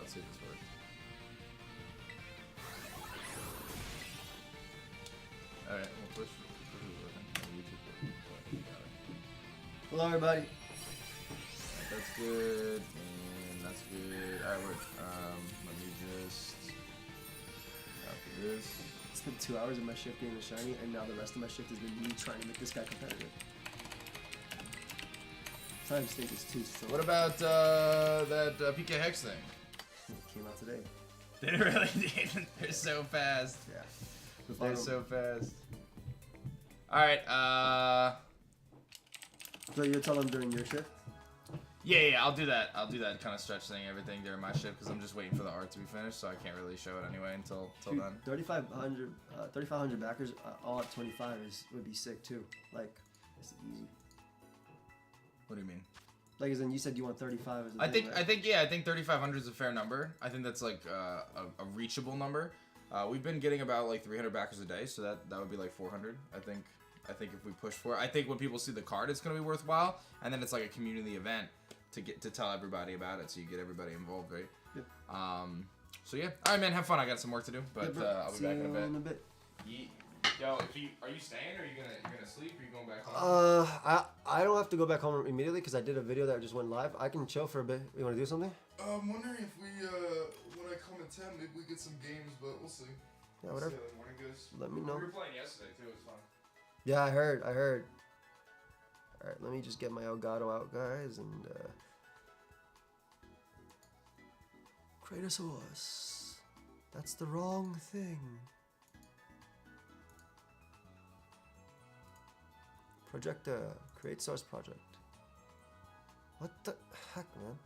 Let's see if this works. Alright, we'll push. Hello, everybody. Right, that's good, and that's good. Alright, let me just after this. It's been 2 hours of my shift getting the shiny, and now the rest of my shift has been me trying to make this guy competitive. Time state is 2 still. What about that PK Hex thing? It came out today. They really did. They're so fast. Yeah. They're so fast. Alright, So you'll tell them during your shift? yeah, I'll do that. I'll do that kind of stretch thing, everything during my shift, because I'm just waiting for the art to be finished, so I can't really show it anyway until Dude, then. 3,500 backers all at 25 would be sick too. Like, it's easy. What do you mean? Like, as in you said you want 35 as a I thing, think right? I think 3,500 is a fair number. I think that's like a reachable number. We've been getting about like 300 backers a day, so that would be like 400. I think if we push for it, I think when people see the card, it's gonna be worthwhile, and then it's like a community event to tell everybody about it, so you get everybody involved, right? Yep. So yeah, all right, man, have fun. I got some work to do, but I'll be back in a bit. Yo, are you staying, or are you gonna sleep, or are you going back home? I don't have to go back home immediately because I did a video that just went live. I can chill for a bit. You want to do something? I'm wondering if we, when I come in 10, maybe we get some games, but we'll see. Yeah, whatever. See how the morning goes. Let me know. We were playing yesterday too. It was fun. Yeah, I heard. All right, let me just get my Elgato out, guys, and Kratos. That's the wrong thing. Projector, create source project. What the heck, man?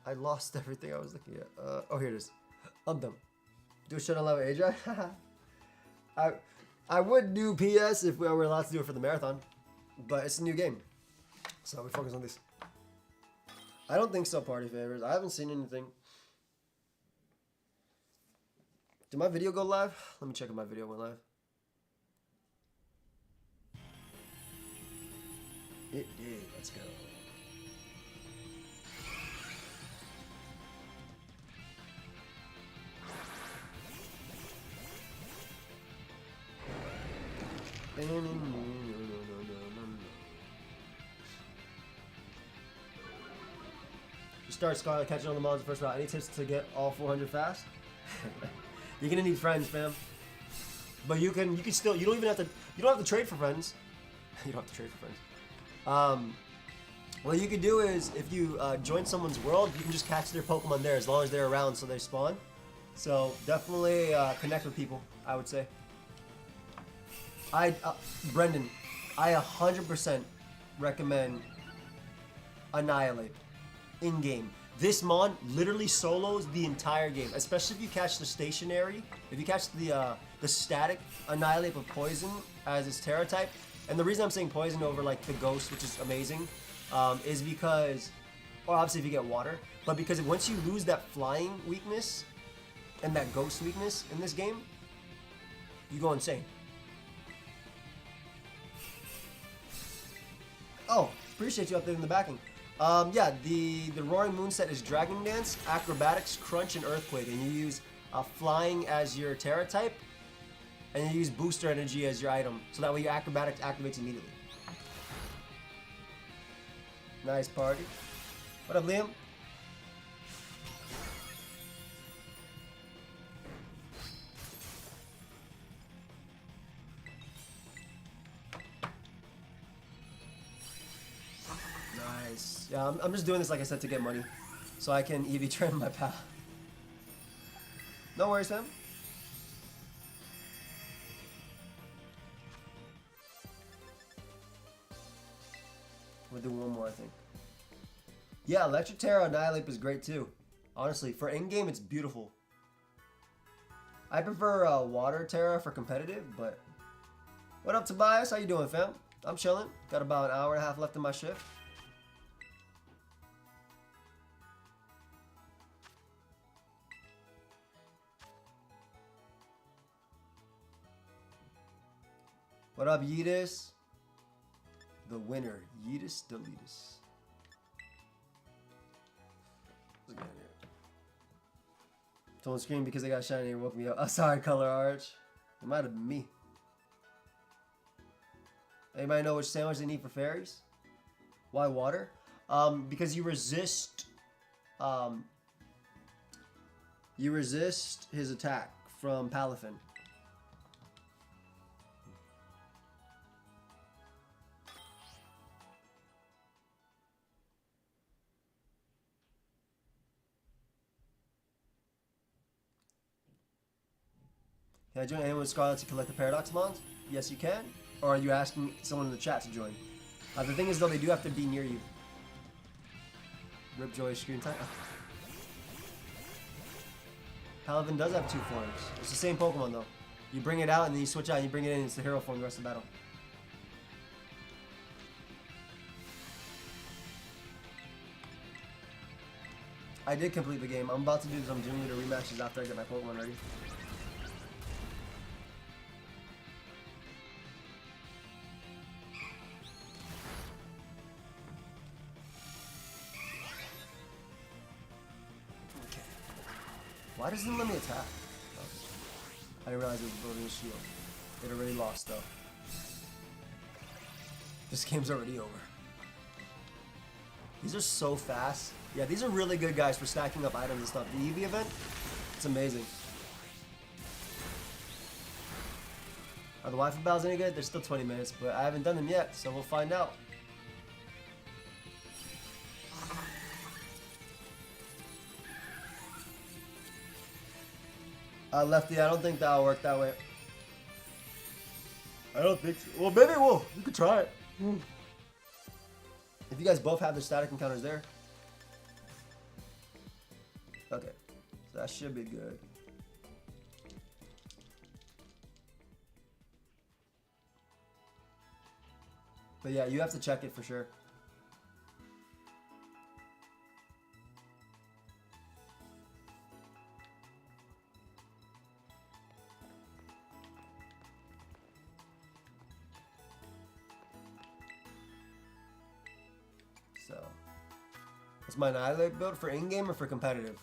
I lost everything I was looking at. Oh, here it is. I'm dumb. Do a shit on level aDrive? I would do PS if we were allowed to do it for the marathon, but it's a new game, so we focus on this. I don't think so. Party favors. I haven't seen anything. Did my video go live? Let me check if my video went live. It did. Let's go. You start Scarlet catching on the mons first round. Any tips to get all 400 fast? You're gonna need friends, fam. But you can still, you don't have to trade for friends. You don't have to trade for friends. What you could do is, if you join someone's world, you can just catch their Pokemon there as long as they're around, so they spawn. So definitely connect with people, I would say. Brendan, I 100% recommend Annihilate in game. This mon literally solos the entire game, especially if you catch the stationary. If you catch the static Annihilate with Poison as its Terra type, and the reason I'm saying Poison over like the Ghost, which is amazing, is because, or obviously if you get Water, but because once you lose that Flying weakness and that Ghost weakness in this game, you go insane. Oh, appreciate you updating the backing. Yeah, the Roaring Moon set is Dragon Dance, Acrobatics, Crunch, and Earthquake, and you use Flying as your Terra type, and you use Booster Energy as your item, so that way your Acrobatics activates immediately. Nice party. What up, Liam? Nice. Yeah, I'm just doing this, like I said, to get money, so I can EV train my pal. No worries, fam. We'll do one more, I think. Yeah, Electric Terra Annihilate is great too. Honestly, for in-game, it's beautiful. I prefer Water Terra for competitive, but... What up, Tobias? How you doing, fam? I'm chilling. Got about an hour and a half left in my shift. What up, Yeetus? The winner, Yeetus Deletus. Let's get in here. Someone screamed because they got shiny and woke me up. Oh, sorry, Color Arch. It might have been me. Anybody know which sandwich they need for fairies? Why water? Because you resist his attack from Palafin. Can I join anyone with Scarlet to collect the Paradox Mons? Yes, you can. Or are you asking someone in the chat to join? The thing is, though, they do have to be near you. Rip Joy screen time. Paladin does have 2 forms. It's the same Pokemon, though. You bring it out, and then you switch out, and you bring it in, and it's the hero form the rest of the battle. I did complete the game. I'm about to do some Gym Leader rematches after I get my Pokemon ready. Why doesn't it let me attack? Oh. I didn't realize it was building a shield. It already lost though. This game's already over. These are so fast. Yeah, these are really good guys for stacking up items and stuff. The Eevee event, it's amazing. Are the Wi-Fi battles any good? There's still 20 minutes, but I haven't done them yet, so we'll find out. Lefty, I don't think that'll work that way. I don't think so. Well, maybe it will. You could try it. If you guys both have the static encounters there. Okay. So that should be good. But yeah, you have to check it for sure. So, what's my Annihilate build for in-game or for competitive?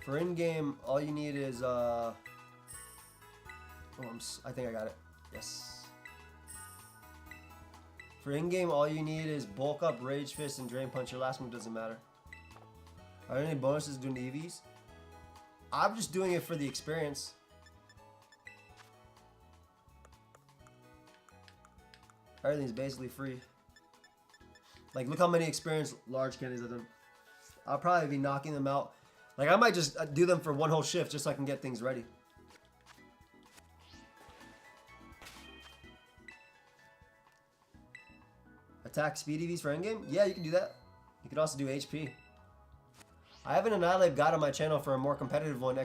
For in-game, all you need is I think I got it. Yes. For in-game, all you need is Bulk Up, Rage Fist, and Drain Punch. Your last move doesn't matter. Are there any bonuses doing the EVs? I'm just doing it for the experience. Everything's basically free. Like, look how many experience large candies I've done. I'll probably be knocking them out. Like, I might just do them for one whole shift just so I can get things ready. Attack speed EVs for endgame? Yeah, you can do that. You could also do HP. I have an Annihilate guide on my channel for a more competitive one,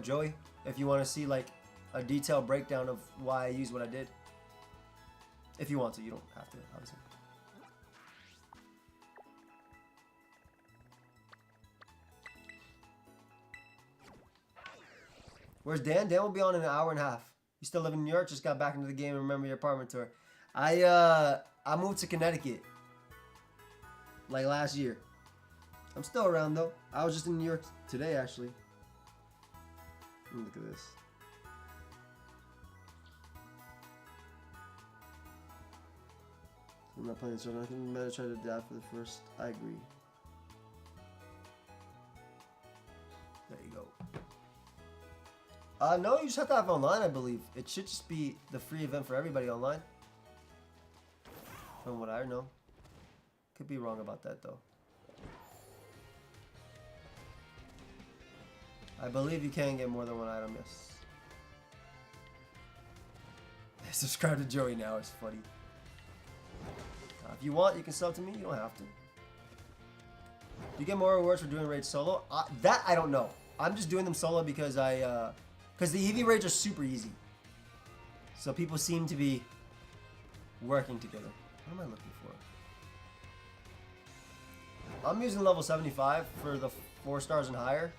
!Joey, if you want to see, like, a detailed breakdown of why I used what I did. If you want to, you don't have to, obviously. Where's Dan? Dan will be on in an hour and a half. You still live in New York? Just got back into the game and remember your apartment tour. I moved to Connecticut like last year. I'm still around though. I was just in New York today actually. Look at this. I'm not playing so I think we better try to adapt for the first. I agree. There you go. No, you just have to have online, I believe. It should just be the free event for everybody online. From what I know. Could be wrong about that, though. I believe you can get more than one item, yes. Subscribe to Joey now, it's funny. If you want, you can sub to me. You don't have to. Do you get more rewards for doing raids solo? That I don't know. I'm just doing them solo because because the EV raids are super easy. So people seem to be working together. What am I looking for? I'm using level 75 for the 4 stars and higher.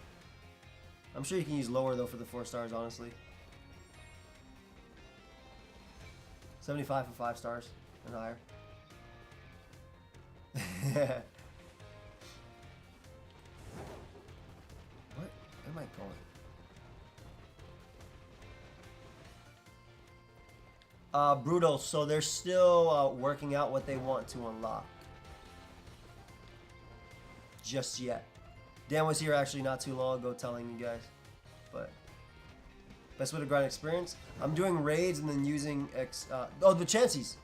I'm sure you can use lower though for the 4 stars, honestly. 75 for 5 stars and higher. What am I going? Brutal. So they're still working out what they want to unlock. Just yet. Dan was here actually not too long ago telling you guys. But best way to grind experience. I'm doing raids and then using the chances.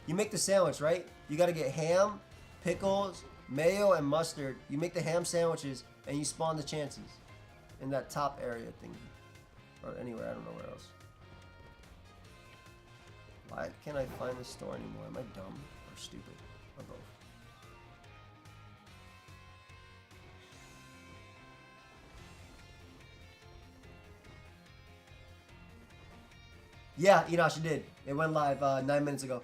You make the sandwich, right? You gotta get ham, pickles, mayo, and mustard. You make the ham sandwiches and you spawn the chances in that top area thingy. Or anywhere, I don't know where else. Why can't I find the store anymore? Am I dumb or stupid? Or both? Yeah, Enosh, it did. It went live 9 minutes ago.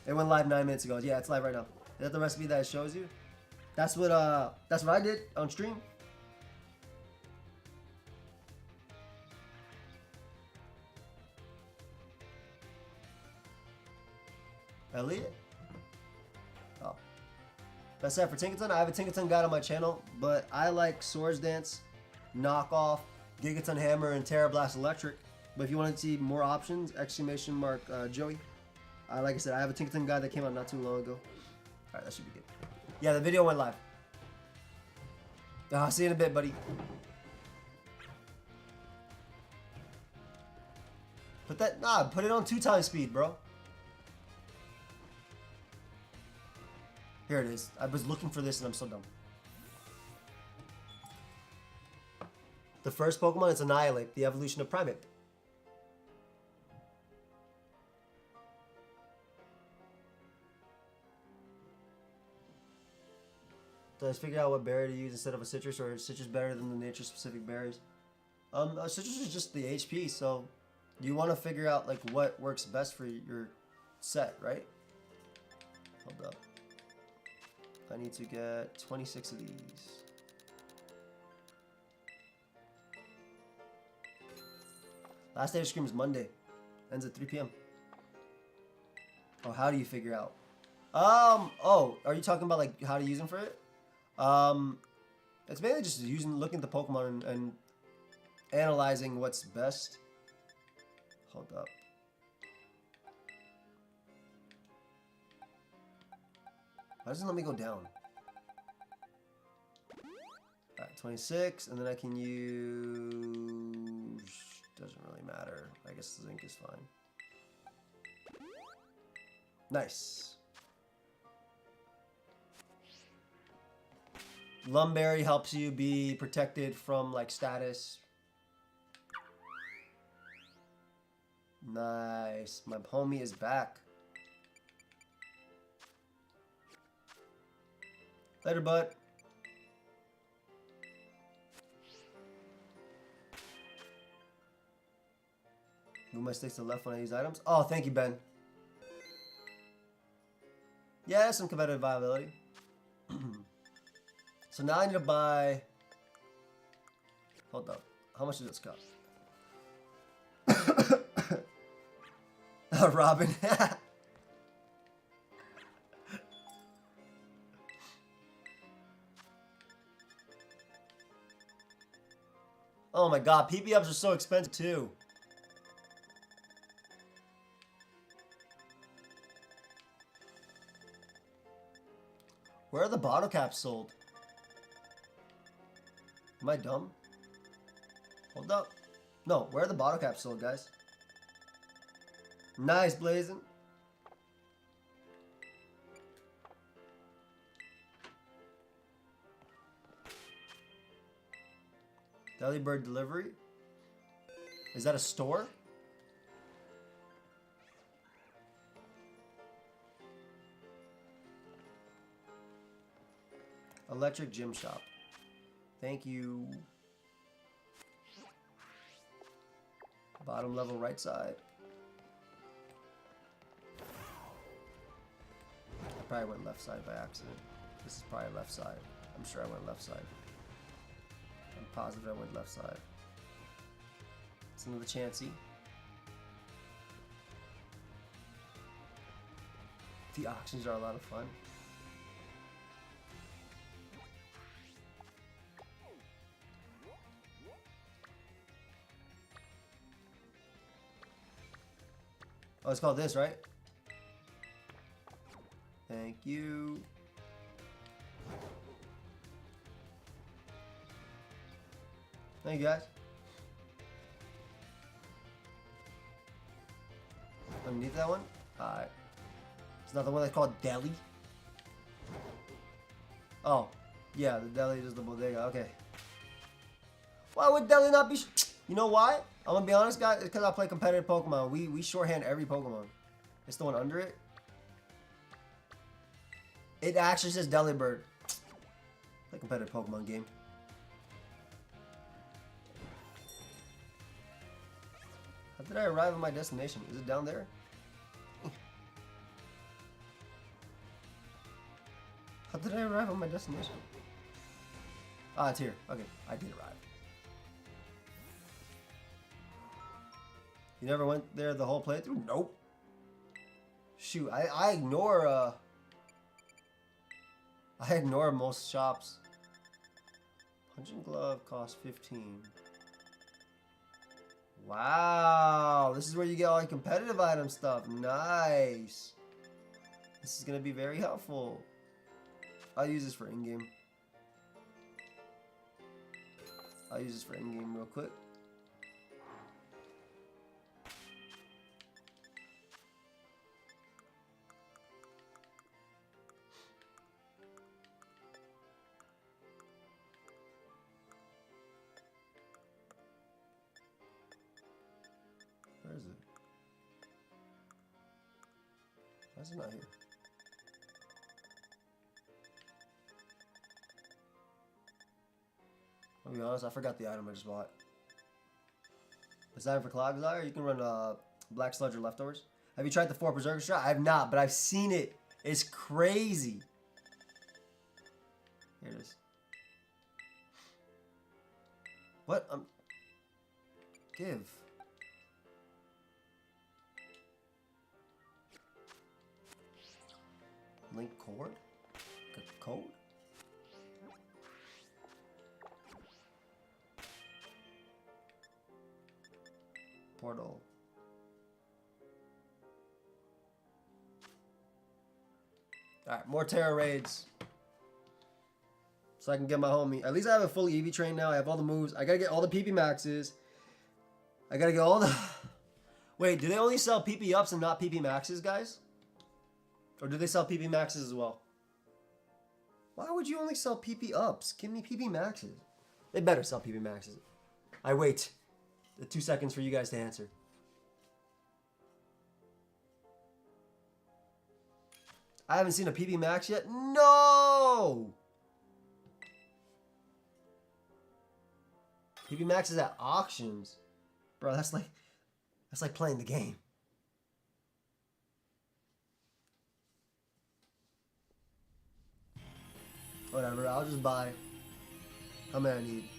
It went live 9 minutes ago. Yeah, it's live right now. Is that the recipe that it shows you? That's what I did on stream. Elliot? Oh. That's it for Tinkerton. I have a Tinkerton guide on my channel, but I like Swords Dance, Knockoff, Gigaton Hammer, and Terra Blast Electric. But if you want to see more options, exclamation mark Joey. Like I said, I have a Tinkerton guide that came out not too long ago. Alright, that should be good. Yeah, the video went live. I'll see you in a bit, buddy. Put it on 2x speed, bro. Here it is. I was looking for this and I'm so dumb. The first Pokemon is Annihilate, the evolution of Primate. Let's figure out what berry to use instead of a citrus, or is citrus better than the nature-specific berries? Citrus is just the HP, so you want to figure out like what works best for your set, right? Hold up. I need to get 26 of these. Last day of stream is Monday. Ends at 3 p.m. Oh, how do you figure out? Oh, are you talking about like how to use them for it? It's mainly just looking at the Pokemon and analyzing what's best. Hold up. Why doesn't it let me go down? Alright, 26, and then I can use... Doesn't really matter. I guess the zinc is fine. Nice. Lumberry helps you be protected from like status. Nice. My homie is back. Later, bud. Move my sticks to the left when I use items. Oh, thank you, Ben. Yeah, that's some competitive viability. So now I need to buy... Hold up. How much does this cost? Robin. Oh my god, PB-ups are so expensive too. Where are the bottle caps sold? Am I dumb? Hold up. No, where are the bottle caps sold, guys? Nice, Blazing. Delibird delivery? Is that a store? Electric gym shop. Thank you. Bottom level right side. I probably went left side by accident. This is probably left side. I'm sure I went left side. I'm positive I went left side. It's another Chansey. The auctions are a lot of fun. Oh, it's called this, right? Thank you. Thank you, guys. Underneath that one? Alright. It's not the one that's called Deli? Oh. Yeah, the Deli is the bodega. Okay. Why would Deli not be... You know why? I'm gonna be honest, guys. It's because I play competitive Pokemon. We shorthand every Pokemon. It's the one under it. It actually says Delibird. Play competitive Pokemon game. How did I arrive at my destination? Is it down there? How did I arrive at my destination? Ah, it's here. Okay, I did arrive. You never went there the whole playthrough? Nope. Shoot, I ignore most shops. Punching glove costs 15. Wow, this is where you get all your competitive item stuff. Nice. This is gonna be very helpful. I'll use this for in-game. I'll use this for in-game real quick. Where is it? Why is it not here? I'll be honest, I forgot the item I just bought. Is that for Clogsire? You can run Black Sludge or Leftovers. Have you tried the 4 Berserker shot? I have not, but I've seen it. It's crazy. Here it is. What? Give. Link cord? Code? Portal. Alright, more Terra raids. So I can get my homie. At least I have a full Eevee train now. I have all the moves. I gotta get all the PP maxes. I gotta get all the... Wait, do they only sell PP ups and not PP maxes, guys? Or do they sell PP maxes as well? Why would you only sell PP ups? Give me PP maxes. They better sell PP maxes. I wait the 2 seconds for you guys to answer. I haven't seen a PP max yet. No! PP max is at auctions. Bro, that's like playing the game. Whatever, I'll just buy. How many I need?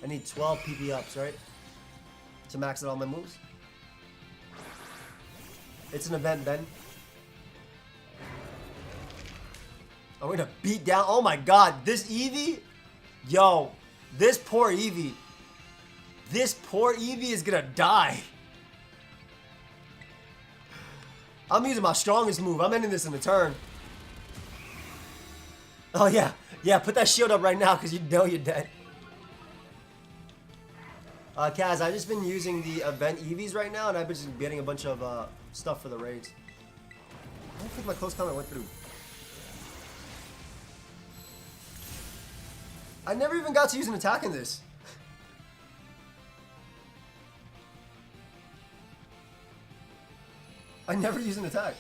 I need 12 PP ups, right? To max out all my moves. It's an event, Ben. I'm gonna beat down. Oh my god, this Eevee? Yo, this poor Eevee. This poor Eevee is gonna die. I'm using my strongest move. I'm ending this in a turn. Oh yeah, yeah, put that shield up right now because you know you're dead. Kaz, I've just been using the event EVs right now, and I've been just getting a bunch of stuff for the raids. I don't think my close comment went through. I never even got to use an attack in this. I never use an attack.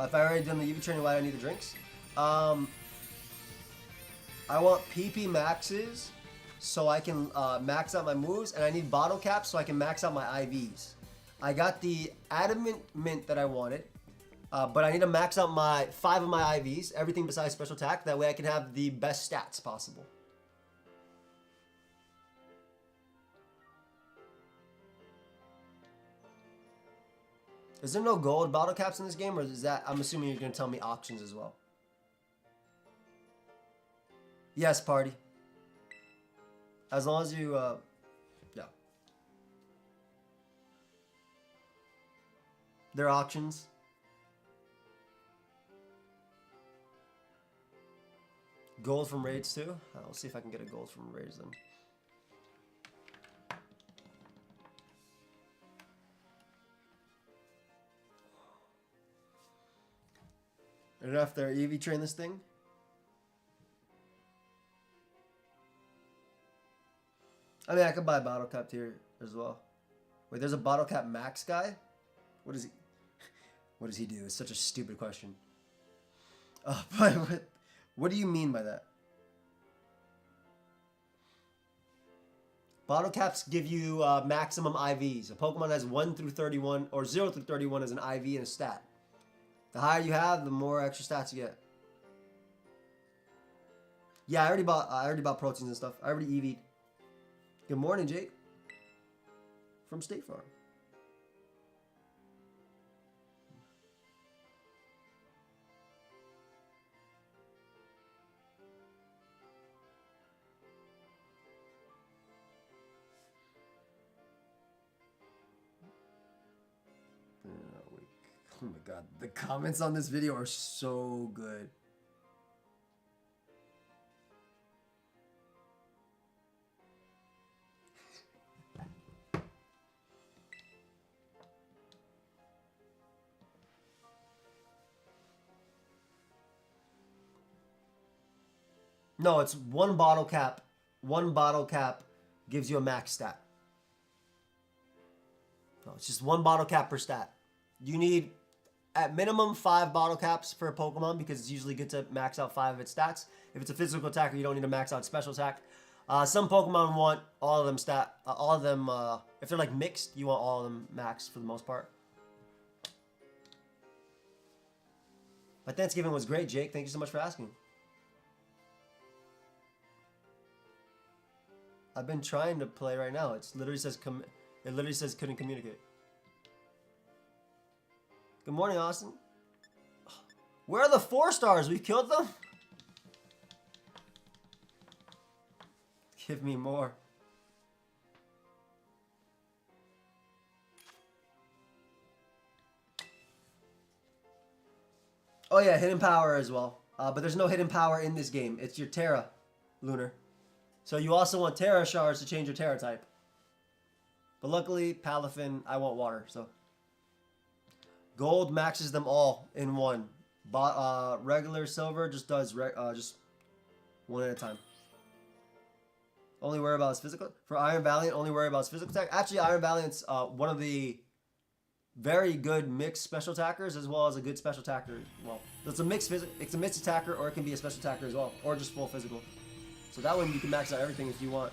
If I already done the EV training, why do I need the drinks? I want PP maxes so I can max out my moves, and I need bottle caps so I can max out my IVs. I got the adamant mint that I wanted, but I need to max out 5 of my IVs, everything besides special attack. That way I can have the best stats possible. Is there no gold bottle caps in this game, or is that? I'm assuming you're gonna tell me auctions as well. Yes, party. As long as you, yeah. They're auctions. Gold from raids too. I'll see if I can get a gold from raids then. Enough there, EV train this thing. I mean, I could buy a bottle cap here as well. Wait, there's a bottle cap max guy? What is he? What does he do? It's such a stupid question. But what do you mean by that? Bottle caps give you maximum IVs. A Pokemon has 1 through 31 or 0 through 31 as an IV and a stat. The higher you have, the more extra stats you get. Yeah, I already bought proteins and stuff. I already EV'd. Good morning, Jake. From State Farm. Oh my god, the comments on this video are so good. No, it's one bottle cap. One bottle cap gives you a max stat. No, it's just one bottle cap per stat. You need at minimum 5 bottle caps for a Pokemon because it's usually good to max out 5 of its stats. If it's a physical attacker, you don't need to max out special attack. Some Pokemon want all of them if they're like mixed, you want all of them max for the most part. My Thanksgiving was great, Jake. Thank you so much for asking. I've been trying to play right now. It literally says couldn't communicate. Good morning, Austin. Where are the 4 stars? We killed them? Give me more. Oh yeah, hidden power as well. But there's no hidden power in this game. It's your Terra, Lunar. So you also want Terra shards to change your Terra type. But luckily, Palafin, I want water, so. Gold maxes them all in one. Regular silver just does just one at a time. Only worry about his physical. For Iron Valiant, only worry about his physical attack. Actually, Iron Valiant's one of the very good mixed special attackers as well as a good special attacker. Well, it's a mixed attacker, or it can be a special attacker as well, or just full physical. So that one you can max out everything if you want.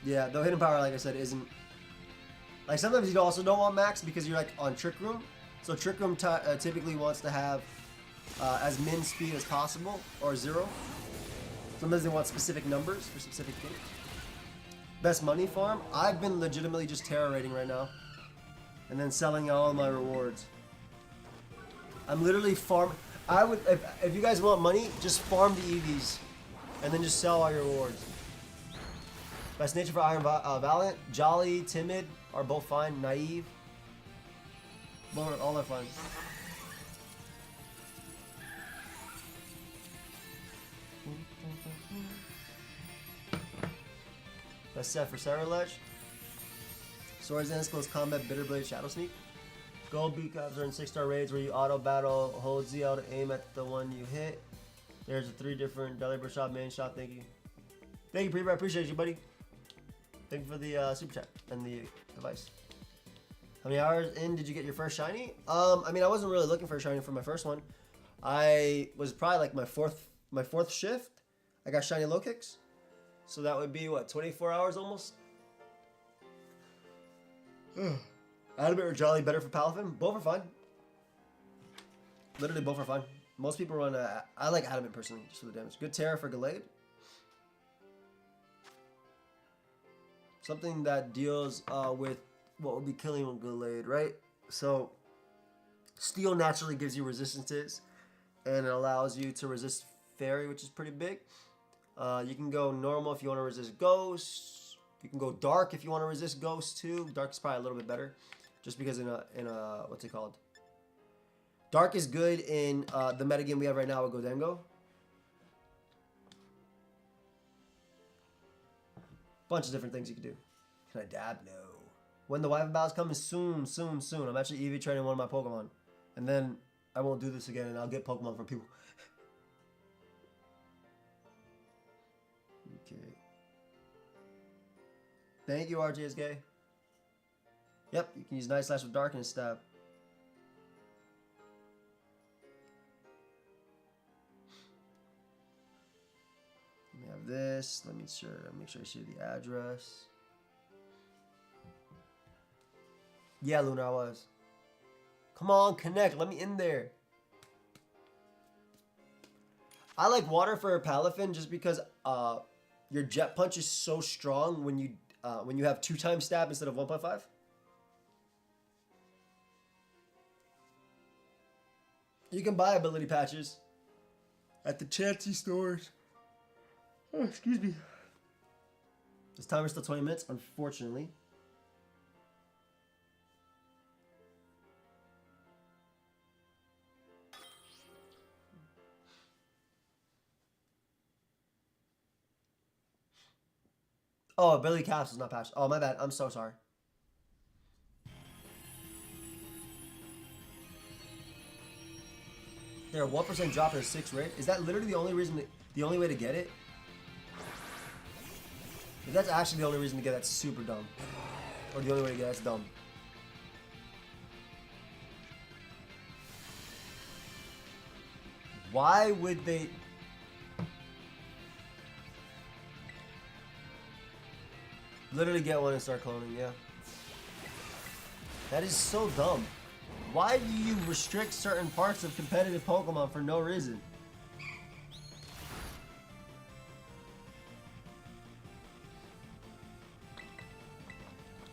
Yeah, though hidden power, like I said, isn't... Like, sometimes you also don't want max because you're, like, on Trick Room. So Trick Room typically wants to have as min speed as possible, or 0. Sometimes they want specific numbers for specific things. Best money farm? I've been legitimately just Terra raiding right now. And then selling all of my rewards. I'm literally farming... if you guys want money, just farm the EVs. And then just sell all your rewards. Best nature for Iron Valiant, Jolly, Timid are both fine. Naive, all are fine. Best set for Cerulege. Swords Dance, Close Combat, Bitterblade, Shadow Sneak. Gold beat caps are in 6-star raids where you auto battle, hold ZL to aim at the one you hit. There's the 3 different Deliberate Shot, Main Shot. Thank you. Thank you, Pre-Buy. I appreciate you, buddy. Thank you for the super chat and the advice. How many hours in did you get your first shiny? I mean, I wasn't really looking for a shiny for my first one. I was probably like my fourth shift. I got shiny low kicks. So that would be what, 24 hours almost? Adamant or Jolly better for Palafin? Both are fine. Literally both are fine. Most people run I like Adamant personally, just for the damage. Good Terra for Gallade. Something that deals with what would be killing with Gallade, right? So, Steel naturally gives you resistances, and it allows you to resist Fairy, which is pretty big. You can go normal if you want to resist Ghost. You can go Dark if you want to resist Ghost too. Dark is probably a little bit better, just because in a what's it called? Dark is good in the metagame we have right now with Godengo. Bunch of different things you can do. Can I dab? No. When the Wyvern Battle's coming soon, soon, soon. I'm actually EV training one of my Pokemon. And then I won't do this again and I'll get Pokemon from people. Okay. Thank you, RJSK. Yep, you can use Night Slash with Dark and Stab. Let me have this. Let me make sure I see the address. Yeah, Luna, I was. Come on, connect. Let me in there. I like water for a Palafin just because your Jet Punch is so strong when you have 2 times stab instead of 1.5. You can buy ability patches at the Chansey stores. Oh, excuse me. This timer's still 20 minutes, unfortunately. Oh, ability caps is not patched. Oh, my bad. I'm so sorry. There, 1% drop in a 6 rate. Is that literally the only reason? The only way to get it? If that's actually the only reason to get it, that's super dumb. Or the only way to get it, that's dumb. Why would they? Literally get one and start cloning, yeah. That is so dumb. Why do you restrict certain parts of competitive Pokemon for no reason?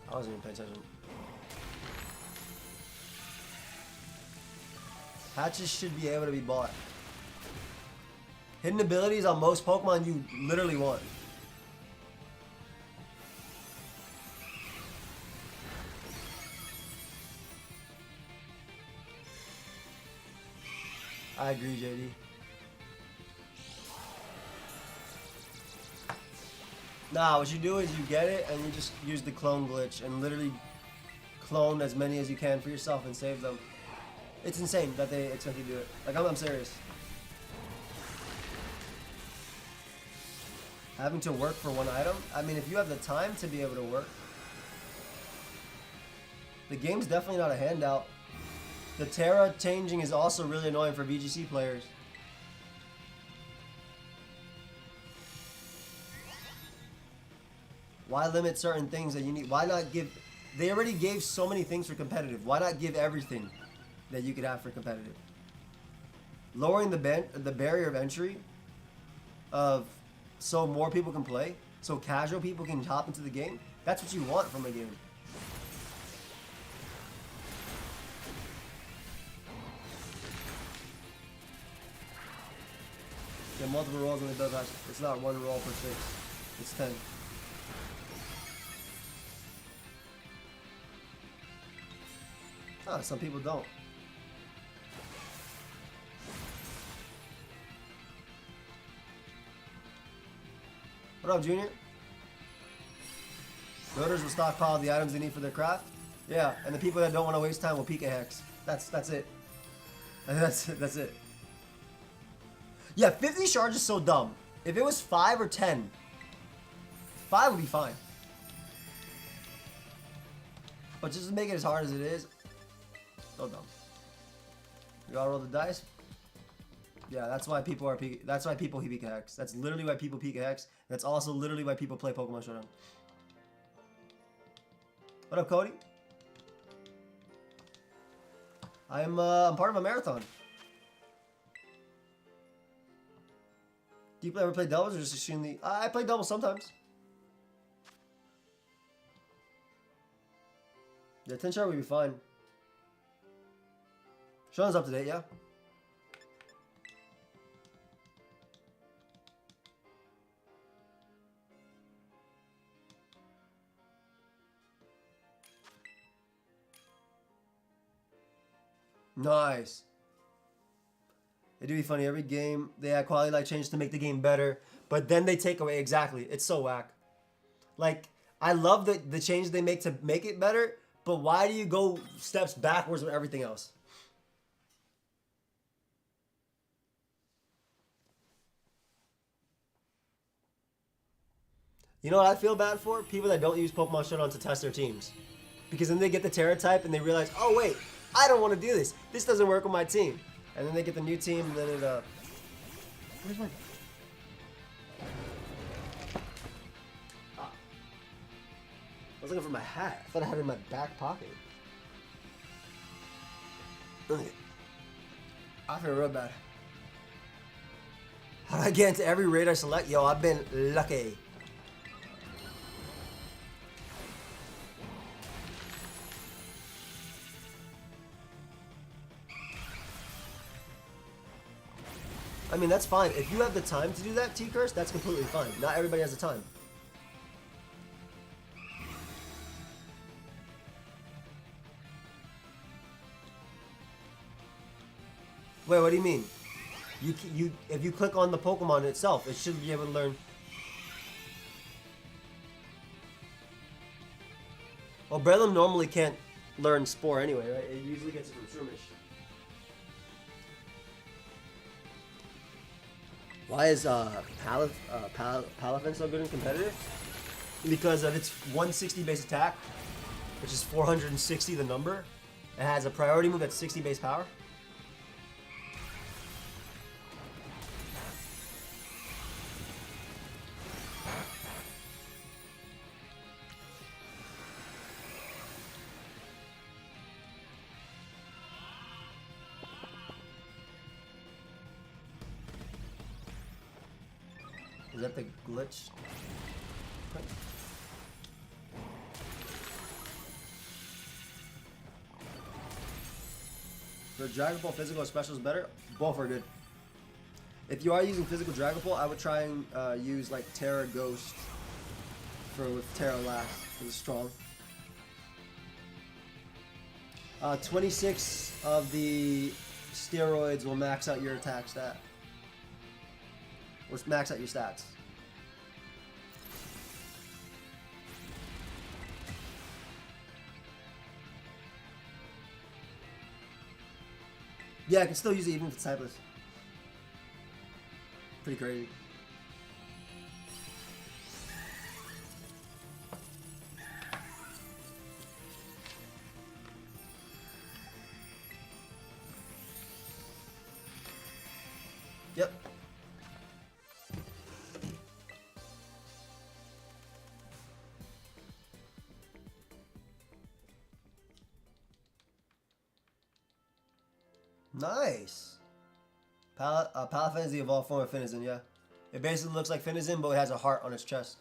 I wasn't even paying attention. Hatches should be able to be bought. Hidden abilities on most Pokemon you literally want. I agree, JD. Nah, what you do is you get it and you just use the clone glitch and literally clone as many as you can for yourself and save them. It's insane that they expect you to do it. Like, I'm serious. Having to work for one item? I mean, if you have the time to be able to work. The game's definitely not a handout. The Terra changing is also really annoying for VGC players. Why limit certain things that you need? Why not give... They already gave so many things for competitive. Why not give everything that you could have for competitive? Lowering the barrier of entry of so more people can play, so casual people can hop into the game. That's what you want from a game. Get multiple rolls when it does that. It's not one roll per 6. It's 10. Some people don't. What up, Junior? Builders will stockpile the items they need for their craft. Yeah, and the people that don't want to waste time will Pika Hex. That's it. That's it. Yeah, 50 shards is so dumb. If it was 5 or 10, 5 would be fine. But just to make it as hard as it is, so dumb. You gotta roll the dice. Yeah, that's why people are that's why people Pika Hex. That's literally why people Pika Hex. That's also literally why people play Pokemon Showdown. What up, Cody? I'm part of a marathon. Do you ever play doubles or just extremely? I play doubles sometimes. Yeah, 10 shard would be fine. Sean's up to date, yeah. Nice. It do be funny. Every game they add quality life changes to make the game better, but then they take away. Exactly. It's so whack. Like, I love the changes they make to make it better, but why do you go steps backwards with everything else? You know what I feel bad for? People that don't use Pokemon Showdown to test their teams. Because then they get the Terra type and they realize, oh wait, I don't want to do this. This doesn't work with my team. And then they get the new team and then it, where's my... I was looking for my hat. I thought I had it in my back pocket. Okay. I feel real bad. How do I get into every raid I select? Yo, I've been lucky. I mean, that's fine. If you have the time to do that, T-Curse, that's completely fine. Not everybody has the time. Wait, what do you mean? If you click on the Pokemon itself, it should be able to learn. Well, Breloom normally can't learn Spore anyway, right? It usually gets it from Shroomish. Why is Palafin so good and competitive? Because of its 160 base attack, which is 460 the number. It has a priority move that's 60 base power. Is that the glitch? For Dragon Ball physical or special is better? Both are good. If you are using physical Dragon Ball, I would try and use like Terra Ghost with Terra last because it's strong. 26 of the steroids will max out your attack stat. Or max out your stats. Yeah, I can still use it even if it's typeless. Pretty crazy. Yep. Nice. Palafin is the evolved form of Finizen, yeah. It basically looks like Finizen, but it has a heart on its chest.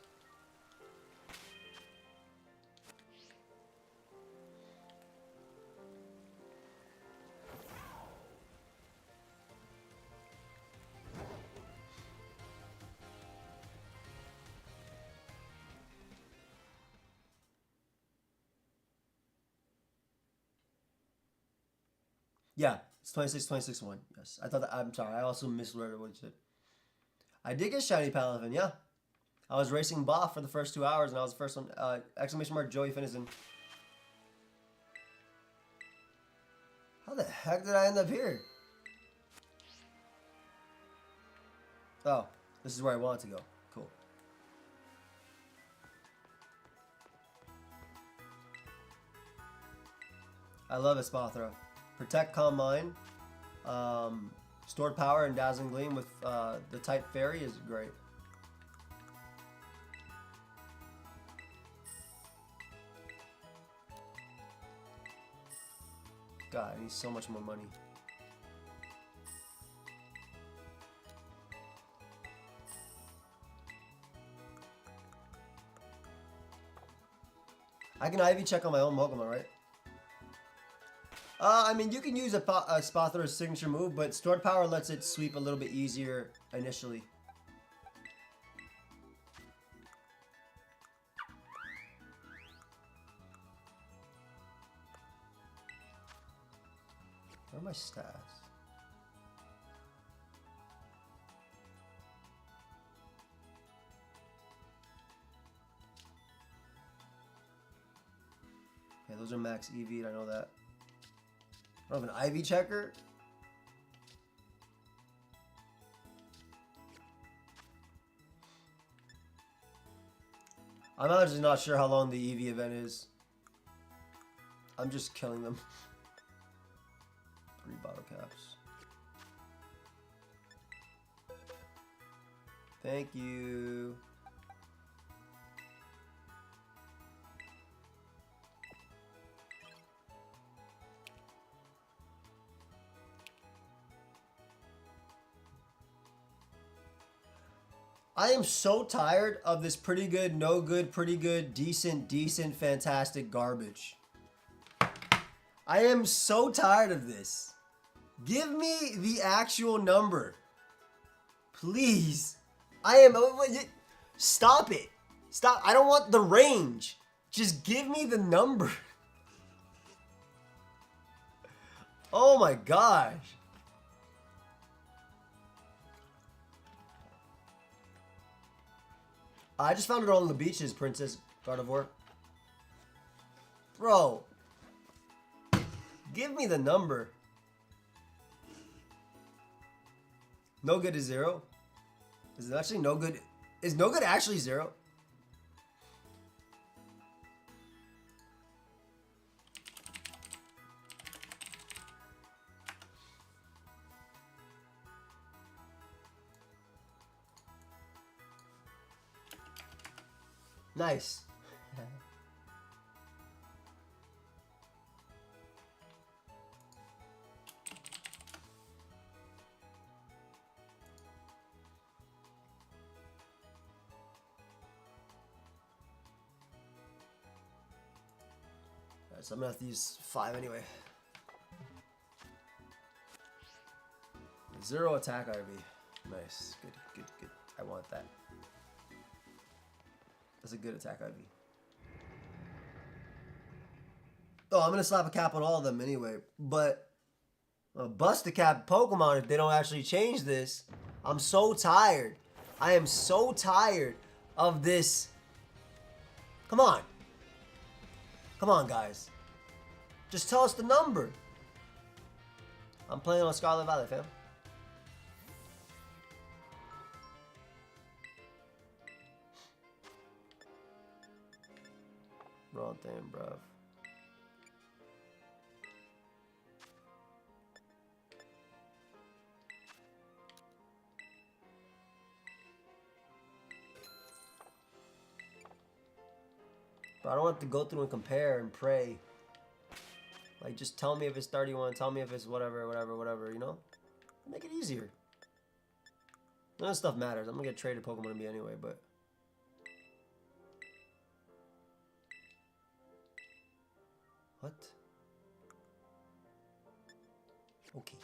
Yeah, it's 26 1. Yes. I thought that, I'm sorry, I also misread what you said. I did get shiny Palafin, yeah. I was racing Boff for the first 2 hours and I was the first one. Exclamation mark Joey Finizen. How the heck did I end up here? Oh, this is where I wanted to go. Cool. I love Espathra. Protect, Calm Mind, Stored Power, and Dazzling Gleam with the type Fairy is great. God, I need so much more money. I can IV check on my own Pokemon, right? I mean, you can use a Spathora's signature move, but Stored Power lets it sweep a little bit easier initially. Where are my stats? Okay, those are max EV, I know that. I don't have an IV checker. I'm actually not sure how long the EV event is. I'm just killing them. 3 bottle caps. Thank you. I am so tired of this pretty good, no good, pretty good, decent, decent, fantastic garbage. I am so tired of this. Give me the actual number. Please. I am... Stop it. Stop. I don't want the range. Just give me the number. Oh my gosh. I just found it all on the beaches, Princess Gardevoir. Bro. Give me the number. No good is 0. Is it actually no good? Is no good actually 0? Nice. Alright, so I'm gonna have to use 5 anyway. 0 attack RV. Nice. Good, good, good. I want that. That's a good attack IV. Oh, I'm gonna slap a cap on all of them anyway, but bust a cap Pokemon if they don't actually change this. I'm so tired. I am so tired of this. Come on. Come on, guys. Just tell us the number. I'm playing on Scarlet Valley, fam. Wrong thing, bruv. But I don't have to go through and compare and pray. Like, just tell me if it's 31, tell me if it's whatever, whatever, whatever, you know? Make it easier. None of this stuff matters. I'm gonna get traded Pokemon to me anyway, but... What? Okay.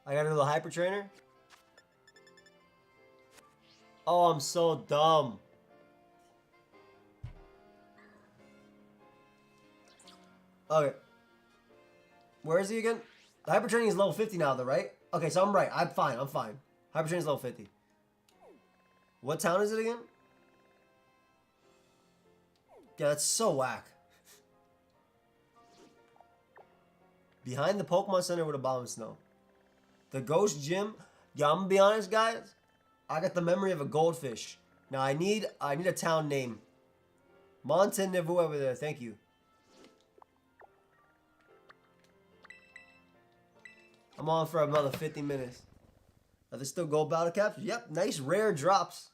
I gotta do the Hyper Trainer? Oh, I'm so dumb. Okay. Where is he again? The Hyper Training is level 50 now, though, right? Okay, so I'm right. I'm fine. I'm fine. Hyper Training is level 50. What town is it again? Yeah, that's so whack. Behind the Pokemon Center with a bomb of snow. The Ghost Gym. Yeah, I'm gonna be honest, guys. I got the memory of a goldfish. Now I need a town name. Montenevu over there. Thank you. I'm on for another 50 minutes. Are there still gold battle caps? Yep, nice rare drops.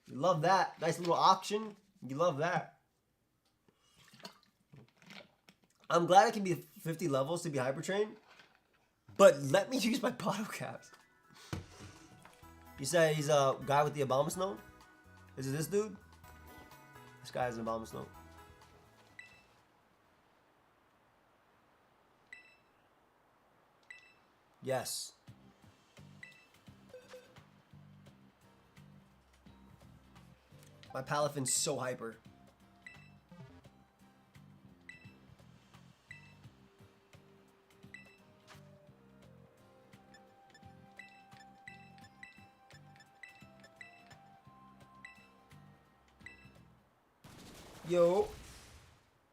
We love that. Nice little auction. You love that. I'm glad it can be 50 levels to be hyper trained, but let me use my bottle caps. You say he's a guy with the Abomasnow? Is it this dude? This guy has an Abomasnow. Yes. My Palafin's so hyper. Yo.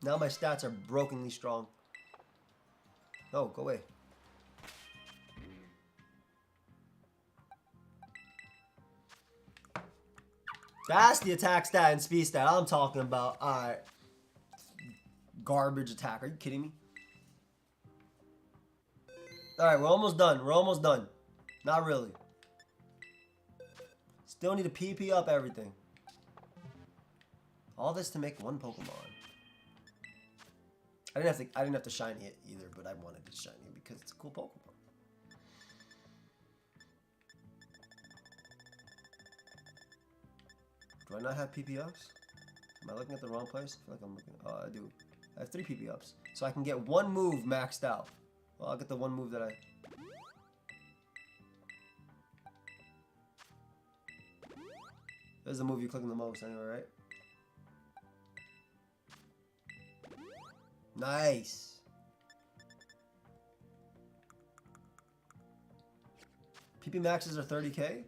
Now my stats are brokenly strong. No, go away. That's the attack stat and speed stat I'm talking about. Alright. Garbage attack. Are you kidding me? Alright, we're almost done. We're almost done. Not really. Still need to PP up everything. All this to make one Pokemon. I didn't have to shiny it either, but I wanted to shiny it because it's a cool Pokemon. Do I not have PP ups? Am I looking at the wrong place? I feel like I'm looking. Oh, I do. I have 3 PP ups. So I can get one move maxed out. Well, I'll get the one move that I... There's the move you're clicking the most anyway, right? Nice. PP maxes are 30k?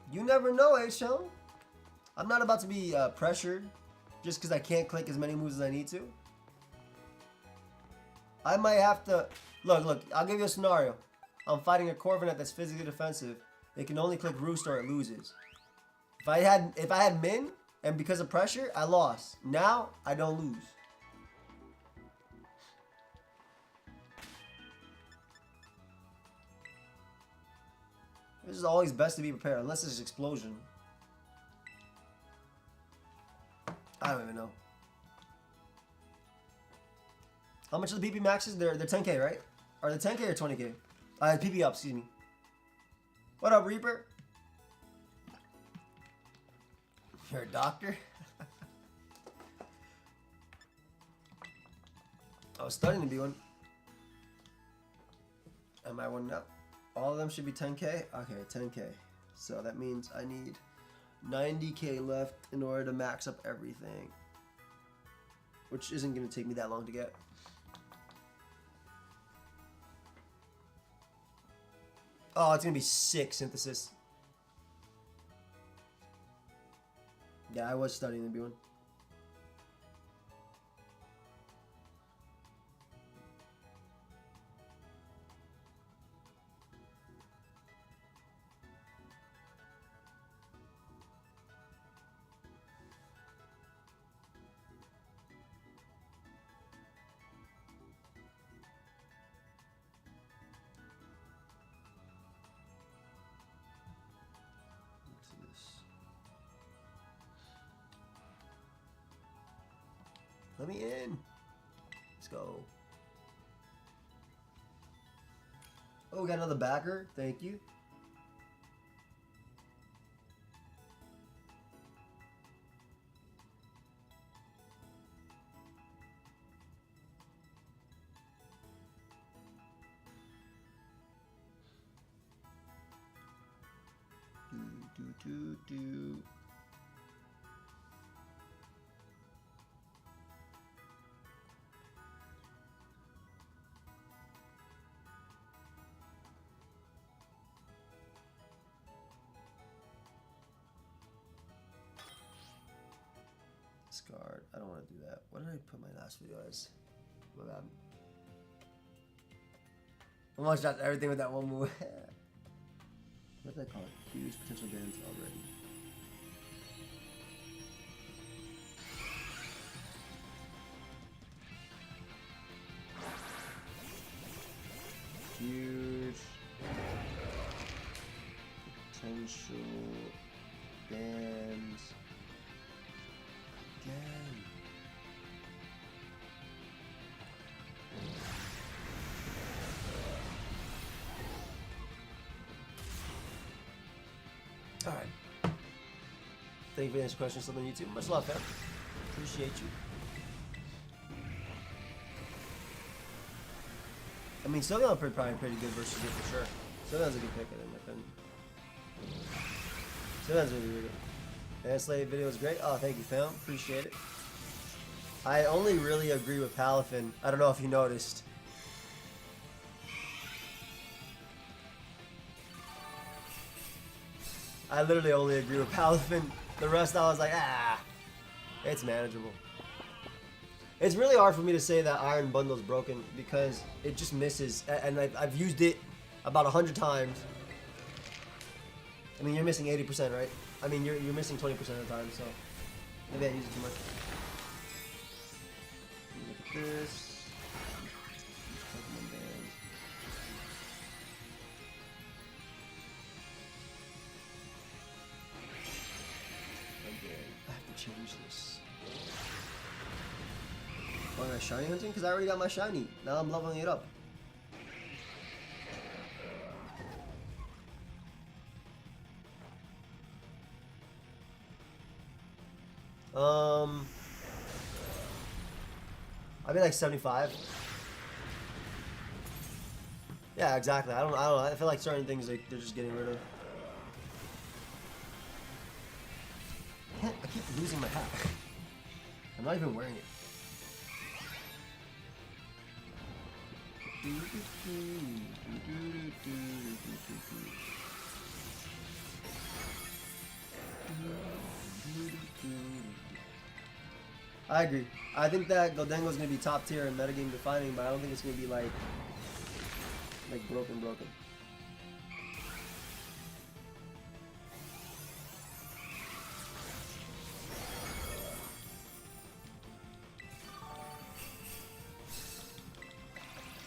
You never know, H-Chum. I'm not about to be pressured just because I can't click as many moves as I need to. I might have to... Look, I'll give you a scenario. I'm fighting a Corviknight that's physically defensive. It can only click Roost or it loses. If I had Min, and because of pressure, I lost. Now, I don't lose. This is always best to be prepared, unless there's explosion. I don't even know. How much are the PP maxes? They're 10k, right? Are they 10k or 20k? PP up, excuse me. What up, Reaper? You're a doctor? I was studying to be one. Am I one now? All of them should be 10k? Okay, 10k. So that means I need 90k left in order to max up everything. Which isn't going to take me that long to get. Oh, it's going to be 6 synthesis. Yeah, I was studying to be one. Let me in. Let's go. Oh, we got another backer. Thank you. Do. Scarlet. I don't want to do that. What did I put my last video as? My bad. I almost shot everything with that one move. What did I call it? Huge potential bans already. huge potential bans again. All right. Thank you for answering questions on YouTube. Much love, fam. Appreciate you. I mean, Sylveon's probably pretty good versus it for sure. Sylveon's a good pick, I think, my friend. Sylveon's really, really good. And Slave video was great. Oh, thank you, fam. Appreciate it. I only really agree with Palafin. I don't know if you noticed. I literally only agree with Palafin. The rest I was like, ah, it's manageable. It's really hard for me to say that Iron Bundle's broken because it just misses, and I've used it about 100 times. I mean, you're missing 80%, right? I mean, you're missing 20% of the time, so maybe I use it too much. Look at this. Pokemon bands. Okay, I have to change this. Oh, am I shiny hunting? Because I already got my shiny. Now I'm leveling it up. I'd be like 75. Yeah, exactly. I don't know. I feel like certain things they're just getting rid of. I keep losing my hat. I'm not even wearing it. I agree. I think that Goldengo's gonna be top tier in metagame defining, but I don't think it's gonna be like broken.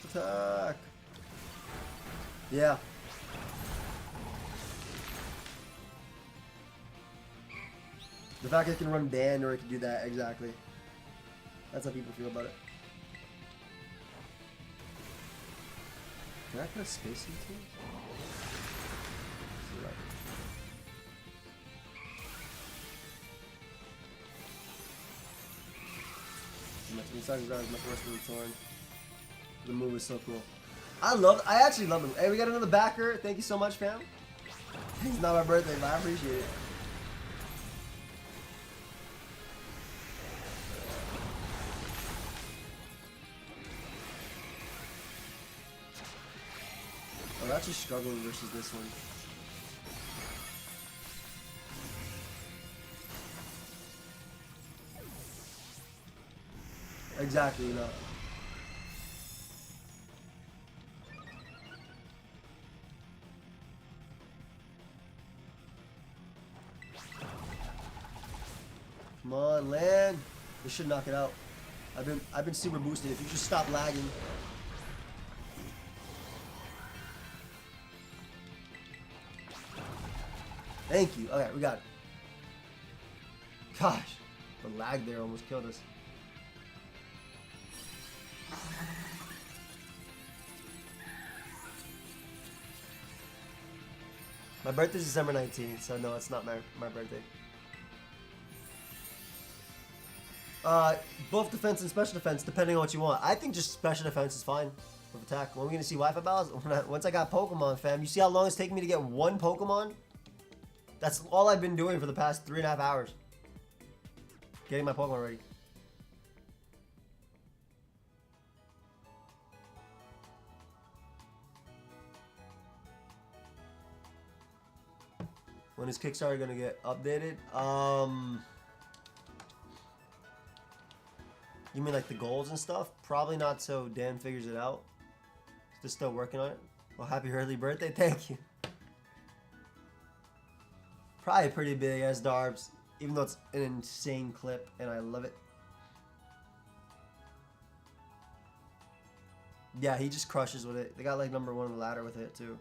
Attack. Yeah. The fact it can run band or it can do that, exactly. That's how people feel about it. Can I put a space into it? Much worse than torn. The move is so cool. I actually love it. Hey, we got another backer. Thank you so much, fam. It's not my birthday, but I appreciate it. I'm actually struggling versus this one. Exactly, you know. Come on, land. This should knock it out. I've been super boosted. If you just stop lagging. Thank you. Okay, we got it. Gosh, the lag there almost killed us. My birthday's December 19th, so no, it's not my birthday. Both defense and special defense, depending on what you want. I think just special defense is fine with attack. When are we gonna see Wi-Fi battles? Once I got Pokemon, fam. You see how long it's taking me to get one Pokemon? That's all I've been doing for the past 3.5 hours. Getting my Pokemon ready. When is Kickstarter gonna get updated? You mean like the goals and stuff? Probably not till Dan figures it out. They're still working on it. Well, happy early birthday. Thank you. Probably pretty big as Darbs, even though it's an insane clip and I love it. Yeah, he just crushes with it. They got like number 1 on the ladder with it too.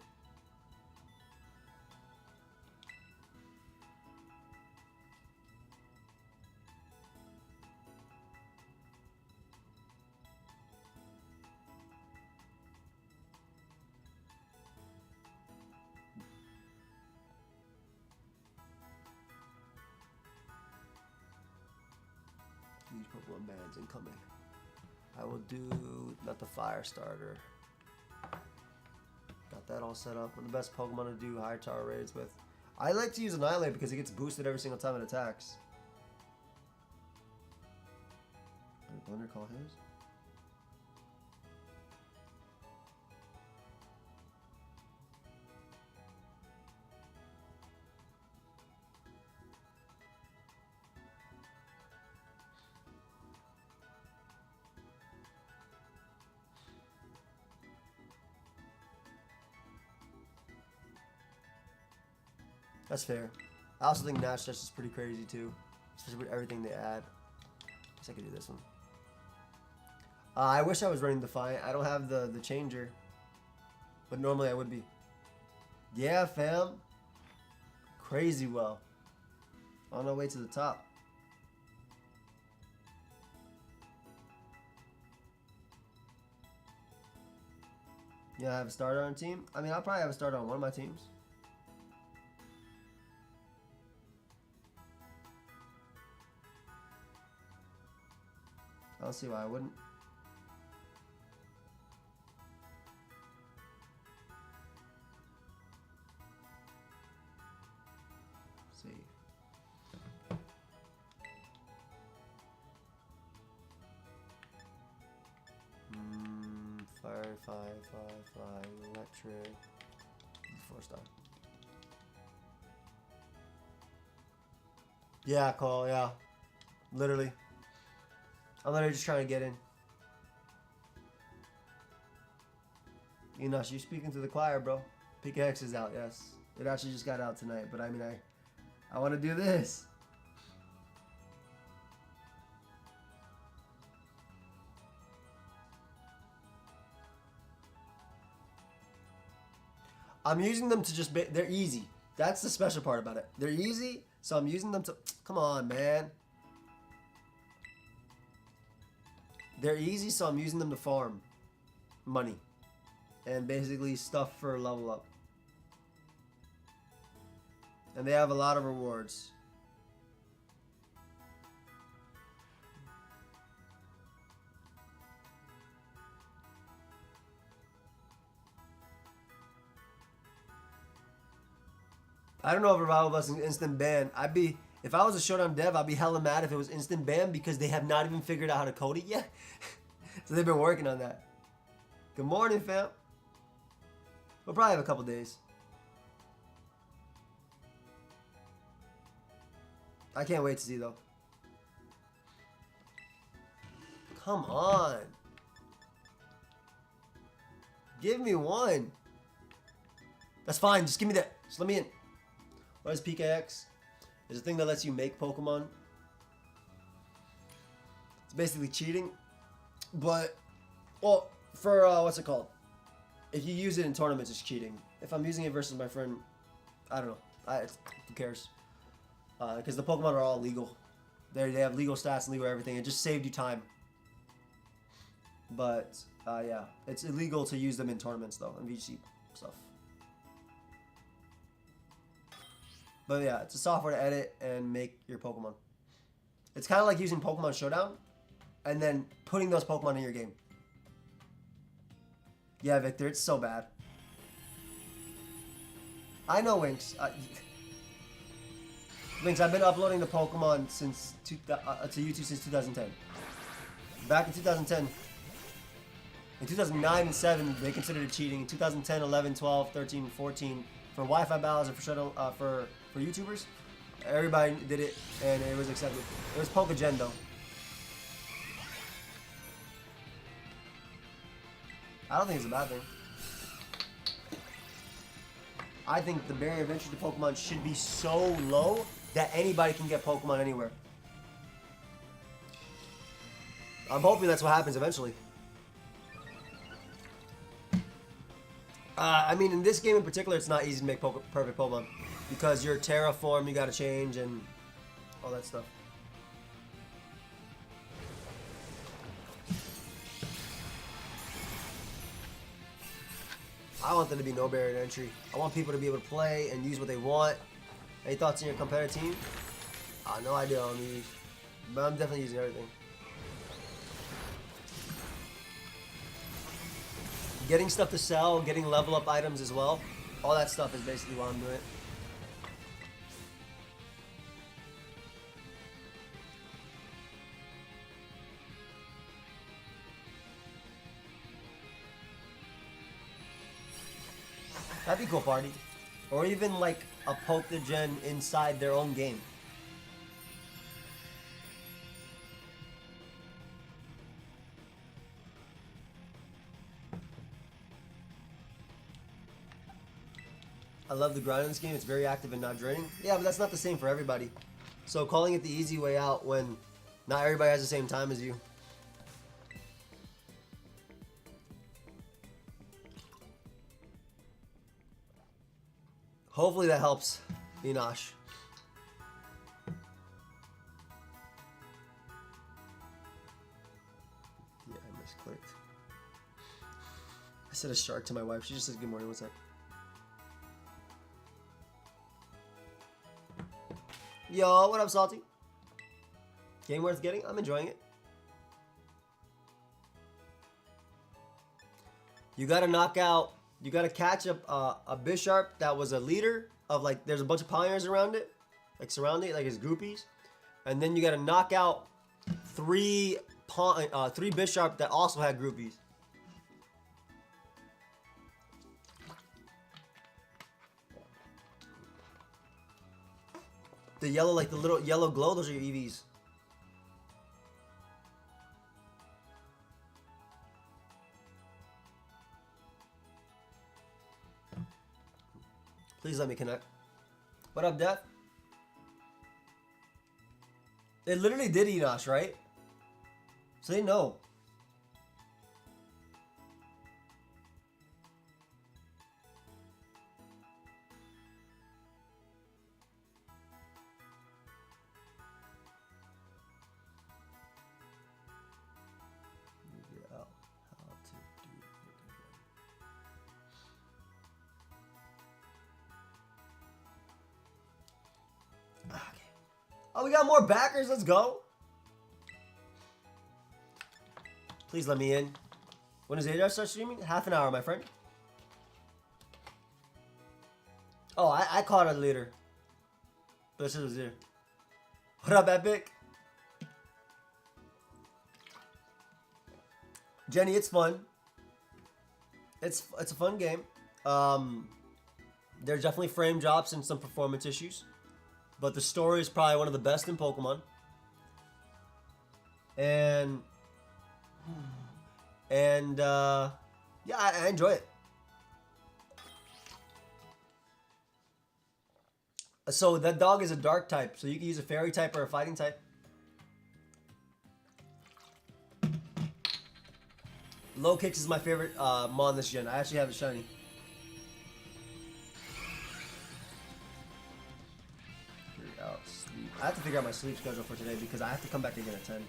Huge Pokemon bands incoming. I will do not the fire starter. Got that all set up. One of the best Pokemon to do high tower raids with. I like to use Annihilate because it gets boosted every single time it attacks. Did Blender call his? That's fair. I also think Nash Test is pretty crazy too, especially with everything they add. I guess I could do this one. I wish I was running Defiant. I don't have the changer, but normally I would be. Yeah, fam. Crazy well. On our way to the top. Yeah, I have a starter on a team. I mean, I'll probably have a starter on one of my teams. I don't see why I wouldn't. Let's see. Fire, electric. 4-star. Yeah, Cole, yeah. Literally. I'm literally just trying to get in. You know, you're speaking to the choir, bro. Pokeaim is out, yes. It actually just got out tonight, but I mean, I want to do this. I'm using them to just, they're easy. That's the special part about it. They're easy, so I'm using them to, come on, man. They're easy, so I'm using them to farm money and basically stuff for level up. And they have a lot of rewards. I don't know if Revival Blessing is instant ban. If I was a Showdown dev, I'd be hella mad if it was instant ban because they have not even figured out how to code it yet. So they've been working on that. Good morning, fam. We'll probably have a couple days. I can't wait to see though. Come on. Give me one. That's fine. Just give me that. Just let me in. What is PKX? It's a thing that lets you make Pokemon. It's basically cheating. But, well, for, what's it called? If you use it in tournaments, it's cheating. If I'm using it versus my friend, I don't know. Who cares? Because the Pokemon are all legal. They have legal stats and legal everything. It just saved you time. But, yeah. It's illegal to use them in tournaments, though, and VGC stuff. But yeah, it's a software to edit and make your Pokemon. It's kind of like using Pokemon Showdown and then putting those Pokemon in your game. Yeah, Victor, it's so bad. I know, Winx. Winx, I've been uploading the Pokemon since to YouTube since 2010. Back in 2010. In 2009 and 7, they considered it cheating. In 2010, 11, 12, 13, 14, for Wi-Fi battles and for Shadow, for YouTubers, everybody did it and it was accepted. It was Pokeaim though. I don't think it's a bad thing. I think the barrier of entry to Pokemon should be so low that anybody can get Pokemon anywhere. I'm hoping that's what happens eventually. I mean, in this game in particular, it's not easy to make perfect Pokemon because your terraform you gotta change and all that stuff. I want there to be no barrier to entry. I want people to be able to play and use what they want. Any thoughts on your competitive team? No idea on these, but I'm definitely using everything. Getting stuff to sell, getting level up items as well. All that stuff is basically what I'm doing. That'd be cool, party. Or even like a Poke-the-Gen inside their own game. I love the grind in this game. It's very active and not draining. Yeah, but that's not the same for everybody. So calling it the easy way out when not everybody has the same time as you. Hopefully that helps, Enosh. Yeah, I misclicked. I said a shark to my wife. She just says good morning. What's up? Yo, what up, Salty? Game worth getting? I'm enjoying it. You gotta knock out, you gotta catch a Bisharp that was a leader of like, there's a bunch of pioneers around it, like surrounding it, like his groupies. And then you gotta knock out three Bisharp that also had groupies. The yellow, like the little yellow glow, those are your EVs. Please let me connect. What up, Death? They literally did Enosh, right? So they know. Oh, we got more backers. Let's go. Please let me in. When does aDrive start streaming? Half an hour, my friend. Oh, I caught it later. But this was here. What up, Epic? Jenny, it's fun. It's a fun game. There's definitely frame drops and some performance issues. But the story is probably one of the best in Pokemon. And yeah, I enjoy it. So that dog is a dark type, so you can use a fairy type or a fighting type. Low Kicks is my favorite Mon this gen. I actually have it shiny. I have to figure out my sleep schedule for today because I have to come back again at 10.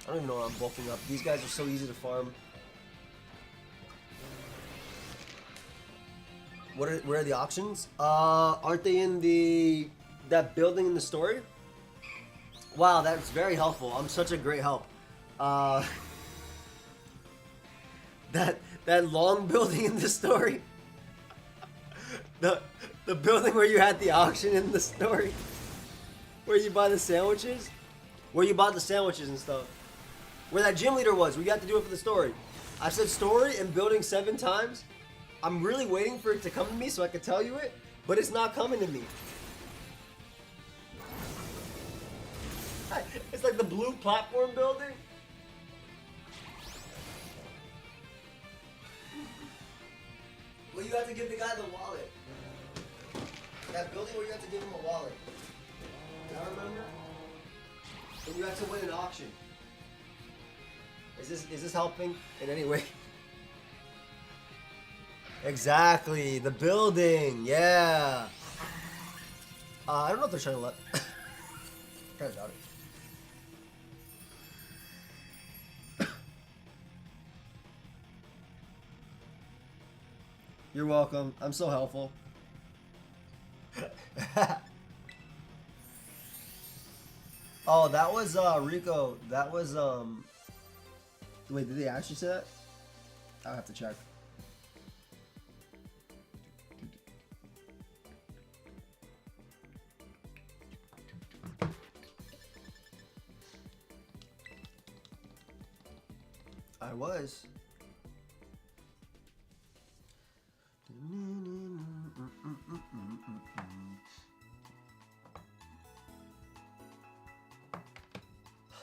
I don't even know why I'm bulking up. These guys are so easy to farm. Where are the auctions? Aren't they in that building in the story? Wow, that's very helpful. I'm such a great help. That long building in the story. The building where you had the auction in the story. Where you buy the sandwiches. Where you bought the sandwiches and stuff. Where that gym leader was. We got to do it for the story. I said story and building 7 times. I'm really waiting for it to come to me so I can tell you it. But it's not coming to me. It's like the blue platform building. Well, you have to give the guy the wallet. That building where you have to give him a wallet. I remember. And you have to win an auction. Is this helping in any way? Exactly, the building, yeah. I don't know if they're trying to let. Kind of doubt it. You're welcome. I'm so helpful. Oh, that was Rico. That was Wait, did they actually say that? I'll have to check. I was.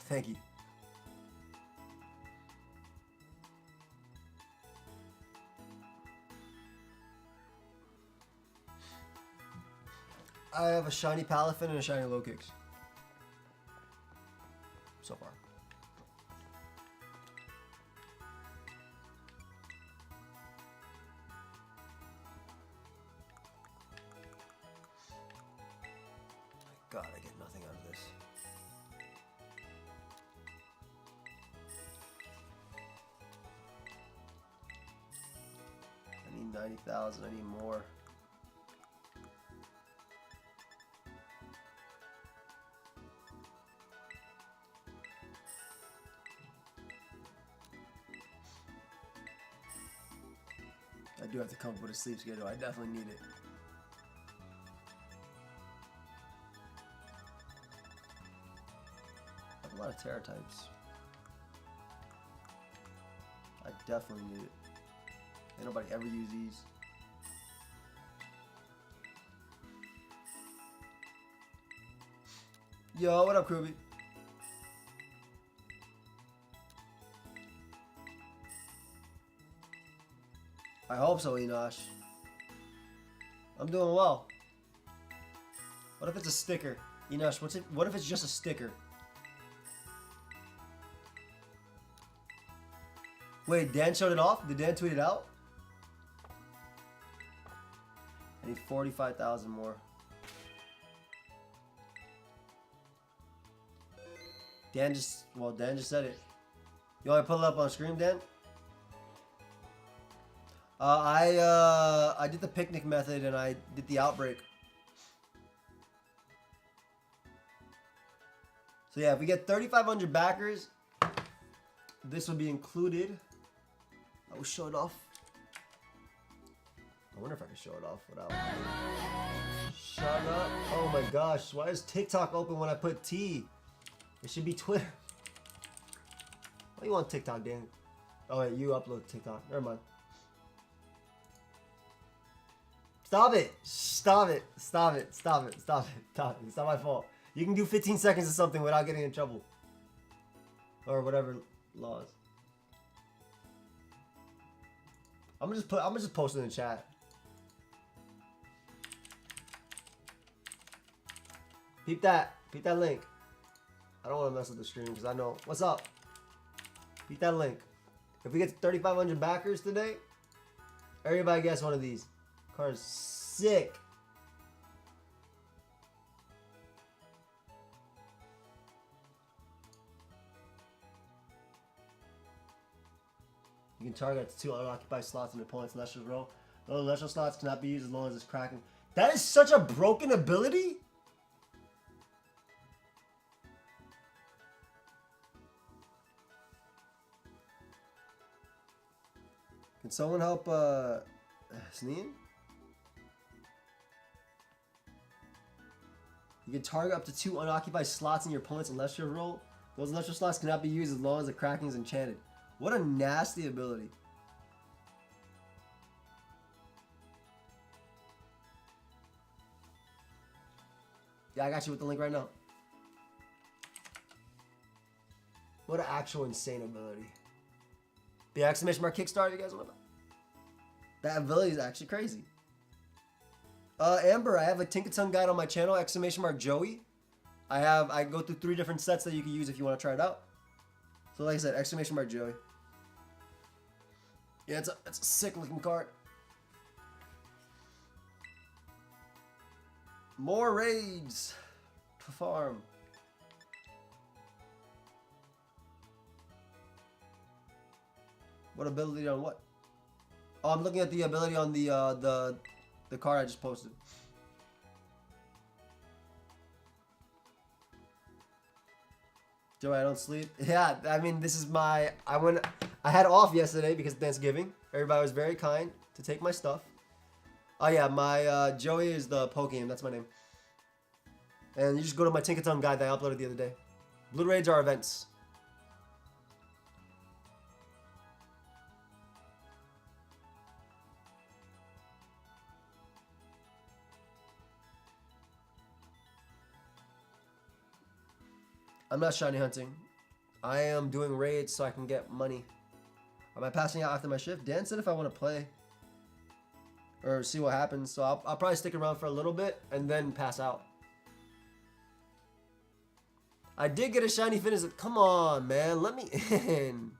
Thank you. I have a shiny Palafin and a shiny low kicks. So far. God, I get nothing out of this. I need 90,000, I need more. I do have to come up with a sleep schedule. I definitely need it. I have a lot of Terra types. I definitely need it. Ain't nobody ever use these. Yo, what up, Kruby? I hope so, Enosh. I'm doing well. What if it's a sticker? Enosh, what if it's just a sticker? Wait, Dan showed it off? Did Dan tweet it out? I need 45,000 more. Dan just said it. You want to pull it up on screen, Dan? I did the picnic method and I did the outbreak. So yeah, if we get 3,500 backers, this will be included. I will show it off. I wonder if I can show it off without. Shut up! Oh my gosh, why is TikTok open when I put T? It should be Twitter. Why do you want TikTok, Dan? Oh wait, you upload TikTok. Never mind. Stop it! Stop it! Stop it! Stop it! Stop it! Stop it! It's not my fault. You can do 15 seconds of something without getting in trouble. Or whatever laws. I'm gonna just post it in the chat. Peep that link. I don't want to mess with the stream because I know what's up. Peep that link. If we get to 3,500 backers today, everybody gets one of these. Card's sick. You can target up to 2 unoccupied slots in the opponent's Lester's row. Those Lester slots cannot be used as long as it's cracking. That is such a broken ability. Can someone help Sneen? You can target up to 2 unoccupied slots in your opponent's Celestial roll. Those Celestial slots cannot be used as long as the Kraken is enchanted. What a nasty ability. Yeah, I got you with the link right now. What an actual insane ability. The exclamation mark Kickstarter, you guys want to know? That ability is actually crazy. Amber, I have a Tinkaton guide on my channel, !Joey. I go through 3 different sets that you can use if you want to try it out. So like I said, !Joey. Yeah, it's a sick looking card. More raids to farm. What ability on what? Oh, I'm looking at the ability on the card I just posted. Joey, I don't sleep. Yeah, I mean, this is my... I had off yesterday because of Thanksgiving. Everybody was very kind to take my stuff. Oh yeah, my Joey is the Pokeaim. That's my name. And you just go to my Tinkaton guide that I uploaded the other day. Blue raids are events. I'm not shiny hunting. I am doing raids so I can get money. Am I passing out after my shift? Dan said if I want to play or see what happens. So I'll probably stick around for a little bit and then pass out. I did get a shiny finish. Come on, man. Let me in.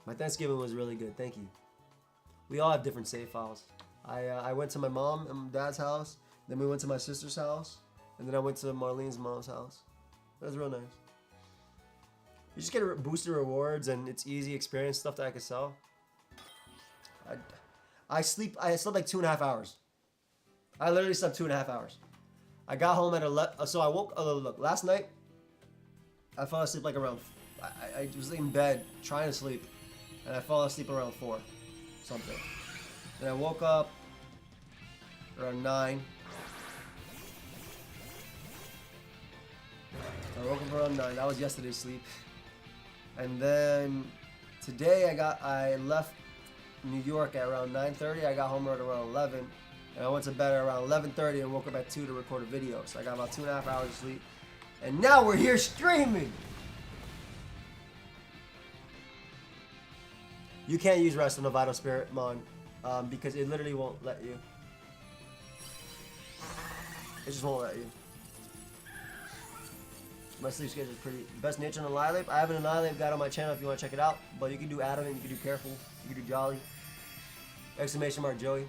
My Thanksgiving was really good. Thank you. We all have different save files. I went to my mom and dad's house. Then we went to my sister's house. And then I went to Marlene's mom's house. It was real nice. You just get boosted rewards and it's easy experience stuff that I could sell. I slept like 2.5 hours. I literally slept 2.5 hours. I got home at 11. So I woke. Look, last night I fell asleep like around. I was in bed trying to sleep, and I fell asleep around 4, something. Then I woke up around 9. I woke up around 9. That was yesterday's sleep. And then today I left New York at around 9:30. I got home at around 11. And I went to bed at around 11:30 and woke up at 2 to record a video. So I got about 2.5 hours of sleep. And now we're here streaming. You can't use rest on the Vital Spirit Mon because it literally won't let you. It just won't let you. My sleep schedule is pretty. Best nature on Annihilate. I have an Annihilate guide on my channel if you want to check it out. But you can do Adamant, you can do Careful, you can do Jolly. !Joey.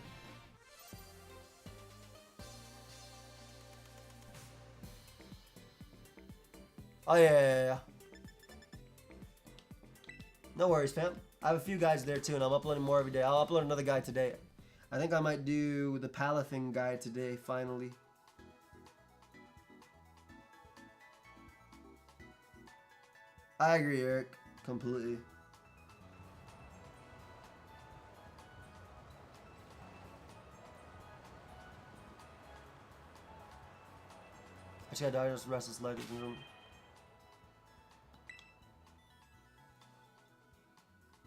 Oh yeah. No worries, fam. I have a few guides there too, and I'm uploading more every day. I'll upload another guide today. I think I might do the Palafin guide today, finally. I agree, Eric. Completely. I just got diagnosed with restless leg syndrome.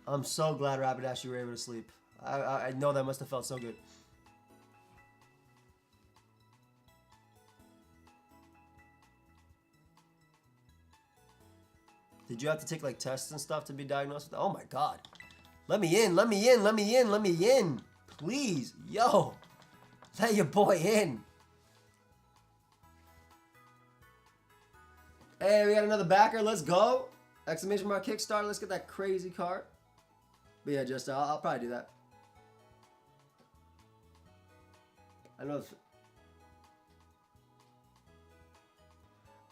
I'm so glad Rapidash you were able to sleep. I know that must have felt so good. Did you have to take like tests and stuff to be diagnosed with? Oh my god. Let me in, let me in, let me in, let me in. Please, yo. Let your boy in. Hey, we got another backer. Let's go. Exclamation mark Kickstarter. Let's get that crazy card. But yeah, just I'll probably do that. I know.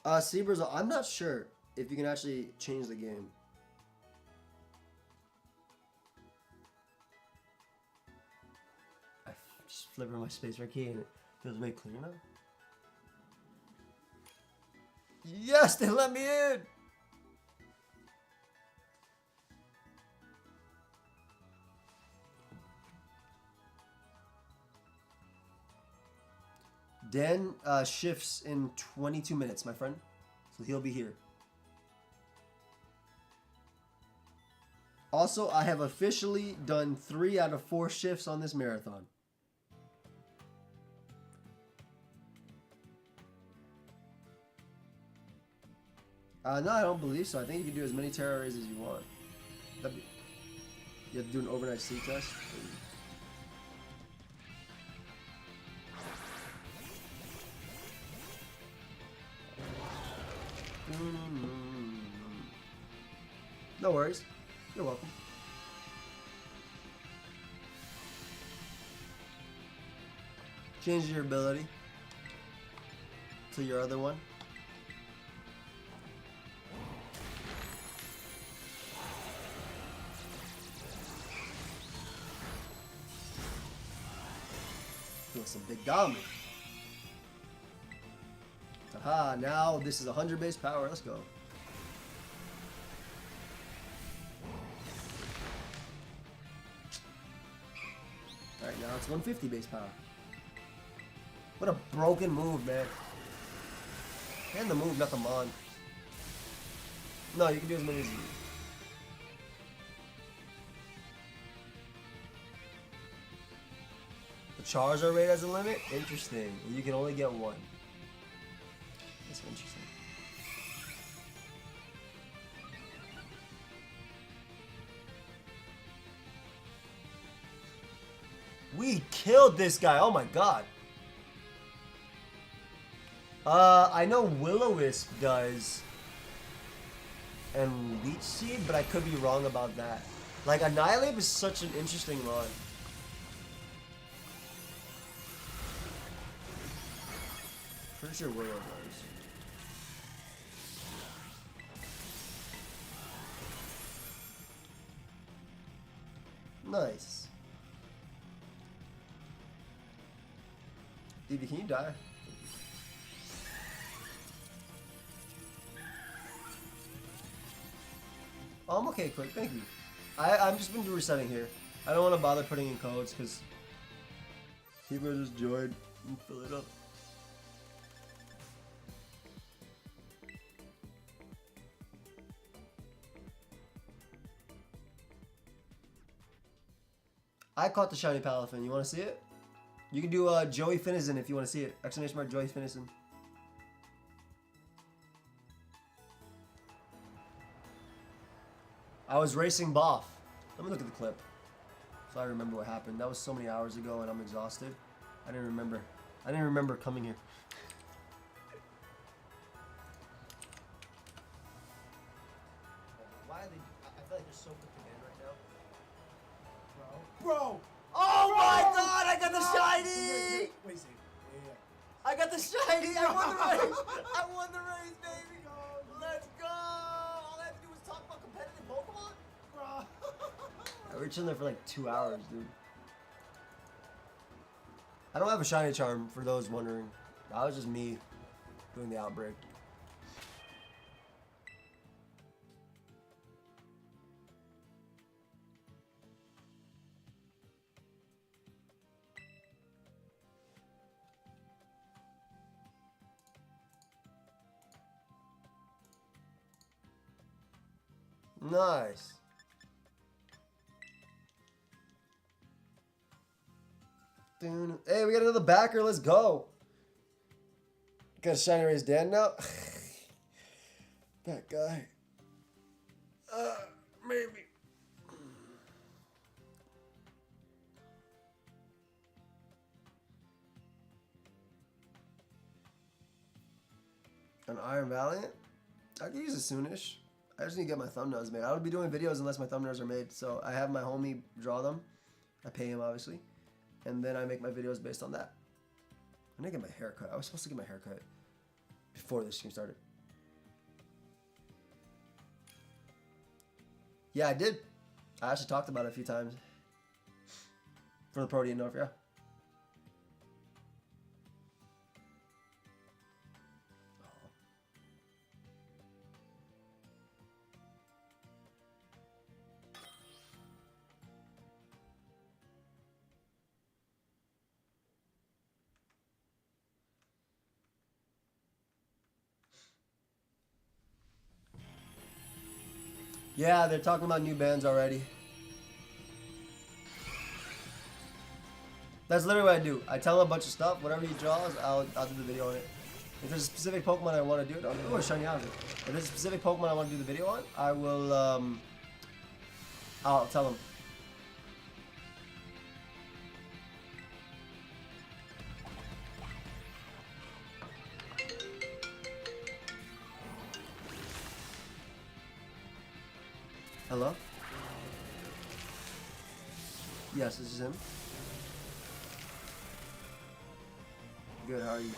Seabers, I'm not sure if you can actually change the game. I just flipping my spacebar key and it feels way clear now. Yes, they let me in. Dan shifts in 22 minutes, my friend. So he'll be here. Also, I have officially done 3 out of 4 shifts on this marathon. No, I don't believe so. I think you can do as many terror rays as you want. You have to do an overnight sleep test. No worries. You're welcome. Change your ability to your other one. Doing some big damage. Haha, now this is 100 base power. Let's go. Alright, now it's 150 base power. What a broken move, man. And the move, not the mon. No, you can do as many as you need. The Charizard rate has a limit? Interesting. You can only get one. That's interesting. We killed this guy. Oh my god. I know Will-O-Wisp does and Leech Seed, but I could be wrong about that. Like, Annihilate is such an interesting run. Pretty sure Willow does. Nice. Evie, can you die? Oh, I'm okay, quick. Thank you. I'm just been resetting here. I don't want to bother putting in codes because people just join and fill it up. I caught the shiny Palafin. You want to see it? You can do Joey Finnison if you want to see it. Exclamation mark Joey Finnison. I was racing Boff. Let me look at the clip so I remember what happened. That was so many hours ago and I'm exhausted. I didn't remember coming here. Why are they? I feel like they're so put together right now. Bro! Oh my god! I got the shiny! Wait a second. Yeah. I got the shiny! I won the race! I won the race, baby! Let's go! All I have to do is talk about competitive Pokemon? Bro! We were chilling there for like 2 hours, dude. I don't have a shiny charm, for those wondering. That was just me doing the outbreak. Nice. Hey, we got another backer. Let's go. Got a shiny raise Dan now. That guy. Maybe. An Iron Valiant? I can use it soonish. I just need to get my thumbnails made. I don't be doing videos unless my thumbnails are made. So I have my homie draw them. I pay him, obviously. And then I make my videos based on that. I need to get my hair cut. I was supposed to get my hair cut before this stream started. Yeah, I did. I actually talked about it a few times. For the Protean North, yeah. Yeah, they're talking about new bands already. That's literally what I do. I tell him a bunch of stuff. Whatever he draws, I'll do the video on it. If there's a specific Pokemon I want to do it on, oh, shiny Audrey. If there's a specific Pokemon I want to do the video on, I will, I'll tell them. Hello? Yes, this is him. Good, how are you?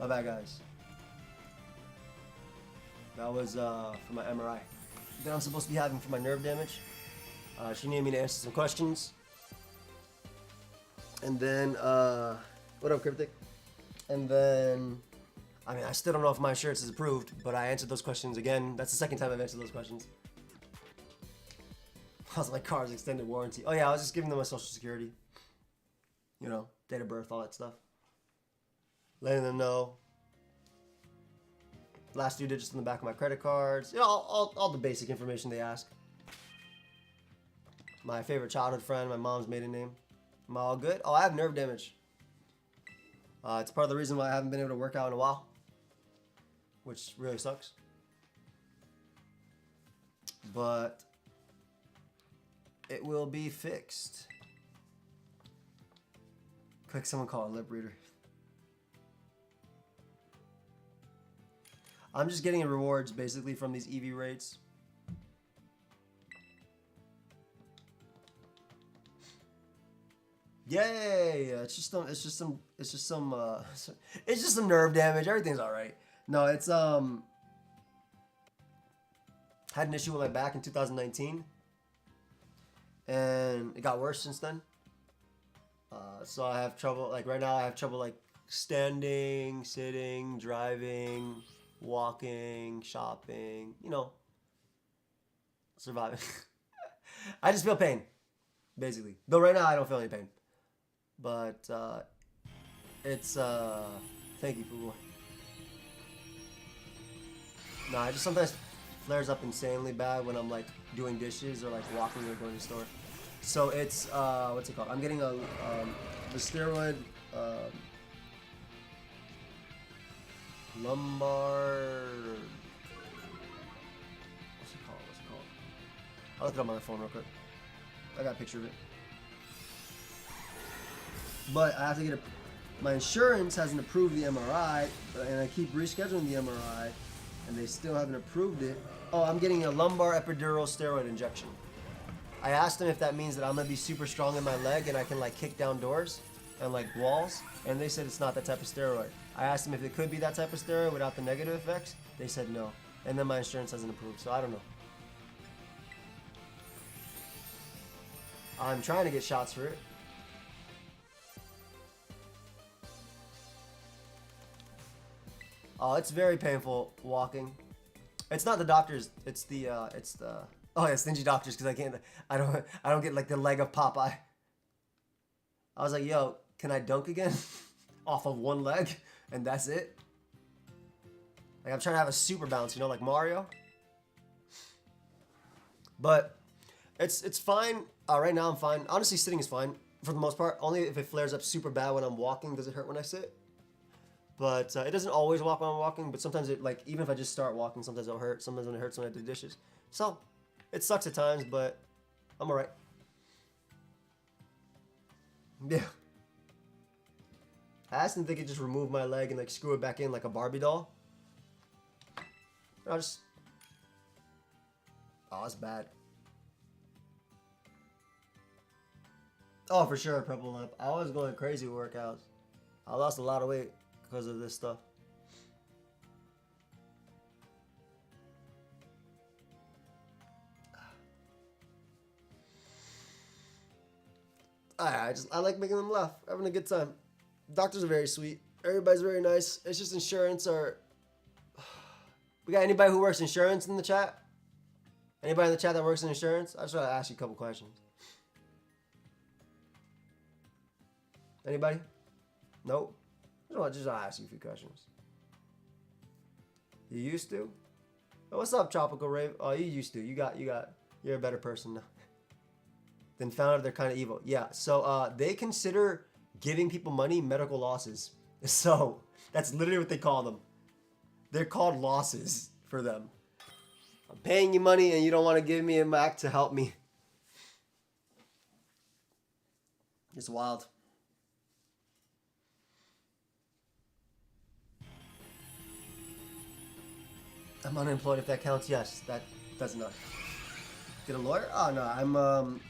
My bad, guys. That was for my MRI that I'm supposed to be having for my nerve damage. She needed me to answer some questions. And then, what up, Cryptic? And then, I mean, I still don't know if my insurance is approved, but I answered those questions again. That's the second time I've answered those questions. How's my car's extended warranty? Oh yeah, I was just giving them my social security. You know, date of birth, all that stuff. Letting them know. Last 2 digits on the back of my credit cards. You know, all the basic information they ask. My favorite childhood friend, my mom's maiden name. Am I all good? Oh, I have nerve damage. It's part of the reason why I haven't been able to work out in a while. Which really sucks. But it will be fixed. Click someone call a lip reader. I'm just getting rewards basically from these EV rates. Yay! It's just some nerve damage. Everything's all right. No, it's had an issue with my back in 2019, and it got worse since then. So I have trouble. Like right now, I have trouble like standing, sitting, driving, walking, shopping, you know, surviving. I just feel pain, basically. Though right now I don't feel any pain. But it's thank you, Poo. Nah, it just sometimes flares up insanely bad when I'm like doing dishes or like walking or going to the store. So it's what's it called? I'm getting the steroid lumbar. What's it called? I'll look it up on my phone real quick. I got a picture of it. But I have to get my insurance hasn't approved the MRI, and I keep rescheduling the MRI, and they still haven't approved it. Oh, I'm getting a lumbar epidural steroid injection. I asked them if that means that I'm gonna be super strong in my leg and I can like kick down doors and like walls, and they said it's not that type of steroid. I asked them if it could be that type of steroid without the negative effects. They said no, and then my insurance hasn't approved, so I don't know. I'm trying to get shots for it. Oh, it's very painful walking. It's not the doctors. It's the oh yeah, stingy doctors because I don't get like the leg of Popeye. I was like, yo, can I dunk again off of one leg and that's it? Like I'm trying to have a super bounce, you know, like Mario. But it's fine. Right now I'm fine. Honestly, sitting is fine for the most part. Only if it flares up super bad when I'm walking does it hurt when I sit. But it doesn't always walk when I'm walking. But sometimes it, like, even if I just start walking, sometimes it'll hurt. Sometimes when it hurts when I do dishes. So it sucks at times, but I'm alright. Yeah. I asked him if they could just remove my leg and like screw it back in like a Barbie doll. I'll just... Oh, it's bad. Oh, for sure, purple lip. I was going crazy with workouts. I lost a lot of weight because of this stuff. I like making them laugh, having a good time. Doctors are very sweet. Everybody's very nice. It's just insurance or... We got anybody who works insurance in the chat? Anybody in the chat that works in insurance? I just want to ask you a couple questions. Anybody? Nope. I just want to ask you a few questions. You used to? Oh, what's up, Tropical Rave? Oh, you used to. You're a better person now. Then found out they're kind of evil. Yeah, so they consider giving people money medical losses. So that's literally what they call them. They're called losses for them. I'm paying you money and you don't want to give me it back to help me. It's wild. I'm unemployed if that counts. Yes, that does not. Get a lawyer? Oh no, I'm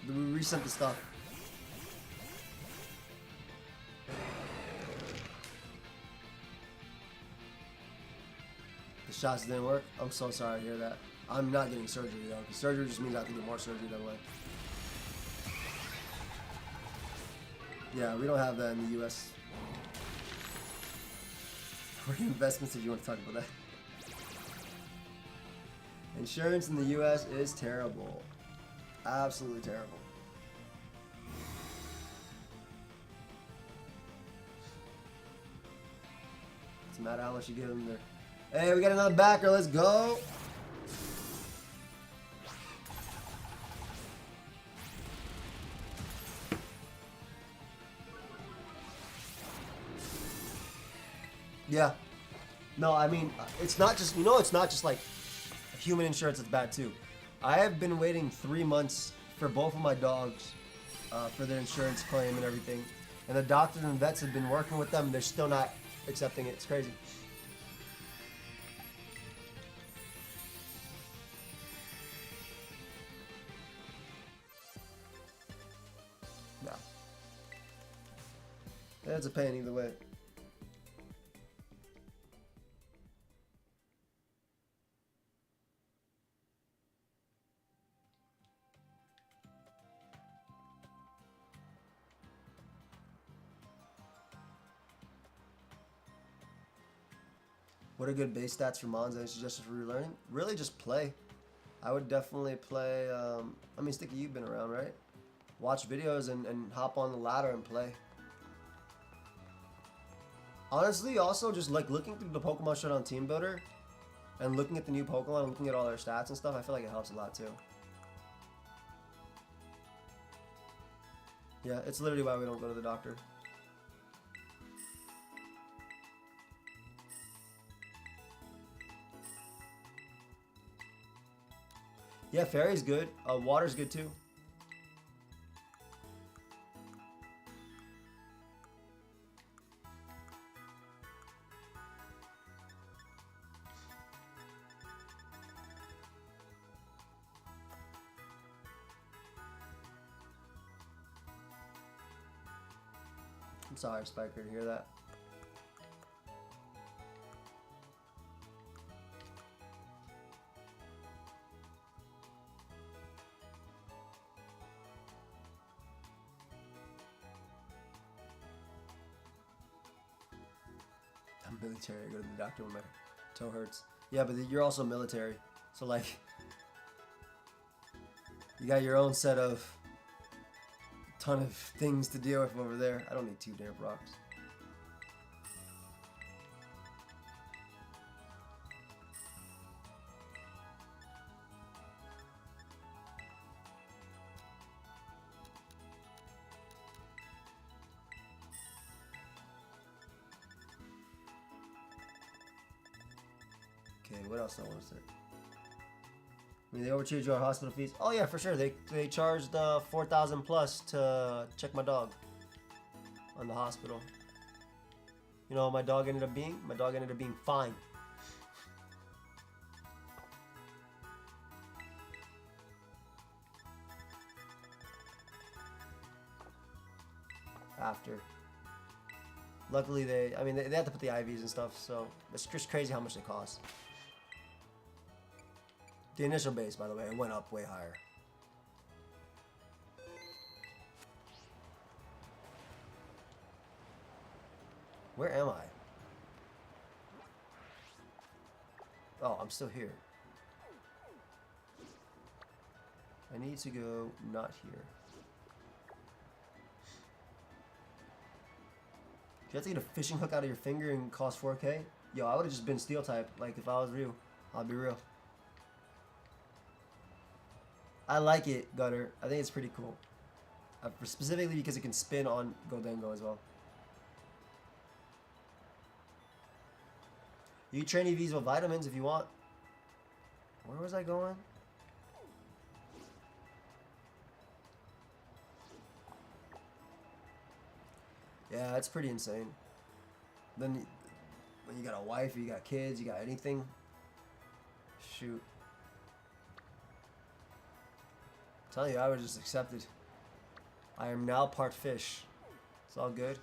we resent the stuff. The shots didn't work? I'm so sorry to hear that. I'm not getting surgery though, because surgery just means I have to get more surgery that way. Yeah, we don't have that in the US. What investments if you want to talk about that? Insurance in the US is terrible. Absolutely terrible. Doesn't matter how much you give them there. Hey, we got another backer. Let's go. Yeah. No, I mean, it's not just, it's not just like human insurance that's bad too. I have been waiting 3 months for both of my dogs for their insurance claim and everything. And the doctors and vets have been working with them. They're still not accepting it. It's crazy. No. It's a pain either way. What are good base stats for Mons? Any suggestions for relearning? Really, just play. I would definitely play. I mean, Sticky, you've been around, right? Watch videos and hop on the ladder and play. Honestly, also just like looking through the Pokemon Showdown Team Builder and looking at the new Pokemon and looking at all their stats and stuff, I feel like it helps a lot too. Yeah, it's literally why we don't go to the doctor. Yeah, Fairy's good. Water's good too. I'm sorry, Spiker, to hear that. Military. I go to the doctor when my toe hurts. Yeah, but you're also military. So, like, you got your own set of ton of things to deal with over there. I don't need 2 damp rocks. Okay, what else do I want to say? I mean, they overcharged you on hospital fees. Oh yeah, for sure. They charged 4,000 plus to check my dog on the hospital. You know, my dog ended up being fine. After. Luckily, they have to put the IVs and stuff, so it's just crazy how much they cost. The initial base, by the way, it went up way higher. Where am I? Oh, I'm still here. I need to go not here. You have to get a fishing hook out of your finger and cost 4K? Yo, I would have just been steel type, like if I was real. I'll be real. I like it, Gutter. I think it's pretty cool. Specifically because it can spin on Goldengo as well. You can train EVs with vitamins if you want. Where was I going? Yeah, it's pretty insane. Then when you got a wife, you got kids, you got anything. Shoot. I'm telling you, I was just accepted. I am now part fish. It's all good.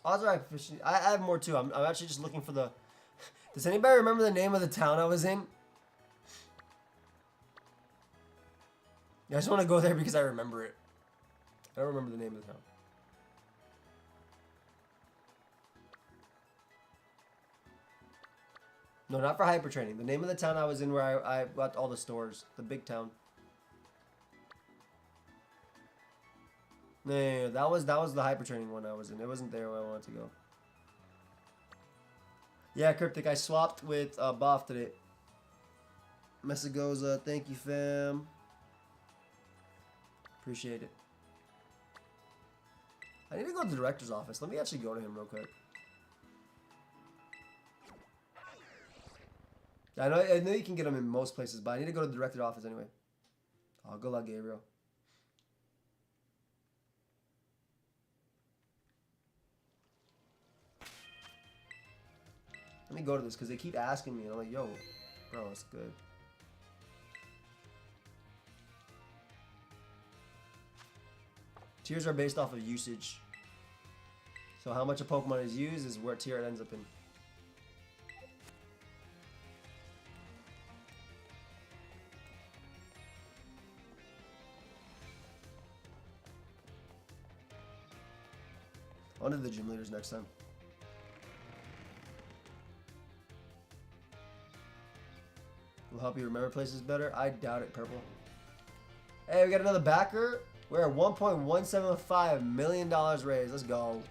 aDrive fishing. I have more too. I'm actually just looking for the. Does anybody remember the name of the town I was in? I just want to go there because I remember it. I don't remember the name of the town. No, not for hyper training. The name of the town I was in where I got all the stores. The big town. No, that was the hyper training one I was in. It wasn't there where I wanted to go. Yeah, Cryptic, I swapped with Boff today. Messagoza, thank you, fam. Appreciate it. I need to go to the director's office. Let me actually go to him real quick. I know you can get him in most places, but I need to go to the director's office anyway. Oh, good luck, Gabriel. Let me go to this because they keep asking me. And I'm like, yo, bro, it's good. Tiers are based off of usage. So how much a Pokemon is used is where tier it ends up in. On to the gym leaders next time. Will help you remember places better? I doubt it, Purple. Hey, we got another backer. We're at $1.175 million raised. Let's go.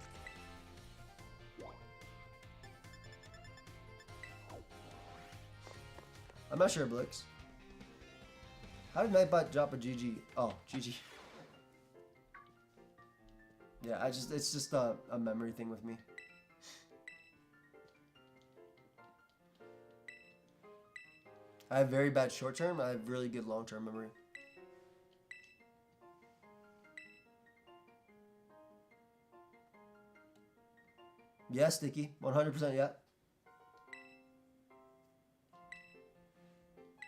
I'm not sure, Blix. How did Nightbot drop a GG? Oh, GG. Yeah, it's just a memory thing with me. I have very bad short term. I have really good long term memory. Yeah, Sticky. 100% yeah.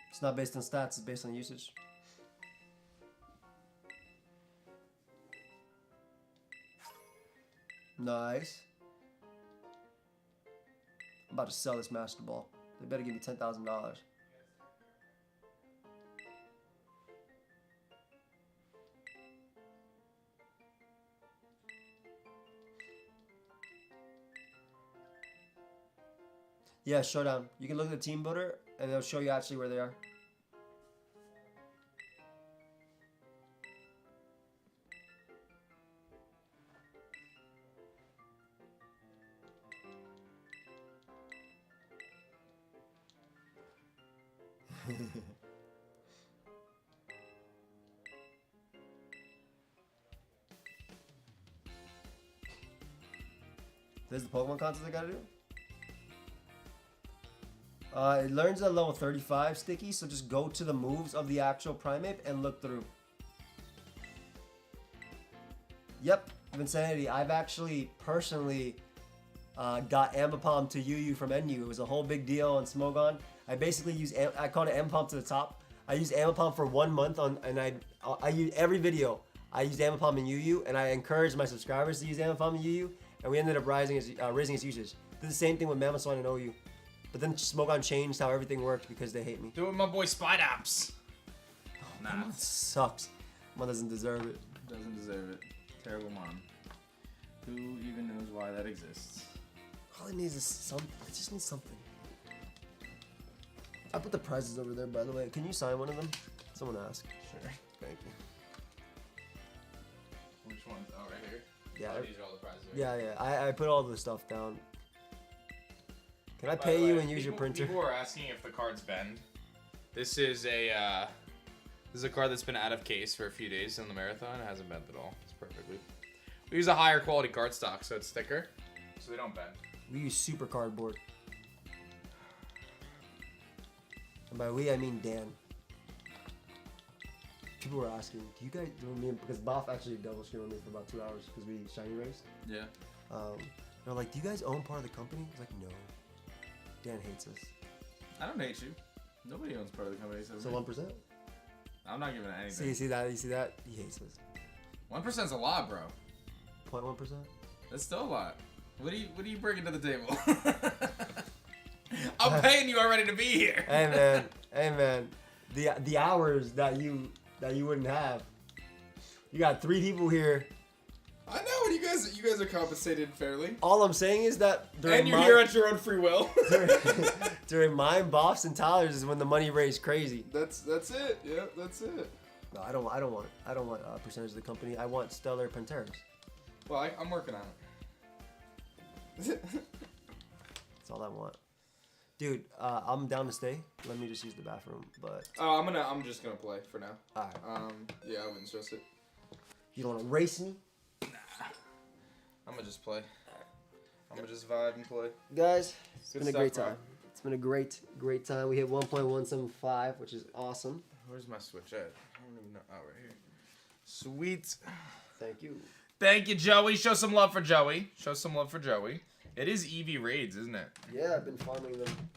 It's not based on stats, it's based on usage. Nice. I'm about to sell this Master Ball. They better give me $10,000. Yeah, Showdown. You can look at the team builder, and it'll show you actually where they are. There's the Pokemon contest I gotta do. It learns at level 35, Sticky, so just go to the moves of the actual Primeape and look through. Yep, Vinsanity. I've actually personally got Ambipom to UU from NU. It was a whole big deal on Smogon. I basically use I called it Ambipom to the top. I used Ambipom for 1 month and I use every video. I used Ambipom in UU, and I encouraged my subscribers to use Ambipom in UU, and we ended up raising its usage. Did the same thing with Mamoswine and OU. But then Smogon changed how everything worked because they hate me. Do it with my boy Spidops. Nah. Mon sucks. Mon doesn't deserve it. Doesn't deserve it. Terrible mom. Who even knows why that exists? All it needs is something. It just needs something. I put the prizes over there, by the way. Can you sign one of them? Someone asked. Sure. Thank you. Which ones? Oh, right here? Yeah. Oh, these are all the prizes. Right? Yeah. I put all the stuff down. Can I By pay the you way, and use your printer? People are asking if the cards bend. This is a card that's been out of case for a few days in the marathon. It hasn't bent at all. It's perfectly. We use a higher quality card stock, so it's thicker, so they don't bend. We use super cardboard. And by we, I mean Dan. People were asking, do you guys do me? Because Boff actually double screened with me for about 2 hours because we shiny raced. Yeah. They're like, do you guys own part of the company? I was like, no. Dan hates us. I don't hate you. Nobody owns part of the company. So 1%? I'm not giving it anything. You see that? You see that? He hates us. 1%'s a lot, bro. 0.1%? That's still a lot. What are you bringing to the table? I'm paying you already to be here. Hey man. The hours that you wouldn't have. You got 3 people here. I know. You guys are compensated fairly. All I'm saying is that And you're here at your own free will. during mine, Boffs, and Tyler's is when the money raised crazy. That's it. Yeah, that's it. No, I don't want a percentage of the company. I want Stellar Panteras. Well, I'm working on it. That's all I want. Dude, I'm down to stay. Let me just use the bathroom, but... I'm just gonna play for now. Alright. Yeah, I wouldn't stress it. You don't want to race me? Nah. I'm gonna just play. I'm gonna just vibe and play. Guys, it's Good been a stuff, great bro. time. It's been a great time. We hit 1.175, which is awesome. Where's my Switch at? I don't even know. Oh, right here. Sweet. Thank you. Thank you, Joey. Show some love for Joey. It is Eevee raids, isn't it? Yeah, I've been farming them.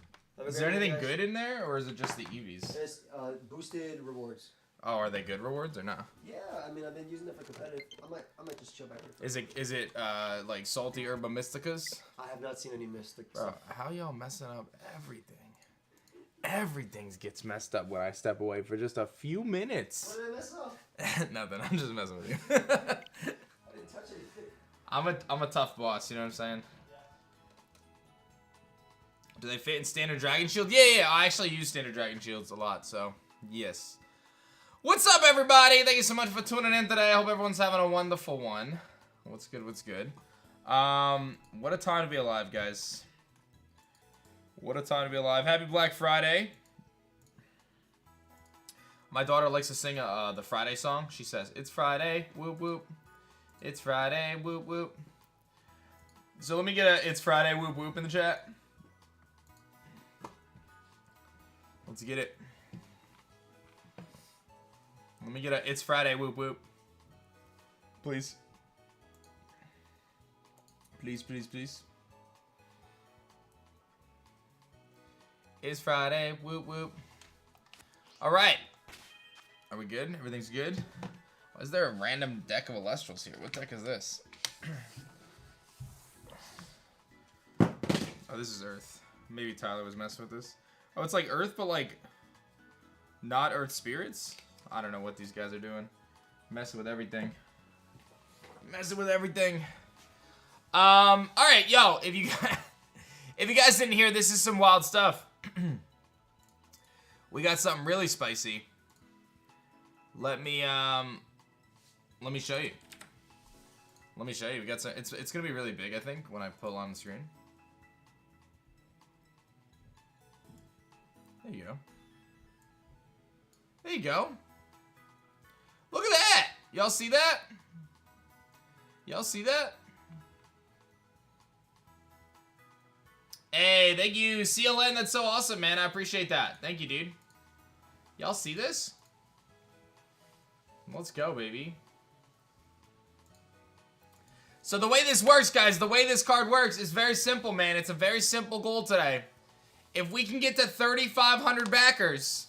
Is there anything good in there, or is it just the Eevees? There's boosted rewards. Oh, are they good rewards or not? Yeah, I mean, I've been using it for competitive. I might just chill back here. Is it like salty herba mysticas? I have not seen any mystics. Bro, how y'all messing up everything? Everything gets messed up when I step away for just a few minutes. What did I mess up? Nothing. I'm just messing with you. I didn't touch anything. I'm a tough boss. You know what I'm saying? Do they fit in standard Dragon Shield? Yeah. I actually use standard Dragon Shields a lot, so yes. What's up, everybody? Thank you so much for tuning in today. I hope everyone's having a wonderful one. What's good? What a time to be alive, guys. What a time to be alive. Happy Black Friday. My daughter likes to sing the Friday song. She says, "It's Friday, whoop whoop. It's Friday, whoop whoop." So let me get a "It's Friday, whoop whoop" in the chat. Let's get it. Let me get a "It's Friday, whoop whoop." Please. Please. It's Friday, whoop whoop. All right. Are we good? Everything's good? Why is there a random deck of Alestrals here? What deck is this? Oh, this is Earth. Maybe Tyler was messing with this. Oh, it's like Earth, but like not Earth spirits? I don't know what these guys are doing. Messing with everything. All right, yo, If you guys didn't hear, this is some wild stuff. We got something really spicy. Let me show you. Let me show you. We got some. It's gonna be really big, I think, when I pull on the screen. There you go. There you go. Look at that! Y'all see that? Y'all see that? Hey, thank you, CLN. That's so awesome, man. I appreciate that. Thank you, dude. Y'all see this? Let's go, baby. So the way this works, guys, the way this card works is very simple, man. It's a very simple goal today. If we can get to 3,500 backers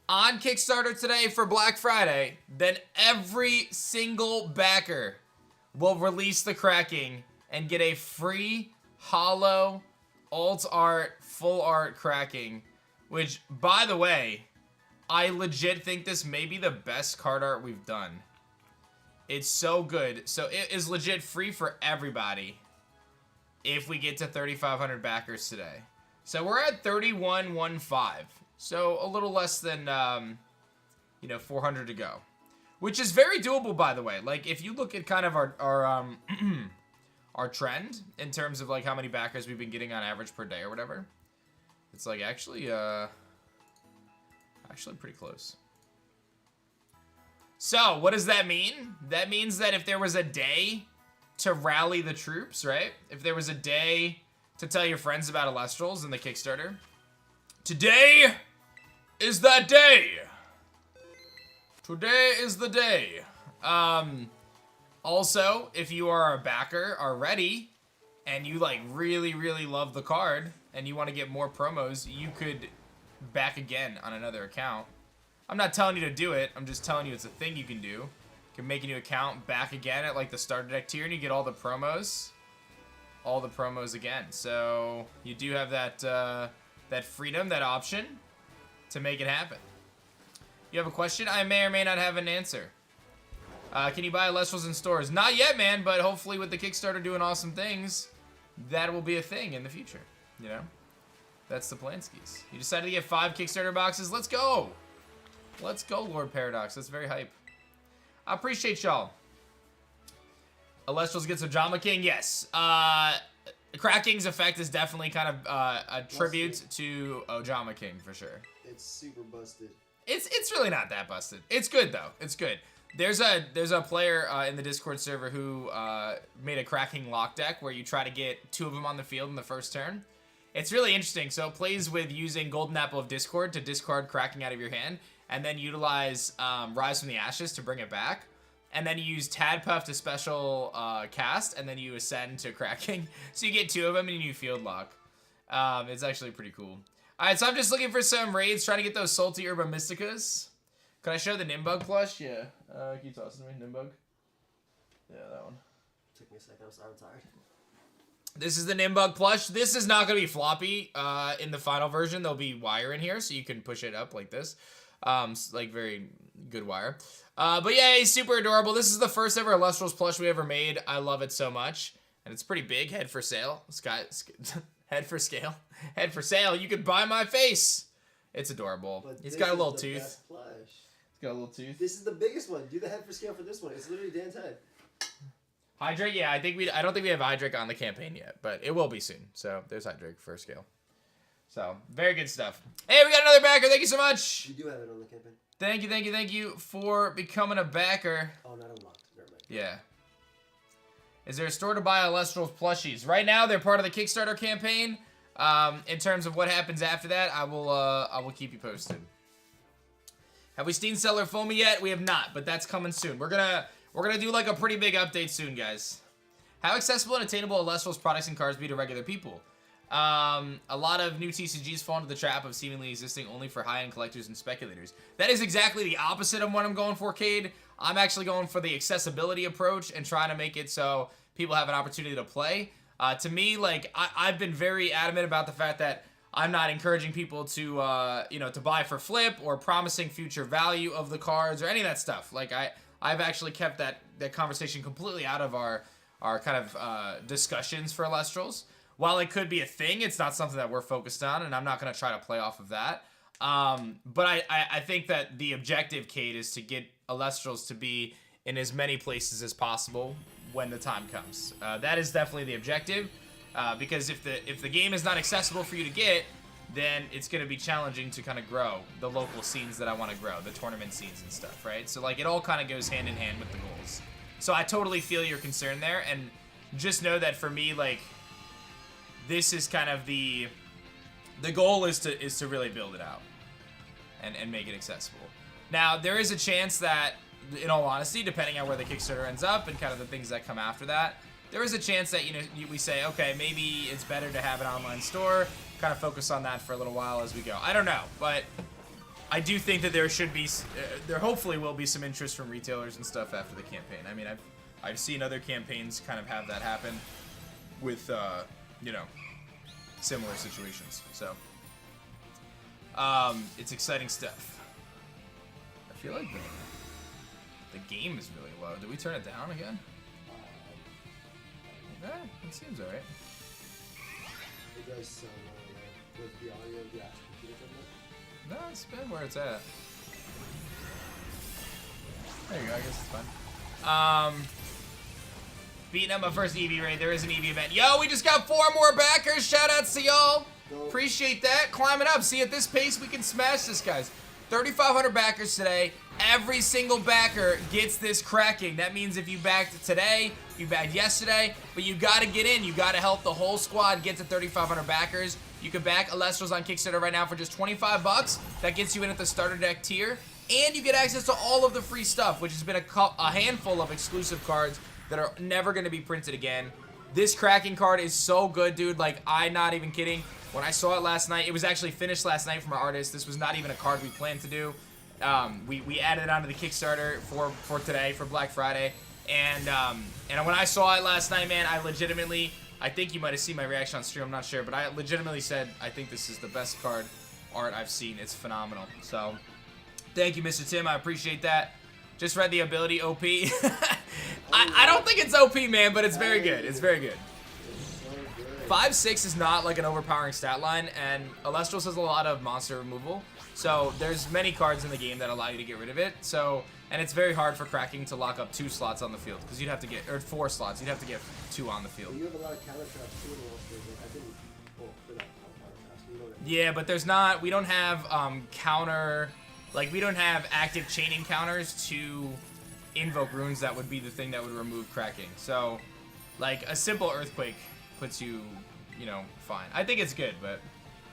on Kickstarter today for Black Friday, then every single backer will release the cracking and get a free holo alt art, full art cracking, which, by the way, I legit think this may be the best card art we've done. It's so good. So it is legit free for everybody if we get to 3,500 backers today. So we're at 3115. So a little less than, 400 to go. Which is very doable, by the way. Like, if you look at kind of our our trend in terms of, like, how many backers we've been getting on average per day or whatever, it's, like, actually pretty close. So, what does that mean? That means that if there was a day to rally the troops, right? If there was a day to tell your friends about Alestrals in the Kickstarter, today is that day. Today is the day. Also, if you are a backer already and you like really, really love the card and you want to get more promos, you could back again on another account. I'm not telling you to do it. I'm just telling you it's a thing you can do. You can make a new account, back again at like the starter deck tier, and you get all the promos. All the promos again. So you do have that that freedom, that option to make it happen. You have a question? I may or may not have an answer. Can you buy Alestrals in stores? Not yet, man, but hopefully with the Kickstarter doing awesome things, that will be a thing in the future, you know? That's the plan, skis. You decided to get 5 Kickstarter boxes? Let's go! Let's go, Lord Paradox. That's very hype. I appreciate y'all. Alestrals gets Ojama King? Yes. Cracking's effect is definitely kind of a tribute to Ojama King, for sure. It's super busted. It's really not that busted. It's good, though. It's good. There's a player in the Discord server who made a cracking lock deck where you try to get 2 of them on the field in the first turn. It's really interesting. So it plays with using Golden Apple of Discord to discard cracking out of your hand, and then utilize Rise from the Ashes to bring it back. And then you use Tadpuff to special cast, and then you ascend to cracking. So you get 2 of them and you field lock. It's actually pretty cool. Alright, so I'm just looking for some raids, trying to get those Salty Herba Mysticas. Can I show the Nimbug plush? Yeah. Can you toss it to me, Nimbug? Yeah, that one. Took me a second, I'm tired. This is the Nimbug plush. This is not going to be floppy in the final version. There'll be wire in here, so you can push it up like this. Like very good wire. But yeah, he's super adorable. This is the first ever Alestrals plush we ever made. I love it so much. And it's pretty big. Head for sale. Head for scale. Head for sale. You could buy my face. It's adorable. He's got a little tooth. He's got a little tooth. This is the biggest one. Do the head for scale for this one. It's literally Dan's head. Hydrake, yeah, I don't think we have Hydrake on the campaign yet, but it will be soon. So there's Hydrake for scale. So very good stuff. Hey, we got another backer. Thank you so much. You do have it on the campaign. Thank you for becoming a backer. Oh, not unlocked. Never mind. Yeah. Is there a store to buy Alestrals plushies? Right now, they're part of the Kickstarter campaign. In terms of what happens after that, I will keep you posted. Have we seen Seller Foamy yet? We have not, but that's coming soon. We're gonna do like a pretty big update soon, guys. How accessible and attainable Alestrals products and cards be to regular people? A lot of new TCGs fall into the trap of seemingly existing only for high-end collectors and speculators. That is exactly the opposite of what I'm going for, Cade. I'm actually going for the accessibility approach and trying to make it so people have an opportunity to play. To me, like, I've been very adamant about the fact that I'm not encouraging people to, to buy for flip or promising future value of the cards or any of that stuff. Like, I've actually kept that conversation completely out of our kind of discussions for Alestrals. while it could be a thing, it's not something that we're focused on, and I'm not going to try to play off of that. But I think that the objective, Kate, is to get Alestrals to be in as many places as possible when the time comes. That is definitely the objective, because if the game is not accessible for you to get, then it's going to be challenging to kind of grow the local scenes that I want to grow, the tournament scenes and stuff, right? So, like, it all kind of goes hand in hand with the goals. So I totally feel your concern there, and just know that for me, like, this is kind of the goal is to really build it out and make it accessible. Now, there is a chance that, in all honesty, depending on where the Kickstarter ends up and kind of the things that come after that, there is a chance that, we say, okay, maybe it's better to have an online store, kind of focus on that for a little while as we go. I don't know, but I do think that there should be, there hopefully will be some interest from retailers and stuff after the campaign. I mean, I've seen other campaigns kind of have that happen with, similar situations. So, it's exciting stuff. I feel like the game is really low. Did we turn it down again? It seems alright. It does sound with the audio of the actual computer from No, it's been where it's at. There you go, I guess it's fine. Beating up my first EV raid. There is an EV event. Yo, we just got 4 more backers. Shout outs to y'all. Appreciate that. Climbing up. See, at this pace, we can smash this, guys. 3,500 backers today. Every single backer gets this cracking. That means if you backed today, you backed yesterday, but you got to get in. You got to help the whole squad get to 3,500 backers. You can back Alestrals on Kickstarter right now for just 25 bucks. That gets you in at the starter deck tier, and you get access to all of the free stuff, which has been a handful of exclusive cards that are never going to be printed again. This cracking card is so good, dude. Like, I'm not even kidding. When I saw it last night, it was actually finished last night from our artist. This was not even a card we planned to do. We added it onto the Kickstarter for today, for Black Friday. And when I saw it last night, man, I think you might have seen my reaction on stream, I'm not sure, but I legitimately said, I think this is the best card art I've seen. It's phenomenal. So, thank you, Mr. Tim. I appreciate that. Just read the ability OP. I don't think it's OP, man, but it's very good. It's very good. 5/6 is not like an overpowering stat line, and Alestrals has a lot of monster removal. So there's many cards in the game that allow you to get rid of it. So, and it's very hard for cracking to lock up 2 slots on the field, because you'd have to get, or 4 slots, you'd have to get 2 on the field. You have a lot of counter traps too in the Alestrals. I didn't. Oh, they're not counter traps. You know what I mean. Yeah, but there's not. We don't have counter. Like, we don't have active chaining counters to invoke runes that would be the thing that would remove cracking. So, like, a simple earthquake puts you, fine. I think it's good, but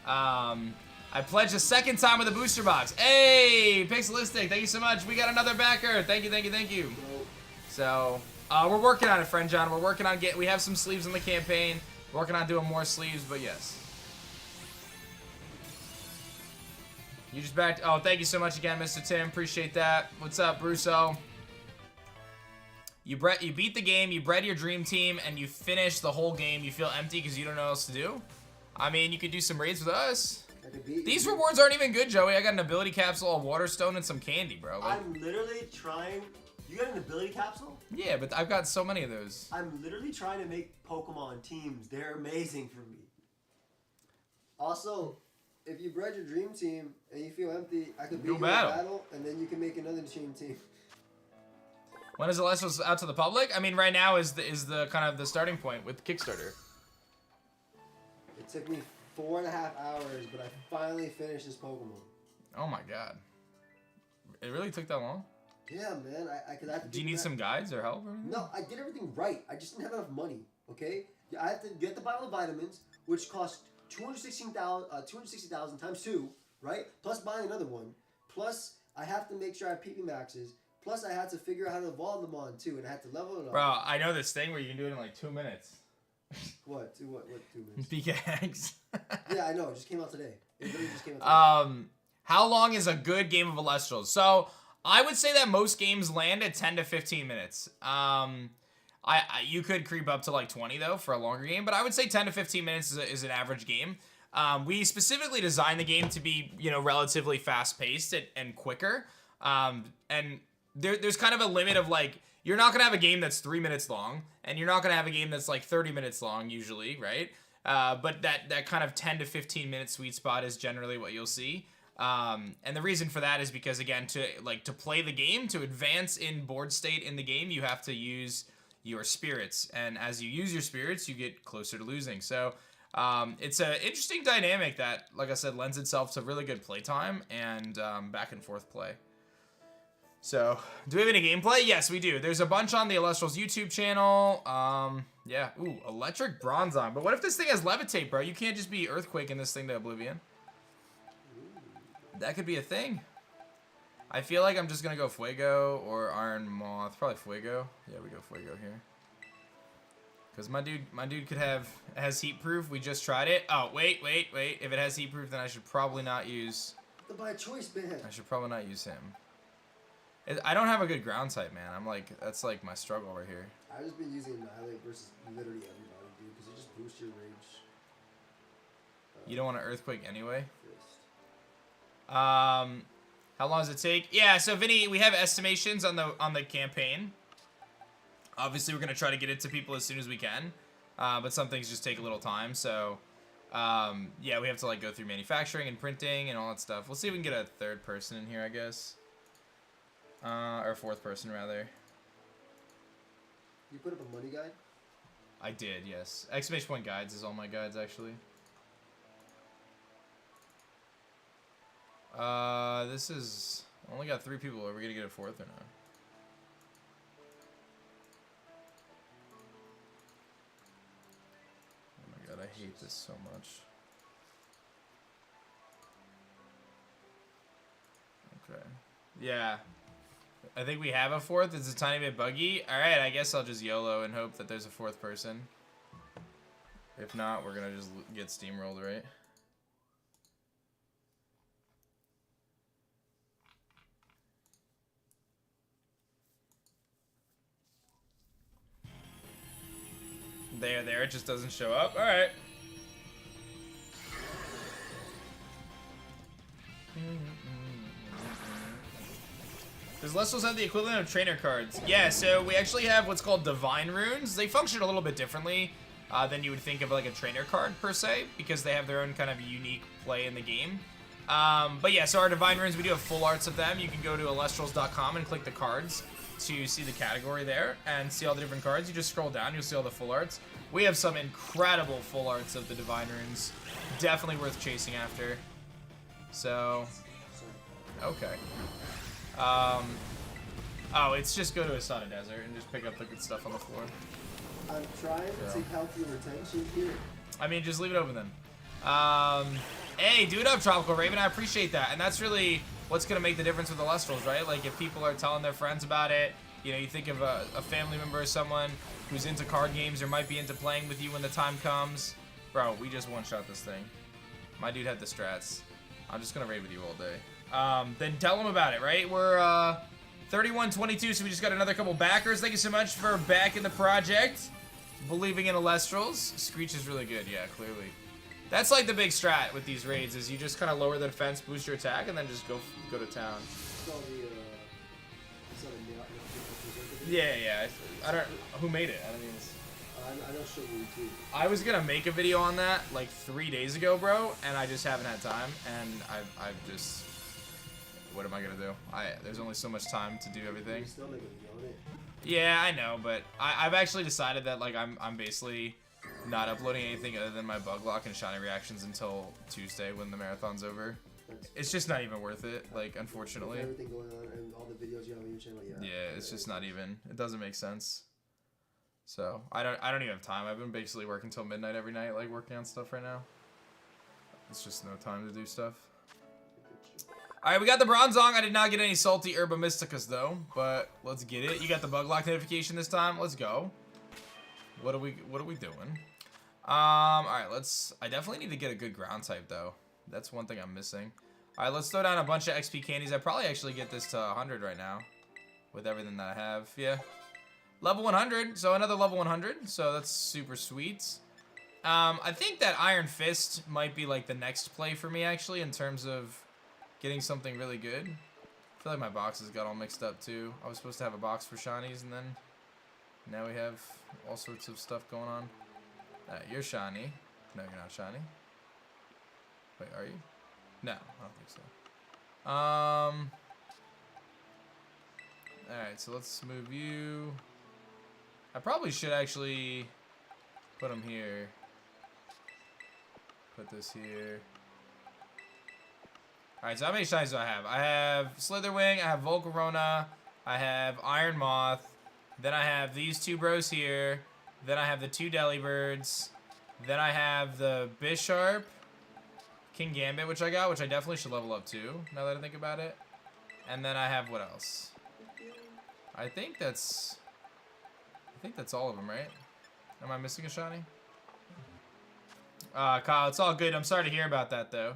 I pledged a second time with a booster box. Hey, Pixelistic, thank you so much. We got another backer. Thank you, thank you, thank you. So, we're working on it, friend John. We're working on we have some sleeves in the campaign. We're working on doing more sleeves, but yes. You just backed. Oh, thank you so much again, Mr. Tim. Appreciate that. What's up, Brusso? You beat the game, you bred your dream team, and you finish the whole game. You feel empty because you don't know what else to do? I mean, you could do some raids with us. These rewards aren't even good, Joey. I got an ability capsule, a water stone, and some candy, bro. Like, I'm literally trying. You got an ability capsule? Yeah, but I've got so many of those. I'm literally trying to make Pokemon teams. They're amazing for me. Also, if you bred your dream team and you feel empty, I could beat you in battle, and then you can make another dream team. When is Alestrals out to the public? I mean, right now is the kind of the starting point with Kickstarter. It took me 4.5 hours, but I finally finished this Pokemon. Oh my god. It really took that long? Yeah, man. I could have to. Do you need some guides or help or anything? No, I did everything right. I just didn't have enough money. Okay, I had to get the bottle of vitamins, which cost 260,000 times 2, right? Plus buying another one. Plus, I have to make sure I have PP maxes. Plus, I had to figure out how to evolve them on too, and I had to level it up. Bro, I know this thing where you can do it in like 2 minutes. What? What 2 minutes? Pickaxe. Yeah, I know. It just came out today. It literally just came out today. How long is a good game of Alestrals? So, I would say that most games land at 10 to 15 minutes. You could creep up to like 20 though for a longer game, but I would say 10 to 15 minutes is an average game. We specifically designed the game to be, relatively fast-paced and quicker. And there's kind of a limit of like, you're not going to have a game that's 3 minutes long, and you're not going to have a game that's like 30 minutes long usually, right? But that kind of 10 to 15 minute sweet spot is generally what you'll see. And the reason for that is because, again, to play the game, to advance in board state in the game, you have to use your spirits, and as you use your spirits, you get closer to losing. So it's an interesting dynamic that, like I said, lends itself to really good playtime and back and forth play. So, do we have any gameplay? Yes, we do. There's a bunch on the Illustrals YouTube channel. Yeah. Ooh, electric bronzong. But what if this thing has levitate, bro? You can't just be earthquaking this thing to oblivion. That could be a thing. I feel like I'm just gonna go Fuego or Iron Moth. Probably Fuego. Yeah, we go Fuego here. Cause my dude has heat proof. We just tried it. Oh, wait. If it has heat proof, then I should probably not use. The by choice, man. I should probably not use him. I don't have a good ground type, man. I'm like, that's like my struggle right here. I've just been using Annihilate versus literally everybody, dude, because it just boosts your rage. You don't want to earthquake anyway. Fist. How long does it take? Yeah, so Vinny, we have estimations on the campaign. Obviously, we're gonna try to get it to people as soon as we can, but some things just take a little time. So, yeah, we have to like go through manufacturing and printing and all that stuff. We'll see if we can get a third person in here, I guess, or fourth person rather. You put up a money guide? I did, yes. Exclamation point guides is all my guides actually. This is only got 3 people. Are we gonna get a fourth or not? Oh my god, I hate this so much. Okay. Yeah. I think we have a fourth. It's a tiny bit buggy. Alright, I guess I'll just YOLO and hope that there's a fourth person. If not, we're gonna just get steamrolled, right? There, it just doesn't show up. Alright. Does Lessels have the equivalent of trainer cards? Yeah, so we actually have what's called Divine Runes. They function a little bit differently than you would think of like a trainer card per se, because they have their own kind of unique play in the game. But yeah, so our Divine Runes, we do have full arts of them. You can go to illustrals.com and click the cards to see the category there and see all the different cards. You just scroll down, you'll see all the full arts. We have some incredible full arts of the Divine Runes. Definitely worth chasing after. So, okay. Oh, it's just go to Asada Desert and just pick up the good stuff on the floor. I'm trying to healthy retention here. I mean, just leave it open then. Hey, do it up, Tropical Raven. I appreciate that. And that's really what's going to make the difference with the Lustrals, right? Like, if people are telling their friends about it, you know, you think of a family member or someone who's into card games or might be into playing with you when the time comes. Bro, we just one-shot this thing. My dude had the strats. I'm just going to raid with you all day. Then tell them about it, right? We're 31-22, so we just got another couple backers. Thank you so much for backing the project. Believing in Alestrals. Screech is really good, yeah, clearly. That's like the big strat with these raids, is you just kind of lower the defense, boost your attack, and then just go to town. Yeah. I don't. Who made it? I don't even. I don't show you too. I was gonna make a video on that like 3 days ago, bro, and I just haven't had time, and I've just. What am I gonna do? There's only so much time to do everything. You're still making a video on it. Yeah, I know, but I've actually decided that like I'm basically not uploading anything other than my bug lock and shiny reactions until Tuesday when the marathon's over. It's just not even worth it, like, unfortunately. With everything going on and all the videos you have on your channel, yeah. Yeah, it's just not even. It doesn't make sense. So I don't even have time. I've been basically working till midnight every night, like working on stuff right now. It's just no time to do stuff. All right, we got the Bronzong. I did not get any salty Herba Mysticas though, but let's get it. You got the bug lock notification this time. Let's go. What are we doing? All right, I definitely need to get a good ground type though. That's one thing I'm missing. All right, let's throw down a bunch of XP candies. I probably actually get this to 100 right now with everything that I have. Yeah. Level 100, so another level 100. So that's super sweet. I think that Iron Fist might be like the next play for me actually in terms of getting something really good. I feel like my boxes got all mixed up too. I was supposed to have a box for shinies and then now we have all sorts of stuff going on. You're shiny. No, you're not shiny. Wait, are you? No, I don't think so. Alright, so let's move you. I probably should actually put him here. Put this here. Alright, so how many shinies do I have? I have Slitherwing, I have Volcarona, I have Iron Moth, then I have these two bros here, then I have the two Delibirds, then I have the Bisharp, King Gambit, which I got, which I definitely should level up too, now that I think about it. And then I have what else? I think that's all of them, right? Am I missing a shiny? Kyle, it's all good. I'm sorry to hear about that, though.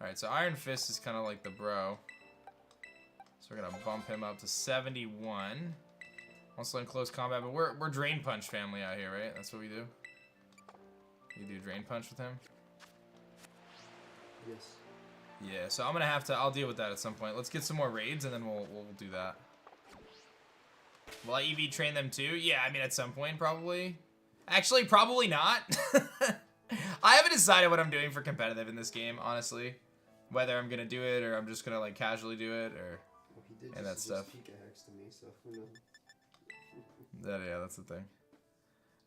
Alright, so Iron Fist is kind of like the bro. So we're going to bump him up to 71. Also in close combat, but we're Drain Punch family out here, right? That's what we do? You do Drain Punch with him? Yes. Yeah, so I'm going to have to... I'll deal with that at some point. Let's get some more raids, and then we'll do that. Will I EV train them too? Yeah, I mean, at some point, probably. Actually, probably not. I haven't decided what I'm doing for competitive in this game, honestly. Whether I'm gonna do it or I'm just gonna like casually do it or and that stuff. To me, so who knows? Yeah, that's the thing.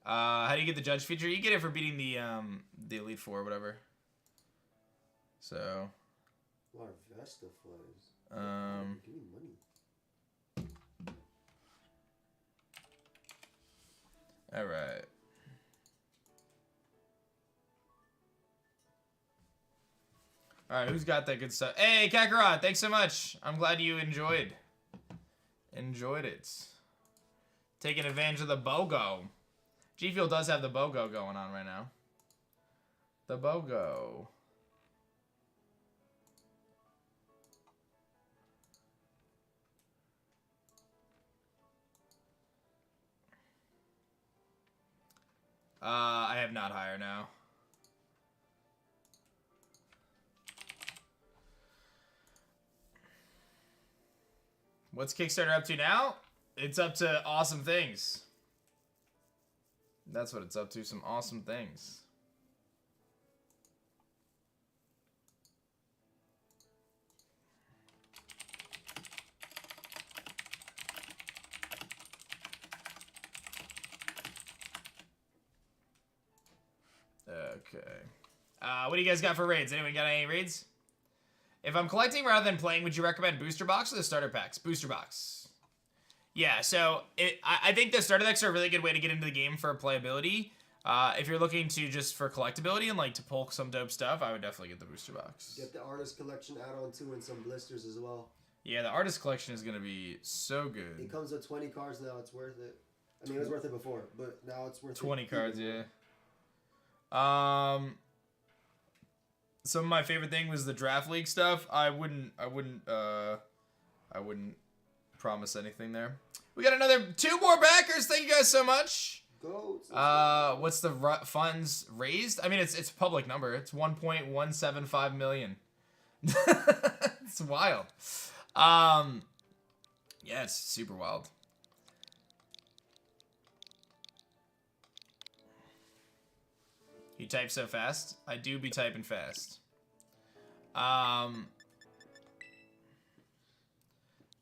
How do you get the judge feature? You get it for beating the Elite Four or whatever. So. A lot of Vesta flares. Give me money. All right. All right, who's got that good stuff? Hey, Kakarot, thanks so much. I'm glad you enjoyed it. Taking advantage of the BOGO. G Fuel does have the BOGO going on right now. The BOGO. I have not higher now. What's Kickstarter up to now? It's up to awesome things. That's what it's up to, some awesome things. Okay. What do you guys got for raids? Anyone got any raids? If I'm collecting rather than playing, would you recommend booster box or the starter packs? Booster box. Yeah, so I think the starter decks are a really good way to get into the game for playability. If you're looking to just for collectability and like to pull some dope stuff, I would definitely get the booster box. Get the artist collection add-on too and some blisters as well. Yeah, the artist collection is going to be so good. It comes with 20 cards now. It's worth it. I mean, it was worth it before, but now it's worth 20 it. 20 cards, yeah. Some of my favorite thing was the draft league stuff. I wouldn't promise anything there. We got another 2 more backers. Thank you guys so much. Go. What's the funds raised? I mean, it's a public number. It's 1.175 million. It's wild. Yeah, it's super wild. You type so fast? I do be typing fast. Did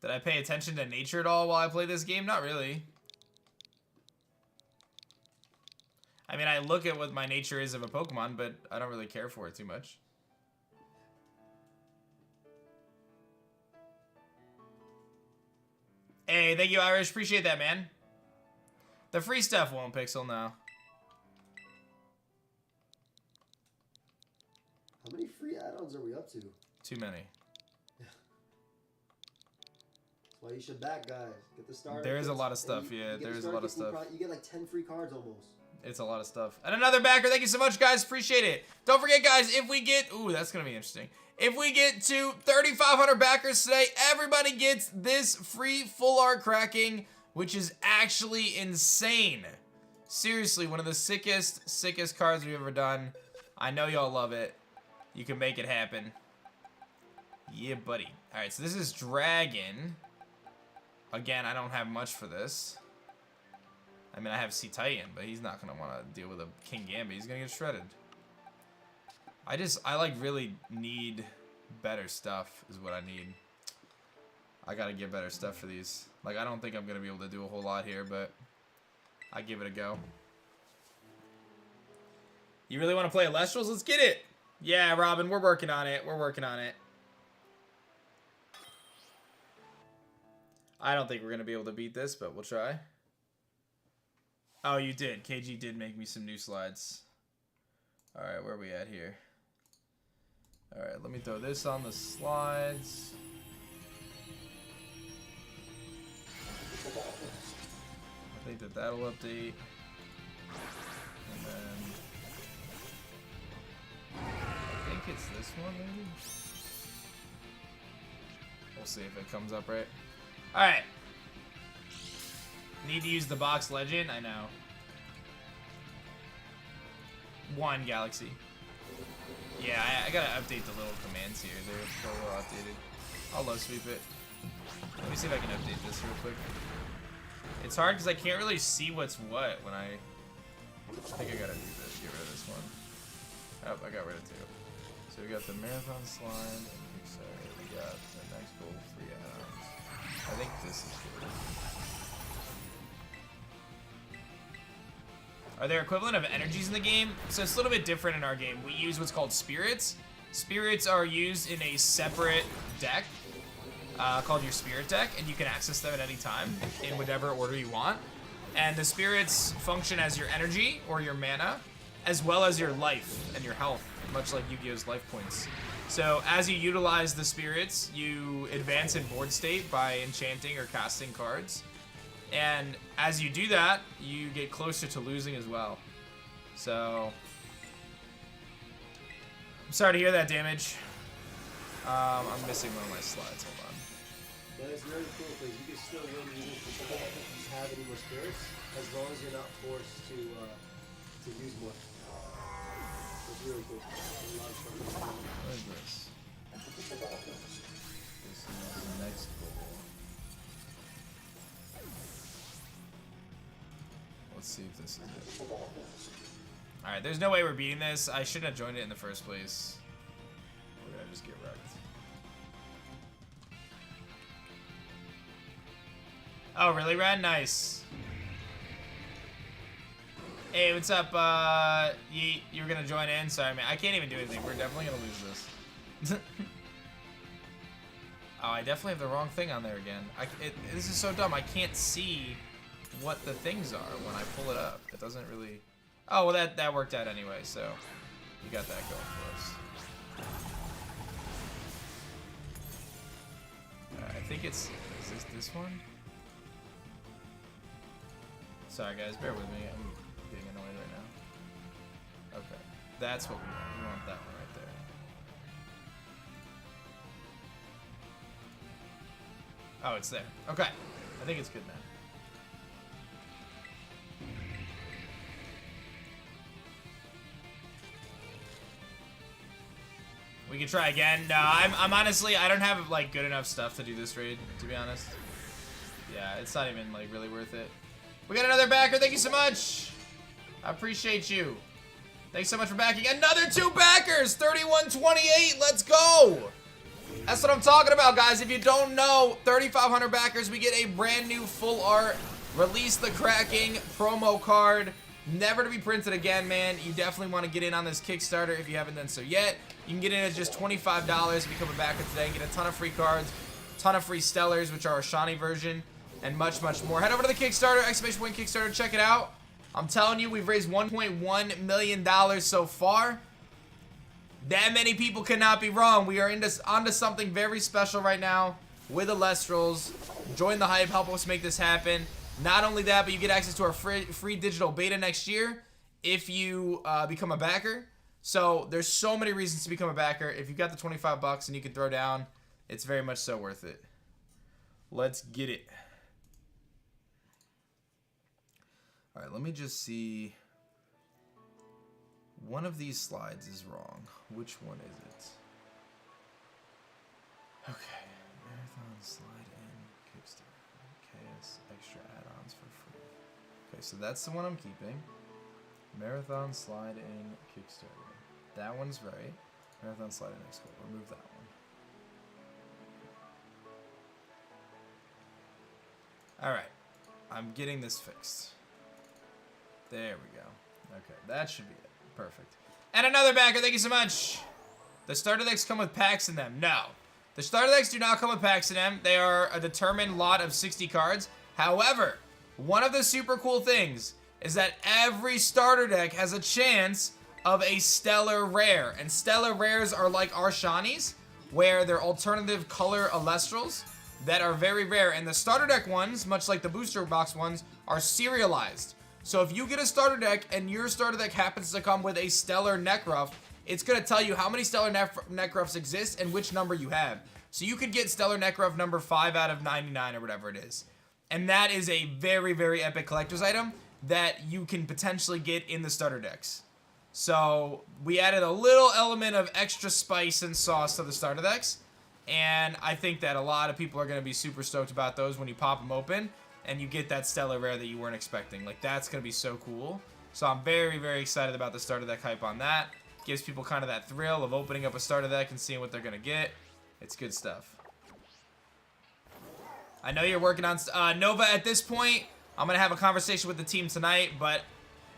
I pay attention to nature at all while I play this game? Not really. I mean, I look at what my nature is of a Pokemon, but I don't really care for it too much. Hey, thank you, Irish. Appreciate that, man. The free stuff won't, Pixel, now. How many free add-ons are we up to? Too many. That's why you should back, guys. Get the starter. There is a lot of stuff, yeah. There is a lot of stuff. You get like 10 free cards almost. It's a lot of stuff. And another backer. Thank you so much, guys. Appreciate it. Don't forget, guys, if we get... Ooh, that's going to be interesting. If we get to 3,500 backers today, everybody gets this free full art cracking, which is actually insane. Seriously, one of the sickest cards we've ever done. I know y'all love it. You can make it happen. Yeah, buddy. Alright, so this is Dragon. Again, I don't have much for this. I mean, I have C Titan, but he's not gonna want to deal with a King Gambit. He's gonna get shredded. I like really need better stuff is what I need. I gotta get better stuff for these. Like, I don't think I'm gonna be able to do a whole lot here, but I give it a go. You really want to play Alestrals? Let's get it! Yeah, Robin, we're working on it. We're working on it. I don't think we're going to be able to beat this, but we'll try. Oh, you did. KG did make me some new slides. Alright, where are we at here? Alright, let me throw this on the slides. I think that that'll update. And then... I think it's this one, maybe? We'll see if it comes up right. Alright. Need to use the box legend? I know. One galaxy. Yeah, I gotta update the little commands here. They're still a little outdated. I'll low sweep it. Let me see if I can update this real quick. It's hard because I can't really see what's what when I think I gotta do this. Get rid of this one. Oh, I got rid of two. So we got the marathon slide and Kickstarter. We got the next goal free add-ons. I think this is good. Are there equivalent of energies in the game? So it's a little bit different in our game. We use what's called spirits. Spirits are used in a separate deck called your spirit deck, and you can access them at any time in whatever order you want. And the spirits function as your energy or your mana, as well as your life and your health, much like Yu-Gi-Oh's life points. So as you utilize the spirits, you advance in board state by enchanting or casting cards. And as you do that, you get closer to losing as well. So, I'm sorry to hear that, Damage. I'm missing one of my slides, hold on. But it's really cool because you can still win even if you don't have any more spirits, as long as you're not forced to use more. It's really cool. What is this? This is the next goal. Let's see if this is it. Alright, there's no way we're beating this. I shouldn't have joined it in the first place. We're gonna just get wrecked. Oh, really, Ren? Nice. Hey, what's up, Yeet? You were gonna join in? Sorry, man. I can't even do anything. We're definitely gonna lose this. Oh, I definitely have the wrong thing on there again. This is so dumb. I can't see what the things are when I pull it up. It doesn't really... Oh, well, that worked out anyway, so we got that going for us. I think it's... Is this one? Sorry, guys. Bear with me. I'm getting annoyed right now. Okay. That's what we want. We want that one right there. Oh, it's there. Okay. I think it's good now. We can try again. No, I'm honestly, I don't have like good enough stuff to do this raid, to be honest. Yeah, it's not even like really worth it. We got another backer. Thank you so much. I appreciate you. Thanks so much for backing. Another 2 backers. 3128. Let's go. That's what I'm talking about, guys. If you don't know, 3,500 backers, we get a brand new full art Release the Cracking promo card. Never to be printed again, man. You definitely want to get in on this Kickstarter if you haven't done so yet. You can get in at just $25, become a backer today, and get a ton of free cards, ton of free Stellars, which are a shiny version, and much, much more. Head over to the Kickstarter, !point Kickstarter, check it out. I'm telling you, we've raised $1.1 million so far. That many people cannot be wrong. We are onto something very special right now with Alestrals. Join the hype, help us make this happen. Not only that, but you get access to our free digital beta next year if you become a backer. So there's so many reasons to become a backer. If you've got the 25 bucks and you can throw down, it's very much so worth it. Let's get it. All right, let me just see. One of these slides is wrong. Which one is it? Okay. Marathon slide in Kickstarter. KS extra add-ons for free. so that's the one I'm keeping. Marathon Slide in Kickstarter. That one's right. Marathon Slide in X Gold. Remove that one. Alright. I'm getting this fixed. There we go. Okay, that should be it. Perfect. And another backer, thank you so much! The starter decks come with packs in them. No. The starter decks do not come with packs in them. They are a determined lot of 60 cards. However, one of the super cool things is that every starter deck has a chance of a stellar rare. And stellar rares are like our shinies, where they're alternative color Alestrals that are very rare. And the starter deck ones, much like the booster box ones, are serialized. So if you get a starter deck and your starter deck happens to come with a stellar Necruff, it's going to tell you how many stellar Necruffs exist and which number you have. So you could get stellar Necruff number 5 out of 99 or whatever it is. And that is a very, very epic collector's item that you can potentially get in the starter decks. So we added a little element of extra spice and sauce to the starter decks. And I think that a lot of people are going to be super stoked about those when you pop them open and you get that stellar rare that you weren't expecting. Like, that's going to be so cool. So I'm very, very excited about the starter deck hype on that. Gives people kind of that thrill of opening up a starter deck and seeing what they're going to get. It's good stuff. I know you're working on... Nova, at this point, I'm going to have a conversation with the team tonight, but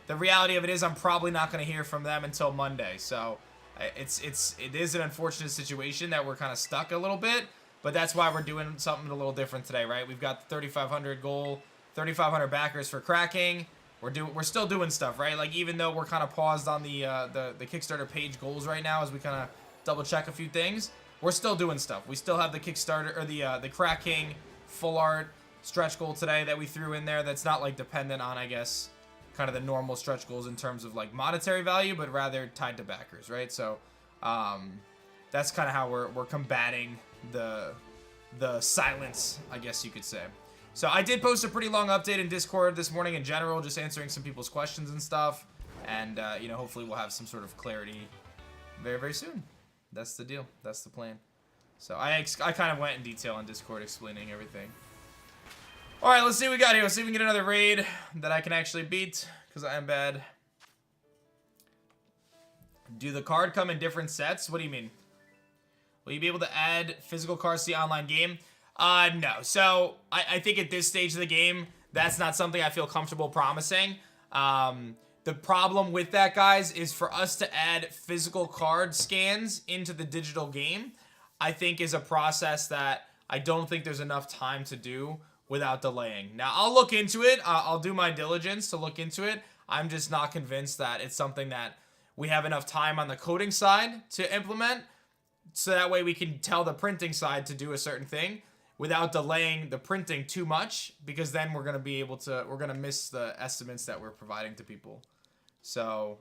the reality of it is I'm probably not going to hear from them until Monday. So it is an unfortunate situation that we're kind of stuck a little bit, but that's why we're doing something a little different today, right? We've got the 3,500 goal, 3,500 backers for cracking. We're still doing stuff, right? Like, even though we're kind of paused on the Kickstarter page goals right now as we kind of double check a few things, we're still doing stuff. We still have the Kickstarter, or the cracking full art stretch goal today that we threw in there. That's not like dependent on, I guess, kind of the normal stretch goals in terms of like monetary value, but rather tied to backers, right? So that's kind of how we're combating the silence, I guess you could say. So I did post a pretty long update in Discord this morning in general, just answering some people's questions and stuff. And, you know, hopefully we'll have some sort of clarity very, very soon. That's the deal. That's the plan. So I kind of went in detail on Discord explaining everything. All right, let's see what we got here. Let's see if we can get another raid that I can actually beat, because I am bad. Do the card come in different sets? What do you mean? Will you be able to add physical cards to the online game? No. So I think at this stage of the game, that's not something I feel comfortable promising. The problem with that, guys, is for us to add physical card scans into the digital game, I think is a process that I don't think there's enough time to do without delaying. Now, I'll look into it. I'll do my diligence to look into it. I'm just not convinced that it's something that we have enough time on the coding side to implement, so that way we can tell the printing side to do a certain thing without delaying the printing too much, because then we're going to miss the estimates that we're providing to people. So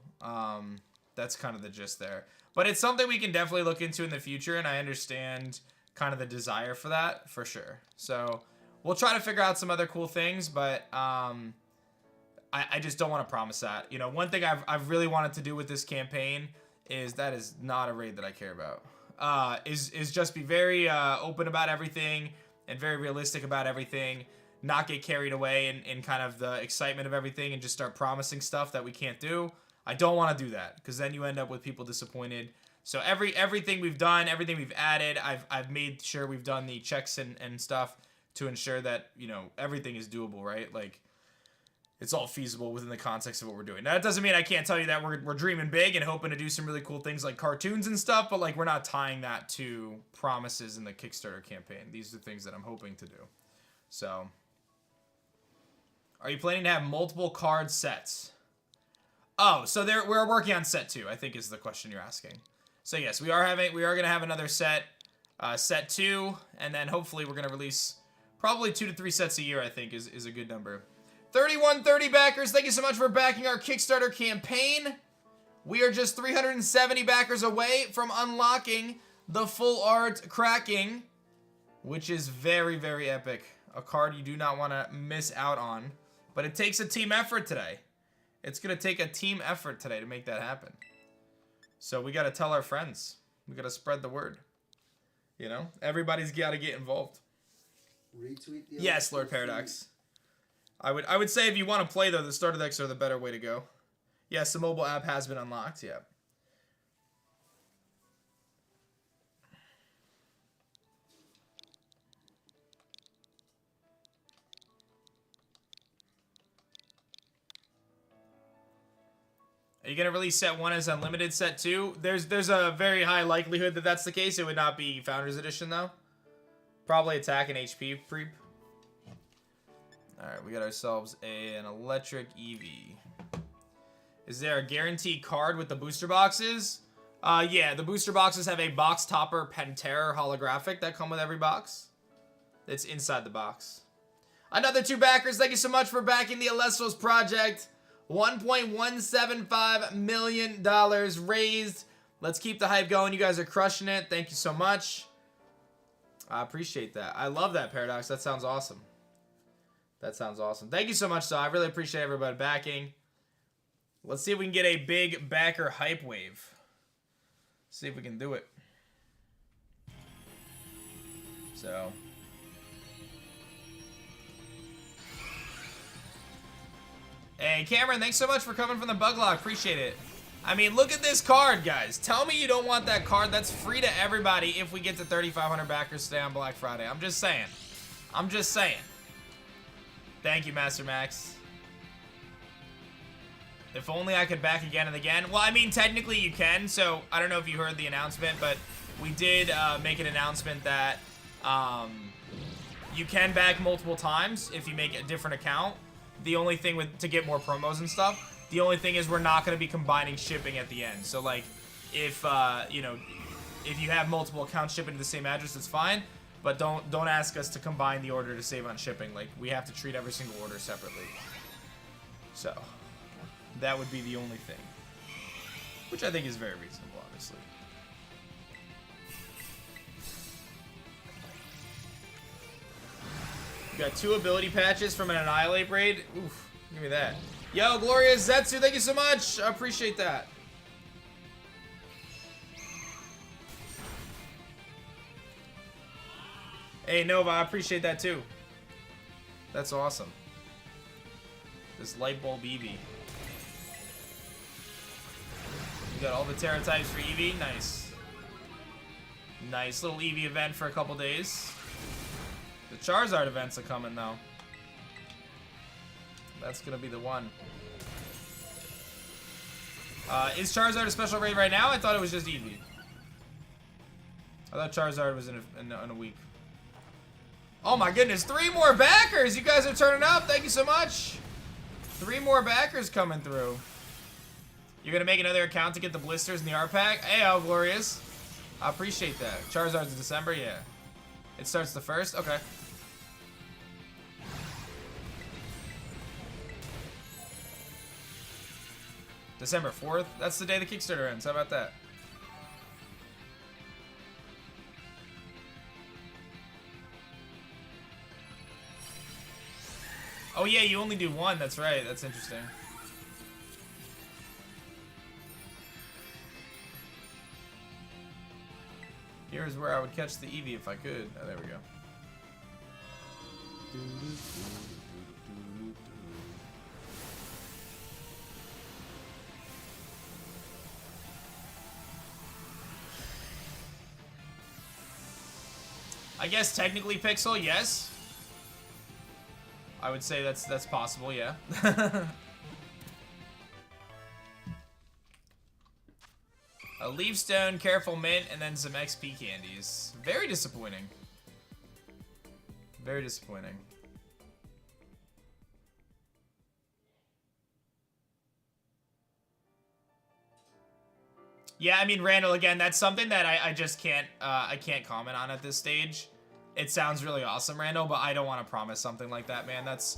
that's kind of the gist there. But it's something we can definitely look into in the future, and I understand kind of the desire for that, for sure. So we'll try to figure out some other cool things, but I just don't want to promise that. You know, one thing I've really wanted to do with this campaign that is not a raid that I care about. Is just be very open about everything and very realistic about everything, not get carried away in kind of the excitement of everything and just start promising stuff that we can't do. I don't want to do that, because then you end up with people disappointed. So everything we've done, everything we've added, I've made sure we've done the checks and stuff to ensure that, you know, everything is doable, right? Like, it's all feasible within the context of what we're doing. Now, that doesn't mean I can't tell you that we're dreaming big and hoping to do some really cool things like cartoons and stuff, but, like, we're not tying that to promises in the Kickstarter campaign. These are things that I'm hoping to do. So, are you planning to have multiple card sets? Oh, so we're working on set 2, I think is the question you're asking. So, yes, we are going to have another set, set 2, and then hopefully we're going to release probably 2 to 3 sets a year, I think is a good number. 3130 backers, thank you so much for backing our Kickstarter campaign. We are just 370 backers away from unlocking the full art cracking, which is very, very epic. A card you do not want to miss out on. But it takes a team effort today. It's going to take a team effort today to make that happen. So we got to tell our friends. We got to spread the word. You know, everybody's got to get involved. Retweet the yes, Lord Paradox. I would say if you want to play, though, the starter decks are the better way to go. Yes, the mobile app has been unlocked, yeah. Are you going to release set 1 as unlimited, set 2? There's a very high likelihood that that's the case. It would not be Founders Edition, though. Probably attack and HP creep. Alright, we got ourselves an electric Eevee. Is there a guaranteed card with the booster boxes? Yeah, the booster boxes have a box topper Pantera holographic that come with every box. It's inside the box. Another 2 backers. Thank you so much for backing the Alessos project. $1.175 million raised. Let's keep the hype going. You guys are crushing it. Thank you so much. I appreciate that. I love that, Paradox. That sounds awesome. That sounds awesome. Thank you so much, so I really appreciate everybody backing. Let's see if we can get a big backer hype wave. See if we can do it. So... Hey, Cameron, thanks so much for coming from the bug lock. Appreciate it. I mean, look at this card, guys. Tell me you don't want that card. That's free to everybody if we get to 3,500 backers today on Black Friday. I'm just saying. I'm just saying. Thank you, Master Max. If only I could back again and again. Well, I mean, technically you can. So, I don't know if you heard the announcement, but we did make an announcement that you can back multiple times if you make a different account. The only thing to get more promos and stuff, the only thing is we're not going to be combining shipping at the end. So, like, if, you know, if you have multiple accounts shipping to the same address, it's fine. But don't ask us to combine the order to save on shipping. Like, we have to treat every single order separately. So, that would be the only thing. Which I think is very reasonable, obviously. We got 2 ability patches from an Annihilate raid. Oof, give me that. Yo, Glorious Zetsu, thank you so much. I appreciate that. Hey, Nova, I appreciate that too. That's awesome. This light bulb Eevee. You got all the Terra types for Eevee. Nice. Nice little Eevee event for a couple days. The Charizard events are coming, though. That's going to be the one. Is Charizard a special raid right now? I thought it was just Eevee. I thought Charizard was in a week. Oh my goodness, 3 more backers! You guys are turning up. Thank you so much. 3 more backers coming through. You're going to make another account to get the blisters in the art pack? Hey, how glorious. I appreciate that. Charizard's in December? Yeah. It starts the 1st? Okay. December 4th? That's the day the Kickstarter ends. How about that? Oh yeah, you only do 1. That's right. That's interesting. Here's where I would catch the Eevee if I could. Oh, there we go. I guess technically Pixel, yes. I would say that's possible, yeah. A Leaf Stone, Careful Mint, and then some XP candies. Very disappointing. Very disappointing. Yeah, I mean, Randall, again, that's something that I just can't, I can't comment on at this stage. It sounds really awesome, Randall, but I don't want to promise something like that, man. That's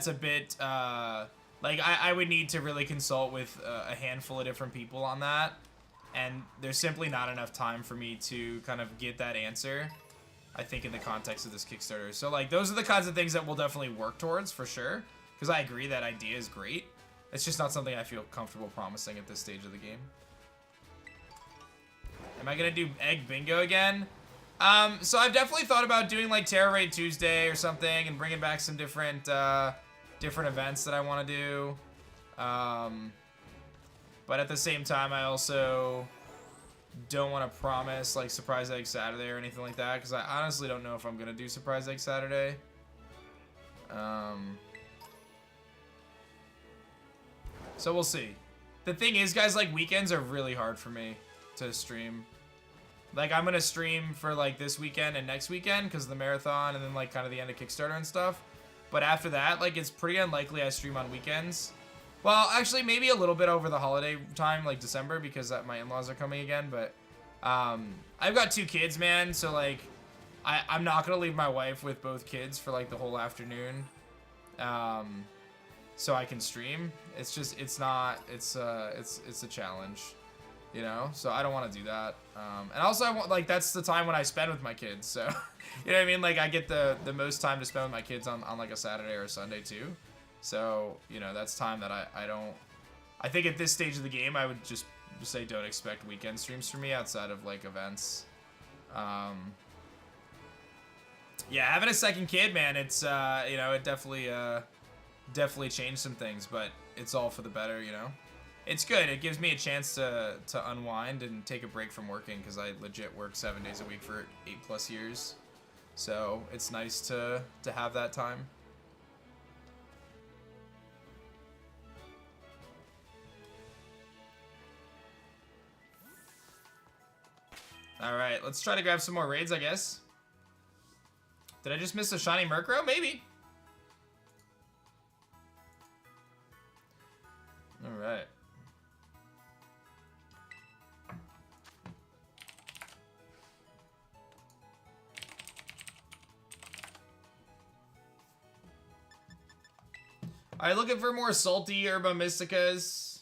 a bit, like, I would need to really consult with a handful of different people on that. And there's simply not enough time for me to kind of get that answer, I think, in the context of this Kickstarter. So, like, those are the kinds of things that we'll definitely work towards, for sure. Because I agree that idea is great. It's just not something I feel comfortable promising at this stage of the game. Am I going to do Egg Bingo again? So I've definitely thought about doing, like, Terra Raid Tuesday or something and bringing back some different different events that I want to do. But at the same time, I also don't want to promise like Surprise Egg Saturday or anything like that, because I honestly don't know if I'm gonna do Surprise Egg Saturday. So we'll see. The thing is, guys, like, weekends are really hard for me to stream. Like, I'm gonna stream for like this weekend and next weekend because of the marathon and then like kind of the end of Kickstarter and stuff. But after that, like, it's pretty unlikely I stream on weekends. Well, actually, maybe a little bit over the holiday time, like December, because my in-laws are coming again. But I've got 2 kids, man, so like I'm not gonna leave my wife with both kids for like the whole afternoon, so I can stream. It's just it's a challenge, you know. So I don't want to do that. And also I want, like, that's the time when I spend with my kids. So you know what I mean? Like, I get the most time to spend with my kids on like a Saturday or a Sunday too. So, you know, that's time that I think at this stage of the game, I would just say don't expect weekend streams for me outside of, like, events. Yeah, having a second kid, man, it's, you know, it definitely changed some things, but it's all for the better, you know? It's good. It gives me a chance to unwind and take a break from working, because I legit work 7 days a week for 8+ years. So it's nice to have that time. Alright, let's try to grab some more raids, I guess. Did I just miss a shiny Murkrow? Maybe. Alright. Alright, looking for more salty Herba Mysticas.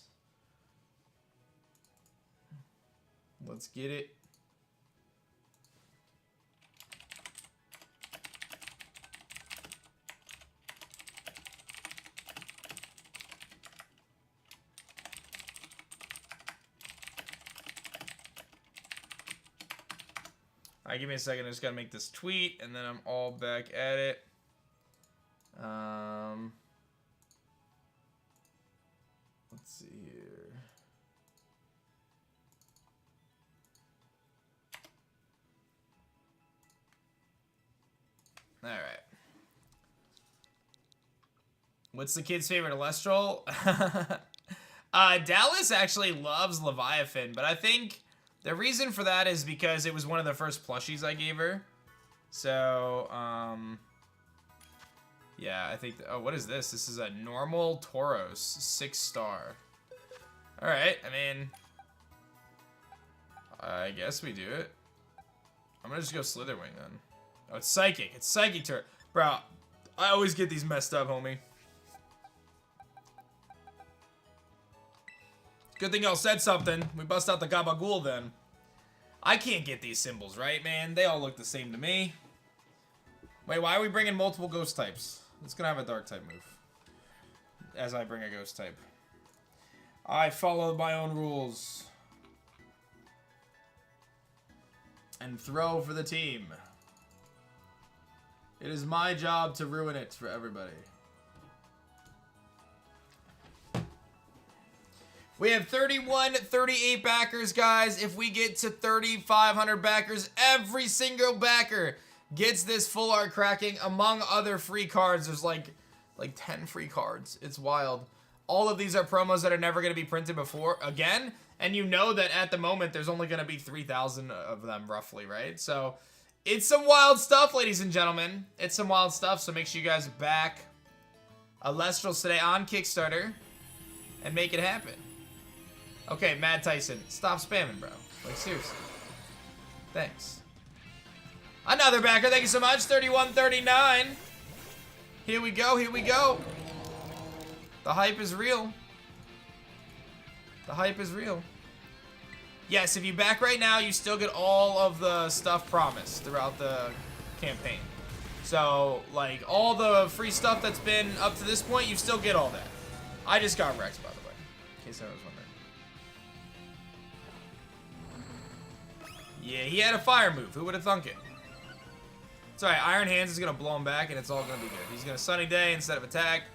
Let's get it. Alright, give me a second. I just gotta make this tweet, and then I'm all back at it. Let's see here. Alright. What's the kid's favorite Alestral? Dallas actually loves Leviathan, but I think the reason for that is because it was one of the first plushies I gave her. So, yeah, I think... oh, what is this? This is a normal Tauros, 6-star. Alright, I mean... I guess we do it. I'm gonna just go Slitherwing, then. Oh, it's Psychic. It's Psychic Turret. Bro, I always get these messed up, homie. Good thing y'all said something. We bust out the Gabagool, then. I can't get these symbols right, man. They all look the same to me. Wait, why are we bringing multiple ghost types? It's gonna have a dark type move. As I bring a ghost type. I follow my own rules. And throw for the team. It is my job to ruin it for everybody. We have 38 backers, guys. If we get to 3,500 backers, every single backer gets this full art cracking, among other free cards. There's like 10 free cards. It's wild. All of these are promos that are never going to be printed before again. And you know that at the moment, there's only going to be 3,000 of them, roughly, right? So it's some wild stuff, ladies and gentlemen. It's some wild stuff, so make sure you guys back Alestrals today on Kickstarter and make it happen. Okay, Mad Tyson, stop spamming, bro. Like, seriously. Thanks. Another backer, thank you so much. 3139. Here we go, here we go. The hype is real. The hype is real. Yes, if you back right now, you still get all of the stuff promised throughout the campaign. So, like, all the free stuff that's been up to this point, you still get all that. I just got Rex, by the way, in case I was wondering. Yeah, he had a fire move. Who would have thunk it? It's alright, Iron Hands is going to blow him back, and it's all going to be good. He's going to Sunny Day instead of attack.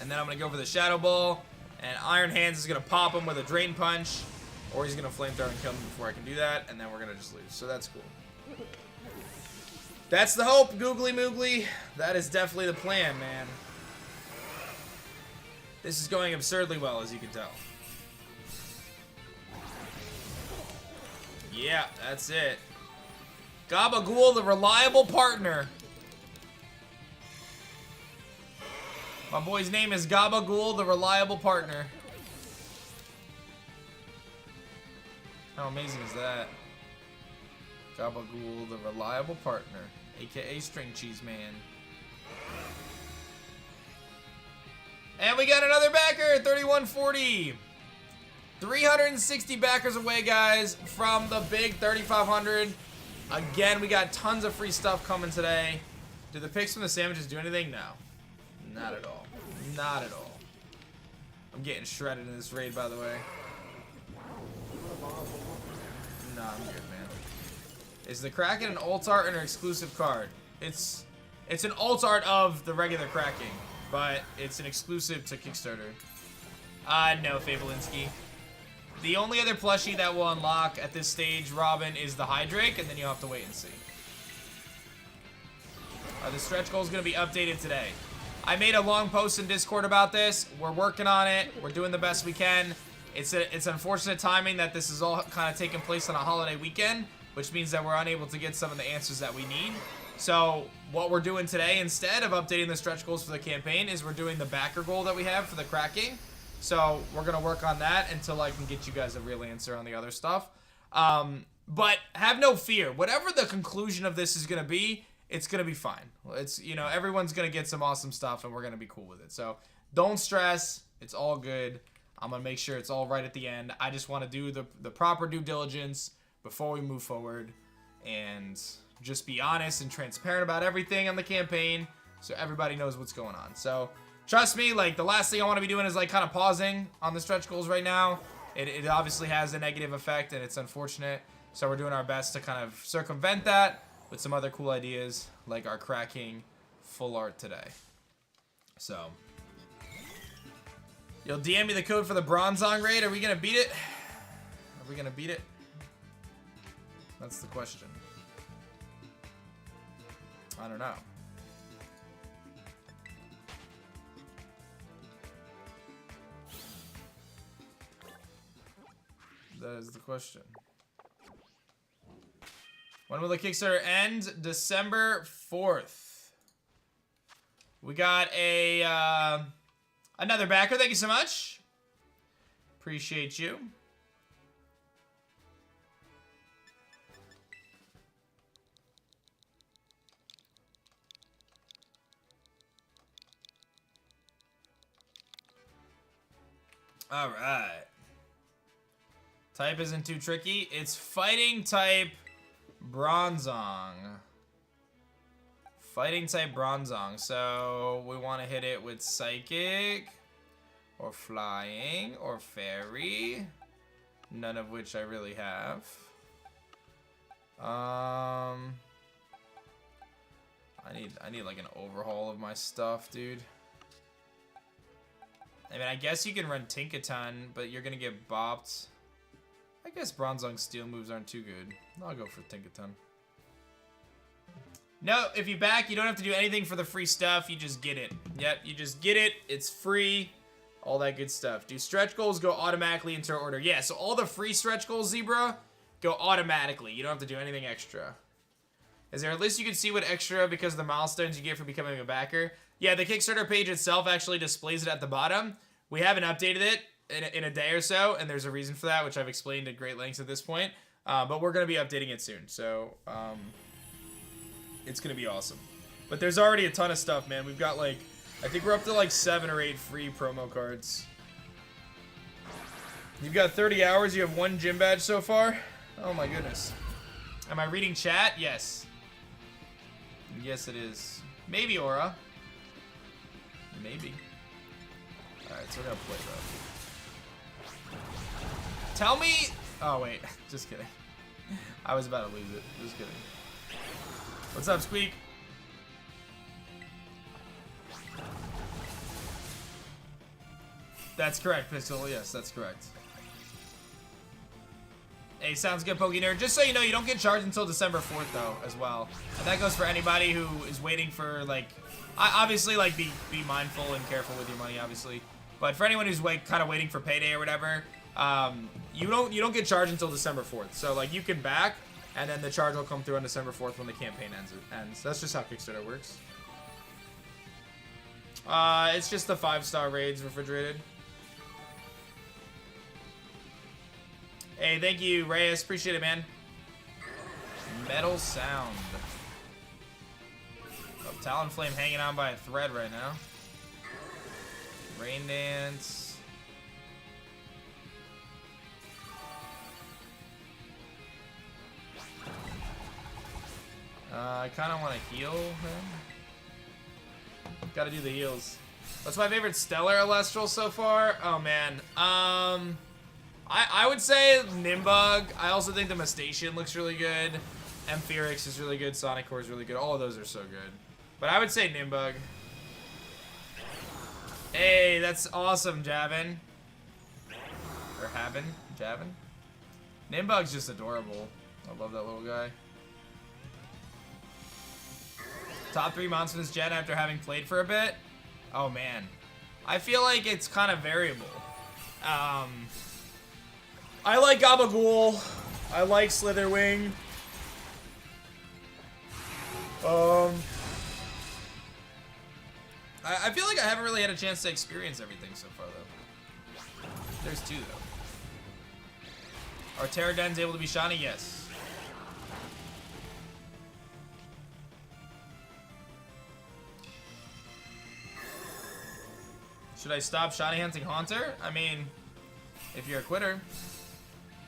And then I'm going to go for the Shadow Ball. And Iron Hands is going to pop him with a Drain Punch. Or he's going to Flamethrower and kill him before I can do that. And then we're going to just lose. So that's cool. That's the hope, Googly Moogly. That is definitely the plan, man. This is going absurdly well, as you can tell. Yeah, that's it. Gabagool, the reliable partner. My boy's name is Gabagool, the reliable partner. How amazing is that? Gabagool, the reliable partner, aka String Cheese Man. And we got another backer, 3140. 360 backers away, guys, from the big 3,500. Again, we got tons of free stuff coming today. Do the picks from the sandwiches do anything? No. Not at all. Not at all. I'm getting shredded in this raid, by the way. No, I'm good, man. Is the Kraken an alt art or an exclusive card? It's an alt art of the regular Kraken, but it's an exclusive to Kickstarter. No, Fablinsky. The only other plushie that will unlock at this stage, Robin, is the Hydrake, and then you'll have to wait and see. The stretch goal is going to be updated today. I made a long post in Discord about this. We're working on it. We're doing the best we can. It's unfortunate timing that this is all kind of taking place on a holiday weekend, which means that we're unable to get some of the answers that we need. So what we're doing today, instead of updating the stretch goals for the campaign, is we're doing the backer goal that we have for the cracking. So we're going to work on that until I can get you guys a real answer on the other stuff. But have no fear. Whatever the conclusion of this is going to be, it's going to be fine. It's, you know, everyone's going to get some awesome stuff and we're going to be cool with it. So don't stress. It's all good. I'm going to make sure it's all right at the end. I just want to do the proper due diligence before we move forward and just be honest and transparent about everything on the campaign so everybody knows what's going on. So trust me, like, the last thing I want to be doing is, like, kind of pausing on the stretch goals right now. It obviously has a negative effect, and it's unfortunate. So we're doing our best to kind of circumvent that with some other cool ideas, like our cracking full art today. So, you'll DM me the code for the Bronzong raid. Are we going to beat it? Are we going to beat it? That's the question. I don't know. That is the question. When will the Kickstarter end? December 4th. We got a another backer. Thank you so much. Appreciate you. All right. Type isn't too tricky. It's fighting type Bronzong. Fighting type Bronzong. So we want to hit it with Psychic or Flying or Fairy. None of which I really have. I need like an overhaul of my stuff, dude. I mean, I guess you can run Tinkaton, but you're gonna get bopped. I guess Bronzong's steel moves aren't too good. I'll go for Tinkaton. No, if you back, you don't have to do anything for the free stuff. You just get it. Yep, you just get it. It's free. All that good stuff. Do stretch goals go automatically into order? Yeah, so all the free stretch goals, Zebra, go automatically. You don't have to do anything extra. Is there a list you can see what extra because of the milestones you get for becoming a backer? Yeah, the Kickstarter page itself actually displays it at the bottom. We haven't updated it in a day or so, and there's a reason for that, which I've explained at great lengths at this point. But we're going to be updating it soon, so it's going to be awesome. But there's already a ton of stuff, man. We've got, like, I think we're up to, like, 7 or 8 free promo cards. You've got 30 hours. You have 1 gym badge so far. Oh, my goodness. Am I reading chat? Yes. Yes, it is. Maybe, Aura. Maybe. Alright, so we're gonna play though. Tell me... Oh, wait. Just kidding. I was about to lose it. Just kidding. What's up, Squeak? That's correct, Pistol. Yes, that's correct. Hey, sounds good, Pokenerd. Just so you know, you don't get charged until December 4th, though, as well. And that goes for anybody who is waiting for, like... obviously, like, be mindful and careful with your money, obviously. But for anyone who's, like, kind of waiting for payday or whatever, you don't get charged until December 4th. So, like, you can back, and then the charge will come through on December 4th when the campaign ends. That's just how Kickstarter works. It's just the 5-star raids refrigerated. Hey, thank you, Reyes. Appreciate it, man. Metal Sound. Oh, Talonflame hanging on by a thread right now. Rain Dance. I kind of want to heal him. Gotta do the heals. What's my favorite Stellar Celestial so far? Oh, man. I would say Nimbug. I also think the Mestacian looks really good. Ampharyx is really good. Sonic Core is really good. All of those are so good. But I would say Nimbug. Hey, that's awesome, Javin. Or Havin? Javin? Nimbug's just adorable. I love that little guy. Top 3 monsters this gen after having played for a bit? Oh, man. I feel like it's kind of variable. I like Gabagool. I like Slitherwing. I feel like I haven't really had a chance to experience everything so far, though. There's 2, though. Are Pterodons able to be shiny? Yes. Should I stop shiny hunting Haunter? I mean, if you're a quitter.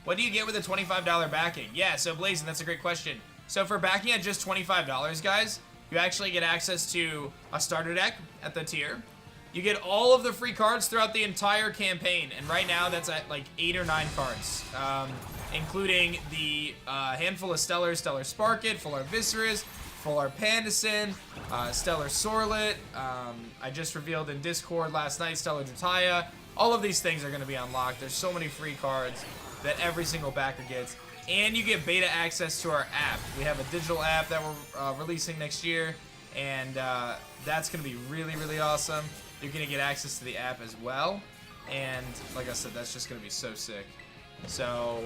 What do you get with a $25 backing? Yeah, so Blazing, that's a great question. So for backing at just $25, guys, you actually get access to a starter deck at the tier. You get all of the free cards throughout the entire campaign, and right now that's at like 8 or 9 cards, including the handful of Stellar Sparkit, Full Art Viscerus, Full Art Pandison, Stellar Sorlet. I just revealed in Discord last night Stellar Drataya. All of these things are going to be unlocked. There's so many free cards that every single backer gets. And you get beta access to our app. We have a digital app that we're releasing next year, and that's going to be really, really awesome. You're going to get access to the app as well, and like I said, that's just going to be so sick. So,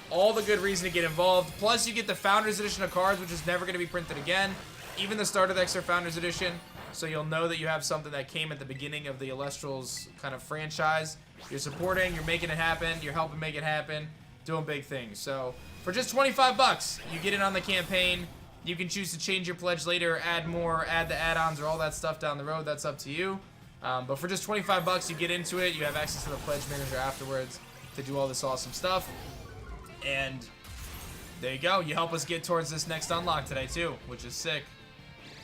all the good reason to get involved. Plus, you get the Founders Edition of cards, which is never going to be printed again. Even the starter decks are Founders Edition, so you'll know that you have something that came at the beginning of the Illustrals kind of franchise. You're supporting, you're making it happen, you're helping make it happen. Doing big things. So for just 25 bucks, you get in on the campaign. You can choose to change your pledge later, add more, add the add-ons or all that stuff down the road. That's up to you. But for just 25 bucks, you get into it. You have access to the pledge manager afterwards to do all this awesome stuff. And there you go. You help us get towards this next unlock today too, which is sick.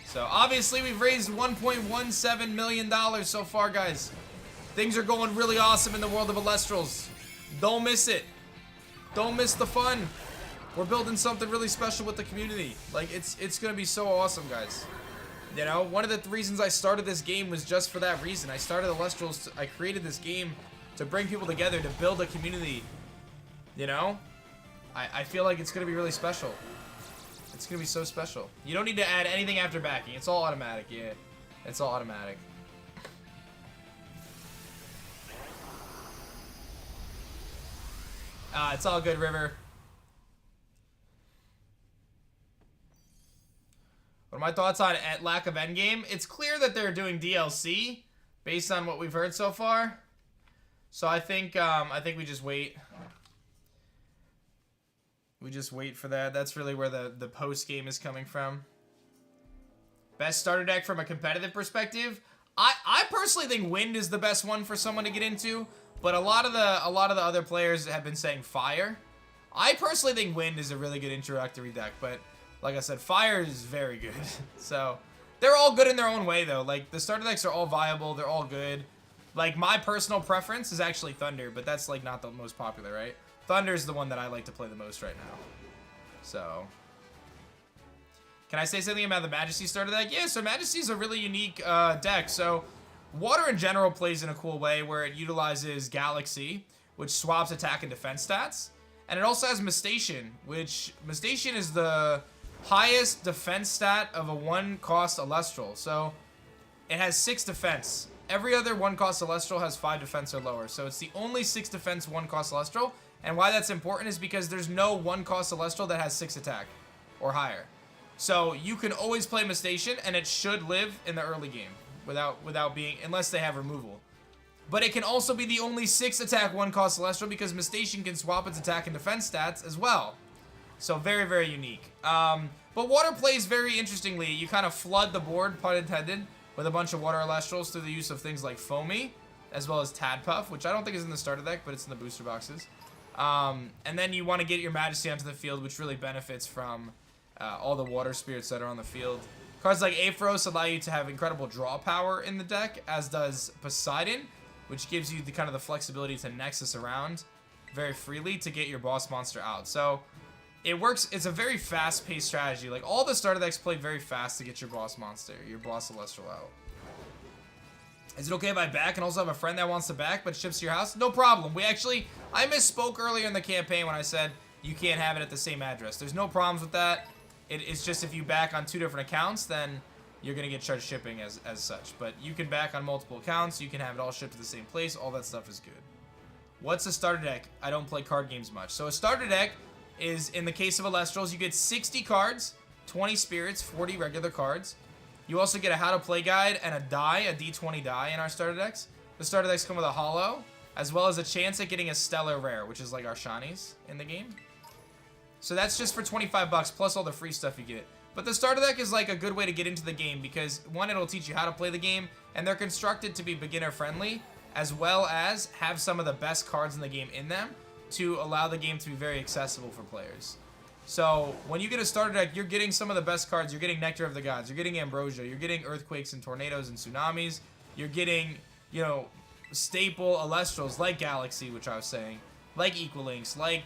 So obviously we've raised $1.17 million so far, guys. Things are going really awesome in the world of Illustrals. Don't miss it. Don't miss the fun. We're building something really special with the community. Like, it's gonna be so awesome, guys. You know, one of the reasons I started this game was just for that reason. I started Illustrals, I created this game to bring people together, to build a community. You know? I feel like it's gonna be really special. It's gonna be so special. You don't need to add anything after backing. It's all automatic, yeah. It's all automatic. It's all good, River. What are my thoughts on lack of endgame? It's clear that they're doing DLC based on what we've heard so far. So I think we just wait. We just wait for that. That's really where the post game is coming from. Best starter deck from a competitive perspective. I personally think Wind is the best one for someone to get into. But a lot of the other players have been saying Fire. I personally think Wind is a really good introductory deck, but like I said, Fire is very good. So they're all good in their own way, though. Like, the starter decks are all viable. They're all good. Like, my personal preference is actually Thunder, but that's like not the most popular, right? Thunder is the one that I like to play the most right now. So, can I say something about the Majesty starter deck? Yeah, so Majesty is a really unique deck. So Water in general plays in a cool way where it utilizes Galaxy, which swaps attack and defense stats. And it also has Mistation, which Mistation is the highest defense stat of a 1-cost Celestial. So it has 6 defense. Every other 1-cost Celestial has 5 defense or lower. So it's the only 6 defense 1-cost Celestial. And why that's important is because there's no 1-cost Celestial that has 6 attack or higher. So you can always play Mistation, and it should live in the early game without being, unless they have removal. But it can also be the only 6 attack 1-cost Celestial because Mistation can swap its attack and defense stats as well. So very, very unique. But Water plays very interestingly. You kind of flood the board, pun intended, with a bunch of Water Celestials through the use of things like Foamy, as well as Tadpuff, which I don't think is in the starter deck, but it's in the booster boxes. And then you want to get your Majesty onto the field, which really benefits from all the Water Spirits that are on the field. Cards like Aphros allow you to have incredible draw power in the deck, as does Poseidon, which gives you the kind of the flexibility to Nexus around very freely to get your boss monster out. So it works. It's a very fast-paced strategy. Like, all the starter decks play very fast to get your boss monster, your boss Celestial out. Is it okay if I back and also have a friend that wants to back but ships to your house? No problem. I misspoke earlier in the campaign when I said you can't have it at the same address. There's no problems with that. It's just if you back on 2 different accounts, then you're going to get charged shipping as such. But you can back on multiple accounts. You can have it all shipped to the same place. All that stuff is good. What's a starter deck? I don't play card games much. So a starter deck is, in the case of Elestrals, you get 60 cards, 20 spirits, 40 regular cards. You also get a how to play guide and a D20 die in our starter decks. The starter decks come with a holo, as well as a chance at getting a stellar rare, which is like our shinies in the game. So that's just for 25 bucks, plus all the free stuff you get. But the starter deck is like a good way to get into the game because, one, it'll teach you how to play the game, and they're constructed to be beginner friendly, as well as have some of the best cards in the game in them to allow the game to be very accessible for players. So when you get a starter deck, you're getting some of the best cards. You're getting Nectar of the Gods. You're getting Ambrosia. You're getting Earthquakes and Tornadoes and Tsunamis. You're getting, you know, staple Elestrals like Galaxy, which I was saying, like Equilinks, like,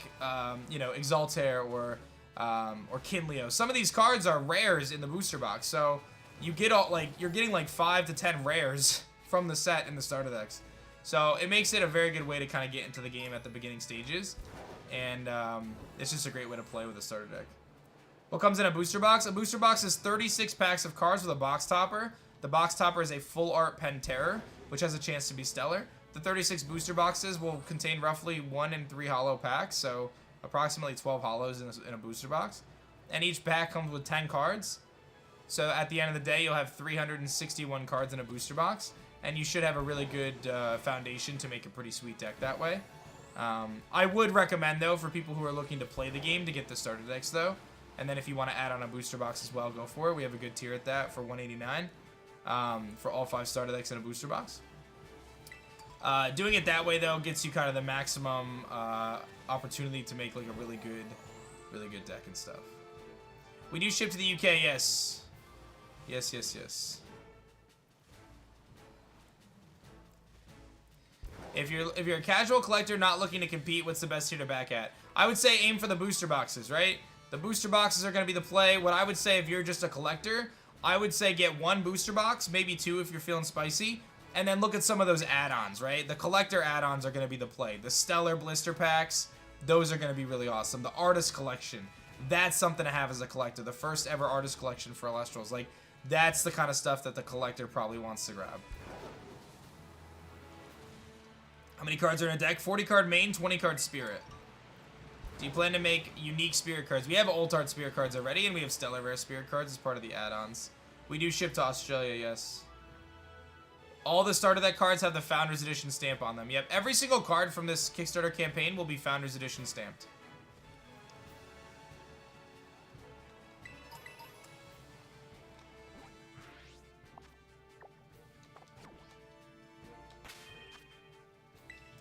you know, Exaltair or Kinleo. Some of these cards are rares in the booster box. So you get all, like, you're getting like 5 to 10 rares from the set in the starter decks. So it makes it a very good way to kind of get into the game at the beginning stages. And it's just a great way to play with a starter deck. What comes in a booster box? A booster box is 36 packs of cards with a box topper. The box topper is a full art Pen Terror, which has a chance to be stellar. The 36 booster boxes will contain roughly 1 and 3 holo packs, so approximately 12 holos in a booster box. And each pack comes with 10 cards. So at the end of the day, you'll have 361 cards in a booster box. And you should have a really good foundation to make a pretty sweet deck that way. I would recommend, though, for people who are looking to play the game to get the starter decks, though. And then if you want to add on a booster box as well, go for it. We have a good tier at that for $189 for all 5 starter decks in a booster box. Doing it that way, though, gets you kind of the maximum opportunity to make like a really good deck and stuff. We do ship to the UK, yes. Yes. If you're a casual collector not looking to compete, what's the best tier to back at? I would say aim for the booster boxes, right? The booster boxes are going to be the play. What I would say if you're just a collector, I would say get 1 booster box, maybe 2 if you're feeling spicy, and then look at some of those add-ons, right? The collector add-ons are going to be the play. The Stellar Blister Packs, those are going to be really awesome. The Artist Collection, that's something to have as a collector. The first ever Artist Collection for Elestrals. Like, that's the kind of stuff that the collector probably wants to grab. How many cards are in a deck? 40 card main, 20 card spirit. Do you plan to make unique spirit cards? We have alt art spirit cards already, and we have stellar rare spirit cards as part of the add-ons. We do ship to Australia, yes. All the starter deck cards have the Founders Edition stamp on them. Yep, every single card from this Kickstarter campaign will be Founders Edition stamped.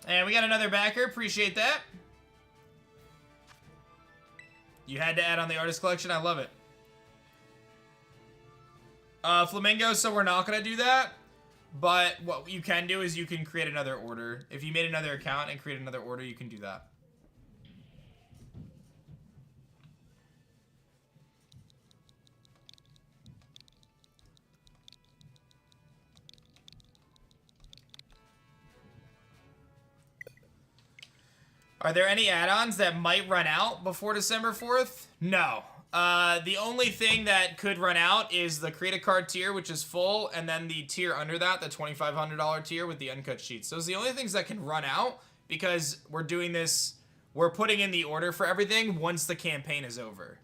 And we got another backer. Appreciate that. You had to add on the Artist Collection. I love it. Flamingo, so we're not going to do that. But what you can do is you can create another order. If you made another account and create another order, you can do that. Are there any add-ons that might run out before December 4th? No. The only thing that could run out is the Create a Card tier, which is full, and then the tier under that, the $2,500 tier with the uncut sheets. Those are the only things that can run out because we're doing this, we're putting in the order for everything once the campaign is over.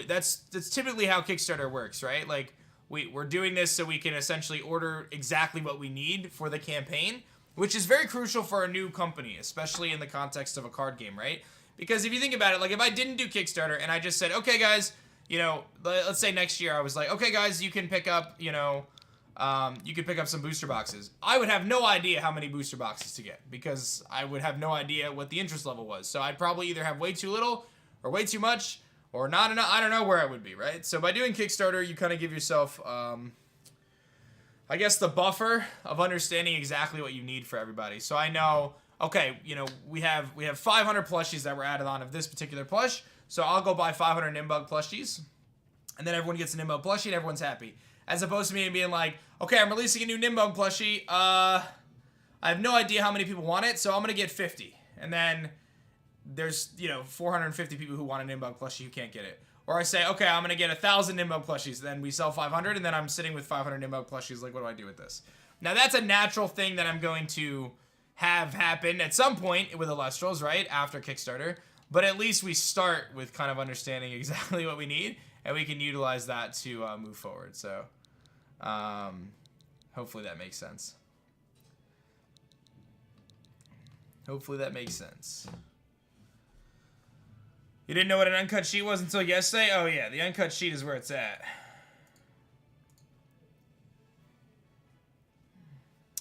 That's typically how Kickstarter works, right? Like, we're doing this so we can essentially order exactly what we need for the campaign, which is very crucial for a new company, especially in the context of a card game, right? Because if you think about it, like if I didn't do Kickstarter and I just said, okay guys, you know, let's say next year I was like, okay guys, you can pick up, you know, you can pick up some booster boxes. I would have no idea how many booster boxes to get because I would have no idea what the interest level was. So I'd probably either have way too little or way too much or not enough. I don't know where I would be, right? So by doing Kickstarter, you kind of give yourself, I guess, the buffer of understanding exactly what you need for everybody. So I know, okay, you know, we have 500 plushies that were added on of this particular plush. So I'll go buy 500 Nimbug plushies, and then everyone gets a Nimbug plushie and everyone's happy. As opposed to me being like, okay, I'm releasing a new Nimbug plushie. I have no idea how many people want it, so I'm gonna get 50. And then there's, you know, 450 people who want a Nimbug plushie who can't get it. Or I say, okay, I'm gonna get 1,000 Nimbug plushies. Then we sell 500, and then I'm sitting with 500 Nimbug plushies. Like, what do I do with this? Now that's a natural thing that I'm going to have happen at some point with Illustrals, right? After Kickstarter. But at least we start with kind of understanding exactly what we need, and we can utilize that to move forward. So hopefully that makes sense. Hopefully that makes sense. You didn't know what an uncut sheet was until yesterday? Oh yeah, the uncut sheet is where it's at.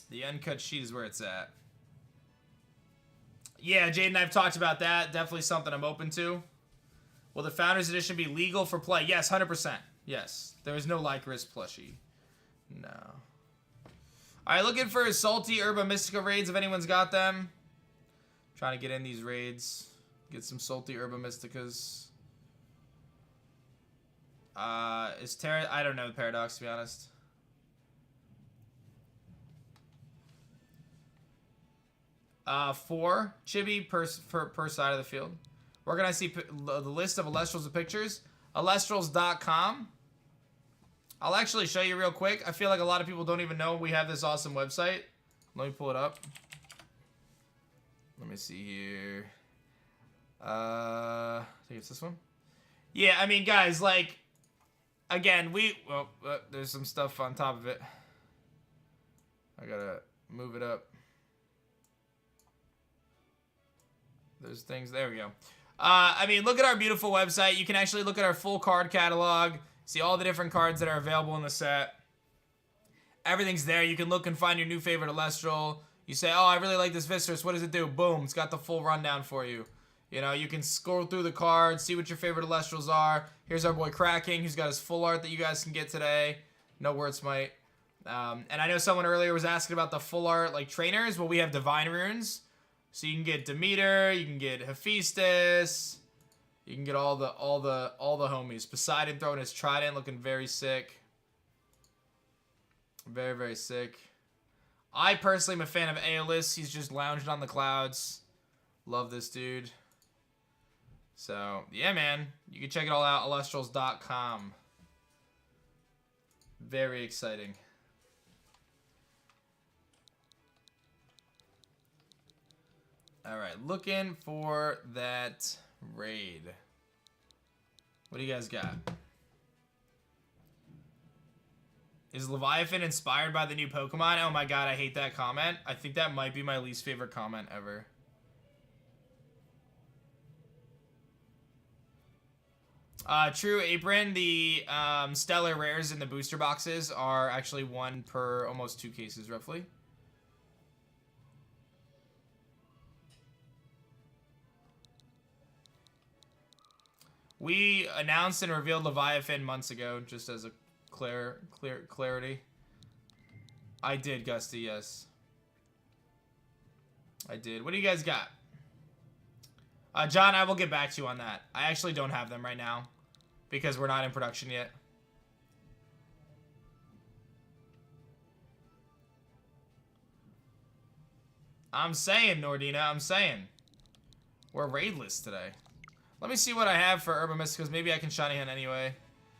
The uncut sheet is where it's at. Yeah, Jaden, I've talked about that. Definitely something I'm open to. Will the Founders Edition be legal for play? Yes, 100%. Yes. There is no Lycoris plushie. No. Alright, looking for salty Herba Mystica raids if anyone's got them. Trying to get in these raids. Get some salty Herba Mysticas. Is Terra... I don't know the Paradox, to be honest. Four chibi per side of the field. Where can I see the list of Illustrals and pictures? Illustrals.com. I'll actually show you real quick. I feel like a lot of people don't even know we have this awesome website. Let me pull it up. Let me see here. I think it's this one. Yeah, I mean, guys, like, again, there's some stuff on top of it. I gotta move it up. There's things, there we go. I mean, look at our beautiful website. You can actually look at our full card catalog, see all the different cards that are available in the set. Everything's there. You can look and find your new favorite Illustral. You say, oh, I really like this Viscerus. What does it do? Boom, it's got the full rundown for you. You know, you can scroll through the cards, see what your favorite Illustrals are. Here's our boy Cracking, who's got his full art that you guys can get today. No words might. And I know someone earlier was asking about the full art, like, trainers. Well, we have Divine Runes. So you can get Demeter, you can get Hephaestus, you can get all the homies. Poseidon throwing his trident, looking very sick. Very, very sick. I personally am a fan of Aeolus. He's just lounging on the clouds. Love this dude. So, yeah, man. You can check it all out, Illustrals.com. Very exciting. Alright, looking for that raid. What do you guys got? Is Leviathan inspired by the new Pokemon? Oh my god, I hate that comment. I think that might be my least favorite comment ever. True, Apron, the stellar rares in the booster boxes are actually 1 per almost 2 cases, roughly. We announced and revealed Leviathan months ago, just as a clarity. I did, Gusty, yes. I did. What do you guys got? John, I will get back to you on that. I actually don't have them right now, because we're not in production yet. I'm saying, Nordina, I'm saying. We're raidless today. Let me see what I have for Herba Mysticals. Maybe I can shiny hunt anyway.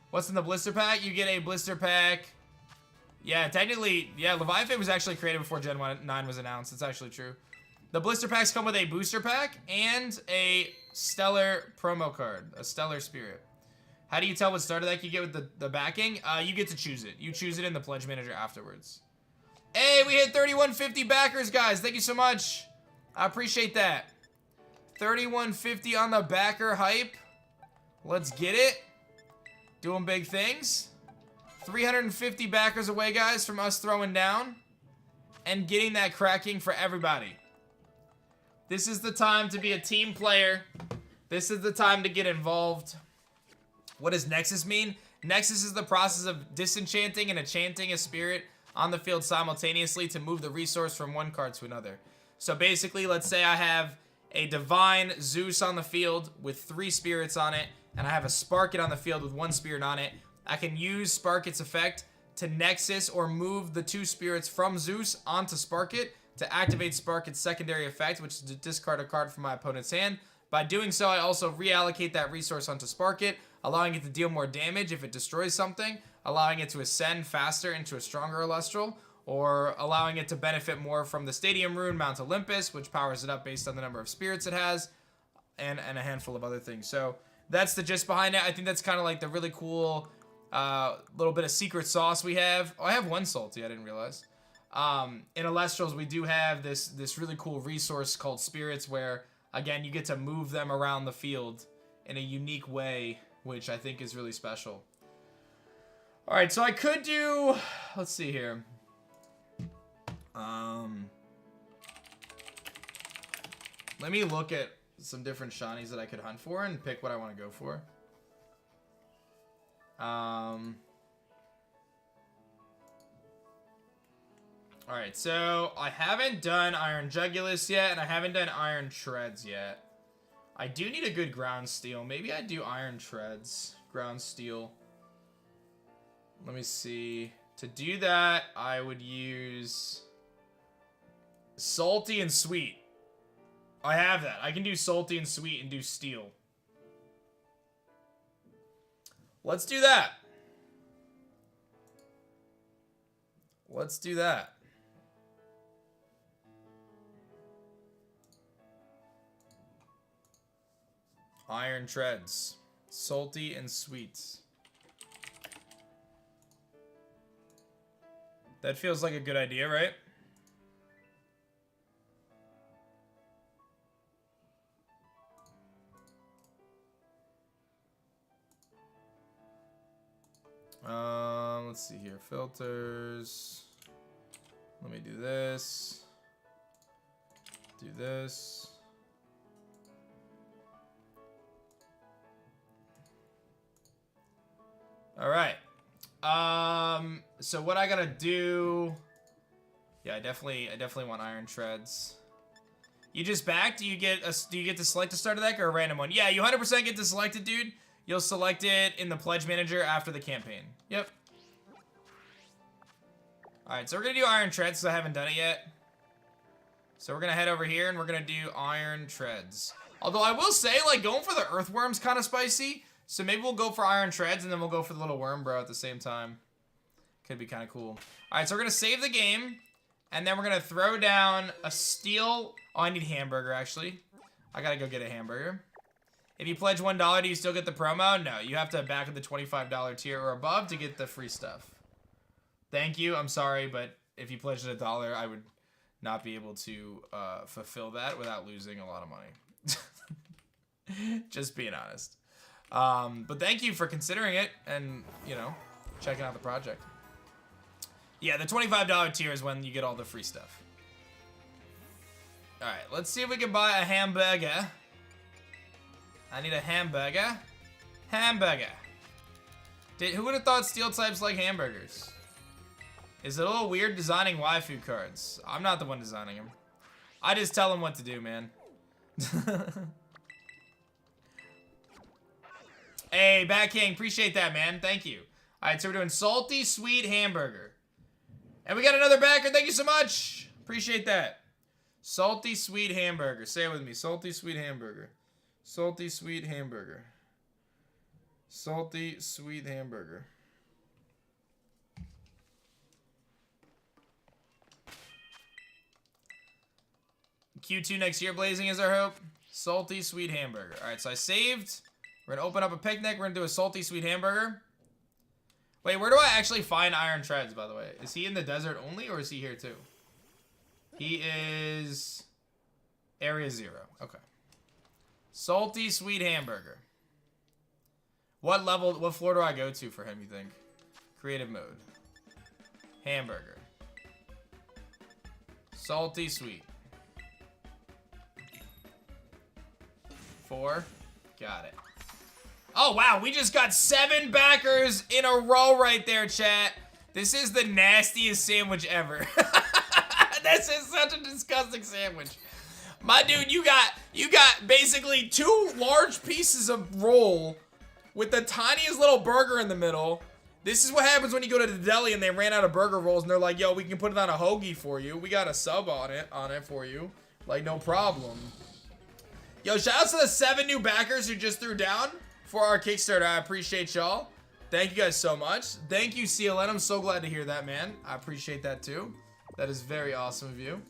What's in the blister pack? You get a blister pack. Yeah, technically, yeah, Leviathan was actually created before Gen 9 was announced. It's actually true. The blister packs come with a booster pack and a stellar promo card, a stellar spirit. How do you tell what starter deck you get with the backing? You get to choose it. You choose it in the pledge manager afterwards. Hey, we hit 3150 backers, guys. Thank you so much. I appreciate that. 3150 on the backer hype. Let's get it. Doing big things. 350 backers away, guys, from us throwing down and getting that cracking for everybody. This is the time to be a team player. This is the time to get involved. What does Nexus mean? Nexus is the process of disenchanting and enchanting a spirit on the field simultaneously to move the resource from one card to another. So basically, let's say I have a Divine Zeus on the field with 3 spirits on it, and I have a Sparkit on the field with 1 spirit on it. I can use Sparkit's effect to Nexus or move the 2 spirits from Zeus onto Sparkit to activate Sparkit's secondary effect, which is to discard a card from my opponent's hand. By doing so, I also reallocate that resource onto Sparkit, allowing it to deal more damage if it destroys something, allowing it to ascend faster into a stronger Celestial, or allowing it to benefit more from the Stadium Rune Mount Olympus, which powers it up based on the number of spirits it has, and a handful of other things. So that's the gist behind it. I think that's kind of like the really cool little bit of secret sauce we have. Oh, I have 1 Salty, I didn't realize. In Elestrals, we do have this really cool resource called Spirits where, again, you get to move them around the field in a unique way, which I think is really special. All right, so I could do, let's see here. Let me look at some different shinies that I could hunt for and pick what I want to go for. Alright, so I haven't done Iron Jugulus yet, and I haven't done Iron Treads yet. I do need a good Ground Steel. Maybe I do Iron Treads, Ground Steel. Let me see. To do that, I would use Salty and Sweet. I have that. I can do Salty and Sweet and do Steel. Let's do that. Let's do that. Iron Treads. Salty and Sweet. That feels like a good idea, right? Let's see here. Filters. Let me do this. Do this. All right. So what I gotta do? Yeah, I definitely want Iron Treads. You just back? Do you get to select a starter deck or a random one? Yeah, you 100% get to select it, dude. You'll select it in the pledge manager after the campaign. Yep. All right, so we're gonna do Iron Treads because I haven't done it yet. So we're gonna head over here and we're gonna do Iron Treads. Although I will say, like, going for the Earthworm's kind of spicy. So maybe we'll go for Iron Treads and then we'll go for the little Worm Bro at the same time. Could be kind of cool. All right, so we're gonna save the game, and then we're gonna throw down a Steel. Oh, I need hamburger actually. I gotta go get a hamburger. If you pledge $1, do you still get the promo? No, you have to back at the $25 tier or above to get the free stuff. Thank you. I'm sorry, but if you pledged $1, I would not be able to fulfill that without losing a lot of money. Just being honest. But thank you for considering it and, you know, checking out the project. Yeah, the $25 tier is when you get all the free stuff. All right, let's see if we can buy a hamburger. I need a hamburger. Hamburger. Who would have thought steel types like hamburgers? Is it a little weird designing waifu cards? I'm not the one designing them. I just tell them what to do, man. Hey, Bat King, appreciate that, man. Thank you. All right, so we're doing salty, sweet hamburger. And we got another backer. Thank you so much. Appreciate that. Salty sweet hamburger. Say it with me. Salty sweet hamburger. Salty sweet hamburger. Salty sweet hamburger. Q2 next year, Blazing is our hope. Salty sweet hamburger. All right, so I saved. We're gonna open up a picnic. We're gonna do a salty sweet hamburger. Wait, where do I actually find Iron Treads, by the way? Is he in the desert only, or is he here too? He is Area 0. Okay. Salty sweet hamburger. What level, what floor do I go to for him, you think? Creative mode. Hamburger. Salty sweet. 4. Got it. Oh, wow. We just got 7 backers in a row right there, chat. This is the nastiest sandwich ever. This is such a disgusting sandwich. My dude, you got basically 2 large pieces of roll with the tiniest little burger in the middle. This is what happens when you go to the deli and they ran out of burger rolls and they're like, yo, we can put it on a hoagie for you. We got a sub on it for you. Like, no problem. Yo, shout out to the 7 new backers who just threw down for our Kickstarter. I appreciate y'all. Thank you guys so much. Thank you, CLN. I'm so glad to hear that, man. I appreciate that too. That is very awesome of you.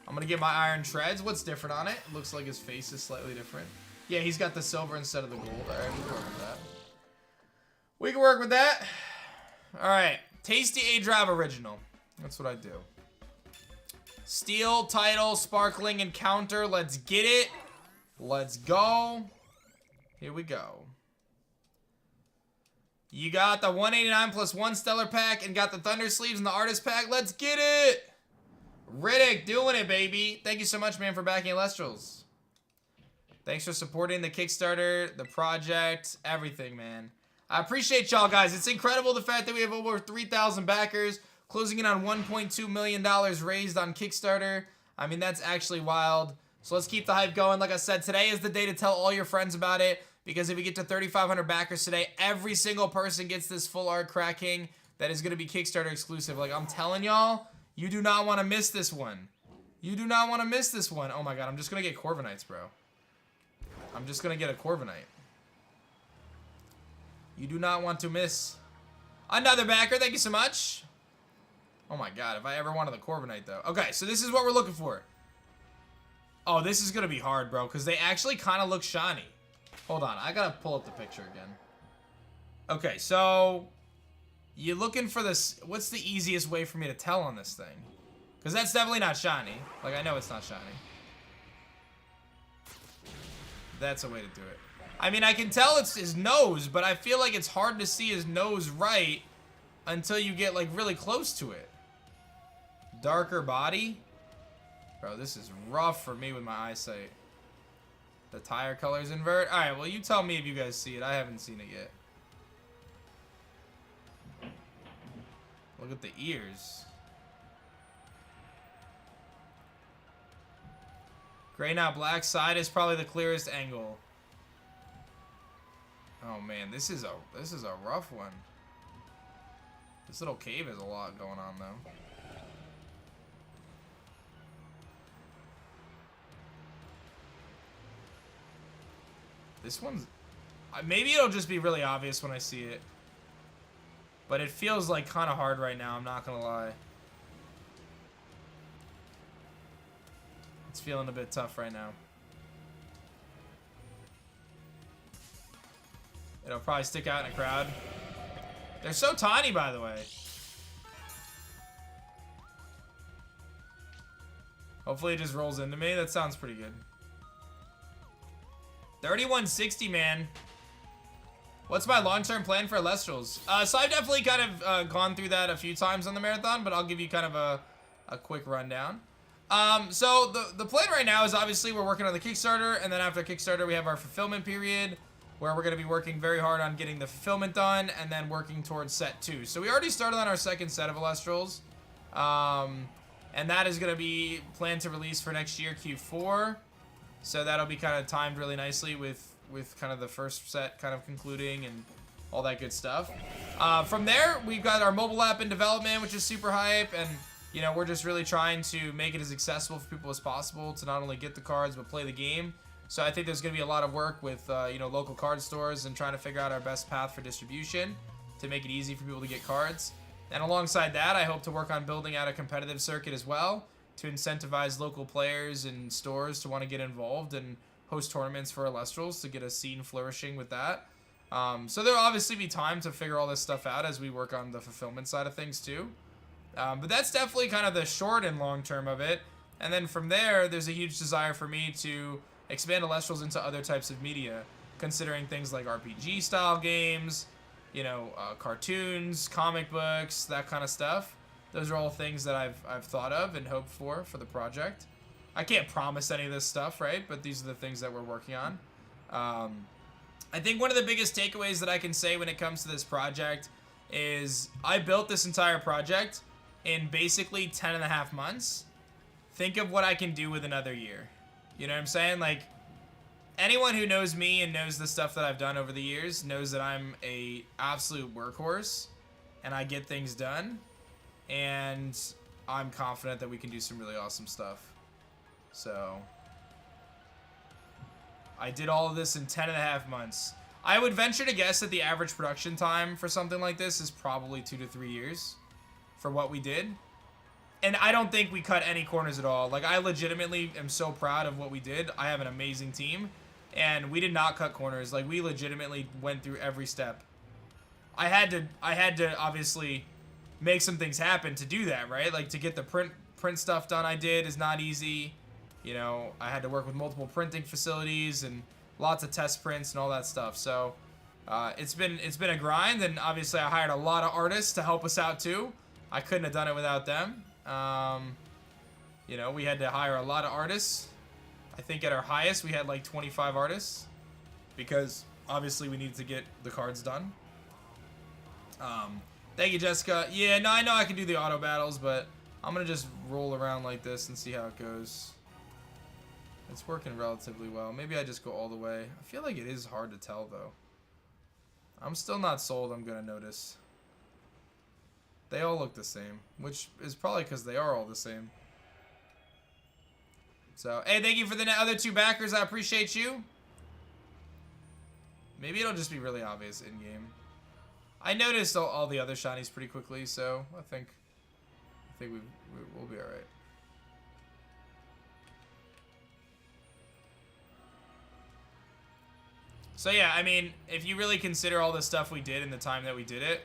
I'm gonna get my Iron Treads. What's different on it? Looks like his face is slightly different. Yeah, he's got the silver instead of the gold. All right, we can work with that. We can work with that. All right, Tasty aDrive Original. That's what I do. Steel, title, sparkling encounter. Let's get it. Let's go. Here we go. You got the 189 plus 1 stellar pack and got the thunder sleeves and the artist pack. Let's get it. Riddick doing it, baby. Thank you so much, man, for backing Alestrals. Thanks for supporting the Kickstarter, the project, everything, man. I appreciate y'all, guys. It's incredible the fact that we have over 3,000 backers, closing in on $1.2 million raised on Kickstarter. I mean, that's actually wild. So let's keep the hype going. Like I said, today is the day to tell all your friends about it, because if we get to 3,500 backers today, every single person gets this full art cracking that is going to be Kickstarter exclusive. Like, I'm telling y'all, you do not want to miss this one. You do not want to miss this one. Oh my god, I'm just going to get Corviknights, bro. I'm just going to get a Corviknight. You do not want to miss another backer. Thank you so much. Oh my god, if I ever wanted the Corviknight, though. Okay, so this is what we're looking for. Oh, this is going to be hard, bro, because they actually kind of look shiny. Hold on, I got to pull up the picture again. Okay, so you're looking for this. What's the easiest way for me to tell on this thing? Because that's definitely not shiny. Like, I know it's not shiny. That's a way to do it. I mean, I can tell it's his nose, but I feel like it's hard to see his nose right until you get, like, really close to it. Darker body? Bro, this is rough for me with my eyesight. The tire colors invert? Alright, well, you tell me if you guys see it. I haven't seen it yet. Look at the ears. Gray, not black. Side is probably the clearest angle. Oh man, this is a rough one. This little cave has a lot going on though. This one's maybe it'll just be really obvious when I see it. But it feels like kind of hard right now, I'm not gonna lie. It's feeling a bit tough right now. It'll probably stick out in a crowd. They're so tiny, by the way. Hopefully it just rolls into me. That sounds pretty good. 3160, man. What's my long-term plan for Alestrals? So I've definitely kind of gone through that a few times on the marathon, but I'll give you kind of a quick rundown. So the plan right now is obviously we're working on the Kickstarter, and then after Kickstarter we have our fulfillment period, where we're going to be working very hard on getting the fulfillment done, and then working towards set 2. So we already started on our second set of Alestrals, and that is going to be planned to release for next year, Q4. So that'll be kind of timed really nicely with kind of the first set kind of concluding and all that good stuff. From there, we've got our mobile app in development, which is super hype, and you know, we're just really trying to make it as accessible for people as possible to not only get the cards but play the game. So I think there's going to be a lot of work with, you know, local card stores and trying to figure out our best path for distribution to make it easy for people to get cards. And alongside that, I hope to work on building out a competitive circuit as well to incentivize local players and stores to want to get involved and host tournaments for Alestrals to get a scene flourishing with that. So there'll obviously be time to figure all this stuff out as we work on the fulfillment side of things too. But that's definitely kind of the short and long term of it. And then from there, there's a huge desire for me to expand Alestrals into other types of media, considering things like RPG style games, you know, cartoons, comic books, that kind of stuff. Those are all things that I've thought of and hoped for the project. I can't promise any of this stuff, right? But these are the things that we're working on. I think one of the biggest takeaways that I can say when it comes to this project is I built this entire project in basically 10.5 months. Think of what I can do with another year. You know what I'm saying? Like, anyone who knows me and knows the stuff that I've done over the years knows that I'm a absolute workhorse and I get things done, and I'm confident that we can do some really awesome stuff. So I did all of this in 10.5 months. I would venture to guess that the average production time for something like this is probably 2 to 3 years for what we did. And I don't think we cut any corners at all. Like, I legitimately am so proud of what we did. I have an amazing team, and we did not cut corners. Like, we legitimately went through every step. I had to obviously make some things happen to do that, right? Like, to get the print stuff done I did is not easy. You know, I had to work with multiple printing facilities and lots of test prints and all that stuff. So, it's been a grind, and obviously I hired a lot of artists to help us out too. I couldn't have done it without them. You know, we had to hire a lot of artists. I think at our highest we had like 25 artists because obviously we needed to get the cards done. Thank you, Jessica. Yeah, no, I know I can do the auto battles, but I'm gonna just roll around like this and see how it goes. It's working relatively well. Maybe I just go all the way. I feel like it is hard to tell though. I'm still not sold. I'm gonna notice. They all look the same, which is probably because they are all the same. So, hey, thank you for the other 2 backers. I appreciate you. Maybe it'll just be really obvious in-game. I noticed all the other shinies pretty quickly, so I think we'll be all right. So yeah, I mean, if you really consider all the stuff we did in the time that we did it,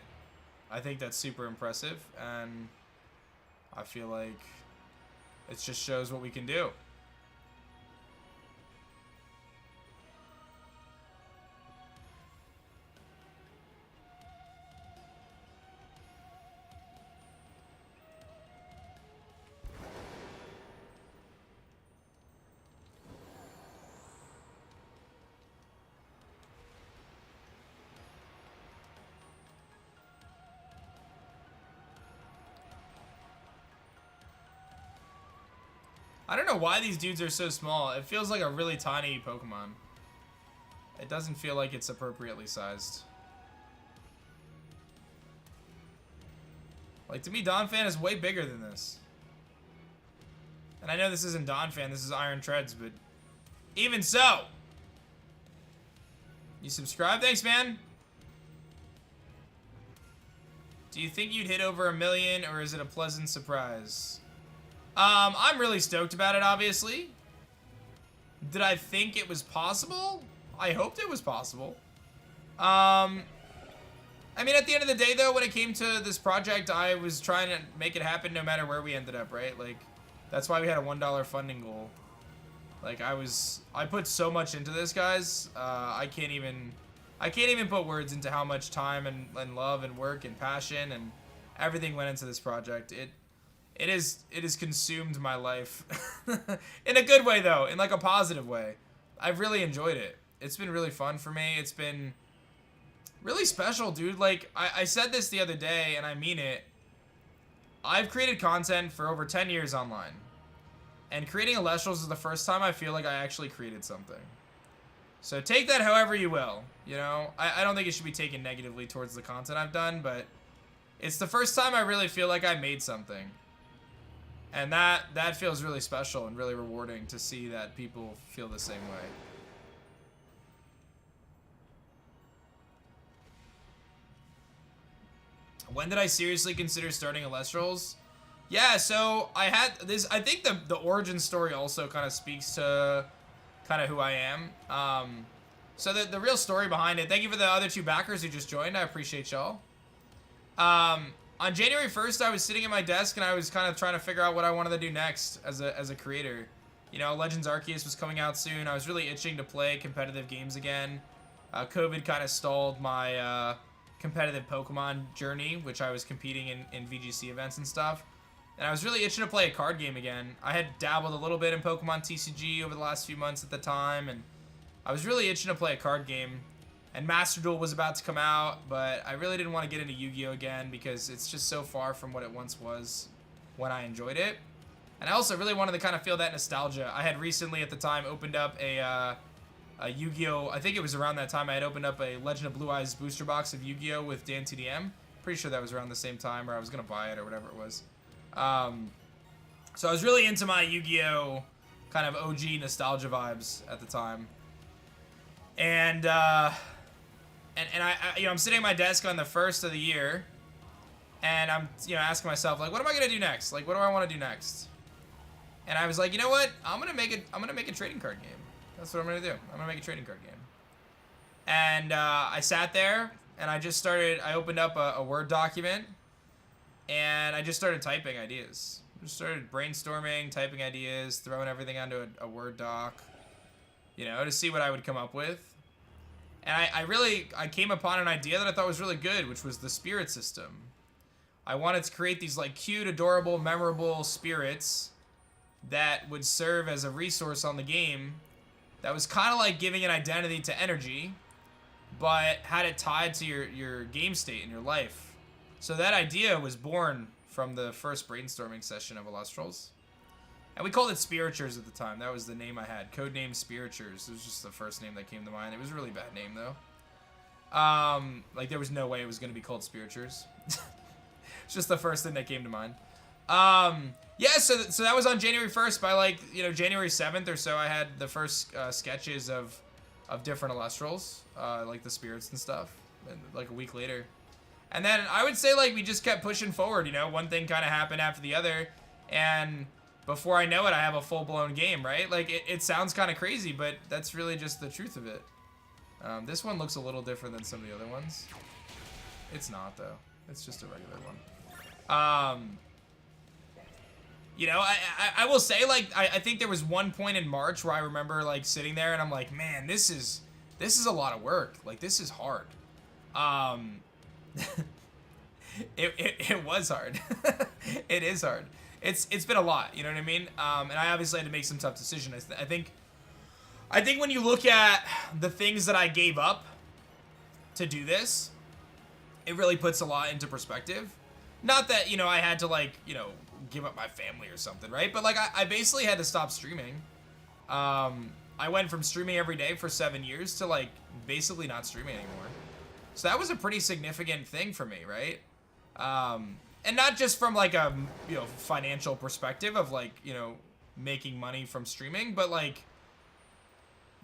I think that's super impressive, and I feel like it just shows what we can do. I don't know why these dudes are so small. It feels like a really tiny Pokemon. It doesn't feel like it's appropriately sized. Like, to me, Donphan is way bigger than this. And I know this isn't Donphan, this is Iron Treads, but even so. You subscribe? Thanks, man. Do you think you'd hit over 1 million, or is it a pleasant surprise? I'm really stoked about it, obviously. Did I think it was possible? I hoped it was possible. I mean, at the end of the day, though, when it came to this project, I was trying to make it happen no matter where we ended up, right? Like, that's why we had a $1 funding goal. Like, I put so much into this, guys. I can't even put words into how much time and love and work and passion and everything went into this project. It has consumed my life. In a good way, though. In, like, a positive way. I've really enjoyed it. It's been really fun for me. It's been really special, dude. Like, I said this the other day, and I mean it. I've created content for over 10 years online. And creating Alestrals is the first time I feel like I actually created something. So take that however you will. You know? I don't think it should be taken negatively towards the content I've done, but it's the first time I really feel like I made something. And that feels really special and really rewarding to see that people feel the same way. When did I seriously consider starting Alestrals? Yeah, so I had this. I think the origin story also kind of speaks to kind of who I am. So the real story behind it. Thank you for the other 2 backers who just joined. I appreciate y'all. On January 1st, I was sitting at my desk and I was kind of trying to figure out what I wanted to do next as a creator. You know, Legends Arceus was coming out soon. I was really itching to play competitive games again. COVID kind of stalled my competitive Pokemon journey, which I was competing in VGC events and stuff. And I was really itching to play a card game again. I had dabbled a little bit in Pokemon TCG over the last few months at the time, and I was really itching to play a card game. And Master Duel was about to come out, but I really didn't want to get into Yu-Gi-Oh! Again because it's just so far from what it once was when I enjoyed it. And I also really wanted to kind of feel that nostalgia. I had recently at the time opened up a Yu-Gi-Oh! I think it was around that time I had opened up a Legend of Blue Eyes booster box of Yu-Gi-Oh! With Dan TDM. Pretty sure that was around the same time, or I was going to buy it or whatever it was. So I was really into my Yu-Gi-Oh! Kind of OG nostalgia vibes at the time. And I you know, I'm sitting at my desk on the 1st of the year, and I'm, you know, asking myself, like, what am I gonna do next? Like, what do I want to do next? And I was like, you know what? I'm gonna make a trading card game. That's what I'm gonna do. I'm gonna make a trading card game. And I sat there and I opened up a Word document, and I just started typing ideas. Just started brainstorming, typing ideas, throwing everything onto a Word doc, you know, to see what I would come up with. And I came upon an idea that I thought was really good, which was the spirit system. I wanted to create these like cute, adorable, memorable spirits that would serve as a resource on the game that was kind of like giving an identity to energy, but had it tied to your game state in your life. So that idea was born from the first brainstorming session of Alestrals. And we called it Spiritures at the time. That was the name I had. Codename Spiritures. It was just the first name that came to mind. It was a really bad name, though. Like, there was no way it was going to be called Spiritures. It's just the first thing that came to mind. Yeah, so that was on January 1st. By, like, you know, January 7th or so, I had the first sketches of different Alestrals, like the spirits and stuff, and, like, a week later. And then I would say, like, we just kept pushing forward, you know? One thing kind of happened after the other, and before I know it, I have a full-blown game, right? Like, it sounds kind of crazy, but that's really just the truth of it. This one looks a little different than some of the other ones. It's not, though. It's just a regular one. You know, I will say, like, I think there was one point in March where I remember, like, sitting there and I'm like, man, this is a lot of work. Like, this is hard. It was hard. It is hard. It's been a lot, you know what I mean? And I obviously had to make some tough decisions. I think when you look at the things that I gave up to do this, it really puts a lot into perspective. Not that, you know, I had to, like, you know, give up my family or something, right? But, like, I basically had to stop streaming. I went from streaming every day for 7 years to, like, basically not streaming anymore. So that was a pretty significant thing for me, right? And not just from, like, a, you know, financial perspective of, like, you know, making money from streaming, but, like,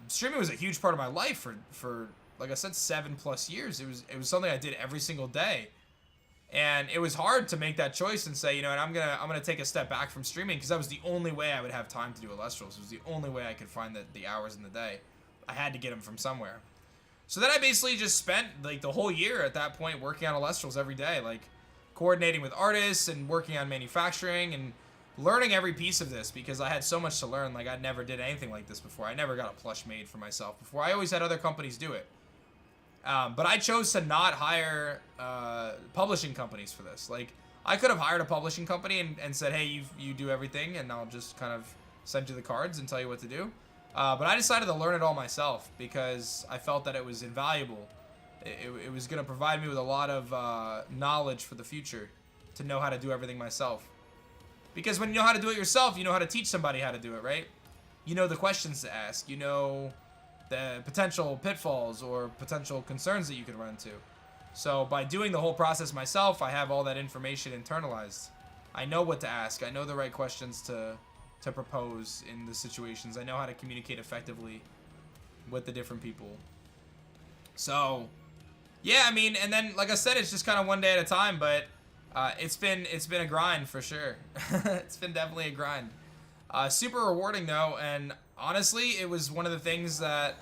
streaming was a huge part of my life for like I said, 7+ years. It was something I did every single day. And it was hard to make that choice and say, you know, and I'm gonna take a step back from streaming because that was the only way I would have time to do Alestrals. It was the only way I could find the hours in the day. I had to get them from somewhere. So then I basically just spent, like, the whole year at that point working on Alestrals every day, like, coordinating with artists and working on manufacturing and learning every piece of this because I had so much to learn. Like, I never did anything like this before. I never got a plush made for myself before. I always had other companies do it. But I chose to not hire publishing companies for this. Like, I could have hired a publishing company and said, hey, you do everything, and I'll just kind of send you the cards and tell you what to do. But I decided to learn it all myself because I felt that it was invaluable. It was going to provide me with a lot of knowledge for the future to know how to do everything myself. Because when you know how to do it yourself, you know how to teach somebody how to do it, right? You know the questions to ask. You know the potential pitfalls or potential concerns that you could run into. So by doing the whole process myself, I have all that information internalized. I know what to ask. I know the right questions to propose in the situations. I know how to communicate effectively with the different people. So, yeah, I mean, and then like I said, it's just kind of one day at a time, but it's been a grind for sure. It's been definitely a grind. Super rewarding though, and honestly, it was one of the things that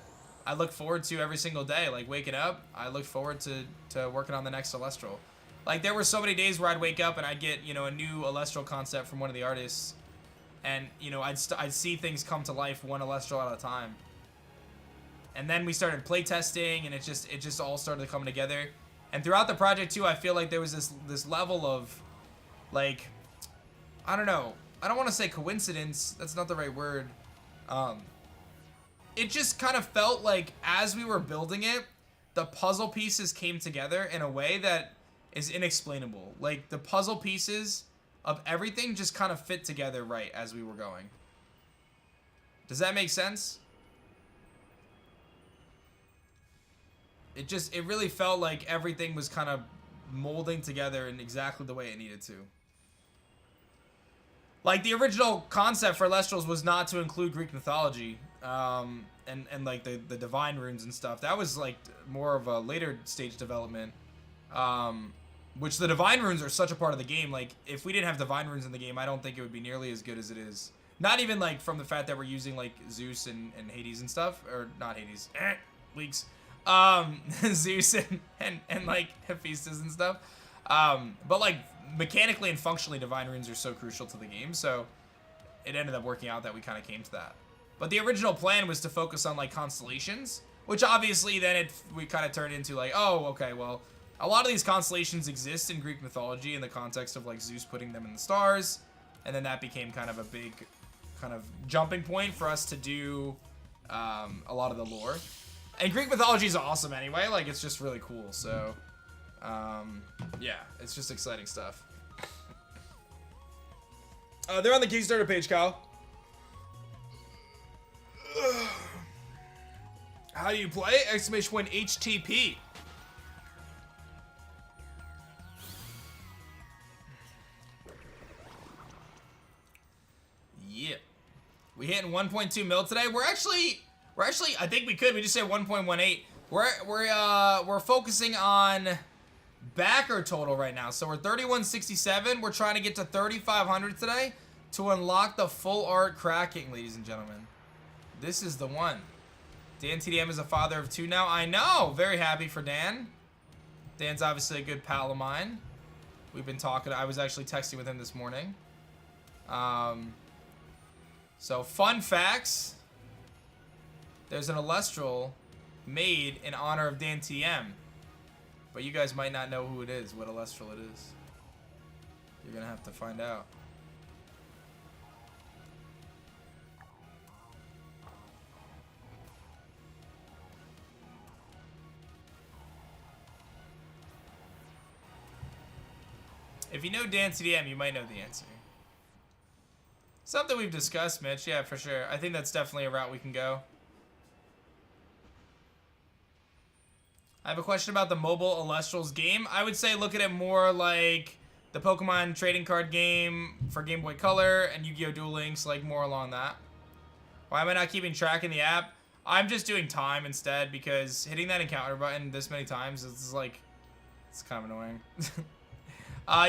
I look forward to every single day. Like waking up, I look forward to working on the next Celestial. Like there were so many days where I'd wake up and I'd get, you know, a new Celestial concept from one of the artists, and you know, I'd see things come to life one Celestial at a time. And then we started playtesting, and it just all started coming together. And throughout the project too, I feel like there was this level of, like, I don't know, I don't want to say coincidence. That's not the right word. It just kind of felt like as we were building it, the puzzle pieces came together in a way that is inexplainable. Like the puzzle pieces of everything just kind of fit together right as we were going. Does that make sense? It really felt like everything was kind of molding together in exactly the way it needed to. Like the original concept for Celestials was not to include Greek mythology, and like the divine runes and stuff. That was like more of a later stage development. Which the divine runes are such a part of the game. Like if we didn't have divine runes in the game, I don't think it would be nearly as good as it is. Not even like from the fact that we're using like Zeus and Hades and stuff, or not Hades, leaks. Zeus and like Hephaestus and stuff. But like mechanically and functionally, divine runes are so crucial to the game, so it ended up working out that we kind of came to that. But the original plan was to focus on like constellations, which obviously then we kind of turned into like, oh, okay, well, a lot of these constellations exist in Greek mythology in the context of like Zeus putting them in the stars, and then that became kind of a big kind of jumping point for us to do a lot of the lore. And Greek mythology is awesome anyway, like it's just really cool, so yeah, it's just exciting stuff. They're on the Kickstarter page, Kyle. How do you play? Exclamation point HTP. Yeah. We hitting 1.2 mil today. We're actually I think we could. We just said 1.18. We're focusing on backer total right now. So we're 3167. We're trying to get to 3500 today to unlock the full art cracking, ladies and gentlemen. This is the one. Dan TDM is a father of 2 now. I know. Very happy for Dan. Dan's obviously a good pal of mine. We've been talking. I was actually texting with him this morning. So fun facts. There's an Celestial made in honor of Dan TM. But you guys might not know who it is, what Celestial it is. You're gonna have to find out. If you know Dan TDM, you might know the answer. Something we've discussed, Mitch. Yeah, for sure. I think that's definitely a route we can go. I have a question about the mobile Celestials game. I would say look at it more like the Pokemon trading card game for Game Boy Color and Yu-Gi-Oh! Duel Links, like more along that. Why am I not keeping track in the app? I'm just doing time instead because hitting that encounter button this many times is like, it's kind of annoying.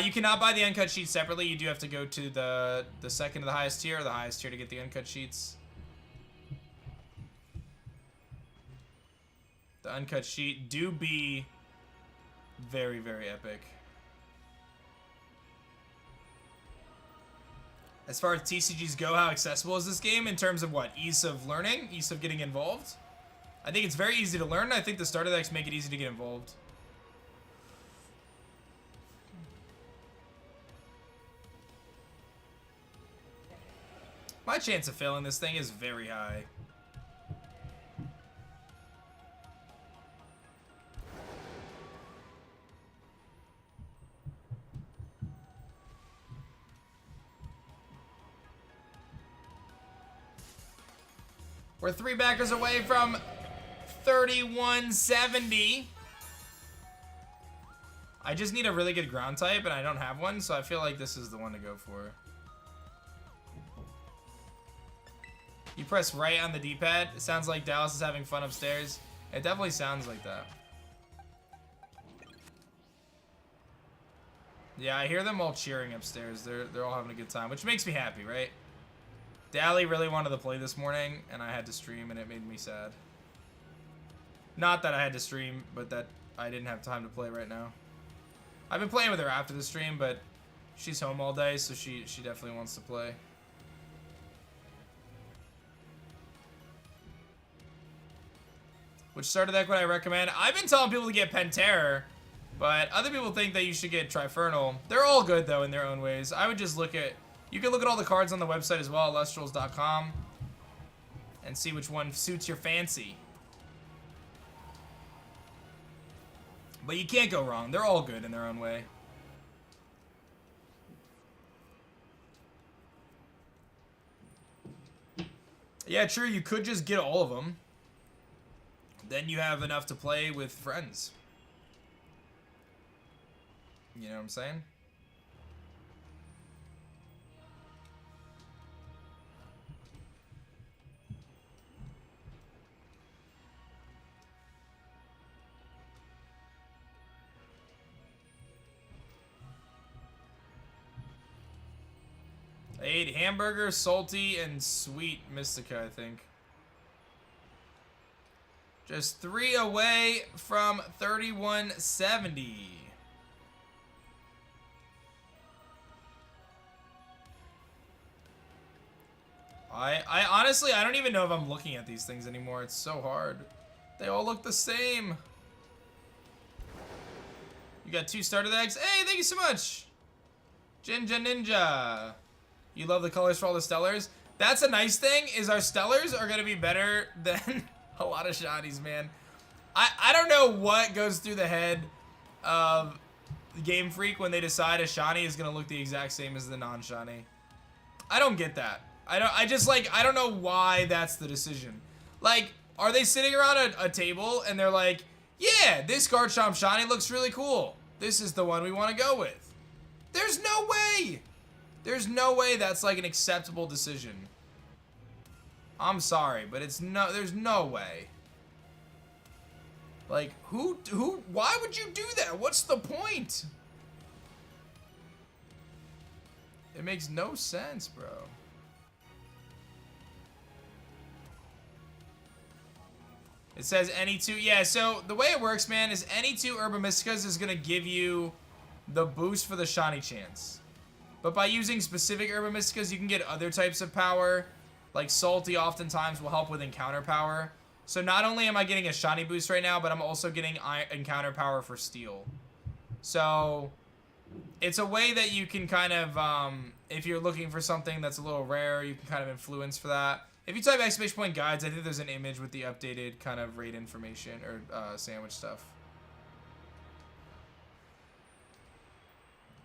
You cannot buy the uncut sheets separately. You do have to go to the second to the highest tier or the highest tier to get the uncut sheets. The uncut sheet do be very, very epic. As far as TCGs go, how accessible is this game in terms of what? Ease of learning? Ease of getting involved? I think it's very easy to learn. I think the starter decks make it easy to get involved. My chance of failing this thing is very high. We're 3 backers away from 3170. I just need a really good ground type, and I don't have one, so I feel like this is the one to go for. You press right on the D-pad. It sounds like Dallas is having fun upstairs. It definitely sounds like that. Yeah, I hear them all cheering upstairs. They're all having a good time, which makes me happy, right? Dally really wanted to play this morning, and I had to stream, and it made me sad. Not that I had to stream, but that I didn't have time to play right now. I've been playing with her after the stream, but she's home all day, so she definitely wants to play. Which starter deck would I recommend? I've been telling people to get Penterror, but other people think that you should get Trifernal. They're all good, though, in their own ways. I would just look at... You can look at all the cards on the website as well, lustrals.com, and see which one suits your fancy. But you can't go wrong. They're all good in their own way. Yeah, true. You could just get all of them. Then you have enough to play with friends. You know what I'm saying? I ate hamburger, salty, and sweet Mystica, I think. Just 3 away from 3170. I honestly, I don't even know if I'm looking at these things anymore. It's so hard. They all look the same. You got 2 starter decks. Hey, thank you so much. Jinja Ninja. You love the colors for all the Stellars. That's a nice thing, is our Stellars are going to be better than a lot of shinies, man. I don't know what goes through the head of Game Freak when they decide a shiny is going to look the exact same as the non-shiny. I don't get that. I don't know why that's the decision. Like, are they sitting around a table and they're like, yeah, this Garchomp shiny looks really cool. This is the one we want to go with. There's no way. There's no way that's like an acceptable decision. I'm sorry, but there's no way. Like, why would you do that? What's the point? It makes no sense, bro. It says any 2. Yeah, so the way it works, man, is any 2 Herba Mysticas is going to give you the boost for the shiny chance. But by using specific Herba Mysticas, you can get other types of power. Like Salty oftentimes will help with encounter power. So not only am I getting a shiny boost right now, but I'm also getting encounter power for Steel. So it's a way that you can kind of, if you're looking for something that's a little rare, you can kind of influence for that. If you type exclamation point guides, I think there's an image with the updated kind of raid information or sandwich stuff.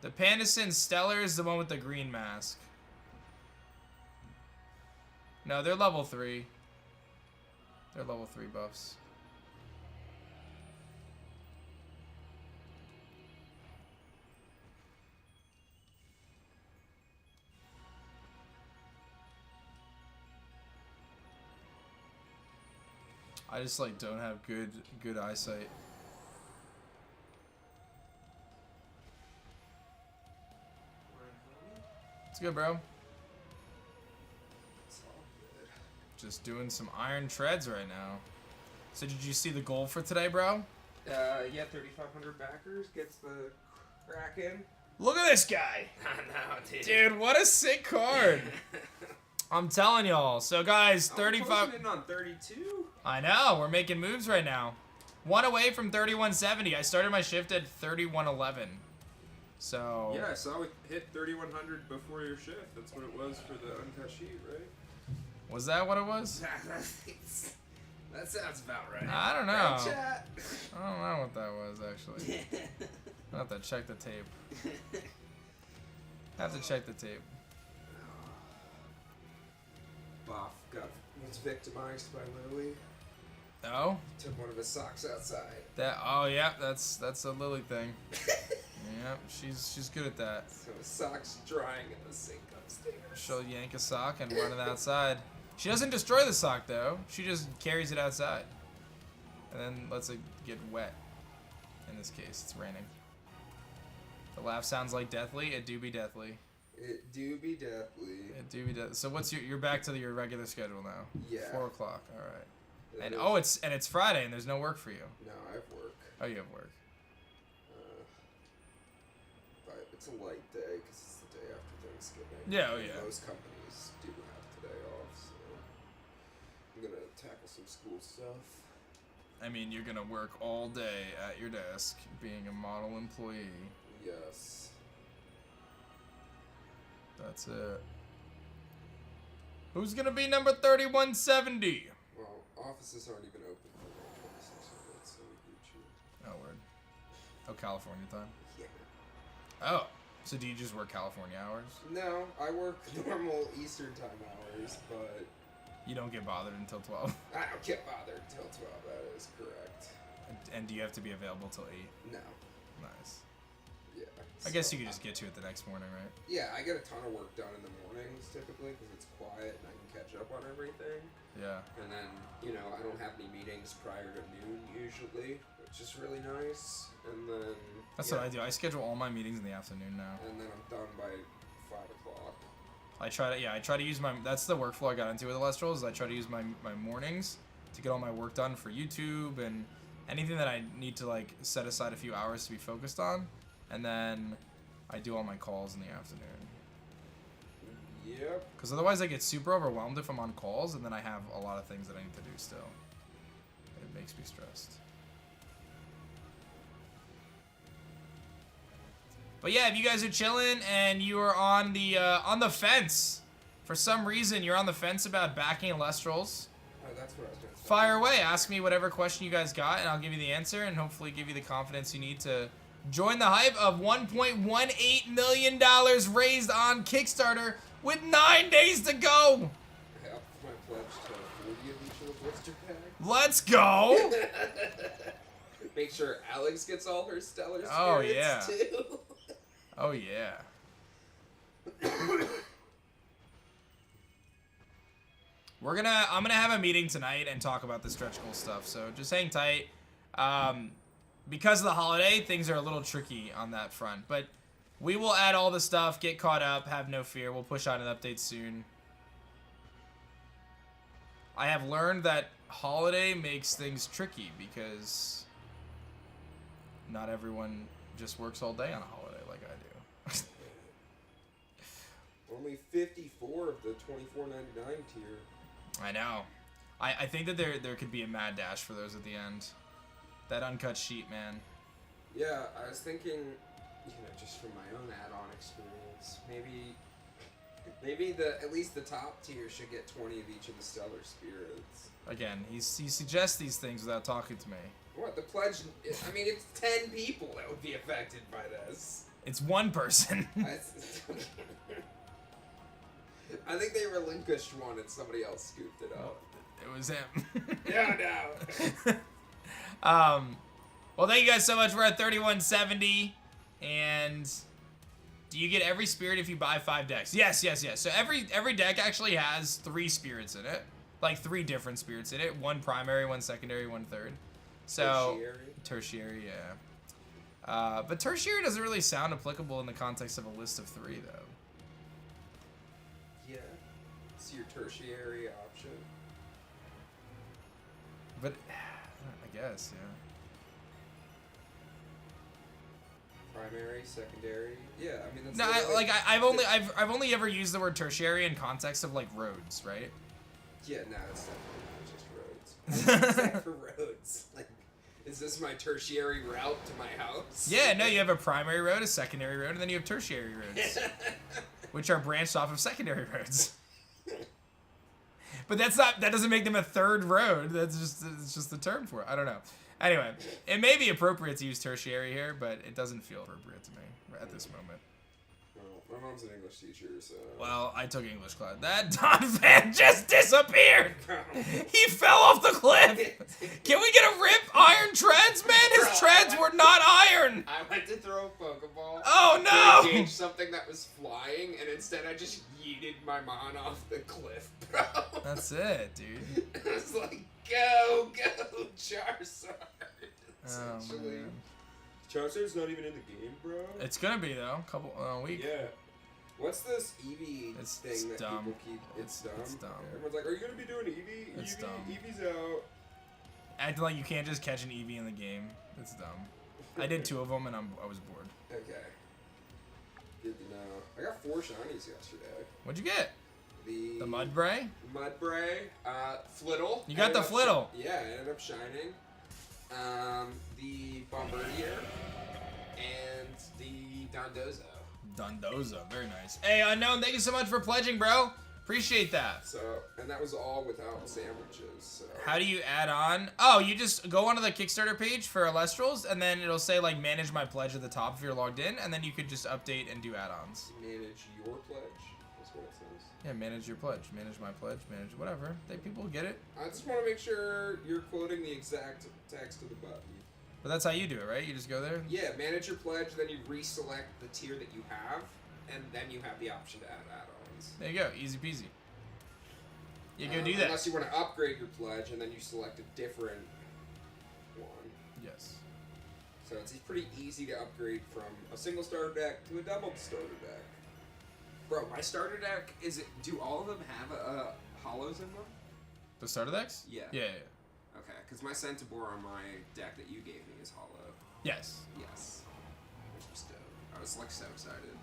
The Pandison Stellar is the one with the green mask. No, they're level 3. They're level 3 buffs. I just like don't have good eyesight. It's good, bro. It's all good. Just doing some iron treads right now. So did you see the goal for today, bro? Yeah, 3,500 backers gets the Kraken. Look at this guy. I know, dude. Dude, what a sick card. I'm telling y'all. So guys, 35. In on 32. I know, we're making moves right now. 1 away from 3170. I started my shift at 3111. So Yeah, I saw we hit 3,100 before your shift. That's what it was for the uncut sheet, right? was that what it was? That sounds about right. I don't know. Right, chat? I don't know what that was actually. I'll have to check the tape. Have to check the tape. Boff was victimized by Lily. Oh? Took one of his socks outside. Oh yeah, that's a Lily thing. Yep, she's good at that. So his sock's drying in the sink upstairs. She'll yank a sock and run it outside. She doesn't destroy the sock though. She just carries it outside, and then lets it get wet. In this case, it's raining. The laugh sounds like deathly. It do be deathly. It do be deathly. It do be deathly. So what's you're back to your regular schedule now? Yeah. 4 o'clock. All right. That And is- it's Friday and there's no work for you. No, I have work. Oh, you have work. But it's a light day because it's the day after Thanksgiving. Yeah, oh And yeah. Most companies do have today off, so I'm gonna tackle some school stuff. I mean, you're gonna work all day at your desk, being a model employee. Yes. That's it. Who's gonna be number 3170? Well, offices aren't even open for 2600, so we Gucci. Oh, word. Oh, California time. Yeah. Oh, so do you just work California hours? No, I work normal Eastern time hours, but You don't get bothered until 12. I don't get bothered until 12. That is correct. And do you have to be available till 8? No. Nice. Yeah. I guess so- you could just get to it the next morning, right? Yeah, I get a ton of work done in the mornings typically because it's quiet and I can catch up on everything. Yeah. And then, I don't have any meetings prior to noon usually, which is really nice. And then That's what I do. I schedule all my meetings in the afternoon now. And then I'm done by 5 o'clock. I try to use my, that's the workflow I got into with Electral, is I try to use my mornings to get all my work done for YouTube and anything that I need to like set aside a few hours to be focused on. And then I do all my calls in the afternoon. Yep. Because otherwise I get super overwhelmed if I'm on calls and then I have a lot of things that I need to do still. It makes me stressed. But yeah, if you guys are chilling and you are on the fence, for some reason you're on the fence about backing Elestrals, Oh, that's what I was going to say. fire away. Ask me whatever question you guys got and I'll give you the answer and hopefully give you the confidence you need to join the hype of $1.18 million raised on Kickstarter with 9 days to go. I upped my pledge to 40 of each of the blister packs. Let's go. Make sure Alex gets all her stellar spirits Oh, yeah. too. Oh yeah. I'm gonna have a meeting tonight and talk about the stretch goal stuff. So just hang tight. Because of the holiday, things are a little tricky on that front. But we will add all the stuff, get caught up, have no fear. We'll push out an update soon. I have learned that holiday makes things tricky because not everyone just works all day on a holiday like I do. Only 54 of the $24.99 tier. I know. I think that there could be a mad dash for those at the end. That uncut sheet, man. Yeah, I was thinking, just from my own add-on experience, maybe at least the top tier should get 20 of each of the stellar spirits. Again, he suggests these things without talking to me. What, the pledge? I mean, it's 10 people that would be affected by this. It's one person. I think they relinquished one and somebody else scooped it up. It was him. No. Well, thank you guys so much. We're at 3170, and do you get every spirit if you buy 5 decks? Yes. So every deck actually has 3 spirits in it, like 3 different spirits in it. 1 primary, 1 secondary, 1 third. So tertiary, yeah. But tertiary doesn't really sound applicable in the context of a list of 3, though. Yeah. It's your tertiary option. But I guess, yeah. Primary, secondary. Yeah, I mean that's No, literally- I've only ever used the word tertiary in context of like roads, right? Yeah, no, it's definitely not just roads. Except for roads. Like, is this my tertiary route to my house? Yeah, no, you have a primary road, a secondary road, and then you have tertiary roads, which are branched off of secondary roads. But that doesn't make them a third road. It's just the term for it. I don't know. Anyway, it may be appropriate to use tertiary here, but it doesn't feel appropriate to me at this moment. Well, my mom's an English teacher, so. Well, I took English class. That Don fan just disappeared. He fell off the cliff. Can we get a rip iron treads, man? His treads were not iron. I went to throw a Pokeball. Oh no! To engage something that was flying, and instead I just yeeted my mon off the cliff, bro. That's it, dude. I was like, go, Charizard. Oh, Essentially. man. Charizard's not even in the game, bro. It's gonna be though. Couple week. Yeah. What's this Eevee It's thing that dumb. people keep? It's dumb. It's dumb. Everyone's like, are you gonna be doing Eevee? It's Eevee? dumb. Eevee's out. Acting like you can't just catch an Eevee in the game. It's dumb. I did 2 of them and I was bored. Okay. Good to know. I got 4 shinies yesterday. What'd you get? The Mudbray? Mudbray, Flittle. You got the Flittle. Yeah, it ended up shining. The Bombardier and the Dondozo. Dondoza, very nice. Hey, Unknown, thank you so much for pledging, bro. Appreciate that. So, and that was all without sandwiches. So. How do you add on? Oh, you just go onto the Kickstarter page for Alestrals, and then it'll say, like, manage my pledge at the top if you're logged in, and then you could just update and do add-ons. Manage your pledge. That's what it says. Yeah, manage your pledge. Manage my pledge. Manage whatever. People get it. I just want to make sure you're quoting the exact text of the button. But that's how you do it, right? You just go there? Yeah, manage your pledge, then you reselect the tier that you have, and then you have the option to add add-ons. There you go. Easy peasy. You go do that. Unless you want to upgrade your pledge, and then you select a different one. Yes. So it's pretty easy to upgrade from a single starter deck to a double starter deck. Bro, my starter deck, do all of them have hollows in them? The starter decks? Yeah. Yeah. Okay, because my Centaur on my deck that you gave me is hollow. Yes. Yes. Which was dope. I was like so excited.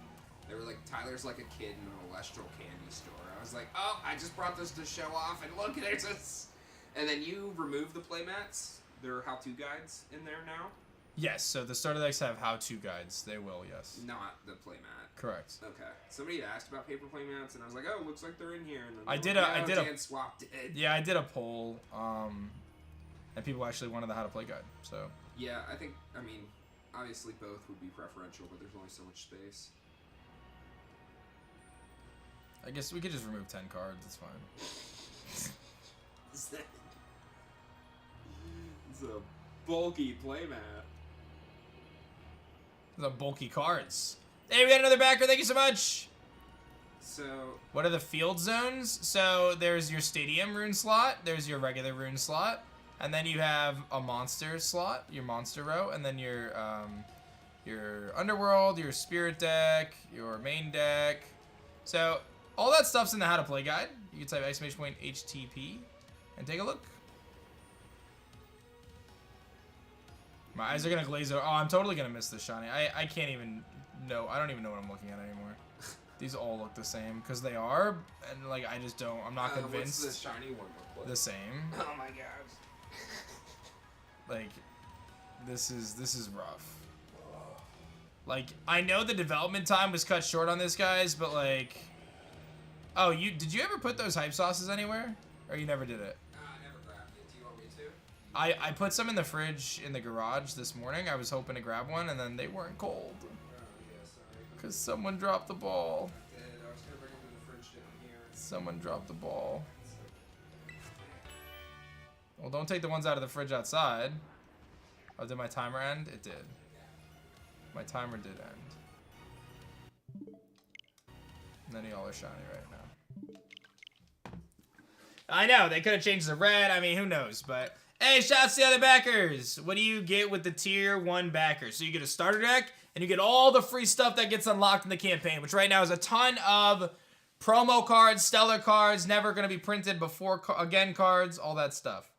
They were like, Tyler's like a kid in an Alestral candy store. I was like, oh, I just brought this to show off, and look, there's this. And then you remove the playmats. There are how-to guides in there now. Yes, so the starter decks have how-to guides. They will, yes. Not the playmat. Correct. Okay. Somebody asked about paper playmats, and I was like, oh, looks like they're in here. And then I Dan swapped it. Yeah, I did a poll, and people actually wanted the how to play guide. So. Yeah, I mean, obviously both would be preferential, but there's only so much space. I guess we could just remove 10 cards. It's fine. It's a bulky playmat. The bulky cards. Hey, we got another backer. Thank you so much. So. What are the field zones? So there's your stadium rune slot. There's your regular rune slot. And then you have a monster slot, your monster row. And then your underworld, your spirit deck, your main deck. So all that stuff's in the how to play guide. You can type !HTP and take a look. My eyes are gonna glaze over. Oh, I'm totally gonna miss this shiny. I can't even know. I don't even know what I'm looking at anymore. These all look the same because they are, and like I just don't. I'm not convinced. What's the shiny one look like? The same. Oh my gosh. Like, this is rough. Like, I know the development time was cut short on this, guys, but like, oh, did you ever put those hype sauces anywhere, or you never did it? I never grabbed it. Do you want me to? I put some in the fridge in the garage this morning. I was hoping to grab one, and then they weren't cold. Oh, yeah, sorry. Because someone dropped the ball. I did. I was gonna bring them to the fridge down here. Someone dropped the ball. Well, don't take the ones out of the fridge outside. Oh, did my timer end? It did. My timer did end. None of y'all are shiny right now. I know, they could have changed the red. I mean, who knows? But, hey, shouts to the other backers. What do you get with the tier 1 backer? So you get a starter deck, and you get all the free stuff that gets unlocked in the campaign, which right now is a ton of promo cards, stellar cards, never going to be printed before again cards, all that stuff.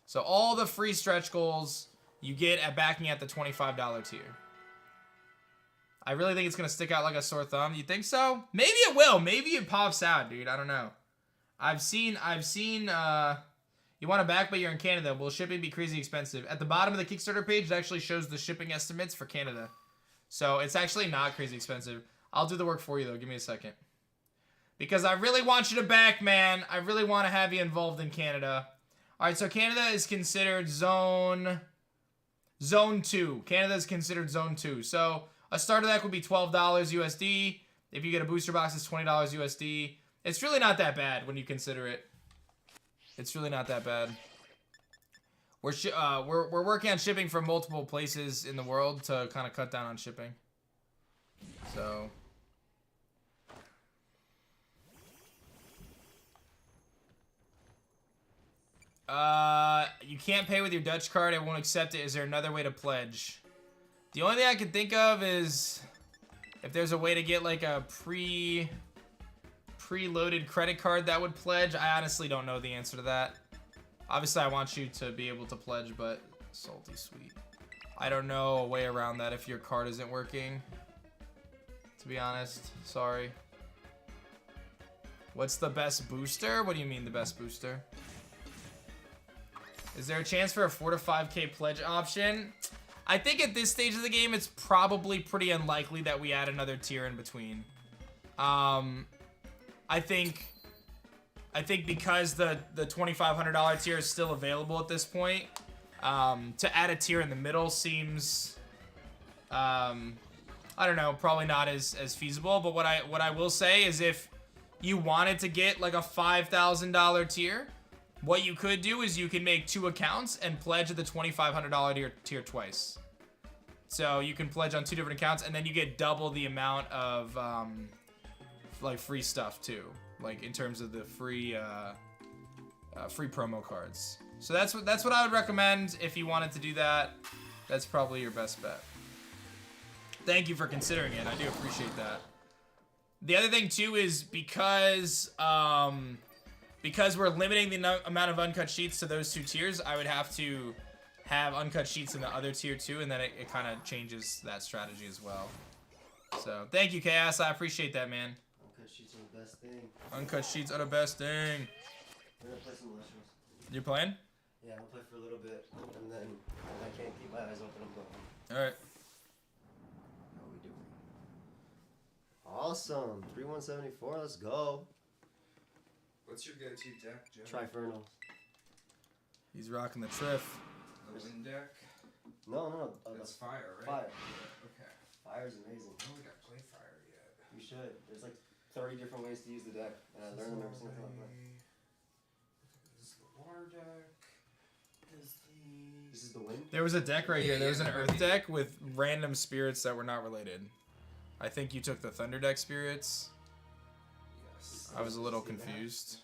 So all the free stretch goals you get at backing at the $25 tier. I really think it's going to stick out like a sore thumb. You think so? Maybe it will. Maybe it pops out, dude. I don't know. I've seen, you want to back, but you're in Canada. Will shipping be crazy expensive? At the bottom of the Kickstarter page, it actually shows the shipping estimates for Canada. So it's actually not crazy expensive. I'll do the work for you, though. Give me a second. Because I really want you to back, man. I really want to have you involved in Canada. All right, so Canada is considered Zone 2. Canada is considered Zone 2. So a starter deck would be $12 USD. If you get a booster box, it's $20 USD. It's really not that bad when you consider it. It's really not that bad. We're working on shipping from multiple places in the world to kind of cut down on shipping. So. You can't pay with your Dutch card. It won't accept it. Is there another way to pledge? The only thing I can think of is if there's a way to get like a preloaded credit card that would pledge. I honestly don't know the answer to that. Obviously, I want you to be able to pledge, but salty sweet. I don't know a way around that if your card isn't working. To be honest, sorry. What's the best booster? What do you mean the best booster? Is there a chance for a 4 to 5K pledge option? I think at this stage of the game, it's probably pretty unlikely that we add another tier in between. I think because the $2,500 tier is still available at this point, to add a tier in the middle seems, I don't know, probably not as feasible. But what I will say is if you wanted to get like a $5,000 tier, what you could do is you can make 2 accounts and pledge the $2,500 tier twice. So you can pledge on 2 different accounts, and then you get double the amount of like free stuff too, like in terms of the free promo cards. So that's what I would recommend if you wanted to do that. That's probably your best bet. Thank you for considering it. I do appreciate that. The other thing too is because we're limiting the amount of uncut sheets to those 2 tiers, I would have to have uncut sheets in the other tier too, and then it kind of changes that strategy as well. So thank you, Chaos. I appreciate that, man. Uncut sheets are the best thing. Uncut sheets are the best thing. We're gonna play some Illustrious. You playing? Yeah, I'm gonna play for a little bit, and then when I can't keep my eyes open, I'm going. All right. How are we doing? Awesome. 3174. Let's go. What's your go-to deck, Joe? Trifernal. He's rocking the Triff. The wind deck? No. That's fire, right? Fire. Okay. Fire's amazing. I don't think I've played fire yet. You should. There's like 30 different ways to use the deck, and I learned them every single time. This is the water deck. This is the wind. There was a deck right here. There was an Yeah, Earth deck with random spirits that were not related. I think you took the Thunder deck spirits. Yes. I was a little confused.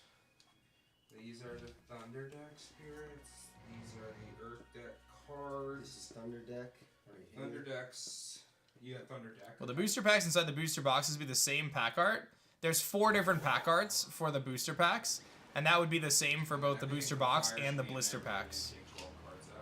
These are the Thunder deck spirits. These are the Earth deck cards. This is Thunder deck. Right here. Thunder decks. You got Thunder deck. Well, the booster packs inside the booster boxes be the same pack art. There's 4 different pack arts for the booster packs, and that would be the same for both the booster box and the blister packs.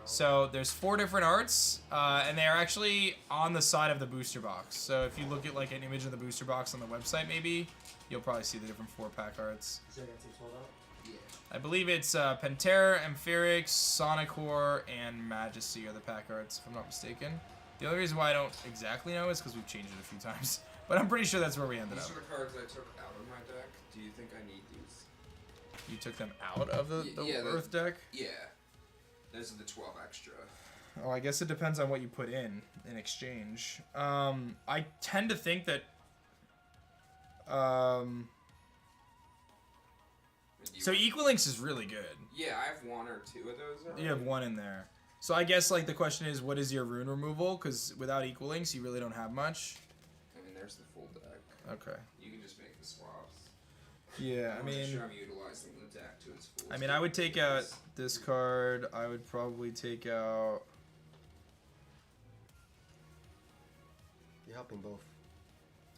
So there's 4 different arts, and they are actually on the side of the booster box. So if you look at like an image of the booster box on the website, maybe you'll probably see the different 4 pack arts. So I got some sold out? Yeah. I believe it's Pantera, Ampherix, Sonicor, and Majesty are the pack arts, if I'm not mistaken. The only reason why I don't exactly know is because we've changed it a few times. But I'm pretty sure that's where we ended up. These are the cards I took out of my deck. Do you think I need these? You took them out of the Yeah, Earth deck? Yeah. Those are the 12 extra. Oh, I guess it depends on what you put in exchange. I tend to think that... So Equalinx is really good. Yeah, I have 1 or 2 of those already. You have 1 in there. So I guess like the question is, what is your rune removal? Because without Equalinx, you really don't have much. I mean, there's the full deck. Okay. You can just make the swaps. Yeah, I I'm mean... sure I'm utilizing the deck to its full. I mean, I would take out this card. I would probably take out... You're helping both.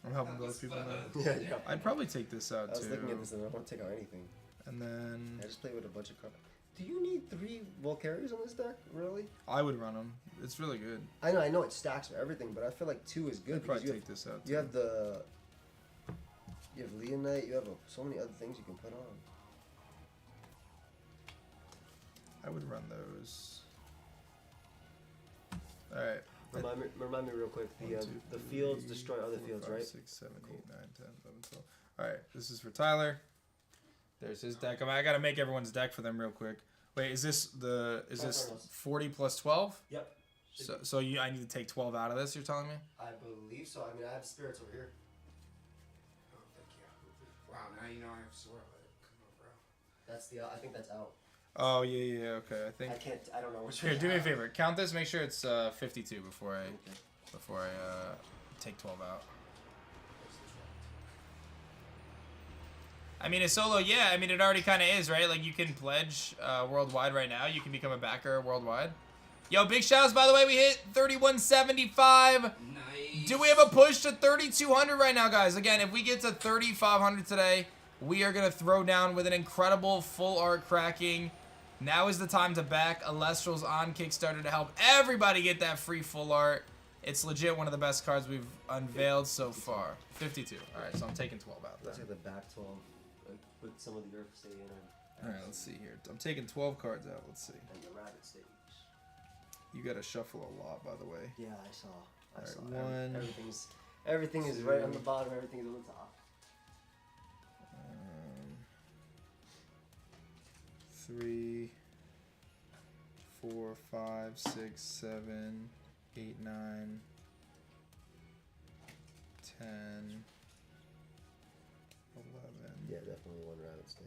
I'm helping both people now. Yeah. I'd probably take this out I was too. looking at this and I don't want to take out anything. And then I just play with a bunch of cards. Do you need 3 Volcarias on this deck? Really? I would run them. It's really good. I know it stacks for everything, but I feel like 2 is good I'd because probably take this out. you have Leonite, you have so many other things you can put on. I would run those. All right. Remind me real quick. The 1, 2, the 3, fields destroy other 4, fields, 5, right? 6, 7, 8, 9, 10, 11, 12. All right. This is for Tyler. There's his deck. I gotta make everyone's deck for them real quick. Wait, is this 40 plus 12? Yep. So I need to take 12 out of this. You're telling me? I believe so. I mean, I have spirits over here. Now you know I have Scarlet. Come on, bro. That's the. I think that's out. Oh yeah, okay. I think. I don't know which Here, one. do me a favor. Count this. Make sure it's 52 before I take 12 out. I mean, a solo, yeah. I mean, it already kind of is, right? Like, you can pledge worldwide right now. You can become a backer worldwide. Yo, big shouts, by the way. We hit 3175. Nice. Do we have a push to 3200 right now, guys? Again, if we get to 3500 today, we are going to throw down with an incredible full art cracking. Now is the time to back Alestral's on Kickstarter to help everybody get that free full art. It's legit one of the best cards we've unveiled so far. 52. All right, so I'm taking 12 out then. Let's get the back 12 and put some of the Earth Stay in. All right, let's see here. I'm taking 12 cards out. Let's see. And the Rabbit Stage. You got to shuffle a lot, by the way. Yeah, I saw. Alright, one, Everything is right on the bottom. Everything is on the top. 3, 4, 5, 6, 7, 8, 9, 10, 11. Yeah, definitely one Rabbit Stage.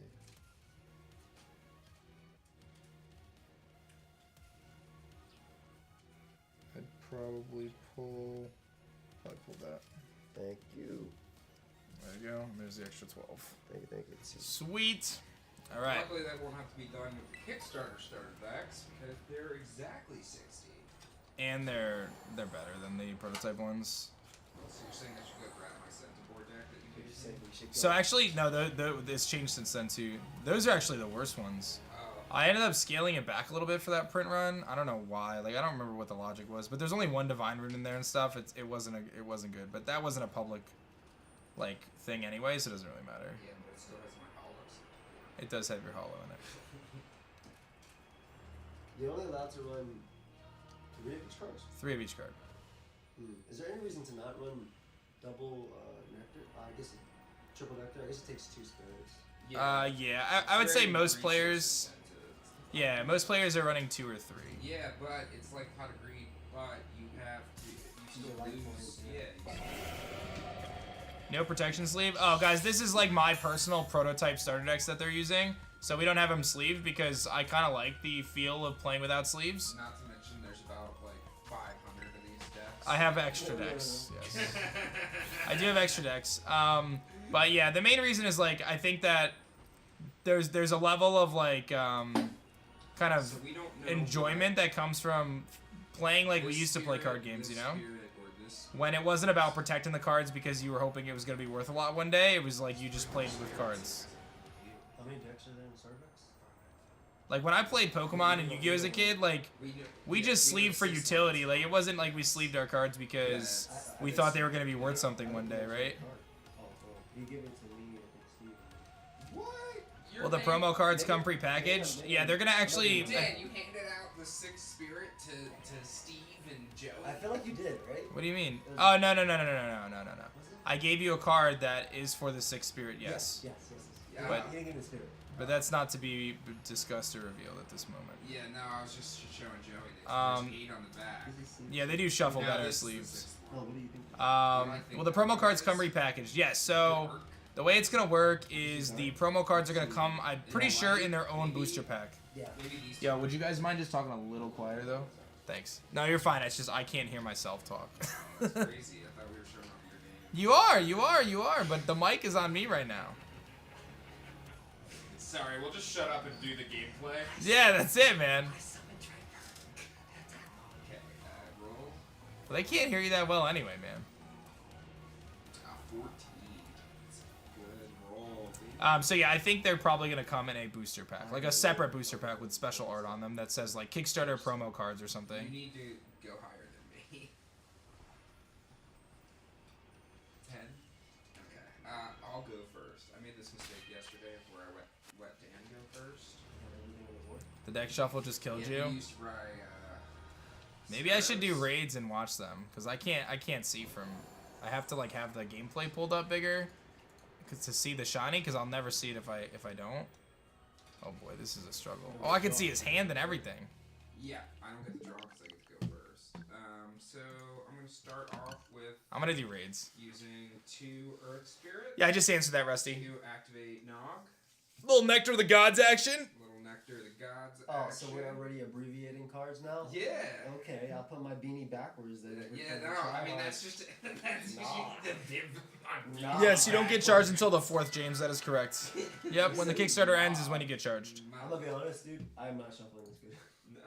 I'd probably pull that. Thank you. There you go. There's the extra 12. Thank you. Sweet. All right. Luckily, that won't have to be done with the Kickstarter starter packs because they're exactly 60. And they're better than the prototype ones. So you're saying I should go grab my Centaur deck that you gave me? So actually, no, it's changed since then too. Those are actually the worst ones. Oh. I ended up scaling it back a little bit for that print run. I don't know why. Like, I don't remember what the logic was, but there's only one Divine Rune in there and stuff. It wasn't good. But that wasn't a public like thing anyway, so it doesn't really matter. Yeah, but it still has my hollows. It does have your hollow in it. You're only allowed to run 3 of each cards? 3 of each card. Is there any reason to not run double Nectar? I guess triple Nectar. I guess it takes 2 spirits. Yeah. I would say most players. Yeah, most players are running 2 or 3. Yeah, but it's like Pot of Greed, but you have to. You still lose. Yeah. No protection sleeve. Oh, guys, this is like my personal prototype starter decks that they're using. So we don't have them sleeved because I kind of like the feel of playing without sleeves. Not to mention there's about like 500 of these decks. I have extra decks. Yes. I do have extra decks. But yeah, the main reason is like I think that there's a level of like kind of So we don't know enjoyment that comes from playing like we this used to play spirit, card games, you this know? spirit, or this When it wasn't about protecting the cards because you were hoping it was going to be worth a lot one day, it was like you just played with cards. How many decks are there in Starter decks? Like when I played Pokemon and Yu-Gi-Oh as a kid, like we just sleeved for utility. Like it wasn't like we sleeved our cards because we thought they were going to be worth something one day, right? Oh, you give it to me, I think Steve. What? Your Well, the name- promo cards come prepackaged. Yeah, they're going to actually... You did. You handed out the 6th spirit to Steve and Joey. I feel like you did, right? What do you mean? Oh, no. I gave you a card that is for the 6th spirit, yes. Yes. Yeah. But- You didn't give me the spirit. But that's not to be discussed or revealed at this moment. Yeah, no, I was just showing Joey this. Um, There's 8 on the back. Yeah, they do shuffle No, better this is the sleeves. 6th Oh, one. what do you think? Well, the promo cards come repackaged. Yes, so Work. the way it's going to work is the promo cards are going to come, I'm pretty sure, in their own booster pack. Yeah. Maybe these Yo, would you guys mind just talking a little quieter though? Thanks. No, you're fine. It's just I can't hear myself talk. That's crazy. I thought we were showing off your game. You are. But the mic is on me right now. Sorry, we'll just shut up and do the gameplay. Yeah, that's it, man. Okay, roll. Well, they can't hear you that well anyway, man. 14. That's a good roll, baby. So yeah, I think they're probably gonna come in a booster pack, like a separate booster pack with special art on them that says like Kickstarter promo cards or something. You need to go higher than me. 10? Okay. I'll go first. I made this mistake yesterday where I let Dan go first. The deck shuffle just killed Yeah, you. he used Maybe I should do Sparrows. raids and watch them, cause I can't see from. I have to like have the gameplay pulled up bigger, to see the shiny, cause I'll never see it if I don't. Oh boy, this is a struggle. Oh, I can see his hand and everything. Yeah, I don't get to draw because I get to go first. So I'm gonna start off with I'm gonna do raids. using 2 Earth Spirit Yeah, I just answered that, Rusty. to activate Nog. Little Nectar of the Gods action. Little Nectar of the Gods. Oh, action. so we're already abbreviating cards now? Yeah. Okay, I'll put my beanie backwards then. Yeah, no, I mean that's just that's Nah. the div on Nah. Yes, you don't get charged until the 4th, James. That is correct. Yep, when the Kickstarter ends is when you get charged. I'm gonna be honest, dude. I'm not shuffling this good. No,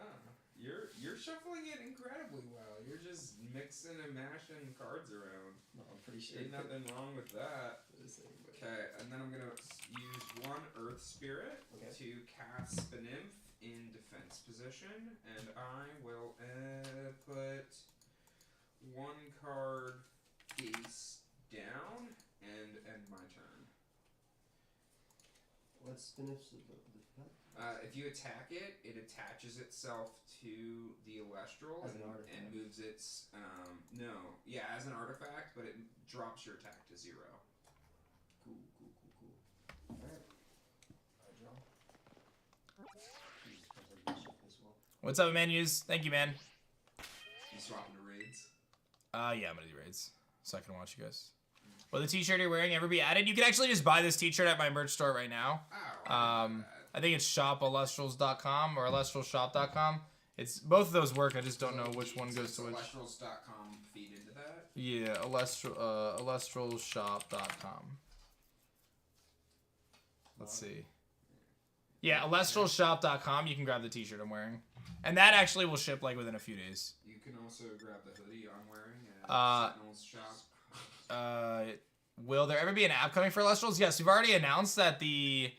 you're shuffling it incredibly well. You're just mixing and mashing cards around. No, I'm pretty sure. Ain't nothing wrong with that. Okay, and then I'm gonna use 1 Earth Spirit Okay. to cast Spanymph in defense position, and I will put 1 card face down and end my turn. Let's finish the If you attack it, it attaches itself to the Alestral As an and artifact. moves its as an artifact, but it drops your attack to 0. Cool. Alright. I draw. What's up, menus? Thank you, man. You swapping to raids? Yeah, I'm gonna do raids so I can watch you guys. Will the t-shirt you're wearing ever be added? You can actually just buy this t-shirt at my merch store right now. Oh, I think it's shopalustrals.com or alustralshop.com. It's both of those work. I just don't know which one goes to which. Alestrals.com feed into that. Yeah, alustralshop.com. Let's see. Yeah, alustralshop.com. You can grab the t-shirt I'm wearing, and that actually will ship like within a few days. You can also grab the hoodie I'm wearing at Sentinel's shop. Will there ever be an app coming for Alustrals? Yes, we've already announced that the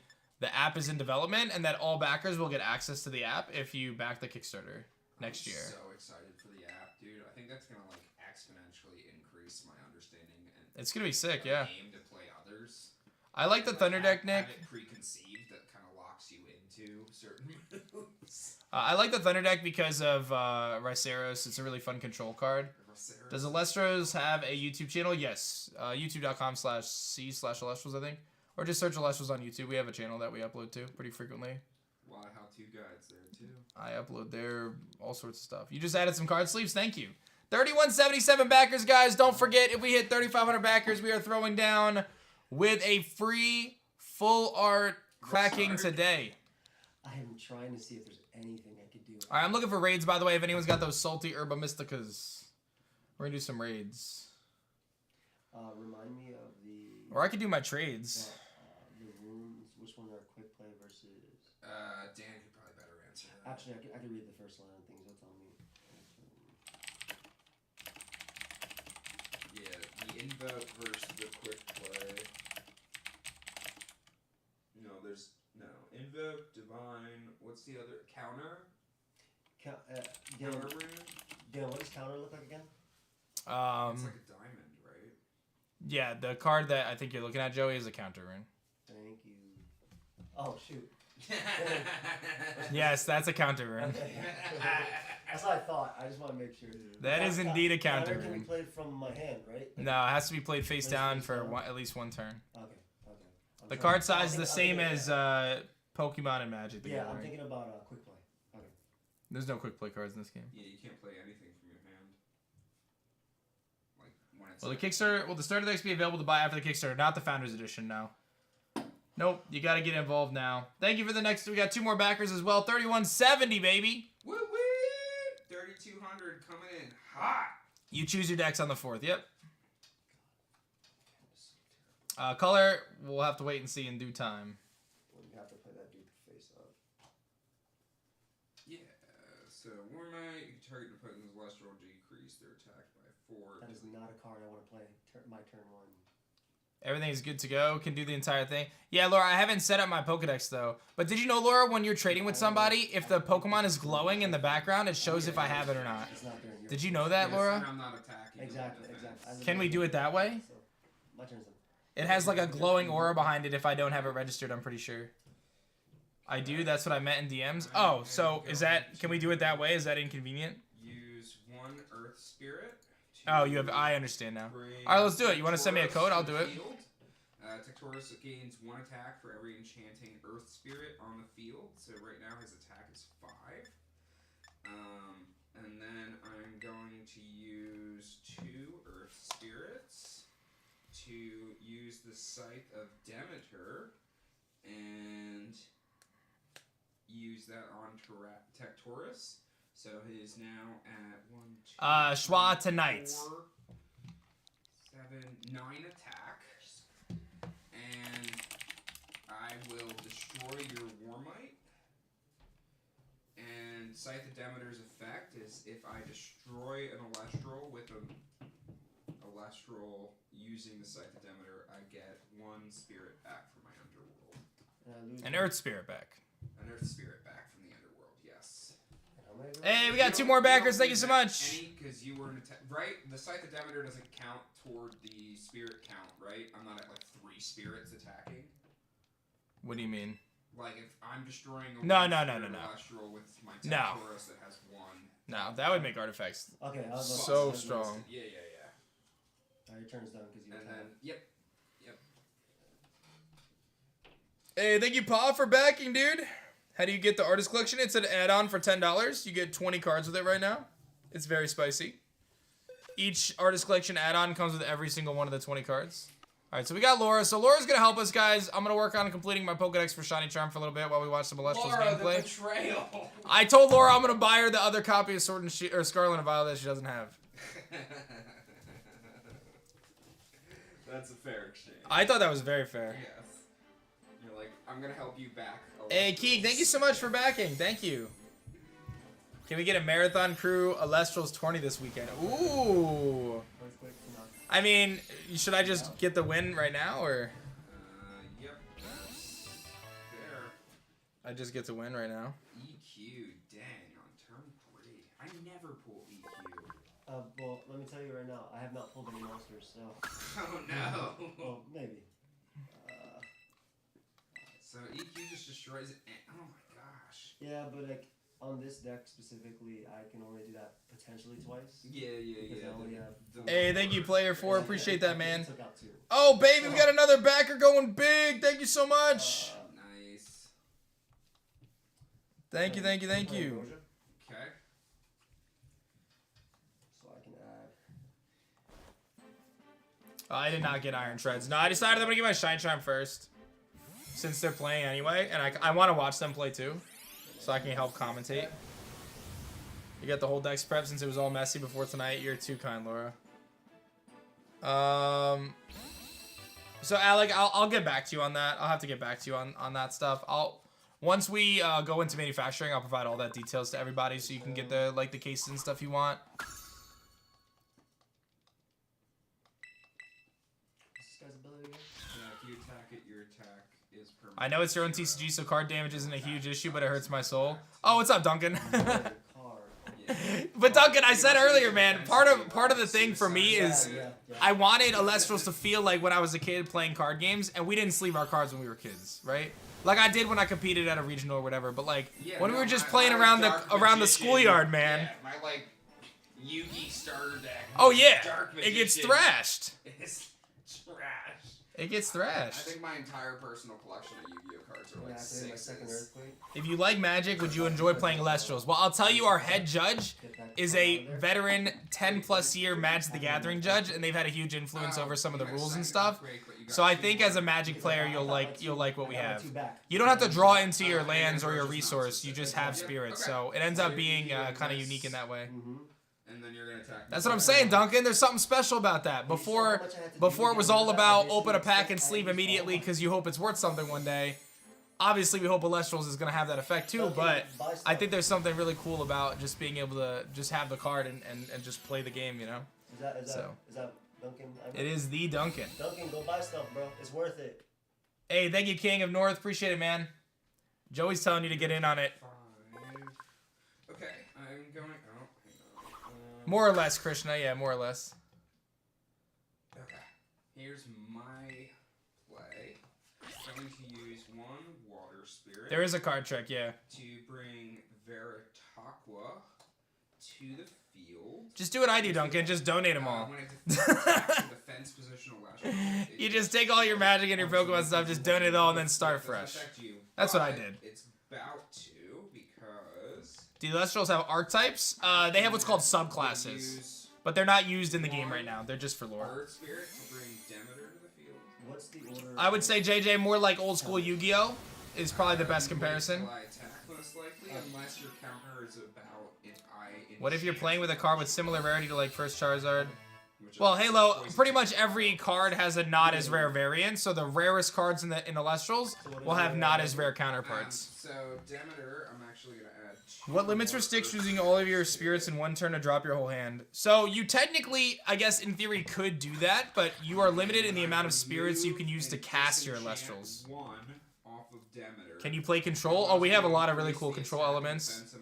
app is in development and that all backers will get access to the app if you back the Kickstarter next year. I'm so excited for the app, dude. I think that's gonna like exponentially increase my understanding and It's gonna be sick, yeah. aim to play others. I like the Thunder deck, Nick. Have it preconceived that kind of locks you into certain moves. I like the Thunder deck because of Ryceros. It's a really fun control card. Does Alestros have a YouTube channel? Yes. YouTube.com/c/Alestrals, I think. Or just search Alestrals on YouTube. We have a channel that we upload to pretty frequently. A lot of how-to guides there, too. I upload there all sorts of stuff. You just added some card sleeves. Thank you. 3177 backers, guys. Don't forget, if we hit 3,500 backers, we are throwing down with a free full art cracking today. I am trying to see if there's anything I could do. All right, I'm looking for raids, by the way. If anyone's got those salty Herba Mysticas, we're going to do some raids. Remind me of the Or I could do my trades. the runes. Which one are quick play versus? Dan could probably better answer that. Actually, I could read the first line of things. That's on me. Yeah, the invoke versus the quick play. No, invoke, divine, what's the other? Counter? Dan, Counter rune? Dan, what does counter look like again? It's like a diamond, right? Yeah, the card that I think you're looking at, Joey, is a counter rune. Thank you. Oh shoot. Yes, that's a counter rune. Okay. That's what I thought. I just want to make sure. That is indeed a counter Can be rune. played from my hand, right? No, it has to be played face Plays down face for down? at least one turn. Okay. I'm The trying- card size is I'm the thinking- same I'm as thinking- Pokemon and Magic. Yeah, together, I'm right? thinking about quick play. Okay. There's no quick play cards in this game. Yeah, you can't play anything from your hand. Like, when it's Will the starter decks be available to buy after the Kickstarter? Not the Founders Edition, no. Nope, you gotta get involved now. Thank you for the next. We got 2 more backers as well. 3170, baby. Woo woo! 3,200 coming in hot. You choose your decks on the 4th. Yep. Color, we'll have to wait and see in due time. Well, you have to play that dude face up. Yeah, so Warmite, you can target an opponent's Celestial decrease their attack by 4. That is not a card I want to play. My turn 1. Everything is good to go. Can do the entire thing. Yeah, Laura, I haven't set up my Pokedex, though. But did you know, Laura, when you're trading with somebody, if the Pokemon is glowing in the background, it shows if I have it or not. It's not there. in your Did you know that, Yes, Laura? and I'm not attacking. Exactly. Can we do it that way? So, my turn's then. It has like a glowing aura behind it if I don't have it registered, I'm pretty sure. I do, that's what I meant in DMs. Oh, so is that, can we do it that way? Is that inconvenient? Use 1 Earth Spirit. Oh, you have, I understand now. Alright, let's do it. You want to send me a code? I'll do it. Tectorus gains 1 attack for every enchanting Earth Spirit on the field. So right now his attack is 5. And then I'm going to use 2 Earth Spirits to use the Scythe of Demeter and use that on Tectorus. So he is now at 1, 2, Schwa 3, tonight. 4, 7, 9 attack. And I will destroy your Warmite. And Scythe of Demeter's effect is if I destroy an Alestral with a Alestral using the Scythe of Demeter, I get 1 spirit back from my underworld. An Earth Spirit back. An Earth Spirit back from the underworld, yes. Hey, we got 2 more backers. Thank you so much. Because you were right? The Scythe of Demeter doesn't count toward the spirit count, right? I'm not at like 3 spirits attacking. What do you mean? Like if I'm destroying a No. Alestral with my Tectorus that has 1. No, that would make artifacts Okay, so strong. Yeah. Alright, your turn's done because you And attacked. then, yep. Hey, thank you, Paul, for backing, dude. How do you get the artist collection? It's an add-on for $10. You get 20 cards with it right now. It's very spicy. Each artist collection add-on comes with every single one of the 20 cards. All right, so we got Laura. So Laura's gonna help us, guys. I'm gonna work on completing my Pokedex for Shiny Charm for a little bit while we watch some Alestral's gameplay. The betrayal. I told Laura I'm gonna buy her the other copy of Sword and Shield or Scarlet and Violet that she doesn't have. That's a fair exchange. I thought that was very fair. Yes. You're like, I'm gonna help you back. Hey, Keeg, thank you so much for backing. Thank you. Can we get a Marathon Crew Alestral's 20 this weekend? Ooh. I mean, should I just get the win right now, or? Yep. That's fair. I just get to win right now. EQ, dang, on turn 3. I never pull EQ. Well, let me tell you right now, I have not pulled any monsters, so. Oh no. Well, maybe. So EQ just destroys it. Oh my gosh. Yeah, but like on this deck specifically, I can only do that potentially twice. Yeah. Because I only have. Hey, thank you, Player 4. Appreciate that, man. Took out 2. Oh, baby, we got another backer going big. Thank you so much. Nice. Thank you. Okay. So I can add. I did not get Iron Shreds. No, I decided I'm going to get my Shine Charm first. Since they're playing anyway, and I want to watch them play too, so I can help commentate. You got the whole dex prep since it was all messy before tonight. You're too kind, Laura. So Alec, I'll get back to you on that. I'll have to get back to you on that stuff. Once we go into manufacturing, I'll provide all that details to everybody so you can get the cases and stuff you want. What's this guy's ability again? If you attack it, your attack is permanent. I know it's your own TCG, so card damage isn't a huge issue, but it hurts my soul. Oh, what's up, Duncan? But Duncan, I said earlier, man, part of the thing for me is I wanted Alestrals to feel like when I was a kid playing card games, and we didn't sleeve our cards when we were kids, right? Like I did when I competed at a regional or whatever, but like when we were just playing around the schoolyard, man. Yeah, my like Yugi starter deck. Oh yeah, Dark it gets Magician. thrashed. It's trash. It gets I thrashed. think my entire personal collection of Yu-Gi-Oh cards are like Activate my second 6s. earthquake. If you like Magic, would you enjoy playing Alestrals? Well, I'll tell you, our head judge is a veteran 10+ year Magic the Gathering judge, and they've had a huge influence over some of the rules and stuff. So I think as a Magic player, you'll like what we have. You don't have to draw into your lands or your resource. You just have spirits, so it ends up being kind of unique in that way. And then you're gonna attack. That's what I'm saying, Duncan. There's something special about that. Before it was all about open a pack and sleeve immediately because you hope it's worth something one day. Obviously, we hope Alestrals is going to have that effect too, but I think there's something really cool about just being able to just have the card and just play the game, you know? Is that Duncan? It is the Duncan. Duncan, go buy stuff, bro. It's worth it. Hey, thank you, King of North. Appreciate it, man. Joey's telling you to get in on it. 5. Okay, I'm going. Oh, hang on. More or less, Krishna. Yeah, more or less. Okay, here's my play. I'm going to use 1 water spirit. There is a card trick, yeah. To bring Veritaqua to the field. Just do what I do, Duncan. Just donate them all. When it's defense positional last You just take all your Magic and your Pokemon stuff, just donate it all, and then start fresh. That's what I did. It's about to because. The Elestrals have archetypes. They have what's called subclasses, but they're not used in the game right now. They're just for lore. Earth Spirit to bring Demeter to the field. What's the order? I would say JJ more like old school Yu-Gi-Oh is probably the best comparison. Will I attack most likely unless your counter is about if I. What if you're playing with a card with similar rarity to like first Charizard? Which Well, are Halo, poison pretty much every card has a not as rare variant, so the rarest cards in the Elestrals will have not as rare counterparts. So Demeter, I'm actually gonna add. What limits restricts using all of your spirits in one turn to drop your whole hand? So you technically, I guess in theory, could do that, but you are limited in the amount of spirits you can use to cast your Elestrals. One off of Demeter. Can you play control? Oh, we have a lot of really cool control elements.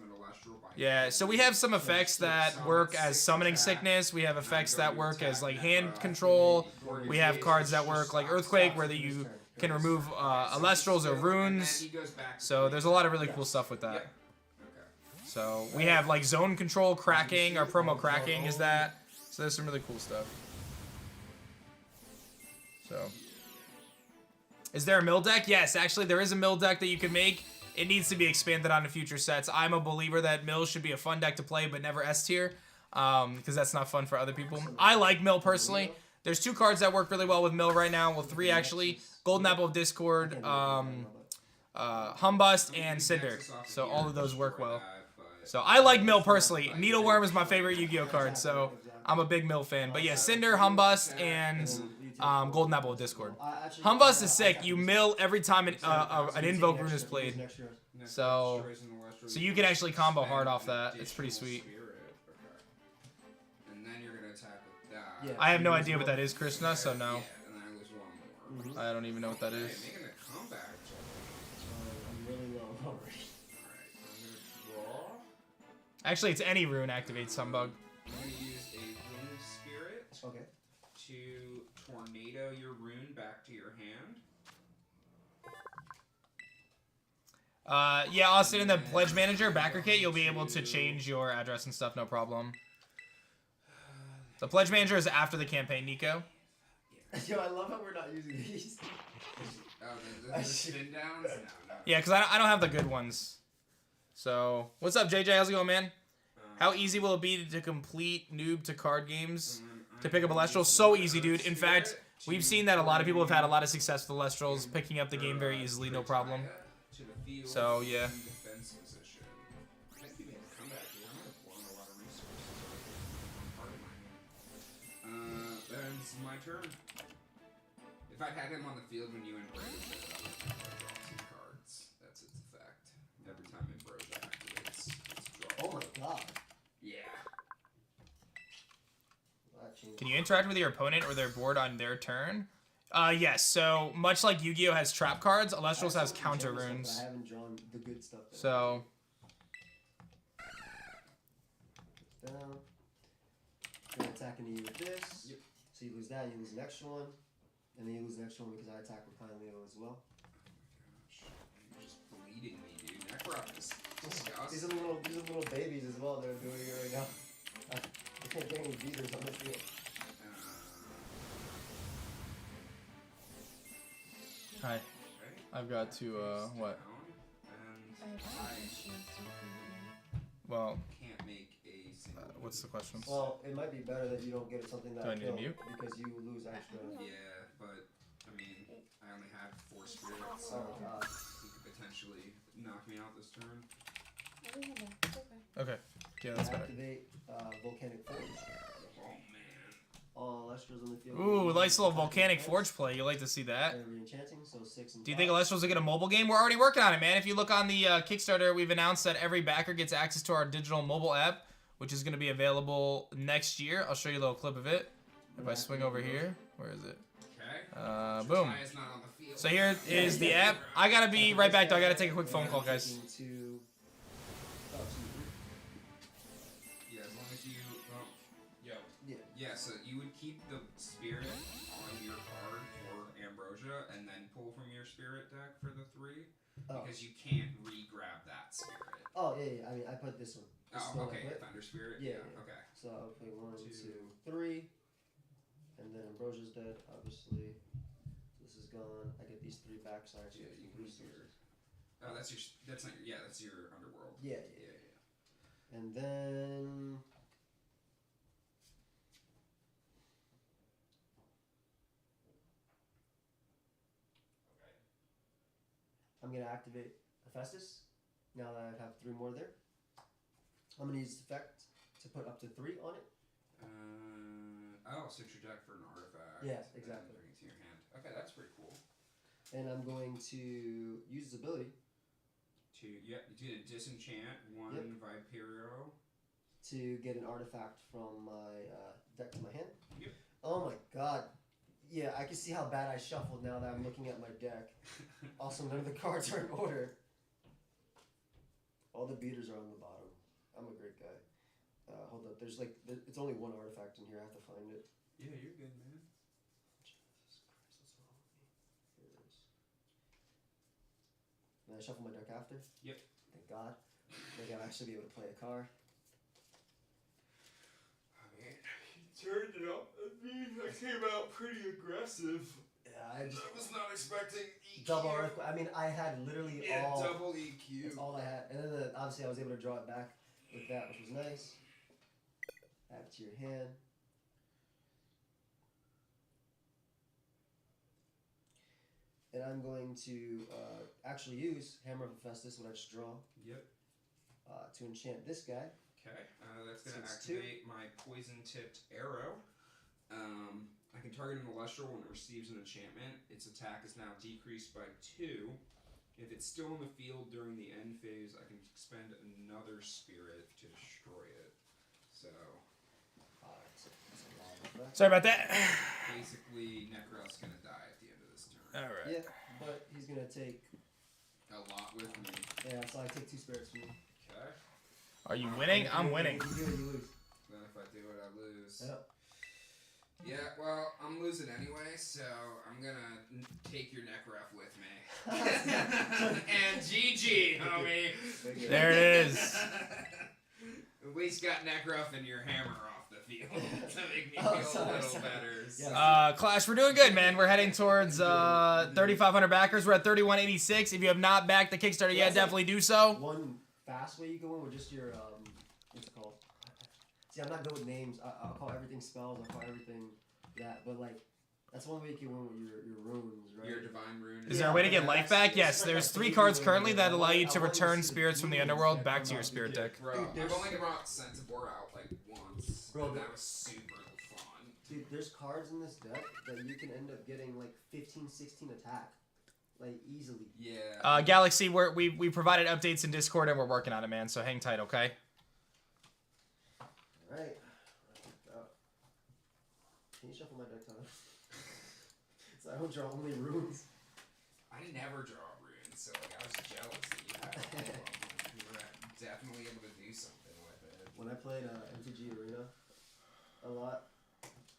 Yeah, so we have some effects that work as summoning sickness. We have effects that work as like hand control. We have cards that work like Earthquake, where you can remove Elestrals or runes. So there's a lot of really cool stuff with that. So we have like zone control cracking. Our promo cracking is that. So there's some really cool stuff. So is there a mill deck? Yes, actually there is a mill deck that you can make. It needs to be expanded onto future sets. I'm a believer that Mill should be a fun deck to play, but never S tier, because that's not fun for other people. I like Mill personally. There's 2 cards that work really well with Mill right now. Well, 3 actually. Golden Apple of Discord, Humbust, and Cinder. So all of those work well. So I like Mill personally. Needleworm is my favorite Yu-Gi-Oh card, so I'm a big Mill fan. But yeah, Cinder, Humbust, and Golden Apple of Discord. Humbust is sick. You mill every time an Invoke rune is played. So you can actually combo hard off that. It's pretty sweet. And then you're gonna attack with that. I have no idea what that is, Krishna, so no. And then I lose one more. I don't even know what that is. Okay, making a comeback. I'm really low already. Alright, I'm gonna draw. Actually, it's any rune activates Humbug. I'm gonna use a Wind Spirit Okay. to tornado your rune back to your hand. Yeah, Austin, in the Pledge Manager backer kit, you'll be able to change your address and stuff, no problem. The Pledge Manager is after the campaign, Nico. Yo, I love how we're not using these. Oh, the spin downs? No. Yeah, because I don't have the good ones. So, what's up, JJ? How's it going, man? How easy will it be to complete noob to card games to pick up Elestrals? So easy, dude. In fact, we've seen that a lot of people have had a lot of success with Elestrals, picking up the game very easily, no problem. So, yeah. Defense position. I think you made a comeback here. I'm gonna blow a lot of resources over part of my hand. Then it's my turn. If I'd had him on the field when you embroidered it, I would draw 2 cards. That's its effect. Every time Ambrosia activates, it's draw. Oh my god. Yeah. Can you interact with your opponent or their board on their turn? Yes, so much like Yu-Gi-Oh has trap cards, Elestrals has counter runes. I haven't drawn the good stuff. So, Down. You're attacking you with this. Yep. So you lose that, you lose an extra one. And then you lose an extra one because I attack with Pine Leo as well. You're just bleeding me, dude. Necroc is disgusting. These are little babies as well that are doing it right now. I can't get any beaters on the field. hi. I've got to, what? And Well, I can't make a single. what's the question? Well, it might be better that you don't get something that Do I need to mute? because you lose extra. Yeah, but I mean, I only had 4 spirits, so Oh god. he could potentially knock me out this turn. Okay. Yeah, that's better. Activate Volcanic Forge. Oh man. All Elestrals on the field. Ooh, nice little Volcanic Forge play. You like to see that. And re-enchanting, so 6 and Do you 5. think Elestrals will get a mobile game? We're already working on it, man. If you look on the Kickstarter, we've announced that every backer gets access to our digital mobile app, which is going to be available next year. I'll show you a little clip of it. If I swing over here, where is it? Okay. Boom. Maya is not on the field. So here is the app. I gotta be right back though. I gotta take a quick phone call, guys. Yeah, as long as you. Well, yo. Yeah. Yeah, so you would keep the spirit on your card for Ambrosia, and then pull from your spirit deck for the 3, because you can't re-grab that spirit. Oh yeah, yeah. I mean, I put this one. This is the Oh, one I okay. put. Thunder spirit. Yeah, Yeah. yeah. Okay. So I'll play 1, 2, 2, 3, and then Ambrosia's dead. Obviously, this is gone. I get these 3 back. Sorry, Yeah, you can use your. Oh, that's your. That's not your. Yeah, that's your underworld. Yeah, Yeah, yeah. yeah. And then I'm gonna activate Hephaestus. Now that I have 3 more there, I'm gonna use effect to put up to 3 on it. Oh, search your deck for an artifact. Yeah, exactly. And bring it to your hand. Okay, that's pretty cool. And I'm going to use his ability You do disenchant 1 Yep. Viperio. to get an artifact from my deck to my hand. Yep. Oh my god. Yeah, I can see how bad I shuffled now that I'm looking at my deck. Also, none of the cards are in order. All the beaters are on the bottom. I'm a great guy. Hold up, there's it's only 1 artifact in here. I have to find it. Yeah, you're good, man. Jesus Christ, what's wrong with me? Here it is. Can I shuffle my deck after? Yep. Thank God. Maybe I'll actually be able to play a card. I mean, you turned it up. I came out pretty aggressive. Yeah, I just I was not expecting EQ. double earthquake. I mean, I had literally all. double EQ. That's all I had, and then obviously I was able to draw it back with that, which was nice. Add it to your hand. And I'm going to actually use Hammer of Hephaestus when I just draw Yep. to enchant this guy. Okay. That's going to So it's 2. activate my poison-tipped arrow. I can target an Celestial when it receives an enchantment. Its attack is now decreased by 2. If it's still in the field during the end phase, I can expend another spirit to destroy it. So, That's a lot of that. Sorry about that. basically, Necros going to die at the end of this turn. All right. Yeah, but he's gonna take. A lot with me. Yeah, so I take 2 spirits from you. Okay. Are you winning? I'm winning. You do it, you lose. Then if I do it, I lose. Yep. Yeah, well, I'm losing anyway, so I'm gonna take your Necrof with me. And GG, homie! There it is. At least got Necrof and your hammer off the field to make me Oh, feel sorry, a little sorry. better. Yeah. Clash, we're doing good, man. We're heading towards 3,500 backers. We're at 3,186. If you have not backed the Kickstarter yet, definitely do so. One fast way you go in with just your what's it called? See, I'm not good with names. I'll call everything spells. I'll call everything that. But like, that's one way you can win with your runes, right? Your Divine Rune. Is there a way to get life back? Yes, there's 3 cards currently that allow you to return spirits from the underworld back to your spirit deck. Bro, Dude, I've only brought Centaur out like once, Bro, and that was super fun. Dude, there's cards in this deck that you can end up getting like 15, 16 attack, like easily. Yeah. Galaxy, we provided updates in Discord and we're working on it, man. So hang tight, okay? All right. Can you shuffle my deck, Tyler? So I don't draw only runes. I never draw runes, so like I was jealous that you had all of them. You were definitely able to do something with it. When I played MTG Arena a lot,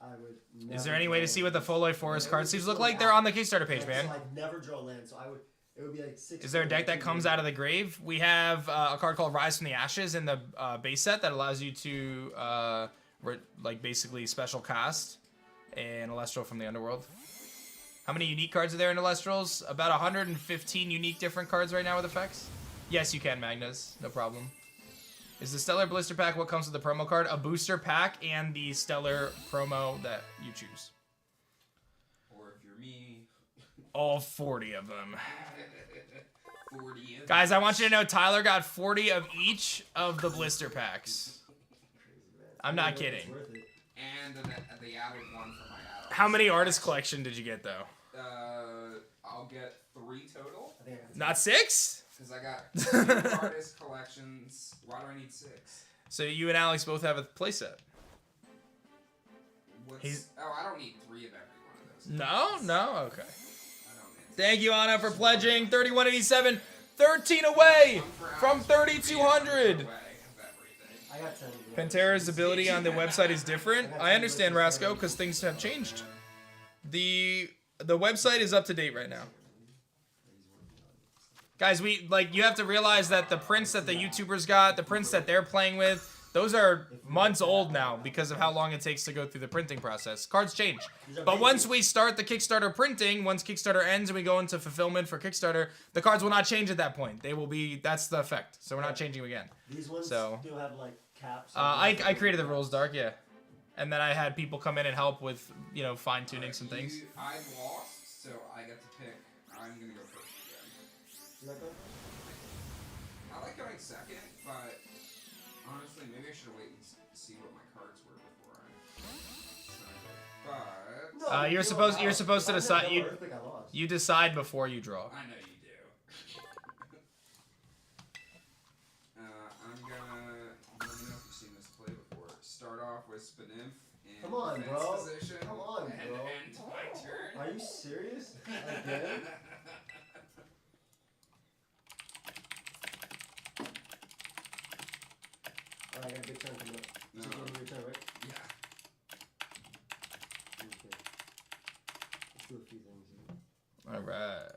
I would. Is there any way to see what the Foloi Forest card sleeves look like? They're on the Kickstarter page, man. So I'd never draw land, so I would. It would be like 6. Is there a deck that comes out of the grave? We have a card called Rise from the Ashes in the base set that allows you to like basically special cast an Celestial from the underworld. How many unique cards are there in Celestrals? About 115 unique different cards right now with effects. Yes, you can, Magnus. No problem. Is the Stellar Blister Pack what comes with the promo card? A booster pack and the Stellar promo that you choose. Or if you're me, All 40 of them. 40 of Guys, I want you to know Tyler got 40 of each of the blister packs. I'm not kidding. and the added one for my add-on. How many artist collection did you get, though? I'll get 3 total. I think I got Not 6? Because I got 2 artist collections. Why do I need 6? So you and Alex both have a playset. I don't need 3 of every one of those. No? Okay. I don't need Thank you, Anna, for pledging. 3187. 13 away from 3,200. I got 10. Pantera's ability on the website is different. I understand, Rasco, because things have changed. The website is up to date right now. Guys, you have to realize that the prints that the YouTubers got, the prints that they're playing with, Those are months old now because of how long it takes to go through the printing process. Cards change. But once we start the Kickstarter printing, once Kickstarter ends and we go into fulfillment for Kickstarter, the cards will not change at that point. They will be, that's the effect. So we're not changing them again. These ones So, still have like caps. I created the rules, Dark, yeah. And then I had people come in and help with, you know, fine-tuning some things. I lost, so I get to pick. I'm gonna go first again. You like that? I like going second, but honestly, maybe I should wait and see what my cards were before I decided. But You're supposed to decide. You decide before you draw. I know you do. I'm gonna. Let me know if you've seen this play before. Start off with Spinimp in Come on, defense bro. position. Come on, and bro. end my turn. Are you serious? Again? Alright, I got a big turn coming up. No. So you your turn, right? Yeah. Okay. Let's do a few things here. Alright.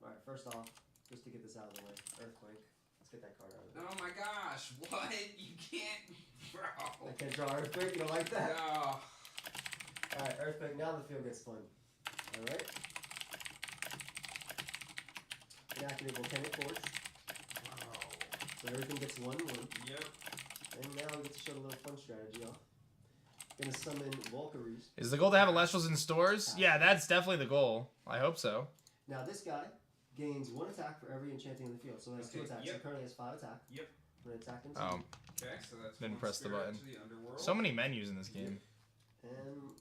Alright, first off, just to get this out of the way, Earthquake. Let's get that card out of the way. Oh my gosh! What? You can't, bro. I can't draw Earthquake, you don't like that? No. Alright, Earthquake, now the field gets fun. Alright. Inactivate Volcanic Force. Wow. So everything gets 1/1. Yep. And now we get to show a little fun strategy off. Gonna summon Valkyries. Is the goal to have Alestrals in stores? Yeah, that's definitely the goal. I hope so. Now this guy gains 1 attack for every enchanting in the field. So that's 2 attacks. Yep. He currently has 5 attack. Yep. I'm gonna attack him. Okay, so that's Didn't one press the spirit button. to the underworld. So many menus in this game. And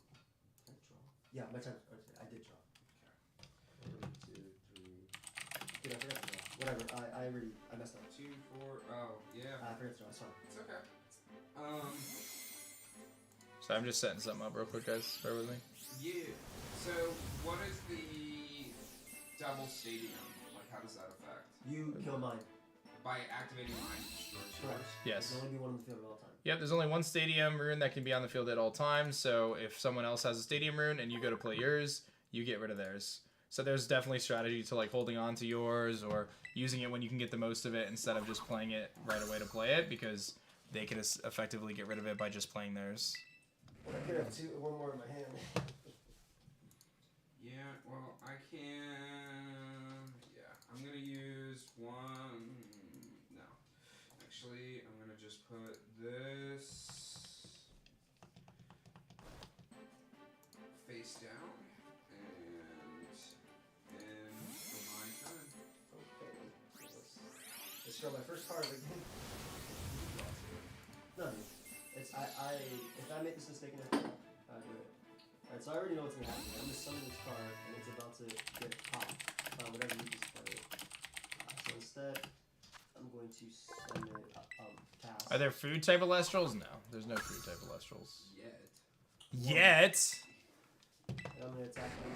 I draw. Yeah, my turn. Okay, I did draw. 1, 2, 3. Dude, I forgot to draw. Whatever. I messed up. 2, 4. Oh, yeah. I forgot to draw. It's fine. It's okay. So I'm just setting something up real quick, guys. Bear with me. Yeah. So, what is the double stadium? Like, how does that affect? You kill mine. By activating mine, destroys Correct. yours. Yes. There's only be 1 on the field at all times. Yep, there's only 1 stadium rune that can be on the field at all times. So if someone else has a stadium rune and you go to play yours, you get rid of theirs. So there's definitely strategy to like holding on to yours or using it when you can get the most of it instead of just playing it right away to play it because they can effectively get rid of it by just playing theirs. I could have 1 more in my hand. Yeah, well, I can... Yeah, I'm gonna use 1... No. Actually, I'm gonna just put this... face down. And for my turn. Okay. Let's draw my first card of the game. No, dude. It's if I make this mistake in it, I'll do it. Alright, so I already know what's gonna happen. I'm gonna summon this card and it's about to get popped by whatever you just played. So instead, I'm going to summon pass. Are there food type Alestrals? No, there's no food type Alestrals. Yet. And I'm gonna attack him.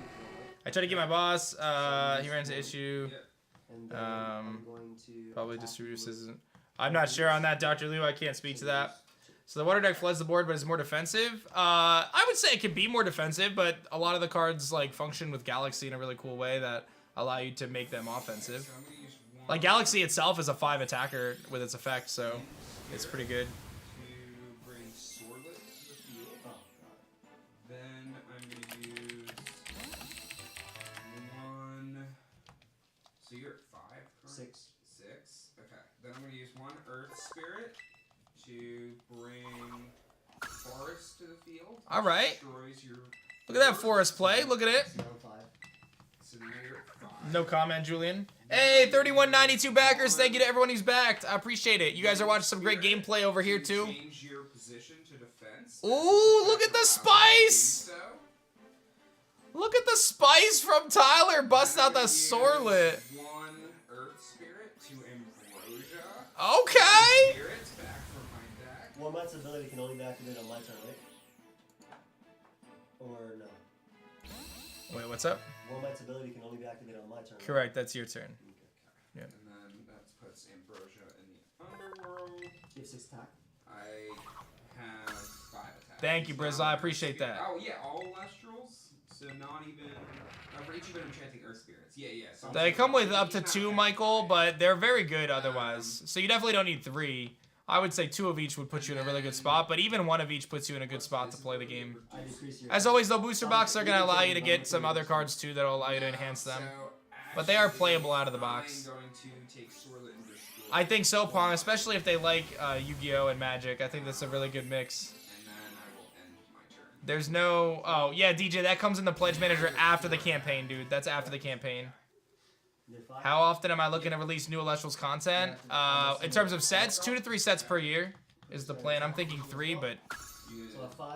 I tried to get my boss. He ran into issue. Yep. And then I'm going to Probably attack distributors you. isn't. I'm not sure on that, Dr. Liu. I can't speak to that. So the water deck floods the board, but is more defensive. I would say it could be more defensive, but a lot of the cards like function with Galaxy in a really cool way that allow you to make them offensive. So I'm gonna use 1 Like Galaxy itself is a 5 attacker with its effect, so it's pretty good. to bring Scarlet to the field. Oh, Then I'm gonna use 1. So you're at 5. Correct? 6. 6. Okay. Then I'm gonna use 1 Earth Spirit to bring Forest to the field. All right. Destroys your. Look at that forest play. Look at it. So now I'm 5. So now you're at 5. No comment, Julian. Hey, 3192 backers. Thank you to everyone who's backed. I appreciate it. You guys are watching some great gameplay over here too. Change your position to defense. Ooh, look at the spice! Look at the spice from Tyler. Bust out the Scarlet. 1 Earth Spirit to Ambrosia. Okay. Spirits back from my deck. One Might's ability can only be activated on my turn, right? Or no? Wait, what's up? One Might's ability can only be activated on my turn. Right? Correct. That's your turn. Yeah. And then that puts Ambrosia in the underworld. You have 6 attack. I have 5 attacks. Thank you, Brizzle. I appreciate that. Oh yeah, all Lestrals. So not even for each of them enchanting Earth Spirits. Yeah, yeah. So They come with up to 2, Michael, but they're very good otherwise. So you definitely don't need 3. I would say 2 of each would put you in a really good spot, but even 1 of each puts you in a good spot to play the game. I decrease your. As always, though, booster boxes are going to allow you to get some other cards, too, that'll allow you to enhance them. But they are playable out of the box. I'm going to take Scarlet and destroy. I think so, Pong, especially if they like Yu-Gi-Oh! And Magic. I think that's a really good mix. And then I will end my turn. There's no... Oh, yeah, DJ, that comes in the Pledge Manager after the campaign, dude. That's after the campaign. How often am I looking to release new Elestrals content? In terms of sets, 2 to 3 sets per year is the plan. I'm thinking 3, but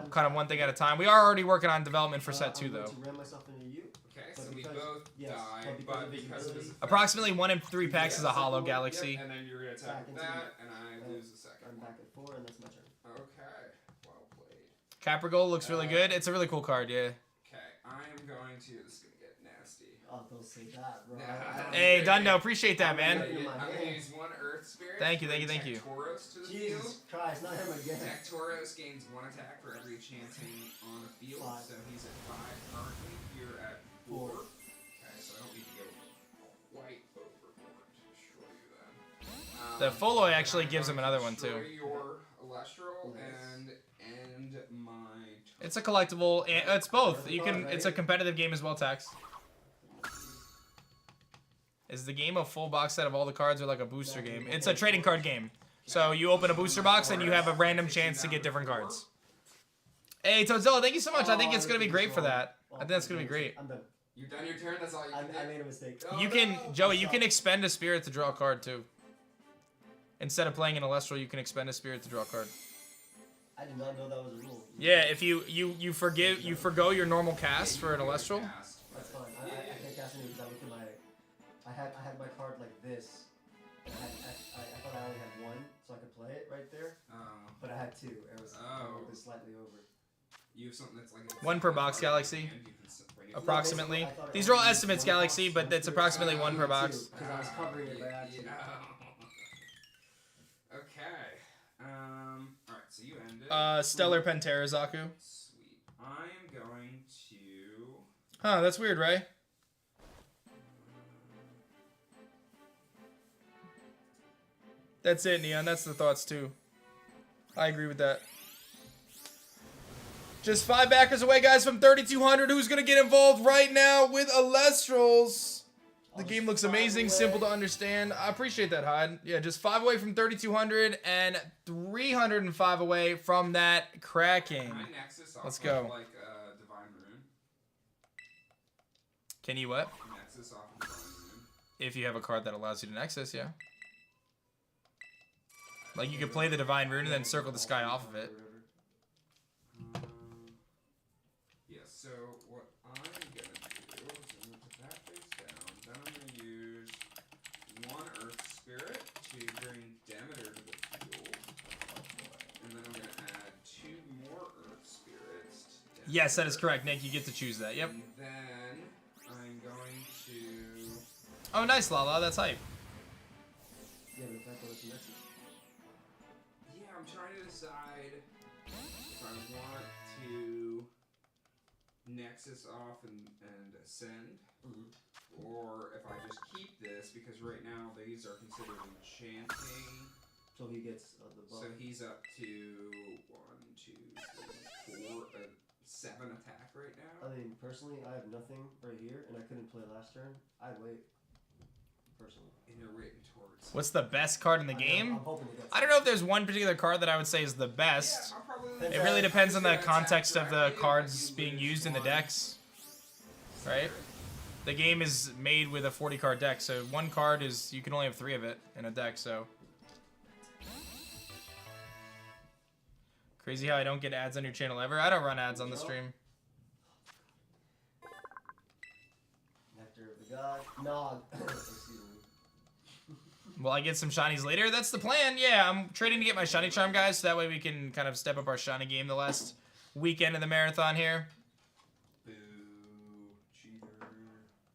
kind of one thing at a time. We are already working on development for set 2, though. Okay, so we both die, but because of his effect, Approximately 1 in 3 packs is a Hollow Galaxy. Yep, and then you're gonna attack with that, and I lose the second. I'm back at 4, and that's my turn. Okay, well played. Caprigold looks really good. It's a really cool card, yeah. Okay, I am going to. This is gonna get nasty. Oh, don't say that, bro. Hey, Dundo, appreciate that, man. I'm gonna use 1 Earth Spirit. Thank you, thank you, thank you. Tauros to the field. Jesus Christ, not him again. Tauros gains 1 attack for every enchanting on the field, 5. so he's at 5 currently. You're at 4. Okay, so I don't need to go quite overboard to destroy you then. The Foloi actually gives him another one, too. Destroy your Elestral and end my turn. It's a collectible. It's both. You can. It's a competitive game as well, Tax. Is the game a full box set of all the cards or like a booster game? It's a trading card game. So you open a booster box and you have a random chance to get different cards. Hey, Toadzilla, thank you so much. I think it's going to be great for that. I think that's going to be great. I'm done. You've done your turn, that's all you can do. I made a mistake. Oh, You can, no. Joey, you can expend a spirit to draw a card too. Instead of playing an Elestral, you can expend a spirit to draw a card. I did not know that was a rule. Yeah, if you forgo your normal cast for an Elestral. That's fine. I can't cast any because I looked at my. I had my card like this. I thought I only had 1, so I could play it right there. But I had 2. It was slightly over. You have something that's like a 1 per box, Galaxy. Approximately. These are all estimates, Galaxy, but it's approximately 1 per box. Because I was covering it by accident. Okay. Alright, so you ended. Stellar Pantera Zaku. Sweet. I am going to. Huh, that's weird, right? That's it, Neon. That's the thoughts, too. I agree with that. Just 5 backers away, guys, from 3,200. Who's going to get involved right now with Elestrals? The game looks amazing, simple to understand. I appreciate that, Hyde. Yeah, just 5 away from 3,200 and 305 away from that cracking. Can I Nexus off Let's go. Of, like, Divine Rune? Can you what? Nexus off of Divine Rune. If you have a card that allows you to Nexus, yeah. Like, you could play the Divine Rune and then circle the sky off of it. Yeah, so what I'm gonna do is I'm gonna put that face down. Then I'm gonna use 1 Earth Spirit to bring Demeter to the field. And then I'm gonna add 2 more Earth Spirits to Demeter. Yes, that is correct, Nick. You get to choose that. Yep. And then I'm going to. Oh, nice, Lala. That's hype. Yeah, but the fact that it's a message. Yeah, I'm trying to decide if I want to Nexus off and Ascend, or if I just keep this, because right now these are considered enchanting. So he gets the buff. So he's up to 1, 2, 3, 4, 7 attack right now. I mean, personally, I have nothing right here, and I couldn't play last turn. I'd wait. Personally. And you're waiting towards. What's the best card in the I'm game? hoping it gets. I don't know if there's one particular card that I would say is the best. Yeah, I'll probably. It really depends on the Attack context of the directly, cards and being lose used in the 1. decks, right? The game is made with a 40-card deck, so 1 card is, you can only have 3 of it in a deck, so. Crazy how I don't get ads on your channel ever. I don't run ads on the stream. Nectar of the God. Nog. Excuse me. Will I get some shinies later? That's the plan. Yeah, I'm trading to get my shiny charm, guys, so that way we can kind of step up our shiny game the last weekend of the marathon here. Boo, cheater.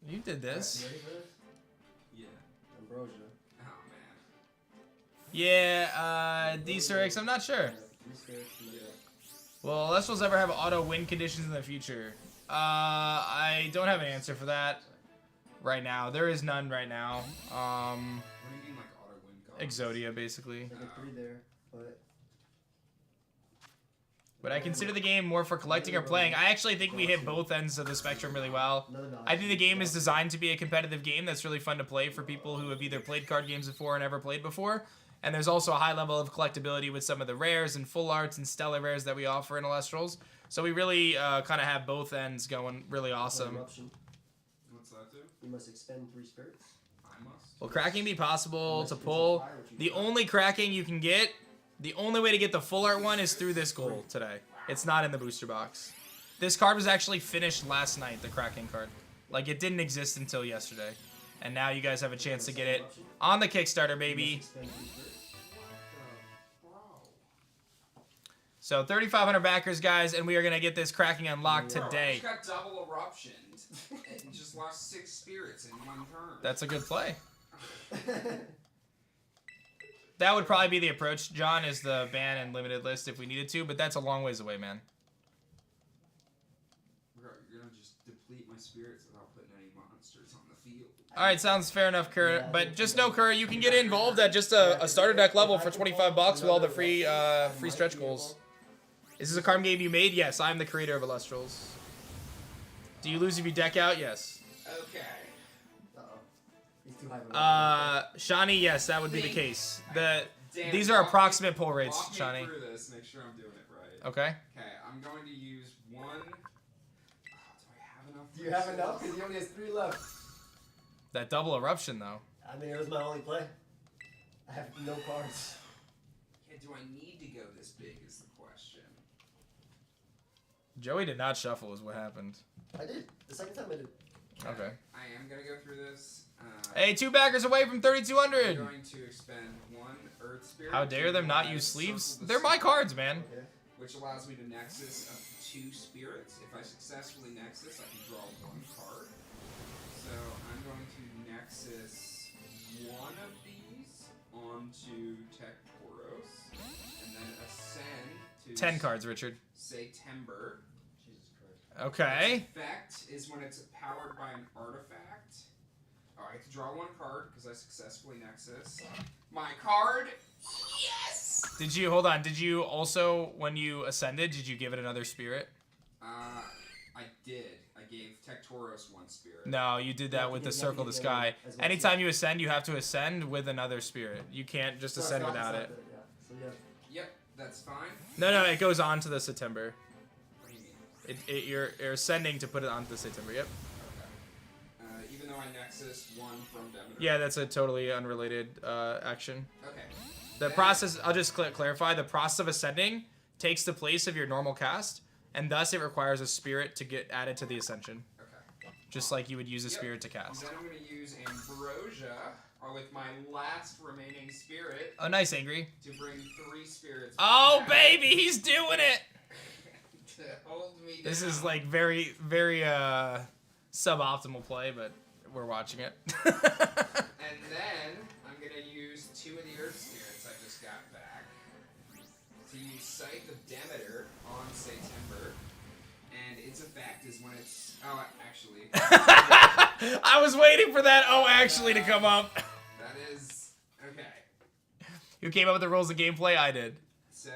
You did this. You ready for this? Yeah. Ambrosia. Oh man. Yeah, D-Sirix, I'm not sure. 3 spirits from the deck. Will Elestrals ever have auto win conditions in the future? I don't have an answer for that right now. There is none right now. What do you mean like auto win cost? Exodia, basically. I get 3 there. But I consider the game more for collecting or playing. I actually think we hit both ends of the spectrum really well. I think the game is designed to be a competitive game that's really fun to play for people who have either played card games before or never played before. And there's also a high level of collectability with some of the rares and full arts and stellar rares that we offer in Alestrals. So we really kind of have both ends going really awesome. What's that do? You must expend 3 spirits. I must. Will cracking be possible to pull? The only cracking you can get, the only way to get the full art one is through this goal today. It's not in the booster box. This card was actually finished last night, the cracking card. Like, it didn't exist until yesterday. And now you guys have a chance to get it on the Kickstarter, baby. So 3,500 backers, guys, and we are going to get this cracking unlocked today. I just got double eruption and just lost 6 spirits in 1 turn. That's a good play. That would probably be the approach, John, is the ban and limited list if we needed to, but that's a long ways away, man. Bro, you're going to just deplete my spirits without putting any monsters on the field. All right, sounds fair enough, Kura. But just know, Kura, you can get involved at just a starter deck level for 25 bucks with all the free stretch goals. Is this a card game you made? Yes, I'm the creator of Alestrals. Do you lose if you deck out? Yes. Okay. He's too high. Shawnee, yes, that would be the case. Damn, These are approximate pull rates, walk me Shawnee. through this, make sure I'm doing it right. Okay. Okay, I'm going to use 1. Oh, do I have enough? Do you have enough? Because he only has 3 left. That double eruption, though. I mean, it was my only play. I have no cards. Yeah, do I need to go this big is the question. Joey did not shuffle is what happened. I did. The second time I did. Okay. I am going to go through this. Hey, 2 backers away from I'm 3,200. going to expend 1 Earth Spirit. How dare them not use Circle sleeves? the They're my Sun, cards, man. Okay. Which allows me to Nexus up to 2 spirits. If I successfully Nexus, I can draw 1 card. So I'm going to Nexus 1 of these onto Tech Tauros, and then ascend to 10 cards, Richard. September. Jesus Christ. Okay. Its effect is when it's powered by an artifact. Oh, I have to draw 1 card because I successfully Nexus. My card. Yes. Did you also, when you ascended, did you give it another spirit? I did. I gave Tech Tauros 1 spirit. No, you did that with the Circle the Sky. Anytime you ascend, you have to ascend with another spirit. You can't just ascend without it. Yeah. So yeah. Yep, that's fine. No, it goes on to the September. What do you mean? You're ascending to put it onto the September. Yep. Okay. Even though I Nexus 1 from Demeter. Yeah, that's a totally unrelated action. Okay. The process, I'll just clarify, the process of ascending takes the place of your normal cast, and thus it requires a spirit to get added to the ascension. Okay. Just like you would use a spirit to cast. Then I'm going to use Ambrosia, or with my last remaining spirit, Oh, nice, Angry. to bring 3 spirits. Oh, back baby, he's doing it! to hold me This down. is like very, very suboptimal play, but we're watching it. And then I'm going to use 2 of the Earth Spirits I just got back to use Sight of Demeter on September. And its effect is when it's... Oh, actually. I was waiting for that "oh, actually" to come up. That is... Okay. Who came up with the rules of gameplay? I did. So,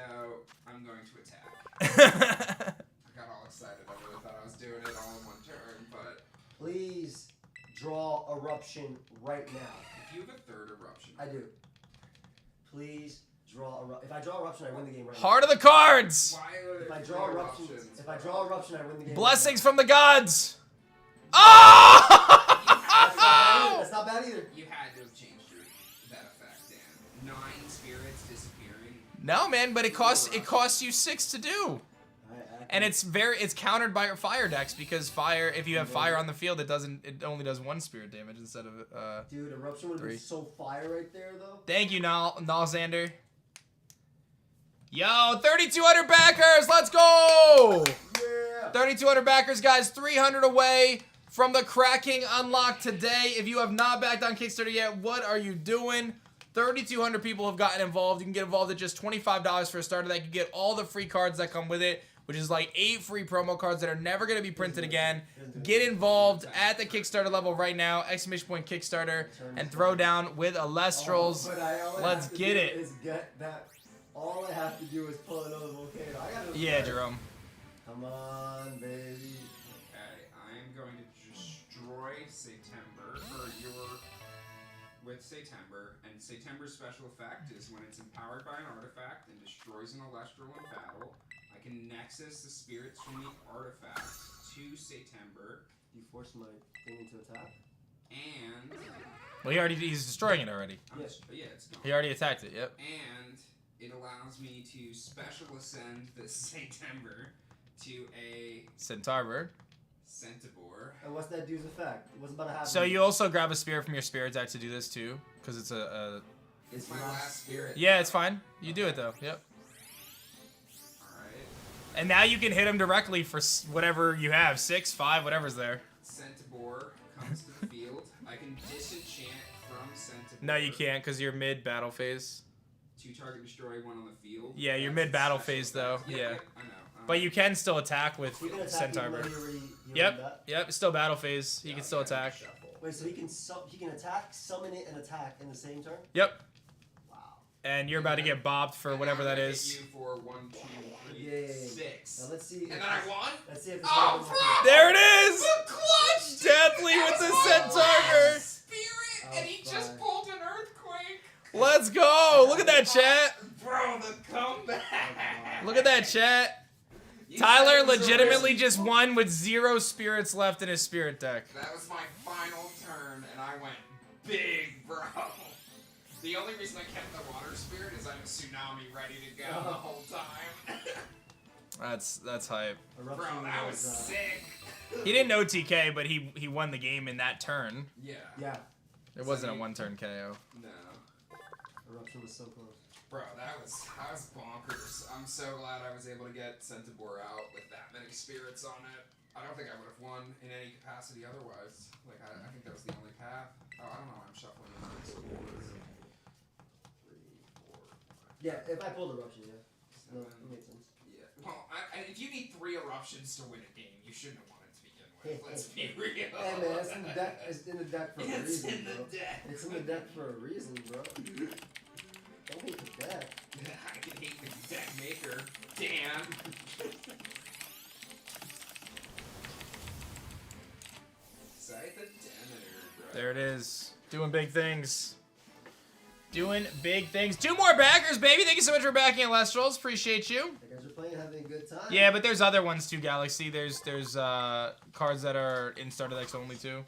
I'm going to attack. I got all excited. I really thought I was doing it all in 1 turn, but... Please draw eruption right now. If you have a 3rd eruption... I do. Please draw eruption. If I draw eruption, I win the game right Heart of the cards! Why would now. If I it draw be eruption, eruptions, if I bro? draw eruption, I win the game. Blessings from the gods! Oh! That's not bad either. You had to have changed that effect, Dan. 9 spirits disappearing. No, man, but it costs you 6 to do. And it's countered by your fire decks because fire, if you have fire on the field, it only does 1 spirit damage instead of Dude, eruption would have 3. been so fire right there, though. Thank you, Nalzander. Yo, 3,200 backers, let's go! Yeah. 3,200 backers, guys, 300 away from the cracking unlock today. If you have not backed on Kickstarter yet, what are you doing? 3,200 people have gotten involved. You can get involved at just $25 for a starter deck. You get all the free cards that come with it, which is like 8 free promo cards that are never going to be printed again. Get involved at the Kickstarter level right now, !Kickstarter, and throw down with Alestrals. But all I Let's have to get do it. Is get that All I have to do is pull another volcano. I gotta. Yeah, Jerome. Come on, baby. Okay, I am going to destroy September, or your with September, and September's special effect is when it's empowered by an artifact and destroys an Celestial in battle, I can nexus the spirits from the artifact to September, You forced my thing into attack. and Well, he's destroying it already. yeah, it's gone. He already attacked it. Yep. And it allows me to special ascend this September to a Centaur bird. Centaur. And what's that dude's effect? What's about to happen? So you also grab a spirit from your spirit deck to do this too, because it's a. It's my last spirit. Yeah, it's fine. You do it though. Yep. Alright. And now you can hit him directly for whatever you have, 6, 5, whatever's there. Centaur comes to the field. I can disenchant from Centaur. No, you can't, because you're mid battle phase. 2 target destroy 1 on the field. Yeah, you're That's mid-battle special phase, though. effect. Yeah. I know. But you can still attack with He can attack Centaur even though bird. he already Yep. Yep. Still battle phase. He Yeah, can still okay, attack. shuffle. Wait, so he can attack, summon it, and attack in the same turn? Yep. Wow. And you're about to get bobbed for And whatever I'm that gonna is. hit you for 1, 2, 3, Yay. 6. Now let's see. And then I won? Let's see if this Oh, happens. bro! There it is! The clutch! Deathly That with was the my Centaur last bird. Spirit, Oh, and he just fine. pulled an earthquake. Let's go! Look at that chat. Bro, the comeback. Look at that chat. You Tyler said it was a legitimately risky just pull. won with 0 spirits left in his spirit deck. That was my final turn, and I went big, bro. The only reason I kept the water spirit is I have a tsunami ready to go the whole time. That's hype. Bro, Eruption that was sick. He didn't know TK, but he won the game in that turn. Yeah. Yeah, It wasn't a 1-turn KO. No. Eruption was so close. Bro, that was bonkers. I'm so glad I was able to get Centaur out with that many spirits on it. I don't think I would have won in any capacity otherwise. Like, I think that was the only path. Oh, I don't know. I'm shuffling into this. 3, 4, 5, Yeah, if I pulled Eruption, yeah. No, 7. it makes sense. Yeah. Well, if you need 3 eruptions to win a game, you shouldn't have won it to begin with. Let's be real. Hey man, it's in the deck. It's in the deck for a It's reason, in the bro. deck. It's in the deck for a reason, bro. Don't hate the deck. I can hate the deck maker. Damn. Sight the Demeter, bro. There it is. Doing big things. Doing big things. 2 more backers, baby. Thank you so much for backing Alestrals. Appreciate you. You guys are playing, having a good time. Yeah, but there's other ones too, Galaxy. There's cards that are in starter decks only too.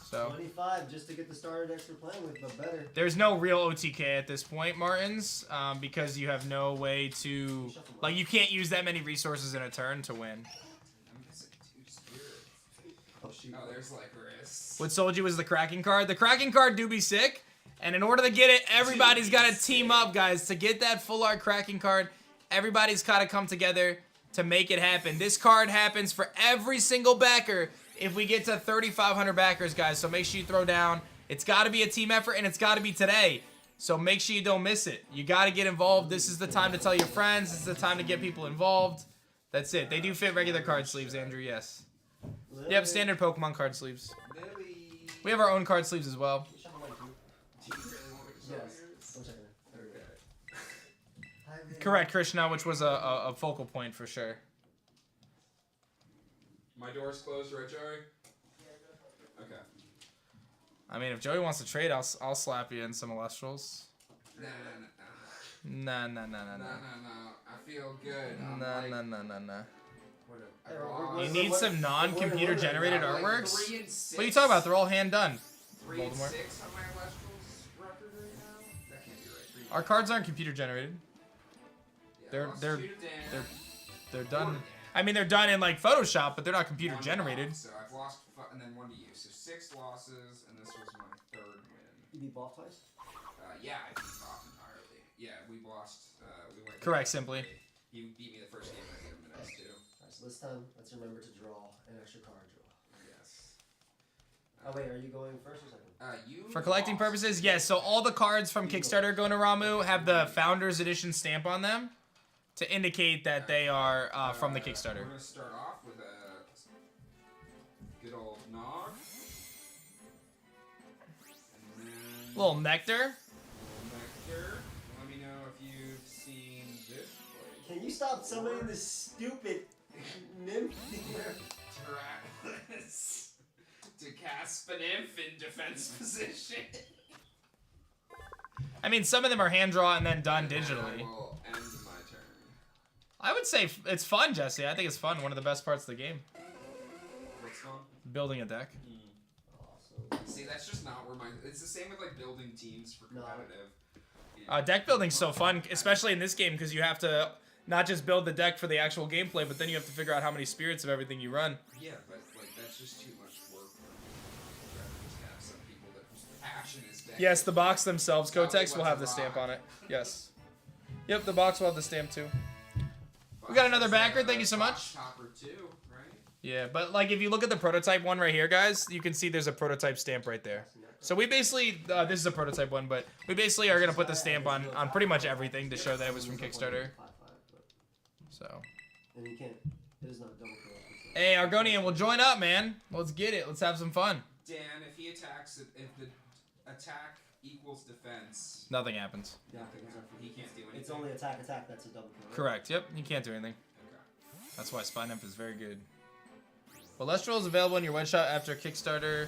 So 25 just to get the starter decks we're playing with, but better. there's no real OTK at this point, Martins, because you have no way to, like, you can't use that many resources in a turn to win. I'm missing 2 spirits. Oh shoot. Oh, there's Lycoris. What sold you was the Kraken card. The Kraken card do be sick, and in order to get it, everybody's got to team up, guys. To get that full art Kraken card, everybody's got to come together to make it happen. This card happens for every single backer if we get to 3,500 backers, guys. So make sure you throw down. It's got to be a team effort, and it's got to be today. So make sure you don't miss it. You got to get involved. This is the time to tell your friends. This is the time to get people involved. That's it. They do fit regular card sleeves, Andrew, yes. Yep, standard Pokemon card sleeves. Lily. We have our own card sleeves as well. Shuffle mine too. Do you really want me to show Yes. yours? I'm checking it. There we go. Okay. Hi, Vin. Correct, Krishna, which was a focal point for sure. My door's closed, right, Joey? Okay. I mean, if Joey wants to trade, I'll slap you in some Alestrals. Nah. Nah. No. I feel good. I'm Nah. like, Hey, I we're- lost. You need some non-computer generated I'm like artworks? 3 and 6. What are you talking about? They're all hand done. 3 and Voldemort? 6 on my Alestrals record right now? That can't be right. 3 and Our cards aren't computer generated. Yeah, they're- I lost they're- 2 to Dan, They're 4 to done. Dan, I mean, they're done in like Photoshop, but they're not computer 1 to generated. Bob, So I've lost, and then 1 to you. So 6 losses, and this was my 3rd win. You beat Bob twice? Yeah, I beat off entirely. Yeah, we lost. We went. Correct, simply. He beat me the first game, and I beat him the next 2. Alright, so this time, let's remember to draw an extra card draw. Yes. Oh wait, are you going first or second? You For collecting lost. purposes, yes. So all the cards from Kickstarter going to Ramu have the Founders Edition stamp on them to indicate that they are from the We're Kickstarter. gonna start off with a good old Nog. And then Little Nectar. Nectar. Let me know if you've seen Can you stop summoning this stupid nymph? Terralis to cast Spinif in defense position. I mean, some of them are hand draw and then done I digitally. will end my turn. I would say it's fun, Jesse. I think it's fun. One of the best parts of the game. What's fun? Building a deck. See, that's just not where my. It's the same with like building teams for competitive. Deck building's so fun, especially in this game, because you have to not just build the deck for the actual gameplay, but then you have to figure out how many spirits of everything you run. Yeah, but like that's just too much work for me. I'd rather just have some people that whose passion is deck. Yes, the box themselves, Tell me Kotex will what's have a the stamp rock. on it. Yes. Yep, the box will have the stamp too. We got another backer, thank you so much. Topper too, right? Yeah, but like if you look at the prototype one right here, guys, you can see there's a prototype stamp right there. So we basically, this is a prototype one, but we basically are going to put the stamp on pretty much everything to show that it was from Kickstarter. So. And you can't. It is not double kill. Hey, Argonian, we'll join up, man. Let's get it. Let's have some fun. Dan, if he attacks, if the attack equals defense, Nothing happens. Yeah, he can't do anything. it's only attack, that's a double kill. Correct. Yep, you can't do anything. Okay. That's why Spine Nymph is very good. Well, Lestral is available in your one shot after Kickstarter.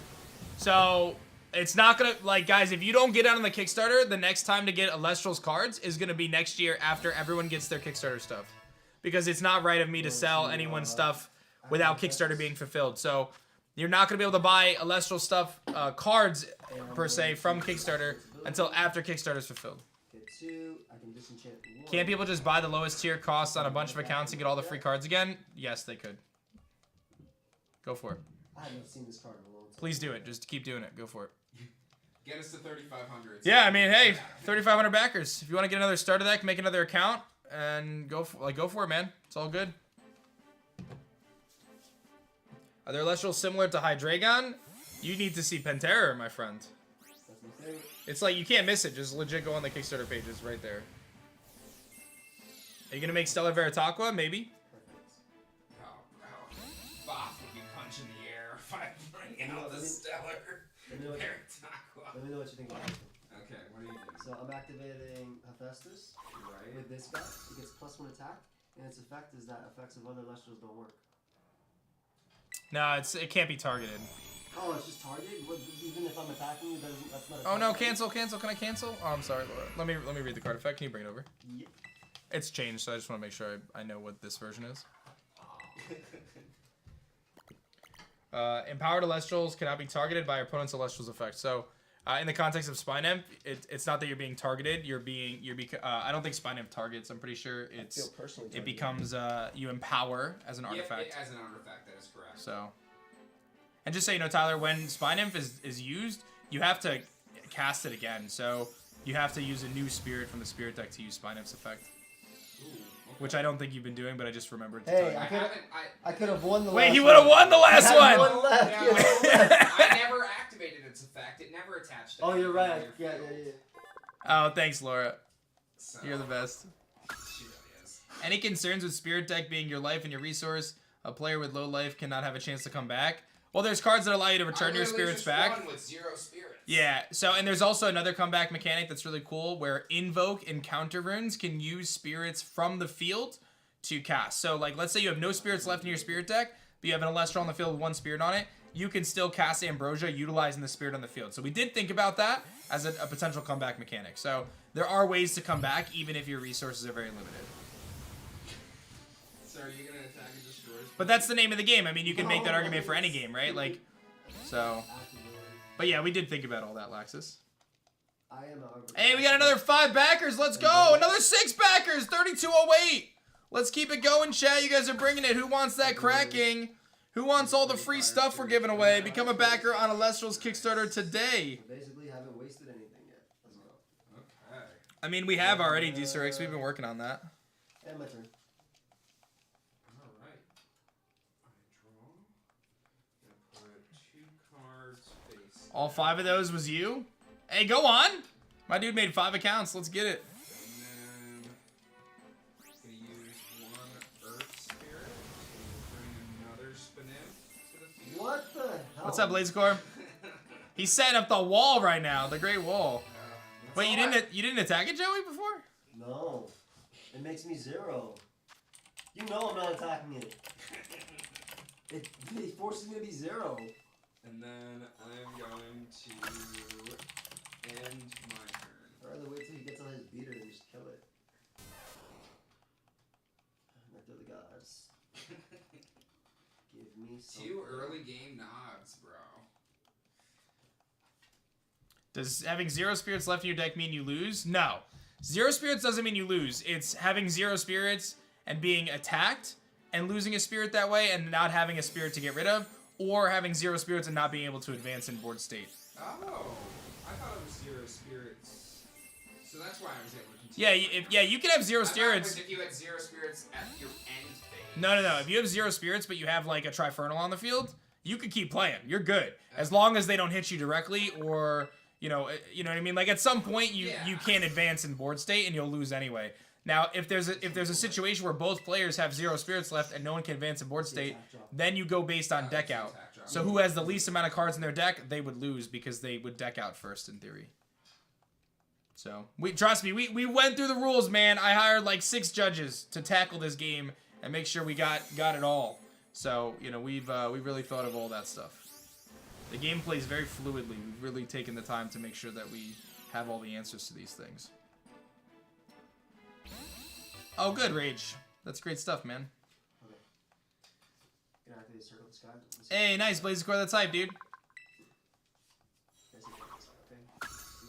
So, it's not going to, like, guys, if you don't get on the Kickstarter, the next time to get Lestral's cards is going to be next year after everyone gets their Kickstarter stuff. Because it's not right of me to sell anyone's stuff without Kickstarter being fulfilled. So, you're not going to be able to buy Lestral stuff, cards, per se, from Kickstarter until after Kickstarter's fulfilled. Get 2, I can disenchant 1. Can people just buy the lowest tier costs on a bunch of accounts and get all the free cards again? Yes, they could. Go for it. I haven't seen this card in a long time. Please do it. Just keep doing it. Go for it. Get us to 3,500. Yeah, I mean, hey, 3,500 backers. If you want to get another starter deck, make another account and go for it, man. It's all good. Are there Lestrals similar to Hydreigon? You need to see Pantera, my friend. That's my favorite. It's like you can't miss it. Just legit go on the Kickstarter pages right there. Are you gonna make Stellar Veritaqua? Maybe. Oh, Boff would be punching the air if I bring out the Stellar Let me know what Veritaqua. you think about it. Okay, what are you doing? So I'm activating Hephaestus Right. with this guy. It gets +1 attack, and its effect is that effects of other Lestrals don't work. No, it can't be targeted. Oh, it's just targeted? What, even if I'm attacking you, that's not a Oh no, target? cancel. Can I cancel? Oh, I'm sorry, Laura. Let me read the card effect. Can you bring it over? Yeah. It's changed, so I just want to make sure I know what this version is. Empowered Lestrals cannot be targeted by your opponent's Lestral's effect. So, in the context of Spine Imp, it's not that you're being targeted. I don't think Spine Imp targets. I'm pretty sure I feel personally it targeted. becomes you empower as an artifact. Yep, as an artifact, that is correct. So, and just so you know, Tyler, when Spine Imp is used, you have to cast it again. So you have to use a new spirit from the spirit deck to use Spine Imp's effect. Ooh, okay. Which I don't think you've been doing, but I just remembered to Hey, tell I you. haven't. I could have won the Wait, last he one. would have won the last I had one! one left. Yeah, Yeah, one left. I never activated its effect. It never attached. To Oh, you're anything right. on your Yeah. field. Oh, thanks, Laura. So, You're the best. She really is. Any concerns with spirit deck being your life and your resource? A player with low life cannot have a chance to come back. Well, there's cards that allow you to return your spirits back. Won with 0 spirits. Yeah, so, and there's also another comeback mechanic that's really cool where Invoke and Counter Runes can use spirits from the field to cast. So, like, let's say you have no spirits left in your spirit deck, but you have an Alestral on the field with 1 spirit on it, you can still cast Ambrosia utilizing the spirit on the field. So we did think about that as a potential comeback mechanic. So there are ways to come back even if your resources are very limited. So are you gonna attack and destroy? But that's the name of the game. I mean, you can make that argument for any game, right? Like, so. But yeah, we did think about all that, Laxus. I am Hey, we got another 5 backers. Let's go. Another 6 backers. 3208. Let's keep it going, chat. You guys are bringing it. Who wants that cracking? Who wants all the free stuff we're giving away? Become a backer on Alestral's Kickstarter today. Basically, haven't wasted anything yet. Let's go. Okay. I mean, we have already, D-Sir. We've been working on that. And my turn. All right. I draw. Gonna put 2 cards face. All 5 of those was you? Hey, go on. My dude made 5 accounts. Let's get it. And then gonna use 1 Earth Spirit to bring another Spinif to the field. What the hell? What's up, Blazecore? He's setting up the wall right now, the Great Wall. That's Wait, all you didn't attack it, Joey, before? No. It makes me 0. You know I'm not attacking it. It forces me to be 0. And then I'm going to end my turn. I'd rather wait till he gets on his beater and just kill it. Nectar the gods. Give me some. 2 early game nods, bro. Does having 0 spirits left in your deck mean you lose? No. 0 spirits doesn't mean you lose. It's having 0 spirits and being attacked and losing a spirit that way and not having a spirit to get rid of, or having 0 spirits and not being able to advance in board state. Oh, I thought it was 0 spirits. So that's why I was able to continue. Yeah, you can have 0 I thought it spirits. was if you had 0 spirits at your end phase. No. If you have 0 spirits, but you have like a Trifernal on the field, you could keep playing. You're good. As long as they don't hit you directly, or you know what I mean. Like at some point, you can't advance in board state, and you'll lose anyway. Now, if there's a situation where both players have 0 spirits left and no one can advance in board state, then you go based on deck out. So who has the least amount of cards in their deck, they would lose because they would deck out first in theory. So trust me, we went through the rules, man. I hired like 6 judges to tackle this game and make sure we got it all. So we've really thought of all that stuff. The game plays very fluidly. We've really taken the time to make sure that we have all the answers to these things. Oh, good, Rage. That's great stuff, man. Okay. Gonna activate Circle of the Sky. Hey, nice, Blaze Core. That's hype, dude. Okay. So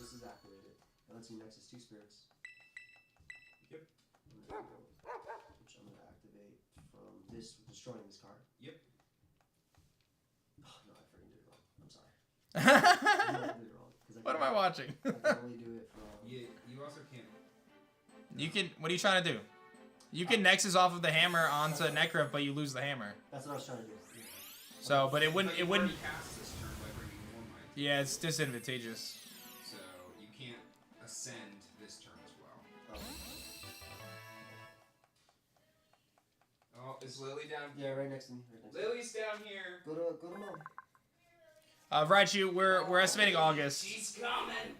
this is activated. That lets you nexus 2 spirits. Yep. Which I'm gonna activate from this, destroying this card. Yep. Oh, no, I freaking did it wrong. I'm sorry. I did it wrong. What am I watching? I can only do it from... You also can't. You can. What are you trying to do? You can Nexus off of the hammer onto Necro, but you lose the hammer. That's what I was trying to do. So, but it wouldn't. But It you wouldn't. already cast this turn by bringing more might. Yeah, it's disadvantageous. So you can't ascend this turn as well. Oh, is Lily down? Yeah, right next to me. Lily's down here. Go to mom. Raichu, we're estimating August. She's coming.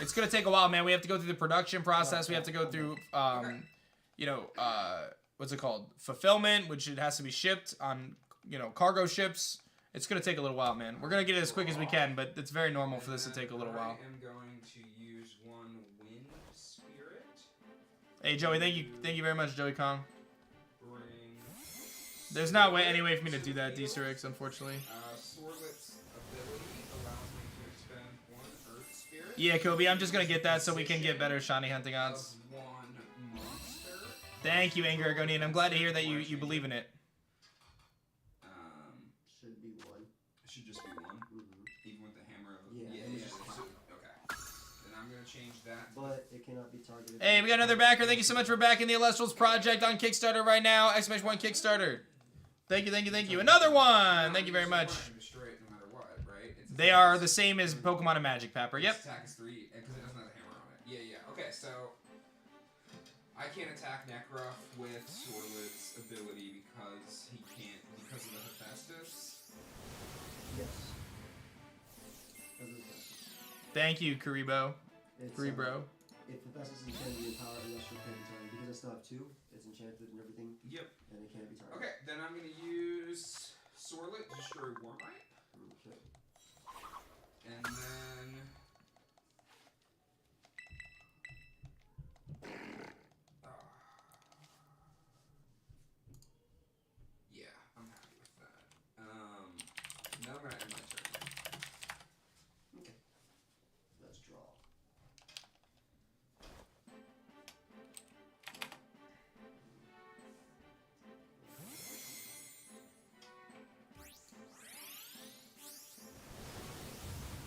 It's gonna take a while, man. We have to go through the production process. We have to go through, what's it called? Fulfillment, which it has to be shipped on, cargo ships. It's gonna take a little while, man. We're gonna get it as quick as we can, but it's very normal for this to take a little while. I am going to use 1 wind spirit. Hey, Joey, thank you very much, Joey Kong. Bring. There's not any way for me to do that, D-Sirix, unfortunately. Sworlet's ability allows me to expend 1 earth spirit. Yeah, Kobe, I'm just gonna get that so we can get better shiny hunting odds. Of 1 monster. Thank you, Anger Argonian. I'm glad to hear that you believe in it. Should be 1. It should just be 1. Even with the hammer. Yeah, Yeah. just fine. Okay. Then I'm gonna change that. But it cannot be targeted. Hey, we got another backer. Thank you so much for backing the Illustrials Project on Kickstarter right now. !1 Kickstarter. Thank you. Another one! Thank you very much. Destroy it no matter what, right? They are the same as Pokemon and Magic, Papper. Yep. Its attack is 3, because it doesn't have a hammer on it. Yeah. Okay, so I can't attack Necroff with Sworlet's ability because he can't, because of the Hephaestus. Yes. Thank you, Karibo. It's, Bro. If Hephaestus is enchanted to empower Illustrial can't be targeted. Because I still have 2, it's enchanted and everything. Yep. And it can't be targeted. Okay, then I'm gonna use Sworlet to destroy Warmite. Okay. And then yeah, I'm happy with that. Now I'm gonna end my turn. Okay. Let's draw.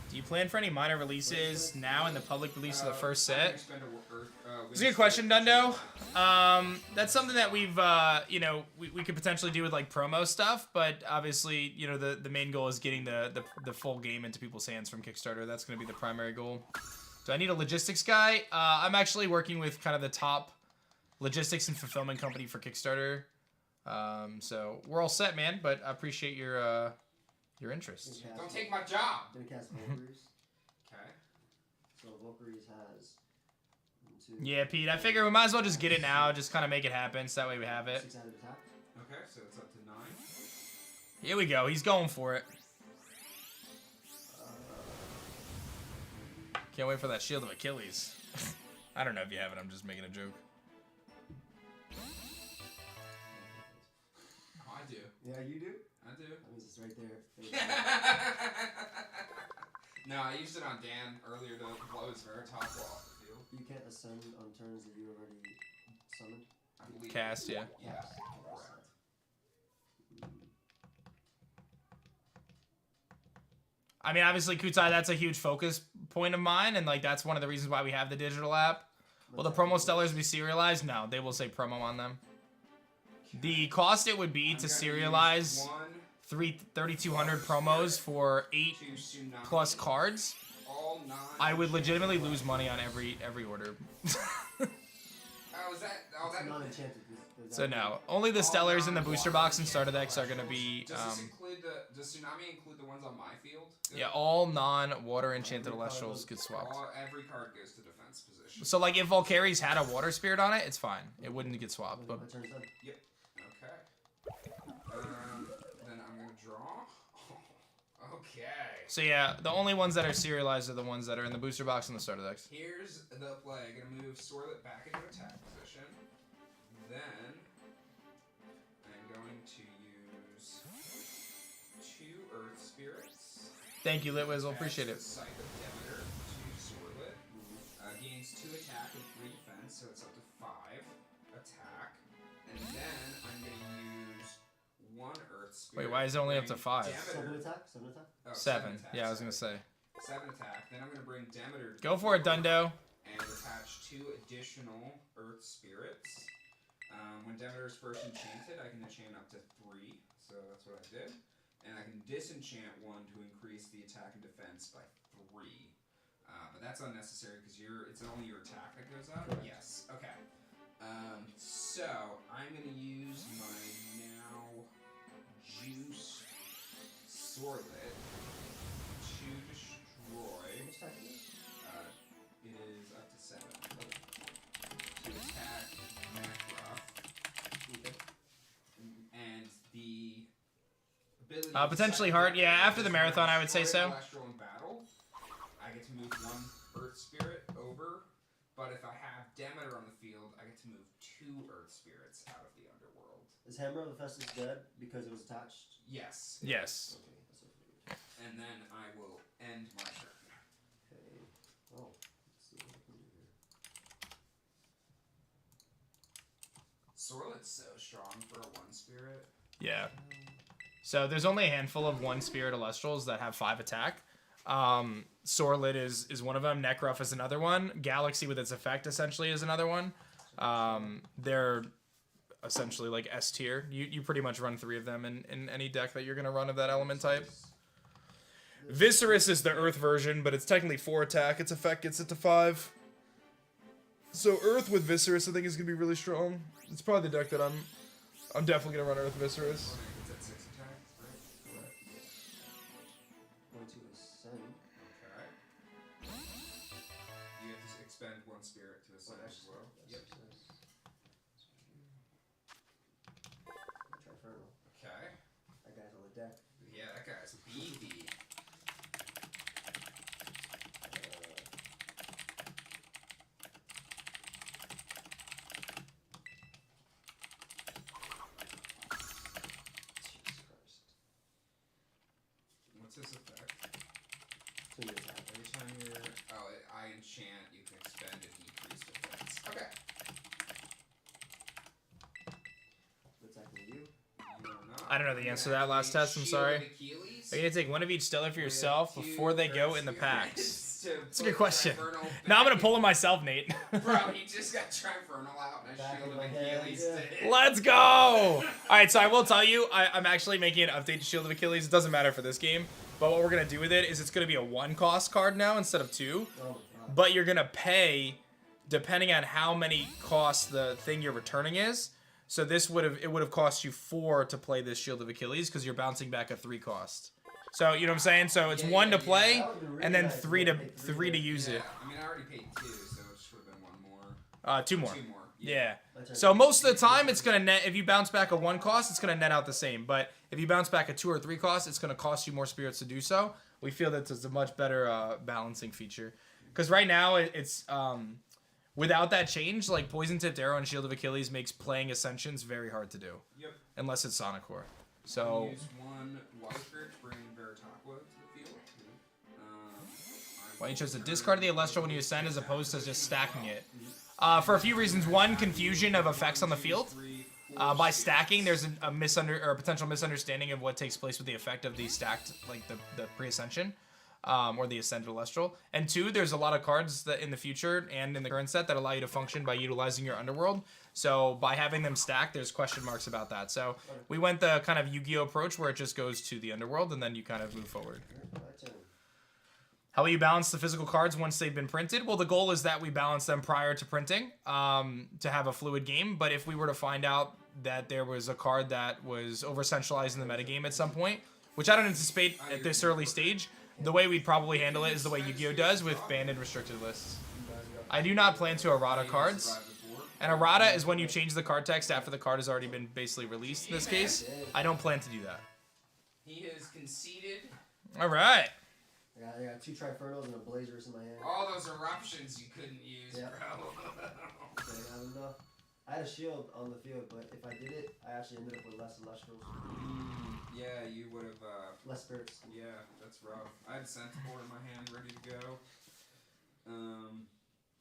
Do you plan for any minor releases now in the public release of the first I'm gonna set? expend It's a good question, Dundo. That's something that we've, we could potentially do with like promo stuff, but obviously, the main goal is getting the full game into people's hands from Kickstarter. That's going to be the primary goal. Do I need a logistics guy? I'm actually working with kind of the top logistics and fulfillment company for Kickstarter. So we're all set, man. But I appreciate your interest. Don't take my job. Gonna cast Valkyries. Okay. So Valkyries has 1, too. Yeah, Pete. I figure we might as well just get it now. Just kind of make it happen, so that way we have it. 6-sided attack. Okay, so it's up to 9. Here we go. He's going for it. Can't wait for that Shield of Achilles. I don't know if you have it. I'm just making a joke. Oh, I do. Yeah, you do? I do. That means it's right there. No, I used it on Dan earlier to blow his Veritop off the field. You can't ascend on turns that you already summoned. I believe. Cast, yeah. Yeah. Correct. I mean, obviously, Kutai, that's a huge focus point of mine, and like that's one of the reasons why we have the digital app. Will the promo stellars be serialized? No, they will say promo on them. The cost it would be to serialize 3,200 promos for 8 plus cards. All 9. I would legitimately lose money on every order. Oh, is that? Oh, It's that. non-enchanted. So no, only the stellars in the booster box and starter decks are gonna be. Does this include the? Does Tsunami include the ones on my field? Yeah, all non-water enchanted celestials get swapped. Every card goes to defense position. So like if Valkyrie's had a water spirit on it, it's fine. It wouldn't get swapped. But My turn's done. Yep. Okay. Then I'm gonna draw. Okay. so yeah, the only ones that are serialized are the ones that are in the booster box and the starter decks. Here's the play. I'm gonna move Scarlet back into attack position. Then I'm going to use 2 Earth Spirits. Thank you, Litwizzle. Appreciate it. Sight of Demeter to Scarlet. Gains 2 attack and 3 defense, so it's up to 5 attack. And then I'm gonna use 1 Earth Spirit. Wait, why is it only up to bring 5? Demeter- 7 attack? 7 attack? oh, 7. attack, Yeah, I was sorry. gonna say. 7 attack. Then I'm gonna bring Demeter. Go for it, Dundo. And attach 2 additional Earth Spirits. When Demeter is first enchanted, I can enchant up to 3, so that's what I did. And I can disenchant 1 to increase the attack and defense by 3. But that's unnecessary because it's only your attack that goes up. Correct. Yes. Okay. So I'm gonna use my now juice Scarlet to destroy. How much attack is it? It is up to 7. To attack Macross. Okay. And the ability Potentially to hard. Yeah, after the marathon, I would say so. Celestial in battle, I get to move 1 Earth Spirit over, but if I have Demeter on the field, I get to move 2 Earth Spirits out of the underworld. Is Hammer of Hephaestus dead because it was attached? Yes. Yes. Okay, that's what I figured. And then I will end my turn. Okay. Oh, let's see what I can do here. Scarlet's so strong for a 1 Spirit. Yeah. So there's only a handful of 1 spirit celestials that have 5 attack. Scarlet is one of them. Necruff is another one. Galaxy with its effect essentially is another one. They're essentially like S tier. You pretty much run 3 of them in any deck that you're gonna run of that element type. Viscerus is the Earth version, but it's technically 4 attack. Its effect gets it to 5. So Earth with Viscerus I think is gonna be really strong. It's probably the deck that I'm definitely gonna run Earth Viscerus. It's at 6 attack, right? Correct. Going to ascend. Okay. You have to expend 1 Spirit to ascend as well. Yep. Trifernal. Okay. That guy's on the deck. Yeah, that guy's beefy. Jesus Christ. What's his effect? It's gonna be attack. Every time I enchant, you can expend a decreased defense. Okay. What's attacking you? You don't know. I don't know the answer to that last test, I'm sorry. Are you gonna take one of each stellar for yourself before they go in the packs? That's a good question. No, I'm gonna pull them myself, Nate. Bro, he just got Trifernal out and a Back Shield in of my head, Achilles. yeah. did. Let's go! Alright, so I will tell you, I'm actually making an update to Shield of Achilles. It doesn't matter for this game. But what we're gonna do with it is it's gonna be a 1 cost card now instead of 2. Oh my god. But you're gonna pay depending on how many costs the thing you're returning is. So it would have cost you 4 to play this Shield of Achilles because you're bouncing back a 3 cost. So you know what I'm saying? So it's 1 to play That would've been really and then nice. 3 Yeah, to pick 3 to use Yeah, it. I mean, I already paid 2, so it should have been 1 more. 2 more. 2 more. Yeah. My turn. So most of the time, it's gonna net. If you bounce back a 1 cost, it's gonna net out the same. But if you bounce back a 2 or 3 cost, it's gonna cost you more spirits to do so. We feel that it's a much better balancing feature. Because right now, it's without that change, like Poison Tipped Arrow and Shield of Achilles makes playing Ascensions very hard to do. Yep. Unless it's Sonic Core. So. Use 1 Water Spirit to bring Veritaqua to the field. Why you chose to discard the Celestial when you ascend as opposed to just stacking it. For a few reasons. One, confusion of effects on the field. By stacking, there's a potential misunderstanding of what takes place with the effect of the stacked, like the pre-ascension, or the ascended Celestial. And 2, there's a lot of cards that in the future and in the current set that allow you to function by utilizing your Underworld. So by having them stacked, there's question marks about that. So we went the kind of Yu-Gi-Oh approach where it just goes to the Underworld and then you kind of move forward. My turn. How will you balance the physical cards once they've been printed? Well, the goal is that we balance them prior to printing to have a fluid game. But if we were to find out that there was a card that was over-centralized in the metagame at some point, which I don't anticipate at this early stage, the way we'd probably handle it is the way Yu-Gi-Oh does with banned and restricted lists. I do not plan to errata cards. And errata is when you change the card text after the card has already been basically released in this case. I don't plan to do that. He has conceded. All right. I got 2 Trifernals and a Blazers in my hand. All those eruptions you couldn't use, Yeah. bro. Okay, I don't know. I had a shield on the field, but if I did it, I actually ended up with less Celestials. Yeah, you would have. Less spirits. Yeah, that's rough. I had Centaur in my hand, ready to go.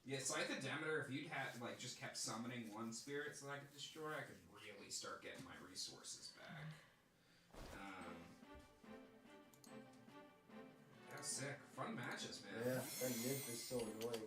Yeah, Scythe of Demeter. If you'd had just kept summoning 1 spirit so that I could destroy, I could really start getting my resources back. Yeah, sick. Fun matches, man. Yeah, that nymph is so annoying.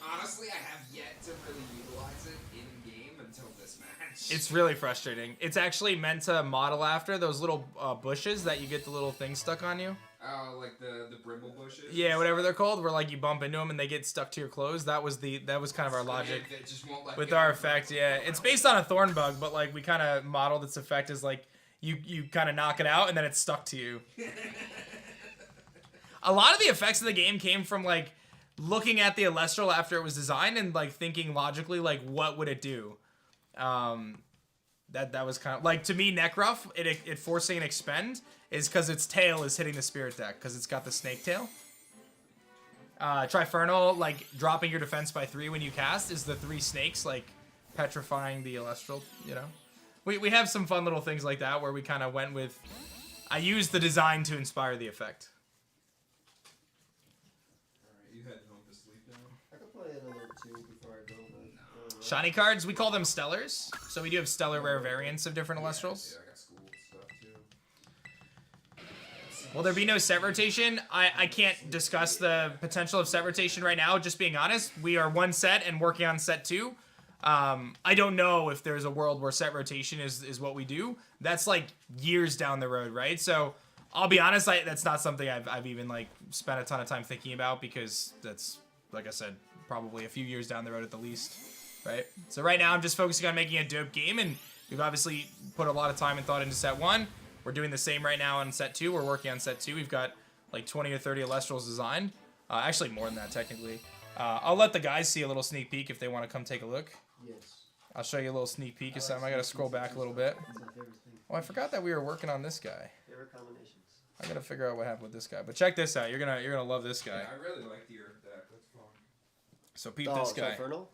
Honestly, I have yet to really utilize it in game until this match. It's really frustrating. It's actually meant to model after those little bushes that you get the little things stuck on you. Oh, like the brimble bushes? Yeah, whatever they're called, where like you bump into them and they get stuck to your clothes. That was kind of our logic It just won't let with go. our effect. Yeah, it's based on a thorn bug, but like we kind of modeled its effect as like you kind of knock it out and then it's stuck to you. A lot of the effects of the game came from like looking at the Celestial after it was designed and like thinking logically like what would it do. That was kind of like, to me, Necruff, it forcing an expend is because its tail is hitting the spirit deck because it's got the snake tail. Trifernal, like dropping your defense by 3 when you cast is the 3 snakes like petrifying the Celestial, you know. We have some fun little things like that where we kind of went with, I used the design to inspire the effect. Alright, you heading home to sleep now? I could play another 2 before I go, but... Shiny cards, we call them Stellars. So we do have stellar rare variants of different Elestrals. Yeah, I got school stuff too. Will there be no set rotation? I can't discuss the potential of set rotation right now, just being honest. We are 1 set and working on set 2. I don't know if there's a world where set rotation is what we do. That's like years down the road, right? So I'll be honest, that's not something I've even like spent a ton of time thinking about because that's, like I said, probably a few years down the road at the least, right? So right now I'm just focusing on making a dope game, and we've obviously put a lot of time and thought into set 1. We're doing the same right now on set 2. We're working on set 2. We've got like 20 or 30 Elestrals designed. Actually more than that technically. I'll let the guys see a little sneak peek if they want to come take a look. Yes. I'll show you a little sneak peek of something. I gotta scroll back a little bit. It's my favorite thing. Oh, I forgot that we were working on this guy. Favorite combinations. I gotta figure out what happened with this guy. But check this out. You're gonna love this guy. Yeah, I really like the Earth deck. That's fun. So peep this guy. Trifernal?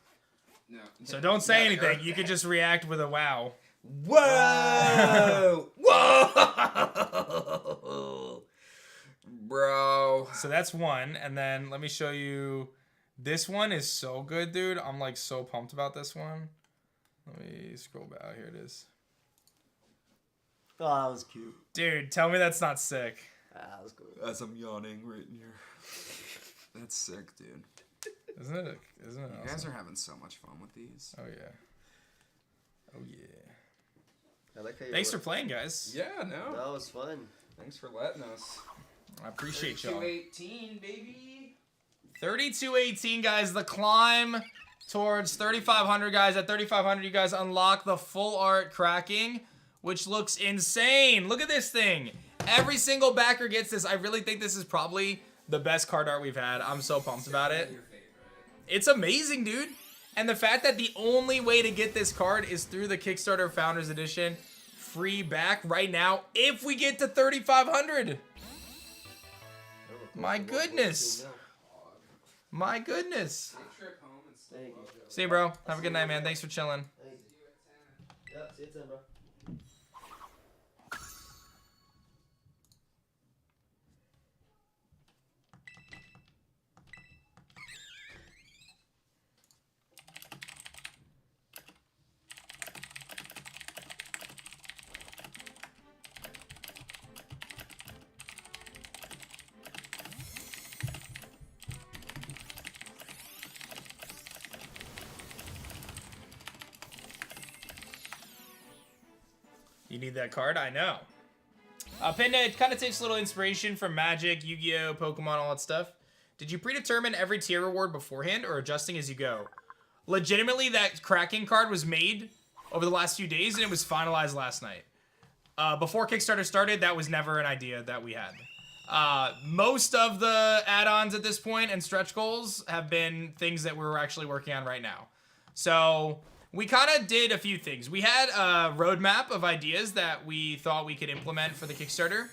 No. So don't say Yeah, anything. Earth You could deck. just react with a wow. Whoa! Whoa! Bro. So that's 1, and then let me show you. This one is so good, dude. I'm like so pumped about this one. Let me scroll back. Here it is. Oh, that was cute. Dude, tell me that's not sick. That was cool. As I'm yawning right in here. That's sick, dude. Isn't it? Isn't it? You guys are having so much fun with these. Oh yeah. Oh yeah. I like how you Thanks for playing, guys. Yeah, no. That was fun. Thanks for letting us. I appreciate y'all. 18, baby. 32-18, guys. The climb towards 3,500, guys. At 3,500, you guys unlock the full art cracking, which looks insane. Look at this thing. Every single backer gets this. I really think this is probably the best card art we've had. I'm so pumped about it. Your favorite. It's amazing, dude. And the fact that the only way to get this card is through the Kickstarter Founders Edition, free back right now if we get to 3,500. My goodness. My goodness. Trip home and stuff. Thank you. See you, bro. Have a good night, man. Thanks for chilling. Thank you. Yeah, see you then, bro. You need that card? I know. Panda, it kind of takes a little inspiration from Magic, Yu-Gi-Oh, Pokemon, all that stuff. Did you predetermine every tier reward beforehand or adjusting as you go? Legitimately, that Kraken card was made over the last few days and it was finalized last night. Before Kickstarter started, that was never an idea that we had. Most of the add-ons at this point and stretch goals have been things that we're actually working on right now. So we kind of did a few things. We had a roadmap of ideas that we thought we could implement for the Kickstarter.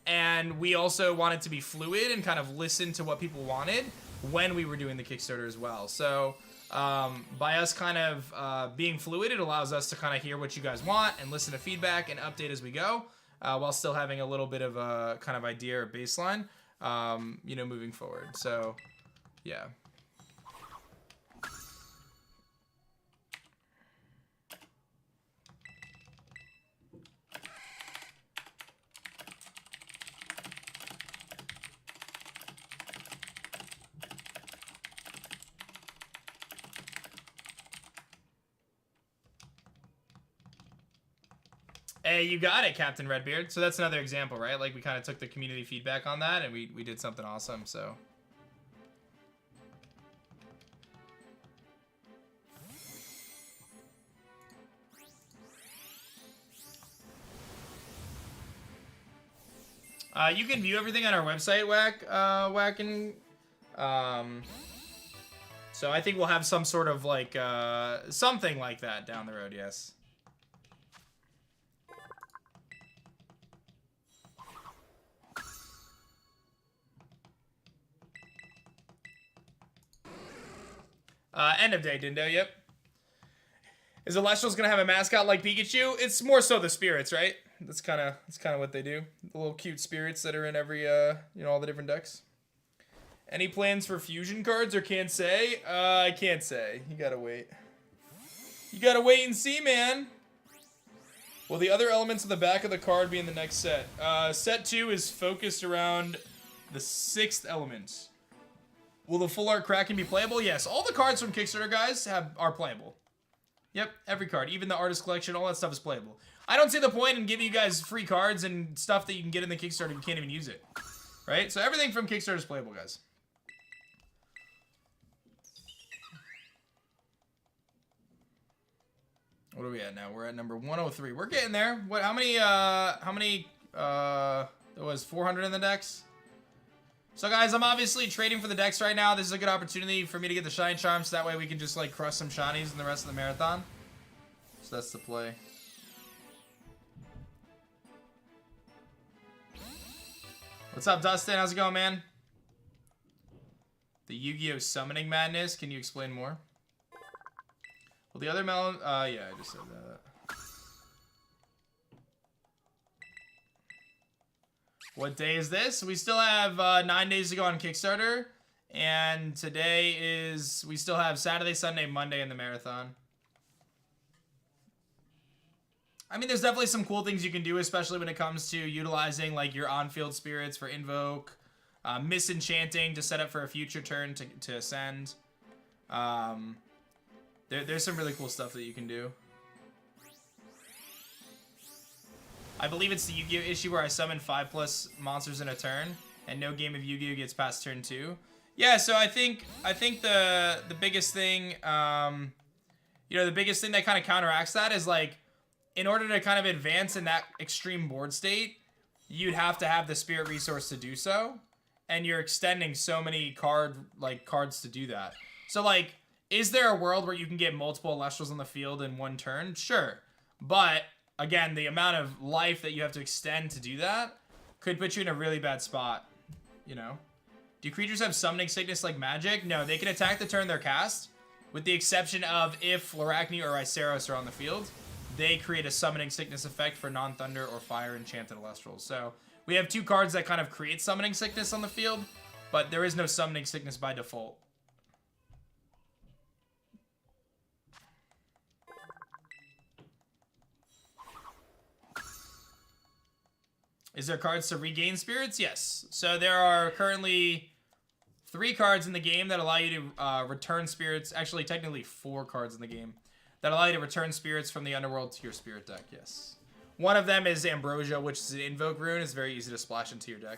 And we also wanted to be fluid and kind of listen to what people wanted when we were doing the Kickstarter as well. So by us kind of being fluid, it allows us to kind of hear what you guys want and listen to feedback and update as we go, while still having a little bit of a kind of idea or baseline, you know, moving forward. So, yeah. Hey, you got it, Captain Redbeard. So that's another example, right? Like, we kind of took the community feedback on that, and we did something awesome, so. You can view everything on our website, Whackin'. So I think we'll have some sort of, like, something like that down the road, yes. End of day, Dindo, yep. Is Celestial's gonna have a mascot like Pikachu? It's more so the spirits, right? That's kind of what they do. The little cute spirits that are in every, you know, all the different decks. Any plans for fusion cards or can't say? I can't say. You gotta wait. You gotta wait and see, man. Will the other elements of the back of the card be in the next set? Set 2 is focused around the 6th element. Will the full art Kraken be playable? Yes. All the cards from Kickstarter, guys, are playable. Yep, every card. Even the artist collection, all that stuff is playable. I don't see the point in giving you guys free cards and stuff that you can get in the Kickstarter and you can't even use it. Right? So everything from Kickstarter is playable, guys. What are we at now? We're at number 103. We're getting there. What? How many? There was 400 in the decks. So guys, I'm obviously trading for the decks right now. This is a good opportunity for me to get the shiny charms. So that way we can just like crush some shinies in the rest of the marathon. So that's the play. What's up, Dustin? How's it going, man? The Yu-Gi-Oh! Summoning Madness. Can you explain more? Well, the other melon... yeah, I just said that. What day is this? We still have 9 days to go on Kickstarter. And today is... We still have Saturday, Sunday, Monday in the marathon. I mean, there's definitely some cool things you can do, especially when it comes to utilizing, like, your on-field spirits for Invoke. Misenchanting to set up for a future turn to ascend. There's some really cool stuff that you can do. I believe it's the Yu-Gi-Oh issue where I summon 5+ monsters in a turn, and no game of Yu-Gi-Oh gets past turn 2. Yeah, so I think the biggest thing, you know, the biggest thing that kind of counteracts that is like, in order to kind of advance in that extreme board state, you'd have to have the spirit resource to do so, and you're extending so many cards to do that. So, like, is there a world where you can get multiple Alestrals on the field in one turn? Sure. But, again, the amount of life that you have to extend to do that could put you in a really bad spot, you know? Do creatures have summoning sickness like magic? No, they can attack the turn they're cast, with the exception of if Fluarachni or Iceros are on the field. They create a summoning sickness effect for non-thunder or fire enchanted Alestrals. So we have 2 cards that kind of create summoning sickness on the field, but there is no summoning sickness by default. Is there cards to regain spirits? Yes. So there are currently 3 cards in the game that allow you to return spirits. Actually, technically 4 cards in the game that allow you to return spirits from the underworld to your spirit deck. Yes. One of them is Ambrosia, which is an invoke rune. It's very easy to splash into your deck.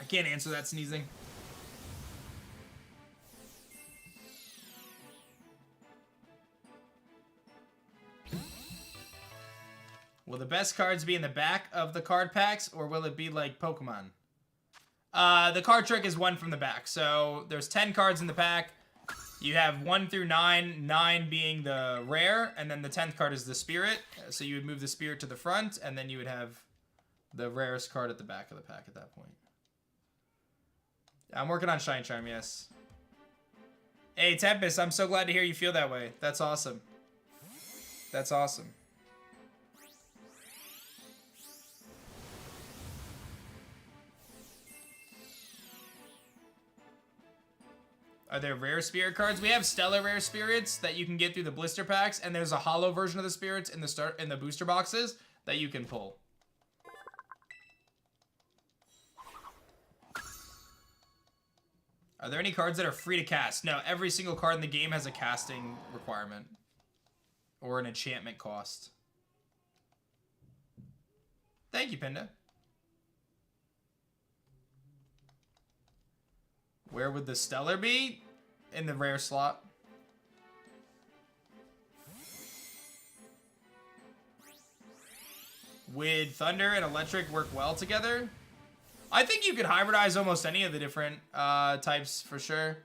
I can't answer that sneezing. Will the best cards be in the back of the card packs, or will it be like Pokemon? The card trick is 1 from the back. So there's 10 cards in the pack. You have 1 through 9, 9 being the rare, and then the 10th card is the spirit. So you would move the spirit to the front, and then you would have the rarest card at the back of the pack at that point. I'm working on Shine Charm, yes. Hey, Tempest, I'm so glad to hear you feel that way. That's awesome. That's awesome. Are there rare spirit cards? We have stellar rare spirits that you can get through the blister packs, and there's a hollow version of the spirits in the booster boxes that you can pull. Are there any cards that are free to cast? No, every single card in the game has a casting requirement or an enchantment cost. Thank you, Pinda. Where would the stellar be? In the rare slot. Would thunder and electric work well together? I think you could hybridize almost any of the different types for sure.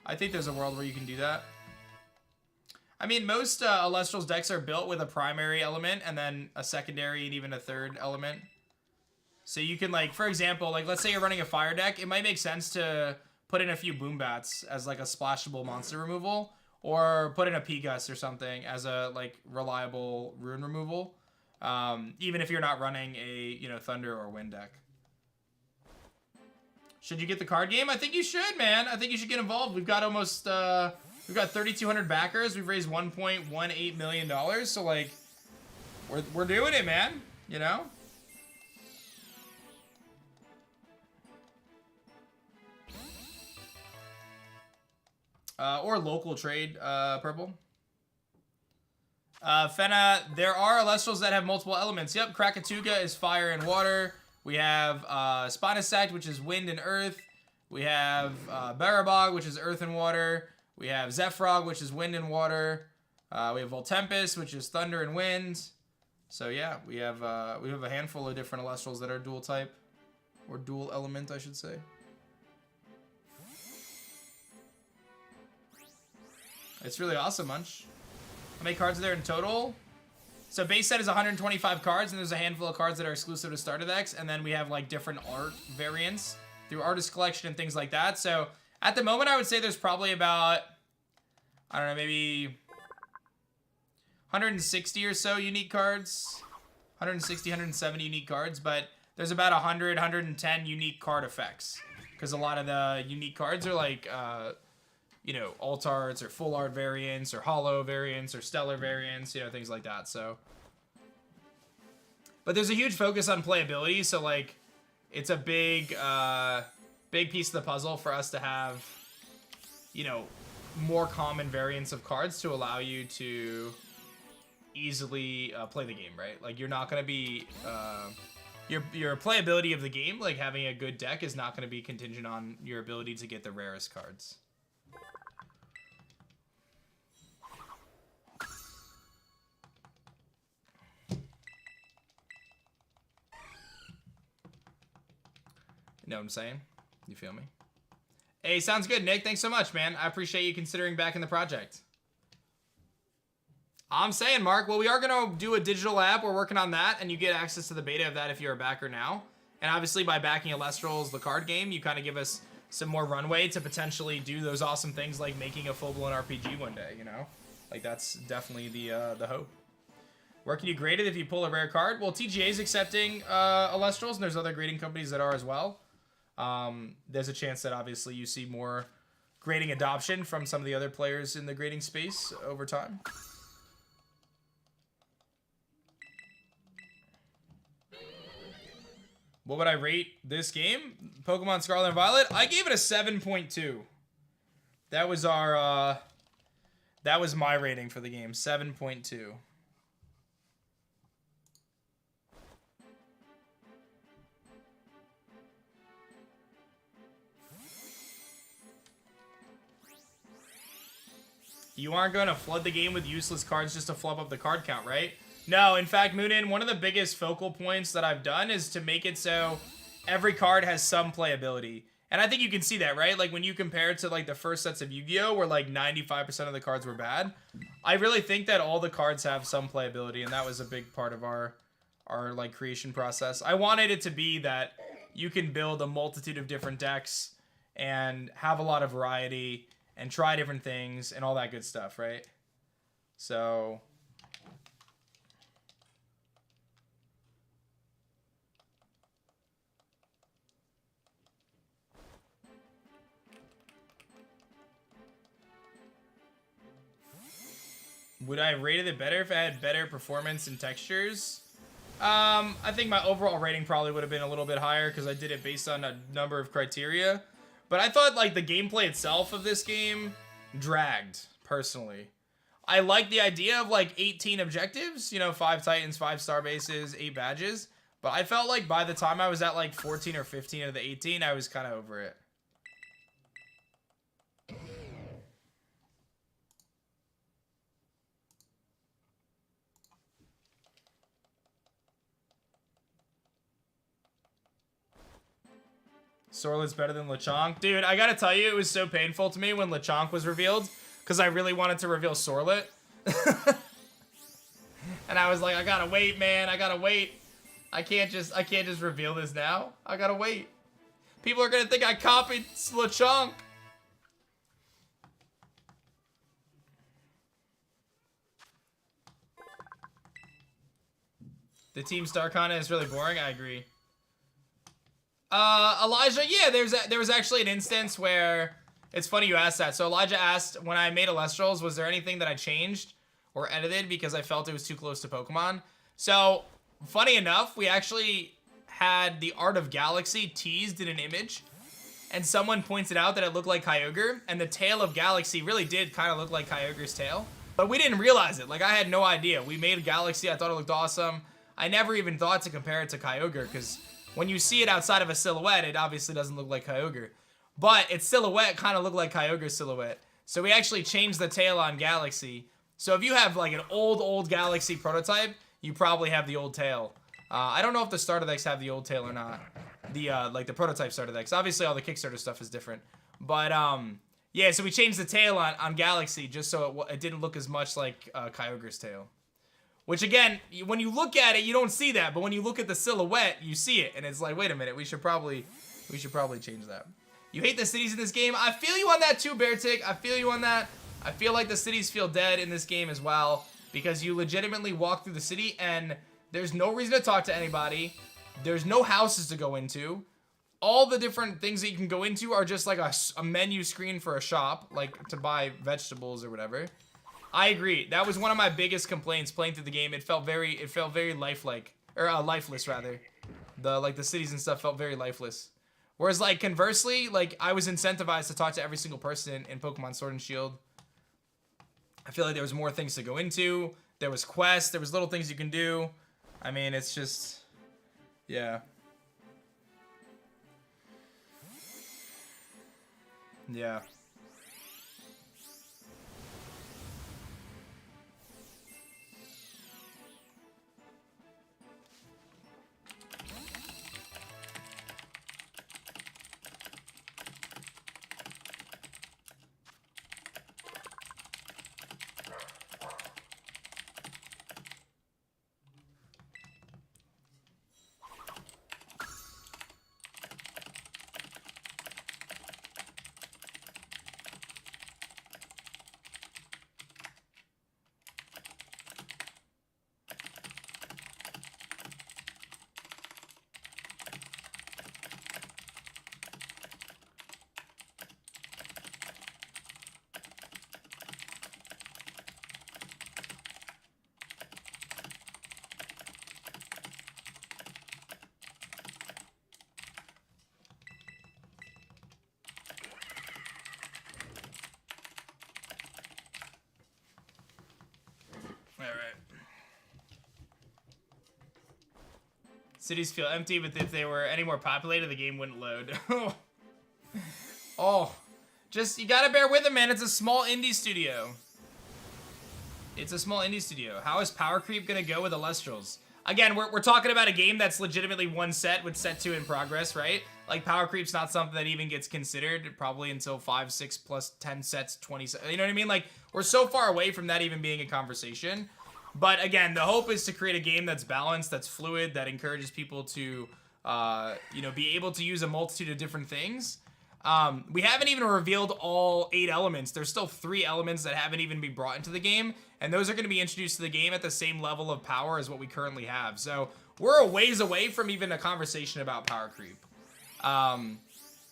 I think there's a world where you can do that. I mean, most Alestrals decks are built with a primary element and then a secondary and even a third element. So you can, like, for example, like, let's say you're running a fire deck. It might make sense to put in a few Boom Bats as, like, a splashable monster removal. Or put in a Pegas or something as a, like, reliable rune removal. Even if you're not running a, you know, Thunder or Wind deck. Should you get the card game? I think you should, man. I think you should get involved. We've got almost, we've got 3,200 backers. We've raised $1.18 million. So, like, we're doing it, man. You know? Or local trade, Purple. Fenna, there are Alestrals that have multiple elements. Yep, Krakatuga is fire and water. We have Spinosect, which is wind and earth. We have Barabog, which is earth and water. We have Zephyrog, which is wind and water. We have Voltempest, which is thunder and wind. So yeah, we have a handful of different Alestrals that are dual type. Or dual element, I should say. It's really awesome, Munch. How many cards are there in total? So base set is 125 cards, and there's a handful of cards that are exclusive to starter decks, and then we have like different art variants through Artist Collection and things like that. So at the moment, I would say there's probably about, I don't know, maybe 160 or so unique cards. 160, 170 unique cards, but there's about 100, 110 unique card effects. Because a lot of the unique cards are like, you know, alt arts or full art variants or hollow variants or stellar variants, you know, things like that. So, but there's a huge focus on playability. So like, it's a big, big piece of the puzzle for us to have, you know, more common variants of cards to allow you to easily play the game, right? Like you're not going to be, your playability of the game, like having a good deck is not going to be contingent on your ability to get the rarest cards. You know what I'm saying? You feel me? Hey, sounds good, Nick. Thanks so much, man. I appreciate you considering backing the project. I'm saying, Mark, well, we are going to do a digital app. We're working on that, and you get access to the beta of that if you're a backer now. And obviously, by backing Alestrals, the card game, you kind of give us some more runway to potentially do those awesome things like making a full-blown RPG one day, you know? Like, that's definitely the hope. Where can you grade it if you pull a rare card? Well, TGA is accepting Alestrals, and there's other grading companies that are as well. There's a chance that, obviously, you see more grading adoption from some of the other players in the grading space over time. What would I rate this game? Pokemon Scarlet and Violet? I gave it a 7.2. That was our, that was my rating for the game, 7.2. You aren't going to flood the game with useless cards just to flub up the card count, right? No, in fact, Moonin, one of the biggest focal points that I've done is to make it so every card has some playability. And I think you can see that, right? Like, when you compare it to, like, the first sets of Yu-Gi-Oh! Where, like, 95% of the cards were bad, I really think that all the cards have some playability, and that was a big part of our like, creation process. I wanted it to be that you can build a multitude of different decks and have a lot of variety and try different things and all that good stuff, right? So... would I rated it better if I had better performance and textures? I think my overall rating probably would have been a little bit higher because I did it based on a number of criteria. But I thought, like, the gameplay itself of this game dragged, personally. I like the idea of, like, 18 objectives, you know, 5 Titans, 5 Star Bases, 8 badges. But I felt like by the time I was at, like, 14 or 15 of the 18, I was kind of over it. Sorlet's better than Lechonk. Dude, I gotta tell you, it was so painful to me when Lechonk was revealed, because I really wanted to reveal Sorlet. And I was like, I gotta wait, man, I gotta wait. I can't just reveal this now. I gotta wait. People are gonna think I copied Lechonk. The Team Star content is really boring, I agree. Elijah, yeah, there was actually an instance where, it's funny you asked that. So Elijah asked, when I made Alestrals, was there anything that I changed or edited because I felt it was too close to Pokemon? So, funny enough, we actually had the Art of Galaxy teased in an image, and someone pointed out that it looked like Kyogre, and the tail of Galaxy really did kind of look like Kyogre's tail. But we didn't realize it. Like, I had no idea. We made Galaxy, I thought it looked awesome. I never even thought to compare it to Kyogre, because when you see it outside of a silhouette, it obviously doesn't look like Kyogre. But its silhouette kind of looked like Kyogre's silhouette. So we actually changed the tail on Galaxy. So if you have like an old Galaxy prototype, you probably have the old tail. I don't know if the starter decks have the old tail or not. The like the prototype starter decks. Obviously all the Kickstarter stuff is different. But yeah, so we changed the tail on Galaxy just so it didn't look as much like Kyogre's tail. Which again, when you look at it, you don't see that, but when you look at the silhouette, you see it, and it's like, wait a minute, we should probably change that. You hate the cities in this game? I feel you on that too, Beartick. I feel you on that. I feel like the cities feel dead in this game as well, because you legitimately walk through the city, and there's no reason to talk to anybody. There's no houses to go into. All the different things that you can go into are just like a menu screen for a shop, like to buy vegetables or whatever. I agree. That was one of my biggest complaints playing through the game. It felt very lifelike, or lifeless rather. The cities and stuff felt very lifeless. Whereas like conversely, like I was incentivized to talk to every single person in Pokemon Sword and Shield. I feel like there was more things to go into. There was quests. There was little things you can do. I mean, it's just, yeah. Yeah. Cities feel empty, but if they were any more populated, the game wouldn't load. Oh, just, you gotta bear with it, man. It's a small indie studio. It's a small indie studio. How is Power Creep gonna go with Elestrals? Again, we're talking about a game that's legitimately one set with set 2 in progress, right? Like, Power Creep's not something that even gets considered probably until 5, 6 plus 10 sets, 20 sets. You know what I mean? Like, we're so far away from that even being a conversation. But again, the hope is to create a game that's balanced, that's fluid, that encourages people to, you know, be able to use a multitude of different things. We haven't even revealed all 8 elements. There's still 3 elements that haven't even been brought into the game, and those are going to be introduced to the game at the same level of power as what we currently have. So we're a ways away from even a conversation about power creep.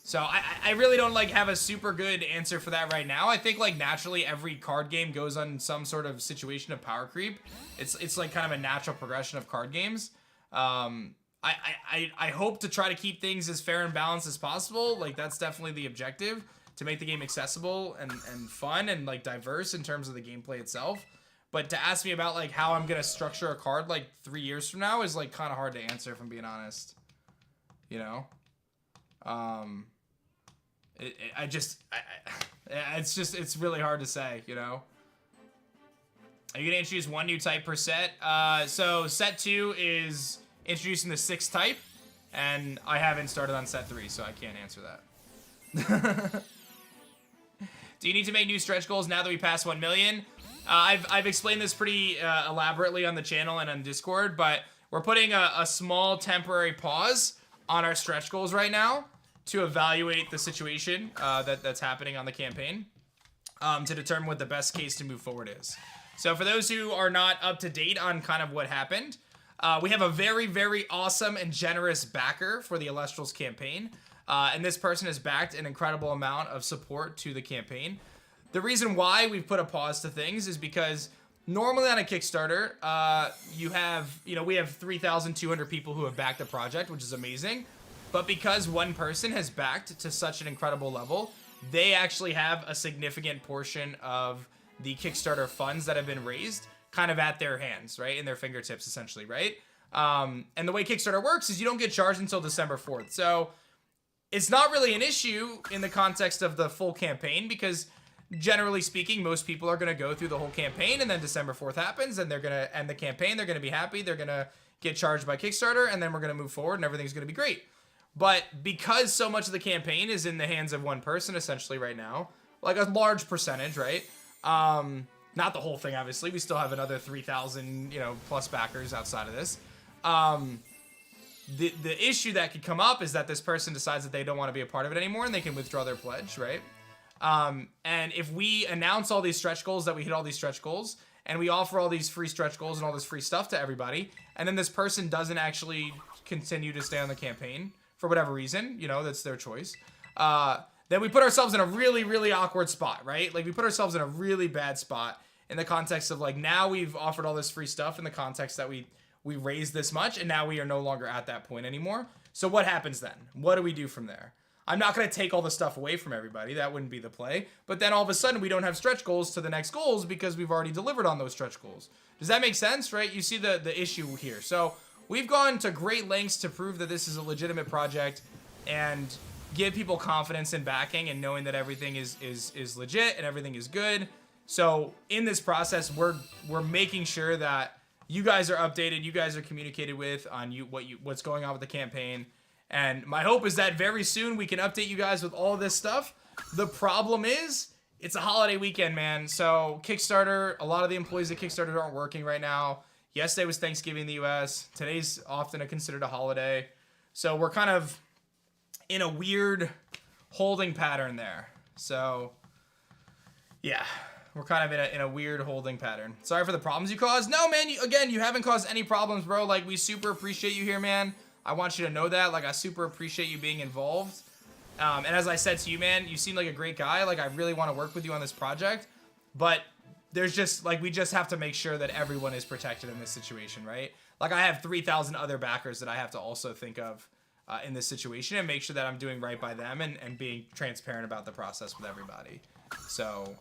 So I really don't like have a super good answer for that right now. I think like naturally every card game goes on some sort of situation of power creep. It's like kind of a natural progression of card games. I hope to try to keep things as fair and balanced as possible. Like, that's definitely the objective, to make the game accessible and fun and like diverse in terms of the gameplay itself. But to ask me about like how I'm gonna structure a card like 3 years from now is like kind of hard to answer, if I'm being honest. You know, it's really hard to say. You know. Are you gonna introduce 1 new type per set? So set 2 is introducing the 6th type, and I haven't started on set 3, so I can't answer that. Do you need to make new stretch goals now that we passed 1 million? I've explained this pretty elaborately on the channel and on Discord, but we're putting a small temporary pause on our stretch goals right now to evaluate the situation that's happening on the campaign, to determine what the best case to move forward is. So for those who are not up to date on kind of what happened, we have a very, very awesome and generous backer for the Elestrals campaign. And this person has backed an incredible amount of support to the campaign. The reason why we've put a pause to things is because normally on a Kickstarter, we have 3,200 people who have backed the project, which is amazing. But because one person has backed to such an incredible level, they actually have a significant portion of the Kickstarter funds that have been raised kind of at their hands, right? In their fingertips, essentially, right? And the way Kickstarter works is you don't get charged until December 4th. So it's not really an issue in the context of the full campaign, because generally speaking, most people are going to go through the whole campaign, and then December 4th happens, and they're going to end the campaign. They're going to be happy. They're going to get charged by Kickstarter, and then we're going to move forward, and everything's going to be great. But because so much of the campaign is in the hands of one person, essentially, right now, like a large percentage, right? Not the whole thing, obviously. We still have another 3,000, plus backers outside of this. The issue that could come up is that this person decides that they don't want to be a part of it anymore, and they can withdraw their pledge, right? And if we announce all these stretch goals, that we hit all these stretch goals, and we offer all these free stretch goals and all this free stuff to everybody, and then this person doesn't actually continue to stay on the campaign for whatever reason, that's their choice, then we put ourselves in a really, really awkward spot, right? Like, we put ourselves in a really bad spot in the context of, like, now we've offered all this free stuff in the context that we raised this much, and now we are no longer at that point anymore. So what happens then? What do we do from there? I'm not going to take all the stuff away from everybody. That wouldn't be the play. But then all of a sudden, we don't have stretch goals to the next goals because we've already delivered on those stretch goals. Does that make sense, right? You see the issue here. So we've gone to great lengths to prove that this is a legitimate project and give people confidence in backing and knowing that everything is legit and everything is good. So in this process, we're making sure that you guys are updated, you guys are communicated with on what's going on with the campaign. And my hope is that very soon we can update you guys with all this stuff. The problem is, it's a holiday weekend, man. So Kickstarter, a lot of the employees at Kickstarter aren't working right now. Yesterday was Thanksgiving in the US. Today's often considered a holiday. So we're kind of in a weird holding pattern there. So yeah, we're kind of in a weird holding pattern. Sorry for the problems you caused. No, man, you haven't caused any problems, bro. Like, we super appreciate you here, man. I want you to know that. Like, I super appreciate you being involved. And as I said to you, man, you seem like a great guy. Like, I really want to work with you on this project. But there's just, like, we just have to make sure that everyone is protected in this situation, right? Like, I have 3,000 other backers that I have to also think of in this situation and make sure that I'm doing right by them and being transparent about the process with everybody. So,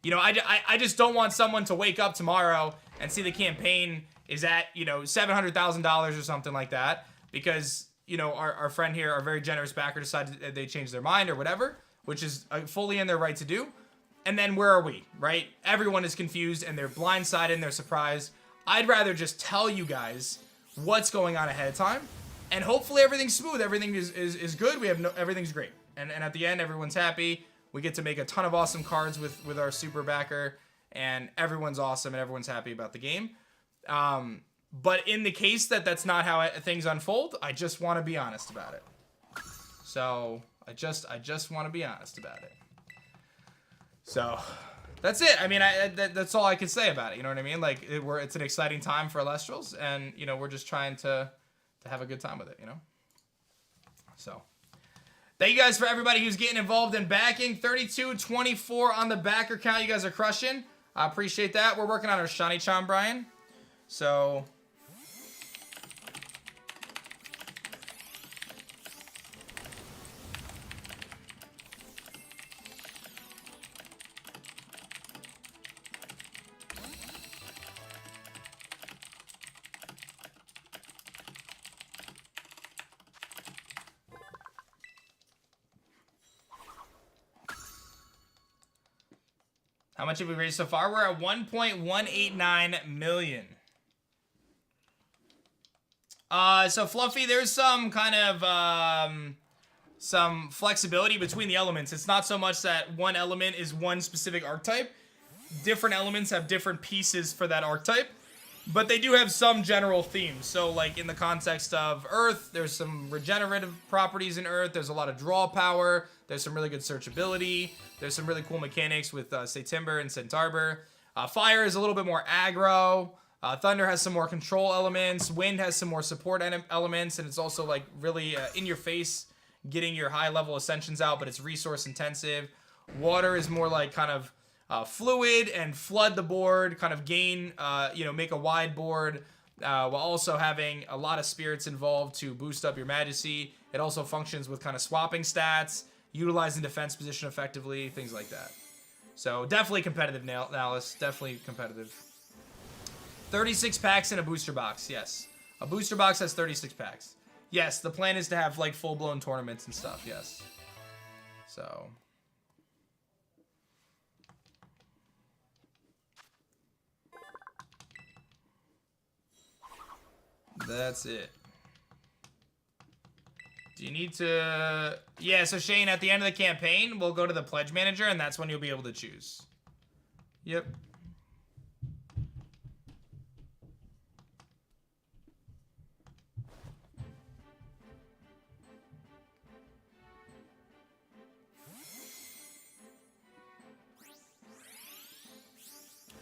You know, I just don't want someone to wake up tomorrow and see the campaign is at, you know, $700,000 or something like that because, you know, our friend here, our very generous backer, decided they changed their mind or whatever, which is fully in their right to do. And then where are we, right? Everyone is confused and they're blindsided and they're surprised. I'd rather just tell you guys what's going on ahead of time, and hopefully everything's smooth, everything is good. We have everything's great, and at the end everyone's happy. We get to make a ton of awesome cards with our super backer, and everyone's awesome and everyone's happy about the game. But in the case that that's not how things unfold, I just want to be honest about it. So I just want to be honest about it. So that's it. I mean, that's all I can say about it. You know what I mean? Like, it's an exciting time for Alestrals, and, you know, we're just trying to have a good time with it, you know? So, thank you guys for everybody who's getting involved in backing. 32-24 on the backer count. You guys are crushing. I appreciate that. We're working on our Shiny Charm, Brian. So... How much have we raised so far? We're at 1.189 million. So Fluffy, there's some kind of some flexibility between the elements. It's not so much that one element is one specific archetype. Different elements have different pieces for that archetype, but they do have some general themes. So like in the context of Earth, there's some regenerative properties in Earth. There's a lot of draw power. There's some really good searchability. There's some really cool mechanics with, say, Timber and Centaur. Fire is a little bit more aggro. Thunder has some more control elements. Wind has some more support elements, and it's also like really in your face, getting your high level ascensions out, but it's resource intensive. Water is more like kind of fluid and flood the board, kind of gain, make a wide board, while also having a lot of spirits involved to boost up your Majesty. It also functions with kind of swapping stats, utilizing defense position effectively, things like that. So definitely competitive, Nalus. Definitely competitive. 36 packs in a booster box, yes. A booster box has 36 packs. Yes, the plan is to have like full-blown tournaments and stuff, yes. So... that's it. Do you need to... yeah, so Shane, at the end of the campaign, we'll go to the Pledge Manager, and that's when you'll be able to choose. Yep.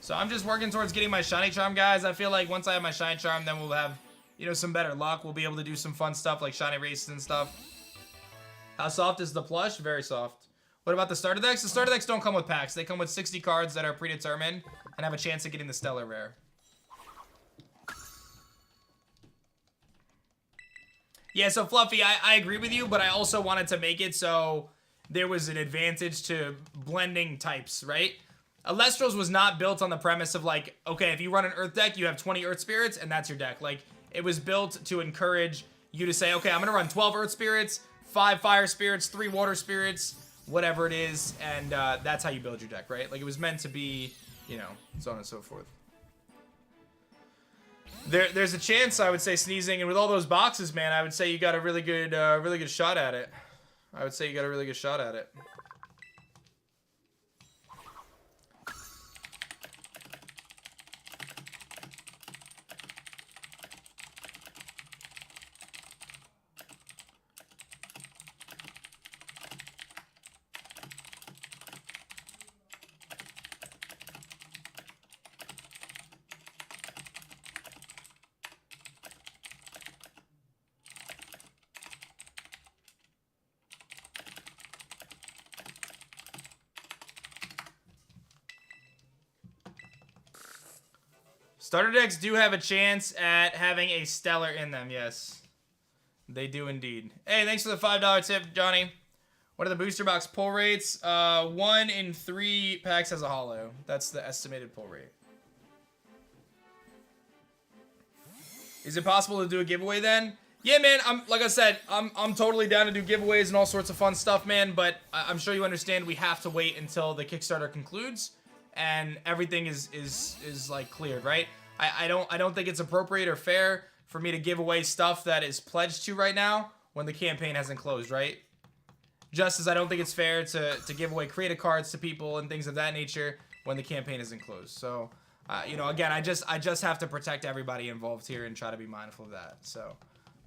So I'm just working towards getting my Shiny Charm, guys. I feel like once I have my Shiny Charm, then we'll have... you know, some better luck. We'll be able to do some fun stuff like shiny races and stuff. How soft is the plush? Very soft. What about the starter decks? The starter decks don't come with packs. They come with 60 cards that are predetermined and have a chance of getting the stellar rare. Yeah, so Fluffy, I agree with you, but I also wanted to make it so there was an advantage to blending types, right? Alestrals was not built on the premise of like, okay, if you run an Earth deck, you have 20 Earth Spirits, and that's your deck. Like, it was built to encourage you to say, okay, I'm going to run 12 Earth Spirits, 5 Fire Spirits, 3 Water Spirits, whatever it is, and that's how you build your deck, right? Like, it was meant to be, you know, so on and so forth. There's a chance, I would say, Sneezing, and with all those boxes, man, I would say you got a really good shot at it. I would say you got a really good shot at it. Starter decks do have a chance at having a stellar in them, yes. They do indeed. Hey, thanks for the $5 tip, Johnny. What are the booster box pull rates? 1 in 3 packs has a holo. That's the estimated pull rate. Is it possible to do a giveaway then? Yeah, man. Like I said, I'm totally down to do giveaways and all sorts of fun stuff, man. But I'm sure you understand we have to wait until the Kickstarter concludes and everything is like cleared, right? I don't think it's appropriate or fair for me to give away stuff that is pledged to right now when the campaign hasn't closed, right? Just as I don't think it's fair to give away creative cards to people and things of that nature when the campaign isn't closed. So, you know, again, I just have to protect everybody involved here and try to be mindful of that. So,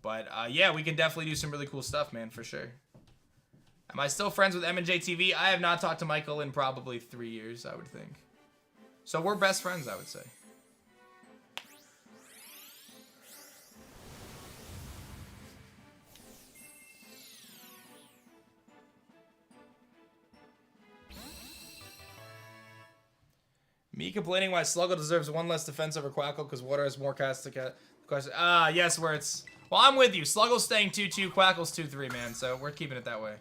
but yeah, we can definitely do some really cool stuff, man, for sure. Am I still friends with M&J TV? I have not talked to Michael in probably 3 years, I would think. So we're best friends, I would say. Me complaining why Sluggle deserves 1 less defense over Quackle because Water has more cast to question. Yes, where it's... Well, I'm with you. Sluggle's staying 2-2, Quackle's 2-3, man. So we're keeping it that way.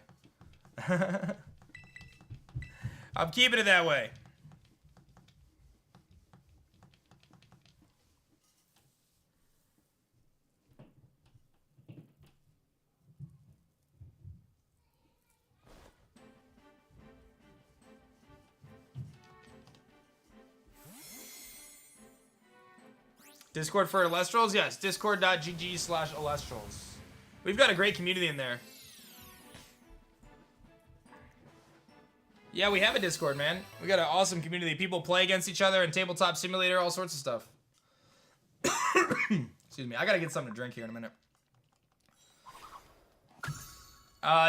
I'm keeping it that way. Discord for Alestrals? Yes, discord.gg/Alestrals. We've got a great community in there. Yeah, we have a Discord, man. We got an awesome community. People play against each other in Tabletop Simulator, all sorts of stuff. Excuse me. I gotta get something to drink here in a minute.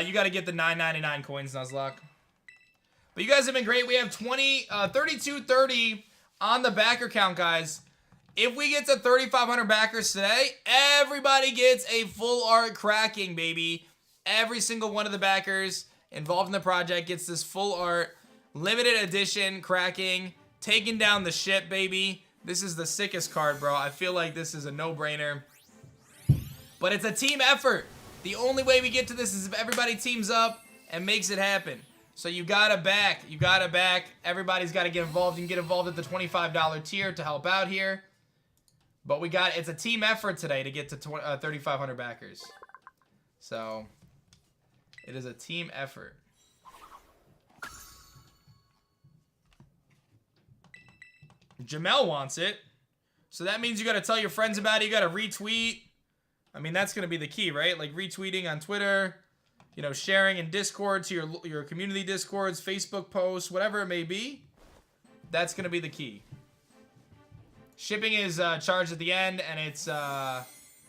You gotta get the $9.99 coins, Nuzlocke. But you guys have been great. We have 3230 on the backer count, guys. If we get to 3,500 backers today, everybody gets a full art cracking, baby. Every single one of the backers involved in the project gets this full art, limited edition cracking, taking down the ship, baby. This is the sickest card, bro. I feel like this is a no-brainer. But it's a team effort. The only way we get to this is if everybody teams up and makes it happen. So you gotta back. You gotta back. Everybody's gotta get involved. You can get involved at the $25 tier to help out here. But it's a team effort today to get to 3,500 backers. So, it is a team effort. Jamel wants it. So that means you got to tell your friends about it. You got to retweet. I mean, that's going to be the key, right? Like retweeting on Twitter. You know, sharing in Discord to your community Discords, Facebook posts, whatever it may be. That's going to be the key. Shipping is charged at the end, and it's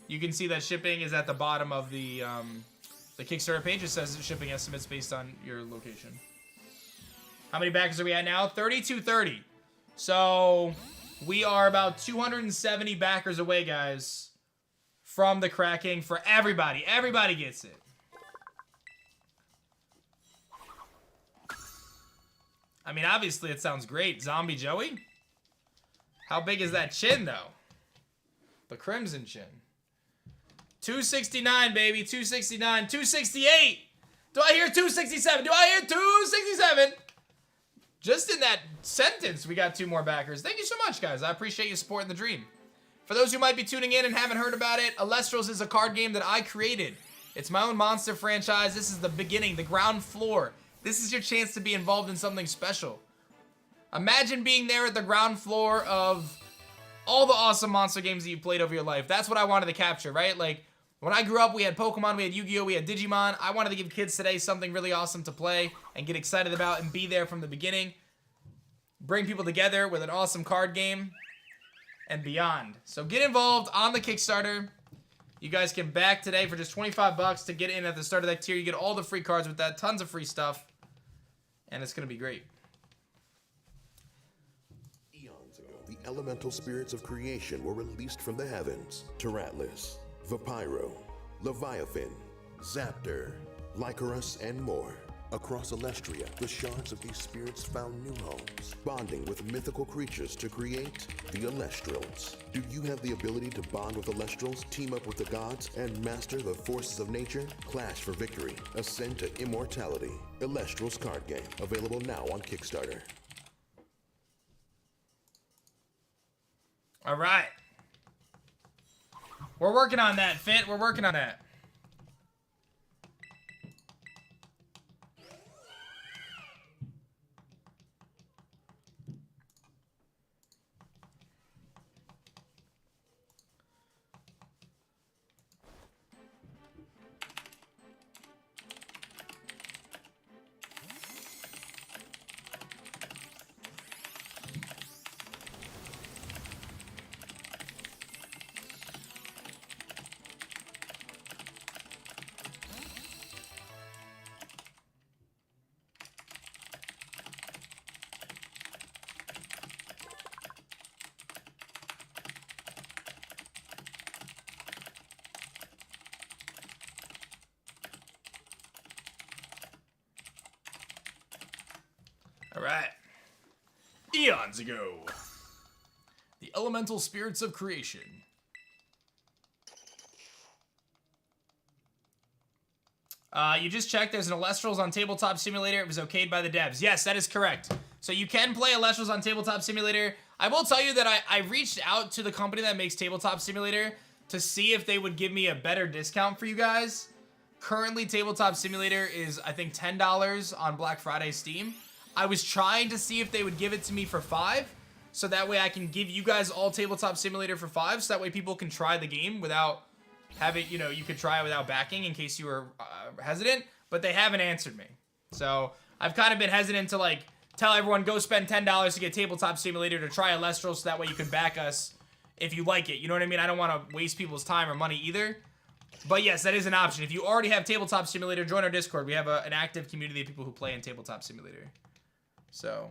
you can see that shipping is at the bottom of the Kickstarter page. It says shipping estimates based on your location. How many backers are we at now? 3230. So we are about 270 backers away, guys, from the cracking for everybody. Everybody gets it. I mean, obviously it sounds great. Zombie Joey? How big is that chin, though? The crimson chin. 269, baby. 269. 268. Do I hear 267? Do I hear 267? Just in that sentence, we got 2 more backers. Thank you so much, guys. I appreciate you supporting the dream. For those who might be tuning in and haven't heard about it, Alestrals is a card game that I created. It's my own monster franchise. This is the beginning, the ground floor. This is your chance to be involved in something special. Imagine being there at the ground floor of all the awesome monster games that you played over your life. That's what I wanted to capture, right? Like, when I grew up, we had Pokemon, we had Yu-Gi-Oh!, we had Digimon. I wanted to give kids today something really awesome to play and get excited about and be there from the beginning. Bring people together with an awesome card game and beyond. So get involved on the Kickstarter. You guys can back today for just 25 bucks to get in at the start of that tier. You get all the free cards with that, tons of free stuff, and it's going to be great. The elemental spirits of creation were released from the heavens. Tyratlis, Vapyro, Leviathan, Zaptor, Lycaris, and more. Across Alestria, the shards of these spirits found new homes, bonding with mythical creatures to create the Alestrals. Do you have the ability to bond with Alestrals, team up with the gods, and master the forces of nature? Clash for victory. Ascend to immortality. Alestrals card game. Available now on Kickstarter. All right. We're working on that, Fit. We're working on that. All right. Eons ago. The elemental spirits of creation. You just checked. There's an Alestrals on Tabletop Simulator. It was okayed by the devs. Yes, that is correct. So you can play Alestrals on Tabletop Simulator. I will tell you that I reached out to the company that makes Tabletop Simulator to see if they would give me a better discount for you guys. Currently, Tabletop Simulator is, I think, $10 on Black Friday Steam. I was trying to see if they would give it to me for $5, so that way I can give you guys all Tabletop Simulator for $5, so that way people can try the game without having, you know, you could try it without backing in case you were hesitant, but they haven't answered me. So I've kind of been hesitant to, like, tell everyone, go spend $10 to get Tabletop Simulator to try Alestral, so that way you can back us if you like it. You know what I mean? I don't want to waste people's time or money either. But yes, that is an option. If you already have Tabletop Simulator, join our Discord. We have an active community of people who play in Tabletop Simulator. So,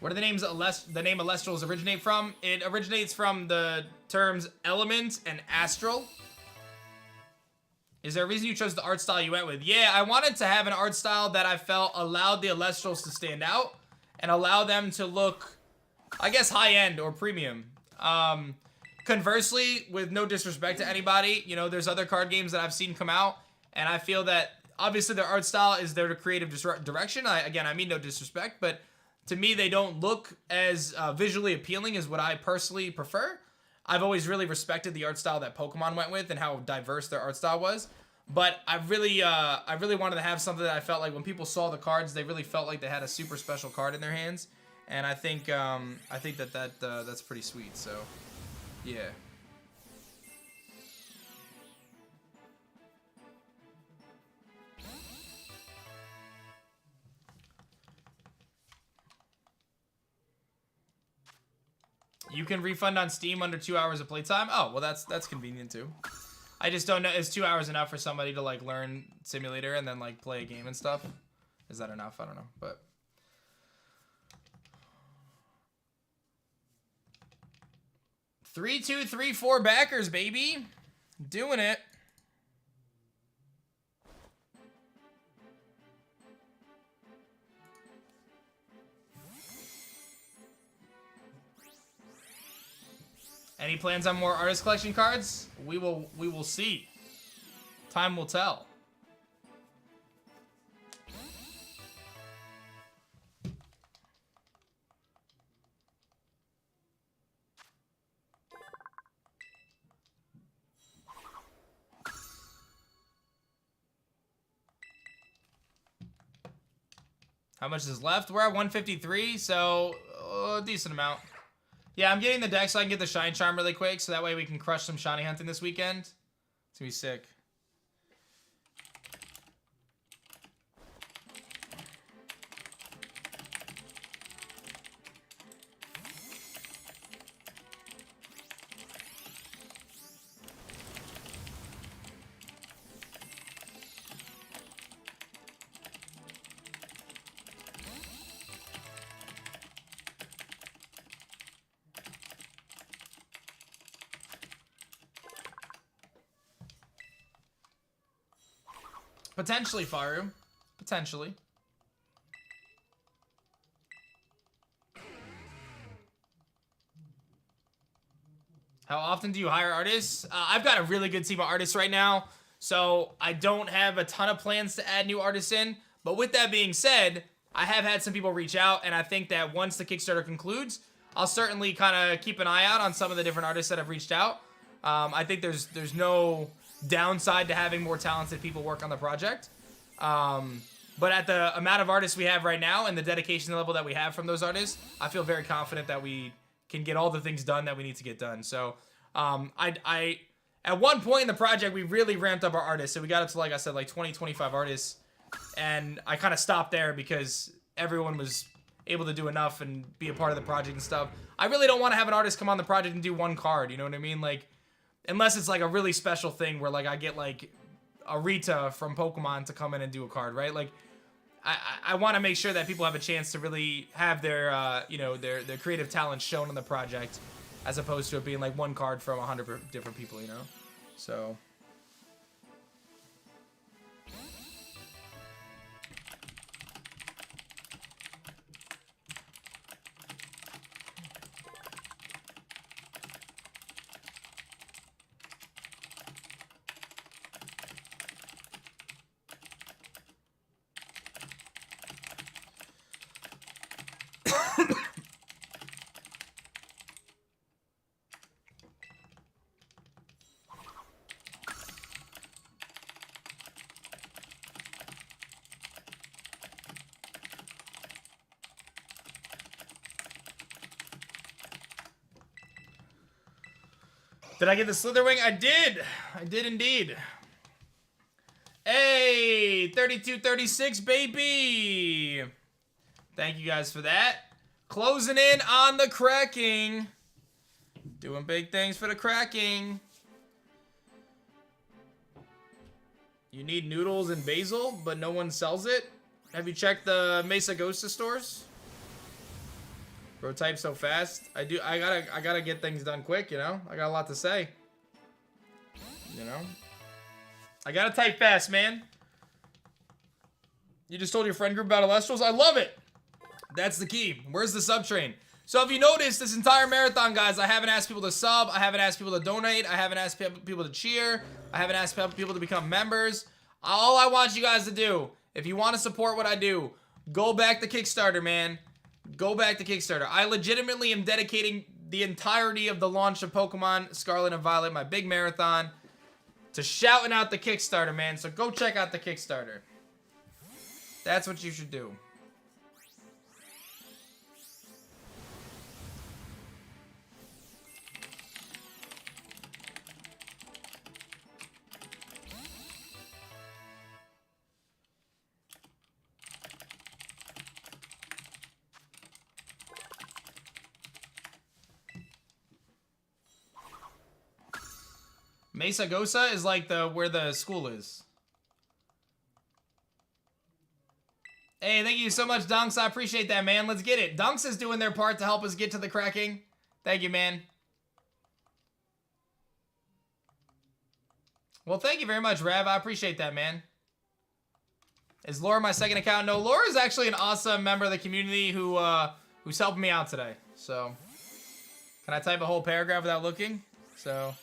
where do the name Alestrals originate from? It originates from the terms element and astral. Is there a reason you chose the art style you went with? Yeah, I wanted to have an art style that I felt allowed the Alestrals to stand out and allow them to look, I guess, high-end or premium. Conversely, with no disrespect to anybody, you know, there's other card games that I've seen come out, and I feel that, obviously, their art style is their creative direction. I mean no disrespect, but to me, they don't look as visually appealing as what I personally prefer. I've always really respected the art style that Pokemon went with and how diverse their art style was. But I really wanted to have something that I felt like when people saw the cards, they really felt like they had a super special card in their hands. And I think that's pretty sweet. So, yeah. You can refund on Steam under 2 hours of playtime. Oh, well, that's convenient too. I just don't know. Is 2 hours enough for somebody to like learn Simulator and then like play a game and stuff? Is that enough? I don't know, but. 3, 2, 3, 4 backers, baby. Doing it. Any plans on more artist collection cards? We will see. Time will tell. How much is left? We're at 153, so a decent amount. Yeah, I'm getting the deck so I can get the Shine Charm really quick, so that way we can crush some shiny hunting this weekend. It's gonna be sick. Potentially, Faru. Potentially. How often do you hire artists? I've got a really good team of artists right now, so I don't have a ton of plans to add new artists in. But with that being said, I have had some people reach out, and I think that once the Kickstarter concludes, I'll certainly kind of keep an eye out on some of the different artists that have reached out. I think there's no downside to having more talented people work on the project. But at the amount of artists we have right now and the dedication level that we have from those artists, I feel very confident that we can get all the things done that we need to get done. So I at one point in the project, we really ramped up our artists. So we got up to, like I said, like 20, 25 artists. And I kind of stopped there because everyone was able to do enough and be a part of the project and stuff. I really don't want to have an artist come on the project and do one card, you know what I mean? Like, unless it's like a really special thing where like I get like a Rita from Pokemon to come in and do a card, right? Like, I want to make sure that people have a chance to really have their, you know, their creative talent shown on the project, as opposed to it being like one card from 100 different people, you know? So... Did I get the Slitherwing? I did. I did indeed. Hey, 3236, baby. Thank you guys for that. Closing in on the cracking. Doing big things for the cracking. You need noodles and basil, but no one sells it. Have you checked the Mesa Ghosta stores? Bro, type so fast. I gotta get things done quick, you know? I got a lot to say. You know? I gotta type fast, man. You just told your friend group about Alestrals? I love it! That's the key. Where's the sub train? So if you notice, this entire marathon, guys, I haven't asked people to sub. I haven't asked people to donate. I haven't asked people to cheer. I haven't asked people to become members. All I want you guys to do, if you want to support what I do, go back to Kickstarter, man. Go back to Kickstarter. I legitimately am dedicating the entirety of the launch of Pokemon Scarlet and Violet, my big marathon, to shouting out the Kickstarter, man. So go check out the Kickstarter. That's what you should do. Mesa Gosa is like where the school is. Hey, thank you so much, Dunks. I appreciate that, man. Let's get it. Dunks is doing their part to help us get to the cracking. Thank you, man. Well, thank you very much, Rav. I appreciate that, man. Is Laura my second account? No, Laura is actually an awesome member of the community who's helping me out today. So, can I type a whole paragraph without looking? So...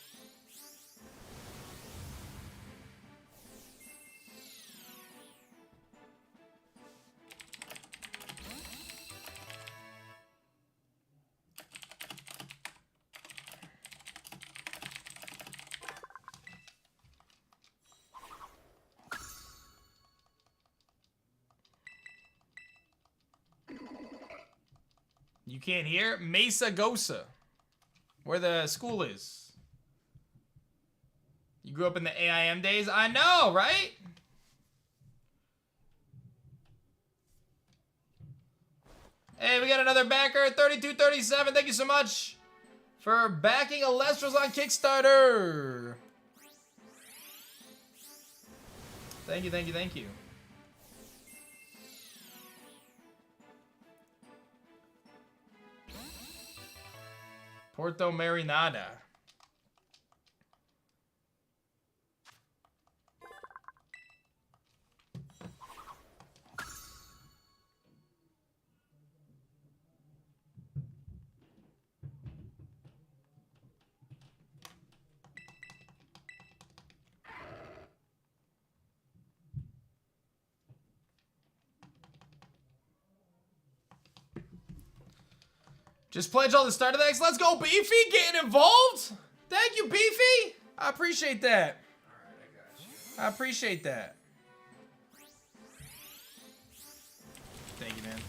You can't hear? Mesa Gosa. Where the school is. You grew up in the AIM days? I know, right? Hey, we got another backer, 3237. Thank you so much for backing Alestrals on Kickstarter. Thank you, thank you, thank you. Puerto Marinada. Just pledge all the starter decks. Let's go, Beefy, getting involved. Thank you, Beefy. I appreciate that. Alright, I got you. I appreciate that. Thank you, man.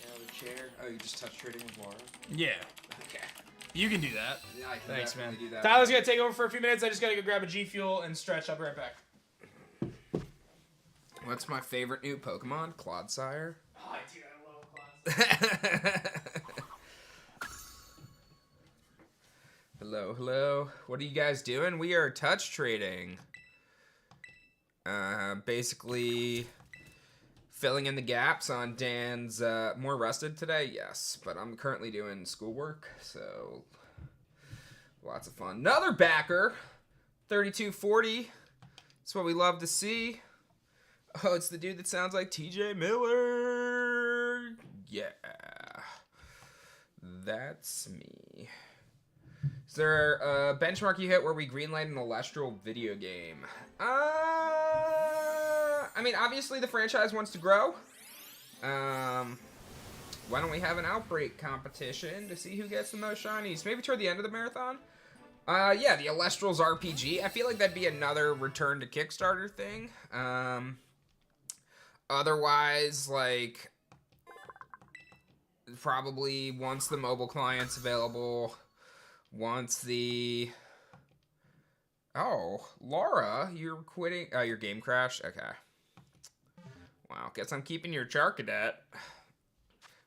Yeah, the chair. Oh, you just touch trading with Laura? Yeah. Okay. You can do that. Yeah, I can Thanks, man. definitely do that. Tyler's gonna take over for a few minutes. I just gotta go grab a G Fuel and stretch. I'll be right back. What's my favorite new Pokemon? Clodsire. Oh, dude, I love Class. Hello, hello. What are you guys doing? We are touch trading. Basically filling in the gaps on Dan's more rested today. Yes, but I'm currently doing schoolwork, so lots of fun. Another backer, 3240. That's what we love to see. Oh, it's the dude that sounds like TJ Miller. Yeah, that's me. Is there a benchmark you hit where we greenlight an Celestial video game? I mean, obviously the franchise wants to grow. Why don't we have an outbreak competition to see who gets the most shinies? Maybe toward the end of the marathon? Yeah, the Elestrals RPG. I feel like that'd be another return to Kickstarter thing. Otherwise, like, probably once the mobile client's available, once the... Oh, Laura, you're quitting... Oh, your game crashed? Okay. Wow, guess I'm keeping your Charcadet.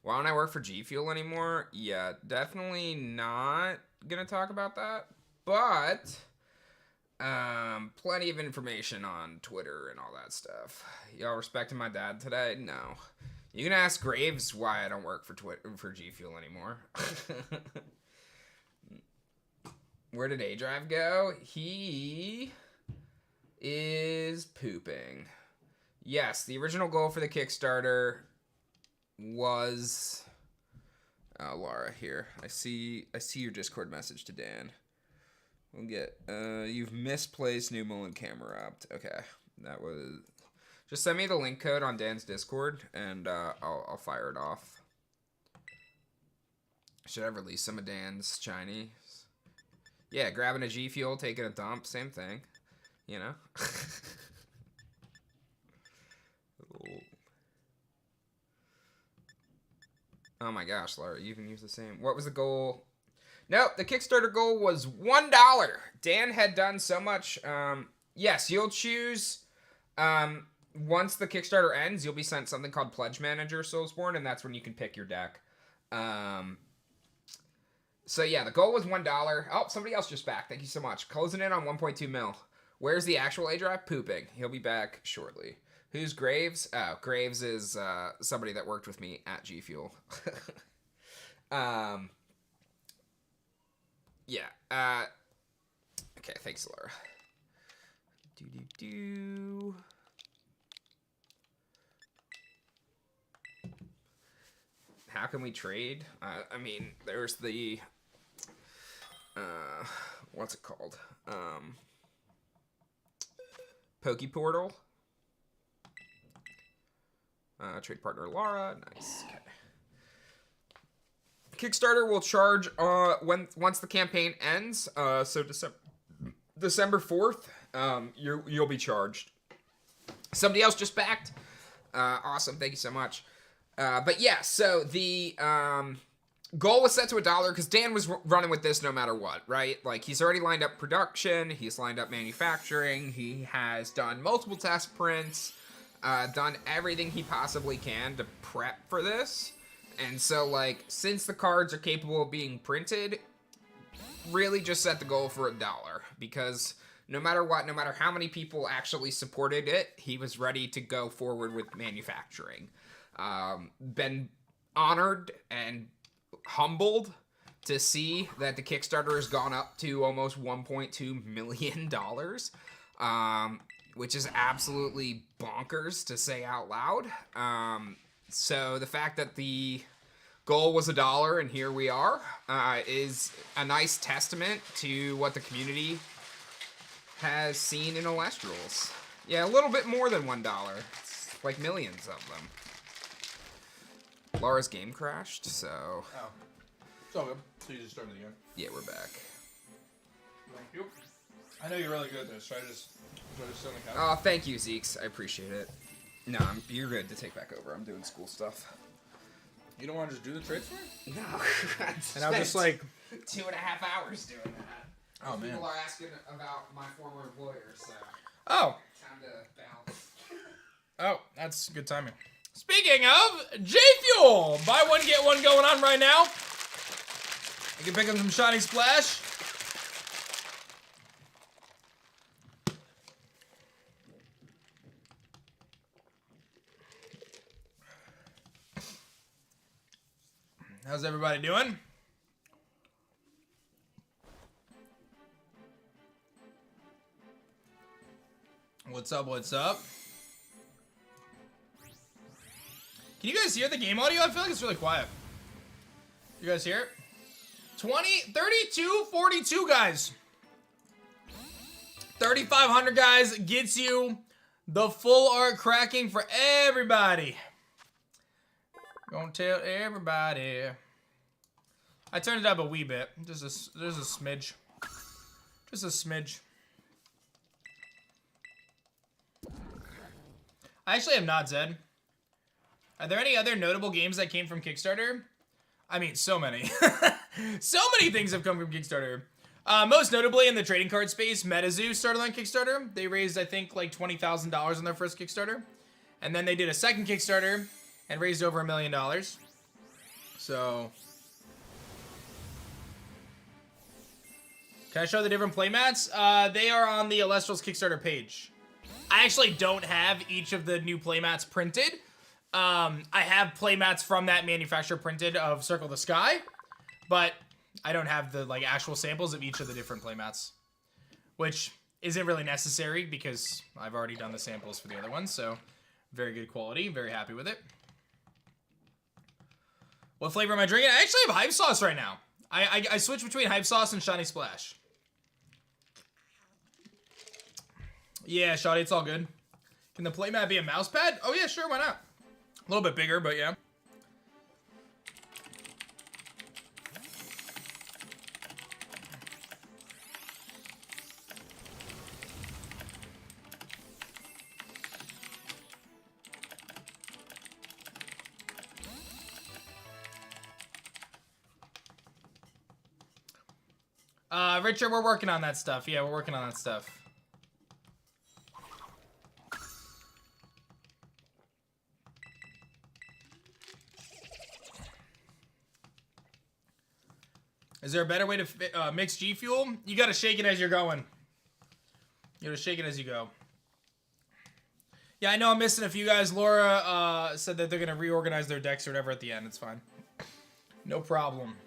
Why don't I work for G Fuel anymore? Yeah, definitely not gonna talk about that. But, plenty of information on Twitter and all that stuff. Y'all respecting my dad today? No. You can ask Graves why I don't work for G Fuel anymore. Where did aDrive go? He is pooping. Yes, the original goal for the Kickstarter was... Oh, Laura, here. I see your Discord message to Dan. We'll get... you've misplaced New Mullen camera up. Okay, that was... Just send me the link code on Dan's Discord, and I'll fire it off. Should I release some of Dan's Chinese? Yeah, grabbing a G Fuel, taking a dump, same thing. You know? Oh my gosh, Laura, you even use the same. What was the goal? Nope, the Kickstarter goal was $1. Dan had done so much. Yes, you'll choose. Once the Kickstarter ends, you'll be sent something called Pledge Manager Soulsborne, and that's when you can pick your deck. So yeah, the goal was $1. Oh, somebody else just back. Thank you so much. Closing in on 1.2 mil. Where's the actual aDrive? Pooping. He'll be back shortly. Who's Graves? Oh, Graves is somebody that worked with me at G Fuel. Yeah. Okay, thanks, Laura. How can we trade? I mean, there's the... what's it called? Poke Portal. Trade partner Laura. Nice. Okay. Kickstarter will charge once the campaign ends. So December 4th, you'll be charged. Somebody else just backed. Awesome. Thank you so much. But yeah, so the goal was set to $1 because Dan was running with this no matter what, right? Like, he's already lined up production, he's lined up manufacturing, he has done multiple test prints, done everything he possibly can to prep for this. And so, like, since the cards are capable of being printed, really just set the goal for $1 because no matter what, no matter how many people actually supported it, he was ready to go forward with manufacturing. Been honored and humbled to see that the Kickstarter has gone up to almost $1.2 million, which is absolutely bonkers to say out loud. So the fact that the goal was $1 and here we are is a nice testament to what the community has seen in Elestrals. Yeah, a little bit more than $1. It's like millions of them. Laura's game crashed, so Oh. It's all good. So you just started again. yeah, we're back. Thank you. I know you're really good at this. Should I just sit on the couch? Oh, thank you, Zeeks. I appreciate it. No, you're good to take back over. I'm doing school stuff. You don't want to just do the trades for me? No. And I'll just like... 2.5 hours doing that. Oh, man. People are asking about my former employer, so Oh. time to balance. Oh, that's good timing. Speaking of, J Fuel! Buy one, get one going on right now. You can pick up some Shiny Splash. How's everybody doing? What's up, what's up? Can you guys hear the game audio? I feel like it's really quiet. You guys hear it? 32, 42 guys. 3,500 guys gets you the full art cracking for everybody. Gonna tell everybody. I turned it up a wee bit. Just a smidge. Just a smidge. I actually have not, Zed. Are there any other notable games that came from Kickstarter? I mean, so many. So many things have come from Kickstarter. Most notably in the trading card space, MetaZoo started on Kickstarter. They raised, I think, like $20,000 on their first Kickstarter. And then they did a second Kickstarter and raised over $1 million. So... Can I show the different playmats? They are on the Alestral's Kickstarter page. I actually don't have each of the new playmats printed. I have playmats from that manufacturer printed of Circle the Sky, but I don't have the like actual samples of each of the different playmats, which isn't really necessary because I've already done the samples for the other ones, so very good quality, very happy with it. What flavor am I drinking? I actually have Hype Sauce right now. I switch between Hype Sauce and Shiny Splash. Yeah, Shoddy, it's all good. Can the playmat be a mouse pad? Oh yeah, sure, why not? A little bit bigger, but yeah. Richard, we're working on that stuff. Yeah, we're working on that stuff. Is there a better way to mix G Fuel? You gotta shake it as you're going. You gotta shake it as you go. Yeah, I know I'm missing a few guys. Laura said that they're gonna reorganize their decks or whatever at the end. It's fine. No problem.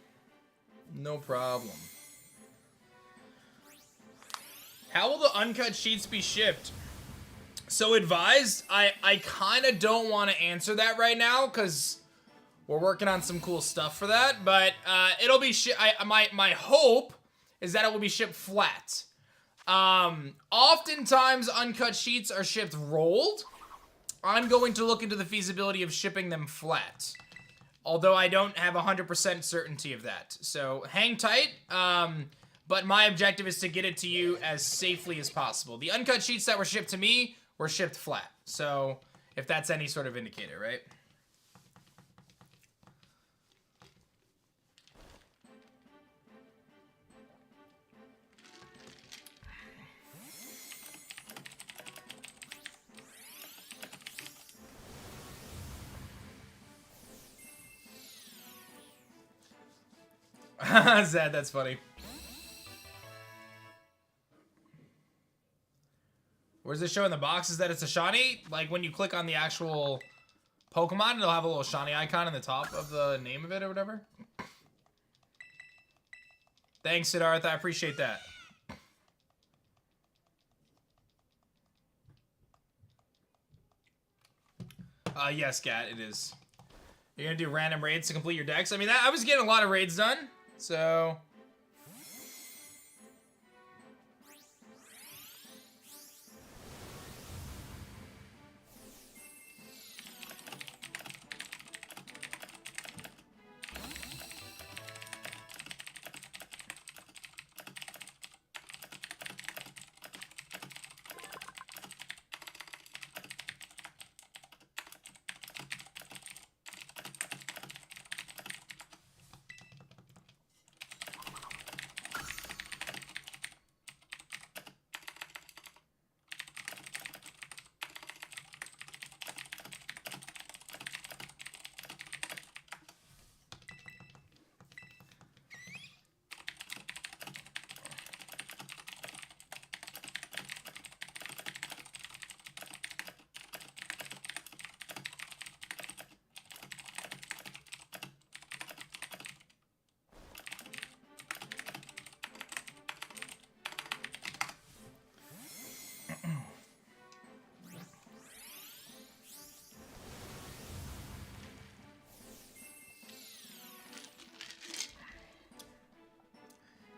No problem. How will the uncut sheets be shipped? So advised, I kind of don't want to answer that right now because we're working on some cool stuff for that. But it'll be my hope is that it will be shipped flat. Oftentimes uncut sheets are shipped rolled. I'm going to look into the feasibility of shipping them flat, although I don't have 100% certainty of that. So hang tight. But my objective is to get it to you as safely as possible. The uncut sheets that were shipped to me were shipped flat. So if that's any sort of indicator, right? Zed, that's funny. Where's it show in the box? Is that it's a shiny? Like when you click on the actual Pokemon, it'll have a little shiny icon in the top of the name of it or whatever. Thanks, Siddhartha. I appreciate that. Yes, Gat, it is. You're gonna do random raids to complete your decks? I mean, I was getting a lot of raids done, so...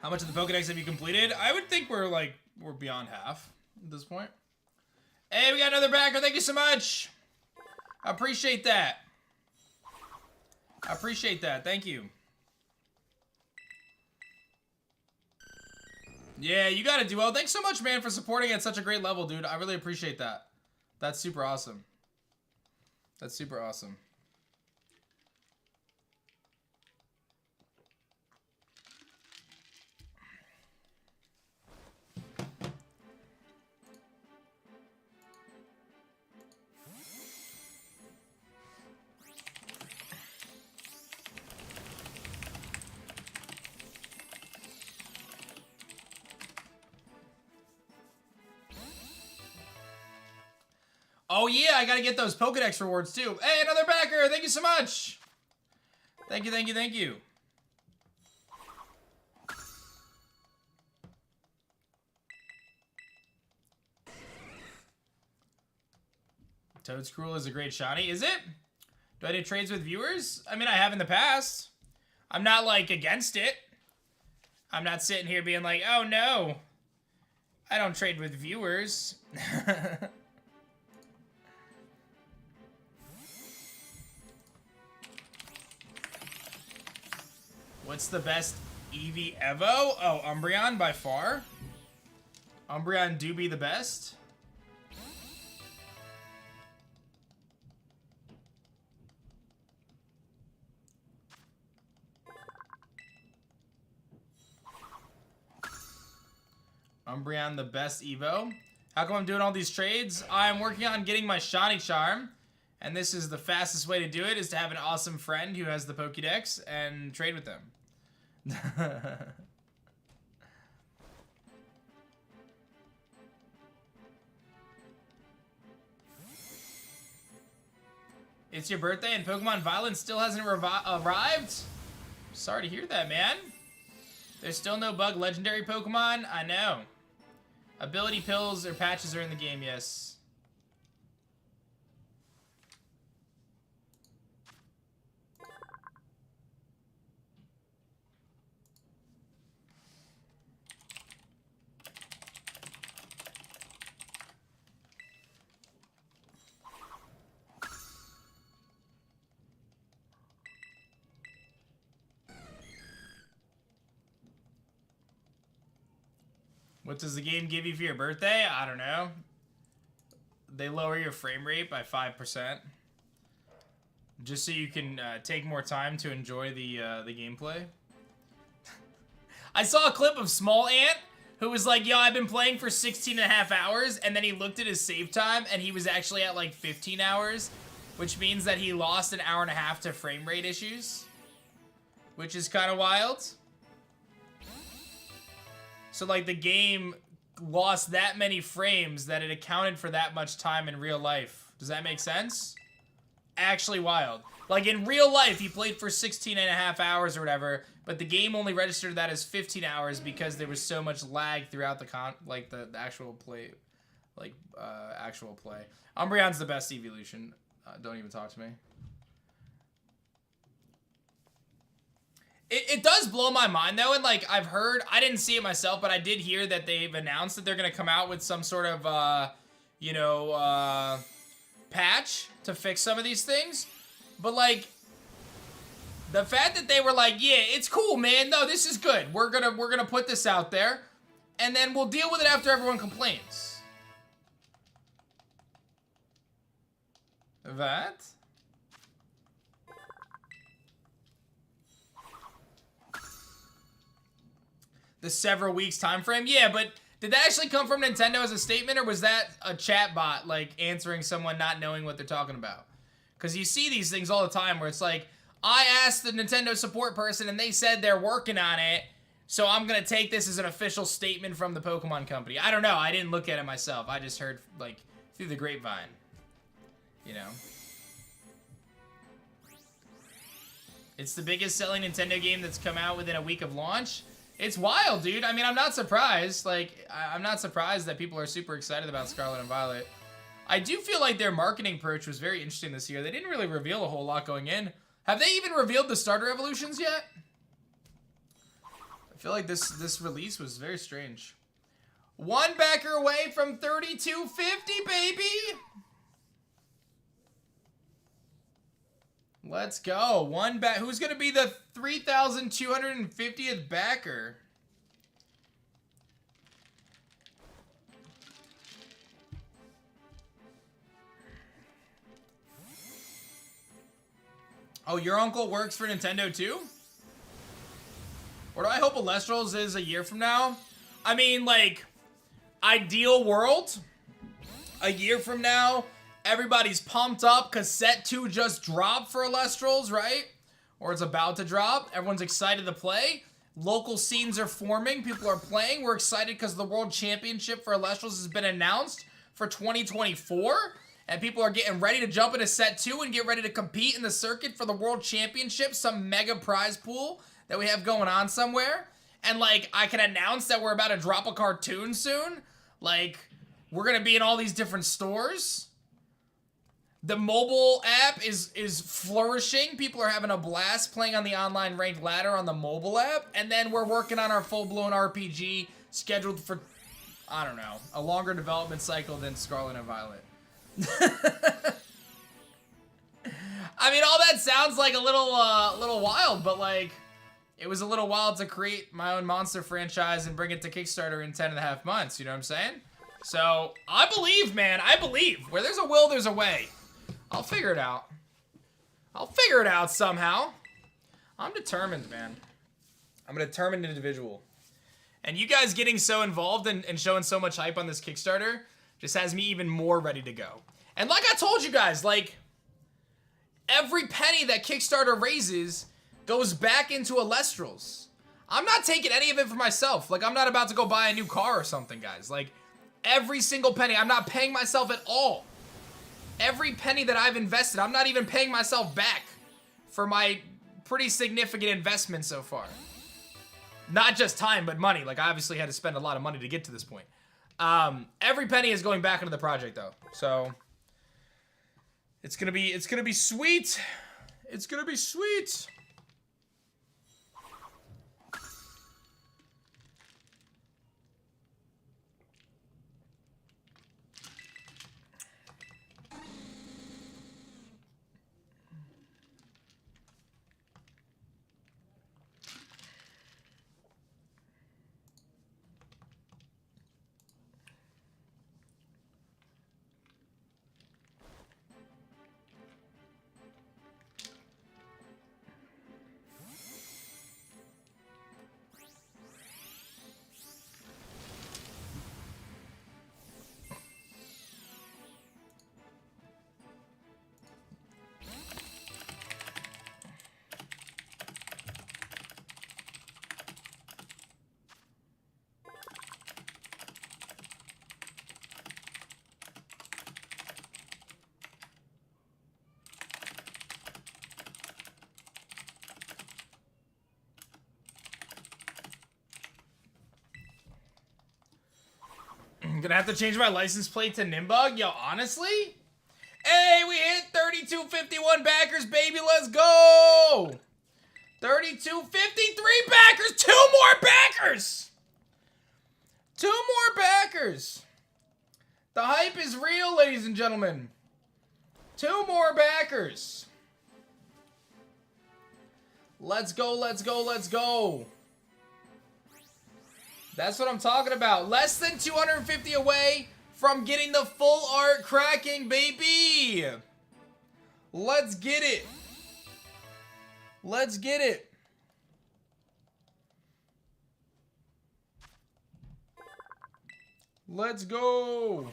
How much of the Pokedex have you completed? I would think we're beyond half at this point. Hey, we got another backer. Thank you so much. I appreciate that. I appreciate that. Thank you. Yeah, you got it, Duo. Thanks so much, man, for supporting at such a great level, dude. I really appreciate that. That's super awesome. That's super awesome. Oh yeah, I gotta get those Pokedex rewards too. Hey, another backer! Thank you so much! Thank you, thank you, thank you. Toadscruel is a great shiny. Is it? Do I do trades with viewers? I mean, I have in the past. I'm not, like, against it. I'm not sitting here being like, oh no, I don't trade with viewers. What's the best Eevee Evo? Oh, Umbreon by far. Umbreon do be the best. Umbreon the best Evo. How come I'm doing all these trades? I'm working on getting my Shiny Charm. And this is the fastest way to do it, is to have an awesome friend who has the Pokédex and trade with them. It's your birthday and Pokemon Violet still hasn't arrived? Sorry to hear that, man. There's still no bug legendary Pokemon? I know. Ability pills or patches are in the game, yes. What does the game give you for your birthday? I don't know. They lower your frame rate by 5%. Just so you can take more time to enjoy the gameplay. I saw a clip of Small Ant who was like, yo, I've been playing for 16 and a half hours, and then he looked at his save time, and he was actually at like 15 hours, which means that he lost an hour and a half to frame rate issues, which is kind of wild. So, like, the game lost that many frames that it accounted for that much time in real life. Does that make sense? Actually wild. Like, in real life, he played for 16 and a half hours or whatever, but the game only registered that as 15 hours because there was so much lag throughout the actual play. Actual play. Umbreon's the best evolution. Don't even talk to me. It does blow my mind, though, and, like, I've heard, I didn't see it myself, but I did hear that they've announced that they're going to come out with some sort of, patch to fix some of these things. But, like, the fact that they were like, yeah, it's cool, man, no, this is good. We're gonna put this out there, and then we'll deal with it after everyone complains. That? The several weeks time frame? Yeah, but did that actually come from Nintendo as a statement, or was that a chat bot, like, answering someone not knowing what they're talking about? Because you see these things all the time where it's like, I asked the Nintendo support person and they said they're working on it, so I'm going to take this as an official statement from the Pokemon company. I don't know. I didn't look at it myself. I just heard, like, through the grapevine. You know? It's the biggest selling Nintendo game that's come out within a week of launch. It's wild, dude. I mean, I'm not surprised. Like, I'm not surprised that people are super excited about Scarlet and Violet. I do feel like their marketing approach was very interesting this year. They didn't really reveal a whole lot going in. Have they even revealed the starter evolutions yet? I feel like this release was very strange. One backer away from 3250, baby. Let's go. One back. Who's gonna be the 3,250th backer? Oh, your uncle works for Nintendo too? What do I hope Alestrals is a year from now? I mean, like, ideal world. A year from now, everybody's pumped up because Set 2 just dropped for Alestrals, right? Or it's about to drop. Everyone's excited to play. Local scenes are forming. People are playing. We're excited because the World Championship for Alestrals has been announced for 2024. And people are getting ready to jump into Set 2 and get ready to compete in the circuit for the World Championship. Some mega prize pool that we have going on somewhere. And, like, I can announce that we're about to drop a cartoon soon. Like, we're going to be in all these different stores. The mobile app is flourishing. People are having a blast playing on the online ranked ladder on the mobile app. And then we're working on our full-blown RPG scheduled for, I don't know, a longer development cycle than Scarlet and Violet. I mean, all that sounds like a little wild, but like, it was a little wild to create my own monster franchise and bring it to Kickstarter in 10.5 months, you know what I'm saying? So, I believe, man, I believe. Where there's a will, there's a way. I'll figure it out. I'll figure it out somehow. I'm determined, man. I'm a determined individual. And you guys getting so involved and showing so much hype on this Kickstarter just has me even more ready to go. And like I told you guys, like, every penny that Kickstarter raises goes back into Alestrals. I'm not taking any of it for myself. Like, I'm not about to go buy a new car or something, guys. Like, every single penny, I'm not paying myself at all. Every penny that I've invested, I'm not even paying myself back for my pretty significant investment so far. Not just time, but money. Like, I obviously had to spend a lot of money to get to this point. Every penny is going back into the project, though. So, it's gonna be sweet. It's gonna be sweet. I'm gonna have to change my license plate to Nimbug. Yo, honestly? Hey, we hit 3251 backers, baby. Let's go. 3253 backers. 2 more backers. 2 more backers. The hype is real, ladies and gentlemen. 2 more backers. Let's go, let's go, let's go. That's what I'm talking about. Less than 250 away from getting the full art cracking, baby. Let's get it. Let's get it. Let's go.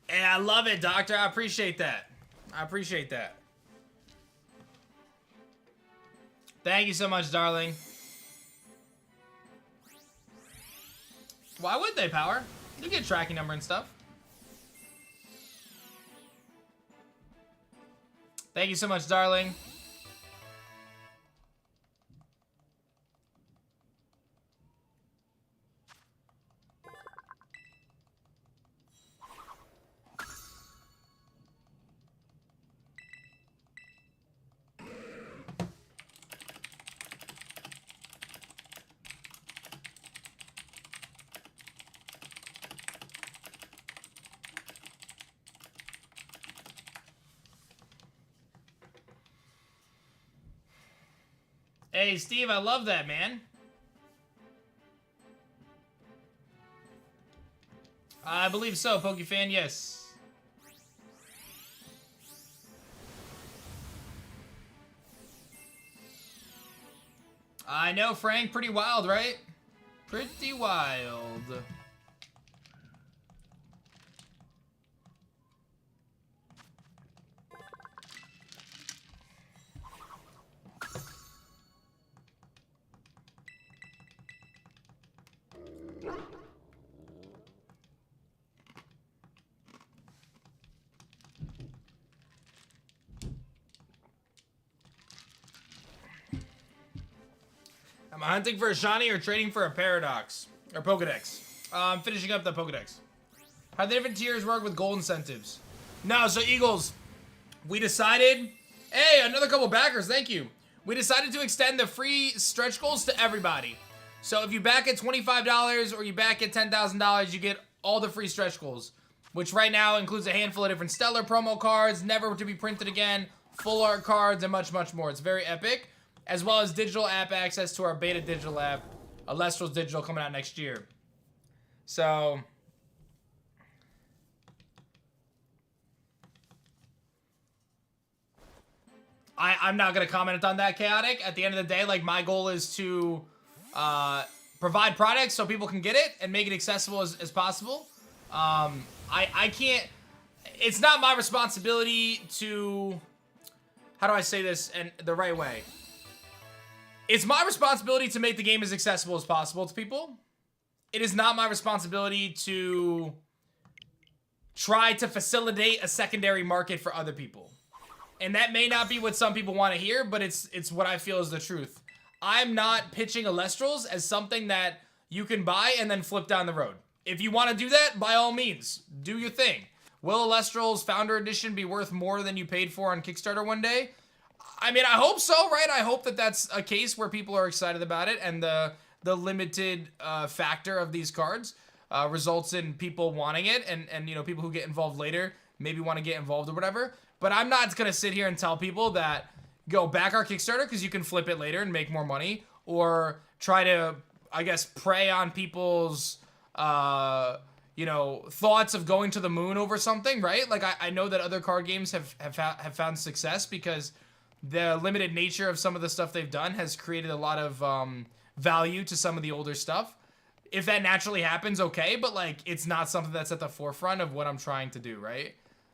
Hey, I love it, Doctor. I appreciate that. I appreciate that. Thank you so much, darling. Why would they, Power? You get tracking number and stuff. Thank you so much, darling. Hey, Steve, I love that, man. I believe so, Pokefan, yes. I know, Frank. Pretty wild, right? Pretty wild. Am I hunting for a shiny or trading for a paradox? Or Pokedex? I'm finishing up the Pokedex. How the different tiers work with gold incentives? No, so Eagles, we decided... Hey, another couple backers, thank you. We decided to extend the free stretch goals to everybody. So if you back at $25 or you back at $10,000, you get all the free stretch goals. Which right now includes a handful of different Stellar promo cards, never to be printed again, full art cards, and much, much more. It's very epic. As well as digital app access to our beta digital app, Alestral's Digital, coming out next year. So, I'm not going to comment on that, Chaotic. At the end of the day, like, my goal is to provide products so people can get it and make it accessible as possible. I can't... It's not my responsibility to... How do I say this in the right way? It's my responsibility to make the game as accessible as possible to people. It is not my responsibility to try to facilitate a secondary market for other people. And that may not be what some people want to hear, but it's what I feel is the truth. I'm not pitching Alestrals as something that you can buy and then flip down the road. If you want to do that, by all means, do your thing. Will Alestral's Founder Edition be worth more than you paid for on Kickstarter one day? I mean, I hope so, right? I hope that that's a case where people are excited about it, and the limited factor of these cards results in people wanting it, and you know, people who get involved later maybe want to get involved or whatever. But I'm not gonna sit here and tell people that go back our Kickstarter because you can flip it later and make more money, or try to, I guess, prey on people's you know, thoughts of going to the moon over something, right? Like I know that other card games have found success because the limited nature of some of the stuff they've done has created a lot of value to some of the older stuff. If that naturally happens, okay, but like it's not something that's at the forefront of what I'm trying to do, right?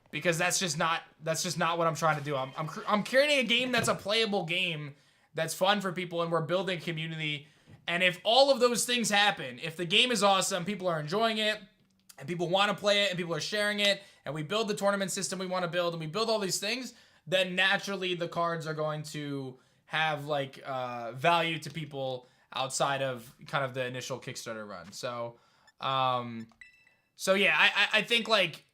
Because that's just not what I'm trying to do. I'm creating a game that's a playable game that's fun for people, and we're building a community. And if all of those things happen, if the game is awesome, people are enjoying it, and people want to play it, and people are sharing it, and we build the tournament system we want to build, and we build all these things, then naturally the cards are going to have like value to people outside of kind of the initial Kickstarter run. So, so yeah, I think like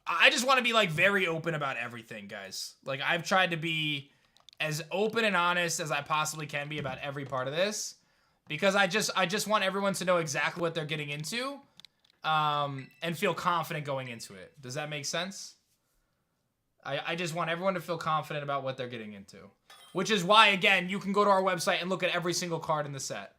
I just want to be like very open about everything, guys. Like I've tried to be as open and honest as I possibly can be about every part of this, because I just want everyone to know exactly what they're getting into, and feel confident going into it. Does that make sense? I just want everyone to feel confident about what they're getting into. Which is why, again, you can go to our website and look at every single card in the set.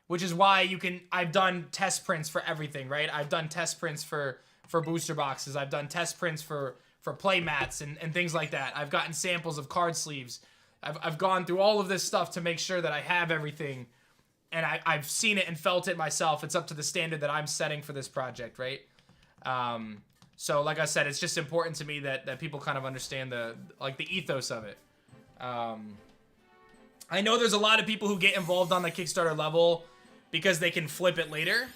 Which is why I've done test prints for everything, right? I've done test prints for booster boxes. I've done test prints for play mats and things like that. I've gotten samples of card sleeves. I've gone through all of this stuff to make sure that I have everything. And I've seen it and felt it myself. It's up to the standard that I'm setting for this project, right? So, like I said, it's just important to me that people kind of understand the ethos of it. I know there's a lot of people who get involved on the Kickstarter level because they can flip it later.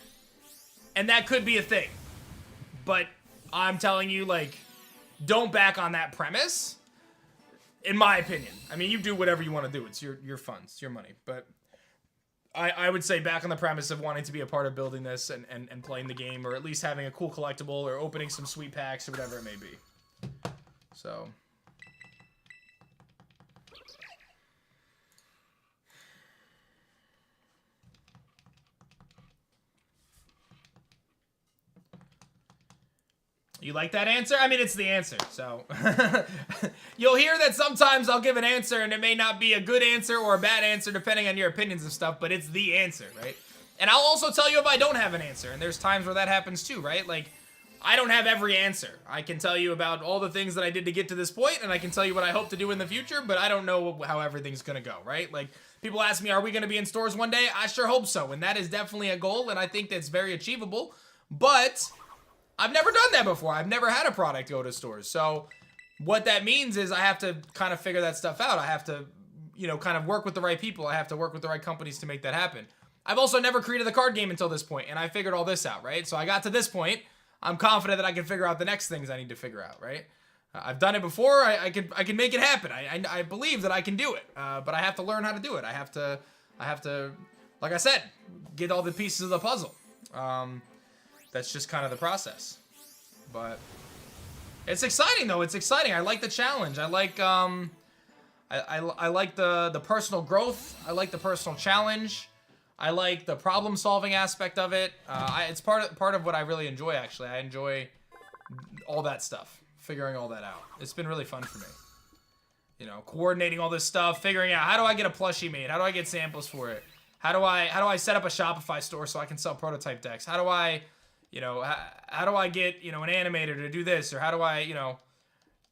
And that could be a thing. But I'm telling you, like, don't back on that premise, in my opinion. I mean, you do whatever you want to do. It's your funds, it's your money. But I would say back on the premise of wanting to be a part of building this and playing the game, or at least having a cool collectible, or opening some sweet packs, or whatever it may be. So. Do you like that answer? I mean, it's the answer, so. You'll hear that sometimes I'll give an answer and it may not be a good answer or a bad answer depending on your opinions and stuff, but it's the answer, right? And I'll also tell you if I don't have an answer, and there's times where that happens too, right? Like, I don't have every answer. I can tell you about all the things that I did to get to this point, and I can tell you what I hope to do in the future, but I don't know how everything's gonna go, right? Like, people ask me, are we gonna be in stores one day? I sure hope so, and that is definitely a goal, and I think that's very achievable, but I've never done that before. I've never had a product go to stores, so what that means is I have to kind of figure that stuff out. I have to, you know, kind of work with the right people. I have to work with the right companies to make that happen. I've also never created the card game until this point, and I figured all this out, right? So I got to this point. I'm confident that I can figure out the next things I need to figure out, right? I've done it before. I can make it happen. I believe that I can do it, but I have to learn how to do it. I have to, like I said, get all the pieces of the puzzle. That's just kind of the process. But it's exciting though. It's exciting. I like the challenge. I like I like the personal growth. I like the personal challenge. I like the problem-solving aspect of it. It's part of what I really enjoy, actually. I enjoy all that stuff, figuring all that out. It's been really fun for me. You know, coordinating all this stuff, figuring out how do I get a plushie made? How do I get samples for it? How do I set up a Shopify store so I can sell prototype decks? How do I, you know, how do I get, you know, an animator to do this? Or how do I, you know,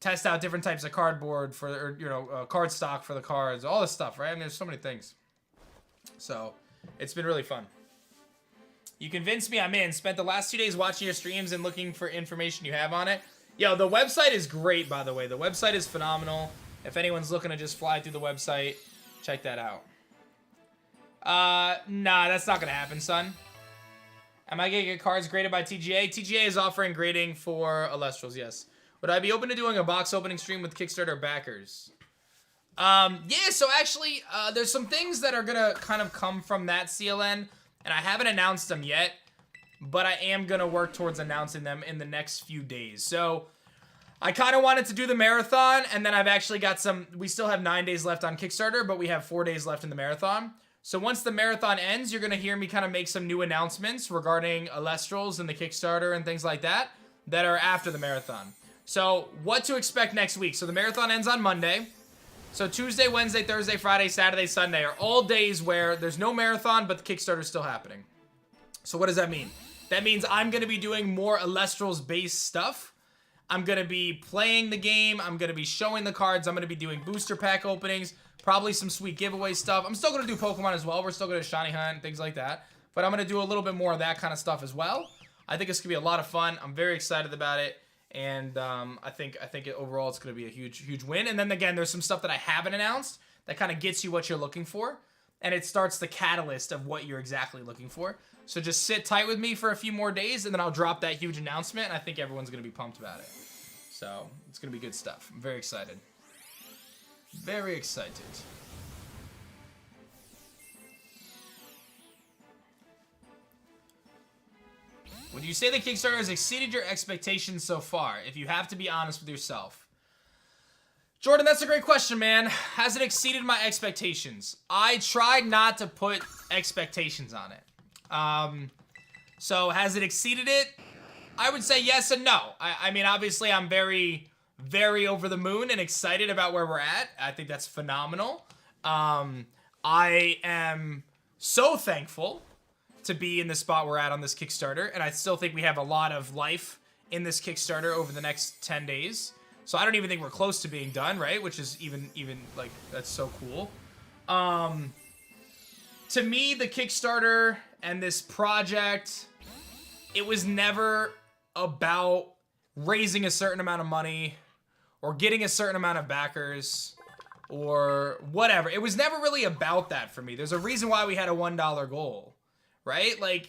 test out different types of cardboard for, or, you know, card stock for the cards? All this stuff, right? I mean, there's so many things. So it's been really fun. You convinced me I'm in. Spent the last 2 days watching your streams and looking for information you have on it. Yo, the website is great, by the way. The website is phenomenal. If anyone's looking to just fly through the website, check that out. Nah, that's not gonna happen, son. Am I gonna get cards graded by TGA? TGA is offering grading for Alestrals, yes. Would I be open to doing a box opening stream with Kickstarter backers? Yeah, so actually, there's some things that are gonna kind of come from that CLN, and I haven't announced them yet, but I am gonna work towards announcing them in the next few days. So, I kind of wanted to do the marathon, and then I've actually got we still have 9 days left on Kickstarter, but we have 4 days left in the marathon. So once the marathon ends, you're gonna hear me kind of make some new announcements regarding Alestrals and the Kickstarter and things like that are after the marathon. So, what to expect next week. So the marathon ends on Monday. So Tuesday, Wednesday, Thursday, Friday, Saturday, Sunday are all days where there's no marathon, but the Kickstarter's still happening. So what does that mean? That means I'm going to be doing more Alestrals-based stuff. I'm going to be playing the game. I'm going to be showing the cards. I'm going to be doing booster pack openings, probably some sweet giveaway stuff. I'm still going to do Pokemon as well. We're still going to shiny hunt and things like that. But I'm going to do a little bit more of that kind of stuff as well. I think it's going to be a lot of fun. I'm very excited about it. And I think overall it's going to be a huge win. And then again, there's some stuff that I haven't announced that kind of gets you what you're looking for. And it starts the catalyst of what you're exactly looking for. So just sit tight with me for a few more days, and then I'll drop that huge announcement, and I think everyone's going to be pumped about it. So it's going to be good stuff. I'm very excited. Very excited. Would you say the Kickstarter has exceeded your expectations so far, if you have to be honest with yourself? Jordan, that's a great question, man. Has it exceeded my expectations? I tried not to put expectations on it. So has it exceeded it? I would say yes and no. I mean, obviously, I'm very, very over the moon and excited about where we're at. I think that's phenomenal. I am so thankful to be in the spot we're at on this Kickstarter, and I still think we have a lot of life in this Kickstarter over the next 10 days. So I don't even think we're close to being done, right? Which is even like, that's so cool. To me, the Kickstarter and this project, it was never about raising a certain amount of money or getting a certain amount of backers or whatever. It was never really about that for me. There's a reason why we had a $1 goal. Right? Like,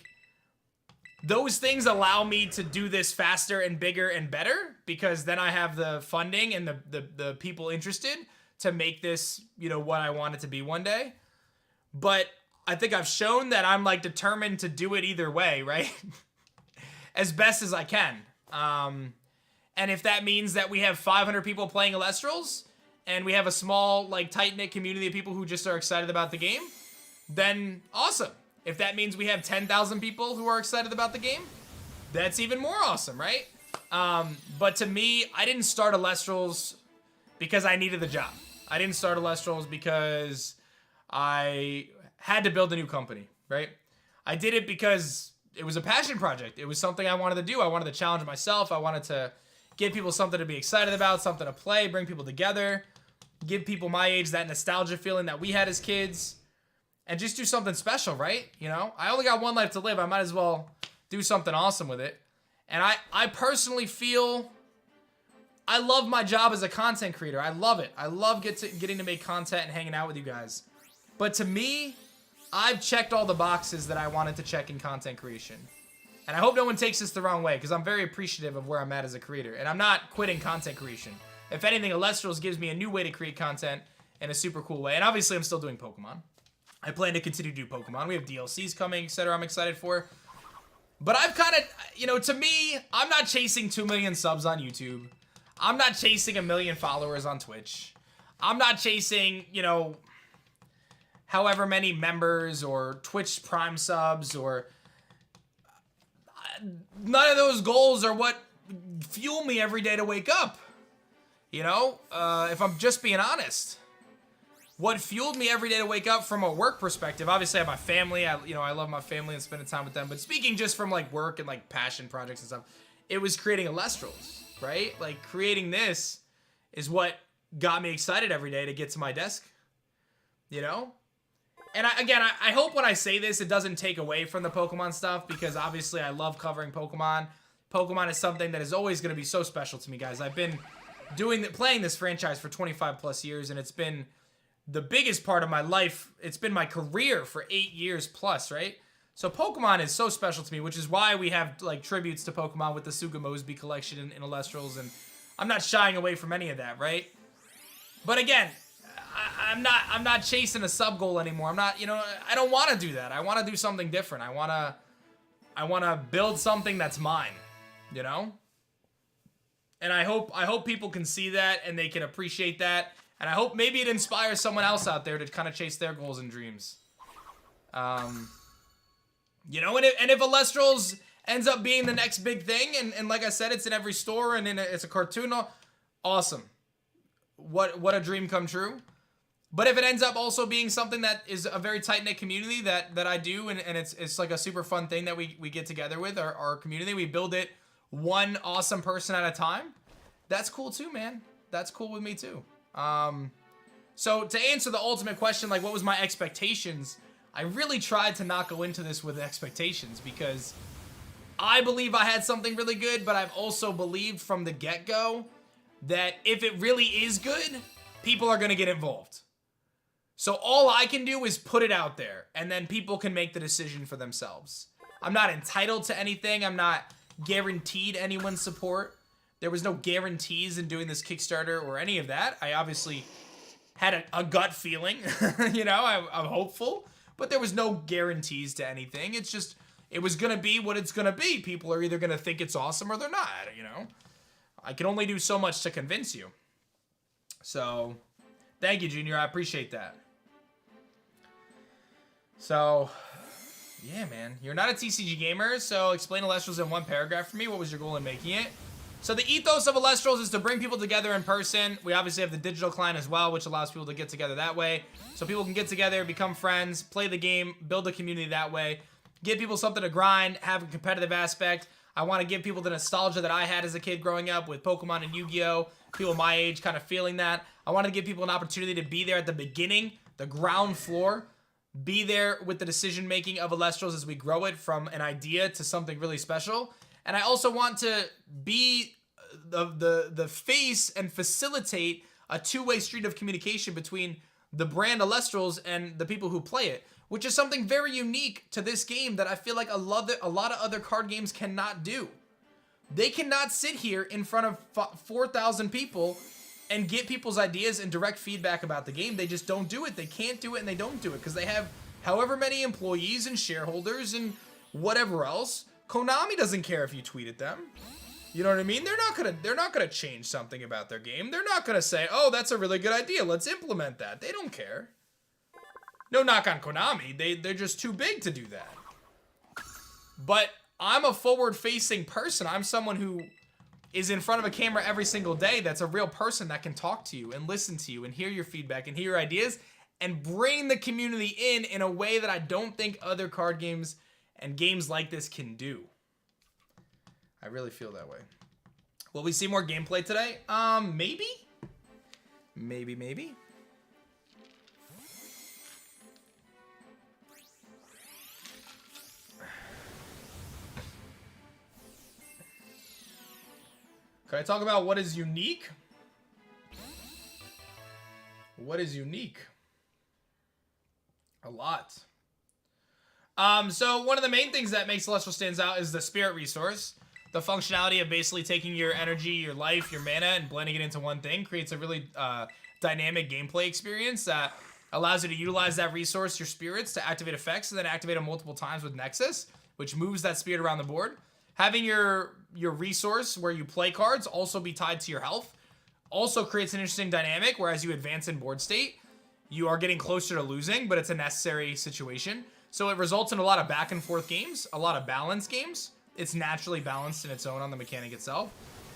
those things allow me to do this faster and bigger and better because then I have the funding and the people interested to make this, you know, what I want it to be one day. But I think I've shown that I'm, like, determined to do it either way, right? As best as I can. And if that means that we have 500 people playing Alestrals and we have a small, like, tight-knit community of people who just are excited about the game, then awesome. If that means we have 10,000 people who are excited about the game, that's even more awesome, right? But to me, I didn't start Alestrals because I needed the job. I didn't start Alestrals because I had to build a new company, right? I did it because it was a passion project. It was something I wanted to do. I wanted to challenge myself. I wanted to give people something to be excited about, something to play, bring people together, give people my age that nostalgia feeling that we had as kids, and just do something special, right? You know, I only got one life to live. I might as well do something awesome with it. And I personally feel I love my job as a content creator. I love it. I love getting to make content and hanging out with you guys. But to me, I've checked all the boxes that I wanted to check in content creation. And I hope no one takes this the wrong way, because I'm very appreciative of where I'm at as a creator. And I'm not quitting content creation. If anything, Alestrals gives me a new way to create content in a super cool way. And obviously, I'm still doing Pokemon. I plan to continue to do Pokemon. We have DLCs coming, etc. I'm excited for. But I've kind of, you know, to me, I'm not chasing 2 million subs on YouTube. I'm not chasing 1 million followers on Twitch. I'm not chasing, you know, however many members or Twitch Prime subs, or none of those goals are what fuel me every day to wake up. You know, if I'm just being honest, what fueled me every day to wake up from a work perspective, obviously I have my family, I love my family and spending time with them, but speaking just from like work and like passion projects and stuff, it was creating Alestrals, right? Like creating this is what got me excited every day to get to my desk, you know? And I hope when I say this, it doesn't take away from the Pokemon stuff, because obviously I love covering Pokemon. Pokemon is something that is always going to be so special to me, guys. I've been playing this franchise for 25 plus years, and it's been the biggest part of my life. It's been my career for 8 years plus, right? So Pokemon is so special to me, which is why we have like tributes to Pokemon with the Suga Mosby collection in Alestrals, and I'm not shying away from any of that, right? But again, I'm not chasing a sub goal anymore. I'm not, you know, I don't want to do that. I want to do something different. I want to build something that's mine, you know? And I hope people can see that and they can appreciate that. And I hope maybe it inspires someone else out there to kind of chase their goals and dreams. You know, and if Alestrals ends up being the next big thing, and like I said, it's in every store and it's a cartoon, awesome. What a dream come true. But if it ends up also being something that is a very tight-knit community that I do, and it's like a super fun thing that we get together with, our community, we build it one awesome person at a time, that's cool too, man. That's cool with me too. So to answer the ultimate question, like what was my expectations, I really tried to not go into this with expectations, because I believe I had something really good, but I've also believed from the get-go that if it really is good, people are going to get involved. So all I can do is put it out there, and then people can make the decision for themselves. I'm not entitled to anything. I'm not guaranteed anyone's support. There was no guarantees in doing this Kickstarter or any of that. I obviously had a gut feeling, you know, I'm hopeful, but there was no guarantees to anything. It's just, it was going to be what it's going to be. People are either going to think it's awesome or they're not, you know. I can only do so much to convince you. So, thank you, Junior. I appreciate that. So, yeah, man. You're not a TCG gamer, so explain Alestrals in one paragraph for me. What was your goal in making it? So the ethos of Alestrals is to bring people together in person. We obviously have the digital client as well, which allows people to get together that way. So people can get together, become friends, play the game, build a community that way. Give people something to grind, have a competitive aspect. I want to give people the nostalgia that I had as a kid growing up with Pokemon and Yu-Gi-Oh! People my age kind of feeling that. I want to give people an opportunity to be there at the beginning, the ground floor. Be there with the decision-making of Alestrals as we grow it from an idea to something really special. And I also want to be the face and facilitate a two-way street of communication between the brand Alestrals and the people who play it, which is something very unique to this game that I feel like a lot of other card games cannot do. They cannot sit here in front of 4,000 people and get people's ideas and direct feedback about the game. They just don't do it. They can't do it, and they don't do it because they have however many employees and shareholders and whatever else. Konami doesn't care if you tweet at them. You know what I mean? They're not gonna change something about their game. They're not gonna say, "Oh, that's a really good idea. Let's implement that." They don't care. No knock on Konami. They're just too big to do that. But I'm a forward-facing person. I'm someone who is in front of a camera every single day that's a real person that can talk to you and listen to you and hear your feedback and hear your ideas and bring the community in a way that I don't think other card games and games like this can do. I really feel that way. Will we see more gameplay today? Maybe? Maybe. Can I talk about what is unique? What is unique? A lot. So one of the main things that makes Celestial stands out is the spirit resource. The functionality of basically taking your energy, your life, your mana, and blending it into one thing creates a really dynamic gameplay experience that allows you to utilize that resource, your spirits, to activate effects, and then activate them multiple times with Nexus, which moves that spirit around the board. Having your resource where you play cards also be tied to your health also creates an interesting dynamic where as you advance in board state, you are getting closer to losing, but it's a necessary situation. So it results in a lot of back and forth games, a lot of balanced games. It's naturally balanced in its own on the mechanic itself.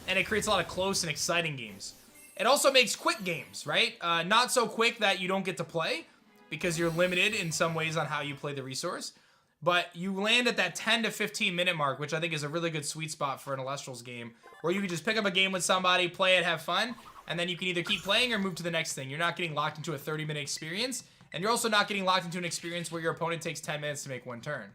And it creates a lot of close and exciting games. It also makes quick games, right? Not so quick that you don't get to play because you're limited in some ways on how you play the resource. But you land at that 10 to 15 minute mark, which I think is a really good sweet spot for an Elestrals game, where you can just pick up a game with somebody, play it, have fun, and then you can either keep playing or move to the next thing. You're not getting locked into a 30-minute experience, and you're also not getting locked into an experience where your opponent takes 10 minutes to make one turn,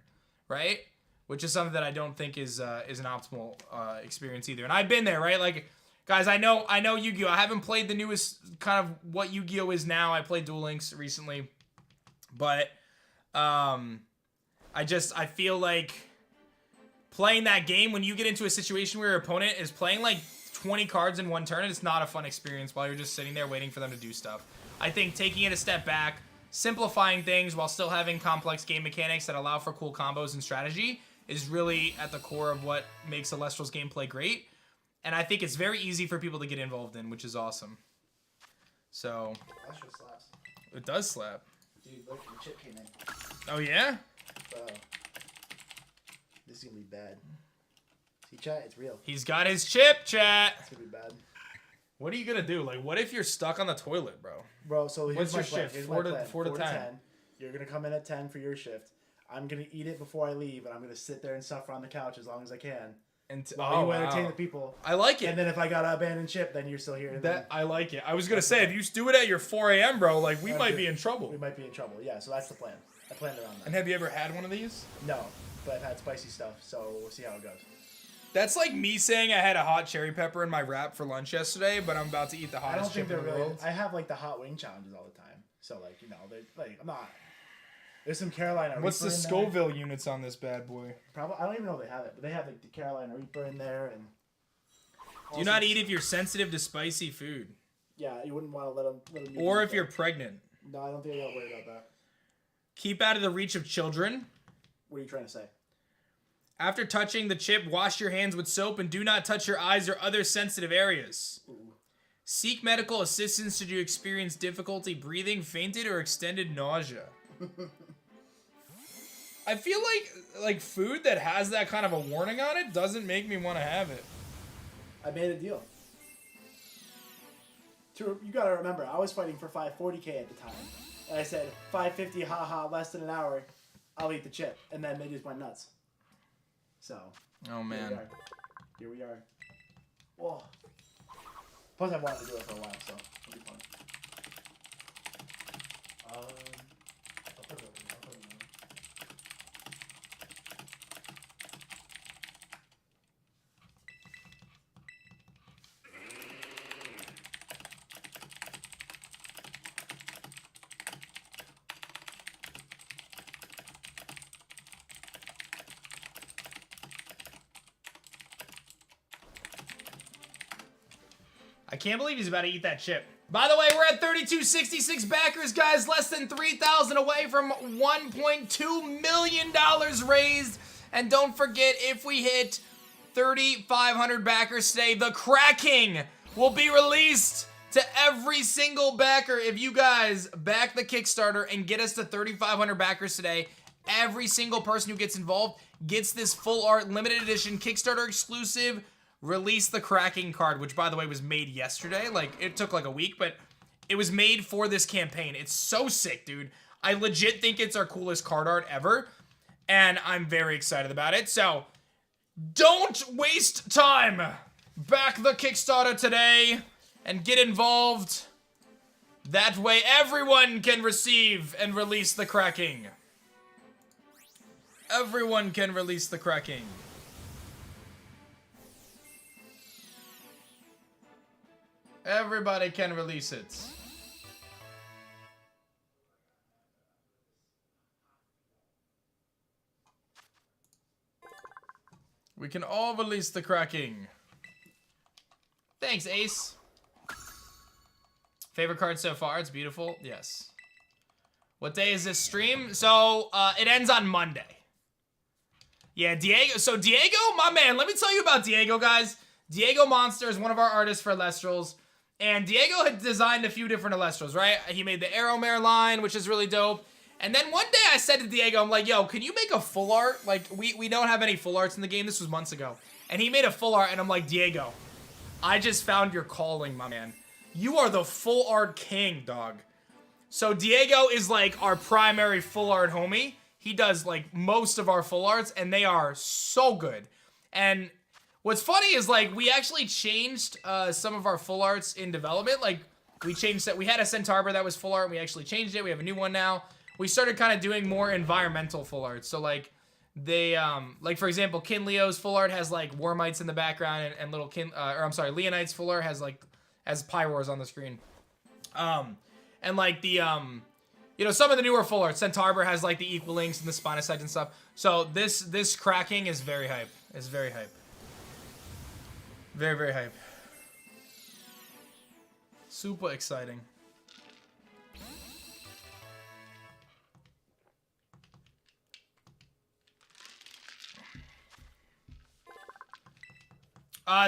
right? Which is something that I don't think is an optimal experience either. And I've been there, right? Like, guys, I know Yu-Gi-Oh! I haven't played the newest kind of what Yu-Gi-Oh! Is now. I played Duel Links recently, but I feel like playing that game when you get into a situation where your opponent is playing like 20 cards in one turn, it's not a fun experience while you're just sitting there waiting for them to do stuff. I think taking it a step back, simplifying things while still having complex game mechanics that allow for cool combos and strategy is really at the core of what makes Elestral's gameplay great. And I think it's very easy for people to get involved in, which is awesome. So, Celestial slaps. It does slap. Dude, look, the chip came in. Oh yeah? This is gonna be bad. See, chat, it's real. He's got his chip, chat. It's gonna be bad. What are you gonna do? Like, what if you're stuck on the toilet, bro? Bro, so here's What's my your plan. shift? Here's 4 my to plan. 4 to 10. You're gonna come in at 10 for your shift. I'm gonna eat it before I leave, and I'm gonna sit there and suffer on the couch as long as I can. And While you entertain the people. I like it. And then if I gotta abandon ship, then you're still here. I like it. I was gonna say, if you do it at your 4 a.m., bro, like we might be in We trouble. might be in trouble. Yeah, so that's the plan. I planned around that. And have you ever had one of these? No, but I've had spicy stuff, so we'll see how it goes. That's like me saying I had a hot cherry pepper in my wrap for lunch yesterday, but I'm about to eat the I don't hottest think chip in they're the really. world. I have like the hot wing challenges all the time, so like they're like I'm not. There's some Carolina. What's the Reaper in there. Scoville units on this bad boy? Probably I don't even know if they have it, but they have like the Carolina Reaper in there and. Do not eat if you're sensitive to spicy food, Yeah, you wouldn't want to let them. or if you're pregnant. No, I don't think I gotta worry about that. Keep out of the reach of children. What are you trying to say? After touching the chip, wash your hands with soap and do not touch your eyes or other sensitive areas. Ooh. Seek medical assistance should you experience difficulty breathing, fainted, or extended nausea. I feel like food that has that kind of a warning on it doesn't make me want to have it. I made a deal. You gotta remember, I was fighting for 540k at the time, and I said 550, haha, less than an hour, I'll eat the chip, and then they just went nuts. So. Oh man. Here we are. Whoa. Plus, I've wanted to do it for a while, so it'll be fun. I'll put it over here. I'll put it over. I can't believe he's about to eat that chip. By the way, we're at 3266 backers, guys. Less than 3,000 away from $1.2 million raised. And don't forget, if we hit 3,500 backers today, the Cracking will be released to every single backer. If you guys back the Kickstarter and get us to 3,500 backers today, every single person who gets involved gets this full art limited edition Kickstarter exclusive release the Cracking card, which by the way was made yesterday. Like, it took like a week, but it was made for this campaign. It's so sick, dude. I legit think it's our coolest card art ever, and I'm very excited about it. So, don't waste time. Back the Kickstarter today and get involved. That way everyone can receive and release the Cracking. Everyone can release the Cracking. Everybody can release it. We can all release the Cracking. Thanks, Ace. Favorite card so far? It's beautiful. Yes. What day is this stream? So, it ends on Monday. Yeah, Diego. So, Diego, my man, let me tell you about Diego, guys. Diego Monster is one of our artists for Elestrals. And Diego had designed a few different Elestrals, right? He made the Arrowmare line, which is really dope. And then one day I said to Diego, I'm like, yo, can you make a full art? Like, we don't have any full arts in the game. This was months ago. And he made a full art, and I'm like, Diego, I just found your calling, my man. You are the full art king, dog. So Diego is like our primary full art homie. He does like most of our full arts, and they are so good. And what's funny is like we actually changed some of our full arts in development. Like we changed that. We had a Centaur that was full art. And we actually changed it. We have a new one now. We started kind of doing more environmental full art. So like they, like for example, Kinleo's full art has like Wormites in the background and little Leonite's full art has like Pyroars on the screen. And like the, you know, some of the newer full art, Centaur has like the Equalinks and the Spinocytes and stuff. So this Cracking is very hype. It's very hype. Very, very hype. Super exciting.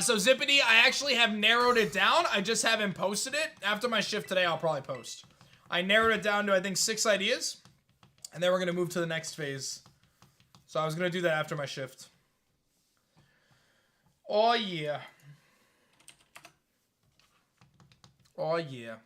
So Zippity, I actually have narrowed it down. I just haven't posted it. After my shift today, I'll probably post. I narrowed it down to, I think, 6 ideas. And then we're going to move to the next phase. So I was going to do that after my shift. Oh, yeah. Oh, yeah.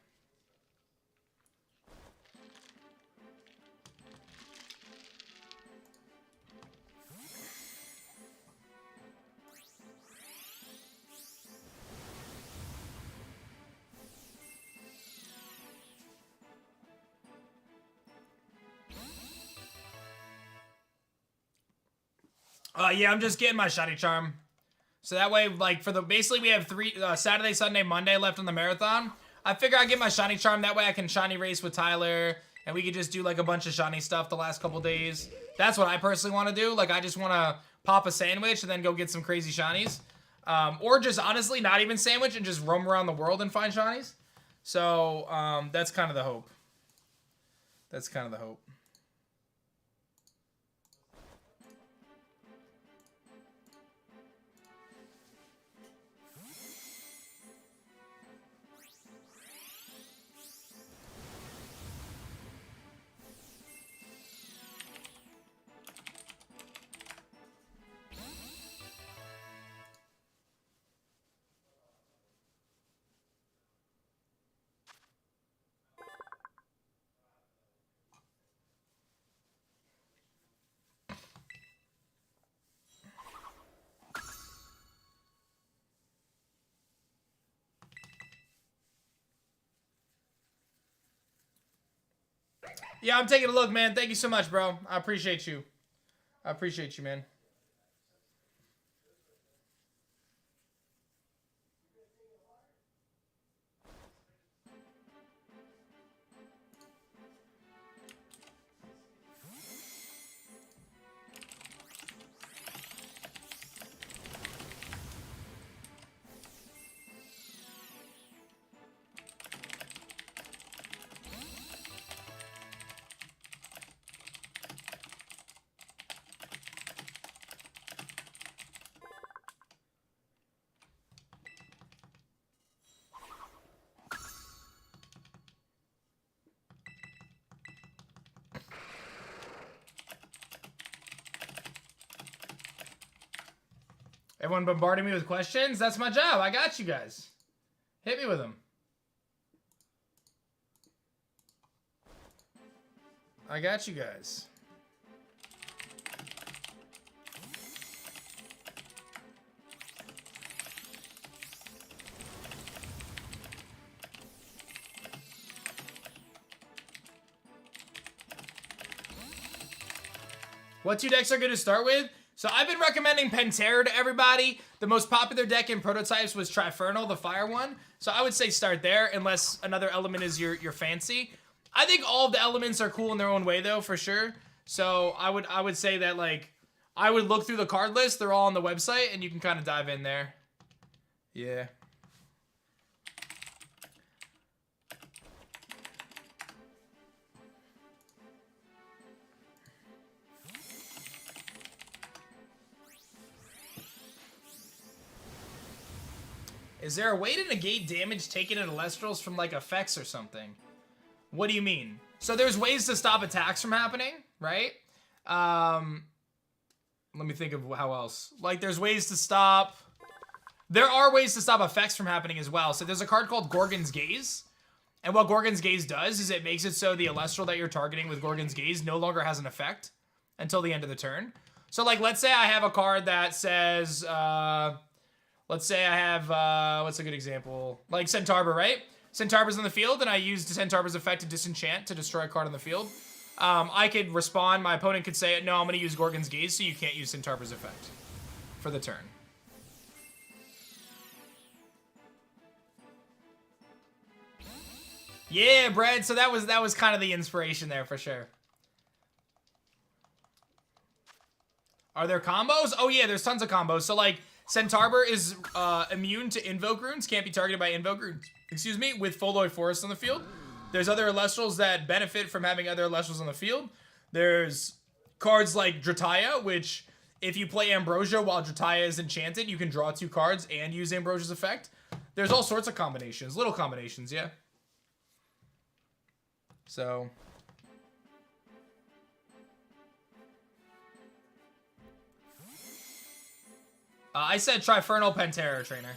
Yeah, I'm just getting my Shiny Charm. So that way, like, basically we have 3, Saturday, Sunday, Monday left on the marathon. I figure I'll get my Shiny Charm, that way I can Shiny race with Tyler, and we could just do, like, a bunch of Shiny stuff the last couple days. That's what I personally want to do. Like, I just want to pop a sandwich and then go get some crazy Shinies. Or just, honestly, not even sandwich and just roam around the world and find Shinies. So, that's kind of the hope. That's kind of the hope. Yeah, I'm taking a look, man. Thank you so much, bro. I appreciate you. I appreciate you, man. Everyone bombarding me with questions? That's my job. I got you guys. Hit me with them. I got you guys. What 2 decks are good to start with? So I've been recommending Pantera to everybody. The most popular deck in prototypes was Trifernal, the fire one. So I would say start there, unless another element is your fancy. I think all of the elements are cool in their own way, though, for sure. So I would say that, like, I would look through the card list. They're all on the website, and you can kind of dive in there. Yeah. Is there a way to negate damage taken in Alestrals from, like, effects or something? What do you mean? So there's ways to stop attacks from happening, right? Let me think of how else. Like, there's ways to stop... There are ways to stop effects from happening as well. So there's a card called Gorgon's Gaze. And what Gorgon's Gaze does is it makes it so the Alestral that you're targeting with Gorgon's Gaze no longer has an effect until the end of the turn. So, like, let's say I have a card that says... let's say I have, what's a good example? Like Centarbor, right? Centarbor's in the field, and I used Centarbor's effect to disenchant to destroy a card on the field. I could respond, my opponent could say, no, I'm going to use Gorgon's Gaze, so you can't use Centarbor's effect for the turn. Yeah, Brad, so that was kind of the inspiration there, for sure. Are there combos? Oh yeah, there's tons of combos. So, like, Centarbor is immune to Invoke Runes, can't be targeted by Invoke Runes, excuse me, with Foloid Forest on the field. There's other Alestrals that benefit from having other Alestrals on the field. There's cards like Drataya, which, if you play Ambrosia while Drataya is enchanted, you can draw 2 cards and use Ambrosia's effect. There's all sorts of combinations, little combinations, yeah. So... I said Trifernal Pantera, trainer.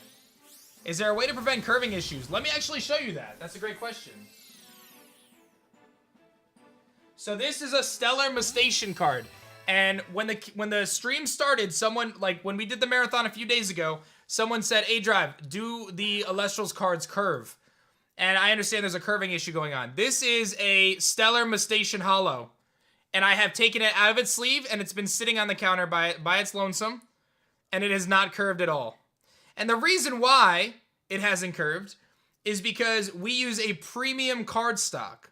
Is there a way to prevent curving issues? Let me actually show you that. That's a great question. So this is a Stellar Mustation card. And when the stream started, someone, like, when we did the marathon a few days ago, someone said, aDrive, do the Alestral's cards curve? And I understand there's a curving issue going on. This is a Stellar Mustation Hollow. And I have taken it out of its sleeve, and it's been sitting on the counter by its lonesome. And it has not curved at all. And the reason why it hasn't curved is because we use a premium card stock.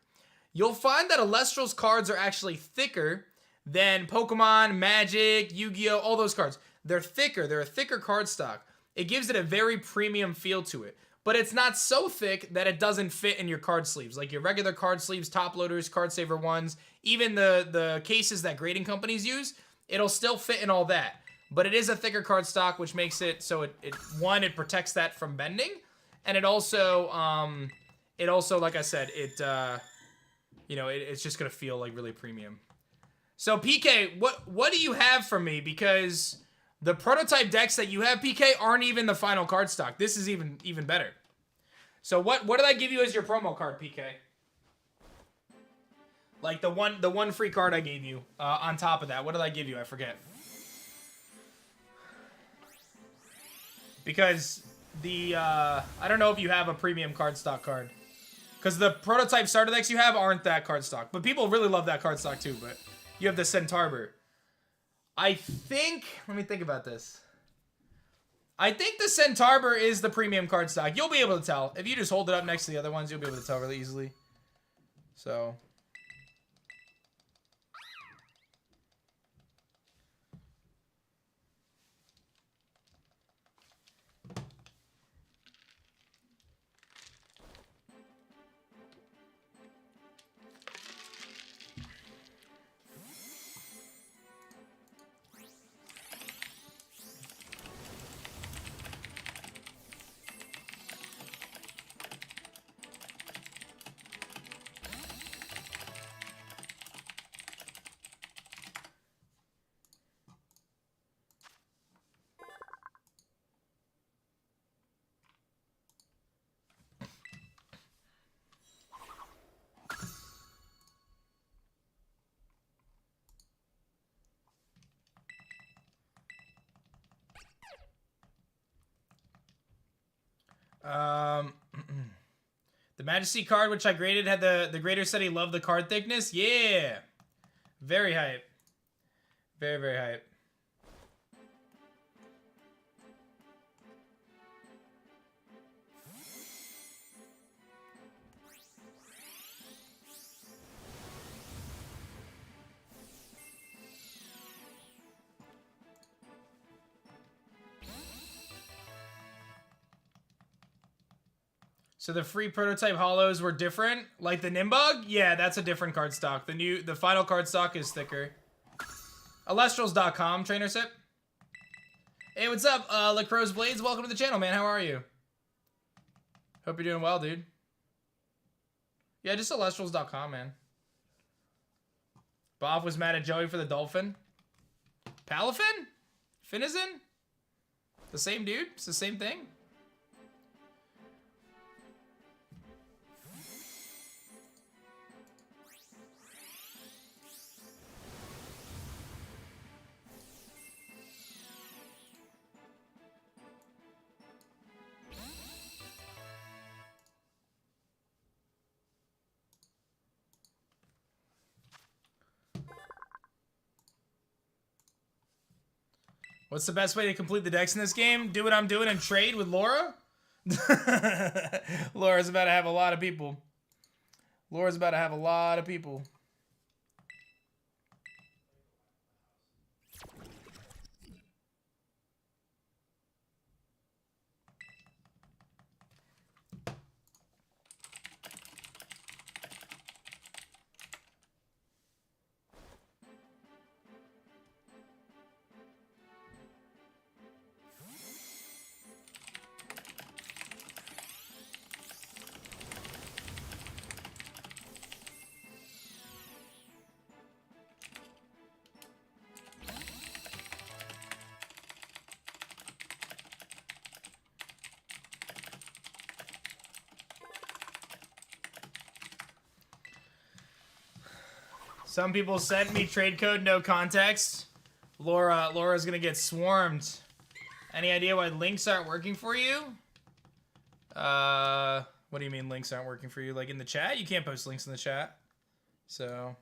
You'll find that Alestral's cards are actually thicker than Pokemon, Magic, Yu-Gi-Oh!, all those cards. They're thicker. They're a thicker card stock. It gives it a very premium feel to it. But it's not so thick that it doesn't fit in your card sleeves. Like your regular card sleeves, top loaders, card saver ones, even the cases that grading companies use, it'll still fit in all that. But it is a thicker card stock, which makes it so it protects that from bending, and it also, like I said, it's just gonna feel like really premium. So PK, what do you have for me? Because the prototype decks that you have, PK, aren't even the final card stock. This is even better. So what did I give you as your promo card, PK? Like the one free card I gave you on top of that. What did I give you? I forget. Because I don't know if you have a premium card stock card. Because the prototype starter decks you have aren't that card stock. But people really love that card stock too, but you have the Centarbor. I think, let me think about this. I think the Centarbor is the premium card stock. You'll be able to tell. If you just hold it up next to the other ones, you'll be able to tell really easily. So... The Majesty card, which I graded, had the grader said he loved the card thickness. Yeah. Very hype. Very, very hype. So the free prototype holos were different, like the Nimbug. Yeah, that's a different card stock. The final card stock is thicker. Alestrals.com, Trainer Sip. Hey, what's up, Lacrosse Blades? Welcome to the channel, man. How are you? Hope you're doing well, dude. Yeah, just Alestrals.com, man. Bob was mad at Joey for the dolphin. Palafin? Finizen? The same dude? It's the same thing? What's the best way to complete the decks in this game? Do what I'm doing and trade with Laura? Laura's about to have a lot of people. Laura's about to have a lot of people. Some people sent me trade code, no context. Laura's gonna get swarmed. Any idea why links aren't working for you? What do you mean links aren't working for you? Like in the chat? You can't post links in the chat. So...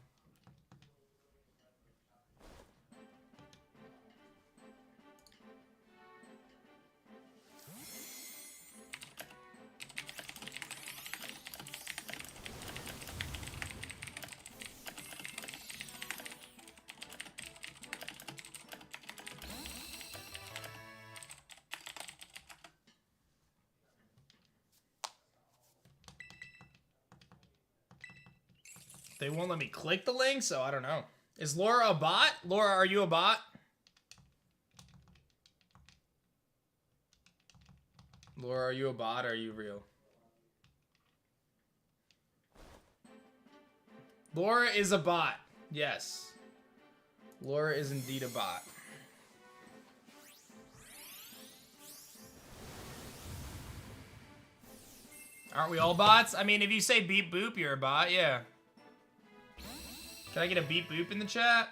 They won't let me click the link, so I don't know. Is Laura a bot? Laura, are you a bot? Laura, are you a bot or are you real? Laura is a bot. Yes. Laura is indeed a bot. Aren't we all bots? I mean, if you say beep boop, you're a bot, yeah. Can I get a beep boop in the chat?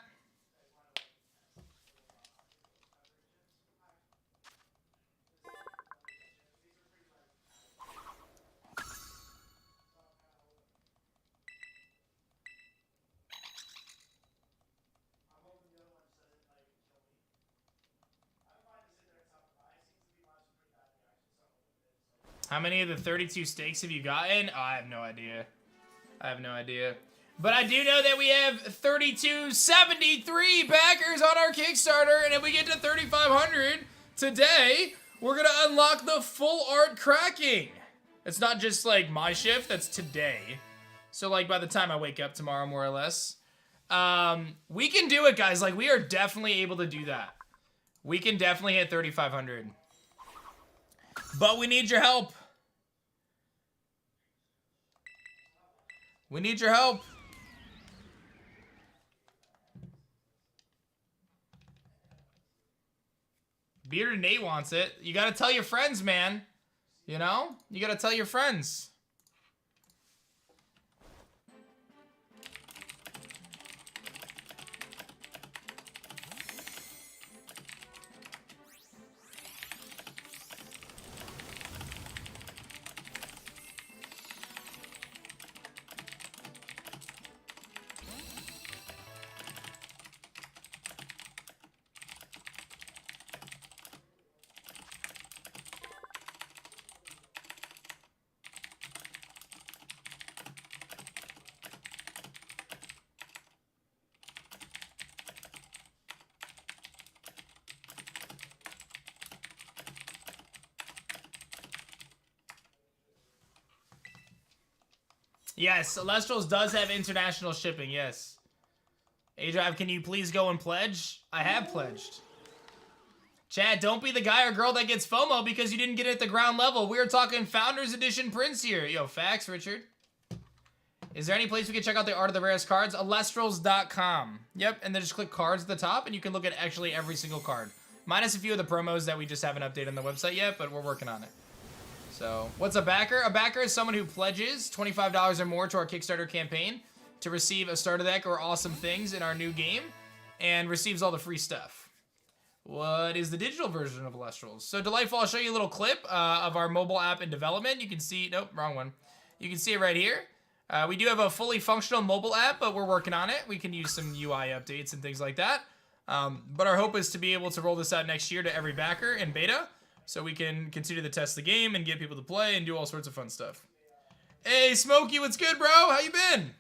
How many of the 32 stakes have you gotten? Oh, I have no idea. I have no idea. But I do know that we have 3273 backers on our Kickstarter, and if we get to 3,500 today, we're gonna unlock the full art cracking. It's not just like my shift, that's today. So like by the time I wake up tomorrow, more or less. We can do it, guys. Like we are definitely able to do that. We can definitely hit 3,500. But we need your help. We need your help. Bearded Nate wants it. You gotta tell your friends, man. You know? You gotta tell your friends. Yes, Celestrals does have international shipping, yes. aDrive, can you please go and pledge? I have pledged. Chad, don't be the guy or girl that gets FOMO because you didn't get it at the ground level. We're talking Founders Edition prints here. Yo, facts, Richard. Is there any place we can check out the art of the rarest cards? Alestrals.com. Yep, and then just click cards at the top, and you can look at actually every single card. Minus a few of the promos that we just haven't updated on the website yet, but we're working on it. So, what's a backer? A backer is someone who pledges $25 or more to our Kickstarter campaign to receive a starter deck or awesome things in our new game, and receives all the free stuff. What is the digital version of Alestrals? So, Delightful, I'll show you a little clip of our mobile app in development. You can see, nope, wrong one. You can see it right here. We do have a fully functional mobile app, but we're working on it. We can use some UI updates and things like that. But our hope is to be able to roll this out next year to every backer in beta, so we can continue to test the game and get people to play and do all sorts of fun stuff. Hey, Smokey, what's good, bro? How you been?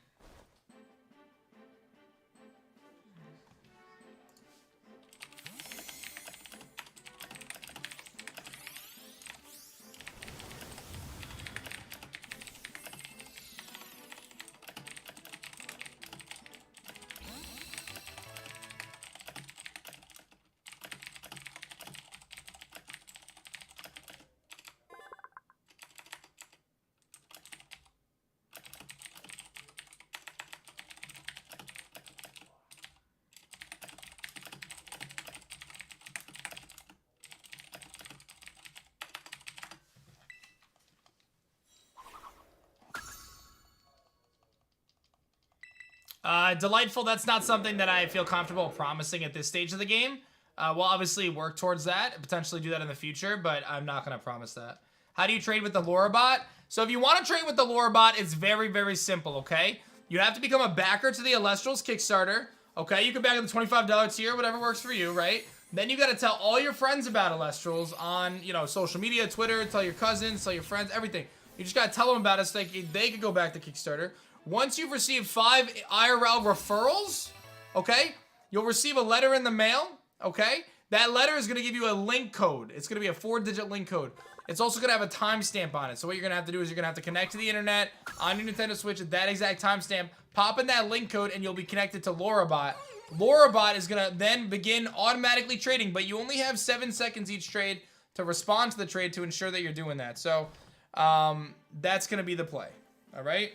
Delightful, that's not something that I feel comfortable promising at this stage of the game. We'll obviously work towards that and potentially do that in the future, but I'm not going to promise that. How do you trade with the Lorabot? So if you want to trade with the Lorabot, it's very, very simple, okay? You have to become a backer to the Alestrals Kickstarter, okay? You can back at the $25 tier, whatever works for you, right? Then you got to tell all your friends about Alestrals on, you know, social media, Twitter, tell your cousins, tell your friends, everything. You just got to tell them about it so they could go back to Kickstarter. Once you've received 5 IRL referrals, okay, you'll receive a letter in the mail, okay? That letter is going to give you a link code. It's going to be a 4-digit link code. It's also going to have a timestamp on it. So what you're going to have to do is you're going to have to connect to the internet on your Nintendo Switch at that exact timestamp, pop in that link code, and you'll be connected to Lorabot. Lorabot is going to then begin automatically trading, but you only have 7 seconds each trade to respond to the trade to ensure that you're doing that. So that's going to be the play, all right?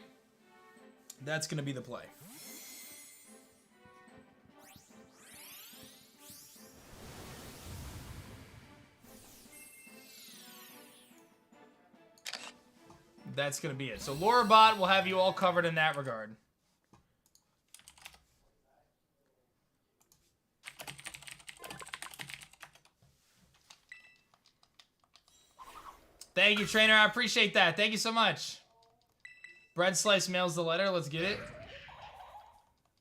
That's going to be the play. That's going to be it. So Lorabot will have you all covered in that regard. Thank you, trainer. I appreciate that. Thank you so much. Bread Slice mails the letter. Let's get it.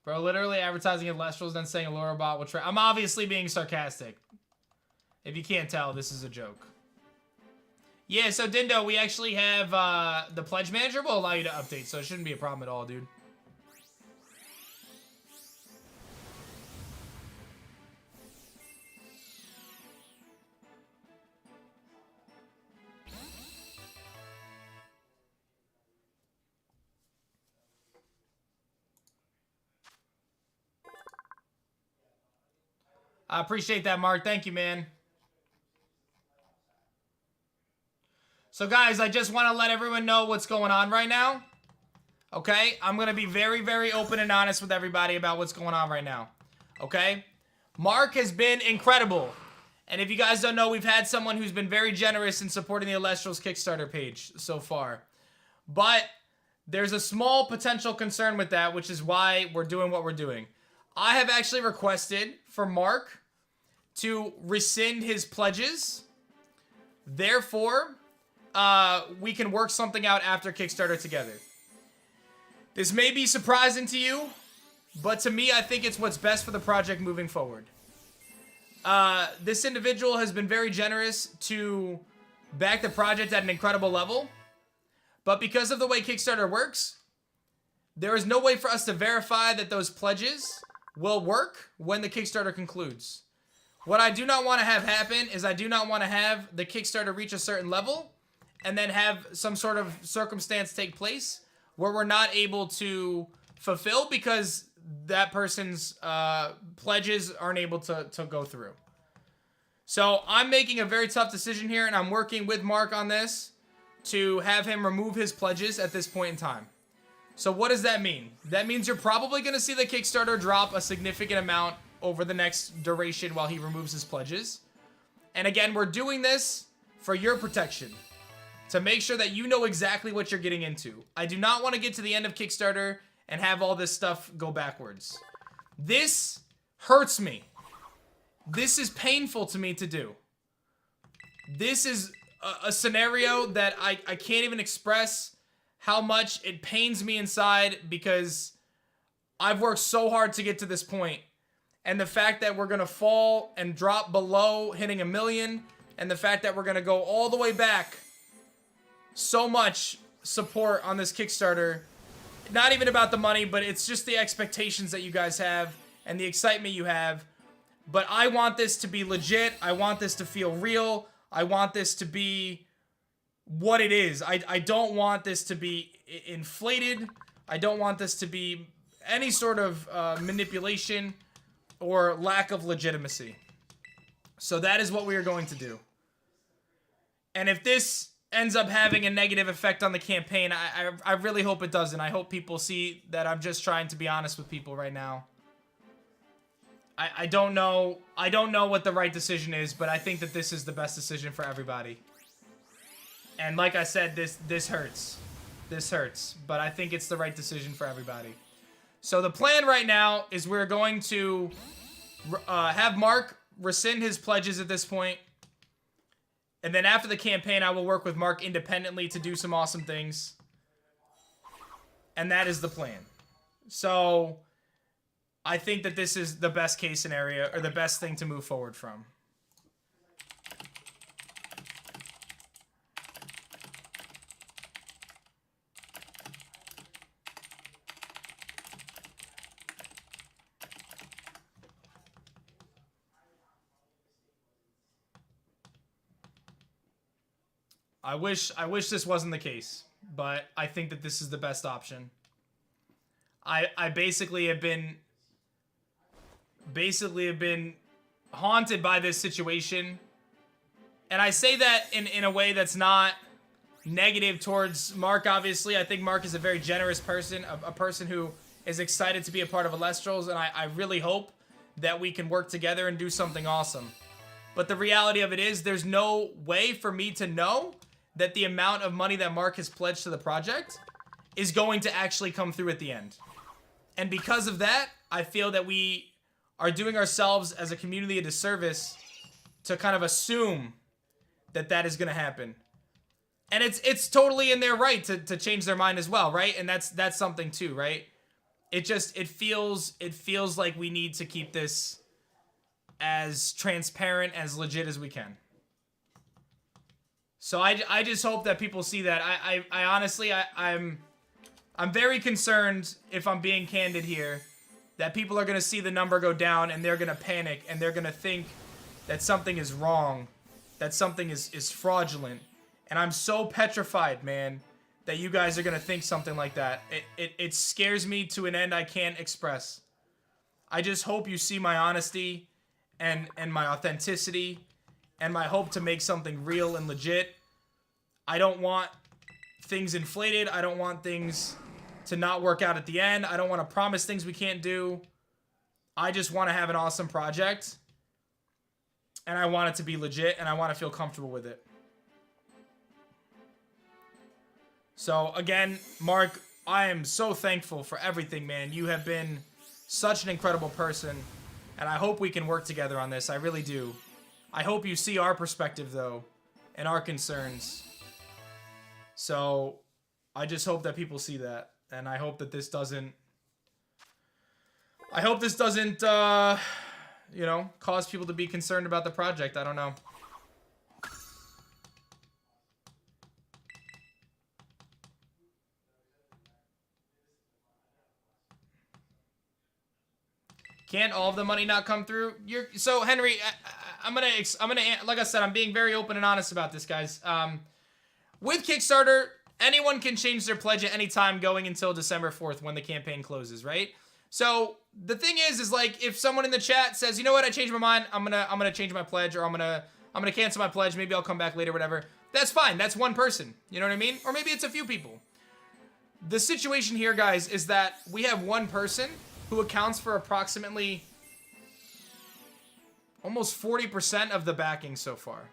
Bro, literally advertising at Alestrals, then saying a Lorabot will try. I'm obviously being sarcastic. If you can't tell, this is a joke. Yeah, so Dindo, we actually have the Pledge Manager will allow you to update, so it shouldn't be a problem at all, dude. I appreciate that, Mark. Thank you, man. So, guys, I just want to let everyone know what's going on right now. Okay? I'm going to be very, very open and honest with everybody about what's going on right now. Okay? Mark has been incredible. And if you guys don't know, we've had someone who's been very generous in supporting the Alestrals Kickstarter page so far. But there's a small potential concern with that, which is why we're doing what we're doing. I have actually requested for Mark to rescind his pledges. Therefore, we can work something out after Kickstarter together. This may be surprising to you, but to me, I think it's what's best for the project moving forward. This individual has been very generous to back the project at an incredible level, but because of the way Kickstarter works, there is no way for us to verify that those pledges will work when the Kickstarter concludes. What I do not want to have happen is I do not want to have the Kickstarter reach a certain level and then have some sort of circumstance take place where we're not able to fulfill because that person's pledges aren't able to go through. So I'm making a very tough decision here, and I'm working with Mark on this to have him remove his pledges at this point in time. So what does that mean? That means you're probably going to see the Kickstarter drop a significant amount over the next duration while he removes his pledges. And again, we're doing this for your protection, to make sure that you know exactly what you're getting into. I do not want to get to the end of Kickstarter and have all this stuff go backwards. This hurts me. This is painful to me to do. This is a scenario that I can't even express how much it pains me inside, because I've worked so hard to get to this point. And the fact that we're going to fall and drop below hitting 1 million, and the fact that we're going to go all the way back, so much support on this Kickstarter. Not even about the money, but it's just the expectations that you guys have and the excitement you have. But I want this to be legit. I want this to feel real. I want this to be what it is. I don't want this to be inflated. I don't want this to be any sort of manipulation or lack of legitimacy. So that is what we are going to do. And if this ends up having a negative effect on the campaign, I really hope it doesn't. I hope people see that I'm just trying to be honest with people right now. I don't know what the right decision is, but I think that this is the best decision for everybody. And like I said, this hurts. This hurts, but I think it's the right decision for everybody. So the plan right now is we're going to have Mark rescind his pledges at this point. And then after the campaign, I will work with Mark independently to do some awesome things. And that is the plan. So I think that this is the best case scenario, or the best thing to move forward from. I wish this wasn't the case, but I think that this is the best option. I basically have been haunted by this situation. And I say that in a way that's not negative towards Mark, obviously. I think Mark is a very generous person, a person who is excited to be a part of Alestrals, and I really hope that we can work together and do something awesome. But the reality of it is, there's no way for me to know that the amount of money that Mark has pledged to the project is going to actually come through at the end. And because of that, I feel that we are doing ourselves as a community a disservice to kind of assume that that is going to happen. And it's totally in their right to change their mind as well, right? And that's something too, right? It feels like we need to keep this as transparent, as legit as we can. So I just hope that people see that. I honestly, I'm very concerned, if I'm being candid here, that people are going to see the number go down and they're going to panic and they're going to think that something is wrong, that something is fraudulent. And I'm so petrified, man, that you guys are going to think something like that. It scares me to an end I can't express. I just hope you see my honesty and my authenticity and my hope to make something real and legit. I don't want things inflated. I don't want things to not work out at the end. I don't want to promise things we can't do. I just want to have an awesome project. And I want it to be legit, and I want to feel comfortable with it. So, again, Mark, I am so thankful for everything, man. You have been such an incredible person, and I hope we can work together on this. I really do. I hope you see our perspective, though, and our concerns. So, I just hope that people see that, and I hope that this doesn't... you know, cause people to be concerned about the project. I don't know. Can't all of the money not come through? So Henry, I'm gonna like I said, I'm being very open and honest about this, guys. With Kickstarter, anyone can change their pledge at any time going until December 4th when the campaign closes, right? So the thing is like if someone in the chat says, you know what, I changed my mind, I'm gonna change my pledge, or I'm gonna cancel my pledge, maybe I'll come back later, whatever. That's fine. That's one person. You know what I mean? Or maybe it's a few people. The situation here, guys, is that we have one person who accounts for approximately almost 40% of the backing so far.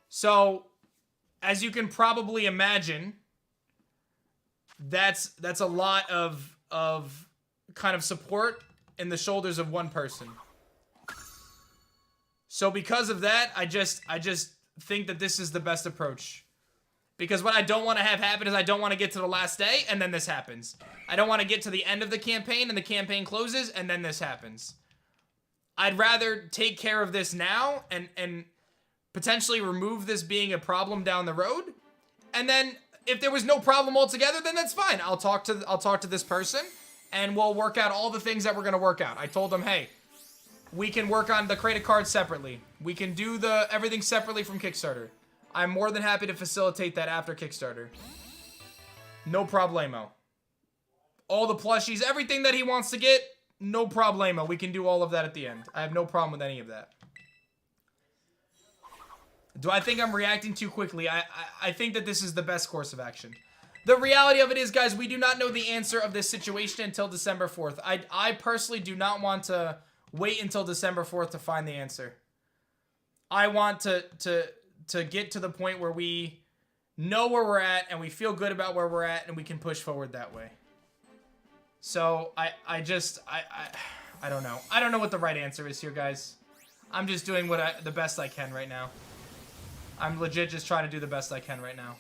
So, as you can probably imagine, that's a lot of kind of support in the shoulders of one person. So because of that, I just think that this is the best approach. Because what I don't want to have happen is I don't want to get to the last day and then this happens. I don't want to get to the end of the campaign and the campaign closes and then this happens. I'd rather take care of this now and potentially remove this being a problem down the road. And then if there was no problem altogether, then that's fine. I'll talk to this person and we'll work out all the things that we're going to work out. I told them, hey, we can work on the credit card separately. We can do everything separately from Kickstarter. I'm more than happy to facilitate that after Kickstarter. No problemo. All the plushies, everything that he wants to get, no problemo. We can do all of that at the end. I have no problem with any of that. Do I think I'm reacting too quickly? I think that this is the best course of action. The reality of it is, guys, we do not know the answer of this situation until December 4th. I personally do not want to wait until December 4th to find the answer. I want to get to the point where we know where we're at and we feel good about where we're at and we can push forward that way. So I don't know. I don't know what the right answer is here, guys. I'm just doing the best I can right now. I'm legit just trying to do the best I can right now.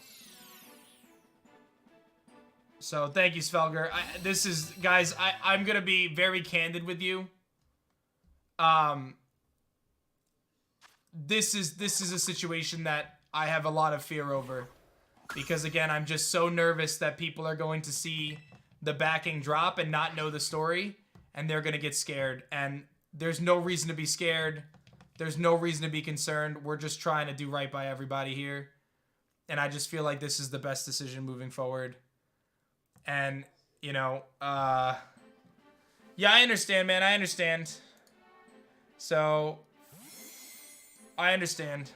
So thank you, Svelger. This is, guys, I'm gonna be very candid with you. This is a situation that I have a lot of fear over. Because again, I'm just so nervous that people are going to see the backing drop and not know the story. And they're gonna get scared. And there's no reason to be scared. There's no reason to be concerned. We're just trying to do right by everybody here. And I just feel like this is the best decision moving forward. And, you know, yeah, I understand, man. I understand. So, I understand.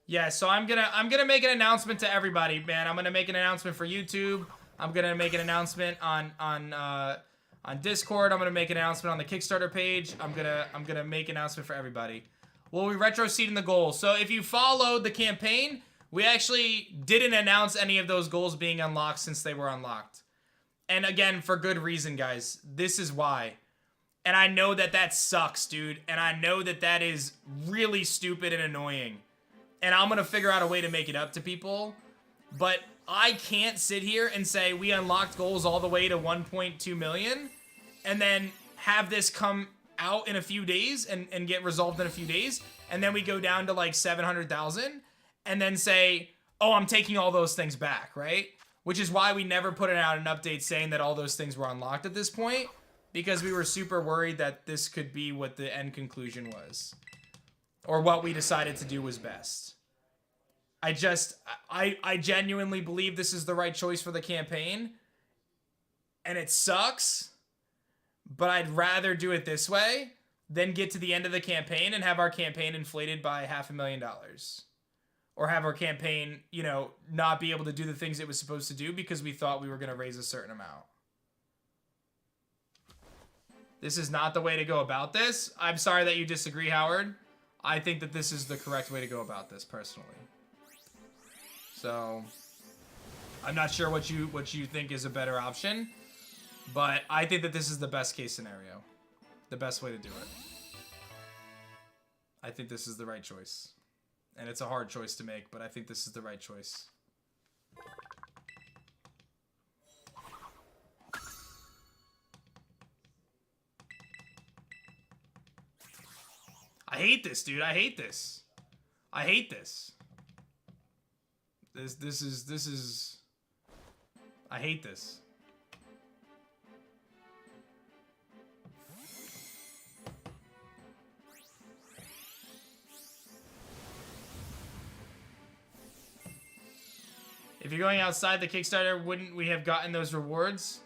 Yeah, so I'm gonna make an announcement to everybody, man. I'm gonna make an announcement for YouTube. I'm gonna make an announcement on Discord. I'm gonna make an announcement on the Kickstarter page. I'm gonna make an announcement for everybody. Will we retrocede in the goals? So if you followed the campaign, we actually didn't announce any of those goals being unlocked since they were unlocked. And again, for good reason, guys. This is why. And I know that sucks, dude. And I know that is really stupid and annoying. And I'm going to figure out a way to make it up to people. But I can't sit here and say we unlocked goals all the way to 1.2 million. And then have this come out in a few days and get resolved in a few days. And then we go down to like 700,000. And then say, oh, I'm taking all those things back, right? Which is why we never put out an update saying that all those things were unlocked at this point. Because we were super worried that this could be what the end conclusion was. Or what we decided to do was best. I genuinely believe this is the right choice for the campaign. And it sucks. But I'd rather do it this way than get to the end of the campaign and have our campaign inflated by $500,000. Or have our campaign, you know, not be able to do the things it was supposed to do because we thought we were going to raise a certain amount. This is not the way to go about this. I'm sorry that you disagree, Howard. I think that this is the correct way to go about this, personally. So, I'm not sure what you think is a better option, but I think that this is the best case scenario. The best way to do it. I think this is the right choice. And it's a hard choice to make, but I think this is the right choice. I hate this, dude. I hate this. I hate this. This is. I hate this. If you're going outside the Kickstarter, wouldn't we have gotten those rewards?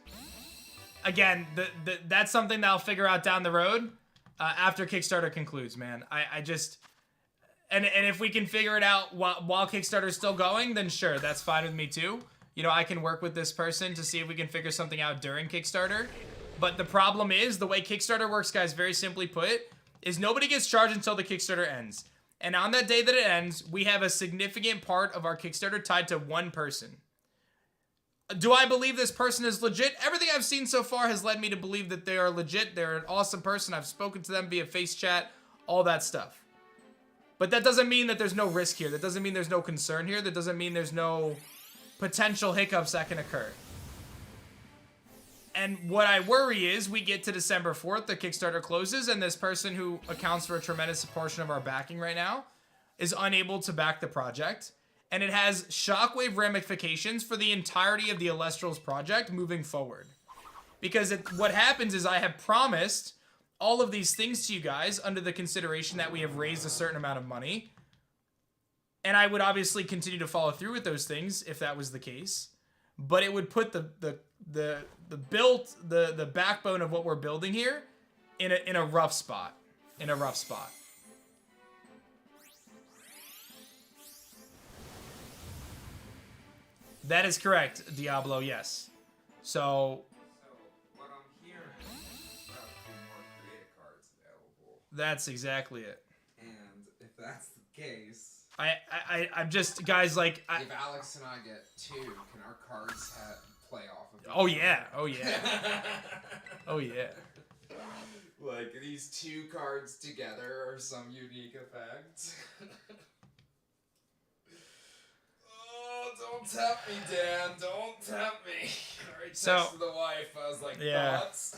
Again, that's something that I'll figure out down the road after Kickstarter concludes, man. I just... And if we can figure it out while Kickstarter's still going, then sure, that's fine with me too. You know, I can work with this person to see if we can figure something out during Kickstarter. But the problem is, the way Kickstarter works, guys, very simply put, is nobody gets charged until the Kickstarter ends. And on that day that it ends, we have a significant part of our Kickstarter tied to one person. Do I believe this person is legit? Everything I've seen so far has led me to believe that they are legit. They're an awesome person. I've spoken to them via face chat, all that stuff. But that doesn't mean that there's no risk here. That doesn't mean there's no concern here. That doesn't mean there's no potential hiccups that can occur. And what I worry is we get to December 4th, the Kickstarter closes, and this person who accounts for a tremendous portion of our backing right now is unable to back the project. And it has shockwave ramifications for the entirety of the Alestrals project moving forward. Because what happens is I have promised all of these things to you guys under the consideration that we have raised a certain amount of money. And I would obviously continue to follow through with those things if that was the case. But it would put the backbone of what we're building here in a rough spot. In a rough spot. That is correct, Diablo, yes. So what I'm hearing is about a few more creative cards available. That's exactly it. And if that's the case, I'm just, guys, like... if Alex and I get 2, can our cards play off of each Oh, yeah. Oh, yeah. Oh, yeah. Like, these 2 cards together are some unique effect. Oh, don't tap me, Dan. Don't tap me. I texted the wife. I was like, yeah. Thoughts?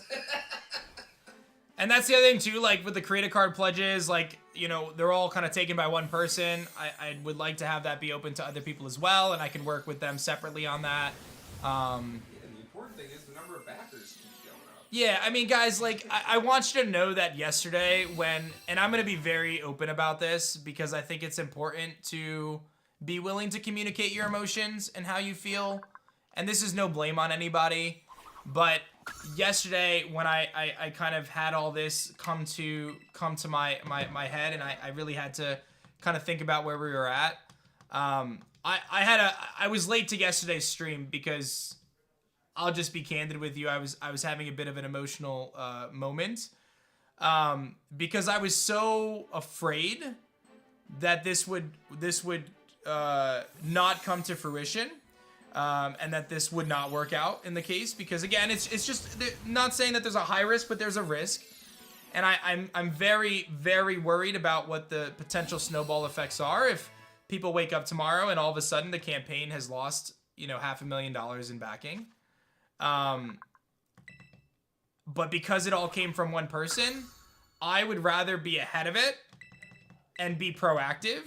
And that's the other thing, too, like, with the creative card pledges, like, you know, they're all kind of taken by one person. I would like to have that be open to other people as well, and I can work with them separately on that. Yeah, and the important thing is the number of backers keeps going up. Yeah, I mean, guys, like, I want you to know that yesterday and I'm going to be very open about this because I think it's important to be willing to communicate your emotions and how you feel. And this is no blame on anybody, but yesterday when I kind of had all this come to my head and I really had to kind of think about where we were at. I was late to yesterday's stream because I'll just be candid with you. I was having a bit of an emotional moment because I was so afraid that this would not come to fruition. And that this would not work out in the case because again, it's just not saying that there's a high risk, but there's a risk, and I'm very, very worried about what the potential snowball effects are if people wake up tomorrow and all of a sudden the campaign has lost, you know, $500,000 in backing. But because it all came from one person, I would rather be ahead of it and be proactive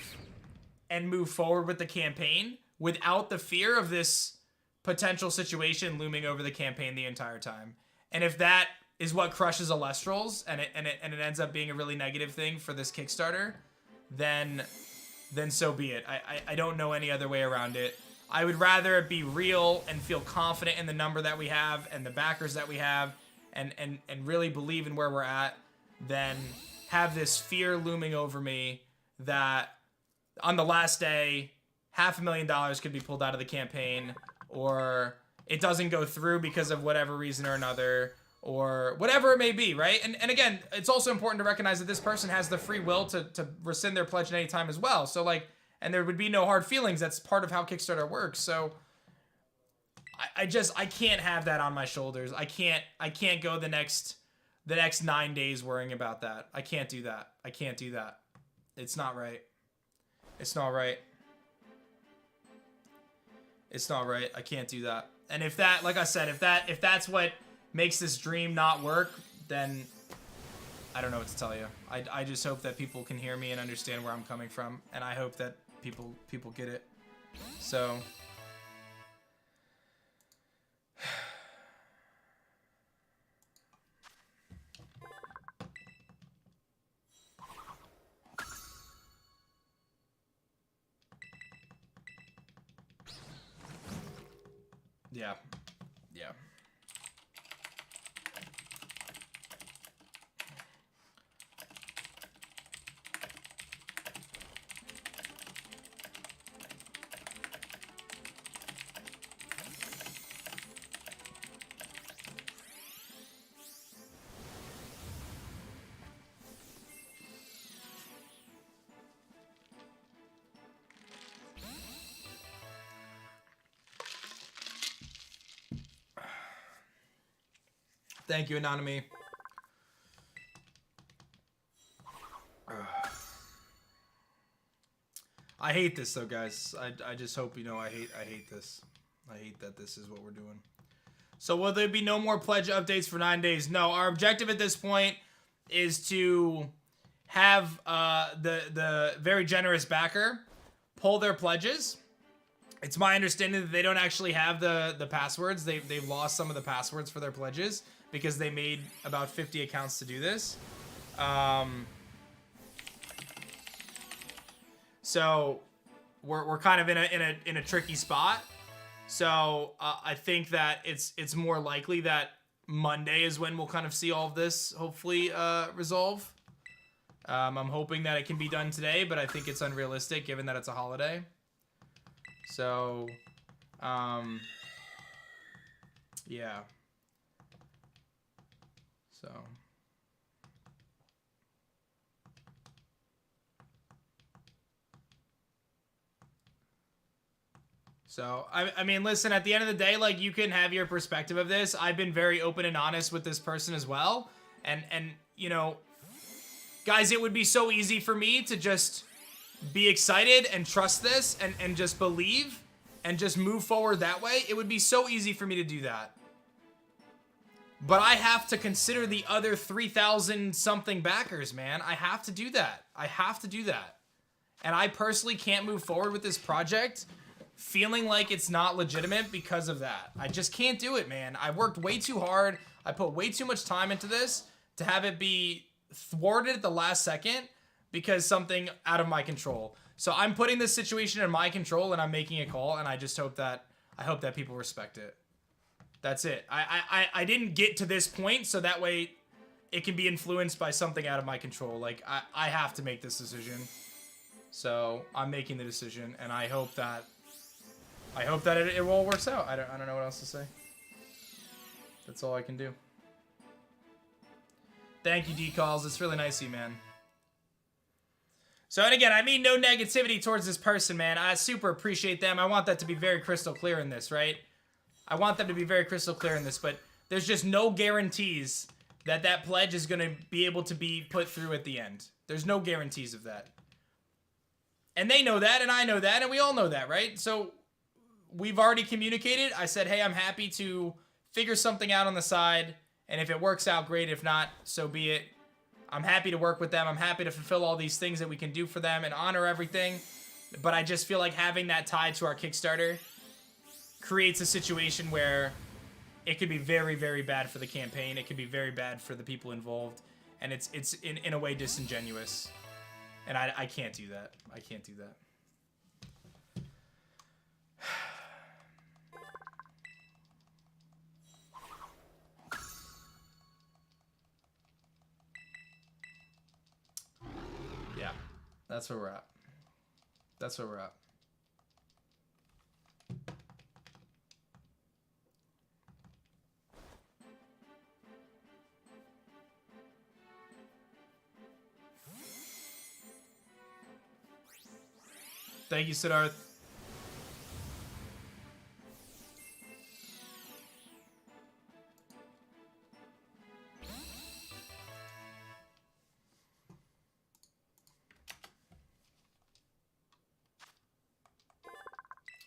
and move forward with the campaign without the fear of this potential situation looming over the campaign the entire time. And if that is what crushes Alestrals and it ends up being a really negative thing for this Kickstarter, then so be it. I don't know any other way around it. I would rather it be real and feel confident in the number that we have and the backers that we have and really believe in where we're at than have this fear looming over me that on the last day $500,000 could be pulled out of the campaign, or it doesn't go through because of whatever reason or another, or whatever it may be, right? And again, it's also important to recognize that this person has the free will to rescind their pledge at any time as well. So like, and there would be no hard feelings. That's part of how Kickstarter works. So I can't have that on my shoulders. I can't go the next 9 days worrying about that. I can't do that. I can't do that. It's not right. It's not right. It's not right. I can't do that. And if that, like I said, if that's what makes this dream not work, then I don't know what to tell you. I just hope that people can hear me and understand where I'm coming from, and I hope that people get it. So yeah. Yeah. Thank you, Anonymous. I hate this though, guys. I just hope you know I hate this. I hate that this is what we're doing. So will there be no more pledge updates for 9 days? No, our objective at this point is to have the very generous backer pull their pledges. It's my understanding that they don't actually have the passwords. They've lost some of the passwords for their pledges because they made about 50 accounts to do this. So we're kind of in a tricky spot. So I think that it's more likely that Monday is when we'll kind of see all of this hopefully resolve. I'm hoping that it can be done today, but I think it's unrealistic given that it's a holiday. So yeah. So I mean, listen, at the end of the day, like, you can have your perspective of this. I've been very open and honest with this person as well. And you know, guys, it would be so easy for me to just be excited and trust this and just believe and just move forward that way. It would be so easy for me to do that. But I have to consider the other 3,000 something backers, man. I have to do that. I have to do that. And I personally can't move forward with this project feeling like it's not legitimate because of that. I just can't do it, man. I worked way too hard. I put way too much time into this to have it be thwarted at the last second because something out of my control. So I'm putting this situation in my control and I'm making a call, and I just hope that people respect it. That's it. I didn't get to this point so that way it can be influenced by something out of my control. Like, I have to make this decision. So I'm making the decision, and I hope that it all works out. I don't know what else to say. That's all I can do. Thank you, D-Calls. It's really nice of you, man. So, and again, I mean no negativity towards this person, man. I super appreciate them. I want that to be very crystal clear in this, right? I want them to be very crystal clear in this, but there's just no guarantees that that pledge is going to be able to be put through at the end. There's no guarantees of that. And they know that, and I know that, and we all know that, right? So we've already communicated. I said, hey, I'm happy to figure something out on the side, and if it works out, great. If not, so be it. I'm happy to work with them. I'm happy to fulfill all these things that we can do for them and honor everything. But I just feel like having that tied to our Kickstarter creates a situation where it could be very, very bad for the campaign. It could be very bad for the people involved. And it's in a way disingenuous. And I can't do that. I can't do that. Yeah, that's where we're at. That's where we're at. Thank you, Siddharth.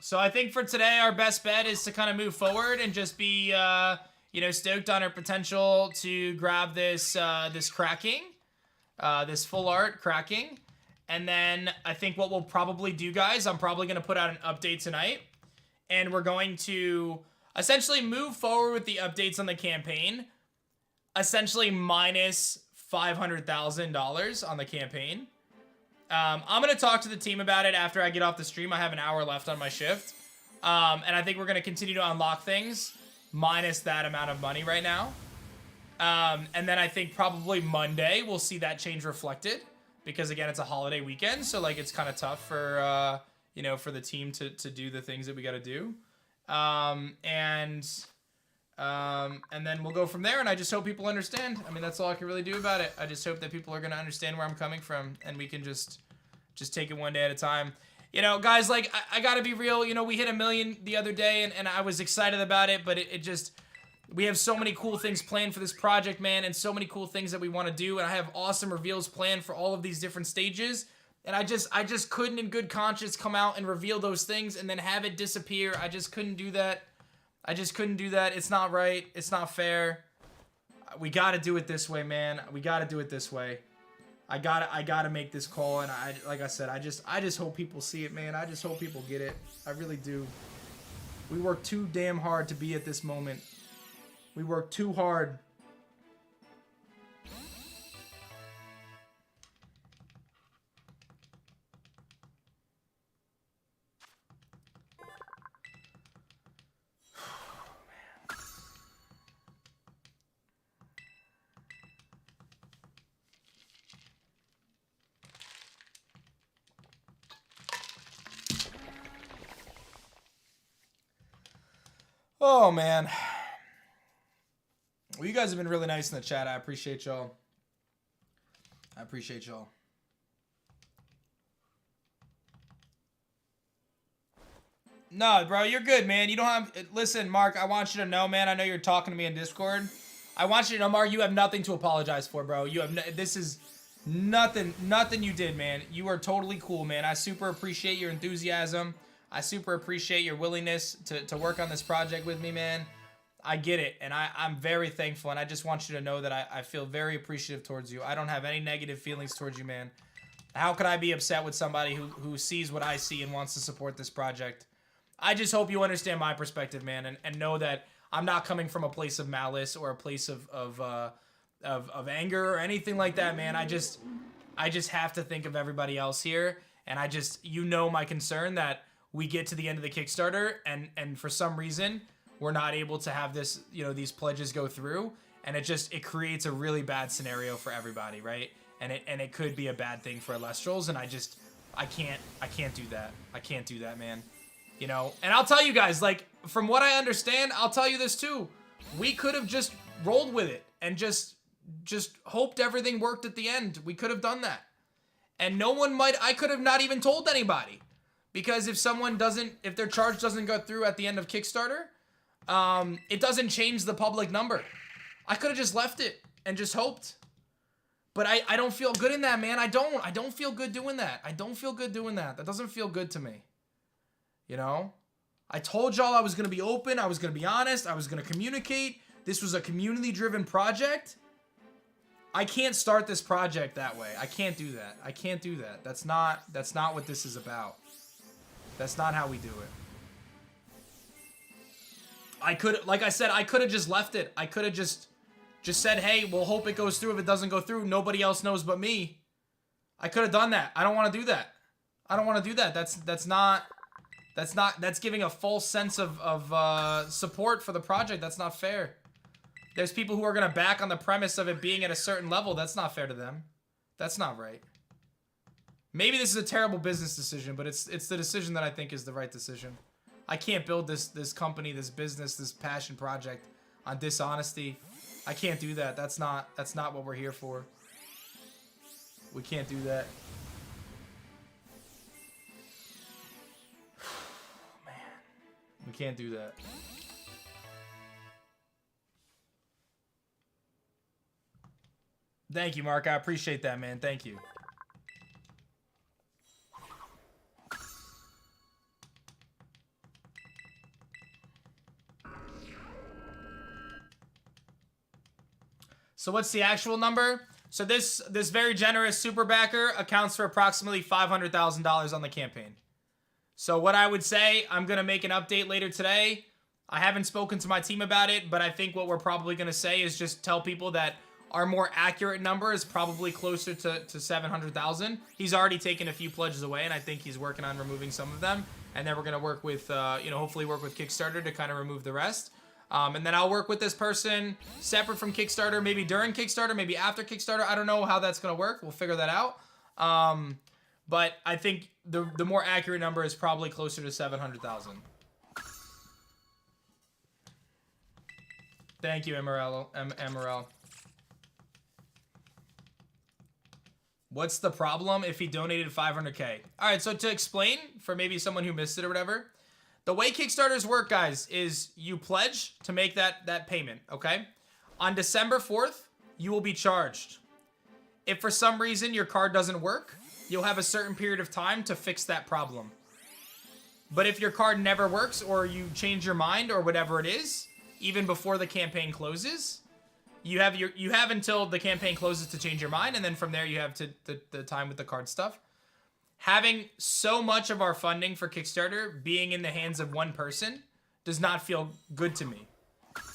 So I think for today, our best bet is to kind of move forward and just be, you know, stoked on our potential to grab this, this cracking, this full art cracking. And then I think what we'll probably do, guys, I'm probably going to put out an update tonight. And we're going to essentially move forward with the updates on the campaign. Essentially minus $500,000 on the campaign. I'm going to talk to the team about it after I get off the stream. I have an hour left on my shift. And I think we're going to continue to unlock things minus that amount of money right now. And then I think probably Monday we'll see that change reflected. Because again, it's a holiday weekend, so like it's kind of tough for you know, for the team to do the things that we got to do, and then we'll go from there. And I just hope people understand. I mean, that's all I can really do about it. I just hope that people are gonna understand where I'm coming from, and we can just take it one day at a time. You know, guys, like I gotta be real. You know, we hit 1 million the other day, and I was excited about it, but it just. We have so many cool things planned for this project, man, and so many cool things that we want to do, and I have awesome reveals planned for all of these different stages, and I just couldn't in good conscience come out and reveal those things and then have it disappear. I just couldn't do that. I just couldn't do that. It's not right. It's not fair. We got to do it this way, man. We got to do it this way. I gotta make this call, and like I said, I just hope people see it, man. I just hope people get it. I really do. We worked too damn hard to be at this moment. We work too hard. Oh, man. Well, you guys have been really nice in the chat. I appreciate y'all. I appreciate y'all. No, bro, you're good, man. You don't have... Listen, Mark, I want you to know, man. I know you're talking to me in Discord. I want you to know, Mark, you have nothing to apologize for, bro. You have... This is nothing you did, man. You are totally cool, man. I super appreciate your enthusiasm. I super appreciate your willingness to work on this project with me, man. I get it, and I'm very thankful, and I just want you to know that I feel very appreciative towards you. I don't have any negative feelings towards you, man. How could I be upset with somebody who sees what I see and wants to support this project? I just hope you understand my perspective, man, and know that I'm not coming from a place of malice or a place of anger or anything like that, man. I just have to think of everybody else here, and you know my concern that we get to the end of the Kickstarter, and for some reason... we're not able to have this, you know, these pledges go through, and it creates a really bad scenario for everybody, right? And it could be a bad thing for Alestrals, and I can't do that. I can't do that, man. You know, and I'll tell you guys, like, from what I understand, I'll tell you this too. We could have just rolled with it and just hoped everything worked at the end. We could have done that. And I could have not even told anybody. Because if their charge doesn't go through at the end of Kickstarter, it doesn't change the public number. I could have just left it and just hoped. But I don't feel good in that, man. I don't feel good doing that. I don't feel good doing that. That doesn't feel good to me. You know? I told y'all I was going to be open. I was going to be honest. I was going to communicate. This was a community-driven project. I can't start this project that way. I can't do that. I can't do that. That's not what this is about. That's not how we do it. Like I said, I could have just left it. I could have just said, hey, we'll hope it goes through. If it doesn't go through, nobody else knows but me. I could have done that. I don't want to do that. I don't want to do that. That's giving a false sense of support for the project. That's not fair. There's people who are going to back on the premise of it being at a certain level. That's not fair to them. That's not right. Maybe this is a terrible business decision, but it's the decision that I think is the right decision. I can't build this company, this business, this passion project on dishonesty. I can't do that. That's not what we're here for. We can't do that. Man, we can't do that. Thank you, Mark. I appreciate that, man. Thank you. So what's the actual number? So this very generous super backer accounts for approximately $500,000 on the campaign. So what I would say, I'm going to make an update later today. I haven't spoken to my team about it, but I think what we're probably going to say is just tell people that our more accurate number is probably closer to 700,000. He's already taken a few pledges away, and I think he's working on removing some of them. And then we're going to work with, hopefully work with Kickstarter to kind of remove the rest. And then I'll work with this person separate from Kickstarter, maybe during Kickstarter, maybe after Kickstarter. I don't know how that's going to work. We'll figure that out. But I think the more accurate number is probably closer to 700,000. Thank you, Emerald. What's the problem if he donated 500K? All right, so to explain for maybe someone who missed it or whatever, the way Kickstarters work, guys, is you pledge to make that payment, okay? On December 4th, you will be charged. If for some reason your card doesn't work, you'll have a certain period of time to fix that problem. But if your card never works or you change your mind or whatever it is, even before the campaign closes, you have until the campaign closes to change your mind, and then from there you have the time with the card stuff. Having so much of our funding for Kickstarter being in the hands of one person does not feel good to me,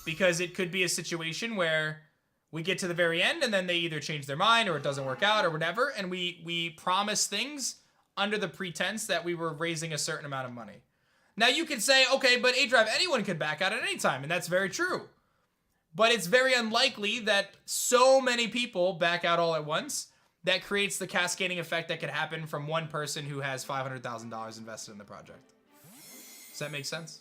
because it could be a situation where we get to the very end and then they either change their mind or it doesn't work out or whatever, and we promise things under the pretense that we were raising a certain amount of money. Now you could say, okay, but aDrive, anyone could back out at any time, and that's very true. But it's very unlikely that so many people back out all at once. That creates the cascading effect that could happen from one person who has $500,000 invested in the project. Does that make sense?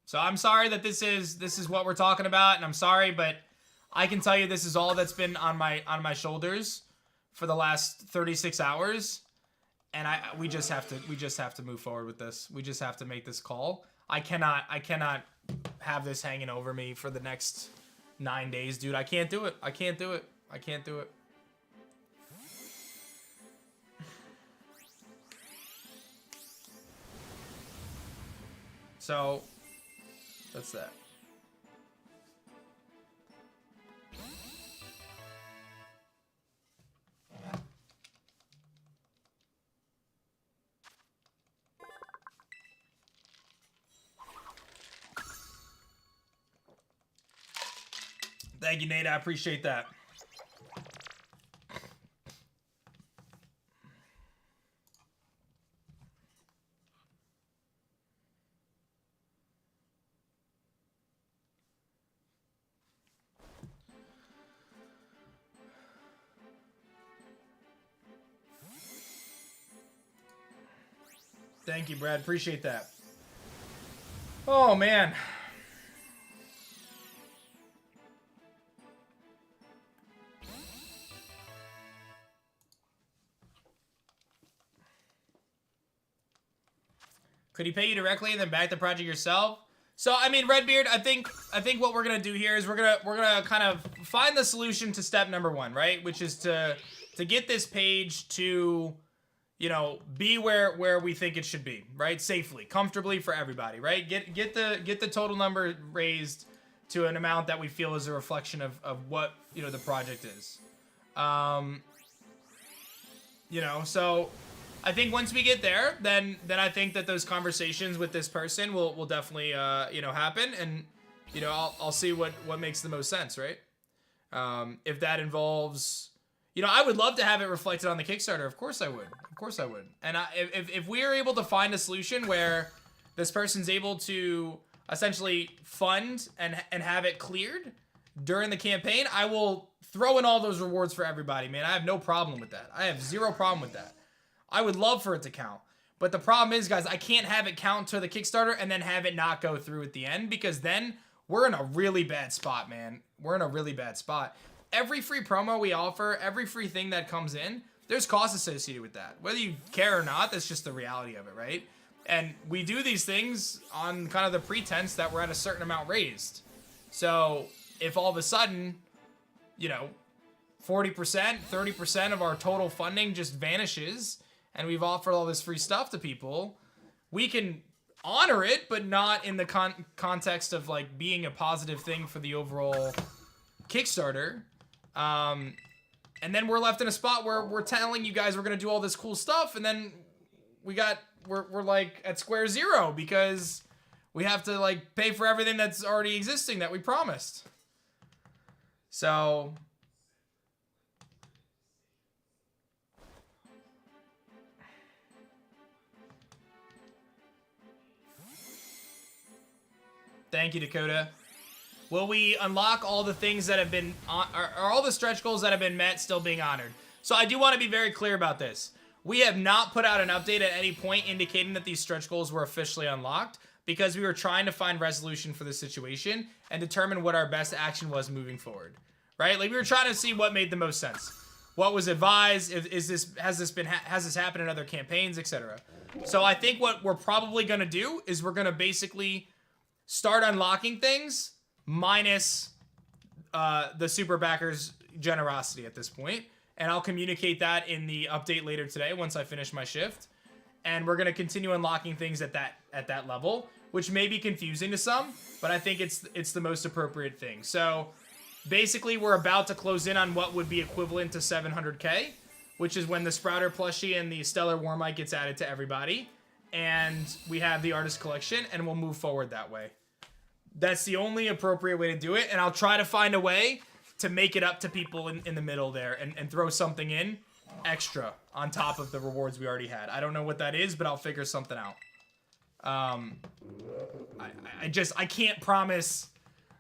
So I'm sorry that this is what we're talking about, and I'm sorry, but I can tell you this is all that's been on my shoulders for the last 36 hours, and we just have to move forward with this. We just have to make this call. I cannot have this hanging over me for the next 9 days, dude. I can't do it. I can't do it. I can't do it. So that's that. Thank you, Nate. I appreciate that. Thank you, Brad. Appreciate that. Oh, man. Could he pay you directly and then back the project yourself? So I mean, Redbeard, I think what we're gonna do here is we're gonna kind of find the solution to step number one, right? Which is to get this page to, you know, be where we think it should be, right? Safely, comfortably for everybody, right? Get the total number raised to an amount that we feel is a reflection of what, you know, the project is. You know, so I think once we get there, then I think that those conversations with this person will definitely you know, happen, and you know, I'll see what makes the most sense, right? If that involves, you know, I would love to have it reflected on the Kickstarter. Of course I would. Of course I would. And if we are able to find a solution where this person's able to essentially fund and have it cleared during the campaign, I will throw in all those rewards for everybody, man. I have no problem with that. I have zero problem with that. I would love for it to count. But the problem is, guys, I can't have it count to the Kickstarter and then have it not go through at the end, because then we're in a really bad spot, man. We're in a really bad spot. Every free promo we offer, every free thing that comes in, there's costs associated with that. Whether you care or not, that's just the reality of it, right? And we do these things on kind of the pretense that we're at a certain amount raised. So if all of a sudden, you know, 40%, 30% of our total funding just vanishes, and we've offered all this free stuff to people, we can honor it, but not in the context of like being a positive thing for the overall Kickstarter. And then we're left in a spot where we're telling you guys we're gonna do all this cool stuff, and then we're like at square zero because we have to like pay for everything that's already existing that we promised. So thank you, Dakota. Will we unlock all the things that have been are all the stretch goals that have been met still being honored? So I do want to be very clear about this. We have not put out an update at any point indicating that these stretch goals were officially unlocked because we were trying to find resolution for the situation and determine what our best action was moving forward, right? Like we were trying to see what made the most sense. What was advised? Has this happened in other campaigns, etc. So I think what we're probably going to do is we're going to basically start unlocking things minus the super backers' generosity at this point. And I'll communicate that in the update later today once I finish my shift. And we're going to continue unlocking things at that level, which may be confusing to some, but I think it's the most appropriate thing. So basically we're about to close in on what would be equivalent to 700k, which is when the Sprouter plushie and the Stellar Warmite gets added to everybody. And we have the artist collection, and we'll move forward that way. That's the only appropriate way to do it, and I'll try to find a way to make it up to people in the middle there and throw something in extra on top of the rewards we already had. I don't know what that is, but I'll figure something out. I can't promise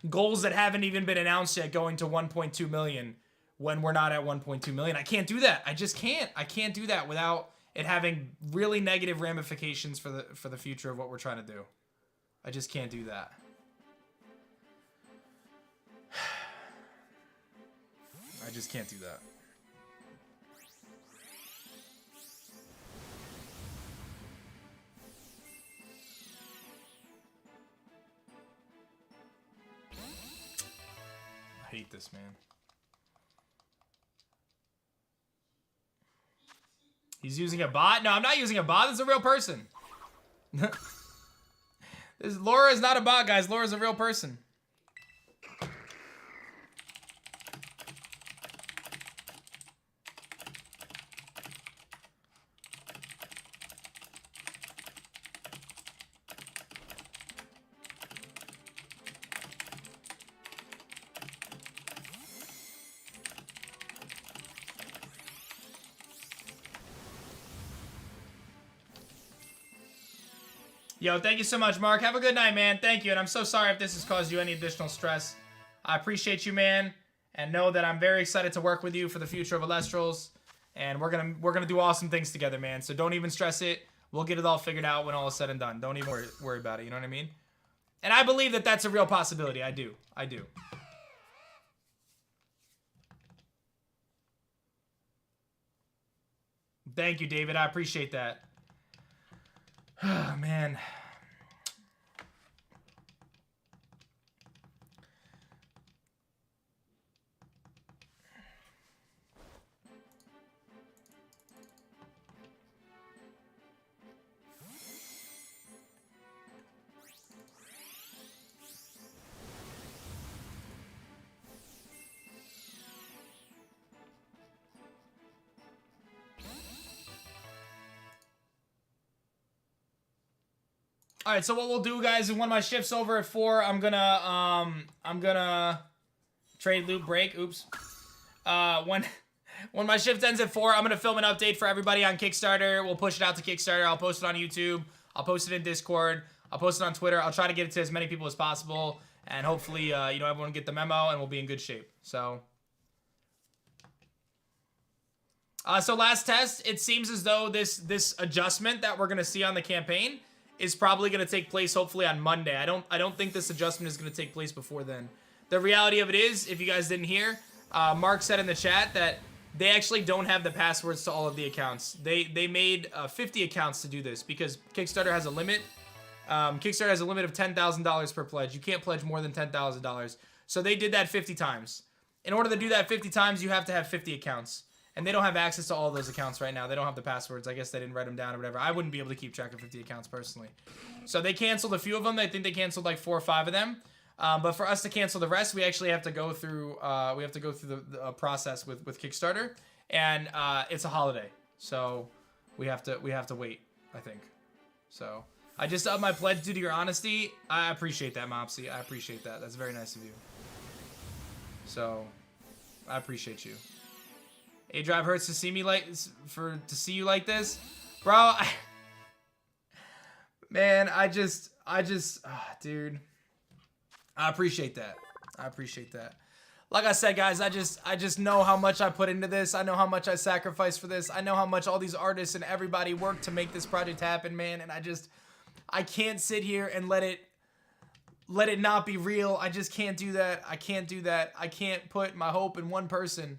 goals that haven't even been announced yet going to 1.2 million when we're not at 1.2 million. I can't do that. I just can't. I can't do that without it having really negative ramifications for the future of what we're trying to do. I just can't do that. I just can't do that. I hate this, man. He's using a bot? No, I'm not using a bot. This is a real person. Laura is not a bot, guys. Laura's a real person. Yo, thank you so much, Mark. Have a good night, man. Thank you, and I'm so sorry if this has caused you any additional stress. I appreciate you, man, and know that I'm very excited to work with you for the future of Alestrals, and we're gonna do awesome things together, man. So don't even stress it. We'll get it all figured out when all is said and done. Don't even worry about it. You know what I mean? And I believe that that's a real possibility. I do. I do. Thank you, David. I appreciate that. Oh, man. All right, so what we'll do, guys, is when my shift's over at 4, I'm gonna trade loop break. Oops. When my shift ends at 4, I'm gonna film an update for everybody on Kickstarter. We'll push it out to Kickstarter. I'll post it on YouTube. I'll post it in Discord. I'll post it on Twitter. I'll try to get it to as many people as possible, and hopefully, everyone will get the memo, and we'll be in good shape. So last test, it seems as though this adjustment that we're gonna see on the campaign is probably going to take place hopefully on Monday. I don't think this adjustment is going to take place before then. The reality of it is, if you guys didn't hear, Mark said in the chat that they actually don't have the passwords to all of the accounts. They made 50 accounts to do this because Kickstarter has a limit. Kickstarter has a limit of $10,000 per pledge. You can't pledge more than $10,000. So they did that 50 times. In order to do that 50 times, you have to have 50 accounts. And they don't have access to all those accounts right now. They don't have the passwords. I guess they didn't write them down or whatever. I wouldn't be able to keep track of 50 accounts personally. So they canceled a few of them. I think they canceled like 4 or 5 of them. But for us to cancel the rest, we actually have to go through the process with Kickstarter, and it's a holiday, so we have to wait, I think. So I just upped my pledge due to your honesty. I appreciate that, Mopsy. I appreciate that. That's very nice of you. So I appreciate you. aDrive hurts to see me to see you like this, bro. Man, dude. I appreciate that. I appreciate that. Like I said, guys, I just know how much I put into this. I know how much I sacrificed for this. I know how much all these artists and everybody worked to make this project happen, man. And I can't sit here and let it not be real. I just can't do that. I can't do that. I can't put my hope in one person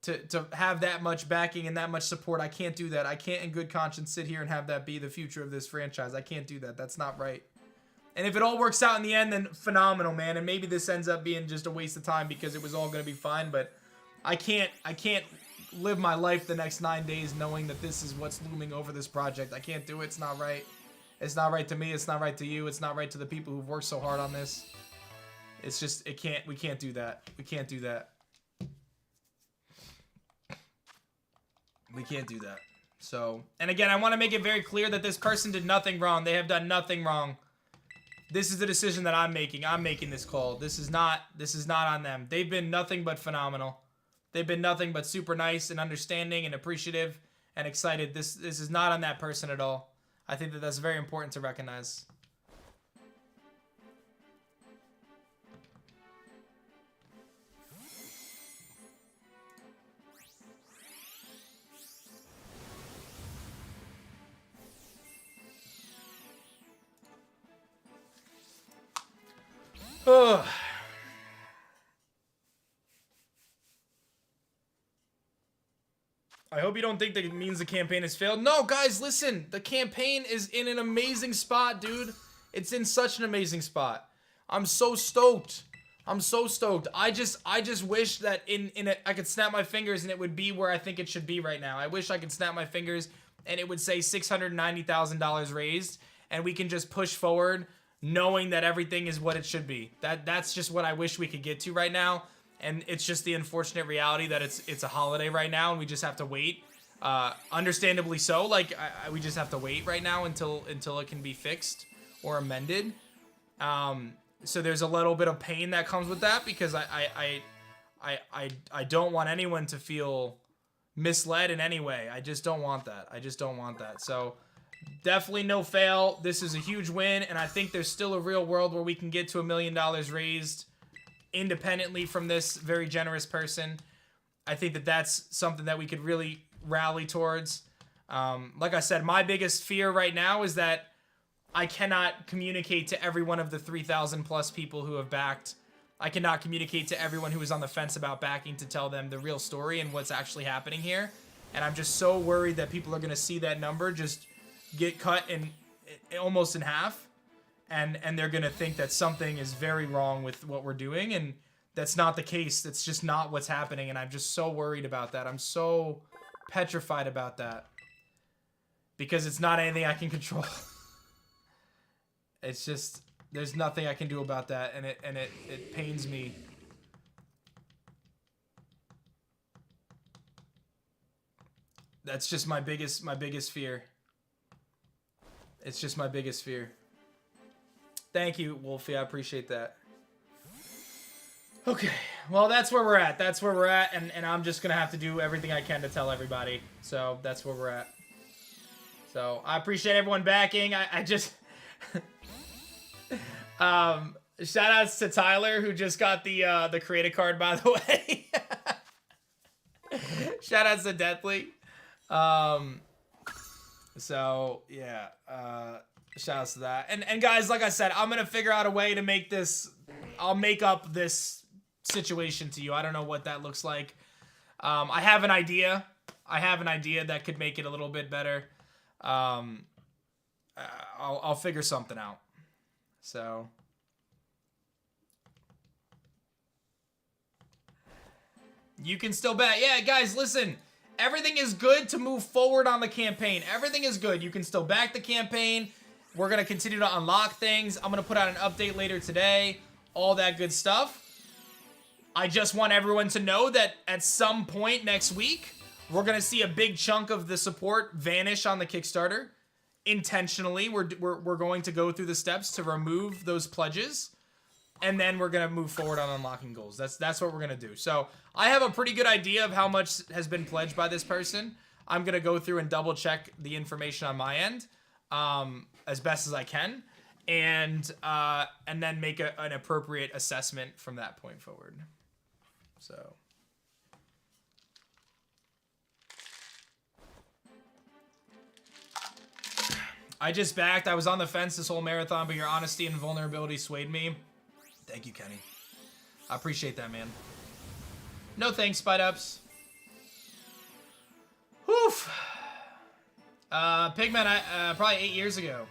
to have that much backing and that much support. I can't do that. I can't in good conscience sit here and have that be the future of this franchise. I can't do that. That's not right. And if it all works out in the end, then phenomenal, man. And maybe this ends up being just a waste of time because it was all going to be fine. But I can't live my life the next 9 days knowing that this is what's looming over this project. I can't do it. It's not right. It's not right to me. It's not right to you. It's not right to the people who've worked so hard on this. It's just, we can't do that. We can't do that. We can't do that. So, and again, I want to make it very clear that this person did nothing wrong. They have done nothing wrong. This is the decision that I'm making. I'm making this call. This is not on them. They've been nothing but phenomenal. They've been nothing but super nice and understanding and appreciative and excited. This is not on that person at all. I think that that's very important to recognize. Ugh. I hope you don't think that it means the campaign has failed. No, guys, listen. The campaign is in an amazing spot, dude. It's in such an amazing spot. I'm so stoked. I'm so stoked. I just wish that I could snap my fingers and it would be where I think it should be right now. I wish I could snap my fingers and it would say $690,000 raised and we can just push forward knowing that everything is what it should be. That's just what I wish we could get to right now. And it's just the unfortunate reality that it's a holiday right now and we just have to wait. Understandably so. Like we just have to wait right now until it can be fixed or amended. So there's a little bit of pain that comes with that because I don't want anyone to feel misled in any way. I just don't want that. I just don't want that. So definitely no fail. This is a huge win, and I think there's still a real world where we can get to $1 million raised independently from this very generous person. I think that that's something that we could really rally towards. Like I said, my biggest fear right now is that I cannot communicate to every one of the 3,000 plus people who have backed. I cannot communicate to everyone who is on the fence about backing to tell them the real story and what's actually happening here. And I'm just so worried that people are going to see that number just get cut in almost in half. And they're going to think that something is very wrong with what we're doing. And that's not the case. That's just not what's happening. And I'm just so worried about that. I'm so petrified about that. Because it's not anything I can control. It's just, there's nothing I can do about that. And it pains me. That's just my biggest fear. It's just my biggest fear. Thank you, Wolfie. I appreciate that. Okay. Well, that's where we're at. That's where we're at. And I'm just going to have to do everything I can to tell everybody. So that's where we're at. So I appreciate everyone backing. I just... shout outs to Tyler, who just got the creative card, by the way. Shout outs to Deathly. So, yeah. Shout-outs to that. And guys, like I said, I'm going to figure out a way to make this... I'll make up this situation to you. I don't know what that looks like. I have an idea. I have an idea that could make it a little bit better. I'll figure something out. So... You can still bet. Yeah, guys, listen. Everything is good to move forward on the campaign. Everything is good. You can still back the campaign. We're going to continue to unlock things. I'm going to put out an update later today. All that good stuff. I just want everyone to know that at some point next week, we're going to see a big chunk of the support vanish on the Kickstarter. Intentionally, we're going to go through the steps to remove those pledges. And then we're going to move forward on unlocking goals. That's what we're going to do. So I have a pretty good idea of how much has been pledged by this person. I'm going to go through and double check the information on my end as best as I can. And then make an appropriate assessment from that point forward. So... I just backed. I was on the fence this whole marathon, but your honesty and vulnerability swayed me. Thank you, Kenny. I appreciate that, man. No thanks, Spite Ups. Woof. Pigman, probably 8 years ago.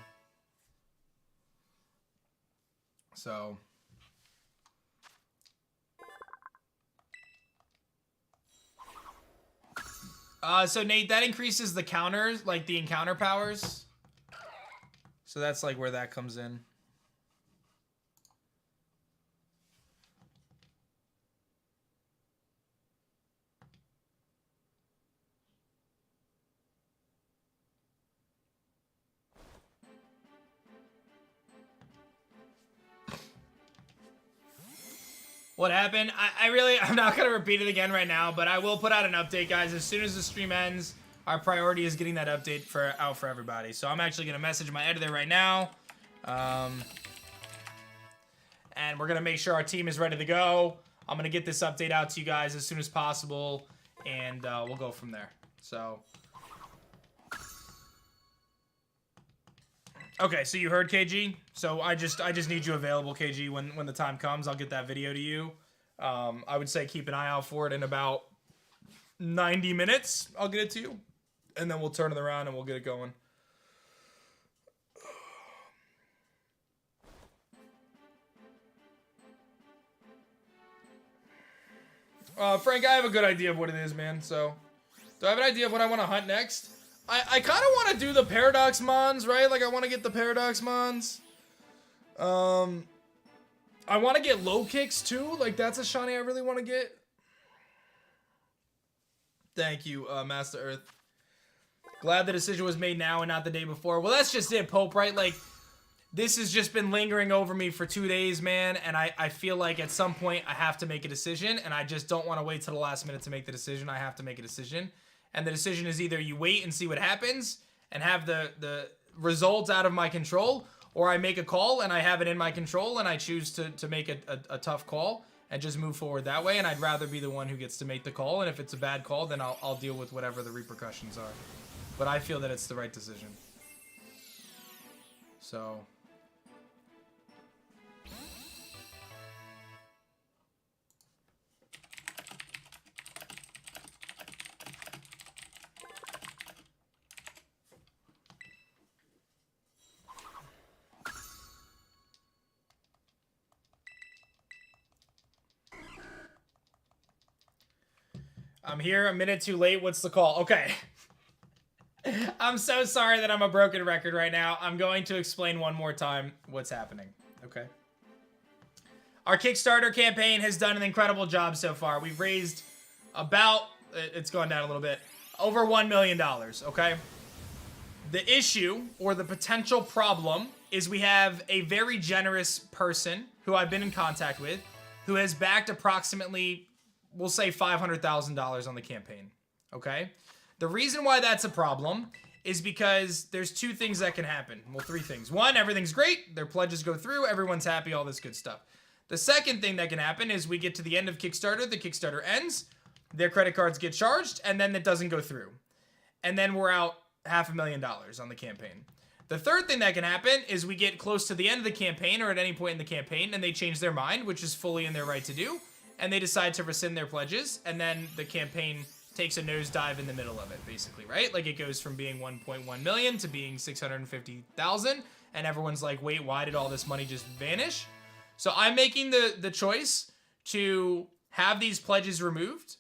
So. So Nate, that increases the counters, like the encounter powers. So that's like where that comes in. What happened? I'm not going to repeat it again right now, but I will put out an update, guys. As soon as the stream ends, our priority is getting that update out for everybody. So I'm actually going to message my editor right now. And we're going to make sure our team is ready to go. I'm going to get this update out to you guys as soon as possible. And we'll go from there. So. Okay, so you heard, KG. So I just need you available, KG. When the time comes, I'll get that video to you. I would say keep an eye out for it in about 90 minutes. I'll get it to you. And then we'll turn it around and we'll get it going. Frank, I have a good idea of what it is, man. So, do I have an idea of what I want to hunt next? I kind of want to do the Paradox Mons, right? Like, I want to get the Paradox Mons. I want to get low kicks, too. Like, that's a shiny I really want to get. Thank you, Master Earth. Glad the decision was made now and not the day before. Well, that's just it, Pope, right? Like, this has just been lingering over me for 2 days, man. And I feel like at some point I have to make a decision. And I just don't want to wait till the last minute to make the decision. I have to make a decision. And the decision is either you wait and see what happens and have the results out of my control, or I make a call and I have it in my control and I choose to make a tough call and just move forward that way. And I'd rather be the one who gets to make the call. And if it's a bad call, then I'll deal with whatever the repercussions are. But I feel that it's the right decision. So. I'm here a minute too late. What's the call? Okay. I'm so sorry that I'm a broken record right now. I'm going to explain one more time what's happening. Okay. Our Kickstarter campaign has done an incredible job so far. We've raised about, it's gone down a little bit, over $1 million, okay? The issue, or the potential problem, is we have a very generous person who I've been in contact with who has backed approximately, we'll say $500,000 on the campaign, okay? The reason why that's a problem is because there's two things that can happen. Well, three things. One, everything's great. Their pledges go through. Everyone's happy. All this good stuff. The second thing that can happen is we get to the end of Kickstarter. The Kickstarter ends. Their credit cards get charged. And then it doesn't go through. And then we're out $500,000 on the campaign. The third thing that can happen is we get close to the end of the campaign or at any point in the campaign and they change their mind, which is fully in their right to do. And they decide to rescind their pledges. And then the campaign takes a nosedive in the middle of it, basically, right? Like, it goes from being 1.1 million to being 650,000, and everyone's like, wait, why did all this money just vanish? So I'm making the choice to have these pledges removed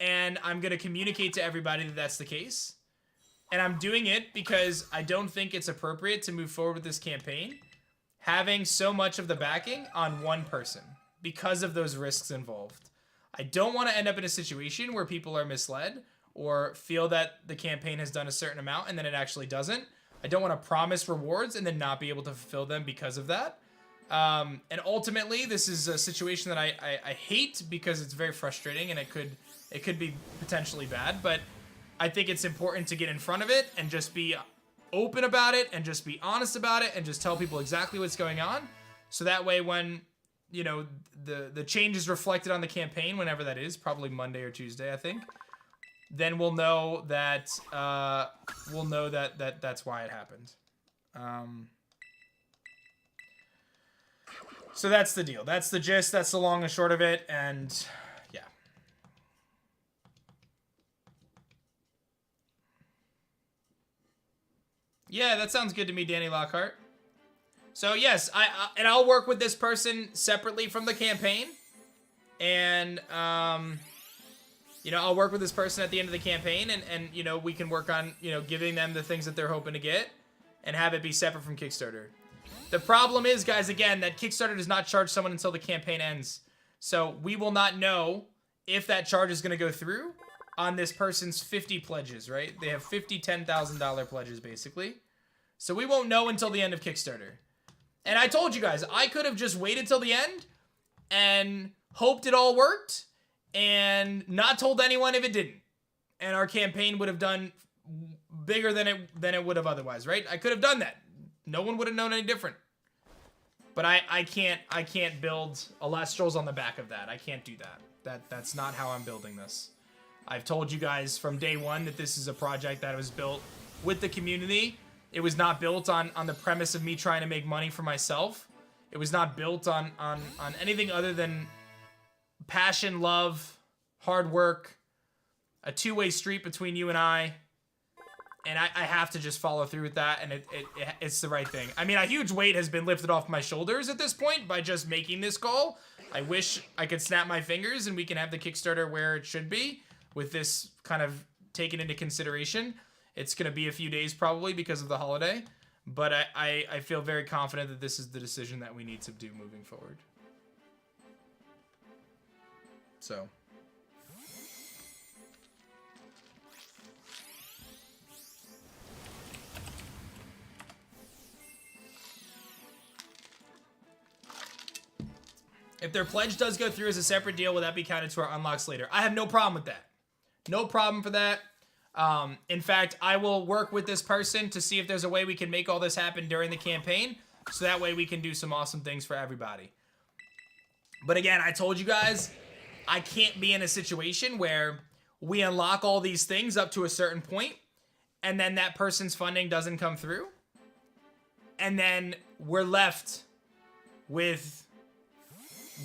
and I'm going to communicate to everybody that that's the case. And I'm doing it because I don't think it's appropriate to move forward with this campaign having so much of the backing on one person because of those risks involved. I don't want to end up in a situation where people are misled or feel that the campaign has done a certain amount and then it actually doesn't. I don't want to promise rewards and then not be able to fulfill them because of that. And ultimately, this is a situation that I hate because it's very frustrating and it could be potentially bad. But I think it's important to get in front of it and just be open about it and just be honest about it and just tell people exactly what's going on. So that way when, you know, the change is reflected on the campaign, whenever that is, probably Monday or Tuesday, I think, then we'll know that that's why it happened. So that's the deal. That's the gist. That's the long and short of it. And yeah. Yeah, that sounds good to me, Danny Lockhart. So yes, I'll work with this person separately from the campaign. And, you know, I'll work with this person at the end of the campaign and you know, we can work on, you know, giving them the things that they're hoping to get and have it be separate from Kickstarter. The problem is, guys, again, that Kickstarter does not charge someone until the campaign ends. So we will not know if that charge is going to go through on this person's 50 pledges, right? They have 50 $10,000 pledges, basically. So we won't know until the end of Kickstarter. And I told you guys, I could have just waited till the end and hoped it all worked and not told anyone if it didn't. And our campaign would have done bigger than it would have otherwise, right? I could have done that. No one would have known any different. But I can't build Alestrals on the back of that. I can't do that. That's not how I'm building this. I've told you guys from day one that this is a project that was built with the community. It was not built on the premise of me trying to make money for myself. It was not built on anything other than passion, love, hard work, a two-way street between you and I. And I have to just follow through with that, and it's the right thing. I mean, a huge weight has been lifted off my shoulders at this point by just making this call. I wish I could snap my fingers and we can have the Kickstarter where it should be with this kind of taken into consideration. It's going to be a few days probably because of the holiday, but I feel very confident that this is the decision that we need to do moving forward. So... if their pledge does go through as a separate deal, will that be counted to our unlocks later? I have no problem with that. No problem for that. In fact, I will work with this person to see if there's a way we can make all this happen during the campaign, so that way we can do some awesome things for everybody. But again, I told you guys, I can't be in a situation where we unlock all these things up to a certain point, and then that person's funding doesn't come through, and then we're left with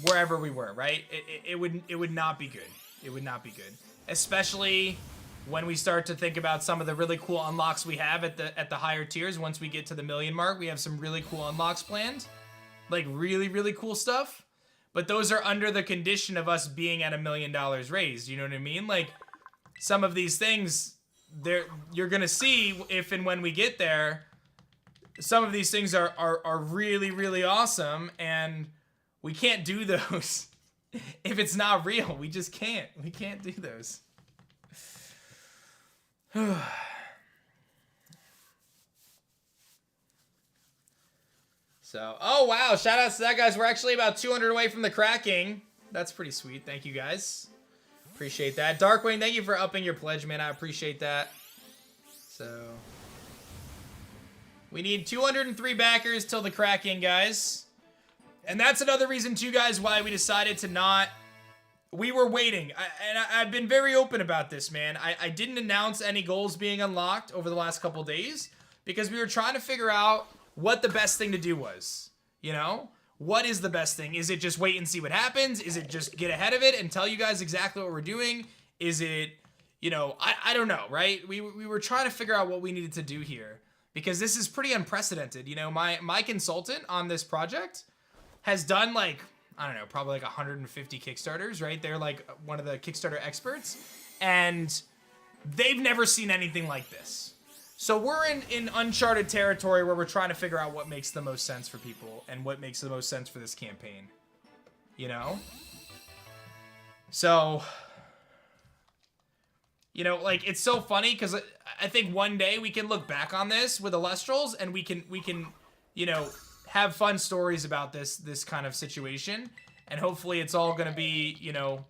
wherever we were, right? It would not be good. It would not be good, especially when we start to think about some of the really cool unlocks we have at the higher tiers. Once we get to the 1 million mark, we have some really cool unlocks planned, like really cool stuff. But those are under the condition of us being at $1 million raised. You know what I mean? Like some of these things, you're gonna see if and when we get there. Some of these things are really awesome, and we can't do those if it's not real. We just can't. We can't do those. So, oh wow, shout outs to that, guys. We're actually about 200 away from the cracking. That's pretty sweet. Thank you, guys. Appreciate that. Darkwing, thank you for upping your pledge, man. I appreciate that. So, we need 203 backers till the cracking, guys. And that's another reason, too, guys, why we decided to not... We were waiting. I've been very open about this, man. I didn't announce any goals being unlocked over the last couple days because we were trying to figure out what the best thing to do was. You know? What is the best thing? Is it just wait and see what happens? Is it just get ahead of it and tell you guys exactly what we're doing? Is it, you know, I don't know, right? We were trying to figure out what we needed to do here because this is pretty unprecedented. You know, my consultant on this project has done like, I don't know, probably like 150 Kickstarters, right? They're like one of the Kickstarter experts. and they've never seen anything like this. So we're in uncharted territory where we're trying to figure out what makes the most sense for people and what makes the most sense for this campaign. You know? So, you know, like, it's so funny because I think one day we can look back on this with Alestrals and we can, you know, have fun stories about this kind of situation. And hopefully it's all going to be, you know,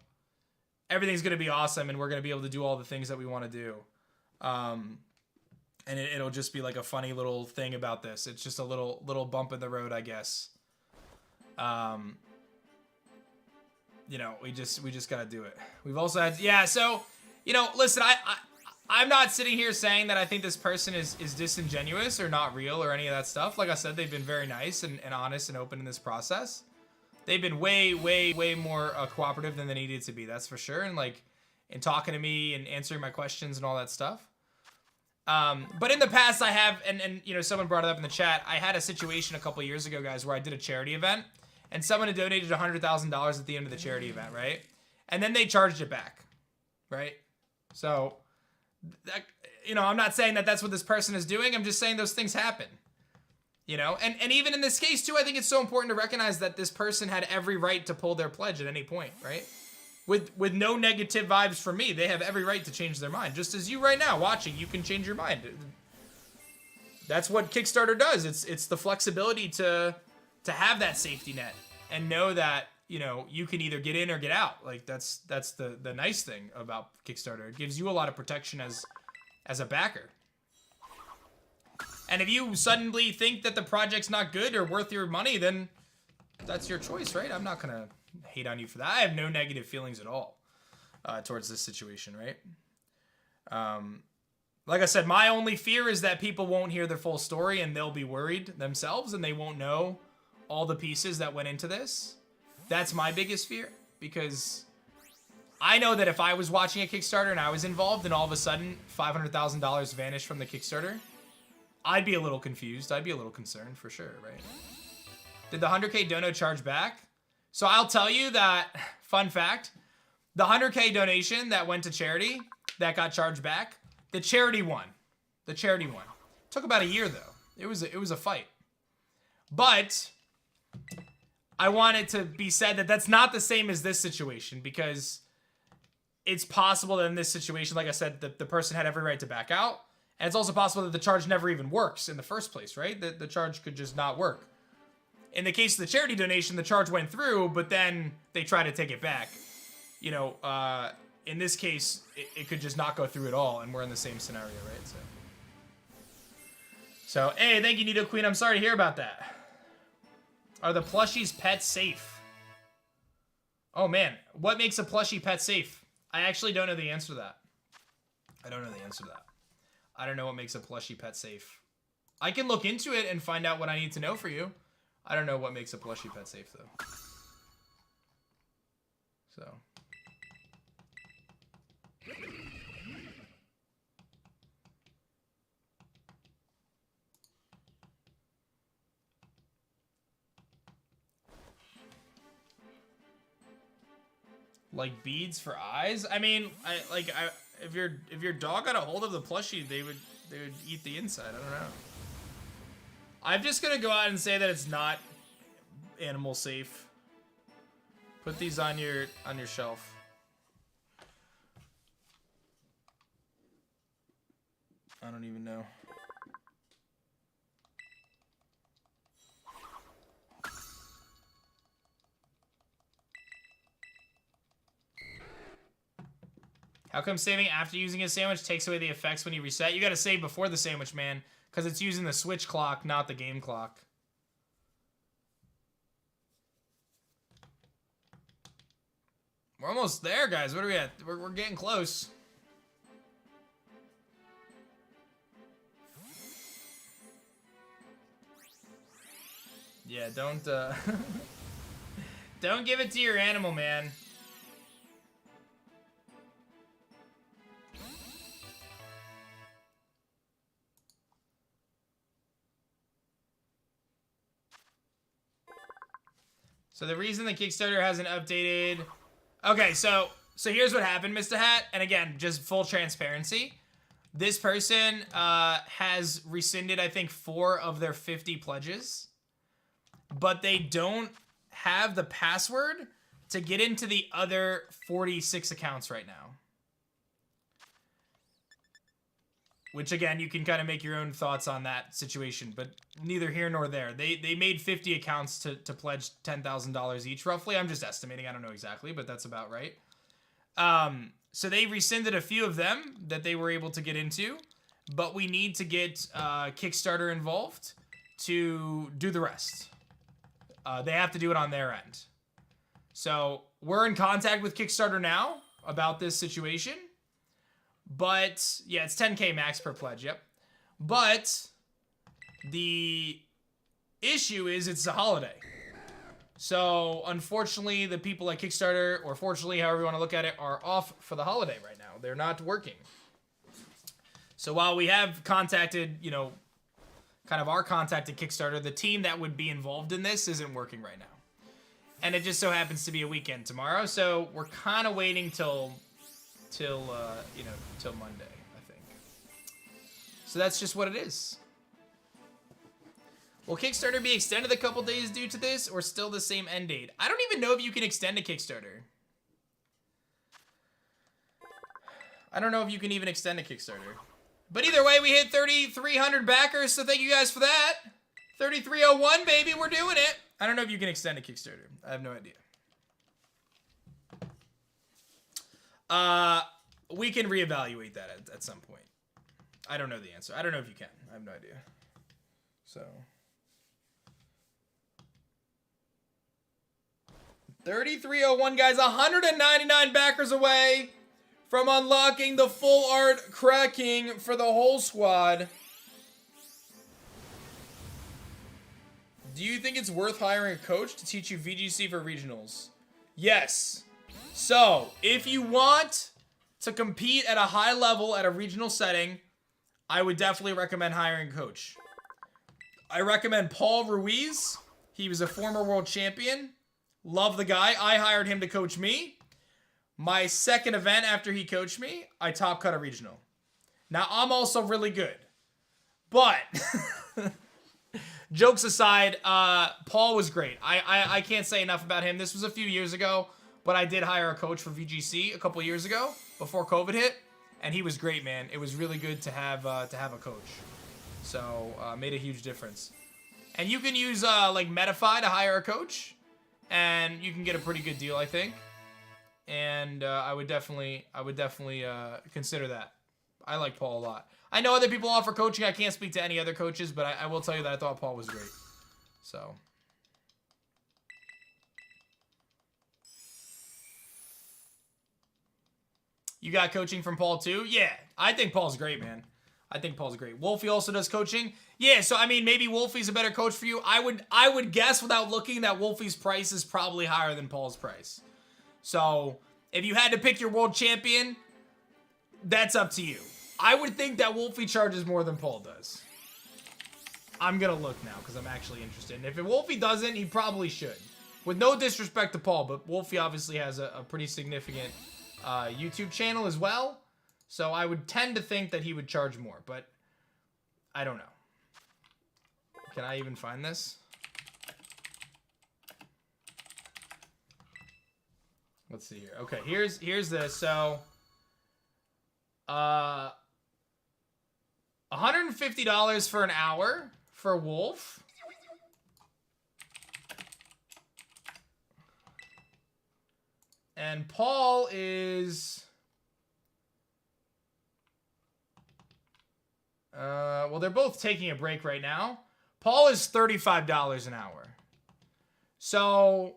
everything's going to be awesome and we're going to be able to do all the things that we want to do. And it'll just be like a funny little thing about this. It's just a little bump in the road, I guess. You know, we just got to do it. We've also had, yeah, so, you know, listen, I'm not sitting here saying that I think this person is disingenuous or not real or any of that stuff. Like I said, they've been very nice and honest and open in this process. They've been way more cooperative than they needed to be, that's for sure. And like, in talking to me and answering my questions and all that stuff. But in the past I have, and you know, someone brought it up in the chat, I had a situation a couple years ago, guys, where I did a charity event and someone had donated $100,000 at the end of the charity event, right? And then they charged it back, right? So, that, you know, I'm not saying that that's what this person is doing. I'm just saying those things happen, you know? And even in this case, too, I think it's so important to recognize that this person had every right to pull their pledge at any point, right? With no negative vibes from me, they have every right to change their mind. Just as you right now watching, you can change your mind. That's what Kickstarter does. It's the flexibility to have that safety net and know that, you know, you can either get in or get out. Like that's the nice thing about Kickstarter. It gives you a lot of protection as a backer. And if you suddenly think that the project's not good or worth your money, then that's your choice, right? I'm not gonna hate on you for that. I have no negative feelings at all towards this situation, right? Like I said, my only fear is that people won't hear the full story and they'll be worried themselves and they won't know all the pieces that went into this. That's my biggest fear, because I know that if I was watching a Kickstarter and I was involved and all of a sudden $500,000 vanished from the Kickstarter, I'd be a little confused. I'd be a little concerned for sure, right? Did the 100K dono charge back? So I'll tell you that, fun fact, the 100K donation that went to charity, that got charged back, the charity won. The charity won. Took about a year though. It was a fight. But I want it to be said that that's not the same as this situation, because it's possible that in this situation, like I said, the person had every right to back out. And it's also possible that the charge never even works in the first place, right? The charge could just not work. In the case of the charity donation, the charge went through, but then they try to take it back. You know, in this case, it could just not go through at all, and we're in the same scenario, right? So hey, thank you, Nido Queen. I'm sorry to hear about that. Are the plushies pets safe? Oh man, what makes a plushie pet safe? I actually don't know the answer to that. I don't know the answer to that. I don't know what makes a plushie pet safe. I can look into it and find out what I need to know for you. I don't know what makes a plushie pet safe, though. So. Like beads for eyes? I mean, if your dog got a hold of the plushie, they would eat the inside. I don't know. I'm just gonna go out and say that it's not animal safe. Put these on your shelf. I don't even know. How come saving after using a sandwich takes away the effects when you reset? You gotta save before the sandwich, man. Because it's using the Switch clock, not the game clock. We're almost there, guys. What are we at? We're getting close. Yeah, don't don't give it to your animal, man. So the reason the Kickstarter hasn't updated... Okay, so So here's what happened, Mr. Hat. And again, just full transparency. This person has rescinded, I think, 4 of their 50 pledges. But they don't have the password to get into the other 46 accounts right now. Which, again, you can kind of make your own thoughts on that situation, but neither here nor there. They made 50 accounts to pledge $10,000 each, roughly. I'm just estimating. I don't know exactly, but that's about right. So they rescinded a few of them that they were able to get into, but we need to get Kickstarter involved to do the rest. They have to do it on their end. So we're in contact with Kickstarter now about this situation. But, yeah, it's 10K max per pledge, yep. But the issue is it's a holiday. So, unfortunately, the people at Kickstarter, or fortunately, however you want to look at it, are off for the holiday right now. They're not working. So, while we have contacted, you know, kind of our contacted Kickstarter, the team that would be involved in this isn't working right now. And it just so happens to be a weekend tomorrow, so we're kind of waiting till Monday, I think. So that's just what it is. Will Kickstarter be extended a couple days due to this, or still the same end date? I don't even know if you can extend a Kickstarter. I don't know if you can even extend a Kickstarter. But either way, we hit 3,300 backers, so thank you guys for that. 3,301, baby, we're doing it. I don't know if you can extend a Kickstarter. I have no idea. We can reevaluate that at some point. I don't know the answer. I don't know if you can. I have no idea. So 3,301, guys. 199 backers away from unlocking the full art cracking for the whole squad. Do you think it's worth hiring a coach to teach you VGC for regionals? Yes. So, if you want to compete at a high level at a regional setting, I would definitely recommend hiring a coach. I recommend Paul Ruiz. He was a former world champion. Love the guy. I hired him to coach me. My second event after he coached me, I top cut a regional. Now, I'm also really good. But, jokes aside, Paul was great. I can't say enough about him. This was a few years ago. But I did hire a coach for VGC a couple years ago, before COVID hit, and he was great, man. It was really good to have a coach. So, made a huge difference. And you can use like Medify to hire a coach, and you can get a pretty good deal, I think. And I would definitely consider that. I like Paul a lot. I know other people offer coaching. I can't speak to any other coaches, but I will tell you that I thought Paul was great. So. You got coaching from Paul too? Yeah, I think Paul's great, man. I think Paul's great. Wolfie also does coaching. Yeah, so I mean, maybe Wolfie's a better coach for you. I would guess without looking that Wolfie's price is probably higher than Paul's price. So if you had to pick your world champion, that's up to you. I would think that Wolfie charges more than Paul does. I'm gonna look now because I'm actually interested. And if Wolfie doesn't, he probably should. With no disrespect to Paul, but Wolfie obviously has a pretty significant YouTube channel as well, so I would tend to think that he would charge more, but I don't know. Can I even find this? Let's see here. Okay, here's this. So, $150 for an hour for Wolf. And Paul is... well, they're both taking a break right now. Paul is $35 an hour. So,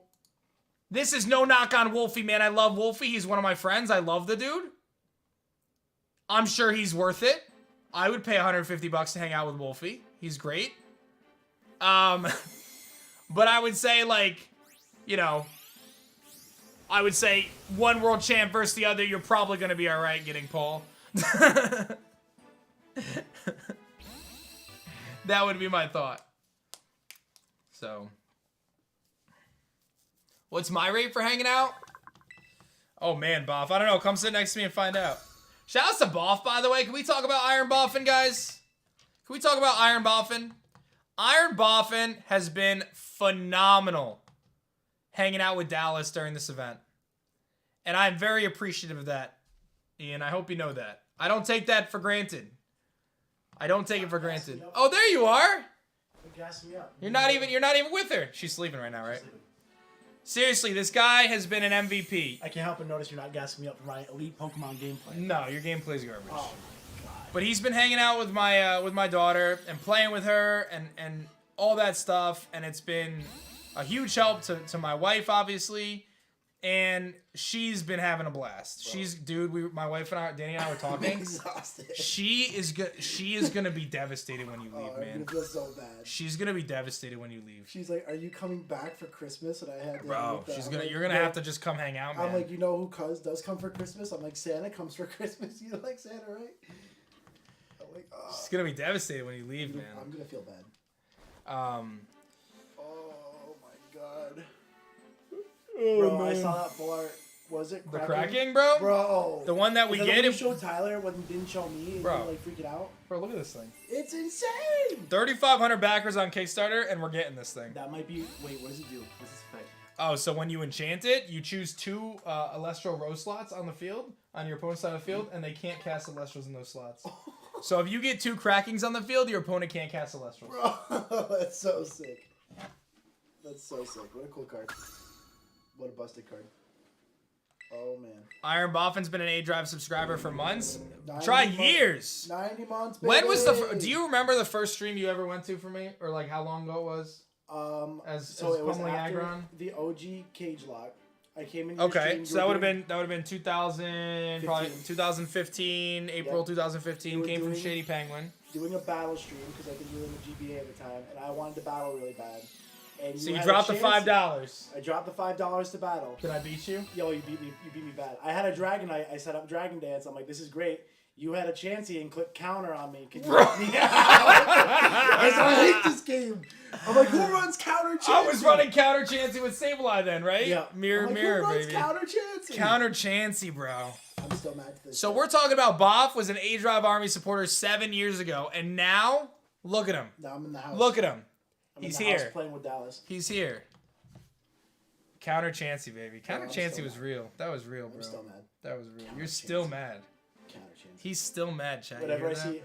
this is no knock on Wolfie, man. I love Wolfie. He's one of my friends. I love the dude. I'm sure he's worth it. I would pay $150 to hang out with Wolfie. He's great. But I would say, like, you know... I would say one world champ versus the other, you're probably going to be all right getting Paul. That would be my thought. So, what's my rate for hanging out? Oh man, Boff. I don't know. Come sit next to me and find out. Shout out to Boff, by the way. Can we talk about Iron Boffin, guys? Can we talk about Iron Boffin? Iron Boffin has been phenomenal hanging out with Dallas during this event. And I'm very appreciative of that. Ian, I hope you know that. I don't take that for granted. I don't take it for granted. Oh, there you are. Gas me up. You're not even with her. She's sleeping right now, right? Seriously, this guy has been an MVP. I can't help but notice you're not gassing me up for my elite Pokemon gameplay. No, your gameplay's garbage. Oh, God. But he's been hanging out with my daughter and playing with her and all that stuff, and it's been a huge help to my wife, obviously, and she's been having a blast. Bro. Dude, my wife and I, Danny and I were talking. I'm exhausted. She is gonna be devastated when you leave, man. I'm gonna feel so bad. She's gonna be devastated when you leave. She's like, "Are you coming back for Christmas?" And I had to. Bro, you're gonna have to just come hang out, man. I'm like, you know who does come for Christmas? I'm like, Santa comes for Christmas. You like Santa, right? I'm like, oh. She's gonna be devastated when you leave, man. I'm gonna feel bad. Oh my God. Bro, man. I saw that full art. Was it cracking? The cracking, bro? Bro. The one that we get. You showed Tyler when you didn't show me and bro. You like freaking out. Bro, look at this thing. It's insane. 3,500 backers on Kickstarter, and we're getting this thing. That might be. Wait, what does it do? What's its effect? Oh, so when you enchant it, you choose 2 Celestial Rose slots on the field, on your opponent's side of the field, and they can't cast Celestials in those slots. So if you get 2 crackings on the field, your opponent can't cast Celestials. Bro, that's so sick. That's so sick. What a cool card. What a busted card. Oh, man. Iron Boffin's been an aDrive subscriber for months. Try years. 90 months, baby. When was do you remember the first stream you ever went to for me? Or like how long ago it was? So it was after Aggron? the OG Cage Lock. I came in. Okay, so that would have been 2000, probably 2015, April 2015. Came from Shady Penguin. Doing a battle stream because I think you were in the GBA at the time, and I wanted to battle really bad. And so you dropped the $5. I dropped the $5 to battle. Did I beat you? Yo, you beat me bad. I had a Dragonite. I set up Dragon Dance. I'm like, this is great. You had a Chansey and clicked counter on me. Can you help me out? I hate this game. I'm like, who runs counter Chansey? I was running counter Chansey with Sableye then, right? Yeah. Mirror, like, mirror, who runs baby. Counter Chansey. Counter Chansey, bro. I'm still mad at this. So we're talking about Boff was an aDrive Army supporter 7 years ago, and now look at him. Now I'm in the house. Look at him. He's here. House playing with Dallas. He's here. Counter Chansey, baby. Counter Chansey was real. That was real, bro. I'm still mad. That was real. You're still mad. Counter Chansey. He's still mad, Chad. Whenever I see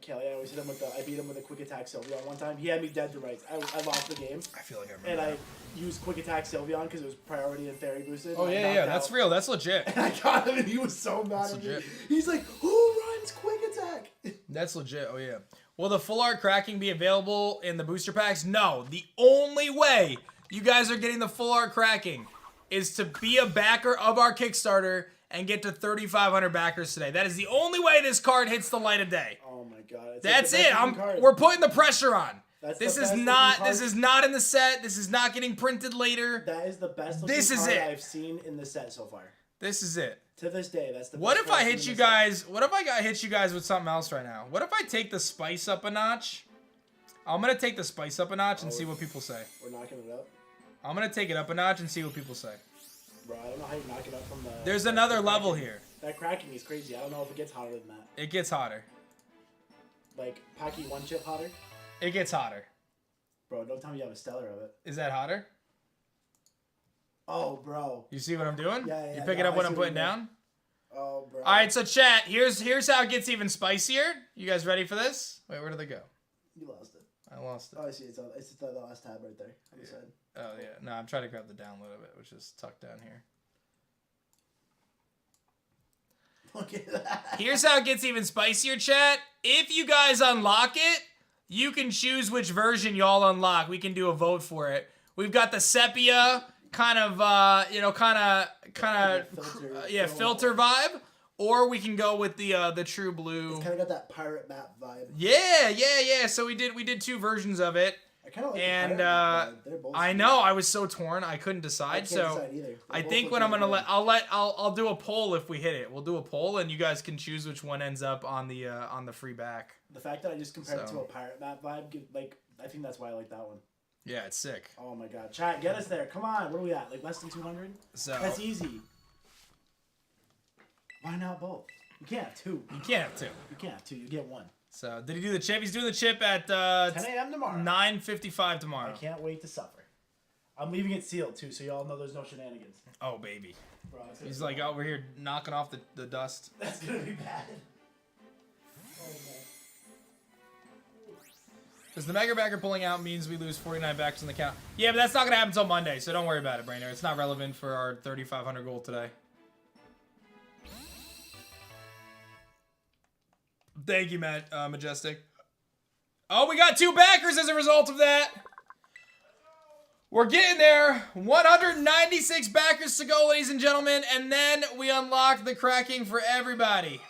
Kelly, I always hit him with I beat him with a quick attack Sylveon one time. He had me dead to rights. I lost the game. I feel like I remember. And I used quick attack Sylveon because it was priority and fairy boosted. Oh yeah, that's real. That's legit. And I got him and he was so mad at me. He's like, who runs quick attack? That's legit. Oh yeah. Will the full art cracking be available in the booster packs? No. The only way you guys are getting the full art cracking is to be a backer of our Kickstarter and get to 3,500 backers today. That is the only way this card hits the light of day. Oh my god. That's it. We're putting the pressure on. This is not in the set. This is not getting printed later. That is the best looking card I've seen in the set so far. This is it. To this day, that's the best. What if I hit you guys? What if I hit you guys with something else right now? What if I take the spice up a notch? I'm gonna take the spice up a notch and see what people say. We're knocking it up. I'm gonna take it up a notch and see what people say. Bro, I don't know how you knock it up from the... There's another level here. That cracking is crazy. I don't know if it gets hotter than that. It gets hotter. Like, Packy one chip hotter? It gets hotter. Bro, don't tell me you have a stellar of it. Is that hotter? Oh, bro. You see what I'm doing? Yeah. You pick it up when I'm putting down? Oh, bro. Alright, so chat, here's how it gets even spicier. You guys ready for this? Wait, where did they go? You lost it. I lost it. Oh, I see. It's the last tab right there on the side. Oh, yeah. No, I'm trying to grab the download of it, which is tucked down here. Look at that. Here's how it gets even spicier, chat. If you guys unlock it, you can choose which version y'all unlock. We can do a vote for it. We've got the sepia filter vibe, or we can go with the true blue. It's kind of got that pirate map vibe. Yeah. So we did 2 versions of it. I kind of like and the pirate map vibe. They're both I know I was so torn I couldn't decide. I can't decide either. I think what I'm gonna I'll do a poll if we hit it. We'll do a poll and you guys can choose which one ends up on the free back. The fact that I just compared it to a pirate map vibe, I think that's why I like that one. Yeah, it's sick. Oh my god, chat, get us there! Come on, what are we at? Like less than 200? So that's easy. Why not both? You can't have two. You can't have two. You can't have two. You get one. So, did he do the chip? He's doing the chip at 10 a.m. tomorrow. 9:55 tomorrow. I can't wait to suffer. I'm leaving it sealed, too, so y'all know there's no shenanigans. Oh, baby. Bro, He's like over here knocking off the dust. That's going to be bad. Oh, man. Because the Mega Backer pulling out means we lose 49 backers on the count. Yeah, but that's not going to happen until Monday, so don't worry about it, Brainer. It's not relevant for our 3,500 goal today. Thank you, Matt, Majestic. Oh, we got 2 backers as a result of that. We're getting there. 196 backers to go, ladies and gentlemen, and then we unlock the cracking for everybody.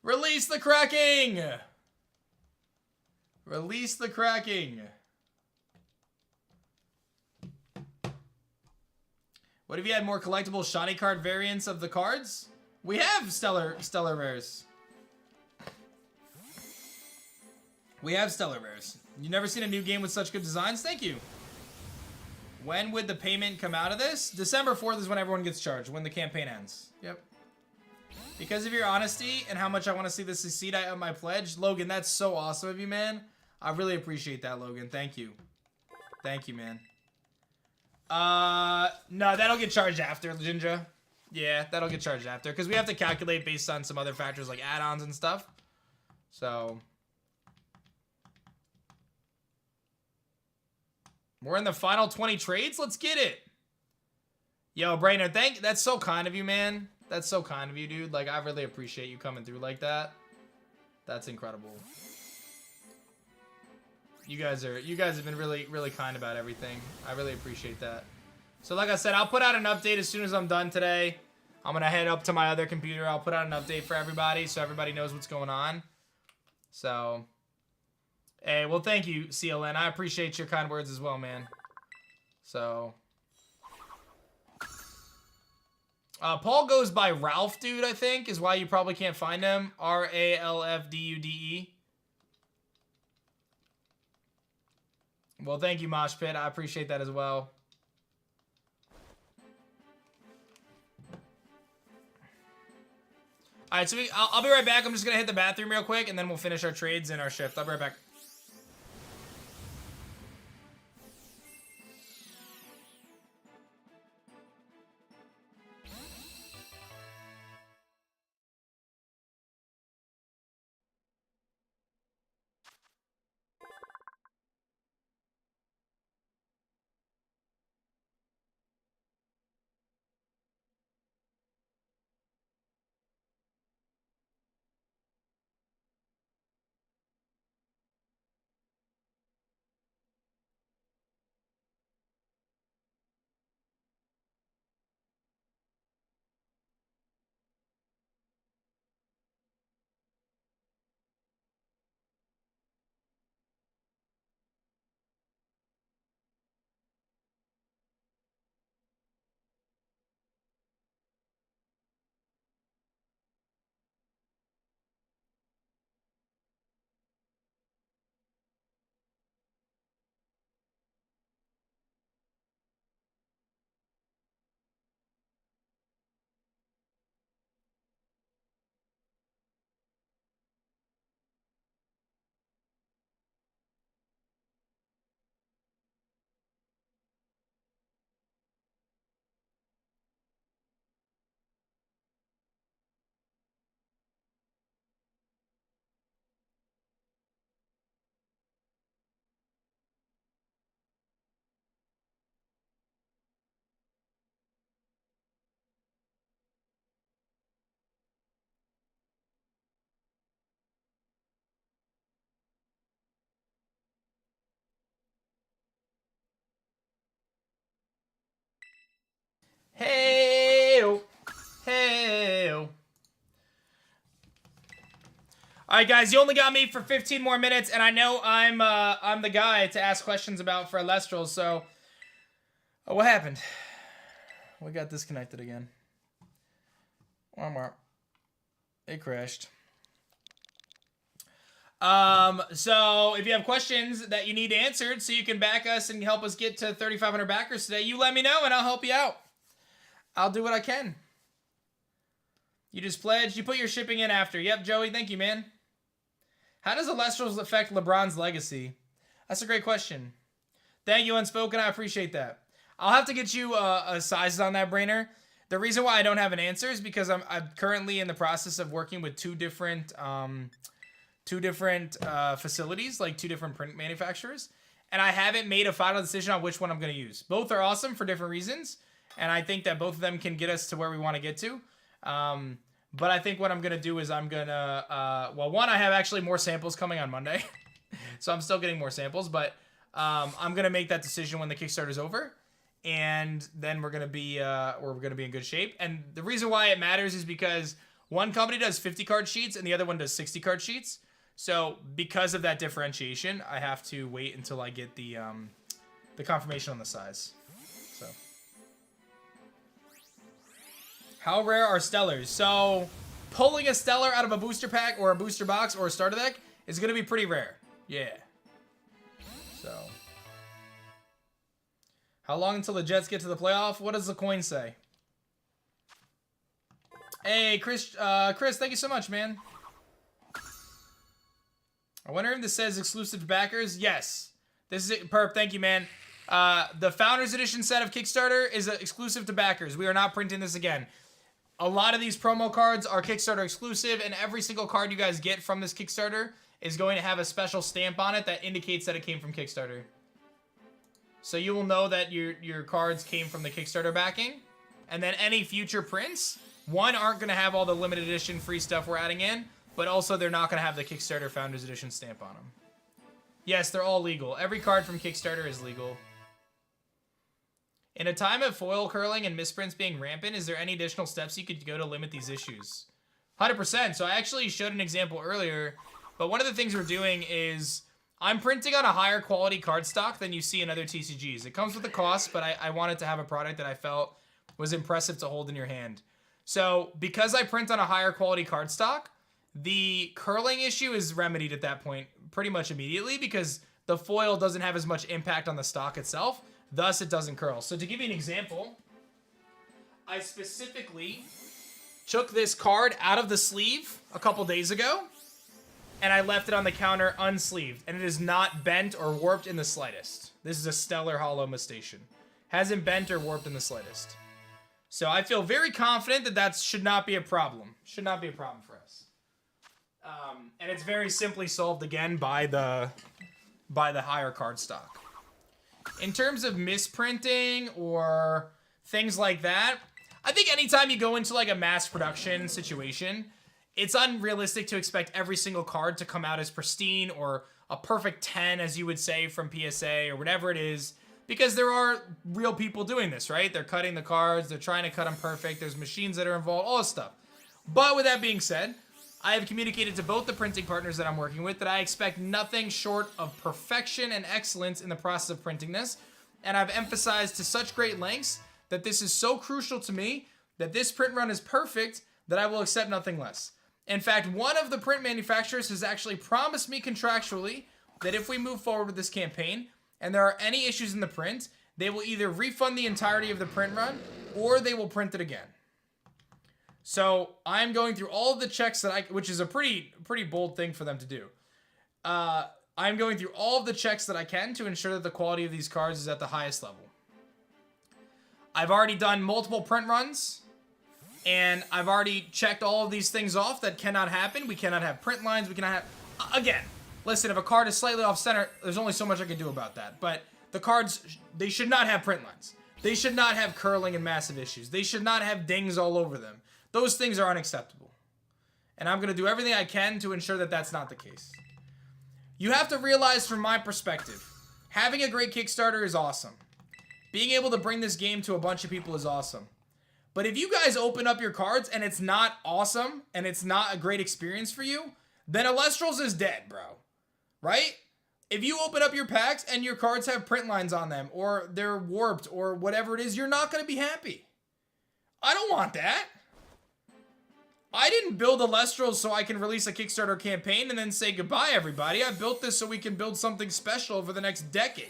Release the cracking. Release the cracking. What if you had more collectible shiny card variants of the cards? We have stellar rares. We have stellar rares. You never seen a new game with such good designs? Thank you. When would the payment come out of this? December 4th is when everyone gets charged, when the campaign ends. Yep. Because of your honesty and how much I want to see this succeed, I up my pledge. Logan, that's so awesome of you, man. I really appreciate that, Logan. Thank you. Thank you, man. No, that'll get charged after, Jinja. Yeah, that'll get charged after. Because we have to calculate based on some other factors like add-ons and stuff. So... we're in the final 20 trades. Let's get it. Yo, Brainer, that's so kind of you, man. That's so kind of you, dude. Like, I really appreciate you coming through like that. That's incredible. You guys have been really, really kind about everything. I really appreciate that. So, like I said, I'll put out an update as soon as I'm done today. I'm gonna head up to my other computer. I'll put out an update for everybody so everybody knows what's going on. So... hey, well, thank you, CLN. I appreciate your kind words as well, man. So... Paul goes by Ralph, dude, I think, is why you probably can't find him. R-A-L-F-D-U-D-E. Well, thank you, Mosh Pit. I appreciate that as well. Alright, so I'll be right back. I'm just going to hit the bathroom real quick, and then we'll finish our trades and our shift. I'll be right back. Hey-o. Hey-o. Alright, guys, you only got me for 15 more minutes, and I know I'm the guy to ask questions about for Alestrals, so... oh, what happened? We got disconnected again. It crashed. So if you have questions that you need answered so you can back us and help us get to 3,500 backers today, you let me know and I'll help you out. I'll do what I can. You just pledged. You put your shipping in after. Yep, Joey. Thank you, man. How does Alestrals affect LeBron's legacy? That's a great question. Thank you, Unspoken. I appreciate that. I'll have to get you a sizes on that, Brainer. The reason why I don't have an answer is because I'm currently in the process of working with two different facilities, like 2 different print manufacturers, and I haven't made a final decision on which one I'm going to use. Both are awesome for different reasons, and I think that both of them can get us to where we want to get to. But I think what I'm going to do is I'm going to, well, one, I have actually more samples coming on Monday, so I'm still getting more samples, but I'm going to make that decision when the Kickstarter's over, and then we're going to be in good shape. And the reason why it matters is because one company does 50 card sheets and the other one does 60 card sheets. So because of that differentiation, I have to wait until I get the confirmation on the size. So, how rare are stellars? So, pulling a stellar out of a booster pack or a booster box or a starter deck is going to be pretty rare. Yeah. So, how long until the Jets get to the playoff? What does the coin say? Hey, Chris, thank you so much, man. I wonder if this says exclusive to backers. Yes. This is it. Perp, thank you, man. The Founders Edition set of Kickstarter is exclusive to backers. We are not printing this again. A lot of these promo cards are Kickstarter exclusive, and every single card you guys get from this Kickstarter is going to have a special stamp on it that indicates that it came from Kickstarter. So you will know that your cards came from the Kickstarter backing. And then any future prints, one, aren't going to have all the limited edition free stuff we're adding in, but also they're not going to have the Kickstarter Founders Edition stamp on them. Yes, they're all legal. Every card from Kickstarter is legal. In a time of foil curling and misprints being rampant, is there any additional steps you could go to limit these issues? 100%. So I actually showed an example earlier, but one of the things we're doing is I'm printing on a higher quality cardstock than you see in other TCGs. It comes with a cost, but I wanted to have a product that I felt was impressive to hold in your hand. So because I print on a higher quality cardstock, the curling issue is remedied at that point pretty much immediately because the foil doesn't have as much impact on the stock itself, thus it doesn't curl. So to give you an example, I specifically took this card out of the sleeve a couple days ago and I left it on the counter unsleeved, and it is not bent or warped in the slightest. This is a Stellar Hollow Mistation. Hasn't bent or warped in the slightest. So I feel very confident that that should not be a problem. Should not be a problem for us. And it's very simply solved again by the higher card stock. In terms of misprinting or things like that, I think anytime you go into like a mass production situation, it's unrealistic to expect every single card to come out as pristine or a perfect 10, as you would say, from PSA or whatever it is, because there are real people doing this, right? They're cutting the cards, they're trying to cut them perfect, there's machines that are involved, all this stuff. But with that being said, I have communicated to both the printing partners that I'm working with that I expect nothing short of perfection and excellence in the process of printing this, and I've emphasized to such great lengths that this is so crucial to me that this print run is perfect that I will accept nothing less. In fact, one of the print manufacturers has actually promised me contractually that if we move forward with this campaign and there are any issues in the print, they will either refund the entirety of the print run or they will print it again. So I'm going through all of the checks that which is a pretty bold thing for them to do. I'm going through all of the checks that I can to ensure that the quality of these cards is at the highest level. I've already done multiple print runs. And I've already checked all of these things off that cannot happen. We cannot have print lines. We cannot have... Again, listen, if a card is slightly off center, there's only so much I can do about that. But the cards, they should not have print lines. They should not have curling and massive issues. They should not have dings all over them. Those things are unacceptable. And I'm going to do everything I can to ensure that that's not the case. You have to realize from my perspective, having a great Kickstarter is awesome. Being able to bring this game to a bunch of people is awesome. But if you guys open up your cards and it's not awesome and it's not a great experience for you, then Alestrals is dead, bro. Right? If you open up your packs and your cards have print lines on them or they're warped or whatever it is, you're not going to be happy. I don't want that. I didn't build Alestrals so I can release a Kickstarter campaign and then say goodbye, everybody. I built this so we can build something special over the next decade.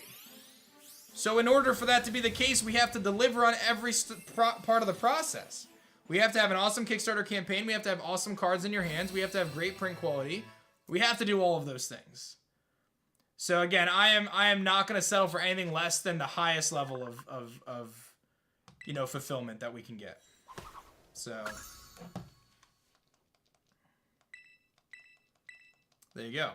So in order for that to be the case, we have to deliver on every part of the process. We have to have an awesome Kickstarter campaign. We have to have awesome cards in your hands. We have to have great print quality. We have to do all of those things. So again, I am not going to settle for anything less than the highest level of you know, fulfillment that we can get. So there you go.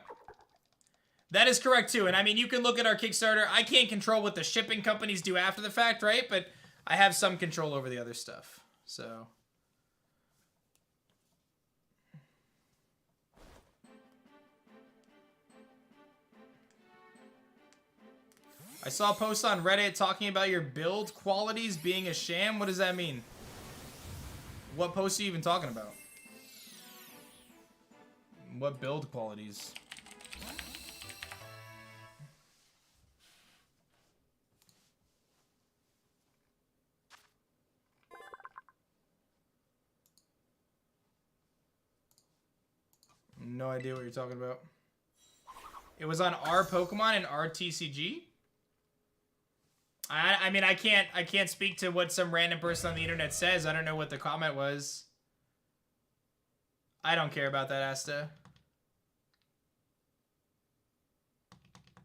That is correct too. And I mean, you can look at our Kickstarter. I can't control what the shipping companies do after the fact, right? But I have some control over the other stuff. So I saw a post on Reddit talking about your build qualities being a sham. What does that mean? What post are you even talking about? What build qualities? No idea what you're talking about. It was on our Pokemon and our TCG? I mean, I can't speak to what some random person on the internet says. I don't know what the comment was. I don't care about that, Asta.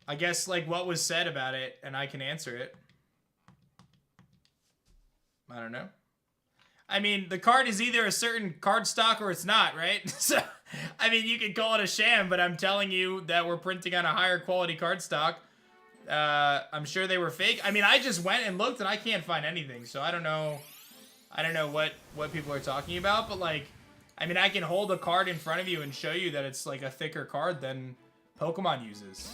I guess, like, what was said about it, and I can answer it. I don't know. I mean, the card is either a certain card stock or it's not, right? So, I mean, you could call it a sham, but I'm telling you that we're printing on a higher quality card stock. I'm sure they were fake. I mean, I just went and looked and I can't find anything, so I don't know what people are talking about, but like, I mean, I can hold a card in front of you and show you that it's like a thicker card than Pokemon uses.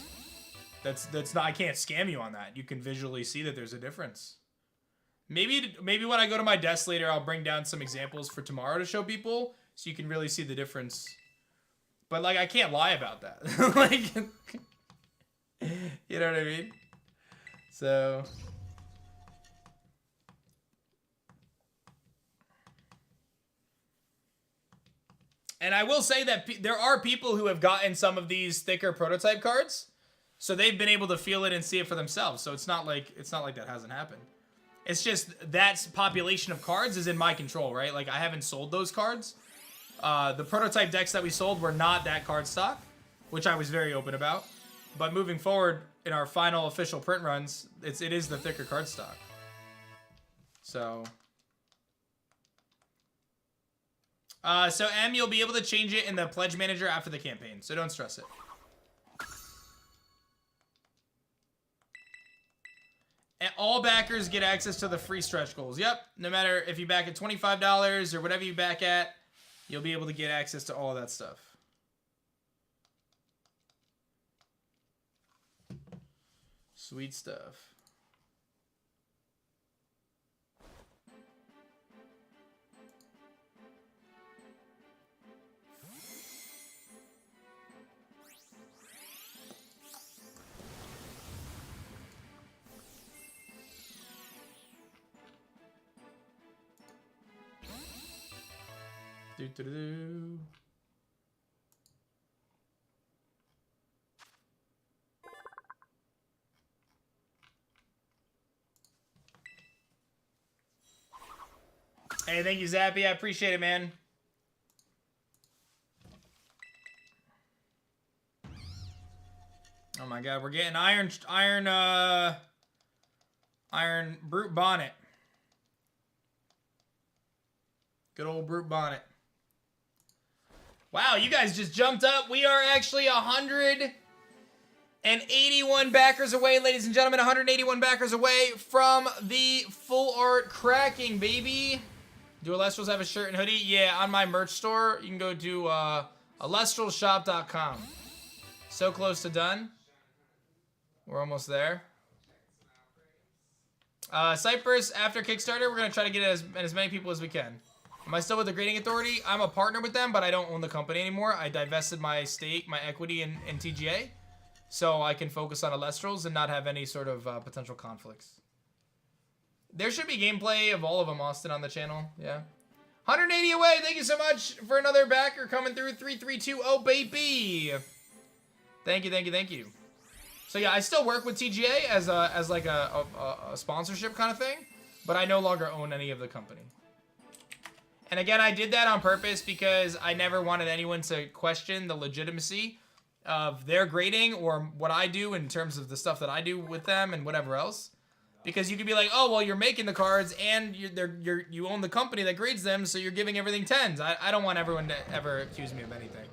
That's not, I can't scam you on that. You can visually see that there's a difference. Maybe when I go to my desk later, I'll bring down some examples for tomorrow to show people so you can really see the difference. But like, I can't lie about that. Like, you know what I mean? So and I will say that there are people who have gotten some of these thicker prototype cards, so they've been able to feel it and see it for themselves. So it's not like that hasn't happened. It's just that population of cards is in my control, right? Like, I haven't sold those cards. The prototype decks that we sold were not that card stock, which I was very open about. But moving forward in our final official print runs, it is the thicker card stock. So M, you'll be able to change it in the pledge manager after the campaign, so don't stress it. And all backers get access to the free stretch goals. Yep, no matter if you back at $25 or whatever you back at, you'll be able to get access to all of that stuff. Sweet stuff. Do-do-do-do. Hey, thank you, Zappy. I appreciate it, man. Oh my God, we're getting iron Brute Bonnet. Good old Brute Bonnet. Wow, you guys just jumped up. We are actually 181 backers away, ladies and gentlemen. 181 backers away from the full art cracking, baby. Do Alestrals have a shirt and hoodie? Yeah, on my merch store. You can go to alestralshop.com. So close to done. We're almost there. Cypress, after Kickstarter, we're going to try to get as many people as we can. Am I still with the Grading Authority? I'm a partner with them, but I don't own the company anymore. I divested my stake, my equity in TGA, so I can focus on Alestrals and not have any sort of potential conflicts. There should be gameplay of all of them, Austin, on the channel. Yeah. 180 away. Thank you so much for another backer coming through. 3320, baby. Thank you, thank you, thank you. So yeah, I still work with TGA as like a sponsorship kind of thing, but I no longer own any of the company. And again, I did that on purpose because I never wanted anyone to question the legitimacy of their grading or what I do in terms of the stuff that I do with them and whatever else. Because you could be like, oh, well, you're making the cards and you own the company that grades them, so you're giving everything 10s. I don't want everyone to ever accuse me of anything.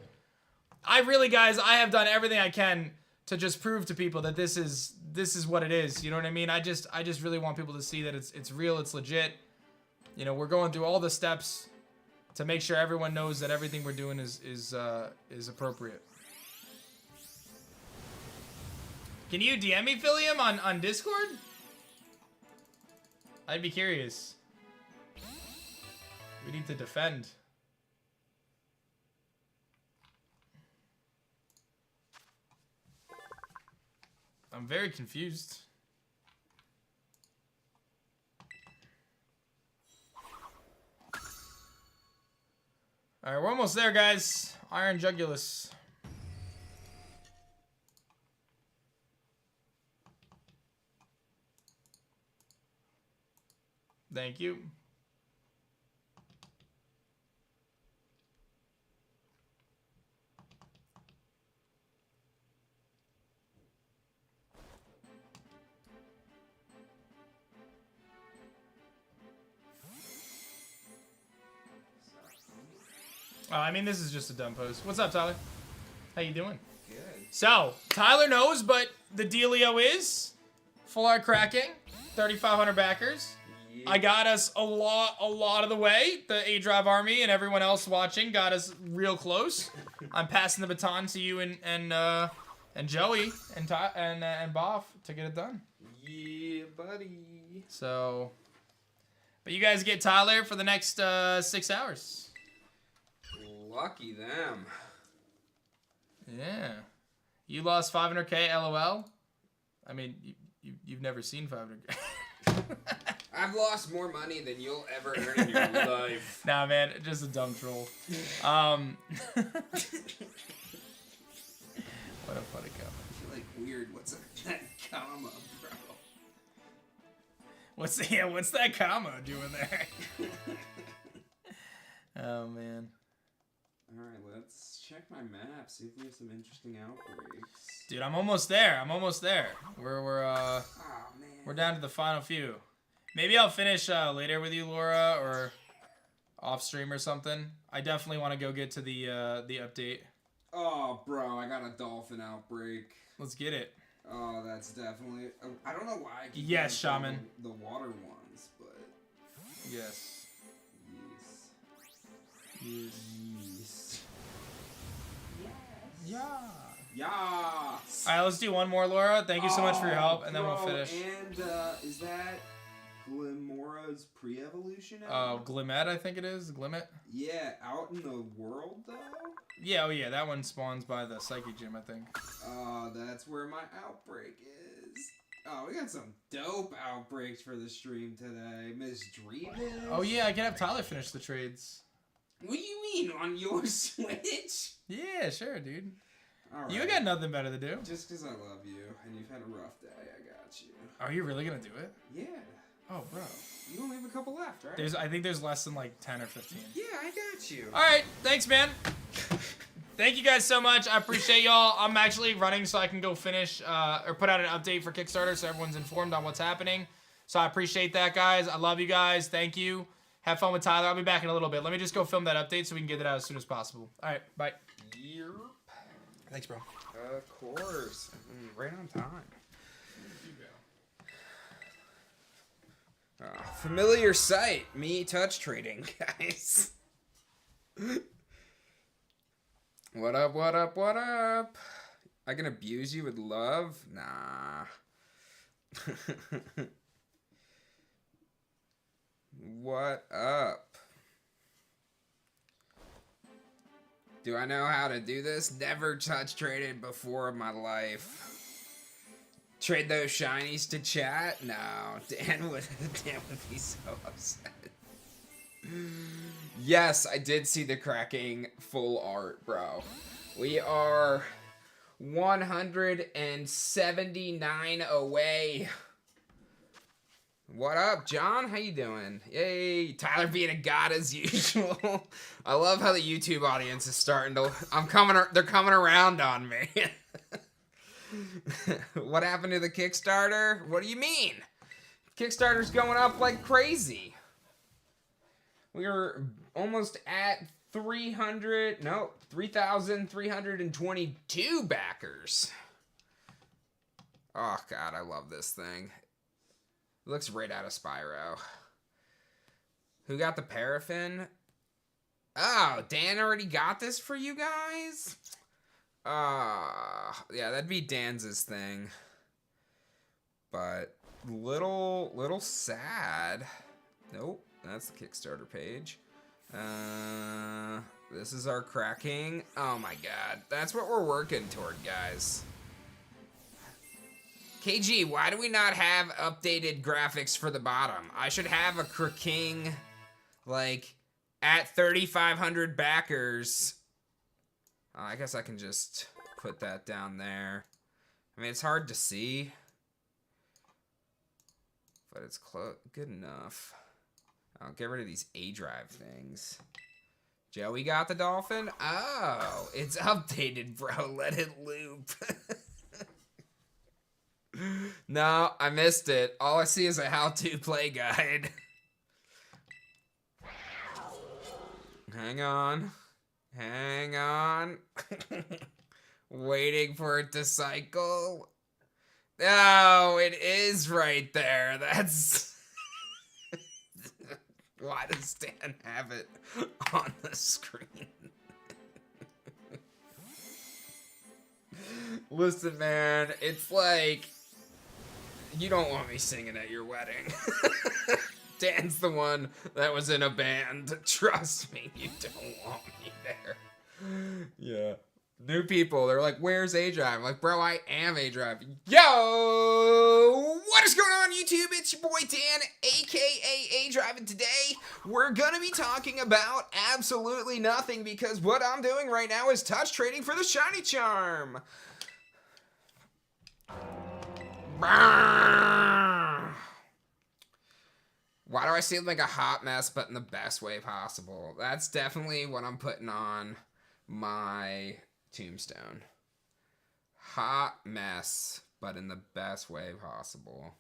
I really, guys, I have done everything I can to just prove to people that this is what it is. You know what I mean? I just really want people to see that it's real, it's legit. You know, we're going through all the steps to make sure everyone knows that everything we're doing is appropriate. Can you DM me, Philium, on Discord? I'd be curious. We need to defend. I'm very confused. Alright, we're almost there, guys. Iron Jugulus. Thank you. Oh, I mean, this is just a dumb post. What's up, Tyler? How you doing? Good. So, Tyler knows, but the dealio is full art cracking, 3,500 backers. Yeah. I got us a lot of the way. The aDrive army and everyone else watching got us real close. I'm passing the baton to you and Joey and Boff to get it done. Yeah, buddy. So, but you guys get Tyler for the next 6 hours. Lucky them. Yeah. You lost 500K, LOL. I mean, you've never seen 500K. I've lost more money than you'll ever earn in your life. Nah, man, just a dumb troll. What a funny comment. I feel like weird. What's that comma, bro? What's that comma doing there? Oh man. Alright, let's check my map, see if we have some interesting outbreaks. Dude, I'm almost there. We're Oh, man. we're down to the final few. Maybe I'll finish later with you, Laura, or off stream or something. I definitely want to go get to the update. Oh, bro, I got a dolphin outbreak. Let's get it. Oh, that's definitely... I don't know why I keep Yes, going for Shaman. The water ones, but... Yes. Yes. Yeah. Yes. All right, let's do one more, Laura. Thank you so much for your help, and then we'll bro, finish. And is that Glimora's pre-evolution? Glimet, I think it is. Glimet. Yeah, out in the world though. Yeah, oh yeah, that one spawns by the Psyche Gym, I think. That's where my outbreak is. Oh, we got some dope outbreaks for the stream today. Miss Dreamin'. Oh yeah, I can have Tyler finish the trades. What do you mean, on your Switch? Yeah, sure, dude. All right. You got nothing better to do. Just because I love you and you've had a rough day, I got you. Are you really gonna do it? Yeah. Oh, bro. You only have a couple left, right? I think there's less than like 10 or 15. Yeah, I got you. All right, thanks, man. Thank you guys so much. I appreciate y'all. I'm actually running so I can go finish or put out an update for Kickstarter so everyone's informed on what's happening. So I appreciate that, guys. I love you guys. Thank you. Have fun with Tyler. I'll be back in a little bit. Let me just go film that update so we can get it out as soon as possible. All right, bye. Yep. Thanks, bro. Of course. Right on time. Familiar sight. Me touch trading, guys. What up, what up, what up? I can abuse you with love? Nah. What up? Do I know how to do this? Never touch traded before in my life. Trade those shinies to chat? No, Dan would be so upset. Yes, I did see the cracking full art, bro. We are 179 away. What up, John? How you doing? Yay, Tyler being a god as usual. I love how the YouTube audience is starting to... They're coming around on me. What happened to the Kickstarter? What do you mean? Kickstarter's going up like crazy. We were almost at 3,322 backers. Oh, God, I love this thing. It looks right out of Spyro. Who got the paraffin? Oh, Dan already got this for you guys? Yeah, that'd be Dan's thing. But little sad. Nope, that's the Kickstarter page. This is our cracking. Oh my God, that's what we're working toward, guys. KG, why do we not have updated graphics for the bottom? I should have a cracking, like, at 3,500 backers. I guess I can just put that down there. I mean, it's hard to see, but it's good enough. I'll get rid of these aDrive things. Joey got the dolphin? Oh, it's updated, bro. Let it loop. No, I missed it. All I see is a how-to play guide. Hang on. Hang on. Waiting for it to cycle. Oh, it is right there. That's... Why does Dan have it on the screen? Listen, man, it's like... You don't want me singing at your wedding. Dan's the one that was in a band. Trust me, you don't want me there. Yeah. New people, they're like, where's aDrive? I'm like, bro, I am aDrive. Yo! What is going on, YouTube? It's your boy Dan, aka aDrive, and today we're gonna be talking about absolutely nothing because what I'm doing right now is touch trading for the Shiny Charm. Why do I seem like a hot mess, but in the best way possible? That's definitely what I'm putting on my tombstone. Hot mess, but in the best way possible.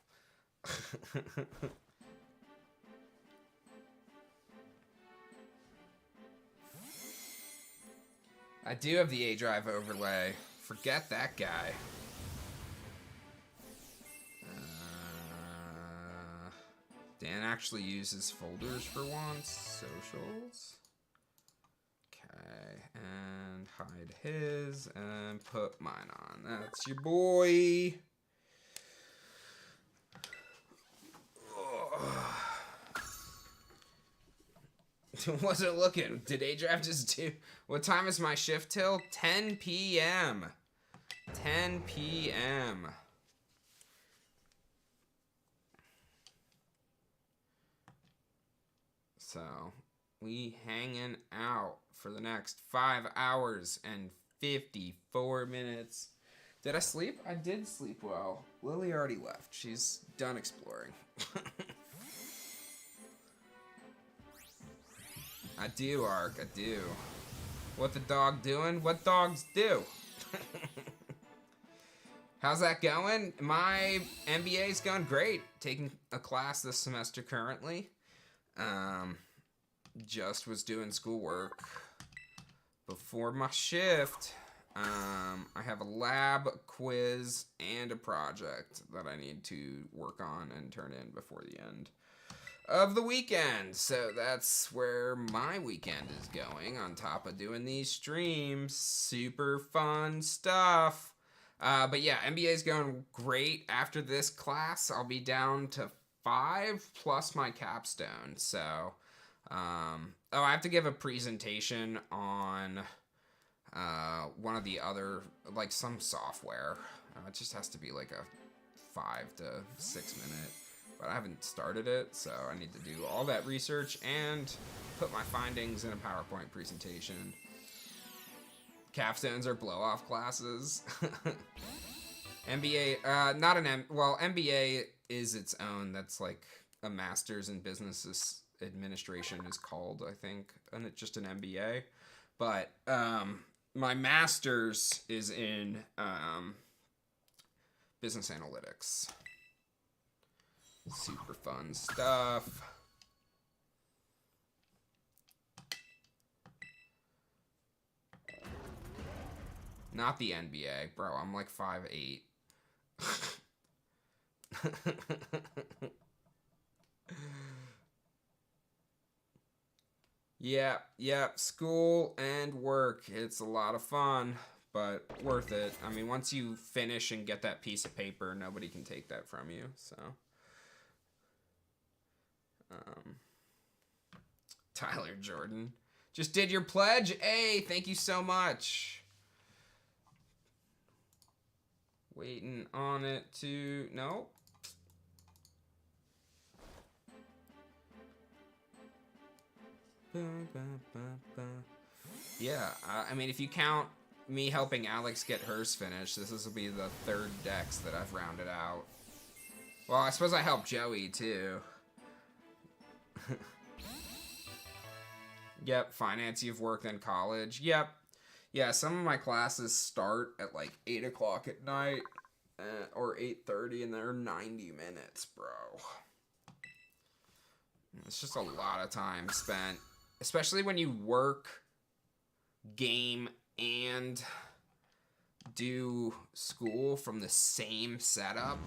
I do have the aDrive overlay. Forget that guy. Dan actually uses folders for once. Socials. Okay, and hide his and put mine on. That's your boy. Wasn't looking. Did aDrive just do? What time is my shift till? 10 p.m. 10 p.m. So, we hanging out for the next 5 hours and 54 minutes. Did I sleep? I did sleep well. Lily already left. She's done exploring. I do, Ark. I do. What the dog doing? What dogs do? How's that going? My MBA's going great. Taking a class this semester currently. Just was doing schoolwork before my shift. I have a lab, quiz, and a project that I need to work on and turn in before the end of the weekend. So that's where my weekend is going on top of doing these streams. Super fun stuff. But yeah, MBA is going great. After this class, I'll be down to 5 plus my capstone. So, I have to give a presentation on one of the other, like some software. It just has to be like a 5 to 6 minute, but I haven't started it, so I need to do all that research and put my findings in a PowerPoint presentation. Capstones are blow-off classes. MBA, not an well, MBA is its own. That's like a master's in business administration is called, I think, and it's just an MBA. But my master's is in business analytics. Super fun stuff. Not the NBA, bro. I'm like 5'8". Yeah, school and work. It's a lot of fun, but worth it. I mean, once you finish and get that piece of paper, nobody can take that from you, so. Tyler Jordan. Just did your pledge. Hey, thank you so much. Waiting on it to... No. Yeah, I mean, if you count me helping Alex get hers finished, this will be the 3rd Dex that I've rounded out. Well, I suppose I helped Joey, too. Yep, finance, you've worked in college. Yep. Yeah, some of my classes start at like 8 o'clock at night or 8:30, and they're 90 minutes, bro. It's just a lot of time spent, especially when you work, game, and do school from the same setup.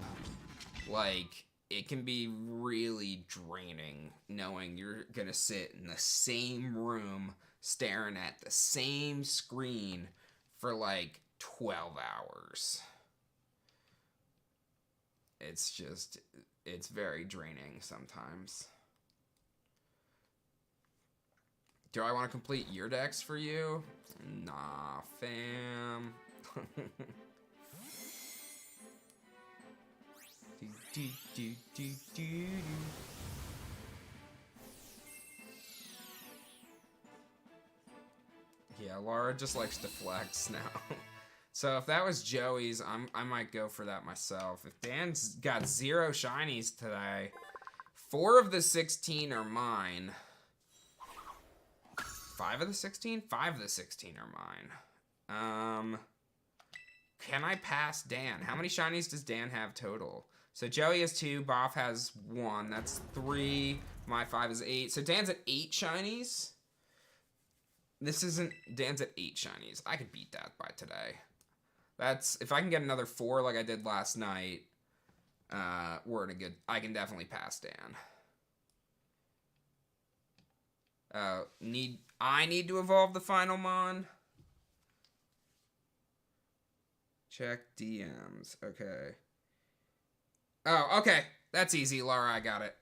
Like, it can be really draining knowing you're gonna sit in the same room staring at the same screen for like 12 hours. It's very draining sometimes. Do I want to complete your decks for you? Nah, fam. Yeah, Laura just likes to flex now. So if that was Joey's, I might go for that myself. If Dan's got 0 shinies today, 4 of the 16 are mine. 5 of the 16? 5 of the 16 are mine. Can I pass Dan? How many shinies does Dan have total? So Joey has 2, Boff has 1. That's 3. My 5 is 8. So Dan's at 8 shinies. This isn't... Dan's at 8 shinies. I could beat that by today. That's... If I can get another 4 like I did last night, we're in a good... I can definitely pass Dan. I need to evolve the final Mon. Check DMs. Okay. Oh, okay. That's easy, Laura. I got it.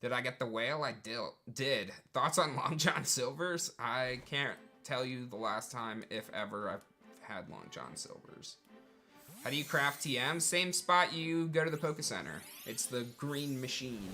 Did I get the whale? I did. Thoughts on Long John Silver's? I can't tell you the last time, if ever, I've had Long John Silver's. How do you craft TM? Same spot you go to the Poke Center. It's the green machine.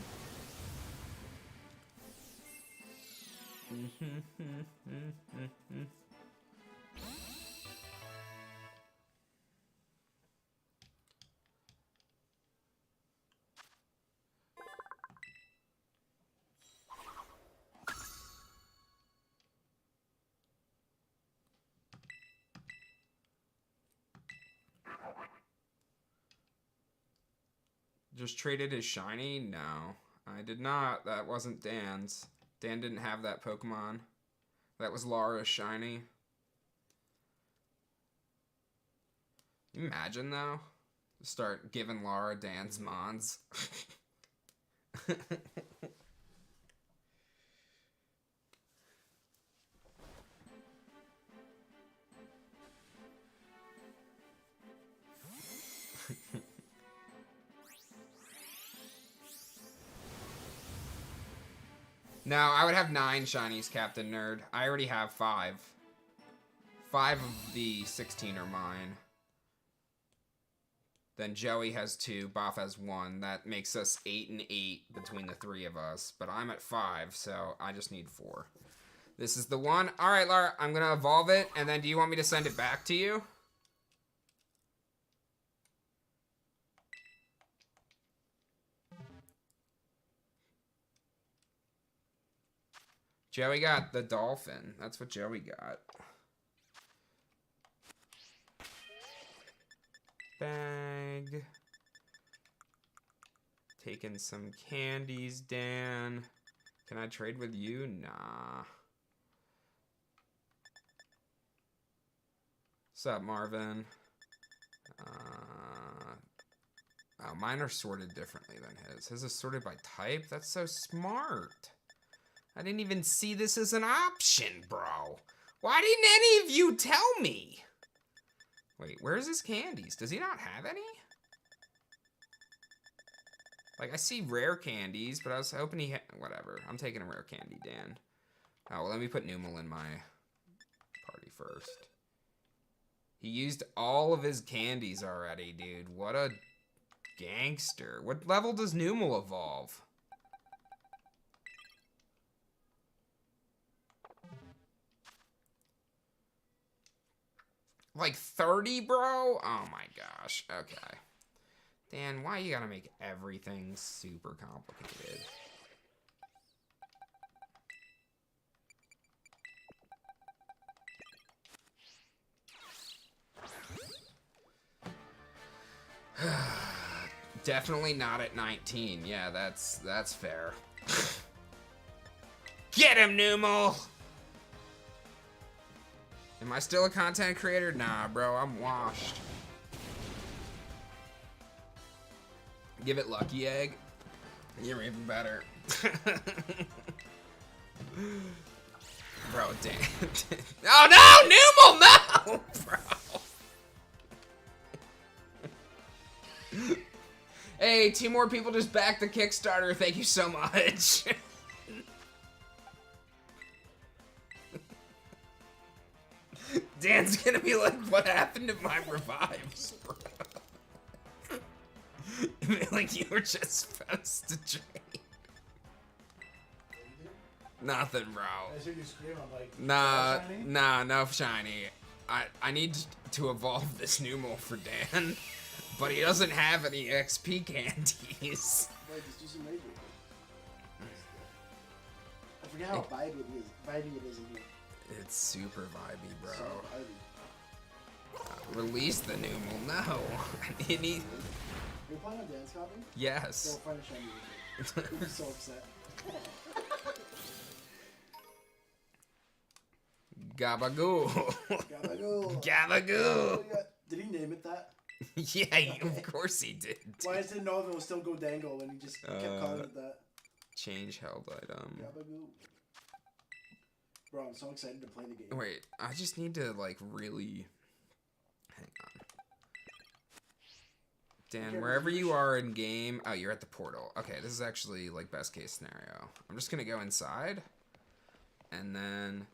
Just traded his shiny? No, I did not. That wasn't Dan's. Dan didn't have that Pokemon. That was Laura's shiny. Can you imagine, though? Start giving Laura Dan's Mons. No, I would have 9 shinies, Captain Nerd. I already have 5. 5 of the 16 are mine. Then Joey has 2, Boff has 1. That makes us 8 and 8 between the 3 of us. But I'm at 5, so I just need 4. This is the one. All right, Laura, I'm going to evolve it. And then do you want me to send it back to you? Joey got the dolphin. That's what Joey got. Bag. Taking some candies, Dan. Can I trade with you? Nah. What's up, Marvin? Oh, mine are sorted differently than his. His is sorted by type? That's so smart. I didn't even see this as an option, bro. Why didn't any of you tell me? Wait, where's his candies? Does he not have any? Like, I see rare candies, but I was hoping he had... Whatever. I'm taking a rare candy, Dan. Oh, well, let me put Numal in my party first. He used all of his candies already, dude. What a gangster. What level does Numal evolve? Like 30, bro? Oh my gosh. Okay. Dan, why you gotta make everything super complicated? Definitely not at 19. Yeah, that's fair. Get him, Numal! Am I still a content creator? Nah, bro, I'm washed. Give it Lucky Egg. You're even better. Bro, damn. Oh, no! Numal, no! Bro. Hey, 2 more people just backed the Kickstarter. Thank you so much. Dan's gonna be like, what happened to my revives, bro? Like you were just supposed to trade. Nothing, bro. I heard you scream. I'm like, No shiny. I need to evolve this Numal for Dan, but he doesn't have any XP candies. wait, just do some rage. I forget how vibey it is in here. It's super vibey, bro. So vibey. Release the Numal. No. You need... Are you playing on Dan's copy? Yes. Don't find a shiny with it. I'm so upset. Gabagoo. Gabagoo. Gabagoo. Did he name it that? Yeah, of course he did. Why I didn't know if it was still Go Dangle when he just kept calling it that. Change held item. Gabagoo. Bro, I'm so excited to play the game. Wait, I just need to, like, really... Hang on. Dan, wherever you are in game... Oh, you're at the portal. Okay, this is actually, like, best case scenario. I'm just gonna go inside. And then...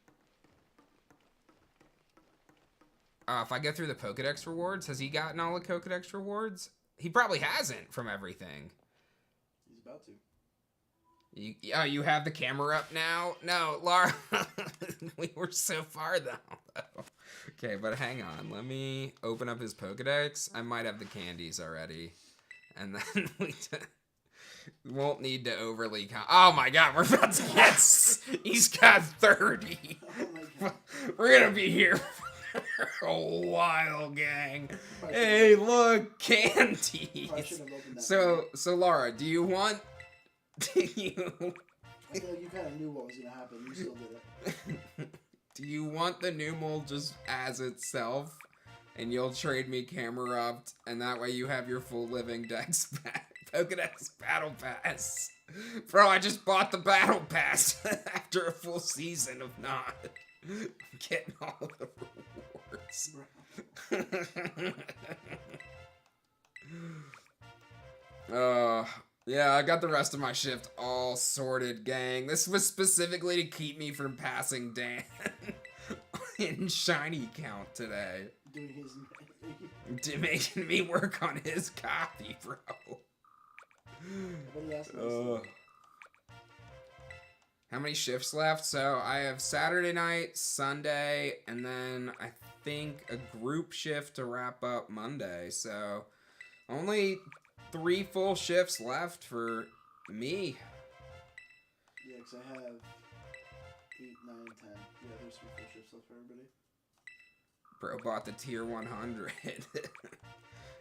if I go through the Pokedex rewards, has he gotten all the Pokedex rewards? He probably hasn't from everything. He's about to. You have the camera up now? No, Laura. We were so far though. Okay, but hang on. Let me open up his Pokedex. I might have the candies already. And then we won't need to overly... Oh my god, we're about to get... He's got 30. Oh my god. We're gonna be here for a while, gang. Hey, look, candies. I should have opened that. So Laura, do you want... I feel like you kind of knew what was going to happen. You still did it. Do you want the Numal just as itself? And you'll trade me Camerupt, and that way you have your full living Dex Pokedex Battle Pass. Bro, I just bought the Battle Pass after a full season of not getting all of the rewards. Yeah, I got the rest of my shift all sorted, gang. This was specifically to keep me from passing Dan in shiny count today. Doing his... Making me work on his copy, bro. Nobody else knows that. How many shifts left? So I have Saturday night, Sunday, and then I think a group shift to wrap up Monday. So only 3 full shifts left for me. Yeah, because I have 8, 9, 10. Yeah, there's 3 full shifts left for everybody. Bro bought the tier 100.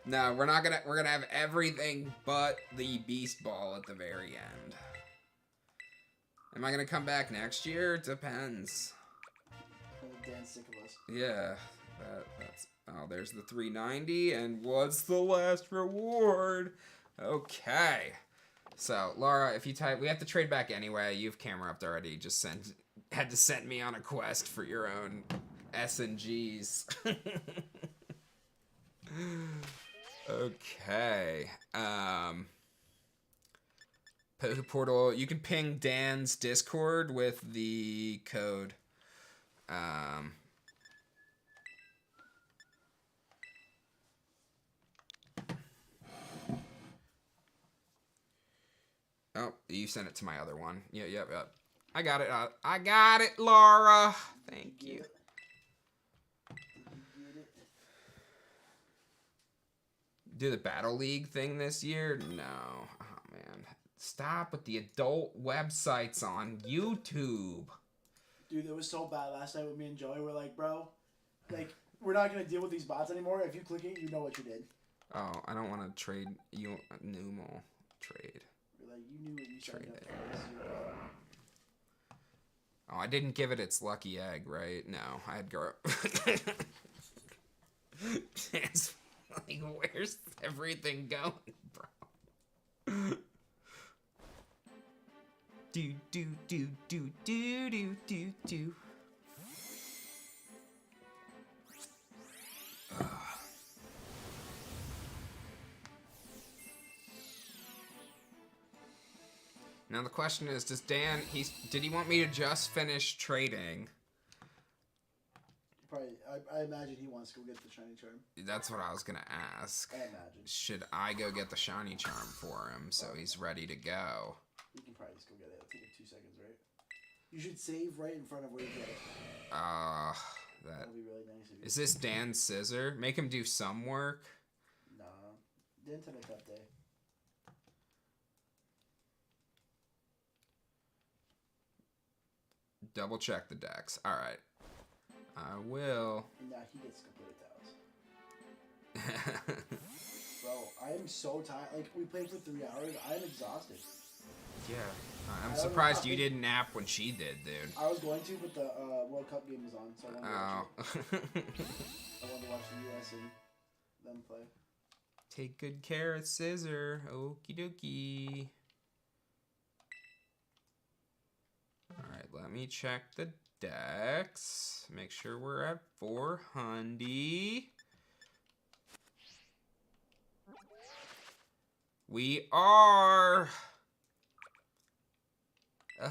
No, we're gonna have everything but the beast ball at the very end. Am I gonna come back next year? It depends. Dan's sick of us. Yeah, that's. Oh, there's the 390, and what's the last reward? Okay. So, Laura, if you type, we have to trade back anyway. You've camera upped already. Just had to send me on a quest for your own S&Gs. Okay. Portal. You can ping Dan's Discord with the code. Oh, you sent it to my other one. Yep. I got it. I got it, Laura. Thank you. Do the Battle League thing this year? No. Oh, man. Stop with the adult websites on YouTube. Dude, it was so bad last night with me and Joey. We're like, bro, like, we're not going to deal with these bots anymore. If you click it, you know what you did. Oh, I don't want to trade you Numal. Trade. We're like, you knew what you Trade signed up it. for. Oh, I didn't give it its lucky egg, right? No, I had go. It's like, where's everything going, bro? Do. Now the question is, does Dan? Did he want me to just finish trading? Probably, I imagine he wants to go get the shiny charm. That's what I was gonna ask. I imagine. Should I go get the shiny charm for him so he's ready to go? You can probably just go get it. It'll take him 2 seconds, right? You should save right in front of where you get it. That That'll be really nice of you. is this Dan's scissor? Make him do some work. Nah, didn't have a tough day. Double check the decks. All right, I will. Nah, he gets completed towels. Bro, I am so tired. Like, we played for 3 hours. I'm exhausted. Yeah, I'm I surprised don't know, you didn't nap when she did, dude. I was going to, but the World Cup game was on, so I wanted to watch it. Oh. I wanted to watch the U.S. and them play. Take good care of Scissor. Okie dokie. Alright, let me check the decks. Make sure we're at 400. We are.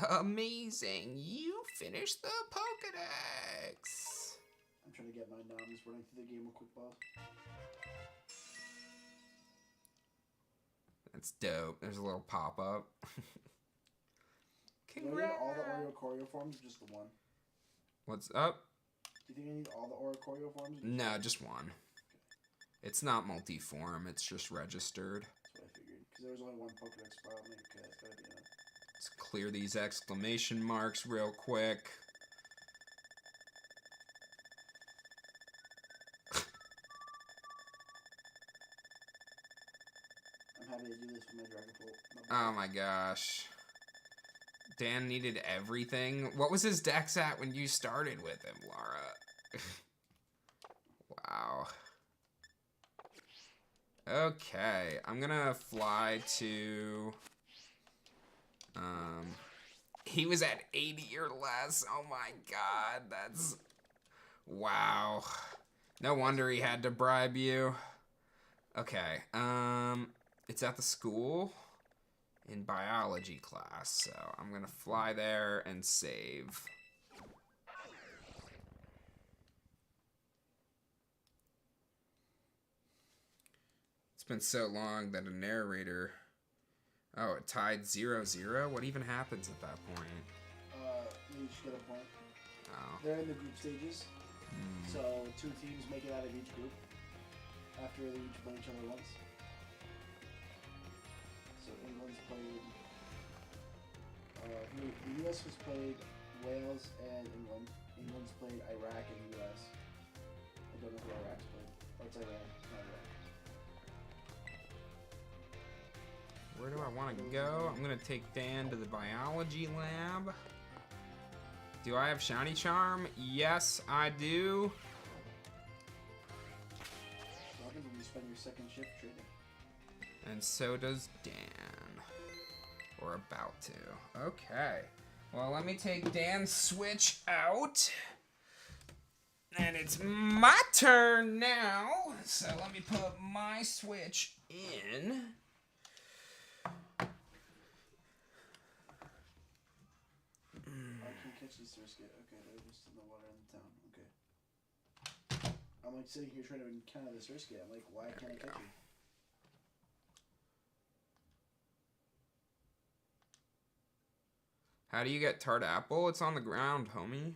Amazing. You finished the Pokedex. I'm trying to get mine now. I'm just running through the game with quick balls. That's dope. There's a little pop-up. Do I need all the Oreo Choreo forms or just the one? What's up? Do you think I need all the Oreo Choreo forms? No, just one. It's not multi-form. It's just registered. That's what I figured. Because there was only one Pokedex file. I'm like, okay, that's gotta be enough. Let's clear these exclamation marks real quick. I'm happy to do this with my Dragapult. Oh my gosh. Dan needed everything. What was his dex at when you started with him, Laura? Wow. Okay, I'm gonna fly to... He was at 80 or less. Oh my god, that's... Wow. No wonder he had to bribe you. Okay, it's at the school in biology class, so I'm gonna fly there and save. It's been so long that a narrator... Oh, it tied 0-0? What even happens at that point? You each get a point. Oh. They're in the group stages. So 2 teams make it out of each group after they each play each other once. So England's played. The U.S. has played Wales and England. England's played Iraq and U.S. I don't know who Iraq's played. Oh, it's Iran, not Iraq. Where do I want to go? I'm gonna take Dan to the biology lab. Do I have Shiny Charm? Yes, I do. What happens when you spend your second shift training? And so does Dan. Or about to. Okay. Well, let me take Dan's Switch out. And it's my turn now. So let me put my Switch in. I can't catch these Surskit. Okay, they're just in the water in the town. Okay. I'm like sitting here trying to encounter the Surskit. I'm like, why can't I catch you? How do you get tart apple? It's on the ground, homie.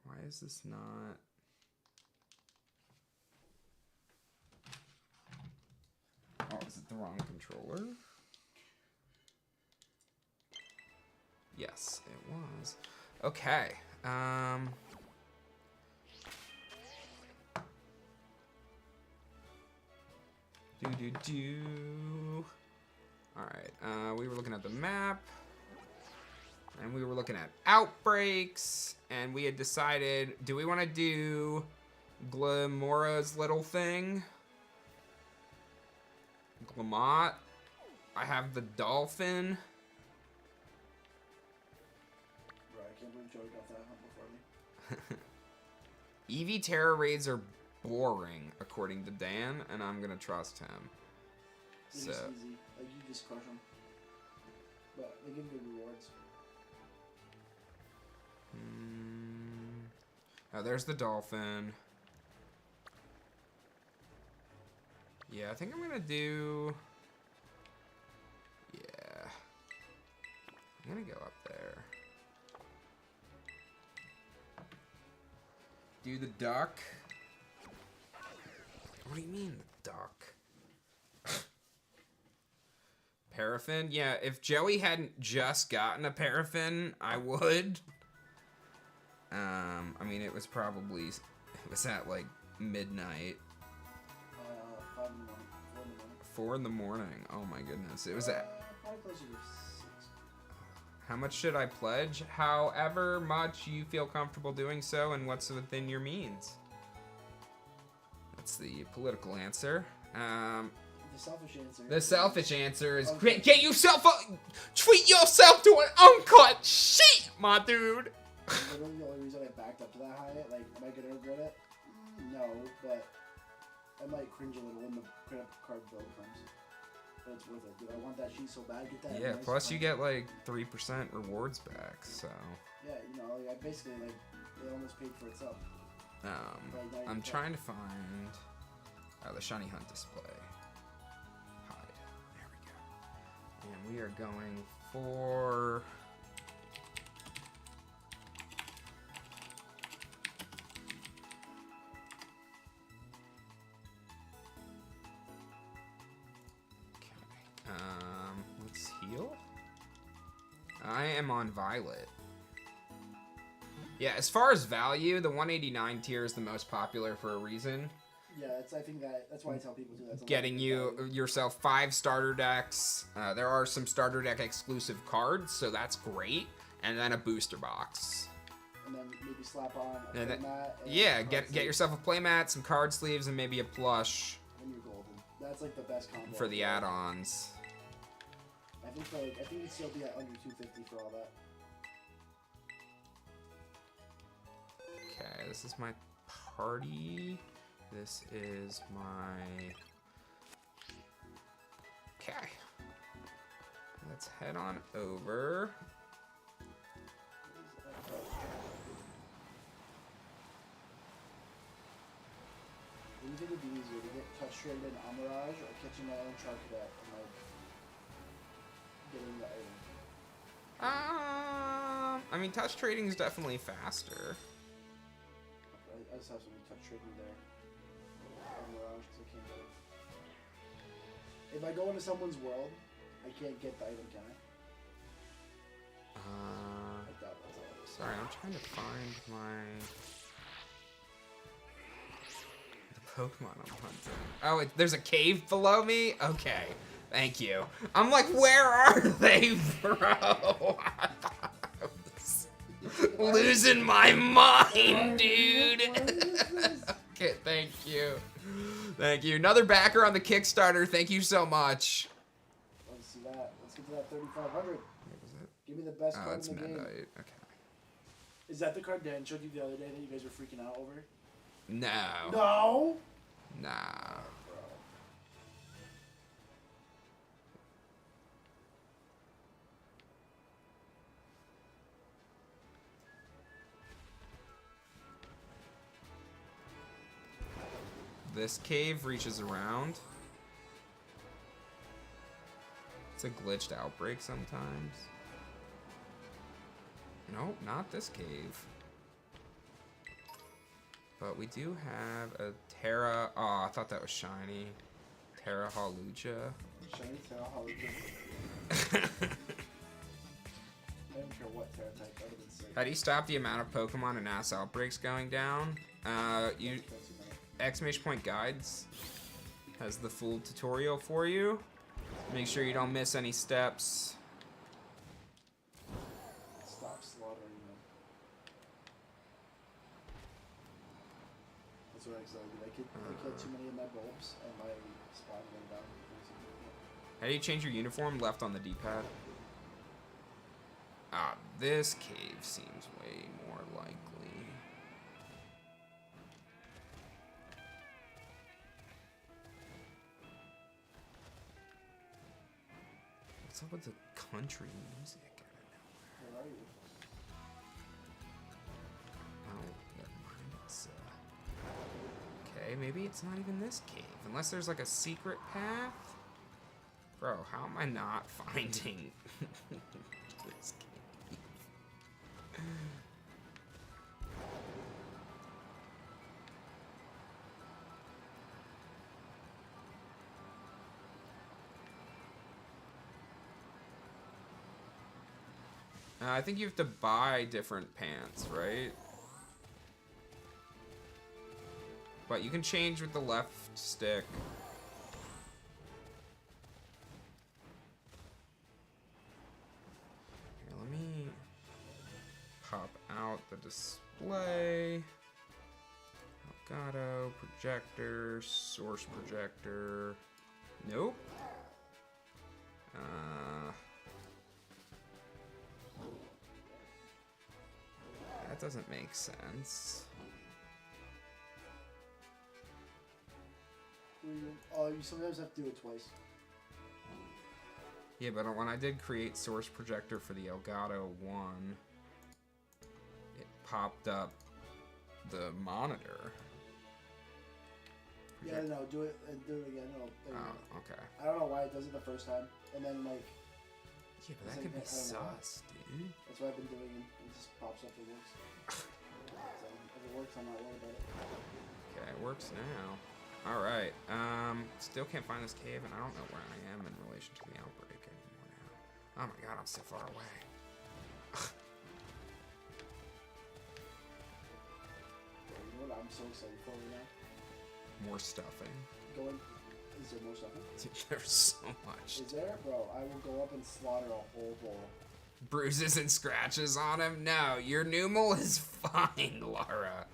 Why is this not? Oh, is it the wrong controller? Yes, it was. Okay. Alright, we were looking at the map. And we were looking at outbreaks. And we had decided, do we want to do Glamora's little thing? Glamot. I have the dolphin. Bro, I can't believe Joey got that humble for me. Eevee Terror Raids are boring, according to Dan, and I'm gonna trust him. They're So, just easy. Like, you just crush them. But they give good rewards. oh, there's the dolphin. Yeah, I think I'm gonna do... Yeah. I'm gonna go up there. Do the duck. What do you mean, the duck? Paraffin? Yeah, if Joey hadn't just gotten a paraffin, I would. I mean, it was probably... It was at, like, midnight. 5 in the morning. 4 in the morning. Oh, my goodness. It was at... Probably closer to 6. How much should I pledge? However much you feel comfortable doing so and what's within your means. That's the political answer. The selfish answer. The selfish answer is Okay. get yourself treat yourself to an uncut sheet, my dude. Literally the only reason I backed up to that high, like, am I gonna regret it? No, but I might cringe a little when the credit card bill comes. But it's worth it, dude. I want that sheet so bad. Get that. Yeah, nice plus you fun. get like 3% rewards back, so. Yeah, you know, like, I basically, like, it almost paid for itself. I'm trying to find the shiny hunt display. Hide. There we go. And we are going for... let's heal. I am on Violet. Yeah, as far as value, the 189 tier is the most popular for a reason. Yeah, I think that's why I tell people too. That's a Getting yourself 5 starter decks. There are some starter deck exclusive cards, so that's great. And then a booster box. And then maybe slap on a And then- playmat. Yeah, get yourself a playmat, some card sleeves, and maybe a plush And you're golden. That's like the best combo. for the add-ons. I think it'd still be at under 250 for all that. Okay, this is my party. This is my... Okay. Let's head on over. Do you think it'd be easier to get touch traded in Amirage or catching my own Char Cadet and like getting the item? I mean, touch trading is definitely faster. I just have some touch trading there. Amirage, because I can't go. If I go into someone's world, I can't get the item, can I? Like that, that's all it is. Sorry, I'm trying to find the Pokemon I'm hunting. Oh, there's a cave below me? Okay. Thank you. I'm like, where are they, bro? I was losing my mind, dude. Okay, thank you. Thank you. Another backer on the Kickstarter. Thank you so much. Let's see that. Let's get to that 3,500. What was it? Give me the best Oh, card it's in the game. Midnight. Okay. Is that the card Dan showed you the other day that you guys were freaking out over? No. No. Nah. Bro. This cave reaches around. It's a glitched outbreak sometimes. Nope, not this cave. But we do have a Terra. Oh, I thought that was shiny. Terra Halucha. Shiny Terra Halucha. I don't care what Terra type. That would have been sick. How do you stop the amount of Pokemon and ass outbreaks going down? You exclamation point guides has the full tutorial for you. Make sure you don't miss any steps. Stop slaughtering them. That's what I said. I killed too many of my bulbs and my spawn went down. How do you change your uniform? Left on the D-pad. Ah, this cave seems way more likely. What's up with the country music out of nowhere? Where are you? Oh, never mind. It's, okay, maybe it's not even this cave. Unless there's like a secret path? Bro, how am I not finding this cave? I think you have to buy different pants, right? But you can change with the left stick. Here, let me pop out the display. Elgato, projector, source projector. Nope. That doesn't make sense. Oh, you sometimes have to do it twice. Yeah, but when I did create source projector for the Elgato 1, it popped up the monitor. Yeah, no, do it again. No, Oh, okay. I don't know why it does it the first time, and then like. Yeah, but that It's could be like, I don't know. sus, dude. That's what I've been doing, and it just pops up and works. So if it works, I'm not worried about it. Okay, it works now. Alright, still can't find this cave, and I don't know where I am in relation to the outbreak anymore now. Oh my god, I'm so far away. You know what I'm so excited for right now? More stuffing. Is there more stuffing? There's so much. Is there? Bro, I will go up and slaughter a whole bowl. Bruises and scratches on him? No, your Numel is fine, Laura.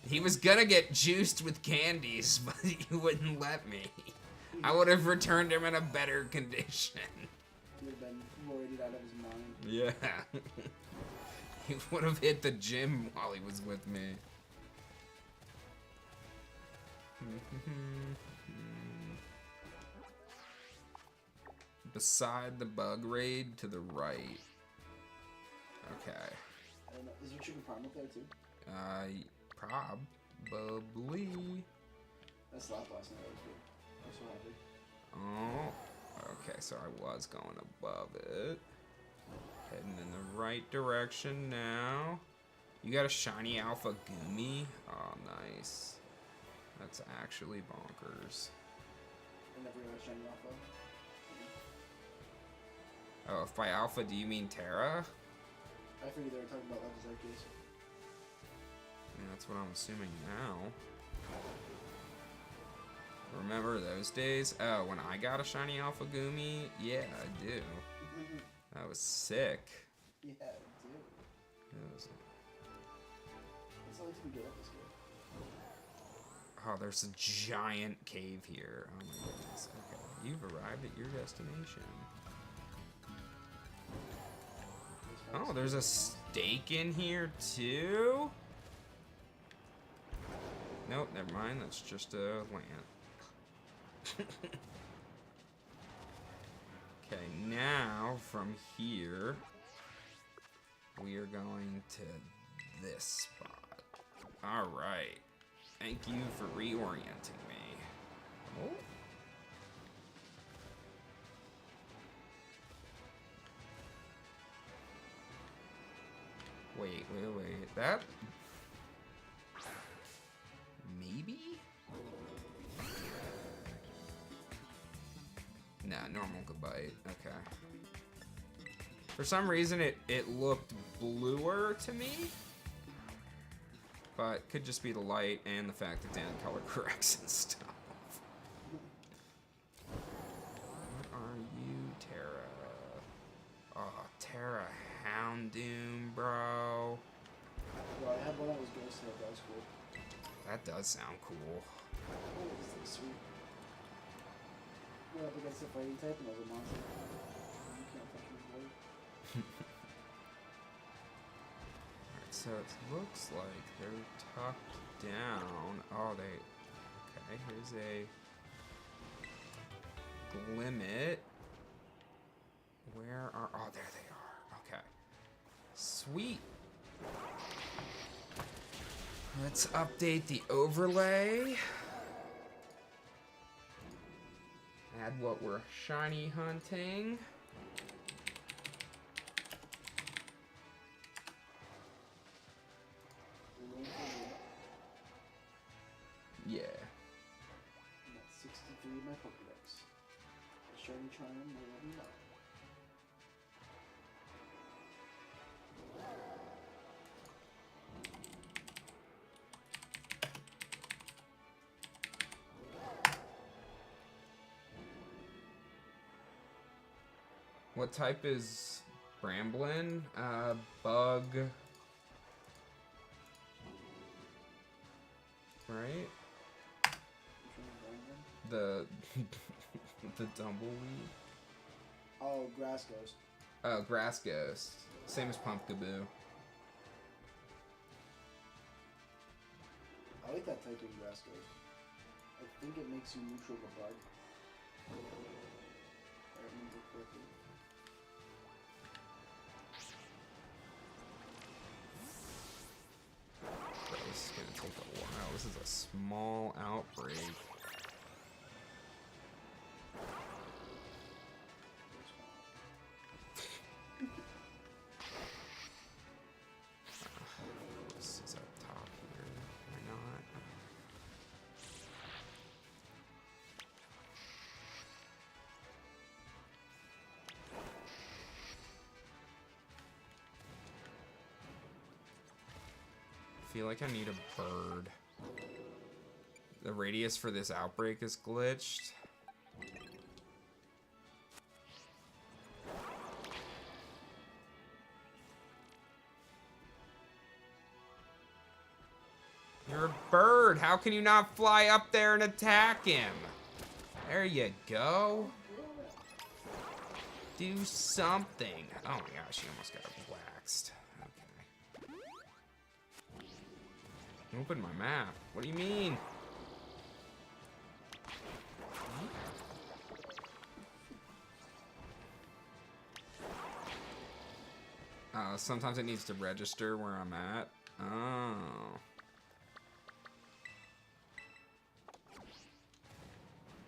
He was gonna get juiced with candies, but you wouldn't let me. I would have returned him in a better condition. He would have been worried out of his mind. Yeah. He would have hit the gym while he was with me. Beside the bug raid to the right. Okay. And is there chicken parm up there too? Probably. That slapped last night. That was good. I'm so happy. Oh, okay, so I was going above it. Heading in the right direction now. You got a shiny alpha Goomy? Oh, nice. That's actually bonkers. I never got a shiny alpha. Oh, if by alpha do you mean Terra? I figured they were talking about Legends Arceus. Yeah, that's what I'm assuming now. Remember those days? Oh, when I got a shiny Alpha Gumi? Yeah, I do. That was sick. Yeah, dude. It was... That's the only thing we get at this game. Oh, there's a giant cave here. Oh my goodness. Okay, you've arrived at your destination. Oh, there's a stake in here too? Nope, never mind. That's just a lamp. Okay, now from here, we are going to this spot. All right. Thank you for reorienting me. Oh. Wait. That... Maybe? Nah, normal goodbye. Okay. For some reason, it looked bluer to me. But could just be the light and the fact that Dan color corrects and stuff. What are you, Terra? Oh, Terra Houndoom, bro. Bro, I had one that was Ghost Tail. That was cool. That does sound cool. Oh, this thing's sweet. Went up against the fighting type and I was a monster. You can't touch me, boy. Alright, so it looks like they're tucked down. Oh, they... Okay, here's a... Glimmet. Where are... Oh, there they are. Okay. Sweet. Let's update the overlay. Add what we're shiny hunting. Yeah. I'm at 63 in my Pokedex. Shiny Charm will let me know. What type is Bramblin? Bug. Right? The the Tumbleweed. Oh, Grass Ghost. Oh, Grass Ghost. Same as Pumpkaboo. I like that type of Grass Ghost. I think it makes you neutral to bug. If I remember correctly. Bro, this is gonna take a while. This is a small outbreak. This is up top here. Why not? I feel like I need a bird. The radius for this outbreak is glitched. You're a bird. How can you not fly up there and attack him? There you go. Do something. Oh my gosh, he almost got waxed. Okay. Open my map. What do you mean? Sometimes it needs to register where I'm at. Oh.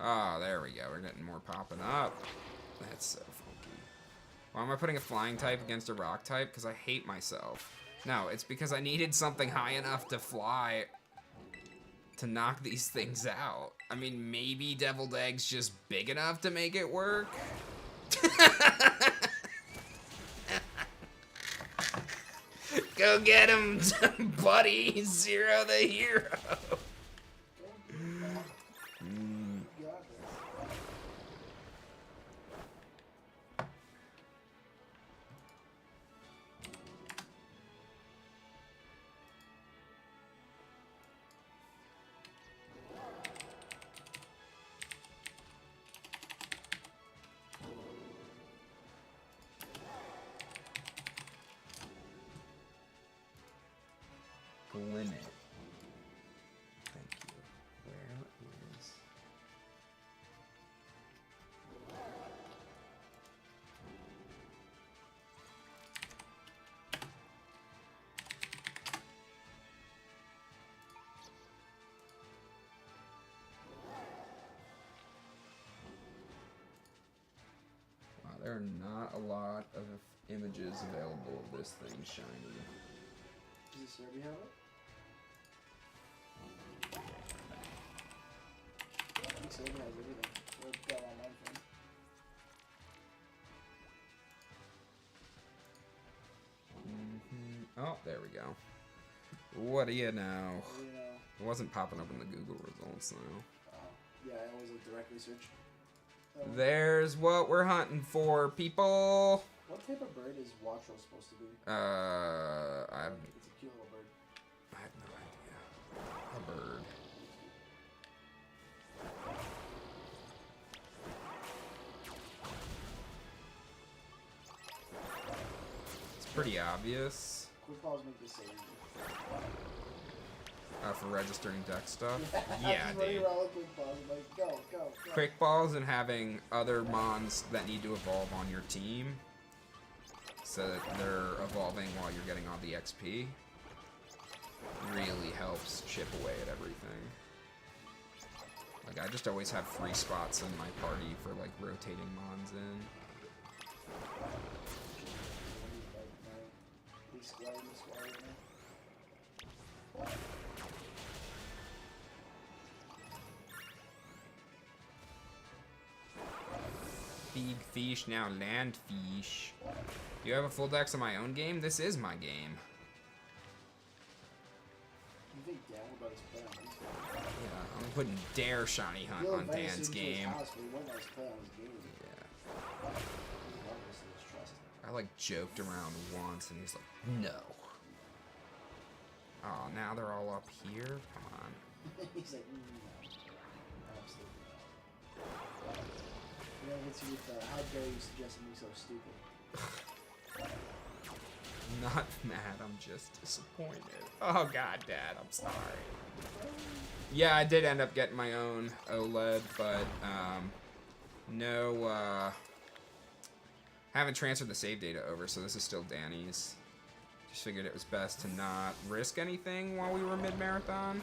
Oh, there we go. We're getting more popping up. That's so funky. Why am I putting a flying type against a rock type? Because I hate myself. No, it's because I needed something high enough to fly to knock these things out. I mean, maybe Deviled Egg's just big enough to make it work? go get him, buddy. Zero the hero. Limit. Thank you. Where is... Wow, there are not a lot of images available of this thing shiny. Does this already have it? I think so, it has everything. We've got online for him. Oh, there we go. What do you know? You know, It wasn't popping up in the Google results though. yeah, I always like directly search. There's what we're hunting for, people. What type of bird is Wattrel supposed to be? I have It's a cute little bird. no idea. A bird. It's pretty obvious Quick calls make this so easy. for registering deck stuff. Yeah, Yeah, just running dude. around with quick balls, like, go, go, go. Quick balls and having other mons that need to evolve on your team so that they're evolving while you're getting all the XP really helps chip away at everything. Like, I just always have free spots in my party for, like, rotating mons in. Big fish, now land fish. Do you have a full dex on my own game? This is my game. You think Dan about his plan on his game? Yeah, I'm putting Dare Shiny Hunt He'll on invite us Dan's into his game. house, but he won't let us play on his game. Yeah. He's loved us and his trust. I like joked around once and he's like, no. Oh, now they're all up here? Come on. He's like, no. Absolutely not. You know, hits you with how dare you suggest something so stupid. Not mad, I'm just disappointed. Oh god, Dad, I'm sorry. Yeah, I did end up getting my own OLED, but no, haven't transferred the save data over, so this is still Danny's. Just figured it was best to not risk anything while we were mid-marathon.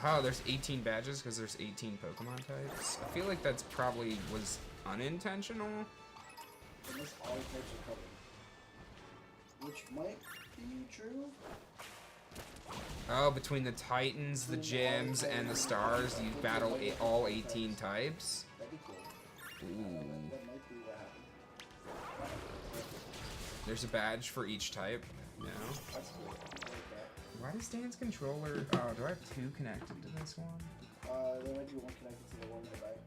Oh, there's 18 badges because there's 18 Pokemon types. I feel like that's probably was unintentional. Unless all types are covered. Which might be true. Oh, between the Titans, the gyms, and the stars, you battle all 18 types? That'd be cool. Ooh. That might be what happened. There's a badge for each type. No. That's cool. I like that. Why does Dan's controller... Oh, do I have two connected to this one? There might be one connected to the one in the back.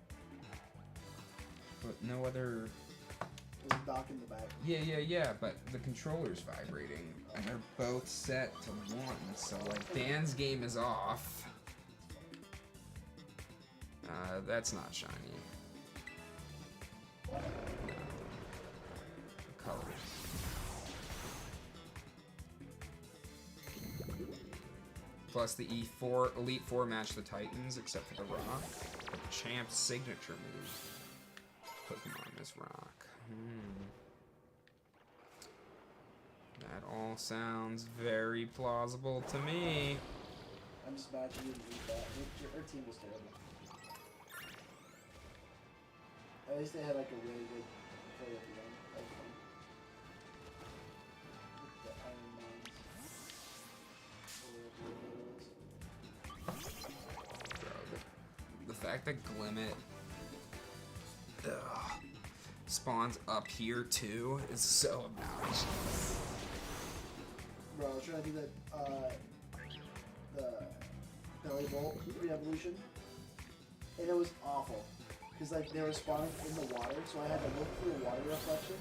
But no other... There's a dock in the back. Yeah, but the controller's vibrating, and they're both set to 1, so, like, Dan's game is off. That's not shiny. No. The colors. Plus the E4 Elite Four match the Titans, except for the Rock. The champ's signature move. Pokemon is Rock. That all sounds very plausible to me. I'm just mad you didn't read that. Her team was terrible. At least they had like a really good play at the end. That was fun. The Iron Mines. Bro, the fact that Glimmet... Ugh. spawns up here too is so obnoxious. Bro, I was trying to do the belly bolt re-evolution, and it was awful. Because like they were spawning in the water, so I had to look through the water reflection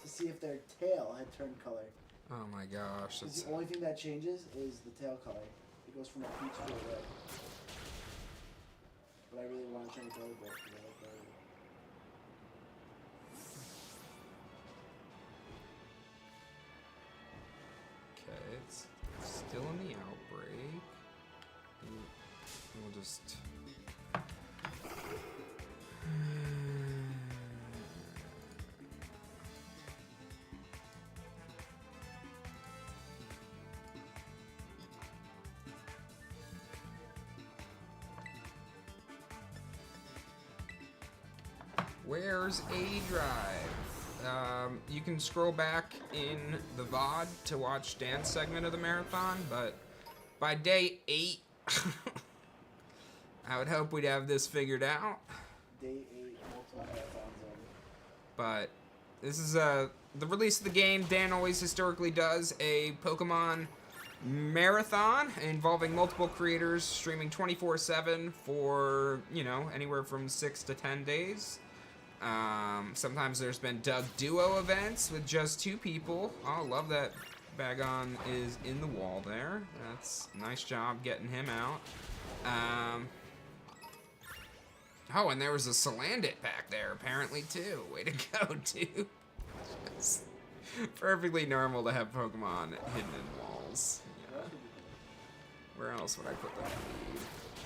to see if their tail had turned color. Oh my gosh. Because the only thing that changes is the tail color. It goes from a peach to a red. But I really want to try the belly bolt because I like belly bolt. Okay, it's still in the outbreak. We'll just... Where's aDrive? You can scroll back in the VOD to watch Dan's segment of the marathon, but by day 8, I would hope we'd have this figured out. Day 8, multiple marathons over. But this is the release of the game. Dan always historically does a Pokemon marathon involving multiple creators streaming 24/7 for, you know, anywhere from 6 to 10 days. Sometimes there's been Doug Duo events with just 2 people. Oh, love that Bagon is in the wall there. That's a nice job getting him out. Oh, and there was a Salandit back there apparently too. Way to go, dude. Just perfectly normal to have Pokemon hidden in walls. Yeah. Where else would I put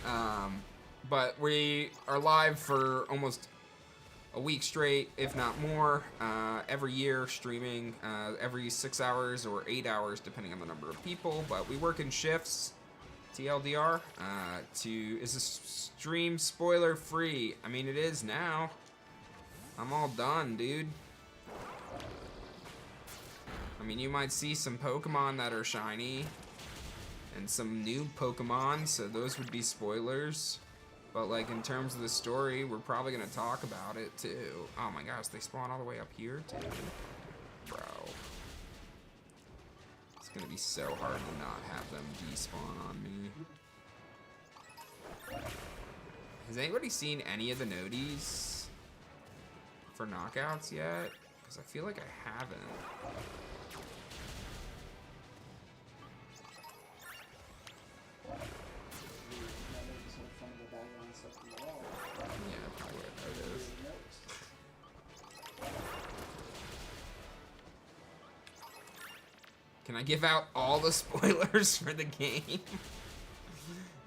that? But we are live for almost a week straight, if not more, every year, streaming every 6 hours or 8 hours, depending on the number of people. But we work in shifts, TLDR. Is this stream spoiler free? I mean, it is now. I'm all done, dude. I mean, you might see some Pokemon that are shiny and some new Pokemon, so those would be spoilers. But, like, in terms of the story, we're probably going to talk about it, too. Oh, my gosh, they spawn all the way up here, too? Bro. It's going to be so hard to not have them despawn on me. Has anybody seen any of the noties for knockouts yet? Because I feel like I haven't. Yeah, probably what it is. Can I give out all the spoilers for the game?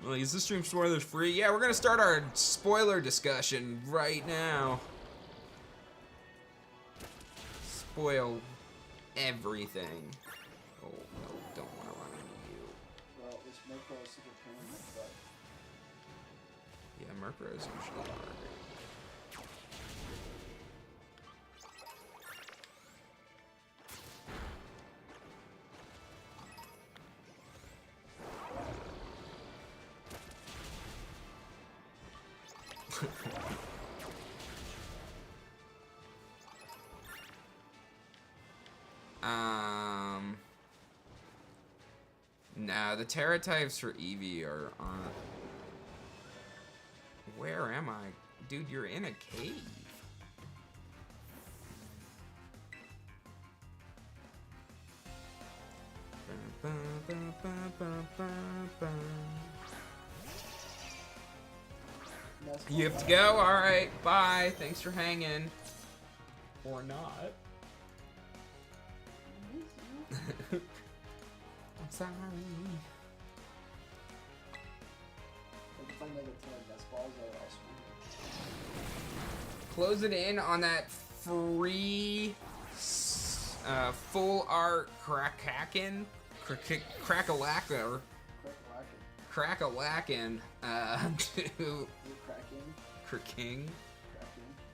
Well, is this stream spoilers free? Yeah, we're gonna start our spoiler discussion right now. Spoil everything. Oh, no, don't want to run into you. Well, this Murkrow is super pain, but... Yeah, Murkrow is usually hard. No, the Terra types for Eevee are on. Where am I? Dude, you're in a cave. You have to go? Alright, bye. Thanks for hanging. Or not. I'm sorry. Close it in on that free full art Crackalackin to Cracking.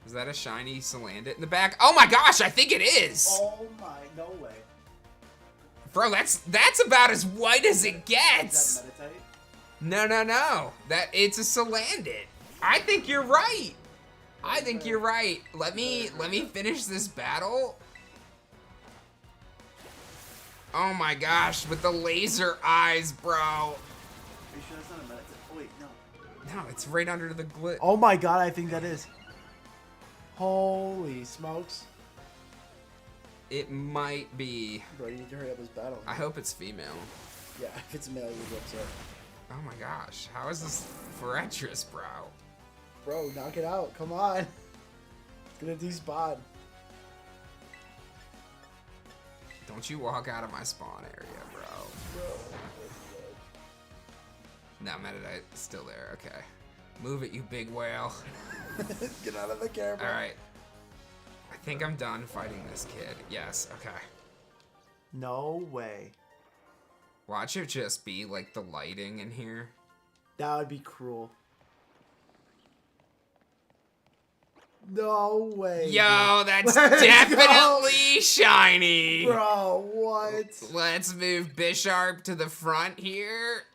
Is that a shiny Salandit in the back? Oh my gosh, I think it is! Oh my, no way. Bro, that's about as white as it gets! Is that Meditite? No. It's a Salandit. I think you're right. I think you're right. Let me finish this battle. Oh my gosh, with the laser eyes, bro. Are you sure that's not a medicine? Oh wait, no. No, it's right under the glit. Oh my god, I think that is. Holy smokes. It might be. Bro, you need to hurry up this battle. I hope it's female. Yeah, if it's male, you'll be upset. Oh my gosh, how is this Fortress, bro? Bro, knock it out. Come on. It's gonna despawn. Don't you walk out of my spawn area, bro. No, Metadite's still there. Okay. Move it, you big whale. Get out of the camera. Alright. I think I'm done fighting this kid. Yes, okay. No way. Watch it just be like the lighting in here. That would be cruel. No way. Yo, that's Let's definitely shiny. Bro, what? Let's move Bisharp to the front here.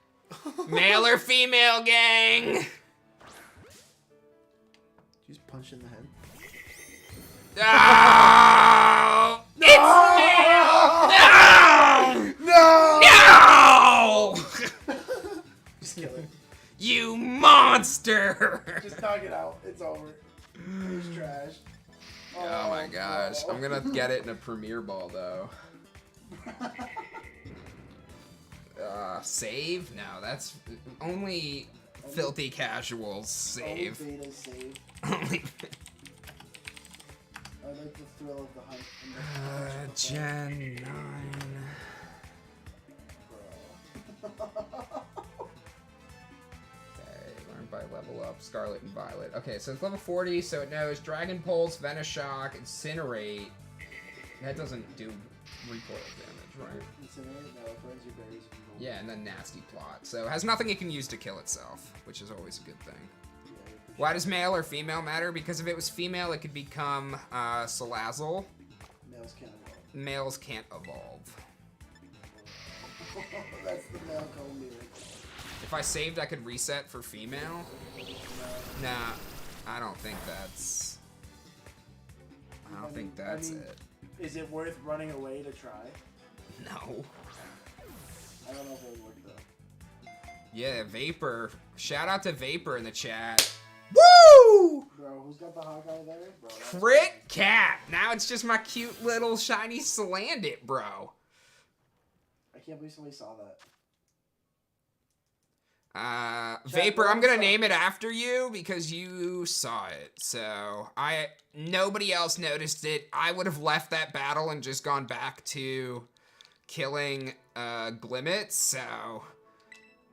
Male or female, gang? Just punch in the head. Oh! It's No! No! Just kill it. You monster! Just knock it out. It's over. It's trash. Oh my gosh. I'm gonna get it in a Premier Ball though. Save? No, that's only filthy casuals save. Only beta save. Only I like the thrill of the hunt. Gen 9. Learn by level up, Scarlet and Violet. Okay, so it's level 40, so it knows Dragon Pulse, Venoshock, Incinerate. That doesn't do recoil damage, right? Incinerate? No, it burns your berries. Yeah, and then Nasty Plot. So it has nothing it can use to kill itself, which is always a good thing. Why does male or female matter? Because if it was female, it could become Salazzle. Males can't evolve. Males can't evolve. That's the male code lyric. If I saved, I could reset for female? Nah, I don't think that's... I don't think that's it. Is it worth running away to try? No. I don't know if it would work though. Yeah, Vapor. Shout out to Vapor in the chat. Woo! Bro, who's got the Hawkeye there? Bro, Crit Cat. Now it's just my cute little shiny Salandit, bro. I can't believe somebody saw that. Vapor, I'm gonna name it after you because you saw it. So nobody else noticed it. I would have left that battle and just gone back to killing Glimmet. So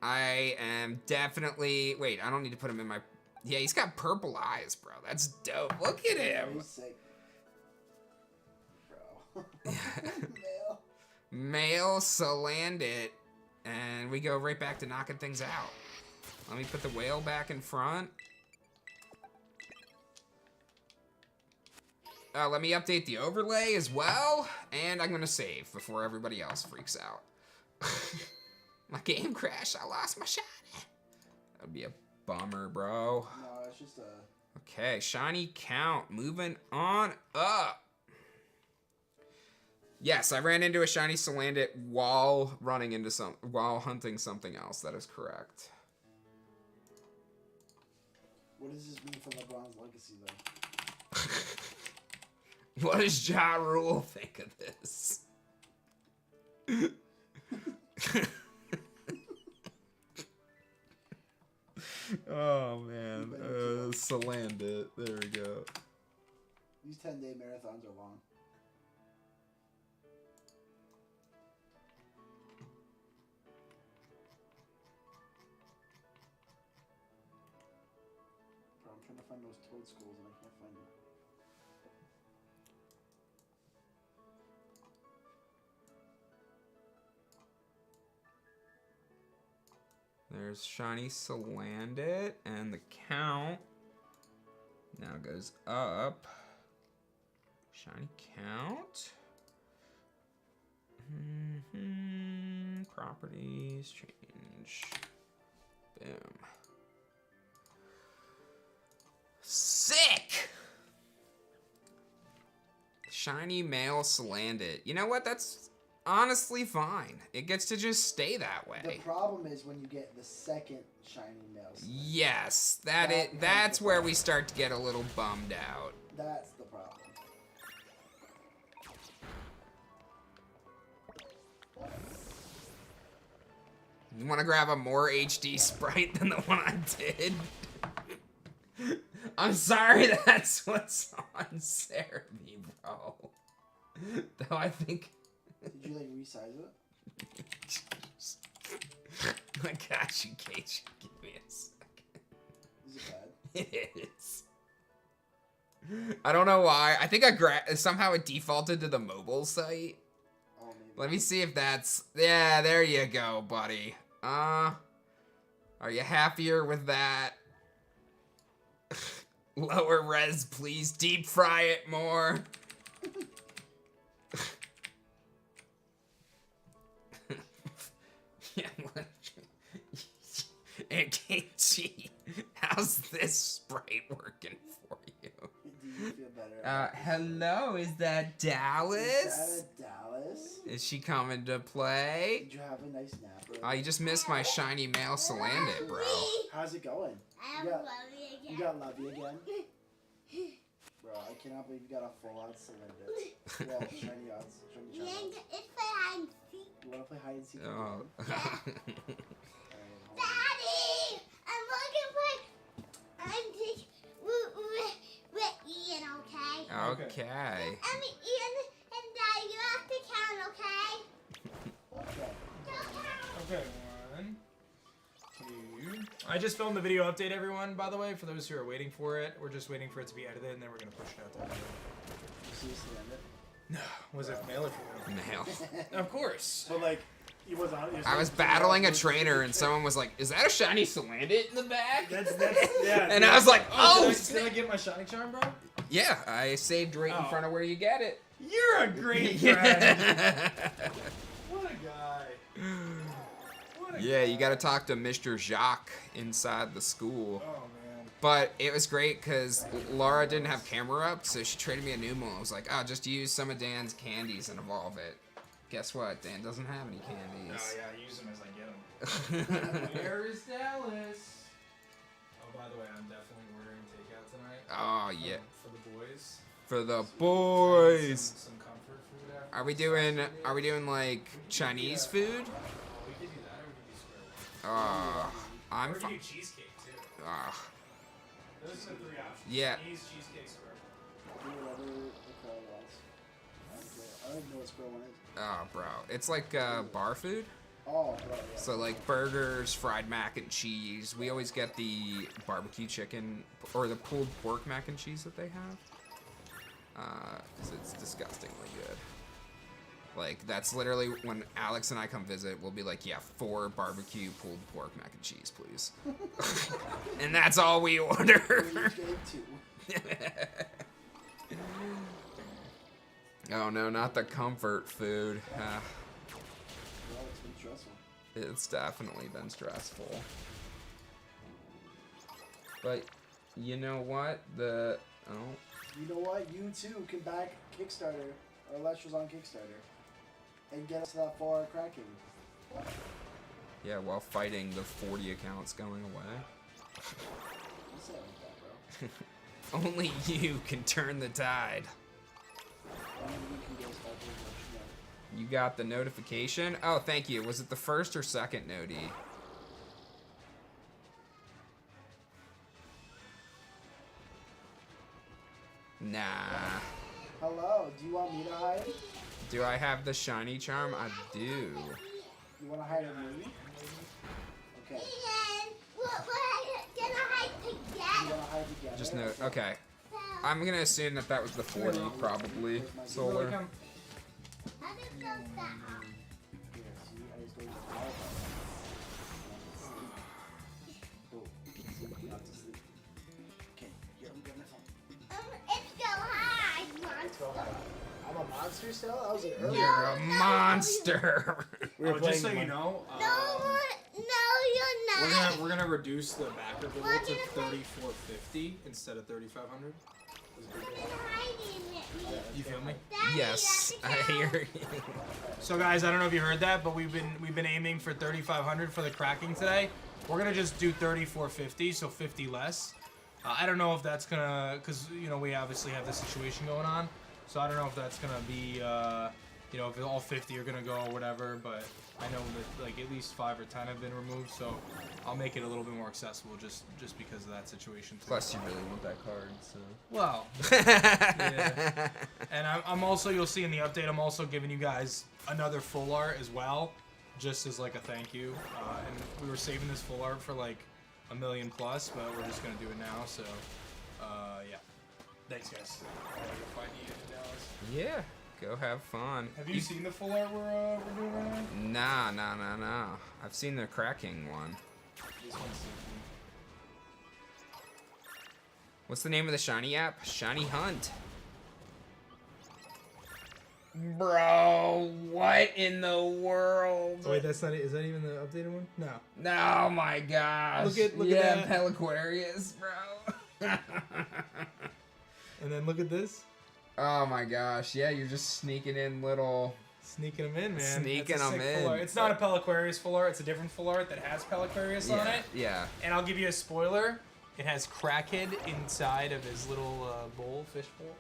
I am definitely. Wait, I don't need to put him in my. Yeah, he's got purple eyes, bro. That's dope. Look at him. He's sick. Bro. Male. Male Salandit. And we go right back to knocking things out. Let me put the whale back in front. Let me update the overlay as well. And I'm going to save before everybody else freaks out. My game crashed. I lost my shiny. That would be a bummer, bro. No, it's just a... Okay, shiny count. Moving on up. Yes, I ran into a shiny Salandit while hunting something else. That is correct. What does this mean for LeBron's legacy, though? What does Ja Rule think of this? Oh man, Salandit. There we go. These 10-day marathons are long. Bro, I'm trying to find those toad schools and I can't find them. There's shiny Salandit, and the count now goes up. Shiny count. Properties change. Boom. Sick! Shiny male Salandit. You know what? That's honestly fine. It gets to just stay that The way. problem is when you get the second shiny male. Yes, That becomes that's the where problem. we start to get a little bummed out. That's the problem. You want to grab a more HD sprite than the one I did? I'm sorry, that's what's on Cerebi, bro. Though I think... Did you like resize it? I got you, Cage. Give me a second. Is it bad? It is. I don't know why. I think somehow it defaulted to the mobile site. Oh, maybe. Let me see if that's... Yeah, there you go, buddy. Are you happier with that? Lower res, please. Deep fry it more. Yeah, what? And KG, how's this sprite working for you? Do you feel better? Hello, is that Dallas? Is that a Dallas? Is she coming to play? Did you have a nice nap? Oh, you just missed my shiny male Salandit, bro. How's it going? I You got, love you again. you got Lovey again? Bro, I cannot believe you got a full-on cylinder. Well, shiny odds. Shiny Yeah, channels. it's for hide and seek. You wanna play hide and seek? Oh. Alright, hold on. Daddy, I'm looking for. I'm just with Ian, okay? Okay. I mean, Ian and Dad, you have to count, okay? Okay. Don't count. Okay, 1, 2. I just filmed the video update, everyone, by the way, for those who are waiting for it. We're just waiting for it to be edited, and then we're going to push it out to everyone. You seriously end it? No. Was it male or female? Male. Of course. But like, he was on it. I was battling a trainer and someone was like, is that a shiny Salandit in the back? That's yeah. And I was like, oh, Did I get my shiny charm, bro? yeah, I saved right in front of where you get it. You're a great friend. What a guy. What a Yeah, guy. you gotta talk to Mr. Jacques inside the school. Oh, man. But it was great because Laura didn't have camera up, so she traded me a new one. I was like, oh, just use some of Dan's candies and evolve it. Guess what? Dan doesn't have any candies. Oh, yeah, use them as I get them. Where is Dallas? Oh, by the way, I'm definitely ordering takeout tonight. Oh, yeah. For the boys. For the boys. Some comfort food after. Are we doing like Chinese food? We could do that, or we could do square one. I'm Or we could fine. do cheesecake, too. Those are the 3 options. Yeah. Chinese, cheesecake, square one. Do whatever the crow wants. I don't even know what square one is. Oh, bro. It's like bar food. Oh, bro, yeah. So like burgers, fried mac and cheese. We always get the barbecue chicken or the pulled pork mac and cheese that they have. Because it's disgustingly good. Like, that's literally when Alex and I come visit, we'll be like, yeah, 4 barbecue pulled pork mac and cheese, please. And that's all we order. We each gave 2. Oh no, not the comfort food. Well, it's been stressful. It's definitely been stressful. But you know what? You know what? You too can back Kickstarter or Lester's on Kickstarter and get us that far cracking. Yeah, while fighting the 40 accounts going away. You say it like that, bro. Only you can turn the tide. Only we can get us back to the much more. You got the notification? Oh, thank you. Was it the first or second noti? Nah. Hello, do you want me to hide? Do I have the shiny charm? I do. You want to hide with me? Okay. Ian, we're gonna hide You together. want to hide together? Just note. Okay. I'm gonna assume that that was the 40, probably. Solar. I just don't that. Here, see, I just go to the power button. Oh, see, not to sleep. Okay, here, I'm getting my phone. It's so high, monster. I'm a monster still? That was an early. You're a monster. Oh, just so you know, No, you're not. we're gonna reduce the backer goal to 3,450 instead of 3,500. We're hiding it. You feel me? Yes, I hear you. So guys, I don't know if you heard that, but we've been aiming for 3,500 for the cracking today. We're gonna just do 3,450, so 50 less. I don't know if that's gonna, cause you know we obviously have this situation going on, so I don't know if that's gonna be, you know, if all 50 are gonna go or whatever. But I know that like at least 5 or 10 have been removed, so I'll make it a little bit more accessible just because of that situation too. Plus, you really want that card, so. Well, yeah. And I'm also, you'll see in the update, I'm also giving you guys another full art as well, just as like a thank you. And we were saving this full art for like $1 million plus, but we're just gonna do it now. So, yeah. Thanks, guys. If I need it in Dallas. Yeah, go have fun. Have you seen the full art we're doing right now? Nah. I've seen the cracking one. This one's What's the name of the shiny app? Shiny Hunt. Bro, what in the world? Oh, wait, that's not it. Is that even the updated one? No. Oh my gosh. Look at yeah, that. Peliquarius, bro. And then look at this. Oh my gosh. Yeah, you're just sneaking in little... Sneaking them in, man. Sneaking That's a them sick in. full art. It's not a Peliquarius full art. It's a different full art that has Peliquarius on it. Yeah. And I'll give you a spoiler. It has Crackhead inside of his little bowl, fish bowl.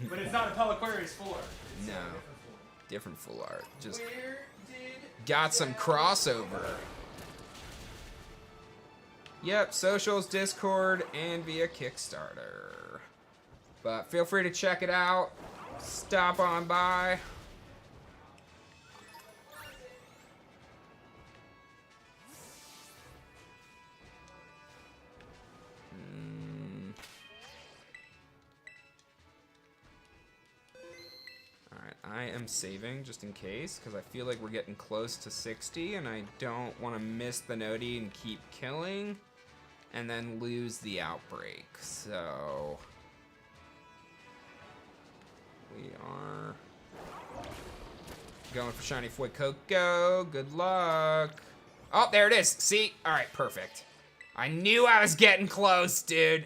But it's not a Peliquarius full art. It's No. a different full art. Different full art. Just Where did got some crossover. Yep, socials, Discord, and via Kickstarter. But feel free to check it out. Stop on by. Alright, I am saving just in case, because I feel like we're getting close to 60, and I don't want to miss the Nodi and keep killing, and then lose the outbreak. So we are going for Shiny Fuecoco. Good luck. Oh, there it is. See? Alright, perfect. I knew I was getting close, dude.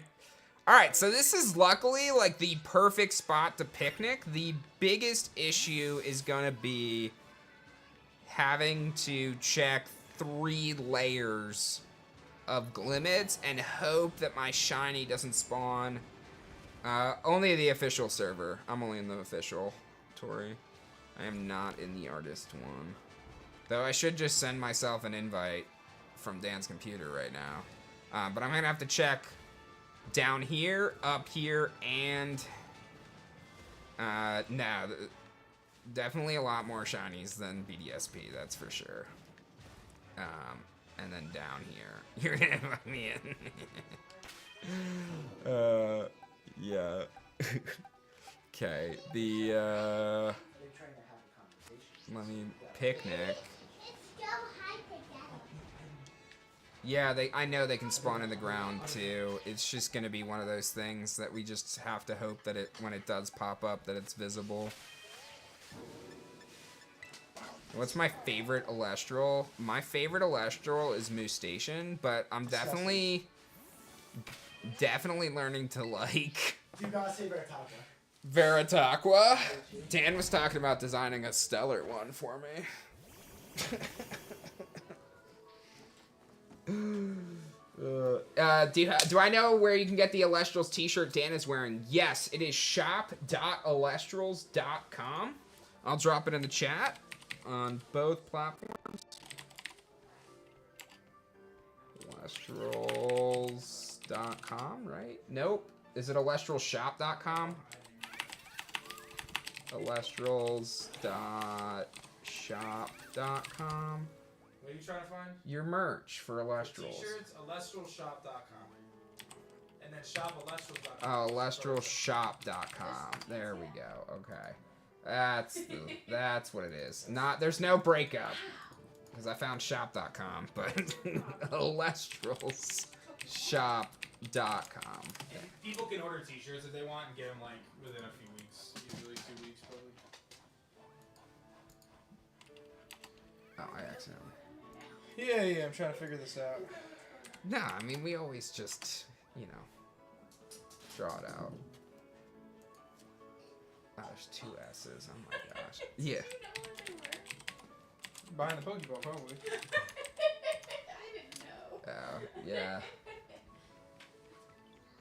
Alright, so this is luckily like the perfect spot to picnic. The biggest issue is gonna be having to check 3 layers of Glimmids and hope that my shiny doesn't spawn. Only the official server. I'm only in the official Tory. I am not in the artist one. Though I should just send myself an invite from Dan's computer right now. But I'm gonna have to check down here, up here, and no, definitely a lot more shinies than BDSP, that's for sure. And then down here, you're gonna let me in. Yeah. Okay, the let me picnic. Yeah, I know they can spawn in the ground too. It's just gonna be one of those things that we just have to hope that when it does pop up, that it's visible. What's my favorite Elestral? My favorite Elestral is Moose Station, but I'm definitely learning to like You gotta say Veritaka. Veritaqua. Dan was talking about designing a stellar one for me. Do I know where you can get the Elestrals t-shirt Dan is wearing? Yes, it is shop.elestrals.com. I'll drop it in the chat on both platforms. Elestrals.com, right? Nope. Is it elestralshop.com? Elestrals.shop.com. What are you trying to find? Your merch for Elestrals. T-shirts, elestralshop.com. And then shop elestrals.com. Oh, elestralshop.com. There we go. Okay. That's what it is. There's no breakup. Because I found shop.com, but elestralshop.com. And people can order t-shirts if they want and get them like within a few weeks. Usually 2 weeks probably. Oh, I accidentally. Yeah, I'm trying to figure this out. Nah, I mean, we always just, you know, draw it out. Oh, there's 2 S's. Oh my gosh. Yeah. Behind the Pokeball, probably. I didn't know. Oh, yeah.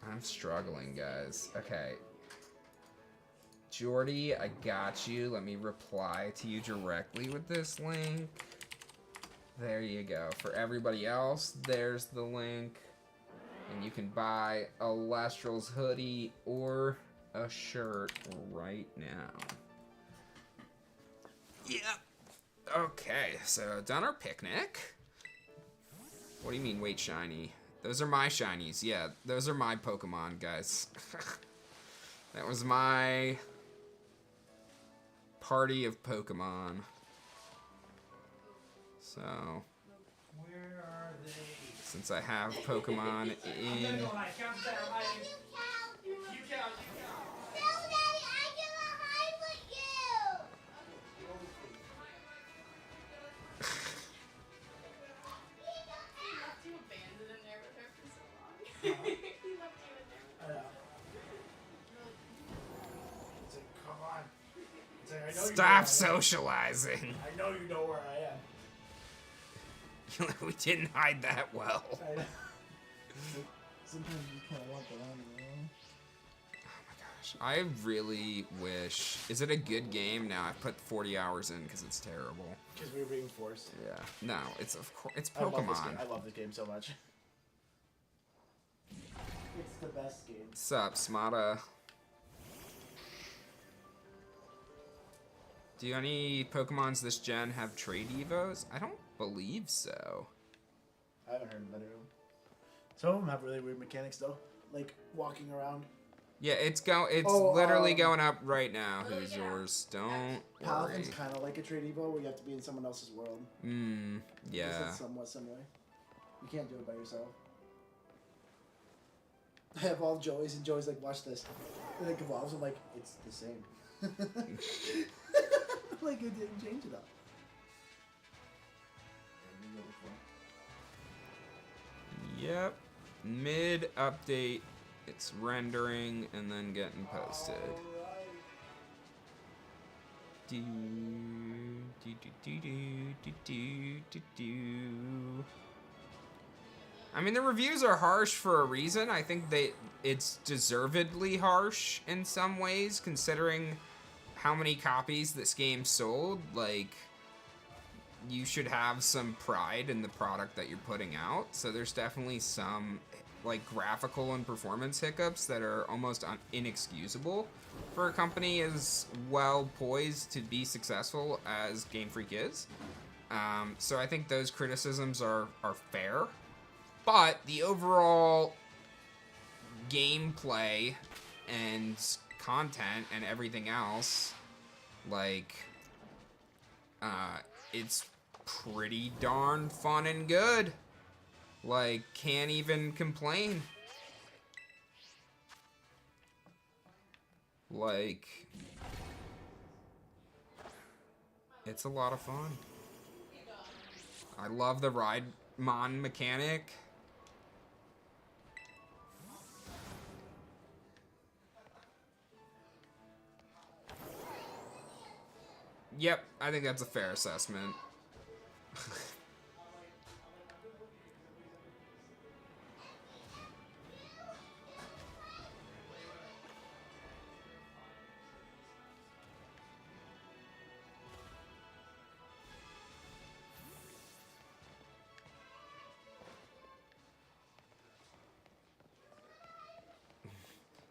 I'm struggling, guys. Okay. Jordy, I got you. Let me reply to you directly with this link. There you go. For everybody else, there's the link. And you can buy a Lestral's hoodie or a shirt right now. Yep. Okay, so done our picnic. What do you mean, wait, shiny? Those are my shinies. Yeah, those are my Pokemon, guys. That was my party of Pokemon. So, Where are they? since I have Pokemon in... You count. No, Daddy, I cannot hide with you. He left you abandoned in there with her for so long. He left you in there. I know. It's like, come on. It's like, I know you know Stop where I am. socializing. I know you know where I am. We didn't hide that well. I know. Sometimes you kind of want the line, you know? I really wish... Is it a good game? No, I put 40 hours in because it's terrible. Because we were being forced. Yeah. No, it's of course it's I love this game. Pokemon. I love this game so much. It's the best game. What's up, Smata? Do any Pokemons this gen have trade evos? I don't believe so. I haven't heard of any of them. Some of them have really weird mechanics though, like walking around. Yeah, it's literally going up right now. Who's yours? Don't worry. Paladin's kind of like a trade evo where you have to be in someone else's world. I guess Yeah. it's somewhat similar. You can't do it by yourself. I have all Joey's and Joey's like, watch this. And it evolves. I'm like, it's the same. Like it didn't change it up. Yep. Mid update, it's rendering and then getting posted. Do do do do do do do do. I mean, the reviews are harsh for a reason. I think it's deservedly harsh in some ways, considering how many copies this game sold. Like, you should have some pride in the product that you're putting out. So there's definitely some like graphical and performance hiccups that are almost inexcusable for a company as well poised to be successful as Game Freak is. So I think those criticisms are fair, but the overall gameplay and content and everything else, like, it's pretty darn fun and good. Like, can't even complain. Like, it's a lot of fun. I love the ride mon mechanic. Yep, I think that's a fair assessment.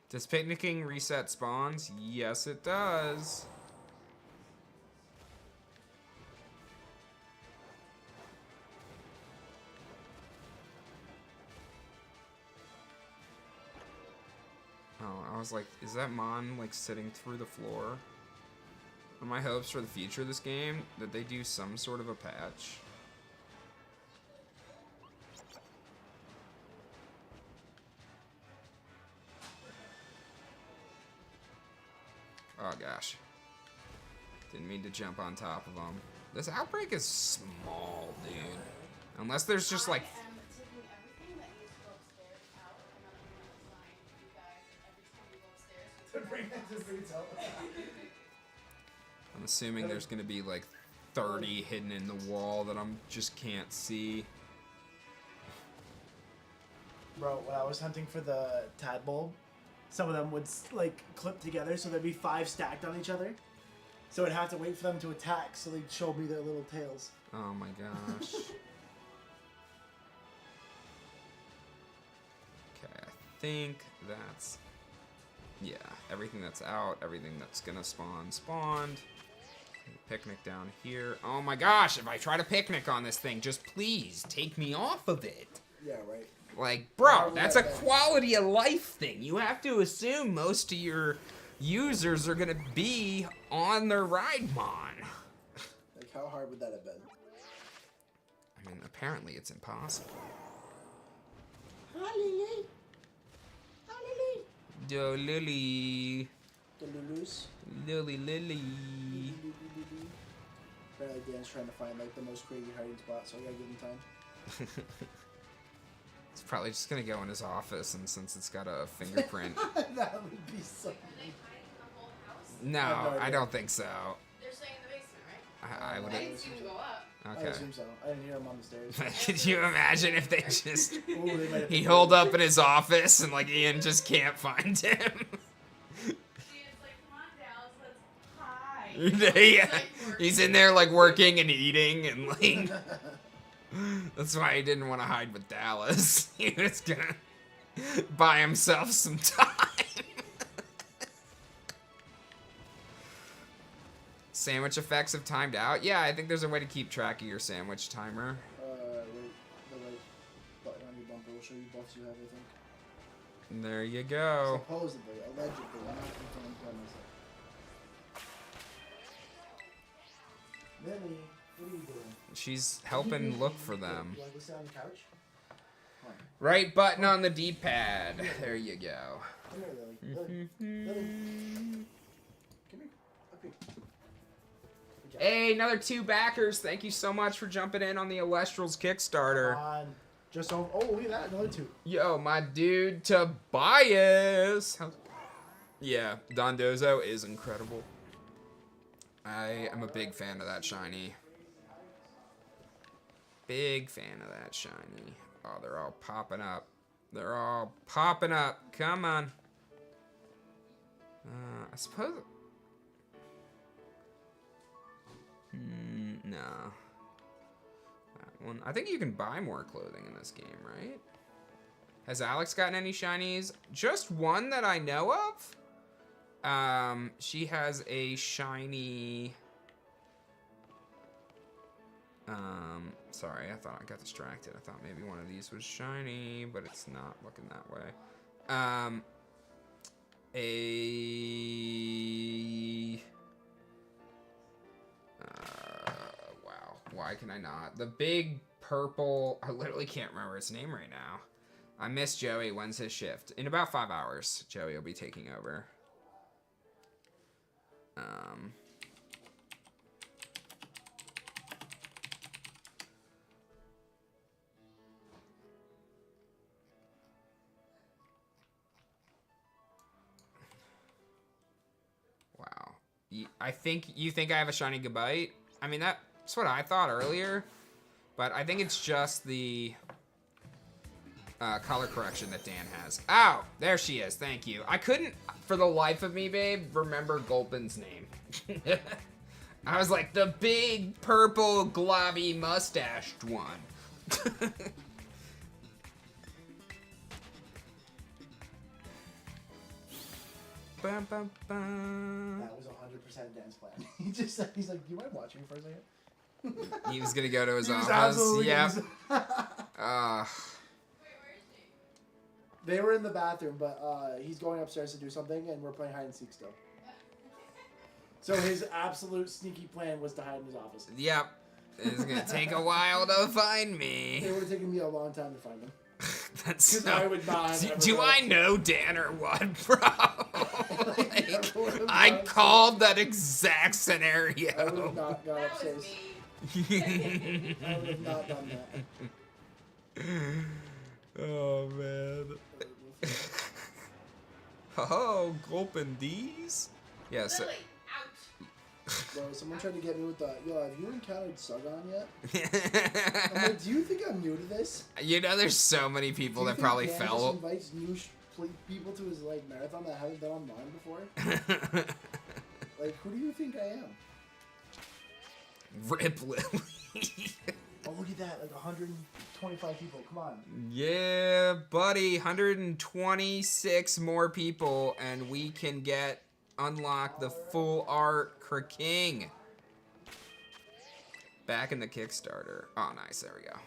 Does picnicking reset spawns? Yes, it does. Oh, I was like, is that Mon like sitting through the floor? Are my hopes for the future of this game that they do some sort of a patch? Oh gosh. Didn't mean to jump on top of them. This outbreak is small, dude. Unless there's just like... I am taking everything that needs to go upstairs out, and I'm going to assign you guys every time you go upstairs. Bring that to retail. I'm assuming there's gonna be like 30 hidden in the wall that I'm just can't see. Bro, when I was hunting for the tadpole, some of them would like clip together, so there'd be 5 stacked on each other. So I'd have to wait for them to attack, so they'd show me their little tails. Oh my gosh. Okay, I think that's... Yeah, everything that's out, everything that's gonna spawn, spawned. Picnic down here. Oh my gosh, if I try to picnic on this thing, just please take me off of it. Yeah, right. Like, bro, that's a quality of life thing. You have to assume most of your users are gonna be on their ride mon. Like, how hard would that have been? I mean, apparently it's impossible. Hi, Lily. Hi, Lily. Yo, Lily. The Lulus. Lily. Apparently Dan's trying to find, like, the most crazy hiding spot, so I gotta give him time. It's probably just gonna go in his office, and since it's got a fingerprint. That would be so funny. No, I don't think so. They're staying in the basement, right? I would. I didn't see them go up. I Okay. assume so. I didn't hear him on the stairs. Could you imagine if they just Ooh, they might have he been holed up in his office and like Ian just can't find him? She is like, come on, Dallas, let's hide. Yeah, he's in there like working and eating and like. That's why he didn't want to hide with Dallas. He was gonna buy himself some time. Sandwich effects have timed out. Yeah, I think there's a way to keep track of your sandwich timer. Wait, the right button on your bumper will show you buffs you have, I think. There you go. Supposedly, allegedly, I'm not confirmed by myself. Lily, what are you doing? She's helping look for them. You want to go sit on the couch? Come on. Right button on the D-pad. There you go. Come here, Lily. Lily. Lily. Come here. Up here. Good job. Hey, another 2 backers. Thank you so much for jumping in on the Alestrals Kickstarter. Come on. Just over. Oh, look at that. Another 2. Yo, my dude Tobias. Yeah, Dondozo is incredible. I am a big fan of that shiny. Big fan of that shiny. Oh, they're all popping up. They're all popping up. Come on. I suppose... no. That one. I think you can buy more clothing in this game, right? Has Alex gotten any shinies? Just one that I know of. She has a shiny... sorry, I thought I got distracted. I thought maybe one of these was shiny, but it's not looking that way. Wow, why can I not? The big purple, I literally can't remember its name right now. I miss Joey. When's his shift? In about 5 hours, Joey will be taking over. Wow. I think you think I have a shiny Gabite? I mean, that's what I thought earlier, but I think it's just the color correction that Dan has. Ow! There she is. Thank you. I couldn't, for the life of me, babe, remember Gulpin's name. I was like, the big purple globby mustached one. Bum, bum, bum. That was 100% Dan's plan. He's like, do you mind watching me for a second? He was gonna go to his He was office. absolutely Yep. gonna- They were in the bathroom, but he's going upstairs to do something, and we're playing hide and seek still. So his absolute sneaky plan was to hide in his office. Yep. It's gonna take a while to find me. It would have taken me a long time to find him. That's Because so... I would not have ever Do gone- I know Dan or what, bro? Like, never would have I gone called that exact I would scenario. have not gone That was upstairs. me. I would have not done that. Oh man. Oh, gulping these? Yeah, so... Lily, out. Bro, someone tried to get me with the, yo, have you encountered Sugon yet? I'm like, do you think I'm new to this? You know, there's so many people Do you that think probably Dan fell. just invites new people to his like marathon that haven't been online before? Like, who do you think I am? Rip Lily. Oh, look at that, like 125 people. Come on. Yeah, buddy, 126 more people, and we can unlock the full art King. Back in the Kickstarter. Oh, nice. There we go.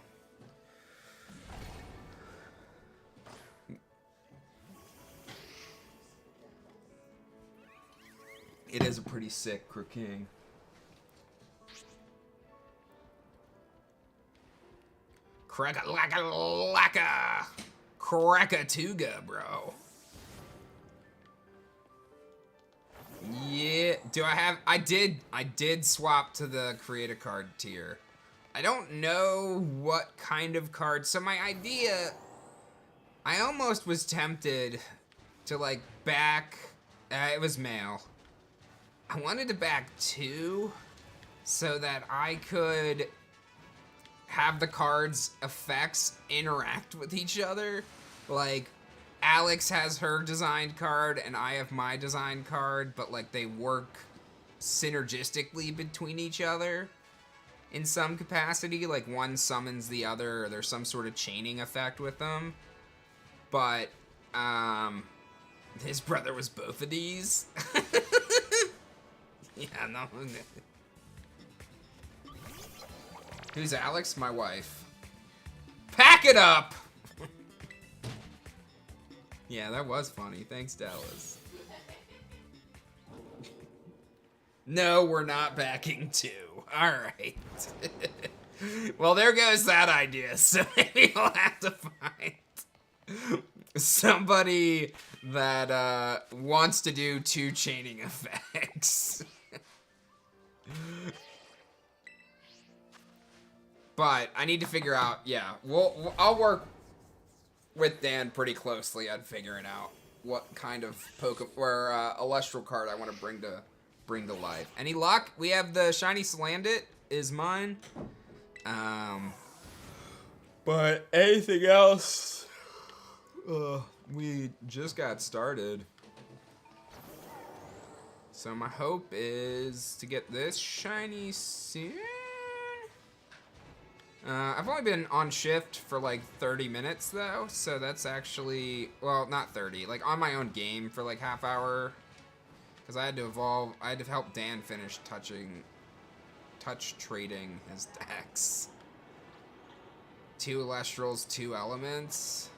It is a pretty sick King. Cracka-lacka-lacka! Crackatuga, bro. Yeah, I did swap to the create a card tier. I don't know what kind of card, so my idea, I almost was tempted to like back, it was mail. I wanted to back 2 so that I could have the cards' effects interact with each other. Like, Alex has her designed card and I have my designed card, but like they work synergistically between each other in some capacity. Like one summons the other, or there's some sort of chaining effect with them. But his brother was both of these. Yeah, no. Who's Alex? My wife. Pack it up! Yeah, that was funny. Thanks, Dallas. No, we're not backing 2. Alright. Well, there goes that idea. So maybe I'll have to find somebody that wants to do 2 chaining effects. But I need to figure out, yeah, I'll work with Dan pretty closely on figuring out what kind of Pokemon or Celestial card I want to bring to life. Any luck? We have the shiny Slandit is mine. But anything else? We just got started. So my hope is to get this shiny soon. I've only been on shift for like 30 minutes though, so that's actually, well, not 30, like on my own game for like half hour, because I had to help Dan finish touch trading his decks. 2 Elestrals, 2 Elements.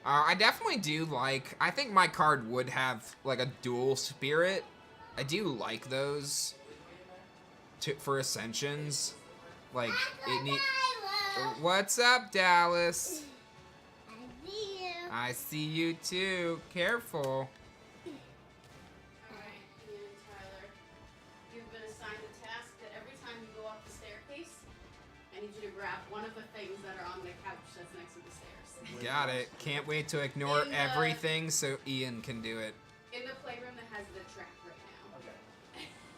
I definitely do like, I think my card would have like a dual Spirit. I do like those for Ascensions. Like, it need. What's up, Dallas? I see you. I see you too. Careful. Alright, Ian and Tyler. You've been assigned the task that every time you go up the staircase, I need you to grab one of the things that are on the couch that's next to the stairs. Got it. Can't wait to ignore everything so Ian can do it. In the playroom that has the track right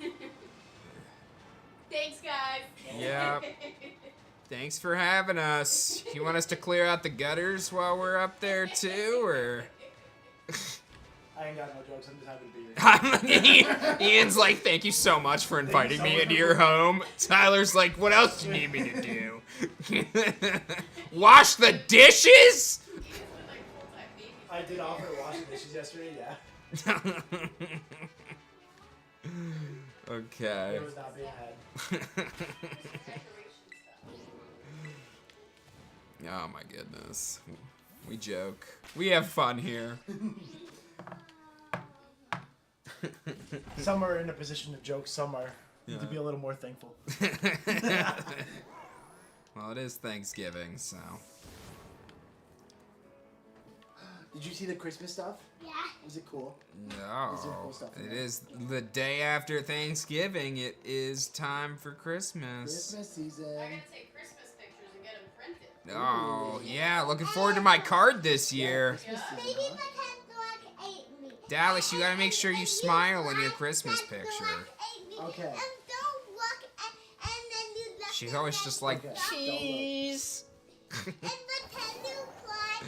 now. Okay. Thanks, guys. Yep. Thanks for having us. You want us to clear out the gutters while we're up there too, or? I ain't got no jokes. I'm just happy to be here. Ian's like, thank you so much for inviting me into your home. Tyler's like, what else do you need me to do? Wash the dishes? I did offer to wash the dishes yesterday, yeah. Okay. It was not being had. Oh my goodness. We joke. We have fun here. Some are in a position to joke, some are need to be a little more thankful. Well, it is Thanksgiving, so. Did you see the Christmas stuff? Yeah. Was it cool? No. Is there cool stuff in It there? is the day after Thanksgiving. It is time for Christmas. Christmas season. I gotta take Christmas pictures and get them printed. Oh, yeah. Looking forward to my card this year. Christmas season, Maybe huh? pretend like Dallas, you gotta make sure you smile in your Christmas picture. Okay. And don't look and then you look She's always just like, Okay. cheese. and pretend you cry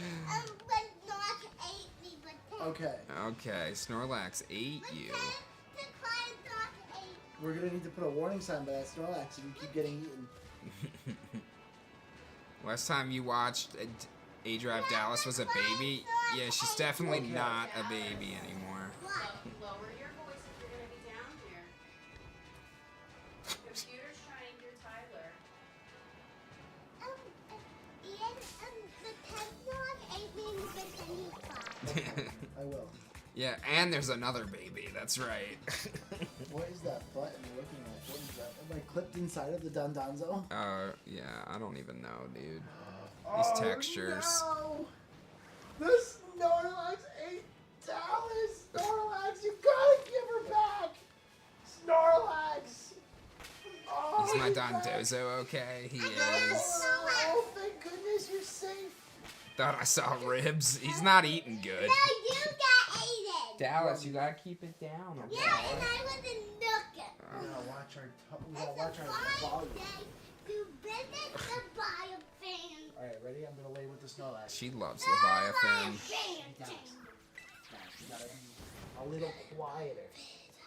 but not ate me, pretend. Okay. Okay, Snorlax ate you. Pretend to cry and not ate. We're gonna need to put a warning sign by that Snorlax if you keep getting eaten. Last time you watched aDrive, Dallas was a baby. Yeah, she's definitely not a baby anymore. Lower your voice if you're gonna be down here. Computer's trying to hear Tyler. Ian, pretend not ate me, pretend you cry. I will. Yeah, and there's another baby. That's right. What is that button you're looking at? What is that? Am I clipped inside of the Dondanzo? Yeah, I don't even know, dude. These textures. No! The Snorlax ate Dallas! Snorlax, you gotta give her back! Snorlax! Oh, Is my he's Dondozo okay? He is. Oh, thank goodness you're safe. Thought I saw ribs. He's not eating good. No, you got eaten. Dallas, you gotta keep it down. Okay? Yeah, and I wasn't looking. We gotta watch our It's a volume. fine day to visit the biofan. Alright, ready? I'm gonna lay with the Snorlax. She loves Leviathan. Now, you gotta be a little quieter.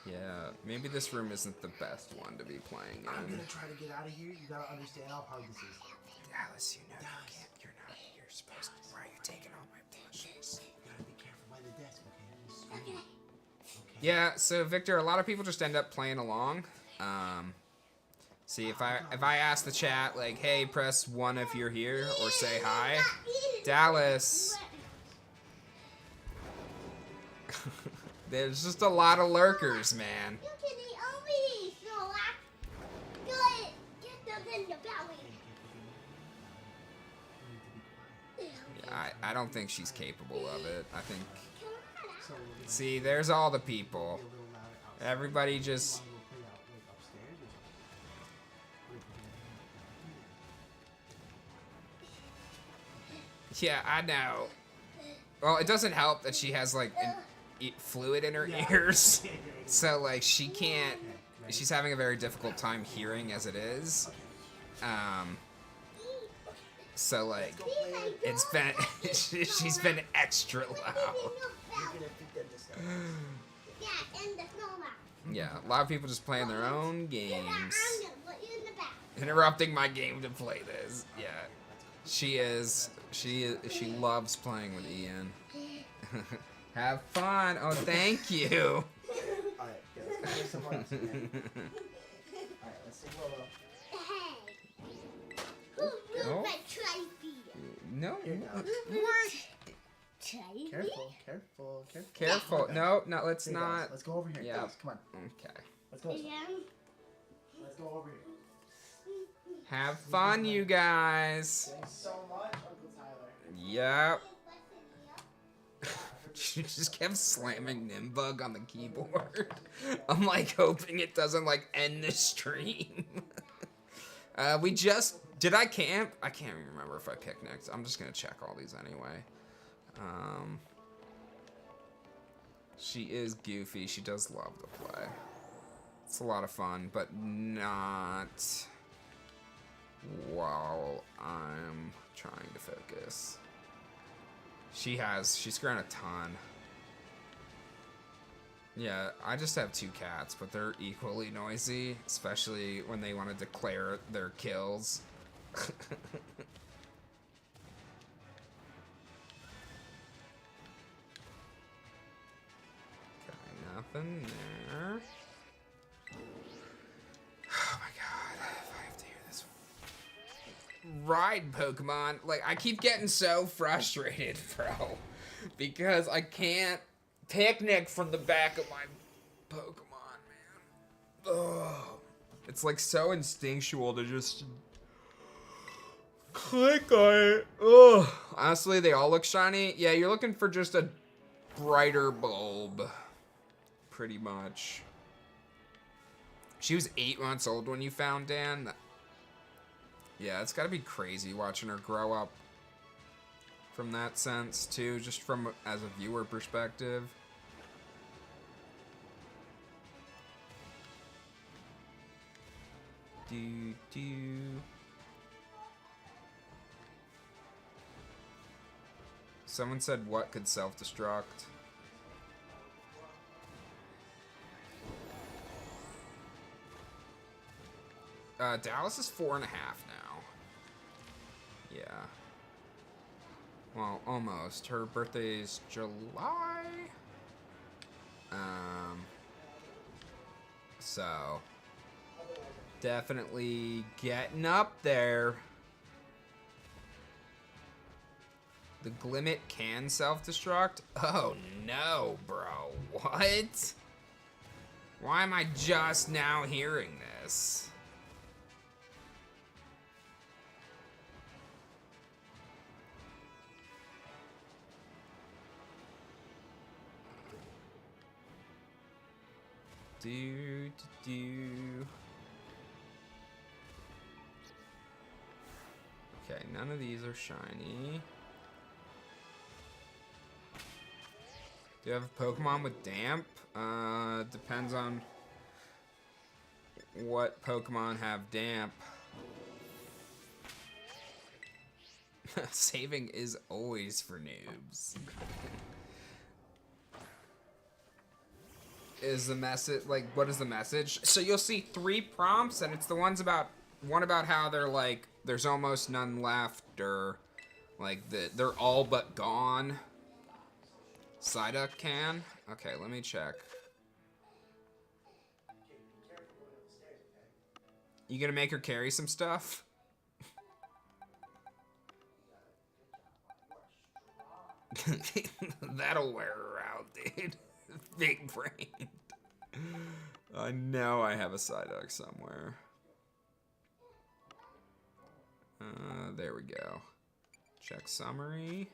Yeah, maybe this room isn't the best one to be playing I'm in. gonna try to get out of here. You gotta understand how hard this is. Dallas, you know you can't. You're supposed to. Why are you taking all my plushies? You gotta be careful by the desk, okay? Yeah, so Victor, a lot of people just end up playing along. See, if I ask the chat, like, hey, press 1 if you're here, or say hi. Dallas. There's just a lot of lurkers, man. You can eat only these, Snorlax. Good. Get them in the belly. I don't think she's capable of it. I think... Come on. See, there's all the people. Everybody just... Yeah, I know. Well, it doesn't help that she has, like, fluid in her ears. So, like, she can't... She's having a very difficult time hearing as it is. So, like, it's been... she's been extra loud. Yeah, and the Snorlax. Yeah, a lot of people just playing their own games. I'm gonna put you in the back. Interrupting my game to play this. Yeah. She loves playing with Ian. Have fun. Oh, thank you. Alright, let's play some more. Alright, let's see Willow. Hey. Who moved Oh. my trophy? No. Here, now. What? Trophy? Careful. Careful. No, let's Here, not. guys, let's go over here. Yeah. Guys, come on. Okay. Let's go. Ian. Let's go over here. Have fun, you guys. Thanks so much, Uncle Tyler. Yep. She just kept slamming Nimbug on the keyboard. I'm like hoping it doesn't like end the stream. Did I camp? I can't even remember if I picnicked. I'm just gonna check all these anyway. She is goofy. She does love to play. It's a lot of fun, but not while I'm trying to focus. She's grown a ton. Yeah, I just have 2 cats, but they're equally noisy, especially when they want to declare their kills. Okay, nothing there. Oh my god, if I have to hear this ride Pokemon, like, I keep getting so frustrated, bro, because I can't picnic from the back of my Pokemon, man. Ugh. It's like so instinctual to just click on it. Ugh. Honestly, they all look shiny. Yeah, you're looking for just a brighter bulb, pretty much. She was 8 months old when you found Dan. Yeah, it's gotta be crazy watching her grow up from that sense, too, just from as a viewer perspective. Someone said what could self-destruct? Dallas is 4.5 now. Yeah. Well, almost. Her birthday's July. So definitely getting up there. The Glimmet can self-destruct? Oh no, bro. What? Why am I just now hearing this? Okay, none of these are shiny. Do you have a Pokemon with damp? Depends on what Pokemon have damp. Saving is always for noobs. Is the message, like, what is the message? So you'll see 3 prompts, and it's the one about how they're like, there's almost none left, or like they're all but gone. Psyduck can? Okay, let me check. You gonna make her carry some stuff? That'll wear her out, dude. Big brain. I know I have a Psyduck somewhere. There we go. Check summary.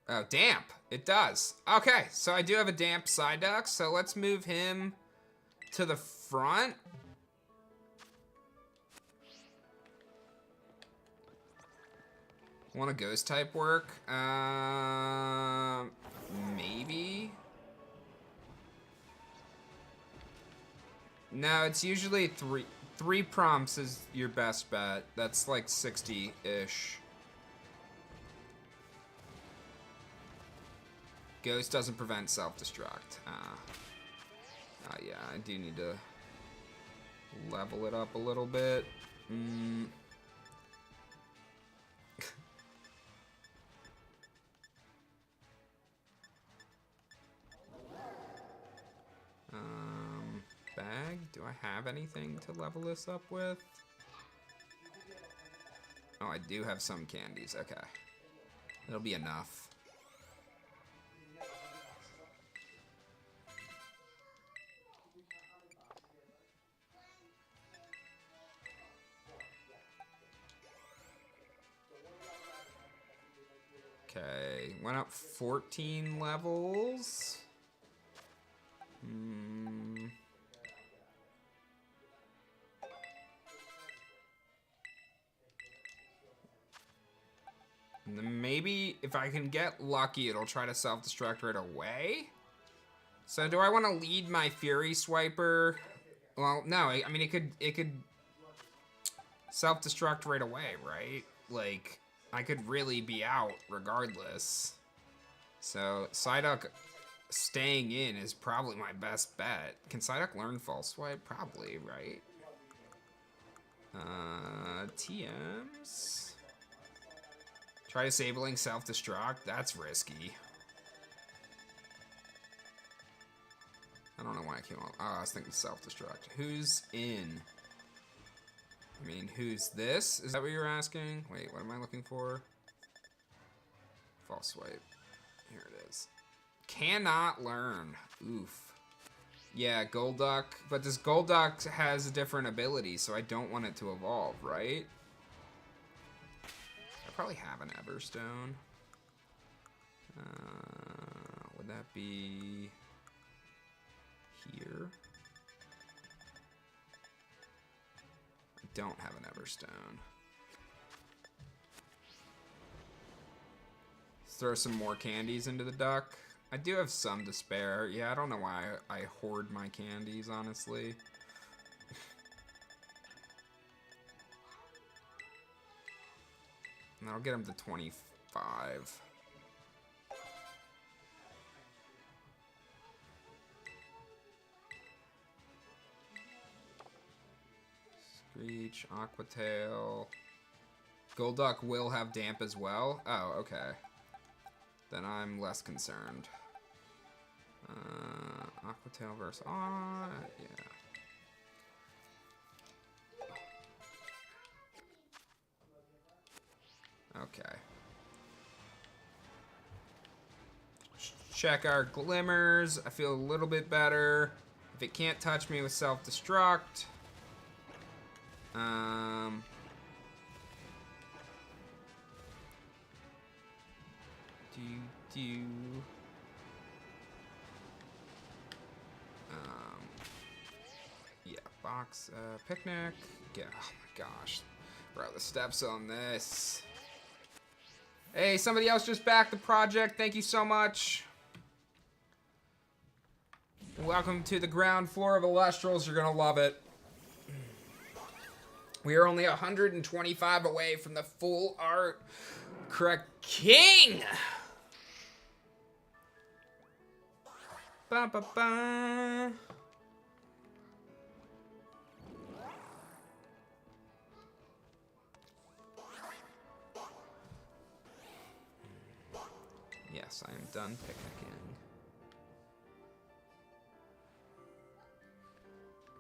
Oh, damp. It does. Okay, so I do have a damp Psyduck, so let's move him to the front. Want a ghost type work? Maybe. No, it's usually three prompts is your best bet. That's like 60-ish. Ghost doesn't prevent self-destruct. Yeah, I do need to level it up a little bit. Bag? Do I have anything to level this up with? Oh, I do have some candies. Okay. It'll be enough. Okay, went up 14 levels. And then maybe if I can get lucky, it'll try to self-destruct right away. So do I want to lead my Fury Swiper? Well, no, I mean it could self-destruct right away, right? Like, I could really be out regardless. So Psyduck staying in is probably my best bet. Can Psyduck learn False Swipe? Probably, right? TMs. Try disabling self-destruct. That's risky. I don't know why I came on. Oh, I was thinking self-destruct. Who's in? I mean, who's this? Is that what you're asking? Wait, what am I looking for? False swipe. Here it is. Cannot learn. Oof. Yeah, Golduck. But this Golduck has a different ability, so I don't want it to evolve, right? I probably have an Everstone. Would that be here? I don't have an Everstone. Let's throw some more candies into the duck. I do have some to spare. Yeah, I don't know why I hoard my candies, honestly. And I'll get them to 25. Screech, Aquatail. Golduck will have damp as well. Oh, okay. Then I'm less concerned. Aquatail versus yeah. Okay. Check our glimmers. I feel a little bit better. If it can't touch me with self-destruct. Yeah, box, picnic. Yeah, oh my gosh. Bro, the steps on this. Hey, somebody else just backed the project. Thank you so much. Welcome to the ground floor of Elestrals. You're gonna love it. We are only 125 away from the full art correct king. Ba ba ba. Yes, I am done picnicking.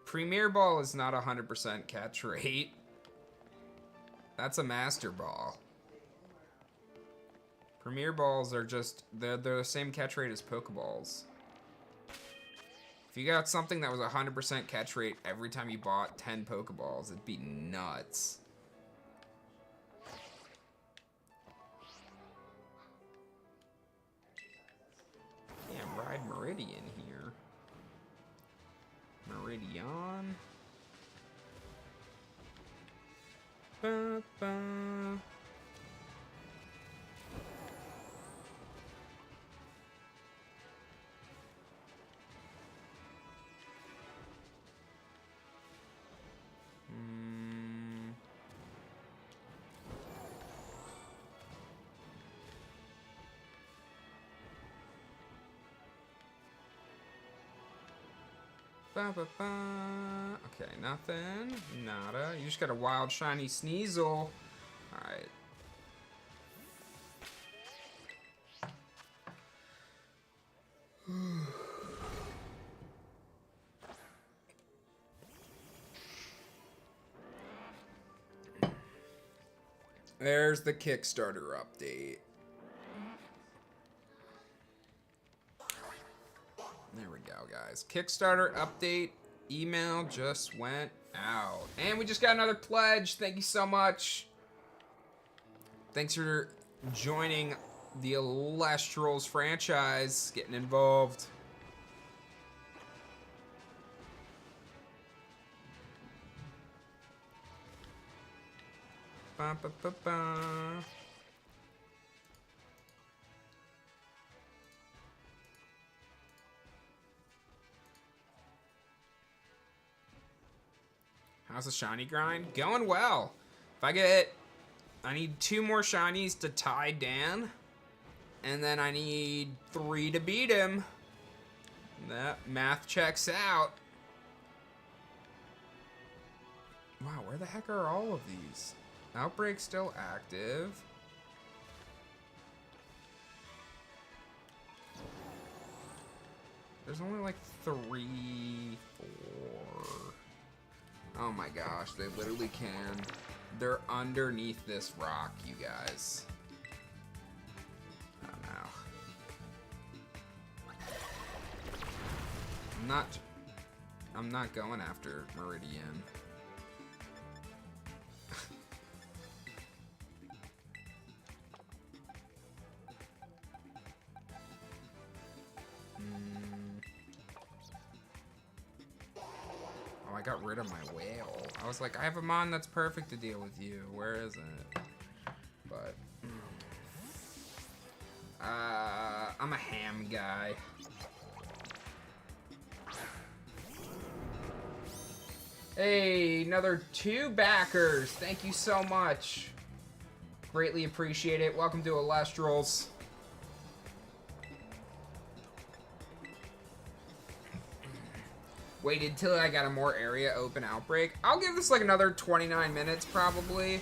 Premier Ball is not 100% catch rate. That's a Master Ball. Premier Balls are just, they're the same catch rate as Pokeballs. If you got something that was 100% catch rate every time you bought 10 Pokeballs, it'd be nuts. Damn, ride Meridian here. Meridian. Ba, ba. Ba, ba, ba. Okay, nothing. Nada. You just got a wild shiny Sneasel. Alright. There's the Kickstarter update. There we go, guys. Kickstarter update email just went out. And we just got another pledge. Thank you so much. Thanks for joining the Elestrals franchise, getting involved. Ba, ba, ba, ba. How's the shiny grind? Going well. If I get, I need 2 more shinies to tie Dan, and then I need 3 to beat him. That math checks out. Wow, where the heck are all of these? Outbreak still active. There's only like 3, 4. Oh my gosh, they literally can. They're underneath this rock, you guys. Oh no. I'm not going after Meridian. I got rid of my whale. I was like, I have a mon that's perfect to deal with you. Where is it? But I'm a ham guy. Hey, another 2 backers. Thank you so much. Greatly appreciate it. Welcome to Alestrals. Waited till I got a more area open outbreak. I'll give this like another 29 minutes probably.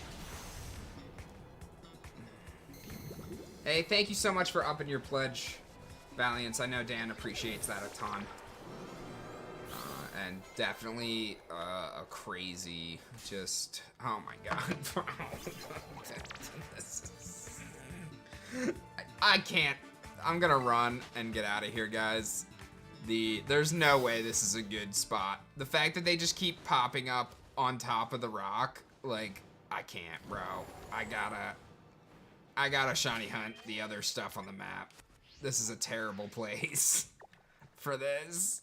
Hey, thank you so much for upping your pledge, Valiance. I know Dan appreciates that a ton. And definitely a crazy, just, oh my god, bro. I can't. I'm gonna run and get out of here, guys. There's no way this is a good spot. The fact that they just keep popping up on top of the rock, like, I can't, bro. I gotta shiny hunt the other stuff on the map. This is a terrible place for this.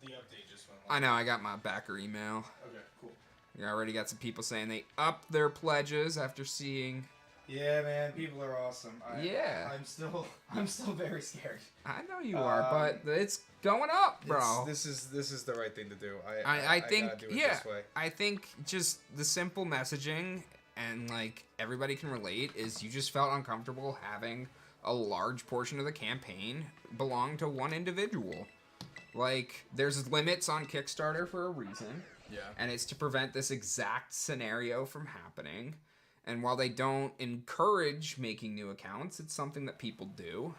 The update just went I know, I got my backer email. Okay, cool. We already got some people saying they upped their pledges after seeing. Yeah, man, people are awesome. Yeah. I'm still very scared. I know you are, but it's going up, bro. This is the right thing to do. I think, gotta do it yeah, this way. I think just the simple messaging and like everybody can relate is you just felt uncomfortable having a large portion of the campaign belong to one individual. Like, there's limits on Kickstarter for a reason. Yeah. And it's to prevent this exact scenario from happening. And while they don't encourage making new accounts, it's something that people do.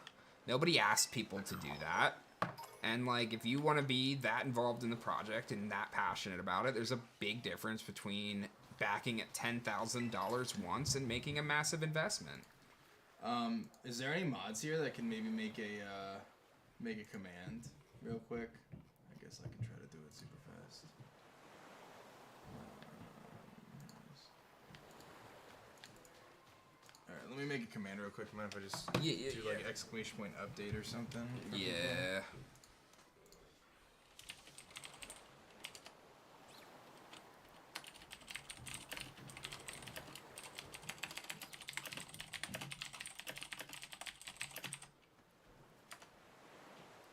Nobody asked people to do that. And, like, if you want to be that involved in the project and that passionate about it, there's a big difference between backing at $10,000 once and making a massive investment. Is there any mods here that can maybe make a command real quick? I guess I can try to do it super fast. Alright, let me make a command real quick. Mind if I just do like exclamation point update or something? Yeah.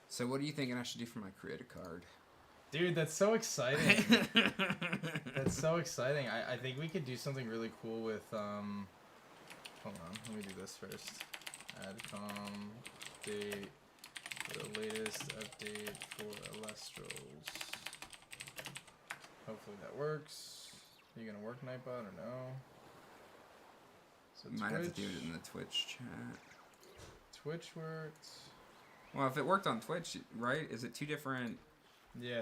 So what are you thinking I should do for my create a card? Dude, that's so exciting. That's so exciting. I think we could do something really cool with, hold on, let me do this first. Adcom update, the latest update for Alestrals. Hopefully that works. Are you gonna work Nightbot or no? So Might have to do it in the Twitch chat. Twitch works. Well, if it worked on Twitch, right? Is it 2 different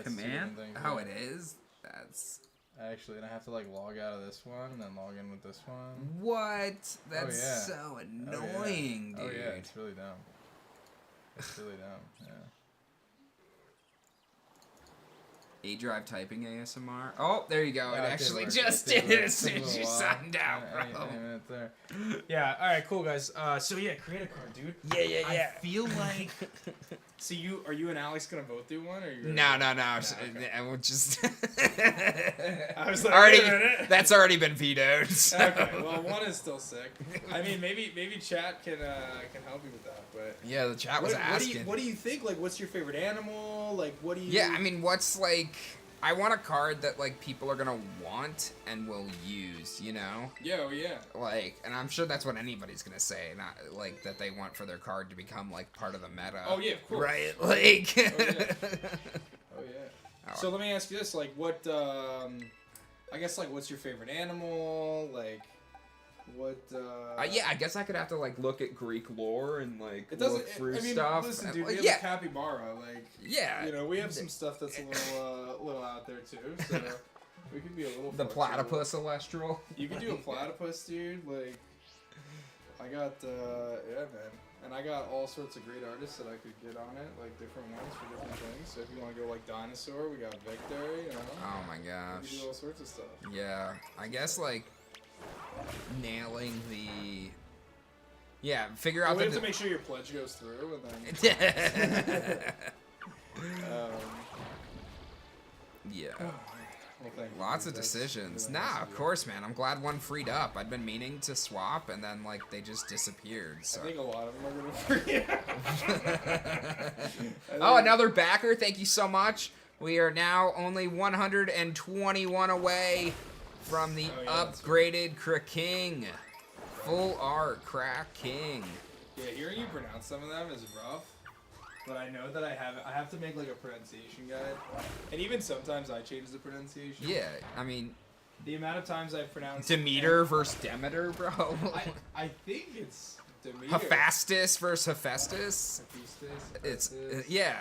command? Oh, it is? That's... Actually, and I have to like log out of this one and then log in with this one. What? That's so annoying, dude. Oh, yeah, it's really dumb. It's really dumb, yeah. aDrive typing ASMR. Oh, there you go. Oh, it actually work. just It did as soon as you while. signed out, Any bro. minute there. Yeah, alright, cool, guys. So, yeah, create a card, dude. Yeah. I feel like... So, are you and Alex gonna both do one? Or you're No. Okay. I will just... I was like, already, wait a minute. that's already been vetoed. So. Okay, well, one is still sick. I mean, maybe chat can help you with that, but... Yeah, the chat was asking. What do you think? Like, what's your favorite animal? Like, what do you... Yeah, I mean, what's like... I want a card that like people are gonna want and will use, you know? Yeah, yeah. Like, and I'm sure that's what anybody's gonna say, not like that they want for their card to become like part of the meta. Oh yeah, of course. Right, like. Oh yeah. So let me ask you this: like, what? I guess like, what's your favorite animal? Like, what? Yeah, I guess I could have to like look at Greek lore and like it doesn't, look through I mean, stuff. Listen, and, dude, like, we have a capybara. Like, yeah, you know, we have some stuff that's a little out there too. So we could be a little. The platypus celestial. You could do a platypus, dude. Like, I got yeah, man. And I got all sorts of great artists that I could get on it, like different ones for different things. So if you want to go like dinosaur, we got Victor, you know. Oh my We gosh. can do all sorts of stuff. Yeah, I guess like nailing the. Yeah, figure out. We have to make sure your pledge goes through, and then. Yeah. Well, thank you. Lots of That's decisions. really nice Nah, of of you. course, man. I'm glad one freed up. I'd been meaning to swap, and then like they just disappeared. So. I think a lot of them are gonna free. Oh, another backer. Thank you so much. We are now only 121 away from the upgraded Crack King. Full art Crack King. Yeah, hearing you pronounce some of them is rough. But I know that I have to make like a pronunciation guide. And even sometimes I change the pronunciation. Yeah, I mean, The amount of times I've pronounced Demeter versus Demeter, bro. I think it's Demeter. Hephaestus versus Hephaestus. It's yeah,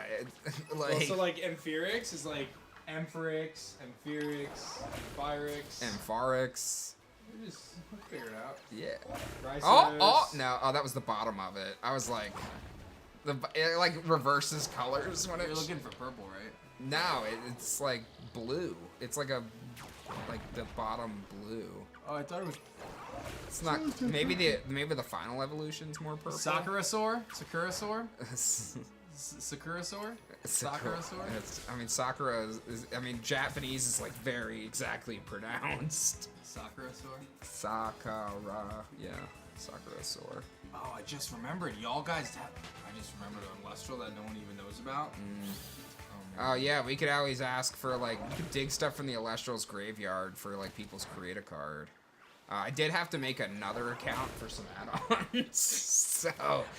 like Also like Amphirix is like Amphirix, Amphirix, Amphirix. Ampharix. We'll figure it out. Yeah. Chrysos. Oh no! Oh, that was the bottom of it. I was like, it like reverses colors when You're it's. looking for purple, right? No, it's like blue. It's like the bottom blue. Oh, I thought it was It's not. Maybe the final evolution's more purple. Sakurasaur? Sakurasaur? Sakurasaur? Sakurasaur? I mean, Sakura is. I mean, Japanese is like very exactly pronounced. Sakurasaur? Sakura. Yeah. Sakurasaur. Oh, I just remembered. Y'all guys have. I just remembered an Celestial that no one even knows about. Oh yeah, we could always ask for like you could dig stuff from the Celestial's graveyard for like people's create a card. I did have to make another account for some add-ons, so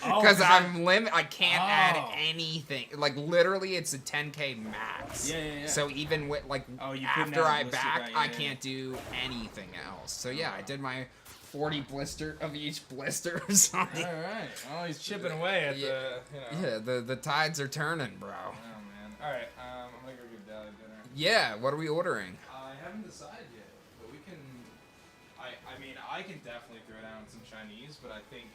because I can't add anything. Like literally, it's a 10K max. Yeah. So even with like after I back, I can't do anything else. So yeah, I did my 40 blister of each blister. All right. Oh, he's chipping away at the. Yeah, the tides are turning, bro. Oh man. All right. I'm gonna go get Dally dinner. Yeah. What are we ordering? I haven't decided yet, but we can. I mean, I can definitely throw down some Chinese, but I think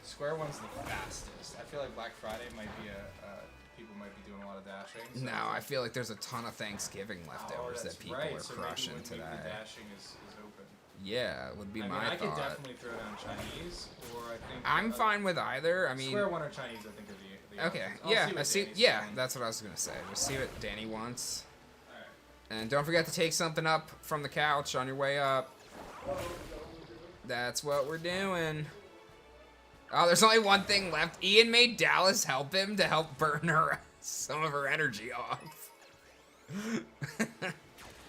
Square One's the fastest. I feel like Black Friday might be people might be doing a lot of dashing. So No, I feel like there's a ton of Thanksgiving leftovers that people are so crushing maybe today. The dashing is open. Yeah, would be my I thought. could definitely throw down Chinese, or I think. I'm fine with either. I mean, Square One or Chinese, I think are the okay, options. I'll yeah, see what I see. Danny's Yeah, doing. that's what I was gonna say. Just see what Danny wants. Alright. And don't forget to take something up from the couch on your way up. That's what we're doing. Oh, there's only one thing left. Ian made Dallas help him to help burn her some of her energy off.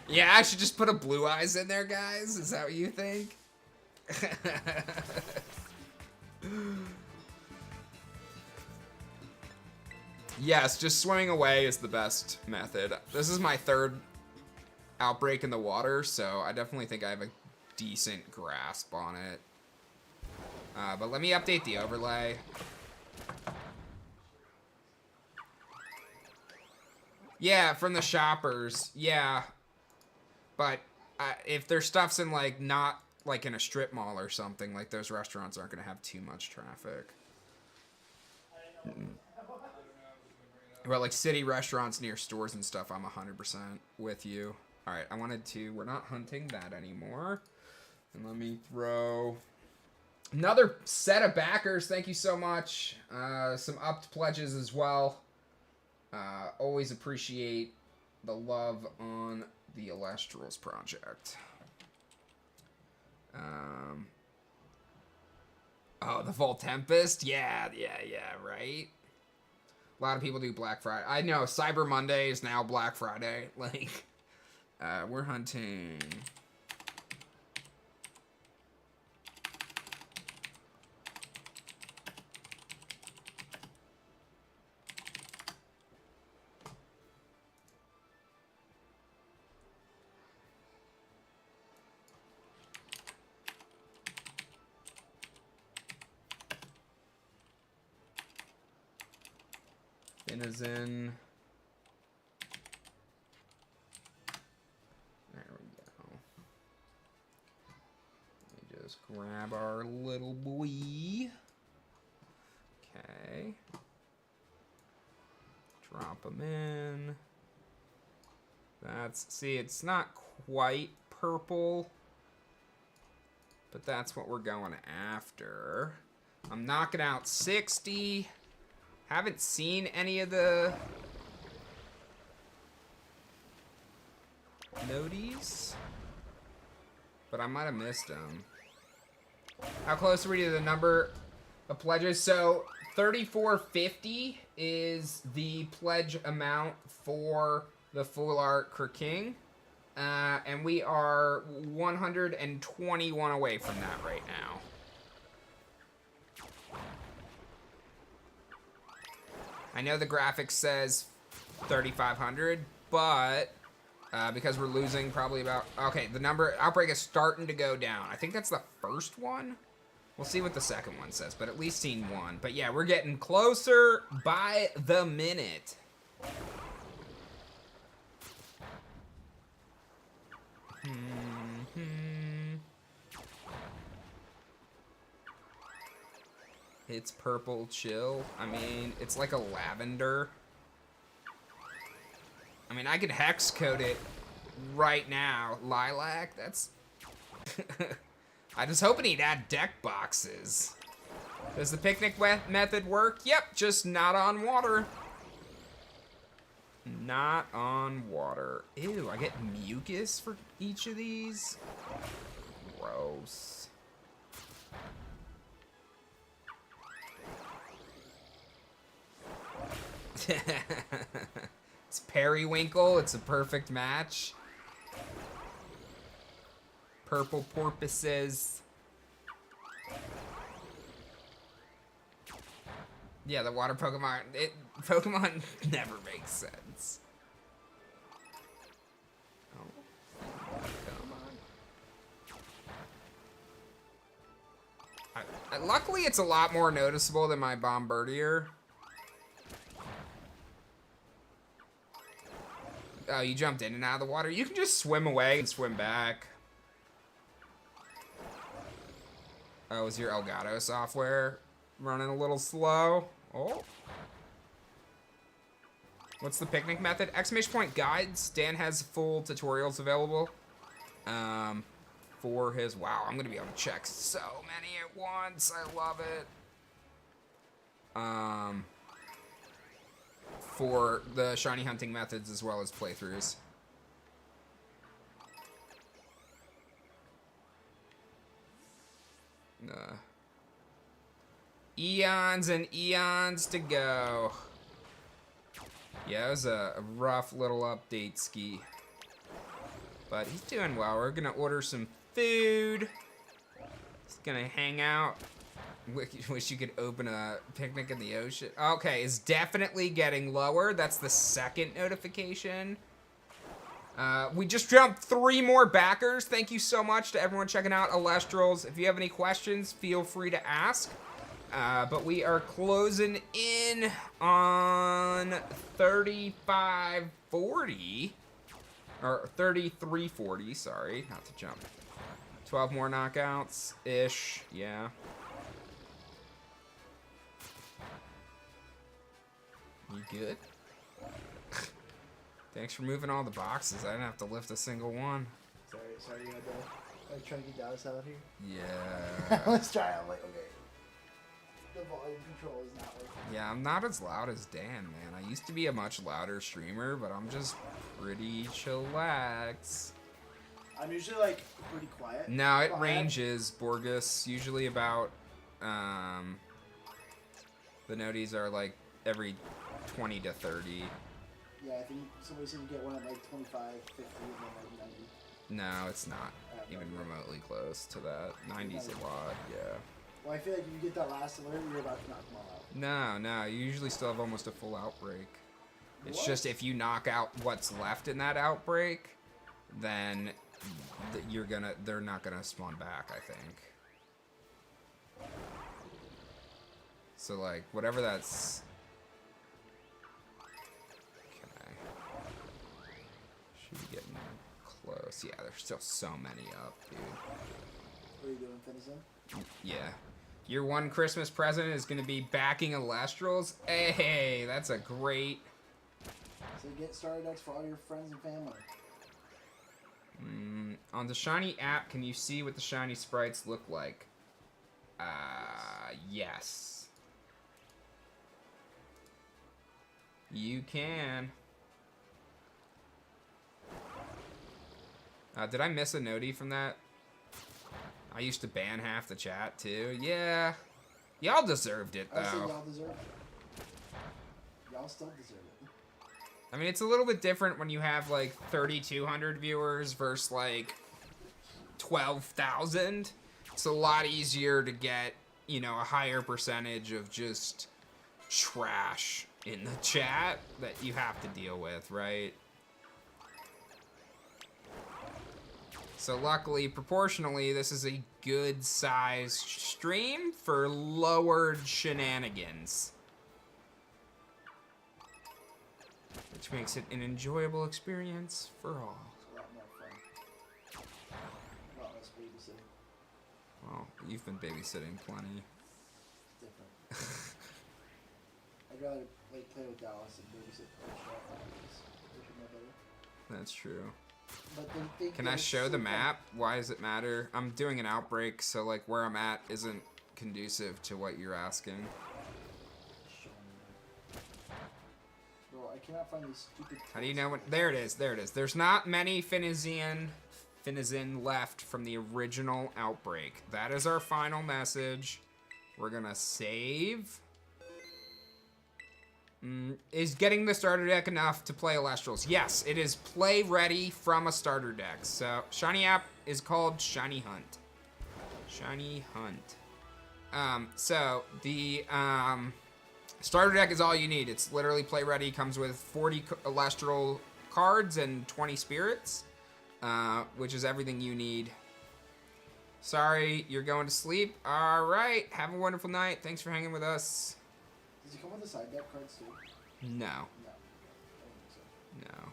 Yeah, I should just put a blue eyes in there, guys. Is that what you think? Yes, just swimming away is the best method. This is my third outbreak in the water, so I definitely think I have a decent grasp on it. But let me update the overlay. Yeah, from the shoppers. Yeah. But if their stuff's in like not like in a strip mall or something, like those restaurants aren't going to have too much traffic. Well, like city restaurants near stores and stuff, I'm 100% with you. All right, we're not hunting that anymore. And let me throw another set of backers. Thank you so much. Some upped pledges as well. Always appreciate the love on the Elestrals project. Oh, the Vol Tempest? Yeah, right? A lot of people do Black Friday. I know, Cyber Monday is now Black Friday. Like, we're hunting. Denizen. There we go. Let me just grab our little boy. Okay. Drop him in. See, it's not quite purple, but that's what we're going after. I'm knocking out 60. Haven't seen any of the... noties. But I might have missed them. How close are we to the number of pledges? So 3450 is the pledge amount for the full art King. And we are 121 away from that right now. I know the graphic says 3,500, but because we're losing probably about... Okay, the number... Outbreak is starting to go down. I think that's the first one. We'll see what the second one says, but at least seen one. But yeah, we're getting closer by the minute. It's purple chill. I mean, it's like a lavender. I mean, I could hex code it right now. Lilac, that's... I was hoping he'd add deck boxes. Does the picnic method work? Yep, just not on water. Not on water. Ew, I get mucus for each of these? Gross. It's periwinkle. It's a perfect match. Purple porpoises. Yeah, the water Pokemon. Pokemon never makes sense. Oh, come on. Luckily, it's a lot more noticeable than my Bombardier. Oh, you jumped in and out of the water. You can just swim away and swim back. Oh, is your Elgato software running a little slow? Oh. What's the picnic method? Exclamation point guides. Dan has full tutorials available. For his... Wow, I'm going to be able to check so many at once. I love it. For the shiny hunting methods as well as playthroughs. Eons and eons to go. Yeah, it was a rough little update ski. But he's doing well. We're gonna order some food. He's gonna hang out. Wish you could open a picnic in the ocean. Okay, it's definitely getting lower. That's the second notification. We just jumped 3 more backers. Thank you so much to everyone checking out Alestrals. If you have any questions, feel free to ask. But we are closing in on 3540. Or 3340, sorry. Not to jump. 12 more knockouts-ish, yeah. You good? Thanks for moving all the boxes. I didn't have to lift a single one. Sorry, you had to... Are you trying to get Dallas out here? Yeah. Let's try it. I'm like, okay. The volume control is not working. Yeah, I'm not as loud as Dan, man. I used to be a much louder streamer, but I'm just pretty chillax. I'm usually, like, pretty quiet. No, it ranges, Borgus. Usually about, the noties are, like, every 20 to 30. Yeah, I think somebody said you get one at, like, 25, 50, and then, like, 90. No, it's not even remotely close to that. 90's a lot, yeah. Well, I feel like if you get that last alert, you're about to knock them all out. No, you usually still have almost a full outbreak. It's What? just if you knock out what's left in that outbreak, then they're not gonna spawn back, I think. So like, whatever that's... Okay. Should be getting close. Yeah, there's still so many up, dude. What are you doing, Finison? Yeah. Your one Christmas present is going to be backing Alestrals. Hey, that's a great... So get started next for all your friends and family. On the Shiny app, can you see what the Shiny sprites look like? Yes. You can. Did I miss a noti from that? I used to ban half the chat too. Yeah. Y'all deserved it I say though. y'all deserve it. Y'all still deserve it. I mean, it's a little bit different when you have like 3,200 viewers versus like 12,000. It's a lot easier to get, you know, a higher percentage of just trash in the chat that you have to deal with, right? So luckily, proportionally, this is a good sized stream for lowered shenanigans. Which makes it an enjoyable experience for all. It's a lot more fun. A lot less babysitting. Well, you've been babysitting plenty. It's different. I'd rather like play with Dallas and babysit Coach Dallas. They should know better. That's true. But then think Can that I it's show so the fun. map? Why does it matter? I'm doing an outbreak, so like where I'm at isn't conducive to what you're asking. Show me. Bro, I cannot find these stupid. How do you know what? There it is. There it is. There's not many Finizian left from the original outbreak. That is our final message. We're gonna save. Is getting the starter deck enough to play Alestrals? Yes, it is play ready from a starter deck. So, Shiny app is called Shiny Hunt. Shiny Hunt. So, the starter deck is all you need. It's literally play ready. Comes with 40 Alestral cards and 20 spirits, which is everything you need. Sorry, you're going to sleep. All right, have a wonderful night. Thanks for hanging with us. Does it come with the side deck cards too? No. No. I don't think so. No.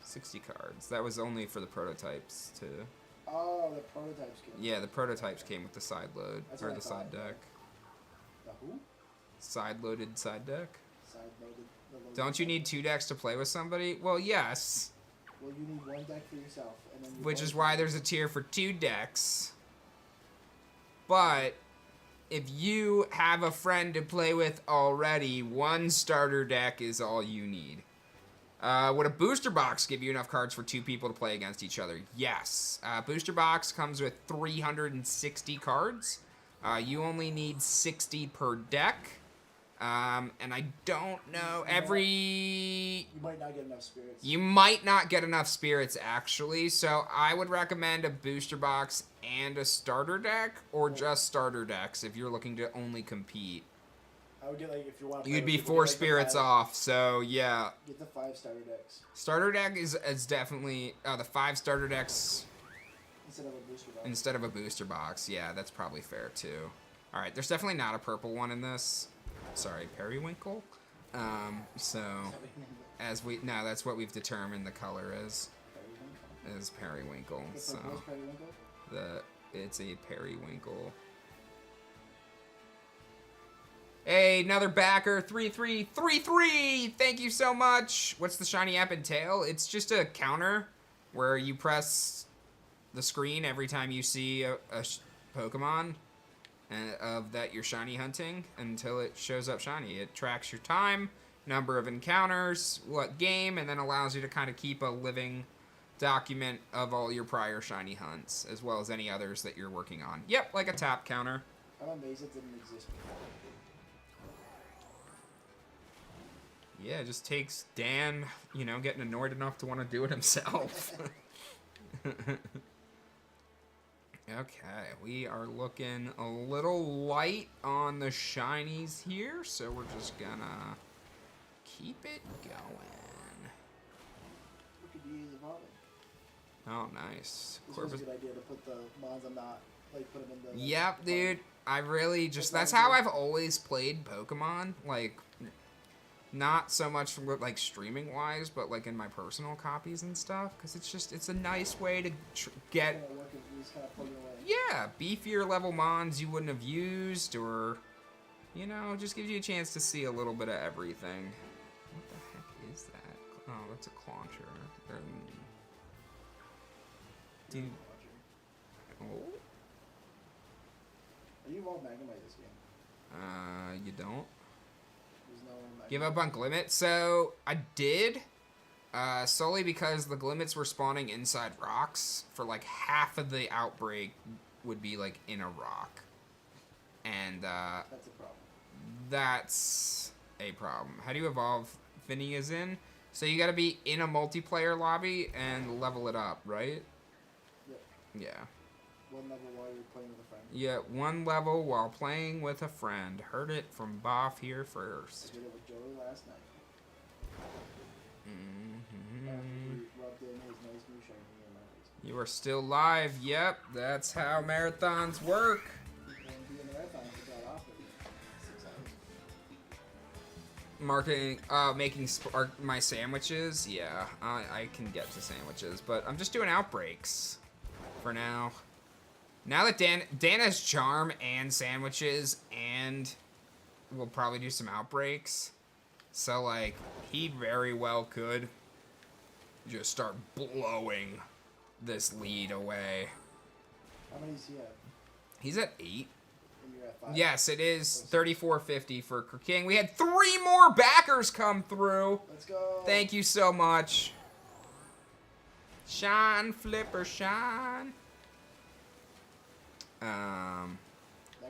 60 cards. That was only for the prototypes, too. Oh, the prototypes came. Yeah, the prototypes came with the side load, That's or what I the side thought. deck. The who? Side-loaded side deck? Side loaded. The loaded Don't you side need deck. 2 decks to play with somebody? Well, yes. Well, you need one deck for yourself, and then. Which is why there's a tier for 2 decks. But if you have a friend to play with already, 1 starter deck is all you need. Would a booster box give you enough cards for 2 people to play against each other? Yes. Booster box comes with 360 cards. You only need 60 per deck. And I don't know, You might not get enough spirits. you might not get enough spirits, actually, so I would recommend a booster box and a starter deck, or just starter decks if you're looking to only compete. I would get like if you want. You'd be 4 spirits off, so yeah. Get the 5 starter decks Starter deck is definitely, the 5 starter decks instead of a booster box. instead of a booster box. Yeah, that's probably fair, too. Alright, there's definitely not a purple one in this. Sorry, periwinkle. So, no, that's what we've determined the color is periwinkle. The So, purple is periwinkle? it's a periwinkle. Hey, another backer, 3333. Thank you so much. What's the shiny app entail? It's just a counter where you press the screen every time you see a Pokemon of that you're shiny hunting until it shows up shiny. It tracks your time, number of encounters, what game, and then allows you to kind of keep a living document of all your prior shiny hunts, as well as any others that you're working on. Yep, like a tap counter. I'm amazed it didn't exist before. Yeah, it just takes Dan, getting annoyed enough to want to do it himself. Okay, we are looking a little light on the shinies here, so we're just gonna keep it going. Look at these evolving. Oh, nice. This was a good idea to put the mons on not, like, put them in the... Yep, dude. I really just... That's That's how what I've always played Pokemon. Like, not so much from, like, streaming-wise, but, like, in my personal copies and stuff. Because it's just... It's a nice way to get... Kinda working, just kind of plugging away. Yeah, beefier level mons you wouldn't have used, or, just gives you a chance to see a little bit of everything. What the heck is that? Oh, that's a Clauncher. Dude. Oh? Are you evolved Magnemite this game? You don't? There's no Magnemite. Give up on Glimmet? So, I did. Solely because the Glimmets were spawning inside rocks for like half of the outbreak would be like in a rock. And That's a problem. That's a problem. How do you evolve Finny is in? So you gotta be in a multiplayer lobby and level it up, right? Yep. Yeah. One level while you're playing with a friend. Yeah, one level while playing with a friend. Heard it from Boff here first. I did it with Joey last night. Mm-hmm. After he rubbed in his nice new shiny in my face. You are still live. Yep, that's how marathons work. You can be in a marathon if you got off of 6 hours. Making my sandwiches. Yeah, I can get to sandwiches, but I'm just doing outbreaks for now. Now that Dan has charm and sandwiches, and we'll probably do some outbreaks. So like, he very well could just start blowing this lead away. How many is he at? He's at 8. And you're at 5? Yes, it is 3450 for King. We had 3 more backers come through. Let's go. Thank you so much. Shine, Flipper, shine. That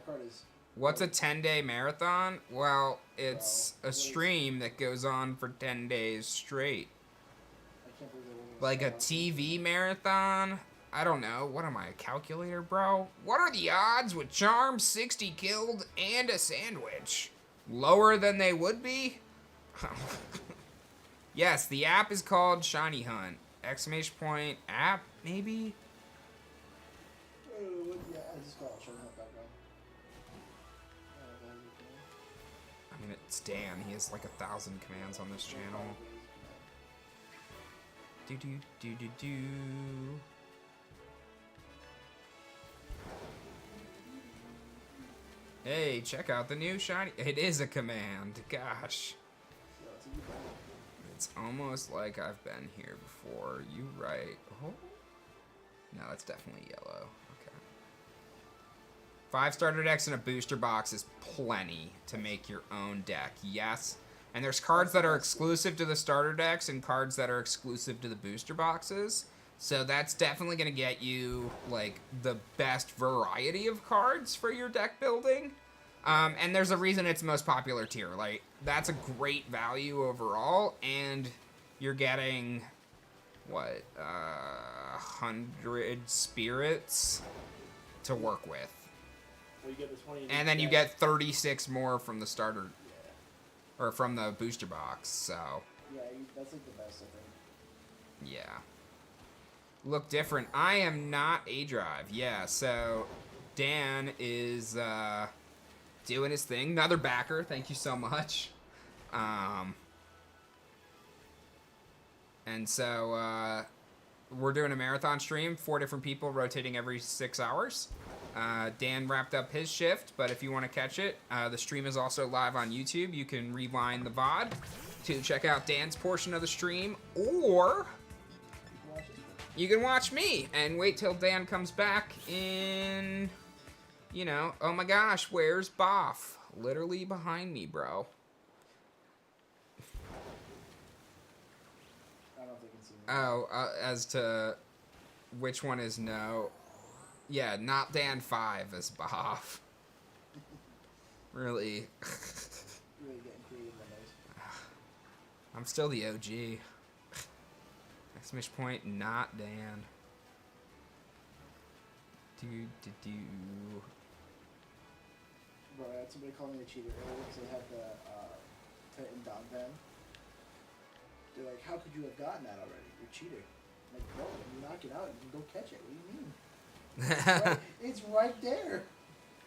card is... What's a 10-day marathon? Well, it's a stream that goes on for 10 days straight. I can't believe they won't Like a TV marathon? I don't know. What am I, a calculator, bro? What are the odds with charm, 60 killed, and a sandwich? Lower than they would be? Yes, the app is called Shiny Hunt. Exclamation point app, maybe? Yeah, I just got showing up background. I mean, it's Dan. He has like 1,000 commands on this channel. Do do do do do. Hey, check out the new shiny. It is a command. Gosh. It's almost like I've been here before. You right. Oh. No, that's definitely yellow. Okay. 5 starter decks and a booster box is plenty to make your own deck. Yes. And there's cards that are exclusive to the starter decks and cards that are exclusive to the booster boxes. So that's definitely going to get you, like, the best variety of cards for your deck building. And there's a reason it's the most popular tier. Like, that's a great value overall, and you're getting, what, 100 spirits to work with. Well, you get the 20 And then you get 36 more from the starter, or from the booster box, so. Yeah, that's like the best, I think. Yeah. Look different. I am not aDrive. Yeah, so Dan is doing his thing. Another backer. Thank you so much. And so we're doing a marathon stream. 4 different people rotating every 6 hours. Dan wrapped up his shift, but if you want to catch it, the stream is also live on YouTube. You can rewind the VOD to check out Dan's portion of the stream, or you can watch me and wait till Dan comes back in, you know, oh my gosh, where's Boff? Literally behind me, bro. I don't know if they can see me. Oh, as to which one is no. Yeah, not Dan 5 is Boff. Really. Really getting creative on those. I'm still the OG. Exclamation point, not Dan. Do. Bro, I had somebody call me a cheater earlier because I had the Titan Dom Pen. They're like, how could you have gotten that already? You're cheating. I'm like, bro, when you knock it out, you can go catch it. What do you mean? It's right there.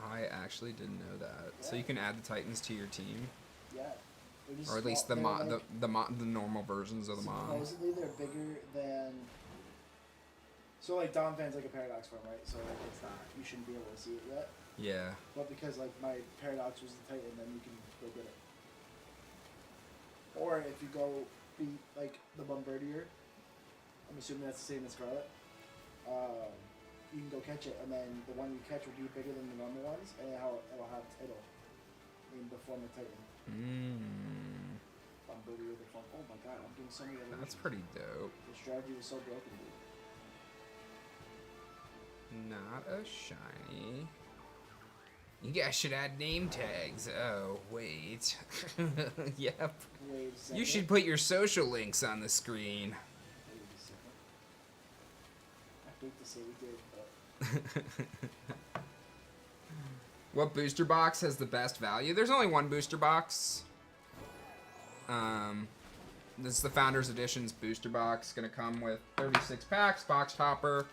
I actually didn't know that. Yeah. So you can add the Titans to your team? Yeah. Or at least the normal versions of the mod. Supposedly they're bigger than... So like Dom Fan's like a paradox form, right? So like it's not, you shouldn't be able to see it yet. Yeah. But because like my paradox was the Titan, then you can go get it. Or if you go beat like the Bombardier, I'm assuming that's the same as Scarlet, you can go catch it, and then the one you catch will be bigger than the normal ones, and it'll have title in the form of Titan. Birdie with the phone. Oh my god, I'm doing so many other That's missions. pretty dope. The strategy was so broken, dude. Not a shiny. You guys should add name tags. Oh, wait. Yep. Wait a second. You should put your social links on the screen. Wait a second. I hate to say we did, but What booster box has the best value? There's only one booster box. This is the Founders Edition's booster box. Gonna come with 36 packs, box topper.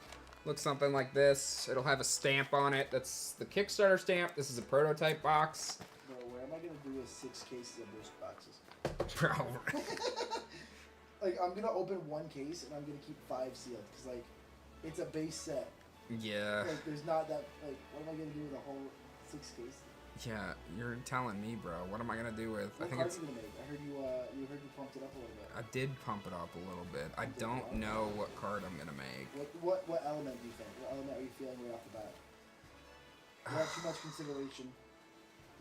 Looks something like this. It'll have a stamp on it. That's the Kickstarter stamp. This is a prototype box. bro, what am I gonna do with 6 cases of booster boxes? Bro. Like, I'm gonna open 1 case and I'm gonna keep 5 sealed, cause like, it's a base set. Yeah. Like, there's not that. Like, what am I gonna do with a whole 6 cases? Yeah, you're telling me, bro. What am I gonna do with? What I think cards it's. are you gonna make? I heard you. You pumped it up a little bit. I did pump it up a little bit. I don't know what card I'm gonna make. What element do you think? What element are you feeling right off the bat? Without too much consideration.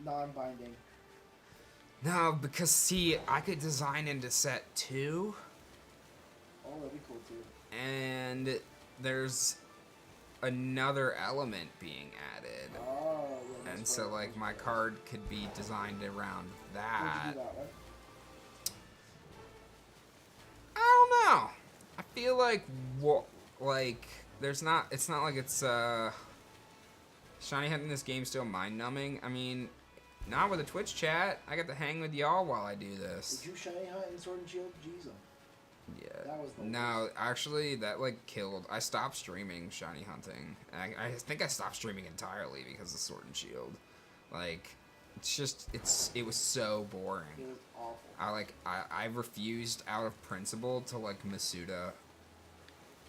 Non-binding. No, because see, I could design into set 2, Oh, that'd be cool too. and there's another element being added, Oh, yeah, and that's so right, like that's my right. card could be designed around Where'd that. you do that, right? I don't know. I feel like there's not. It's not like it's shiny hunting this game still mind numbing. I mean, not with a Twitch chat. I get to hang with y'all while I do this. Did you shiny hunt in Sword and Shield? Jeez, Yeah. That was the No, actually, that like killed. I stopped streaming shiny hunting. I think I stopped streaming entirely because of Sword and Shield. Like, it was so boring. It was awful. I refused out of principle to like Masuda.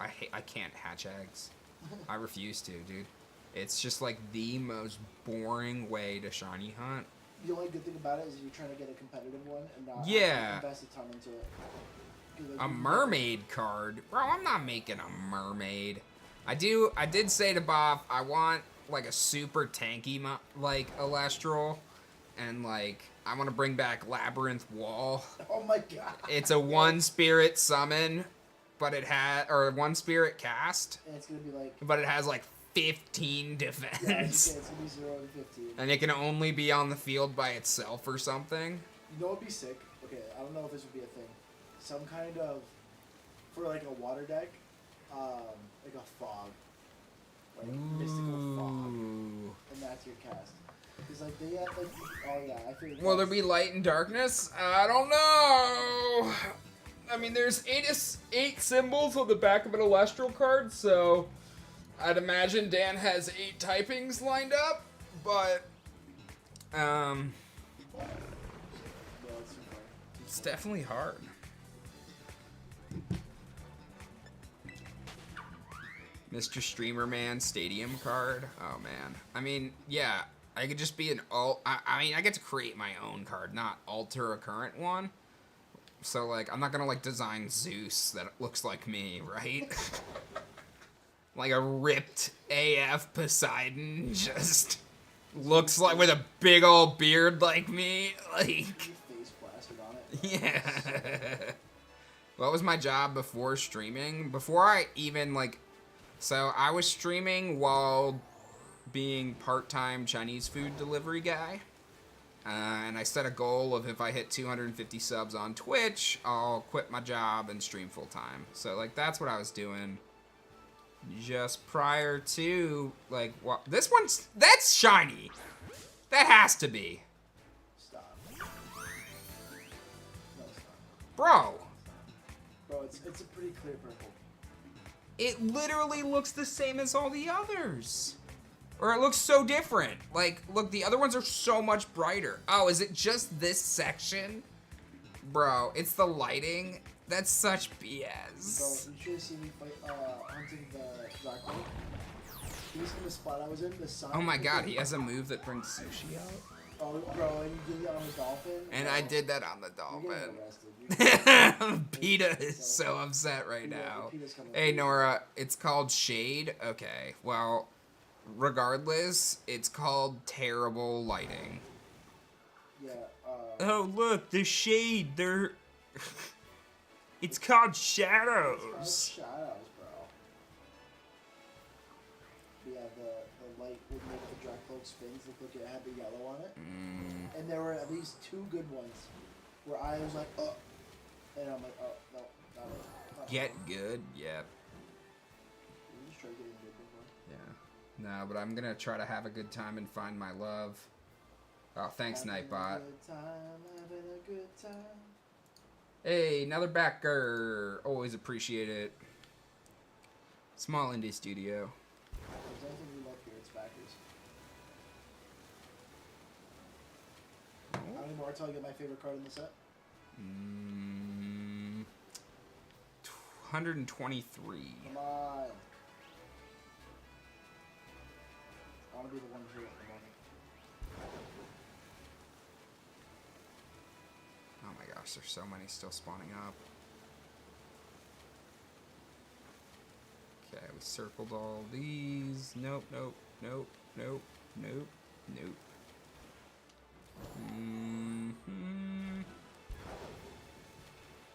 I can't hatch eggs. I refuse to, dude. It's just like the most boring way to shiny hunt. The only good thing about it is you're trying to get a competitive one and not Yeah. invest a ton into it. 'Cause, like, A you can mermaid card? Bro, I'm not making a mermaid. I did say to Bob, I want like a super tanky like Elestral, and like I want to bring back Labyrinth Wall. Oh my god. It's a 1 spirit summon, but it had or 1 spirit cast, And it's gonna be like but it has like 15 yeah, defense. it's gonna be 0 and 15. And it can only be on the field by itself or something. You know what'd be sick? Okay, I don't know if this would be a thing. Some kind of for like a water deck, like a fog. Like mystical fog. Ooh. And that's your cast. Because like they have like oh yeah, I figured Will there be light and darkness? I don't know. I mean, there's 8 symbols on the back of an Elestral card, so I'd imagine Dan has 8 typings lined up, but yeah, it's super. it's definitely hard. Mr. Streamer Man Stadium card. Oh man. I mean, yeah, I could just be an I mean, I get to create my own card, not alter a current one. So like, I'm not gonna like design Zeus that looks like me, right? Like a ripped AF Poseidon just looks like with a big old beard like me. Like, Face plastered on it. yeah. What was my job before streaming? Before I even like, so I was streaming while being part-time Chinese food delivery guy. And I set a goal of if I hit 250 subs on Twitch, I'll quit my job and stream full-time. So like that's what I was doing just prior to like what that's shiny. That has to be. Stop. No, it's not. Bro, Bro, it's a pretty clear purple. it literally looks the same as all the others. Or it looks so different. Like, look, the other ones are so much brighter. Oh, is it just this section? Bro, it's the lighting. That's such Bro, BS. you should have seen me fight hunting the Zarko. He was in the spot I was in, the sun. Oh my god, he has a move that brings sushi out. Oh, bro, and you did it on the dolphin. And bro, I did that on the You're getting dolphin. arrested. PETA is so upset right Yeah, now. PETA's coming Hey for you. Nora, it's called Shade? Okay, well, regardless, it's called terrible lighting. Yeah, Oh look, the Shade, It's called It's Shadows. shadows, bro. But yeah, the light would make the drag cloak spins look like it had the yellow on it. And there were at least 2 good ones where I was like, oh. And I'm like, oh, no, not it. Not Get it. good? Yeah. You just try getting good before. Yeah. No, but I'm gonna try to have a good time and find my love. Oh, thanks, Having Nightbot. a good time, having a good time. Hey, another backer. Always appreciate it. Small indie studio. If there's anything we love here, it's backers. How many more until I get my favorite card in the set? 123. Come on. I want to be the one here at the moment. Oh my gosh, there's so many still spawning up. Okay, we circled all these. Nope, nope, nope, nope, nope, nope.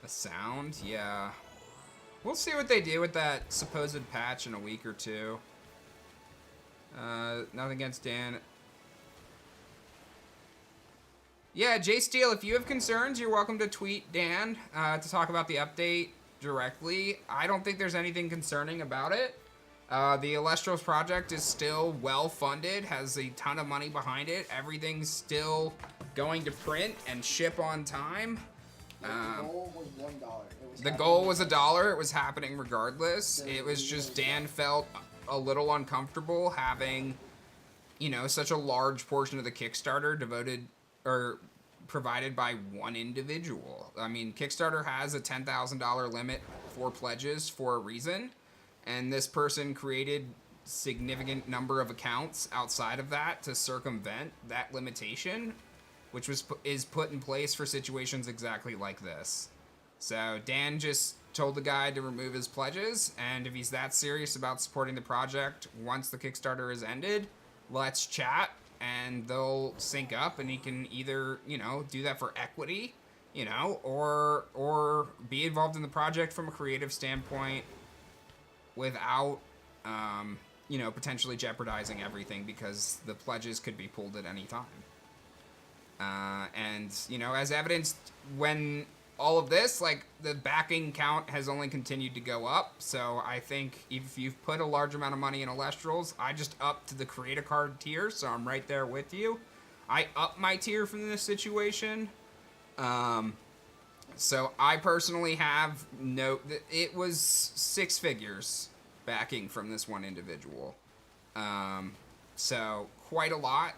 A sound? Yeah. We'll see what they do with that supposed patch in a week or two. Nothing against Dan. Yeah, Jay Steele, if you have concerns, you're welcome to tweet Dan to talk about the update directly. I don't think there's anything concerning about it. The Elestrals project is still well-funded, has a ton of money behind it. Everything's still going to print and ship on time. The goal was $1. The goal was $1. It was happening regardless. It was just Dan felt a little uncomfortable having, you know, such a large portion of the Kickstarter devoted or provided by one individual. I mean, Kickstarter has a $10,000 limit for pledges for a reason, and this person created significant number of accounts outside of that to circumvent that limitation, which is put in place for situations exactly like this. So Dan just told the guy to remove his pledges, and if he's that serious about supporting the project once the Kickstarter is ended, let's chat, and they'll sync up, and he can either, you know, do that for equity, you know, or be involved in the project from a creative standpoint without, you know, potentially jeopardizing everything because the pledges could be pulled at any time. And, you know, as evidenced when all of this, like, the backing count has only continued to go up. So I think if you've put a large amount of money in Elestrals, I just upped to the create a card tier, so I'm right there with you. I upped my tier from this situation. So I personally have it was 6 figures backing from this one individual. So quite a lot.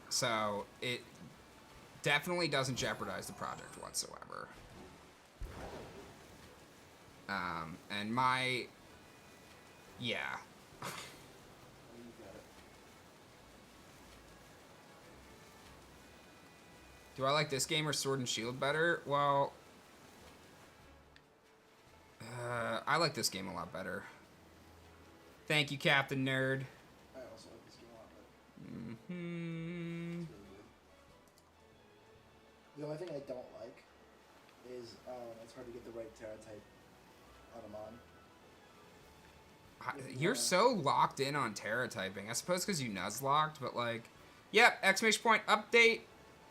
So it definitely doesn't jeopardize the project whatsoever. And yeah. Do I like this game or Sword and Shield better? Well, I like this game a lot better. Thank you, Captain Nerd. I also like this game a lot better. Mm-hmm. It's really good. The only thing I don't like is it's hard to get the right Terra type on a mon. You're so locked in on Terra typing. I suppose because you nuzlocked, but like, yep, exclamation point update.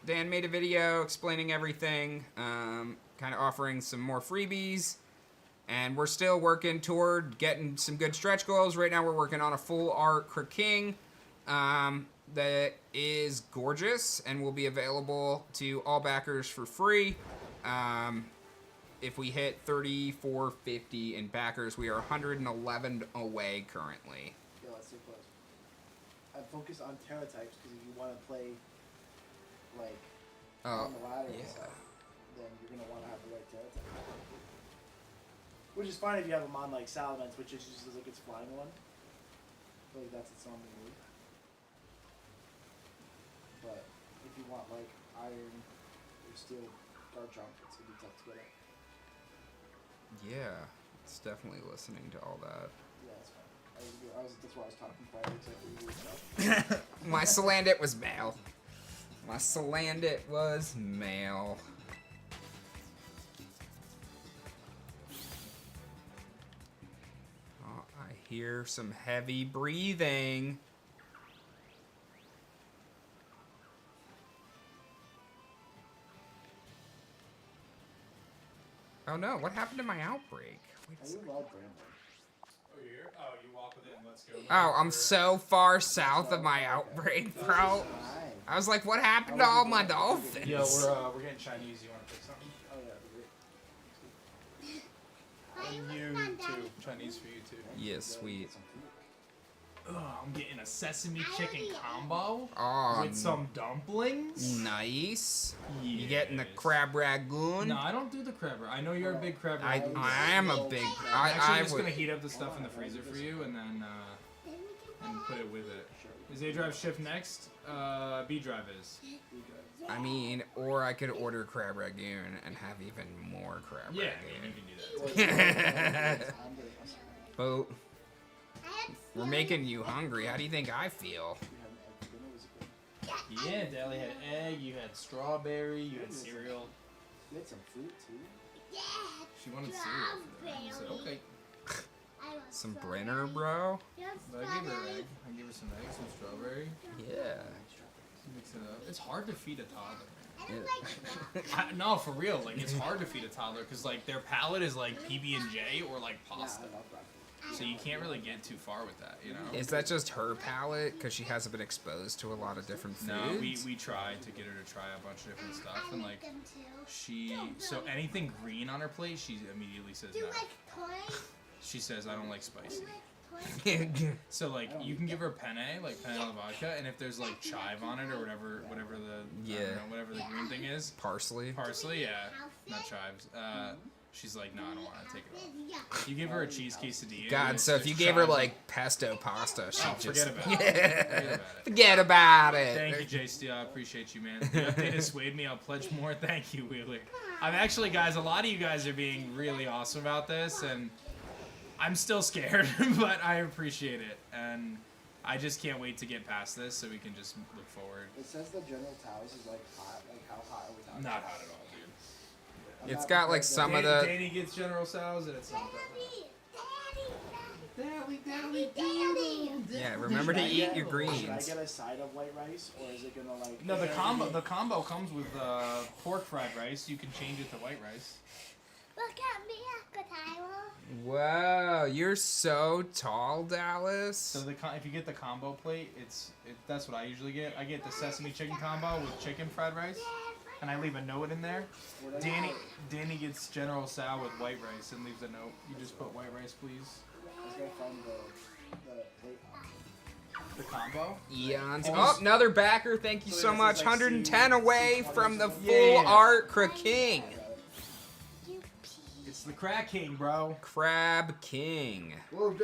Dan made a video explaining everything, kind of offering some more freebies, and we're still working toward getting some good stretch goals. Right now we're working on a full art King that is gorgeous and will be available to all backers for free. If we hit 3,450 in backers, we are 111 away currently. Yeah, that's too close. I focus on Terra types because if you want to play like on the ladder and stuff, then you're gonna want to have the right Terra type. Which is fine if you have a mon like Salamence, which is just like its flying one. I feel like that's its own move. But if you want like iron or steel guard jump, it's gonna be tough to get it. Yeah, it's definitely listening to all that. Yeah, that's fine. That's why I was talking prior to you. My Salandit was male. My Salandit was male. Oh, I hear some heavy breathing. Oh no, what happened to my outbreak? Wait a second. Oh, you walk with it and let's go. Oh, I'm so far south of my outbreak, bro. I was like, what happened to all my dolphins? Yo, we're getting Chinese. You want to pick something? And you too. Chinese for you too. Yeah, sweet. Oh, I'm getting a sesame chicken combo Oh, with some dumplings. nice. You Yes. getting the crab ragoon? No, I don't do the crab. I know you're a big crab. I am a big. I'm actually I just would. gonna heat up the stuff in the freezer for you and then and put it with it. Is aDrive shift next? B-Drive is. I mean, or I could order crab ragoon and have even more crab Yeah, I ragoon. mean, you can do that. But we're making you hungry. How do you think I feel? Yeah, Dally had egg. You had strawberry. You had cereal. You had some fruit too. Yeah. She wanted cereal for that. I said, okay. Some Brenner, bro? But I gave her egg. I gave her some eggs, some strawberry. Yeah. Mix it up. It's hard to feed a toddler. Yeah. No, for real. Like, it's hard to feed a toddler because, like, their palate is like PB&J or like pasta. So you can't really get too far with that, you know? Is that just her palate? Because she hasn't been exposed to a lot of different foods? No, we tried to get her to try a bunch of different stuff, and like so anything green on her plate, she immediately says Do no. you like toys? She says I don't like spicy. Do you like toys? So like you can give her penne, like penne alla vodka, and if there's like chive on it or whatever the I don't know, whatever the green thing is, Parsley? parsley, yeah, not chives. She's like, no, I don't want to take it off. You give her a cheese quesadilla. God, so if you gave her like pesto pasta, she'd just forget about it. forget about it. Thank you, Jay Steele. I appreciate you, man. The update has swayed me. I'll pledge more. Thank you, Wheeler. I'm actually, guys, a lot of you guys are being really awesome about this, and I'm still scared, but I appreciate it. And I just can't wait to get past this so we can just look forward. It says the General Towers is like hot. Like how hot are we talking? Not hot at all, dude. It's got like some of the. Danny gets General Tso's, and it's not Daddy. Yeah, remember to eat your Should I greens. get a side of white rice, or is it gonna like? No, the combo comes with pork fried rice. You can change it to white rice. Look at me, Akataiwa. Wow, you're so tall, Dallas. So if you get the combo plate, that's what I usually get. I get the sesame chicken combo with chicken fried rice, and I leave a note in there. Danny gets General Tso with white rice and leaves a note. You just put white rice, please. I was gonna find the The combo. Eons. Oh, another backer. Thank you so much. 110 away from the full Yeah. art King. It's the Crack King, bro. Crab King. Whoa.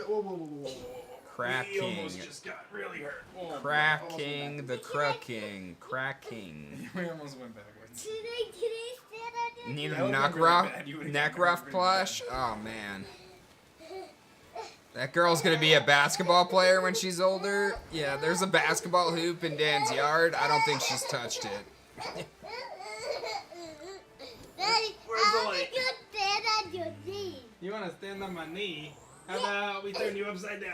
Crab He King. almost just got really hurt. Crab King, the Crack King. Crack King. We almost went backwards. Need That a would've neck been really ruff, bad. You would've neck gotten ruff pretty plush. bad. Oh man, that girl's gonna be a basketball player when she's older. Yeah, there's a basketball hoop in Dan's yard. I don't think she's touched it. Daddy, Where's the I light? want to stand on your knee. You want to stand on my knee? How about we turn you upside down?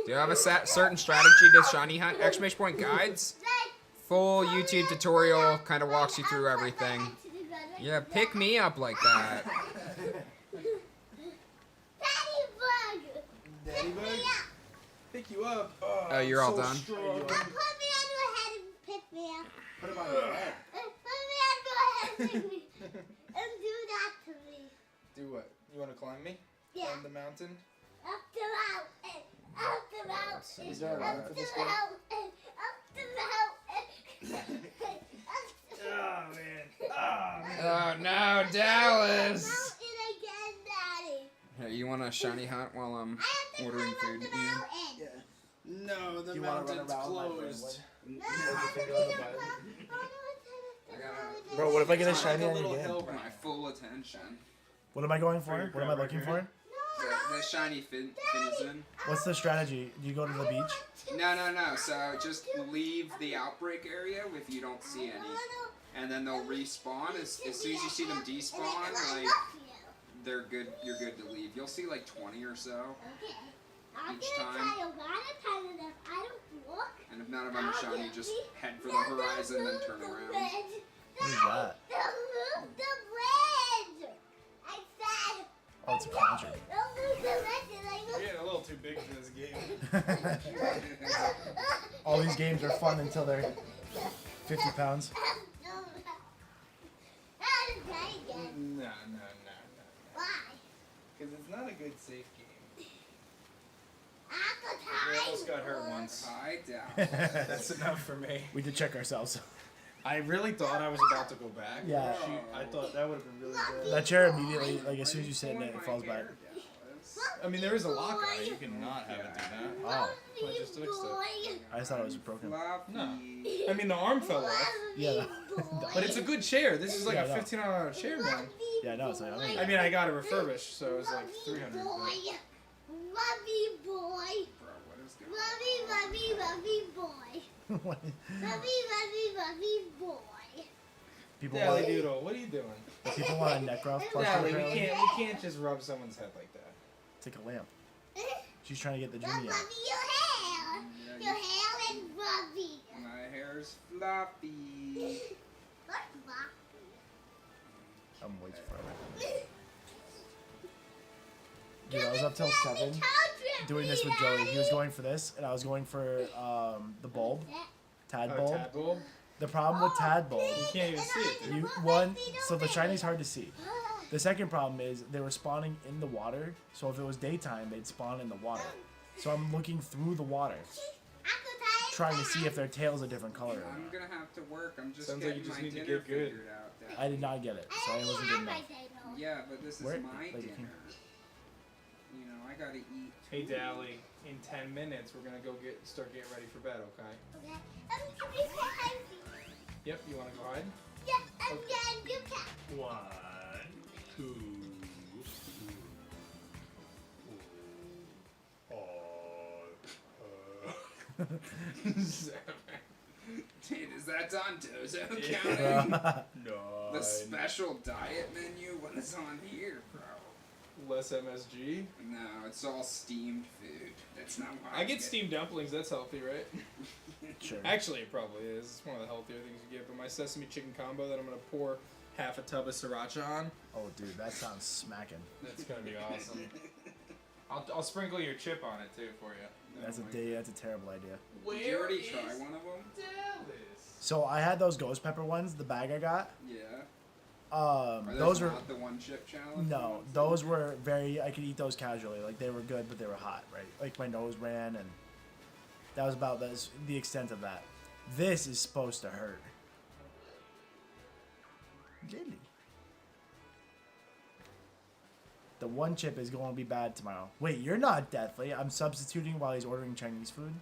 Do you have a certain strategy to shiny hunt? Exclamation point guides. Full YouTube tutorial kind of walks you through everything. Yeah, pick me up like that. Daddy bug. Pick you up. Oh, you're all done? Put me on your head and pick me up. Put him on your head. Put me on your head and pick me and do that to me. Do what? You want to climb me? Yeah. Climb the mountain? Up the mountain. Up the mountain. Is there a run Up for the this game? mountain. Up the mountain. Oh, man. Oh, man. Oh no, Dallas. Mountain again, Daddy. Hey, you want a shiny hunt while I'm I have to ordering climb food up to the eat? mountain. No, the Do you wanna run mountain's around like closed. No, I Finger want on the to button. Bro, what if I get a It's shiny like on a your little game? hill for my full attention. What am I going for? your What am I crab looking burger. for? No, the shiny fin is in. What's the strategy? Do you go to the beach? No. So just leave the outbreak area if you don't see any, and then they'll respawn as soon as you see them despawn. Like they're good. You're good to leave. You'll see like 20 or so each time. And if none of them are shiny, just head for the horizon, then turn around. What is that? The red! I said. Oh, it's a conjure. You're getting a little too big for this game. All these games are fun until they're 50 pounds. No. Why? Because it's not a good safe game. I We almost got hurt once. I doubt. That's enough for me. We did check ourselves. I really thought I was about to go back. Yeah. I thought that would have been really good. That chair immediately, like as soon as you sit in it, it falls back. I mean, there is a lock on it. You can not have it do that. Oh, I just fixed it. I just thought it was broken. No. I mean, the arm fell off. Yeah. But it's a good chair. This is like Yeah, a I know. $1,500 chair, man. Yeah, no, it's like, I I mean, I got it refurbished, so it was like $300. But... Lovey boy. Bro, what is going on? Lovey boy. What? Lovey boy. People Dally want, Doodle, what are you doing? people want a neck ruff. Dally, Apparently. we can't just rub someone's head like that. It's like a lamp. She's trying to get the Lovey, genie out. your hair. Yeah, Your hair is lovey. My hair's floppy. What's lovey? I'm way too far away. Dude, I was up till 7 doing this with Joey. He was going for this, and I was going for the bulb, Tad bulb. Tadpole? The problem with Tad bulb, You can't even see it. dude. so the shiny's hard to see. The second problem is they were spawning in the water, so if it was daytime, they'd spawn in the water. So I'm looking through the water, trying to see if their tail's a different color or I'm not. gonna have to work. I'm just Sounds like getting you just my need to dinner get good. figured out. Dad. I did not get it, so I wasn't good enough. Yeah, but this is Where- my like, you dinner. can- You know, I gotta eat. Hey, Dally, in 10 minutes, we're gonna go start getting ready for bed, okay? Yep, you wanna go hide? Yeah, I'm getting you cat. 1, 2, 7. Dude, is that Dondozo counting? No. The special diet menu? What is on here, bro? Less MSG. No, it's all steamed food. That's not why I get steamed dumplings. That's healthy, right? Sure. Actually, it probably is. It's one of the healthier things you get. But my sesame chicken combo that I'm gonna pour half a tub of sriracha on. Oh, dude, that sounds smacking. That's gonna be awesome. I'll sprinkle your chip on it too for you. That's a terrible idea. Did you already try one of them? Dallas? So I had those ghost pepper ones, the bag I got. Yeah. Are Those were not the one chip challenge? no, ones? those were very. I could eat those casually. Like they were good, but they were hot, right? Like my nose ran, and that was about the extent of that. This is supposed to hurt. Really? The one chip is going to be bad tomorrow. Wait, you're not deathly. I'm substituting while he's ordering Chinese food.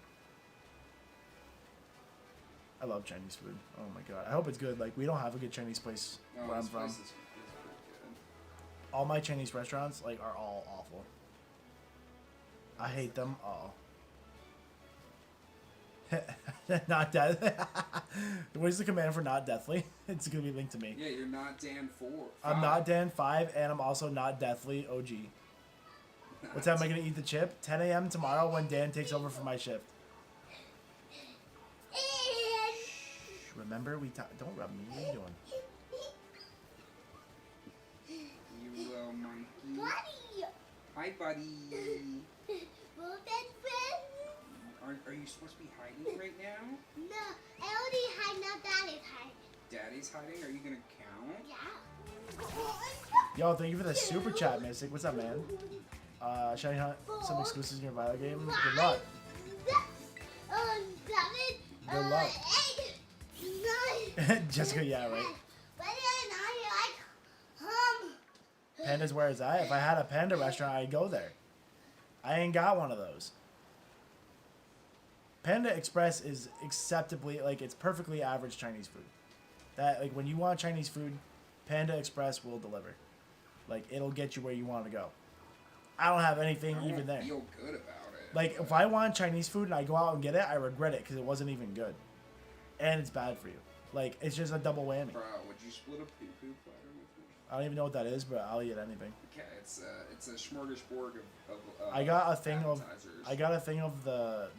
I love Chinese food. Oh my god. I hope it's good. Like, we don't have a good Chinese place Oh, where I'm this from. place is pretty All my Chinese restaurants, like, are all awful. I hate them all. Not death. What is the command for not deathly? It's gonna be linked to me. good. Yeah, you're not Dan 4. I'm not Dan 5, and I'm also not deathly OG. What time am I gonna eat the chip? 10 a.m. tomorrow when Dan takes over for my shift. Shh, remember, don't rub me. What are you doing? You little monkey. Buddy. Hi, buddy. Well, then, friend. Are you supposed to be hiding right now? No, I already hide now. Daddy's hiding. Daddy's hiding? Are you gonna count? Yeah. Yo, thank you for the super chat, Mystic. What's up, man? Shiny Hunt, some exclusives in your Violet game. Good luck. 7. Good luck. 8. 9. Jessica, yeah, right. But then I like Panda's where it's at. If I had a panda restaurant, I'd go there. I ain't got one of those. Panda Express is acceptably, like, it's perfectly average Chinese food. That, like, when you want Chinese food, Panda Express will deliver. Like, it'll get you where you want to go. I don't have anything even there. Feel good about it. Like, if I want Chinese food and I go out and get it, I regret it because it wasn't even good. And it's bad for you. Like, it's just a double whammy. Bro, would you split a poo-poo platter with me? I don't even know what that is, but I'll eat anything. Okay, it's a smorgasbord of I got a thing appetizers. of the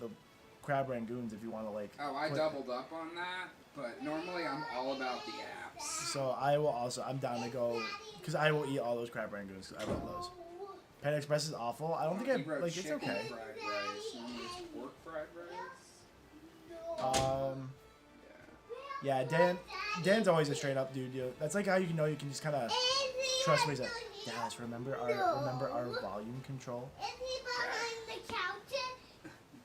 crab rangoons if you want to like. Oh, I doubled up on that, but normally I'm all about the apps. So I'm down to go because I will eat all those crab rangoons. I love those. Panda Express is awful. I don't think He wrote it's chicken okay. fried rice. Normally it's pork fried rice. Yeah, Dan's always a straight up dude. That's like how you know you can just kind of trust what he's like. Dallas, remember our volume control. Is he behind the couch?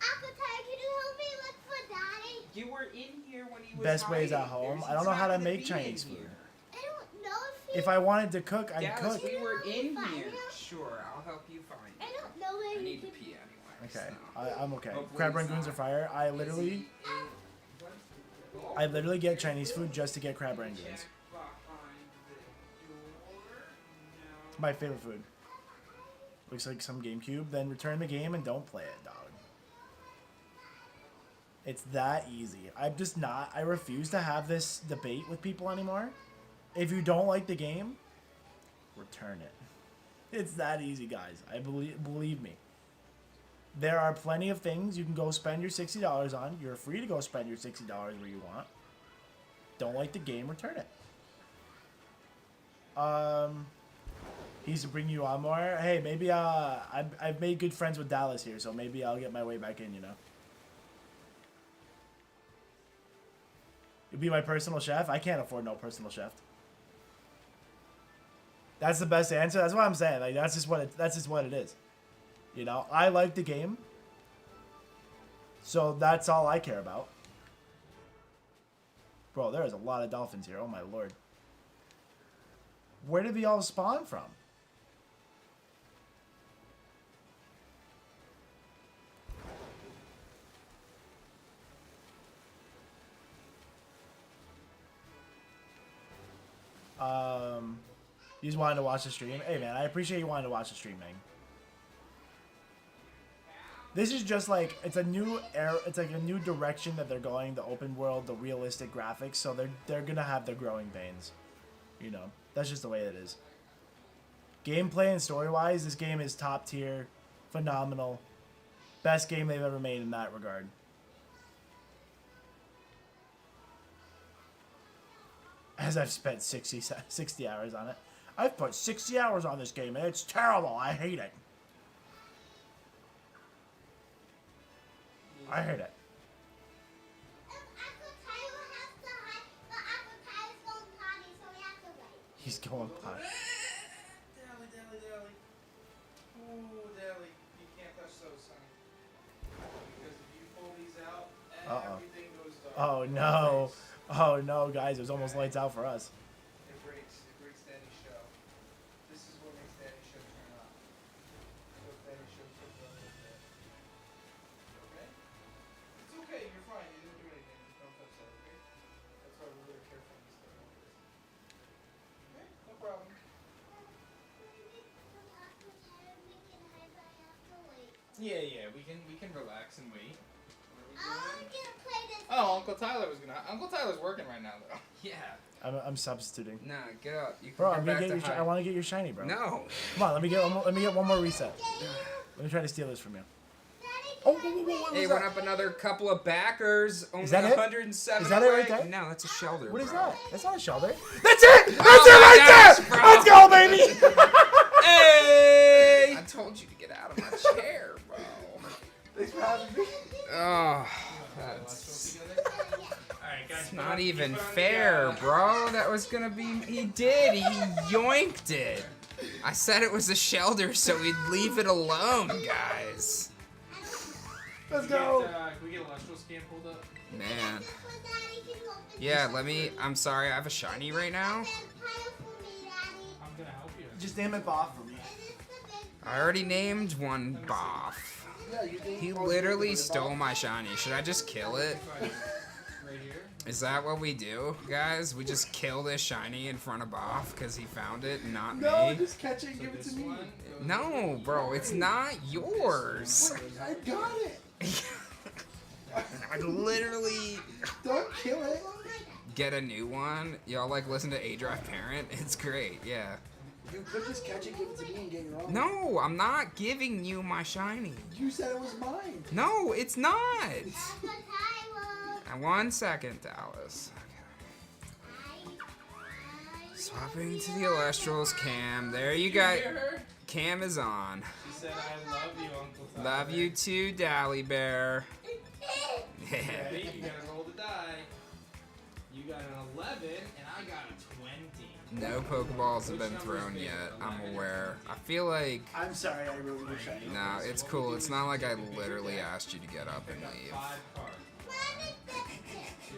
Appetite, can you help me look for Daddy? You were in here when he was Best ways at hiding. home. There's I don't know how to nothing make be Chinese in food. here. I don't know if he... If I wanted to cook, I'd Dallas, cook. we were in Find here. him? Sure, I'll help you find I him. don't know where I he need to could... pee anyway. Okay, So. I'm okay. Hopefully Crab he's rangoons not. are fire. I literally Is get Chinese food just to get crab rangoons. It's my favorite food. Looks like some GameCube. Then return the game and don't play it, dog. It's that easy. I refuse to have this debate with people anymore. If you don't like the game, return it. It's that easy, guys. Believe me. There are plenty of things you can go spend your $60 on. You're free to go spend your $60 where you want. Don't like the game, return it. He's to bring you on more. Hey, maybe I've made good friends with Dallas here, so maybe I'll get my way back in, you know. You'll be my personal chef? I can't afford no personal chef. That's the best answer. That's what I'm saying. Like that's just what it is. You know, I like the game. So that's all I care about. Bro, there is a lot of dolphins here. Oh my lord. Where did they all spawn from? You just wanted to watch the stream? Hey man, I appreciate you wanting to watch the stream, man. This is just like it's a new era. It's like a new direction that they're going. The open world, the realistic graphics. So they're gonna have their growing pains. You know, that's just the way it is. Gameplay and story wise, this game is top tier, phenomenal, best game they've ever made in that regard. As I've spent 60 hours on it. I've put 60 hours on this game and it's terrible. I hate it. I hate it. He's going potty. Dally. Ooh, Dally. You can't touch those, son. Because if you pull these out, everything goes dark. Oh no. Oh no, guys. It was almost lights out for us. It breaks Daddy's show. This is what makes Daddy's show turn on. So if Daddy's show turns on a little bit. Okay? It's okay, you're fine. You didn't do anything. Just don't touch that, okay? That's why we're really careful in this stuff like this. Okay? No problem. Yeah, we can relax and wait. Oh, Uncle Tyler's working right now though. Yeah. I'm substituting. Nah, get up. You can Bro, come back to I hide. want to get your shiny, bro. No. Come on, let me get one more reset. Let me try to steal this from you. Oh, what Hey, was went that? up another couple of backers. Only that it? 107 Is that it away. right there? No, that's a shelter. What is bro. that? That's not a shoulder. That's it! That's Oh it my right gosh, there! bro. Let's go, baby! Hey! I told you to get out of my chair, bro. Thanks for having me. Oh, that's not even fair, bro. That was gonna be. He did. He yoinked it. I said it was a shelter, so we'd leave it alone, guys. Let's go. Can we get electro scan pulled up? Man. Yeah, let me. I'm sorry, I have a shiny right now. I'm gonna help you. Just name it Bob for me. I already named one Boff. Yeah, you think He literally stole my shiny. Should I just kill it? Right here. Is that what we do, guys? We just kill this shiny in front of Boff because he found it and not No, me? just catch it and give it to me. No, bro, it's not yours. I got it. I literally Don't kill it. get a new one. Y'all like listen to aDrive Parent? It's great, yeah. You could just catch it, give it to me, and get your own. No, I'm not giving you my shiny. You said it was mine. No, it's not. That's what I want. 1 second, Dallas. Swapping to the Elestrals, Cam. There you go. Cam is on. She said, I love you, Uncle Tyler. Love you too, Dally Bear. Ready? You gotta roll the die. You got an 11, and I got a 20. No Pokeballs have been thrown yet. I'm aware. I feel like... I'm sorry, I really wish I knew. No, it's cool. It's not like I literally asked you to get up and leave. 5 cards. 2,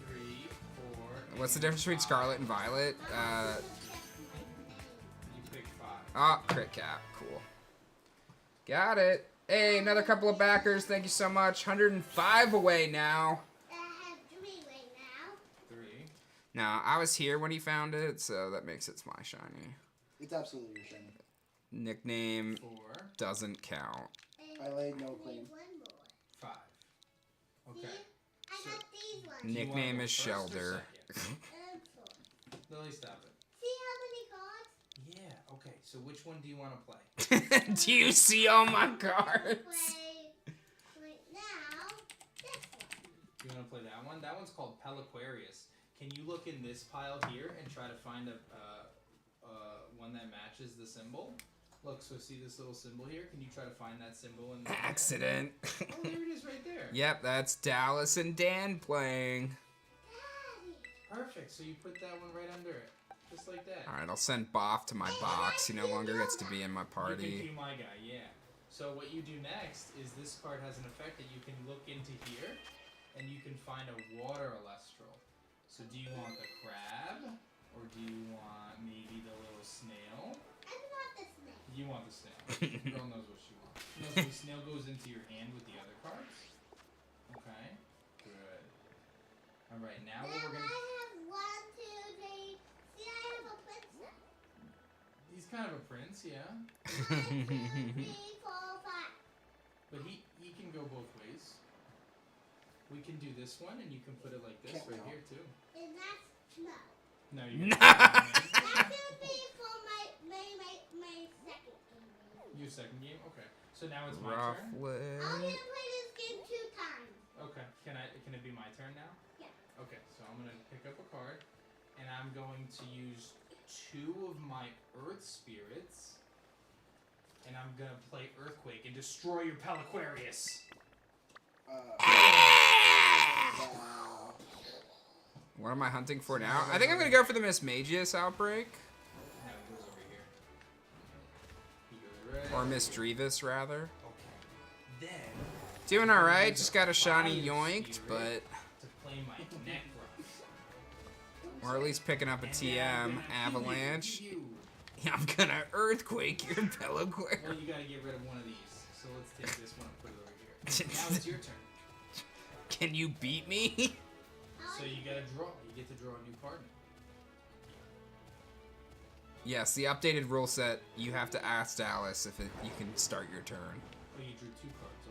3, 4. What's the difference between Scarlet and Violet? You pick 5. Oh, crit cap. Cool. Got it. Hey, another couple of backers. Thank you so much. 105 away now. I have 3 right now. 3. Now, I was here when he found it, so that makes it my shiny. It's absolutely your shiny. Nickname 4. doesn't count. I laid no claim. One more. 5. Okay. I got these ones. Nickname go is first or Shelder. second? 4. Lily, stop it. See how many cards? Yeah, okay. So which one do you want to play? Do you see all my cards? Play right now. This one. You want to play that one? That one's called Peliquarius. Can you look in this pile here and try to find a one that matches the symbol? Look, so see this little symbol here? Can you try to find that symbol in there? Accident. Oh, there it is right there. Yep, that's Dallas and Dan playing. Perfect. So you put that one right under it. Just like that. Alright, I'll send Boff to my box. He no longer gets to be in my You can party. do my guy, yeah. So what you do next is this card has an effect that you can look into here and you can find a water Elestral. So do you want the crab or do you want maybe the little snail? I want the snake. You want the snail. Girl knows what she wants. You know, so the snail goes into your hand with the other cards. Okay. Good. All right. Now what we're I gonna. have 1, 2, 3. See, I have a princess. He's kind of a prince, yeah. 1, 2, 3, 4, 5. But he can go both ways. We can do this one, and you can put it like this right here too. And that's no. No, you. That's gonna be for my second game. Your second game, okay. So now it's my Rough turn. I'm way. gonna play this game 2 times. Okay. Can it be my turn now? Yeah. Okay. So I'm gonna pick up a card, and I'm going to use 2 of my Earth Spirits, and I'm gonna play Earthquake and destroy your Peliquarius. What am I hunting for now? I think I'm gonna go for the Miss Magius outbreak. No, it goes over here. He goes right. Or Miss Drevis, rather. Okay. Then Doing alright, just got a shiny yoinked, but... to play my Necros. Or at least picking up a And then I'm TM, gonna Avalanche. give you- Yeah, I'm gonna Earthquake your Peliquarius. Well, you gotta get rid of one of these. So let's take this one and put it over here. Now it's your turn. Can you beat me? So you gotta draw. You get to draw a new card. Yes, the updated rule set, you have to ask Dallas if you can start your turn. Oh, you drew 2 cards.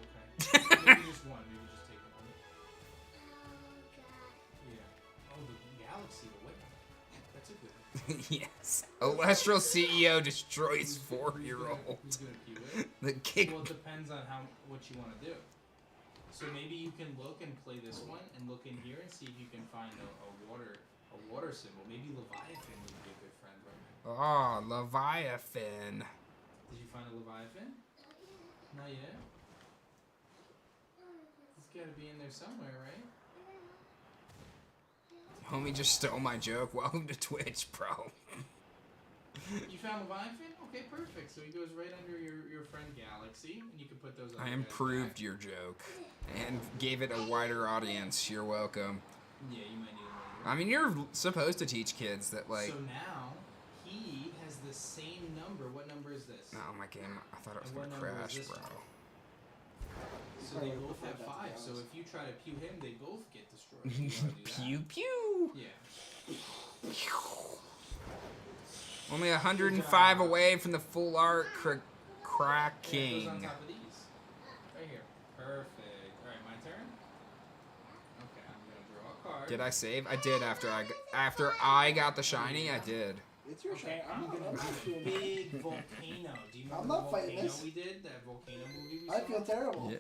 Okay. Maybe just one. Maybe just take one. Yeah. Oh, the Galaxy. The Whale. That's a good one. Yes. Elestral CEO destroys 4-year-old. Who's gonna keep it? The kick. Well, it depends on what you want to do. So maybe you can look and play this one, and look in here and see if you can find a water symbol. Maybe Leviathan would be a good friend right now. Oh, Leviathan. Did you find a Leviathan? Not yet. It's got to be in there somewhere, right? Homie just stole my joke. Welcome to Twitch, bro. You found Leviathan? Okay, perfect. So he goes right under your friend Galaxy, and you can put those. I other guys improved back. your joke and gave it a wider audience. You're welcome. Yeah, you might need a I mean, you're supposed to teach kids that, like... So now he has the same number. What number is this? No, my game, I thought it was And what gonna number was crash, this bro. one? So they both have 5. So if you try to pew him, they both get destroyed. You wanna do that? Pew pew. Yeah. Only 105 away from the full art Yeah, it goes cracking. on top of these. Right here. Perfect. All right, my turn. Okay, I'm gonna draw a card. Did I save? I did after I got the shiny. I did. It's your Okay, turn. I'm gonna not do a doing big volcano. Do you remember I'm not the fighting volcano this. we did? That volcano movie we I saw? feel terrible.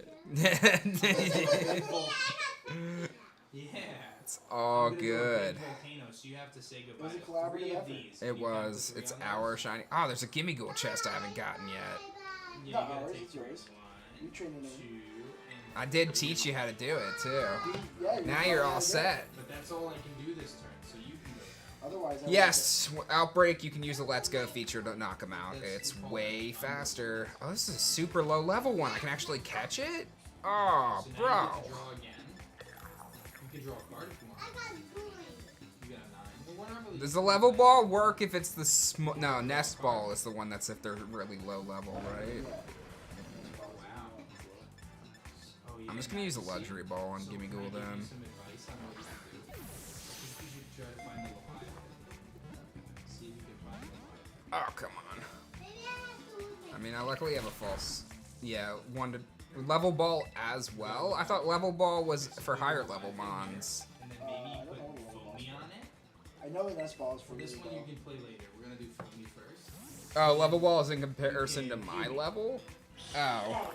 Yeah. It's all I'm gonna do a good. big volcano, so you have to say goodbye Was it to collaborative 3 of effort? these. It You count to was. 3 It's on our those? shiny. Oh, there's a gimme ghoul chest I haven't gotten yet. Yeah, Not you gotta ours, take it's 3. yours. 1, You train your 2, name. and I did teach you how to do it too. Yeah, Now you're all set. But that's all I can do this turn, so you can go now. Otherwise, I Yes, Outbreak, you can use the Let's Go feature to knock him out. It's way faster. Oh, this is a super low level one. I can actually catch it? Oh, So now you bro. get to draw again. You can draw a card if you want. I got 9. You got a 9. Well, whatever Does the level ball work if it's the no, Nest Ball is the one that's if they're really low level, right? Wow. Oh, yeah, I'm just gonna use a nice. luxury ball on Gimme Can I Ghoul give you then. some advice on what you can do? I think you should try to find the Leviathan. See if you can find the Leviathan. Oh, come on. Maybe I have to lose I mean, I luckily have a false. Yeah, one to level ball as well. I thought level ball was for higher level mons. And then maybe I you don't put know what foamy on it. I know the nest ball is for For this really one you low. can play later. We're gonna do foamy first. Oh, level ball is in comparison to my level. Oh.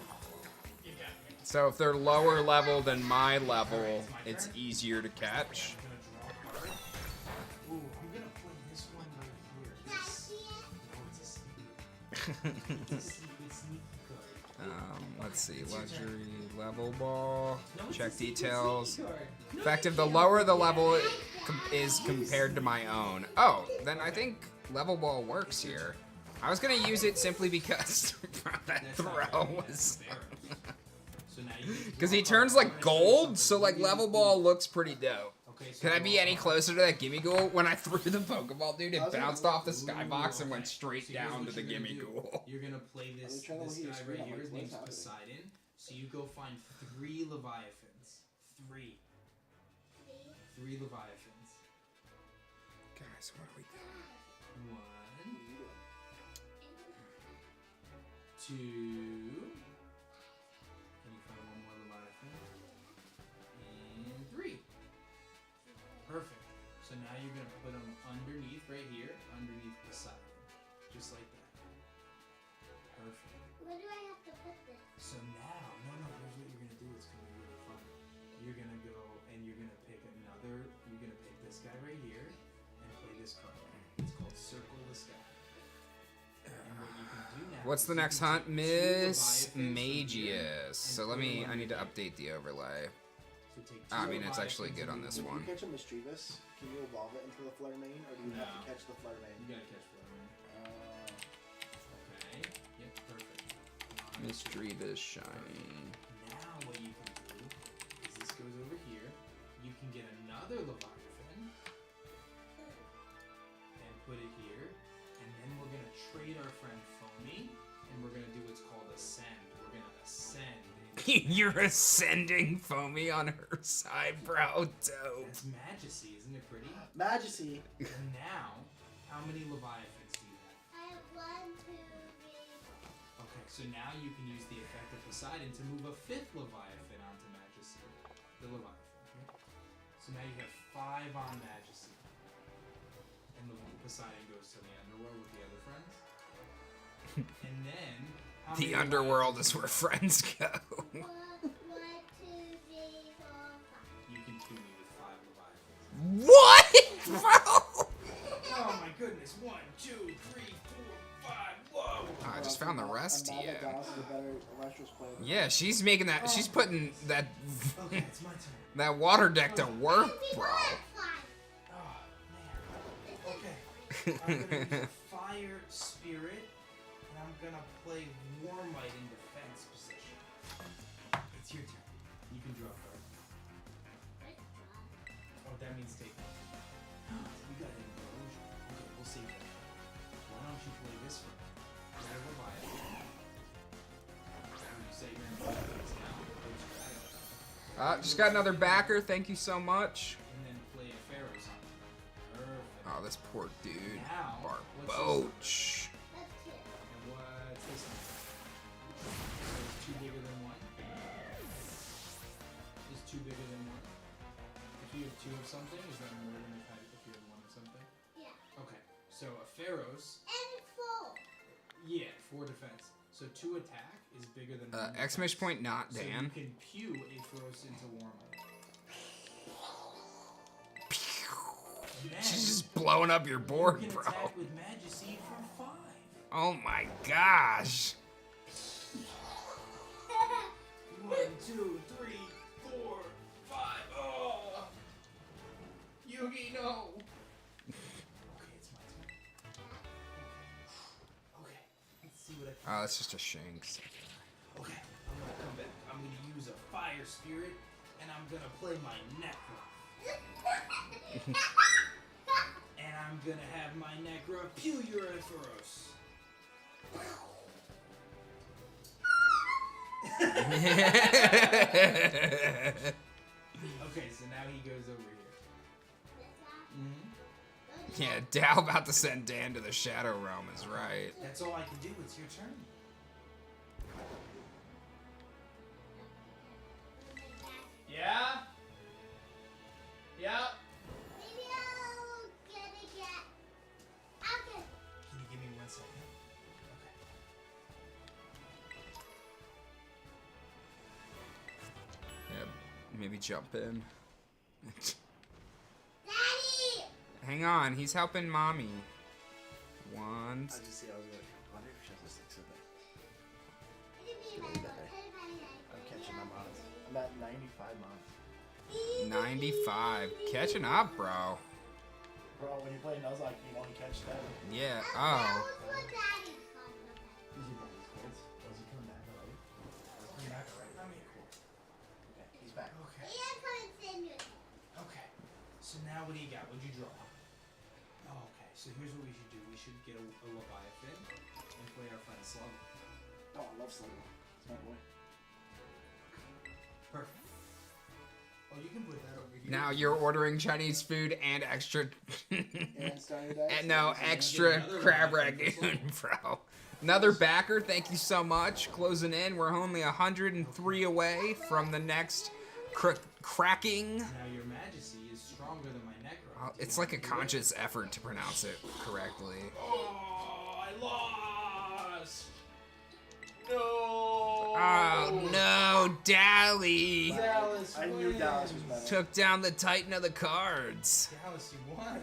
So if they're lower level than my level, it's easier to catch. I'm gonna draw a card. Ooh, I'm gonna put this one right here. This, it's a secret. It's a secret sneaky card. Let's see, luxury level ball. No, it's a Check secret details. sneaky card. No, Effective, you the can't lower the look level at it. is compared to my own. Oh, then I think level ball works here. I was gonna use it simply because that That's not throw fair. was. That's fair. So now you get to Because draw he a turns card. like I'm gonna show you gold, something so like really level cool. ball looks pretty dope. Okay, so Can I draw be a any card. closer to that gimme ghoul? When I threw the Pokeball, dude, it How's it bounced look? off the skybox and went Okay. straight So here's down what to the you're gonna gimme do. ghoul. You're gonna play I this was trying to this look at your guy screen, right I'm here. like, His what's name's happening? Poseidon. So you go find 3 Leviathans. 3. 3 Leviathans. Guys, what are we doing? 1, 2. Can you find one more Leviathan? And 3. Perfect. So now you're gonna put them underneath right here, underneath Poseidon, just like that. Perfect. Where do I have to put this? So now, no, here's what you're gonna do. It's gonna be really fun. You're gonna go and you're gonna pick another. You're gonna pick this guy right here and play this card. It's called Circle the Sky. And what you can do now What's is the you next can hunt? take 2 Miss Leviathans from here Magius. and So put let me, them I need to underneath. update the overlay. So take I 2 mean, it's actually good on Leviathans this If one. you catch a Mischievous, can you evolve it into the Fluttermane, or do you have to No. catch the Fluttermane? You gotta catch Fluttermane. Okay. Yep, perfect. Mystery this shiny. Now what you can do is this goes over here. You can get another Leviathan and put it here. And then we're gonna trade our friend Foamy and we're gonna do what's called ascend. We're gonna ascend. You're ascending Foamy on her side, bro. Dope. That's Majesty, isn't it pretty? Majesty. And now, how many Leviathans do you have? I have 1, 2, 3, 4. Okay, so now you can use the effect of Poseidon to move a 5th Leviathan onto Majesty. The Leviathan. Okay? So now you have 5 on Majesty. And Poseidon goes to the underworld with the other friends. And then... how The many underworld Leviathans is where friends go. 1, 2, 3, 4, 5. You can kill me with 5 Leviathans. What, bro? Oh my goodness. 1, 2, 3, 4, 5. Whoa! Oh, I just found the rest I'm mad here. that Dallas is a better Illustrious player than Yeah, she's making that. She's putting that Okay, it's my turn. that water deck to work, bro. Oh, man. Okay. I'm gonna use a Fire Spirit, and I'm gonna play Warmite in defense position. It's your turn. You can draw a card. Oh, that means take one. You got an erosion. Okay, we'll save that. Why don't you play this for me? Grab a Leviathan. You say you're in Leviathan's now. Go to Just got another backer. Thank you so much. And then play a Pharaoh's on it. Perfect. Oh, this poor dude. Now, Barboach. And what's this one? Is two bigger than one? Is two bigger than one? If you have two of something, is that more than if you have one of something? Yeah. Okay, so a Pharaoh's. And 4. Yeah, 4 defense. So 2 attack is bigger than 1 Exclamation point, not So Dan. you can pew a Pharaoh's into Warmite. She's just blowing up your board, You can bro. attack with Majesty for 5. Oh my gosh. 1, 2, 3, 4, 5. Oh! Yugi, no! Okay, it's my turn. Okay, let's see what I can Oh, that's just a Shanks. Okay, I'm gonna come back. I'm gonna use a fire spirit, and I'm gonna play my Necro. And I'm gonna have my Necro pew your Epheros. Okay, so now he goes over here. Yeah, Dal about to send Dan to the Shadow Realm is right. That's all I can do. It's your turn. Yeah? Yeah? Maybe I'll get it yet. Okay. Can you give me 1 second? Okay. Yeah, maybe jump in. Daddy! Hang on, he's helping mommy. 1. I just see. I was like, I wonder if she has a 6 in there. What do you mean by that what? I'm catching my mods. I'm at 95 mods. 95. Catching up, bro. Bro, when you play Nuzlocke, you only catch 7. Yeah, That oh. was what Daddy called them. Is he back? Does he come back already? Come back right. Let me record. Okay, he's back. Okay. He is continuing. Okay. So now what do you got? What'd you draw? Oh, okay. So here's what we should do. We should get a Leviathan and play our friend Slug. Oh, I love Sluggo. It's my boy. Perfect. Oh, you can put that over here. Now you're ordering Chinese food and extra. And started that. And no, extra crab ragoon, bro. Another backer, thank you so much. Closing in, we're only 103 away from the next cracking. Now your Majesty is stronger than my Necro. It's like a conscious effort to pronounce it correctly. Oh, I lost. No. Oh no, Dally Dallas I knew wins. Dallas was better. took down the Titan of the cards. Dallas, you won.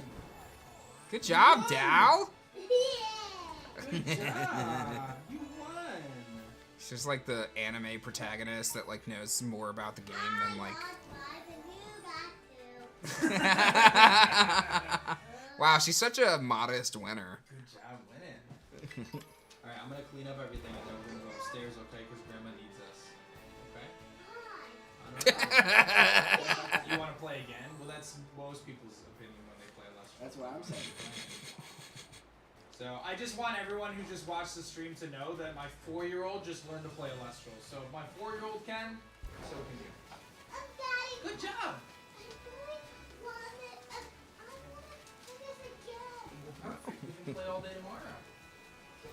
Good job, Dal. Yeah! Good job. You won. She's just like the anime protagonist that like knows more about the game than like. Wow, she's such a modest winner. Good job winning. Alright, I'm gonna clean up everything and then we're gonna go upstairs, okay? Because Grandma needs us. Okay? I don't know. You wanna play again? Well, that's most people's opinion when they play Last That's what I'm saying. So, I just want everyone who just watched the stream to know that my 4-year-old just learned to play Alestral. So, if my 4-year-old can, so can you. Good job! Perfect. We can play all day tomorrow. We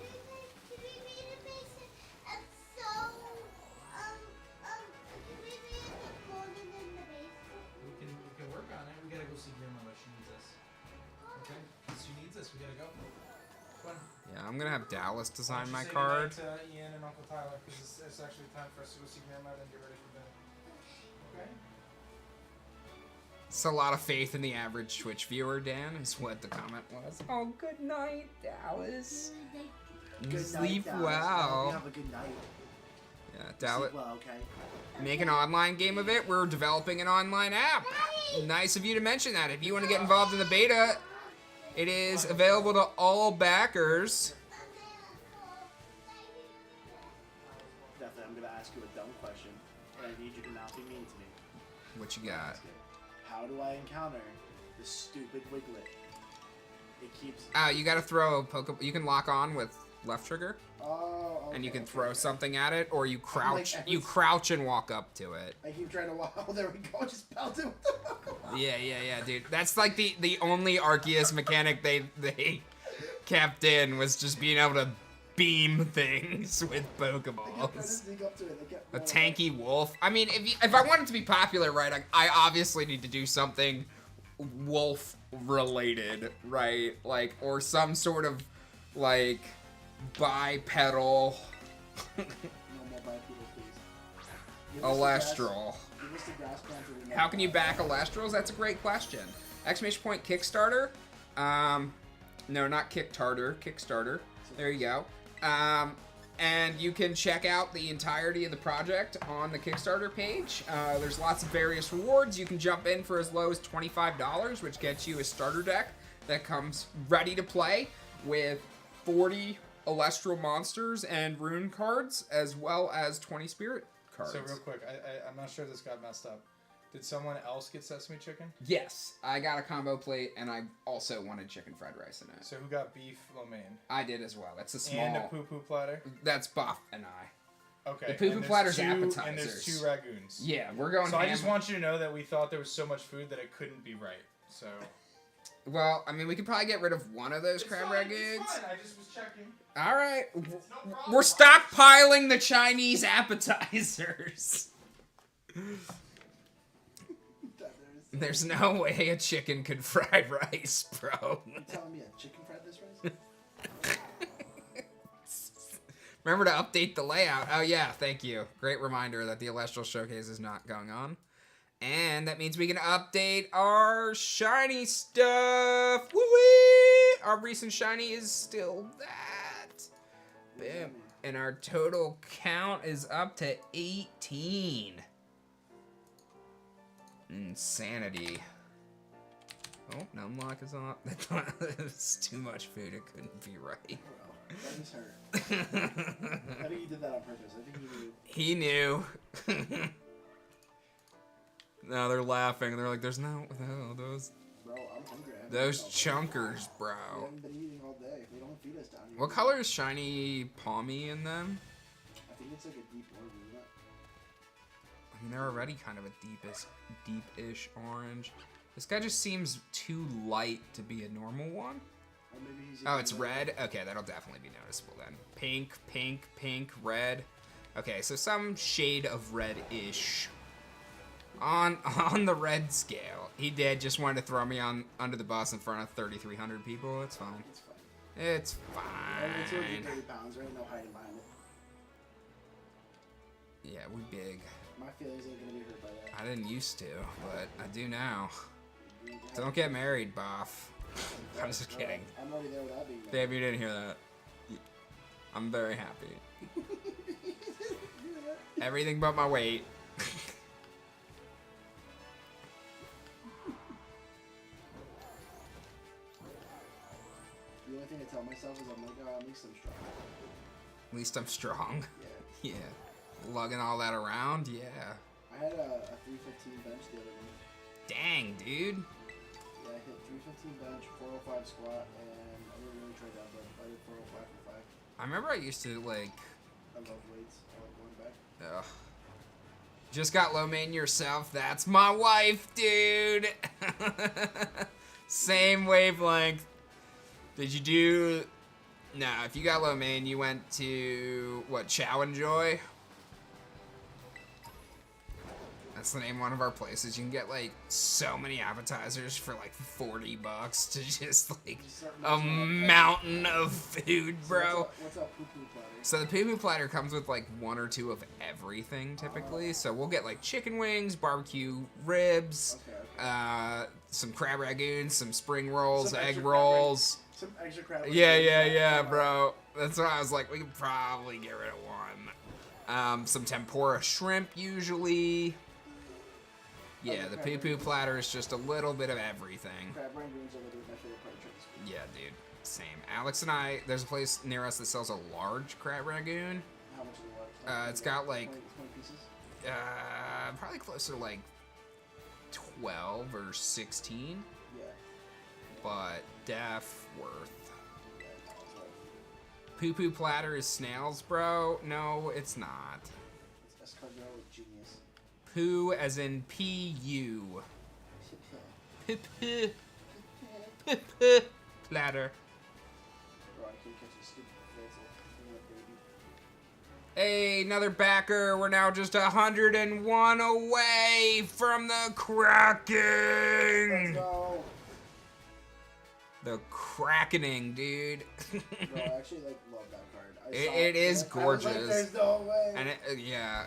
can work on it. We gotta go see Grandma, but she needs us. Okay? She needs us. We gotta go. Come on. Yeah, I'm gonna have Dallas Why design don't you my say card. goodnight to Ian and Uncle Tyler, because it's actually time for us to go see Grandma and get ready for bed. Okay? It's a lot of faith in the average Twitch viewer, Dan, is what the comment was. Oh, good night, Dallas. Good Sleep night, Dallas. well. You have a good night. Yeah, Dallas. Sleep well, okay? Make an online game of it. We're developing an online app. Nice of you to mention that. If you want to get involved in the beta, it is available to all backers. Definitely, I'm gonna ask you a dumb question, and I need you to not be mean to me. What you got? How do I encounter this stupid Wiglet? It keeps. You gotta throw a Poke. You can lock on with left trigger, Oh, okay, and you can okay, throw okay. something at it, or you crouch. like, You crouch and walk up to it. I keep trying to walk. Oh, there we go. Just pelted with the Pokemon. Yeah, dude. That's like the only Arceus mechanic they kept in was just being able to beam things with I kept trying to Pokeballs. sneak up to it. They kept A going tanky wolf. I mean, if I want it to be popular, right, I obviously need to do something wolf related, right? Like, or some sort of like bipedal No more bipedal, please. Give us the Alestral. grass- give us the grass plant that we know How can you about. back Alestrals? That's a great question. Exclamation point Kickstarter. No, not Kickstarter. Kickstarter. There you go. And you can check out the entirety of the project on the Kickstarter page. There's lots of various rewards. You can jump in for as low as $25, which gets you a starter deck that comes ready to play with 40 Alestral monsters and rune cards, as well as 20 spirit cards. So real quick, I'm not sure this got messed up. Did someone else get sesame chicken? Yes, I got a combo plate, and I also wanted chicken fried rice in it. So who got beef lo mein? I did as well. It's a small. And a poo-poo platter? That's Buff and I. Okay. The poo-poo and there's platter's two- appetizers. And there's 2 ragoons. Yeah, we're going So I ham. just want you to know that we thought there was so much food that it couldn't be right. So. Well, I mean, we could probably get rid of one of those crab ragoons. It's fine. I just was checking. All right. We're stockpiling the Chinese appetizers. There's no way a chicken could fry rice, bro. You telling me a chicken fried this rice? Remember to update the layout. Oh, yeah, thank you. Great reminder that the Alestral Showcase is not going on. And that means we can update our shiny stuff. Woo-wee! Our recent shiny is still that. Boom. And our total count is up to 18. Insanity. Oh, Numlock is on. It's too much food. It couldn't be right. That just hurt. I think he did that on purpose. I think he knew. He knew. No, they're laughing. They're like, "There's no those Bro, I'm hungry. I haven't those eaten all day. chunkers, We bro." haven't been eating all day. They don't feed us down here. What color is shiny palmy in them? I think it's like a deep orange, isn't it? I mean, they're already kind of a deep-ish orange. This guy just seems too light to be a normal one. Or maybe he's Oh, it's red? Okay, that'll definitely be noticeable then. Pink, pink, pink, red. Okay, so some shade of red-ish. On the red scale. He did just wanted to throw me under the bus in front of 3,300 people. It's fine. It's fine. It's It's only fine. 30 pounds. There ain't no hiding behind it. Yeah, we big. My feelings ain't gonna be hurt by that. I didn't used to, but I do now. Don't get married, Boff. I'm just kidding. I'm already there without being there. Babe, you didn't hear that. I'm very happy. Everything but my weight. The only thing I tell myself is I'm like, oh, at least I'm strong. At least I'm strong. Yeah. Yeah. Lugging all that around, yeah. I had a 315 bench the other day. Dang, dude. Yeah, I hit 315 bench, 405 squat, and I didn't really try that, but I did 405 for 5. I remember I used to, like... I love weights. I like going back. Ugh. Just got low main yourself. That's my wife, dude. Same wavelength. Did you do... No, if you got low main, you went to, what, Chow and Joy? That's the name of one of our places. You can get, like, so many appetizers for, like, $40 to just, like, a mountain of food, bro. What's up, poo-poo platter? So the poo-poo platter comes with, like, 1 or 2 of everything, typically. So we'll get, like, chicken wings, barbecue ribs, some crab ragoons, some spring rolls, Some egg extra crab rolls. Some extra crab. Yeah, bro. That's why I was like, we could probably get rid of 1. Some tempura shrimp, usually. Yeah, the poo-poo platter is just a little bit of everything. Crab rangoons are literally my favorite part of Chinese food. Yeah, dude. Same. Alex and I, there's a place near us that sells a large crab ragoon. How much is the large? It's got like 20 pieces? probably closer to like 12 or 16. Yeah. But def worth. Poo Poo Platter is snails, bro? No, it's not. It's Escargot genius. Poo as in P-U. Platter. Bro, I can't catch this stupid pencil. Hey, another backer. We're now just 101 away from the cracking. Let's go. The crackening, dude. Bro, I actually love that card. It is gorgeous. I was like, there's no way. And yeah.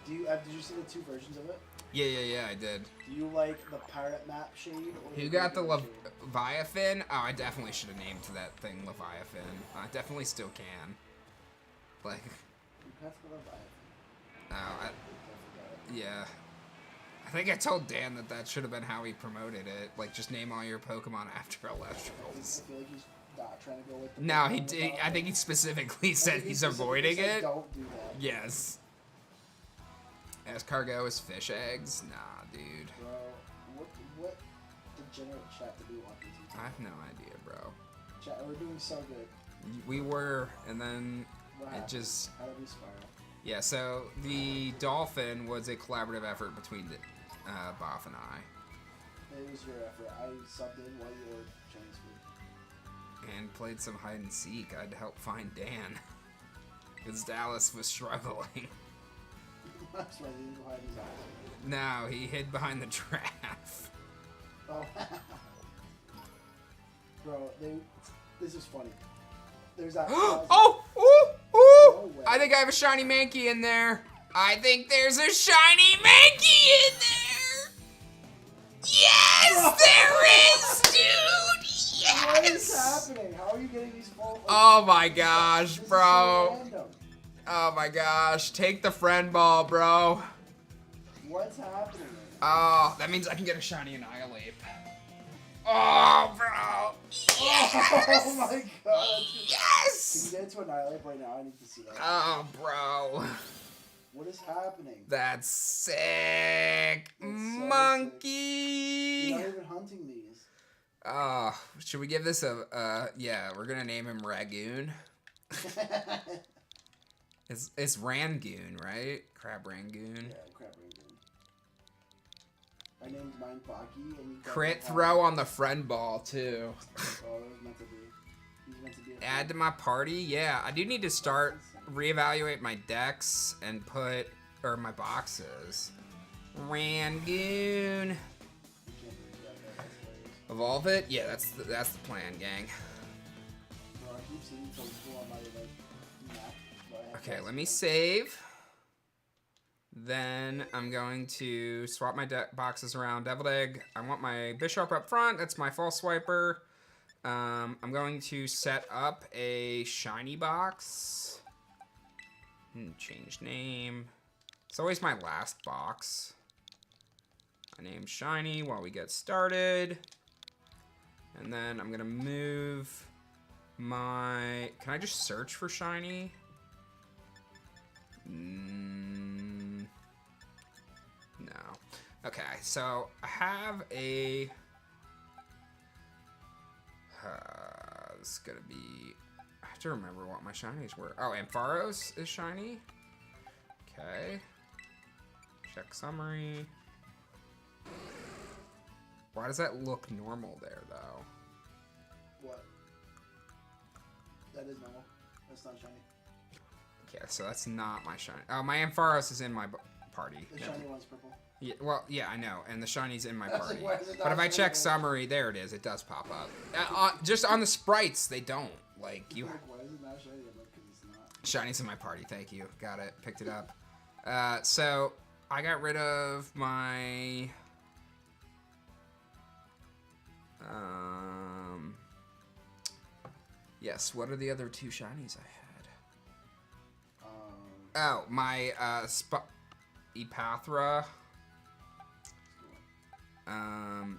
Did you see the 2 versions of it? Yeah, I did. Do you like the pirate map shade? Or Who got the Leviathan? Oh, I definitely should have named that thing Leviathan. I definitely still can. Like. Who got the Leviathan? Oh, yeah. I think I told Dan that should have been how he promoted it. Like, just name all your Pokemon after Elestrals. I feel like he's not trying to go with the No, he did. I think he specifically said he's avoiding it. Don't do that. Yes. Escargot is fish eggs? Nah, dude. Bro, what degenerate chat did we want these to? I have no idea, bro. Chat, we're doing so good. We were, and then What it happened? just... How did we spiral? Yeah, so the Dolphin was a collaborative effort between Boff and I. It was your effort. I subbed in while you were Chinese food. And played some hide and seek. I had to help find Dan. Because Dallas was struggling. That's right, he didn't go hide his eyes. No, he hid behind the giraffe. Oh. Bro, this is funny. There's that. Oh! Ooh! Ooh! No way. I think I have a shiny Mankey in there. I think there's a shiny Mankey in there! Yes! There is, dude! Yes! What is happening? How are you getting these full? Oh my gosh, This is bro. so random. Oh my gosh. Take the friend ball, bro. What's happening? Oh, that means I can get a shiny Annihilate. Oh, bro. Yes! Oh my god. Yes! Can you get it to Annihilate right now? I need to see that. Oh, bro. What is happening? That's sick. so Monkey. You're not even hunting these. Should we give this a, yeah, we're gonna name him Ragoon. It's Rangoon, right? Crab Rangoon. Yeah, crap Rangoon. I named mine Baki and you got Crit the throw on the friend ball, too. Oh, it was meant to be. He's meant to be a Add to my party? Yeah, I do need to start, reevaluate my decks and put, or my boxes. Rangoon. You can't believe that, that's hilarious. Evolve it? Yeah, that's the plan, gang. Bro, I keep seeing some people on my map. but I have Okay, to- let me save. Then I'm going to swap my boxes around. Deviled Egg. I want my Bishop up front. That's my False Swiper. I'm going to set up a shiny box. Change name. It's always my last box. I name shiny while we get started. And then I'm gonna move my... Can I just search for shiny? No. Okay, so I have a... this is gonna be... I have to remember what my shinies were. Oh, Ampharos is shiny. Okay. Check summary. Why does that look normal there, though? What? That is normal. That's not shiny. Okay, so that's not my shiny. Oh, my Ampharos is in my party. The shiny one's purple. Yeah, well, yeah, I know, and the shiny's in my I was party. like, why is it But if not I check shiny? summary, there it is. It does pop up. Just on the sprites, they don't. Like, you... Like, why is it not shiny? I'm like, 'cause it's not. Shiny's in my party. Thank you. Got it. Picked it up. So I got rid of my... Yes, what are the other two shinies I had? Oh, my Epathra.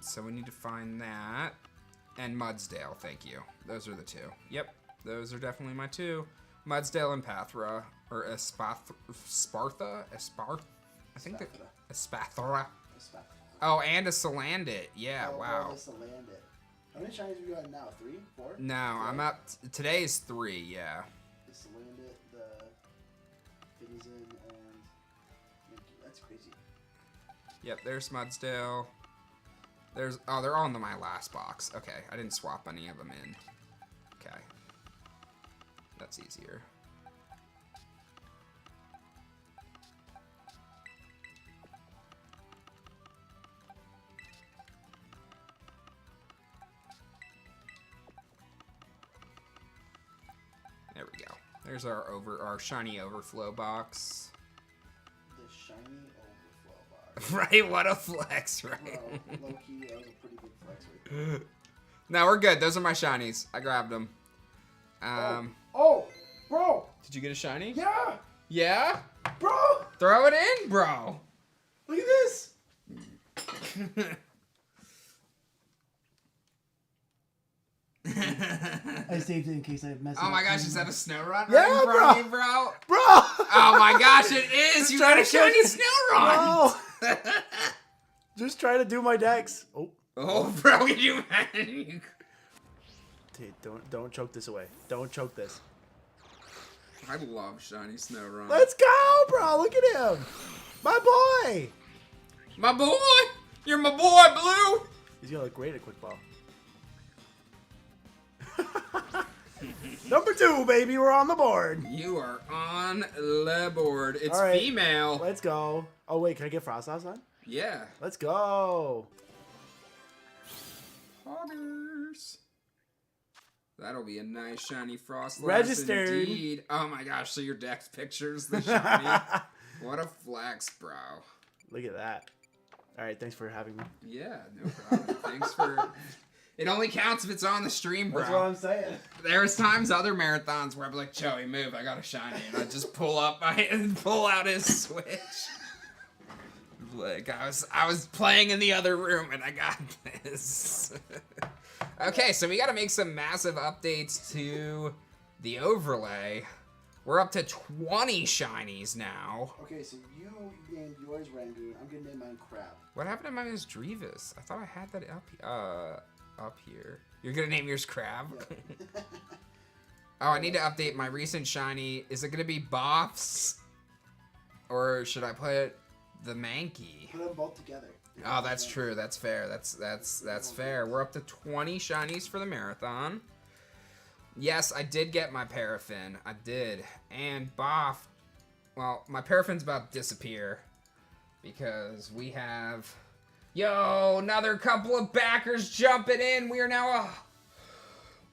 So we need to find that. And Mudsdale, thank you. Those are the two. Yep, those are definitely my two. Mudsdale and Pathra. Or Spartha? I think the Espathra. Oh, and a Salandit. Yeah, Oh, wow. that's the land it. How many shinies we got now? 3? 4? No, I'm up. Today is 3, yeah. Salandit, the Finizen, and Mickey. That's crazy. Yep, there's Mudsdale. There's they're all in my last box. Okay, I didn't swap any of them in. Okay, that's easier. There we go. There's our shiny overflow box. The shiny overflow box. Right? What a flex, right? Bro, low key, that was a pretty big flex right there. No, we're good. Those are my shinies. I grabbed them. Oh, bro! Did you get a shiny? Yeah! Yeah? Bro! Throw it in, bro. Look at this! I saved it in case I messed up. Oh my gosh, is that a snow run Yeah, right in front of you, bro? Bro! Oh my gosh, it is! You got a trying to shiny catch it. snow run! No! Just trying to do my decks. Oh. Oh, bro, can you imagine? Dude, don't choke this away. Don't choke this. I love shiny snow run. Let's go, bro! Look at him! My boy! My boy! You're my boy, Blue! He's gonna look great at quick ball. Number 2, baby, we're on the board. You are on the board. It's All right. female. Let's go. Oh wait, can I get Frost House on? Yeah. Let's go. Poggers. That'll be a nice shiny frost. Registered. Indeed. Oh my gosh, so your deck's pictures the shiny. What a flex, bro. Look at that. All right, thanks for having me. Yeah, no problem. Thanks for... It only counts if it's on the stream, bro. That's what I'm saying. There's times other marathons where I'm like, Joey, move, I got a shiny, and I just pull out his Switch. Like I was playing in the other room and I got this. Okay, so we gotta make some massive updates to the overlay. We're up to 20 shinies now. Okay, so you named yours Rangoon. I'm gonna name mine Crab. What happened to mine is Drevis? I thought I had that up here. You're gonna name yours Crab? Yeah. Oh, I need to update my recent shiny. Is it gonna be Boffs? Or should I put the Mankey? Put them both together. Oh, that's true. That's fair. That's fair. We're up to 20 shinies for the marathon. Yes, I did get my Paraffin. I did. And Boff, well, my Paraffin's about to disappear because we have, yo, another couple of backers jumping in. We are now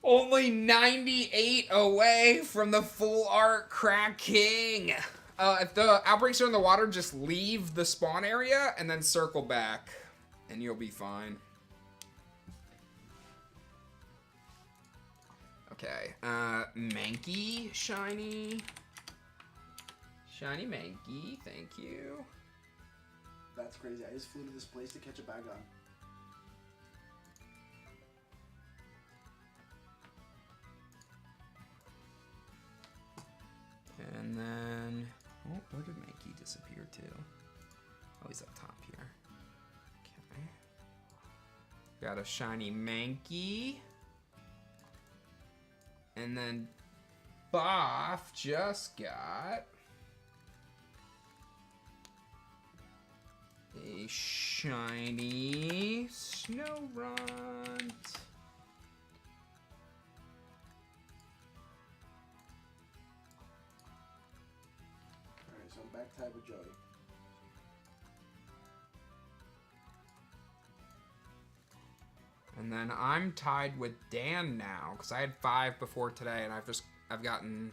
only 98 away from the full art Crack King. If the outbreaks are in the water, just leave the spawn area and then circle back, and you'll be fine. Okay, Mankey, shiny. Shiny Mankey, thank you. That's crazy. I just flew to this place to catch a Bagon. And then, oh, where did Mankey disappear to? Oh, he's up top here. Okay. Got a shiny Mankey. And then Boff just got a shiny Snowrunt. Alright, so I'm back tied with Joey. And then I'm tied with Dan now because I had 5 before today, and I've gotten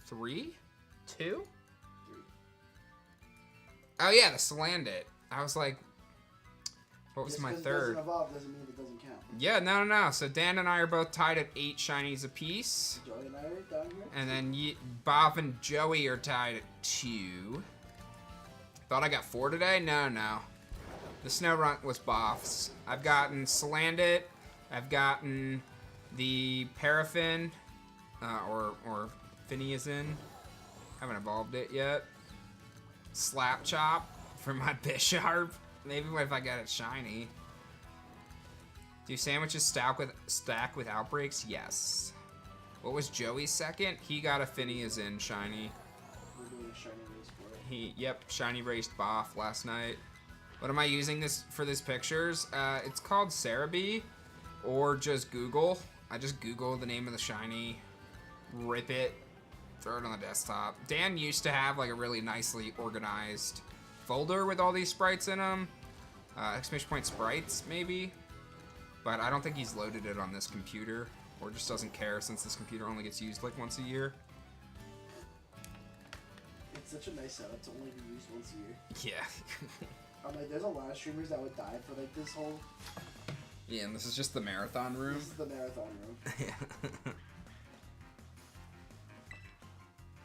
3, 2. Oh yeah, the Salandit. I was like, what was Just my 'cause it third? doesn't evolve doesn't mean it doesn't count. Yeah, no. So Dan and I are both tied at 8 shinies apiece, Joey and I are down here. and then Bob and Joey are tied at 2. Thought I got 4 today? No. The Snowrunt was Boffs. I've gotten Salandit. I've gotten the Paraffin, or Finizen. Haven't evolved it yet. Slap Chop for my Bisharp. Maybe if I got it shiny. Do sandwiches stack with outbreaks? Yes. What was Joey's second? He got a Phineas in shiny. We're doing a shiny race for it. Yep, shiny raced Boff last night. What am I using this for these pictures? It's called Cerebi, or just Google. I just Google the name of the shiny, rip it, throw it on the desktop. Dan used to have like a really nicely organized folder with all these sprites in them. Exclamation point sprites, maybe. But I don't think he's loaded it on this computer, or just doesn't care since this computer only gets used like once a year. It's such a nice setup to only be used once a year. Yeah. I'm like, there's a lot of streamers that would die for like this whole. Yeah, and this is just the marathon room. This is the marathon room. Yeah.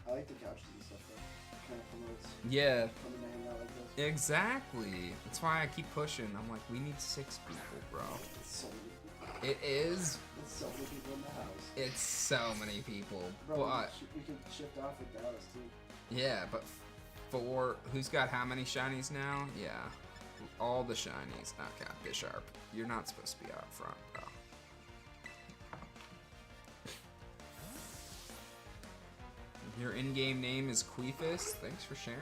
I like the couches and stuff though. Kind of promotes. Yeah. Coming to hang out like this. Exactly. That's why I keep pushing. I'm like, we need 6 people, bro. It's so many people. It is. There's so many people in the house. It's so many people. Bro, But we can shift off with Dallas too. yeah, but for who's got how many shinies now? Yeah. All the shinies. Okay, Bisharp. You're not supposed to be out front, bro. Your in-game name is Queefus. Thanks for sharing.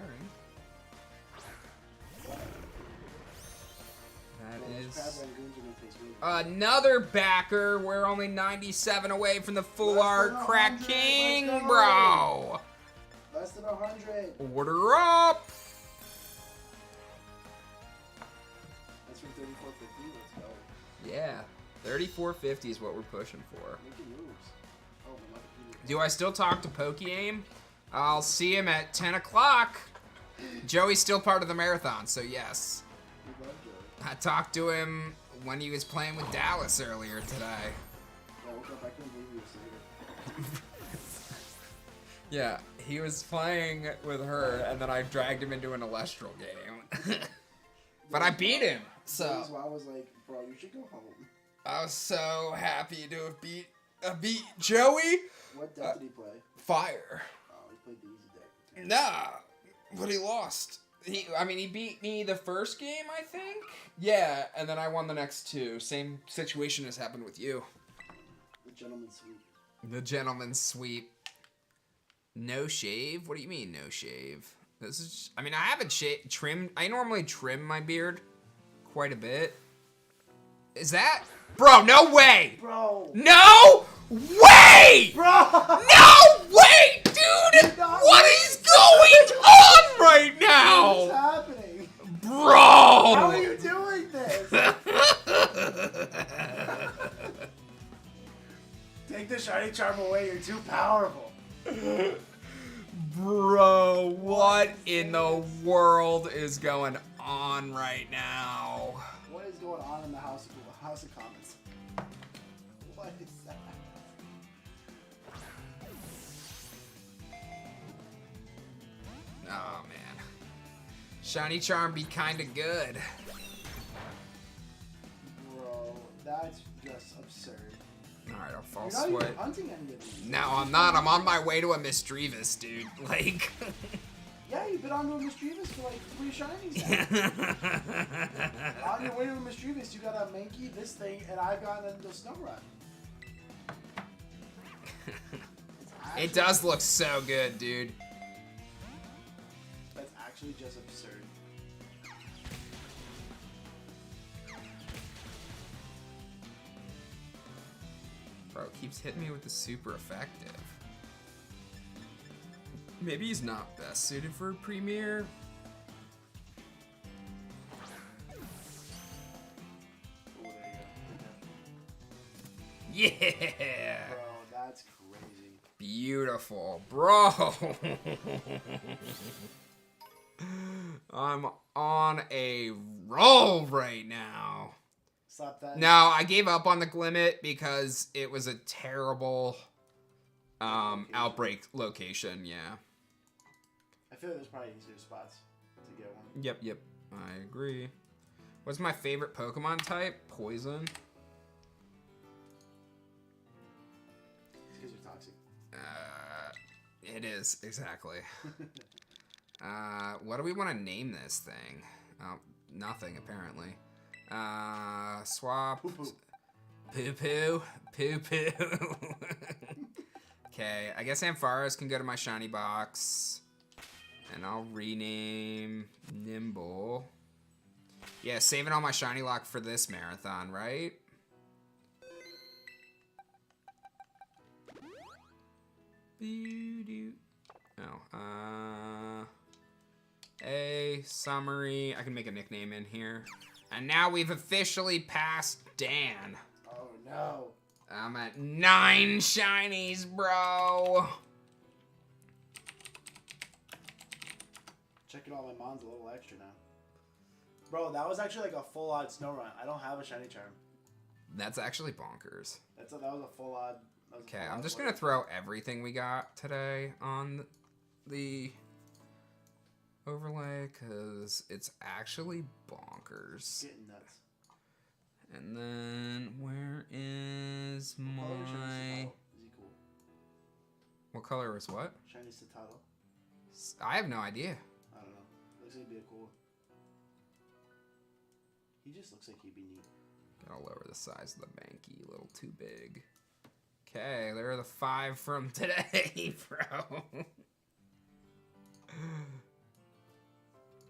That Bro, those is crab rangoons are gonna taste really another backer. We're only 97 away from the full Less art than Crack 100, King, let's go. bro. Less than 100. Order up. That's from 3450. Let's go. Yeah, 3450 is what we're pushing for. Making moves. Oh, my lucky people. Do I still talk to Pokeaim? I'll see him at 10 o'clock. Joey's still part of the marathon, so yes. We love Joey. I talked to him when he was playing with Dallas earlier today. I woke up, I couldn't believe you were saying it. Yeah, he was playing with her, and then I dragged him into an Celestial game. But I beat him, so That's why I was like, bro, you should go home. I was so happy to have beat Joey. What deck did he play? Fire. Oh, he played the easy deck. Nah, but he lost. He beat me the first game, I think. Yeah, and then I won the next 2. Same situation has happened with you. The gentleman's sweep. The gentleman's sweep. No shave? What do you mean no shave? This is. I haven't trimmed. I normally trim my beard quite a bit. Is that, bro? No way. Bro. No way. Bro. No way, dude. What is going on right now? What's happening? Bro! How are you doing this? Take the shiny charm away, you're too powerful. Bro, what in the world is going on right now? What is going on in the House of Commons? What is that? Oh, man. Shiny charm be kinda good. Bro, that's just absurd. Alright, I'll fall You're not even sweat. hunting any of these. No, I'm not. I'm on my way to a Misdreavus, dude. Like. Yeah, you've been on to a Misdreavus for like 3 shinies now. On your way to a Misdreavus, you got a Mankey, this thing, and I've gotten the Snorunt. It does look so good, dude. That's actually just absurd. Bro, it keeps hitting me with the super effective. Maybe he's not best suited for a premiere. Oh, there Yeah! you go. Bro, that's crazy. Beautiful, bro. I'm on a roll right now. Stop that. No, I gave up on the Glimmet because it was a terrible outbreak location, yeah. I feel like there's probably easier spots to get one. Yep, I agree. What's my favorite Pokemon type? Poison. It's because you're toxic. It is, exactly. What do we want to name this thing? Oh, nothing, apparently. Swap. Poo-poo. Poo-poo. Poo-poo. Okay, I guess Ampharos can go to my shiny box. And I'll rename Nimble. Yeah, saving all my shiny lock for this marathon, right? Oh, a summary. I can make a nickname in here. And now we've officially passed Dan. Oh no. I'm at 9 shinies, bro. Checking all my mons a little extra now. Bro, that was actually like a full odd snow run. I don't have a shiny charm. That's actually bonkers. That was a full odd. Okay, I'm just gonna throw everything we got today on the overlay because it's actually bonkers. Getting nuts. And then where is my? Is he cool? What color is what? Shiny Satalo. I have no idea. I don't know. Looks like he'd be a cool. He just looks like he'd be neat. Gotta lower the size of the banky, a little too big. Okay, there are the 5 from today, bro.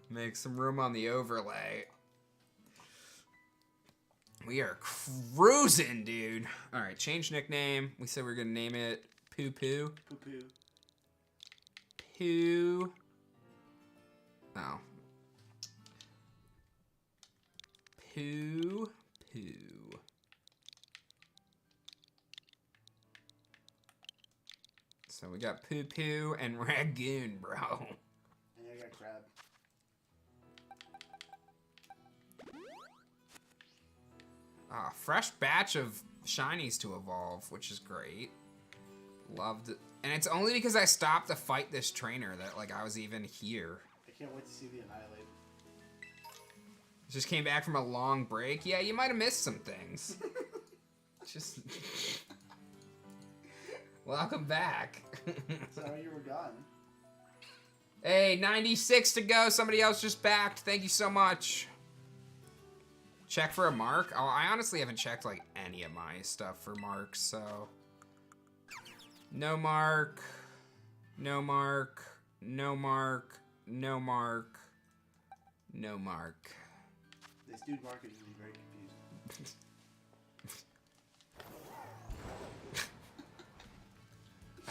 Make some room on the overlay. We are cruising, dude. All right, change nickname. We said we were gonna name it Poo Poo. Poo Poo. Poo. Oh. Poo Poo. So we got Poo Poo and Ragoon, bro. And I got Crab. Fresh batch of shinies to evolve, which is great. Loved it. And it's only because I stopped to fight this trainer that like I was even here. I can't wait to see the Annihilate. Just came back from a long break. Yeah, you might have missed some things. Just welcome back. Sorry you were gone. Hey, 96 to go. Somebody else just backed. Thank you so much. Check for a mark? Oh, I honestly haven't checked like any of my stuff for marks, so. No mark. No mark. No mark. No mark. No mark. This dude Mark is usually very confused.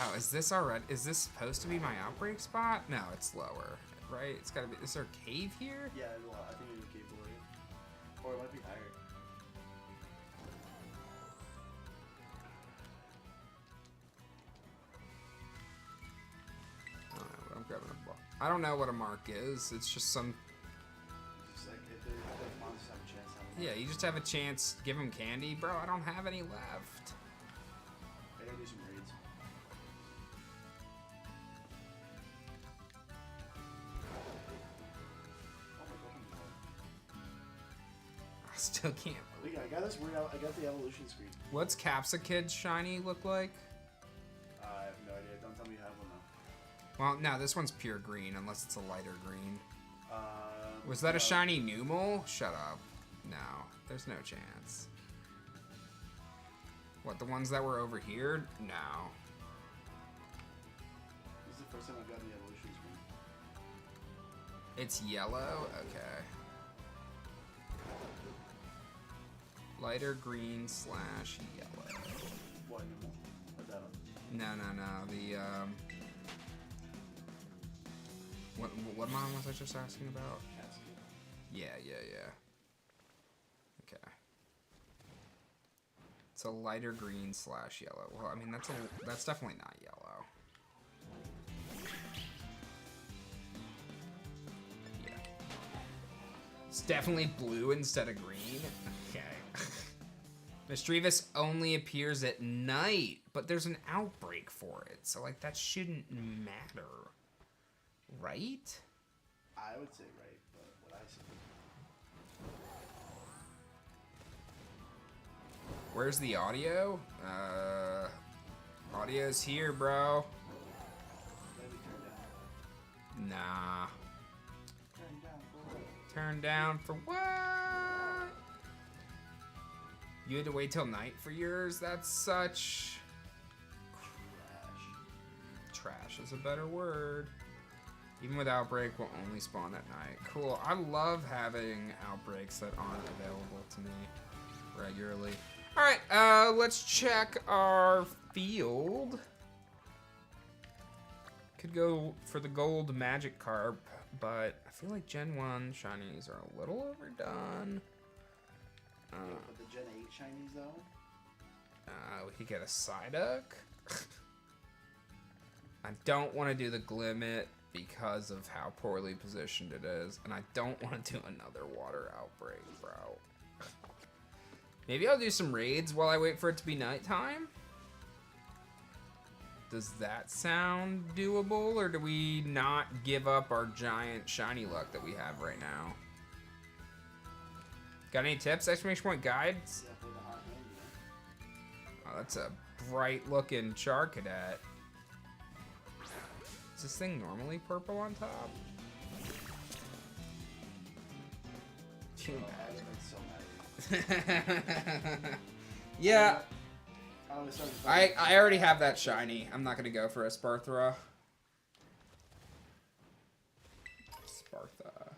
Oh, is this already? Is this supposed to be my outbreak spot? No, it's lower, right? It's gotta be. Is there a cave here? Yeah, well, I think it's a cave below you. Or it might be higher. I don't know, but I'm grabbing a ball. I don't know what a mark is. It's just some. It's like if the monsters have a chance. Yeah, you just have a chance. Give them candy, bro. I don't have any left. I gotta do some raids. I still can't. Look, I got this weird. I got the evolution screen. What's Capsicid shiny look like? I have no idea. Don't tell me you have one though. Well, no, this one's pure green, unless it's a lighter green. Was that no. a shiny Numel? Shut up. No, there's no chance. What, the ones that were over here? No. This is the first time I've gotten the evolution screen. It's yellow? Okay. Lighter green slash yellow. What? What's that on? No. The, What mon was I just asking about? Yeah. Okay. It's a lighter green slash yellow. Well, I mean, that's definitely not yellow. Yeah. It's definitely blue instead of green. Okay. Mischievous only appears at night, but there's an outbreak for it, so like that shouldn't matter. Right? I would say right, but what I say. Where's the audio? Audio's here, bro. Nah. Turn down for what? You had to wait till night for yours? That's such Dash is a better word. Even with Outbreak, will only spawn at night. Cool. I love having outbreaks that aren't available to me regularly. Alright, let's check our field. Could go for the gold magic carp, but I feel like Gen 1 shinies are a little overdone. But the Gen 8 shinies though? We could get a Psyduck. I don't want to do the Glimmet because of how poorly positioned it is, and I don't want to do another water outbreak, bro. Maybe I'll do some raids while I wait for it to be nighttime. Does that sound doable, or do we not give up our giant shiny luck that we have right now? Got any tips? Exclamation point guides? Oh, that's a bright looking Char Cadet. Is this thing normally purple on top? Too bad. Yeah. I already have that shiny. I'm not gonna go for a Sparthra. Spartha.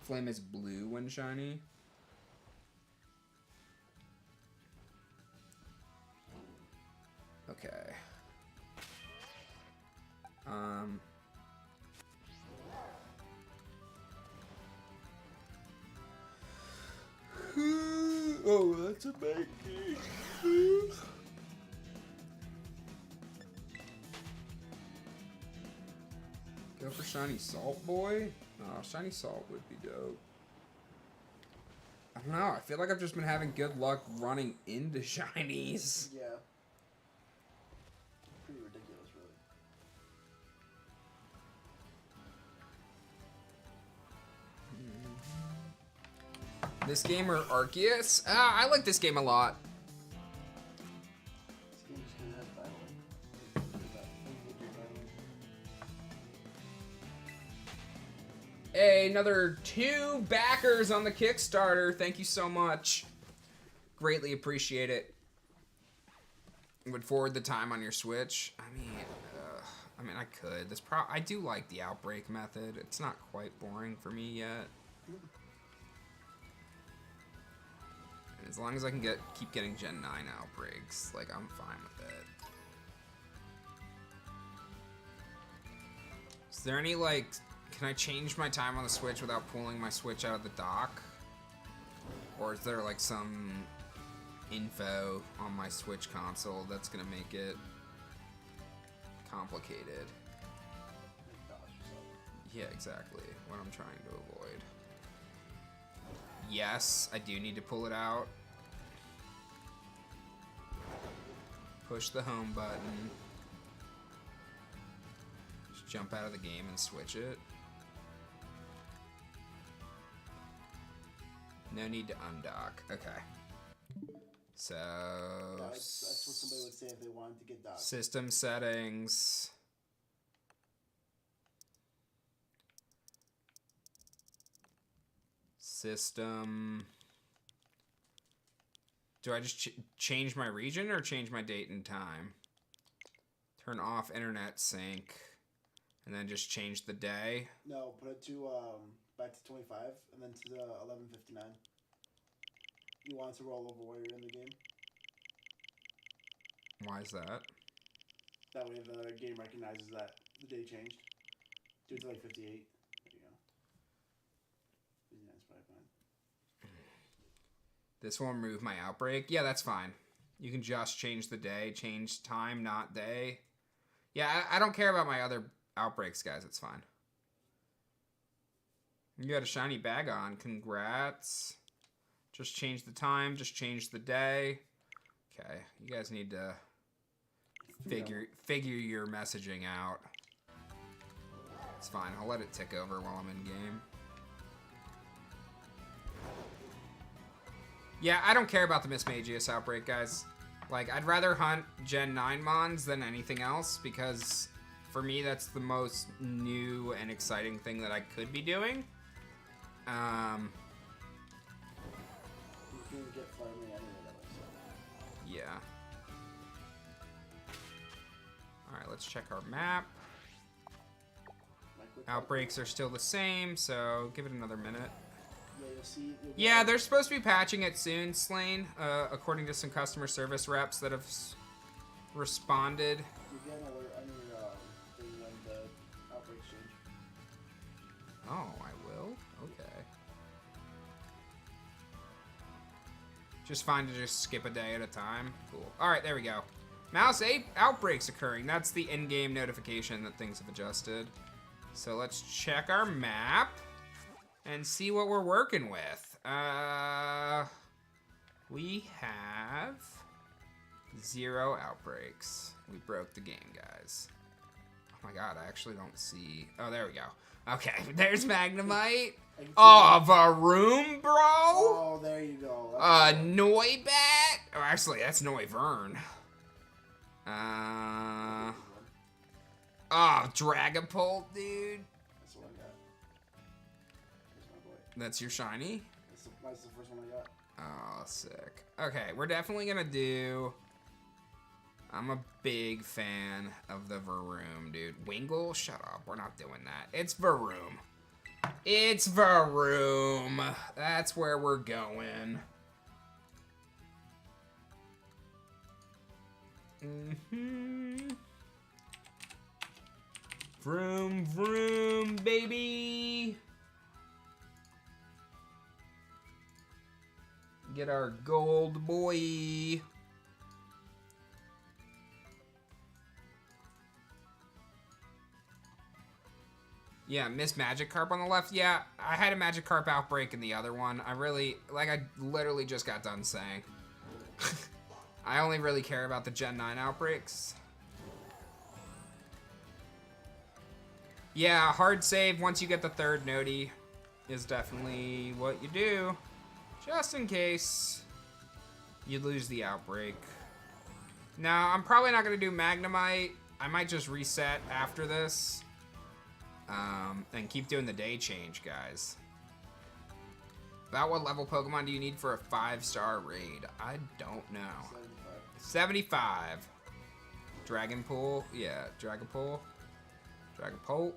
Flame is blue when shiny. Okay. Oh, that's a big game. Go for Shiny Salt Boy? Oh, Shiny Salt would be dope. I don't know, I feel like I've just been having good luck running into shinies. Yeah. Pretty ridiculous, really. This game or Arceus? I like this game a lot. This game just kinda has battling. Hey, another 2 backers on the Kickstarter. Thank you so much. Greatly appreciate it. Would forward the time on your Switch. I mean, I could. I do like the Outbreak method. It's not quite boring for me yet. And as long as I can keep getting Gen 9 Outbreaks, like, I'm fine with it. Is there any, like, can I change my time on the Switch without pulling my Switch out of the dock? Or is there, like, some info on my Switch console that's gonna make it complicated? Yeah, exactly. What I'm trying to avoid. Yes, I do need to pull it out. Push the home button. Just jump out of the game and switch it. No need to undock. Okay. So... That's what somebody would say if they wanted to get docked. System settings. System. Do I just change my region or change my date and time? Turn off internet sync. And then just change the day. No, put it to back to 25 and then to the 11:59. You want it to roll over while you're in the game. Why is that? That way the game recognizes that the day changed. Do it to like 58. There you go. 59's probably fine. This will remove my outbreak. Yeah, that's fine. You can just change the day, change time, not day. Yeah, I don't care about my other outbreaks, guys. It's fine. You got a shiny bag on. Congrats. Just change the time. Just change the day. Okay, you guys need to figure your messaging out. It's fine. I'll let it tick over while I'm in game. Yeah, I don't care about the Miss Magius outbreak, guys. Like, I'd rather hunt Gen 9 Mons than anything else, because for me, that's the most new and exciting thing that I could be doing. You can get Flarmy anyway that way, so. Yeah. Alright, let's check our map. Outbreaks are still the same, so give it another minute. Yeah, you'll see. Yeah, they're supposed to be patching it soon, Slane, according to some customer service reps that have responded. You get another thing when the outbreaks change. Oh, I will? Okay. Just fine to just skip a day at a time. Cool. Alright, there we go. Mouse 8 outbreaks occurring. That's the in-game notification that things have adjusted. So let's check our map and see what we're working with. We have 0 outbreaks. We broke the game, guys. Oh my god, I actually don't see... Oh, there we go. Okay, there's Magnemite. Oh, Varoom, bro! Oh, there you go. Noibat? Oh, actually, that's Noivern. Oh, Dragapult, dude. That's what I got. That's my boy. That's your shiny? That's the first one I got. Oh, sick. Okay, we're definitely gonna do... I'm a big fan of the Varoom, dude. Wingull? Shut up. We're not doing that. It's Varoom. It's Varoom. That's where we're going. Vroom, vroom, baby. Get our gold boy. Yeah, Miss Magikarp on the left. Yeah, I had a Magikarp outbreak in the other one. I literally just got done saying. I only really care about the Gen 9 outbreaks. Yeah, hard save once you get the 3rd Noti is definitely what you do. Just in case you lose the outbreak. Now, I'm probably not going to do Magnemite. I might just reset after this. And keep doing the day change, guys. About what level Pokemon do you need for a 5-star raid? I don't know. 75. Dragonpool? Yeah, Dragapult. Dragapult.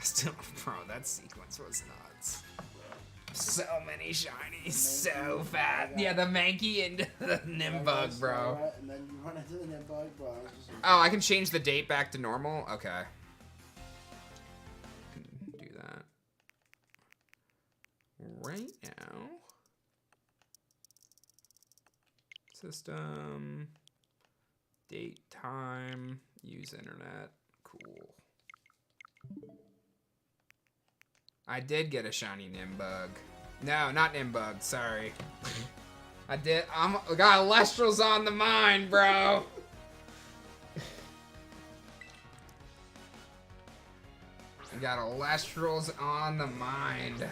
Still, bro, that sequence was nuts. So many shinies, so fast. Yeah, the Mankey and the Nimbug, bro. And then you run into the Nimbug, bro. Oh, I can change the date back to normal? Okay. Can do that. Right now. System. Date, time, use internet. Cool. I did get a shiny Nimbug. No, not Nimbug, sorry. I got Lestrals on the mind, bro. I got Lestrals on the mind.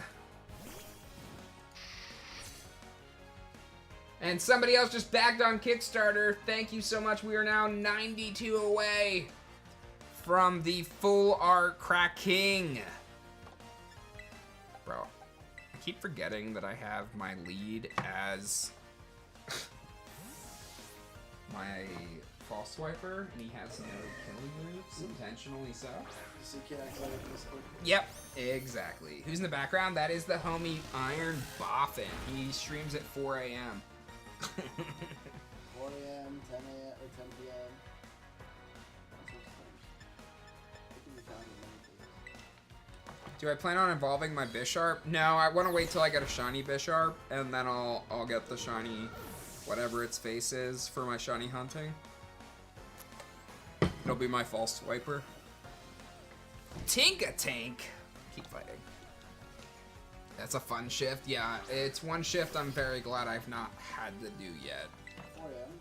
And somebody else just backed on Kickstarter. Thank you so much. We are now 92 away from the full art Crack King. Bro, I keep forgetting that I have my lead as my false swiper, and he has no killing moves, intentionally so. So you can't accidentally miss it. Yep, exactly. Who's in the background? That is the homie Iron Boffin. He streams at 4 a.m. 4 a.m., 10 a.m., or 10 p.m. Do I plan on evolving my Bisharp? No, I want to wait till I get a shiny Bisharp, and then I'll get the shiny, whatever its face is, for my shiny hunting. It'll be my false swiper. Tank. Keep fighting. That's a fun shift. Yeah, it's one shift I'm very glad I've not had to do yet. 4 a.m.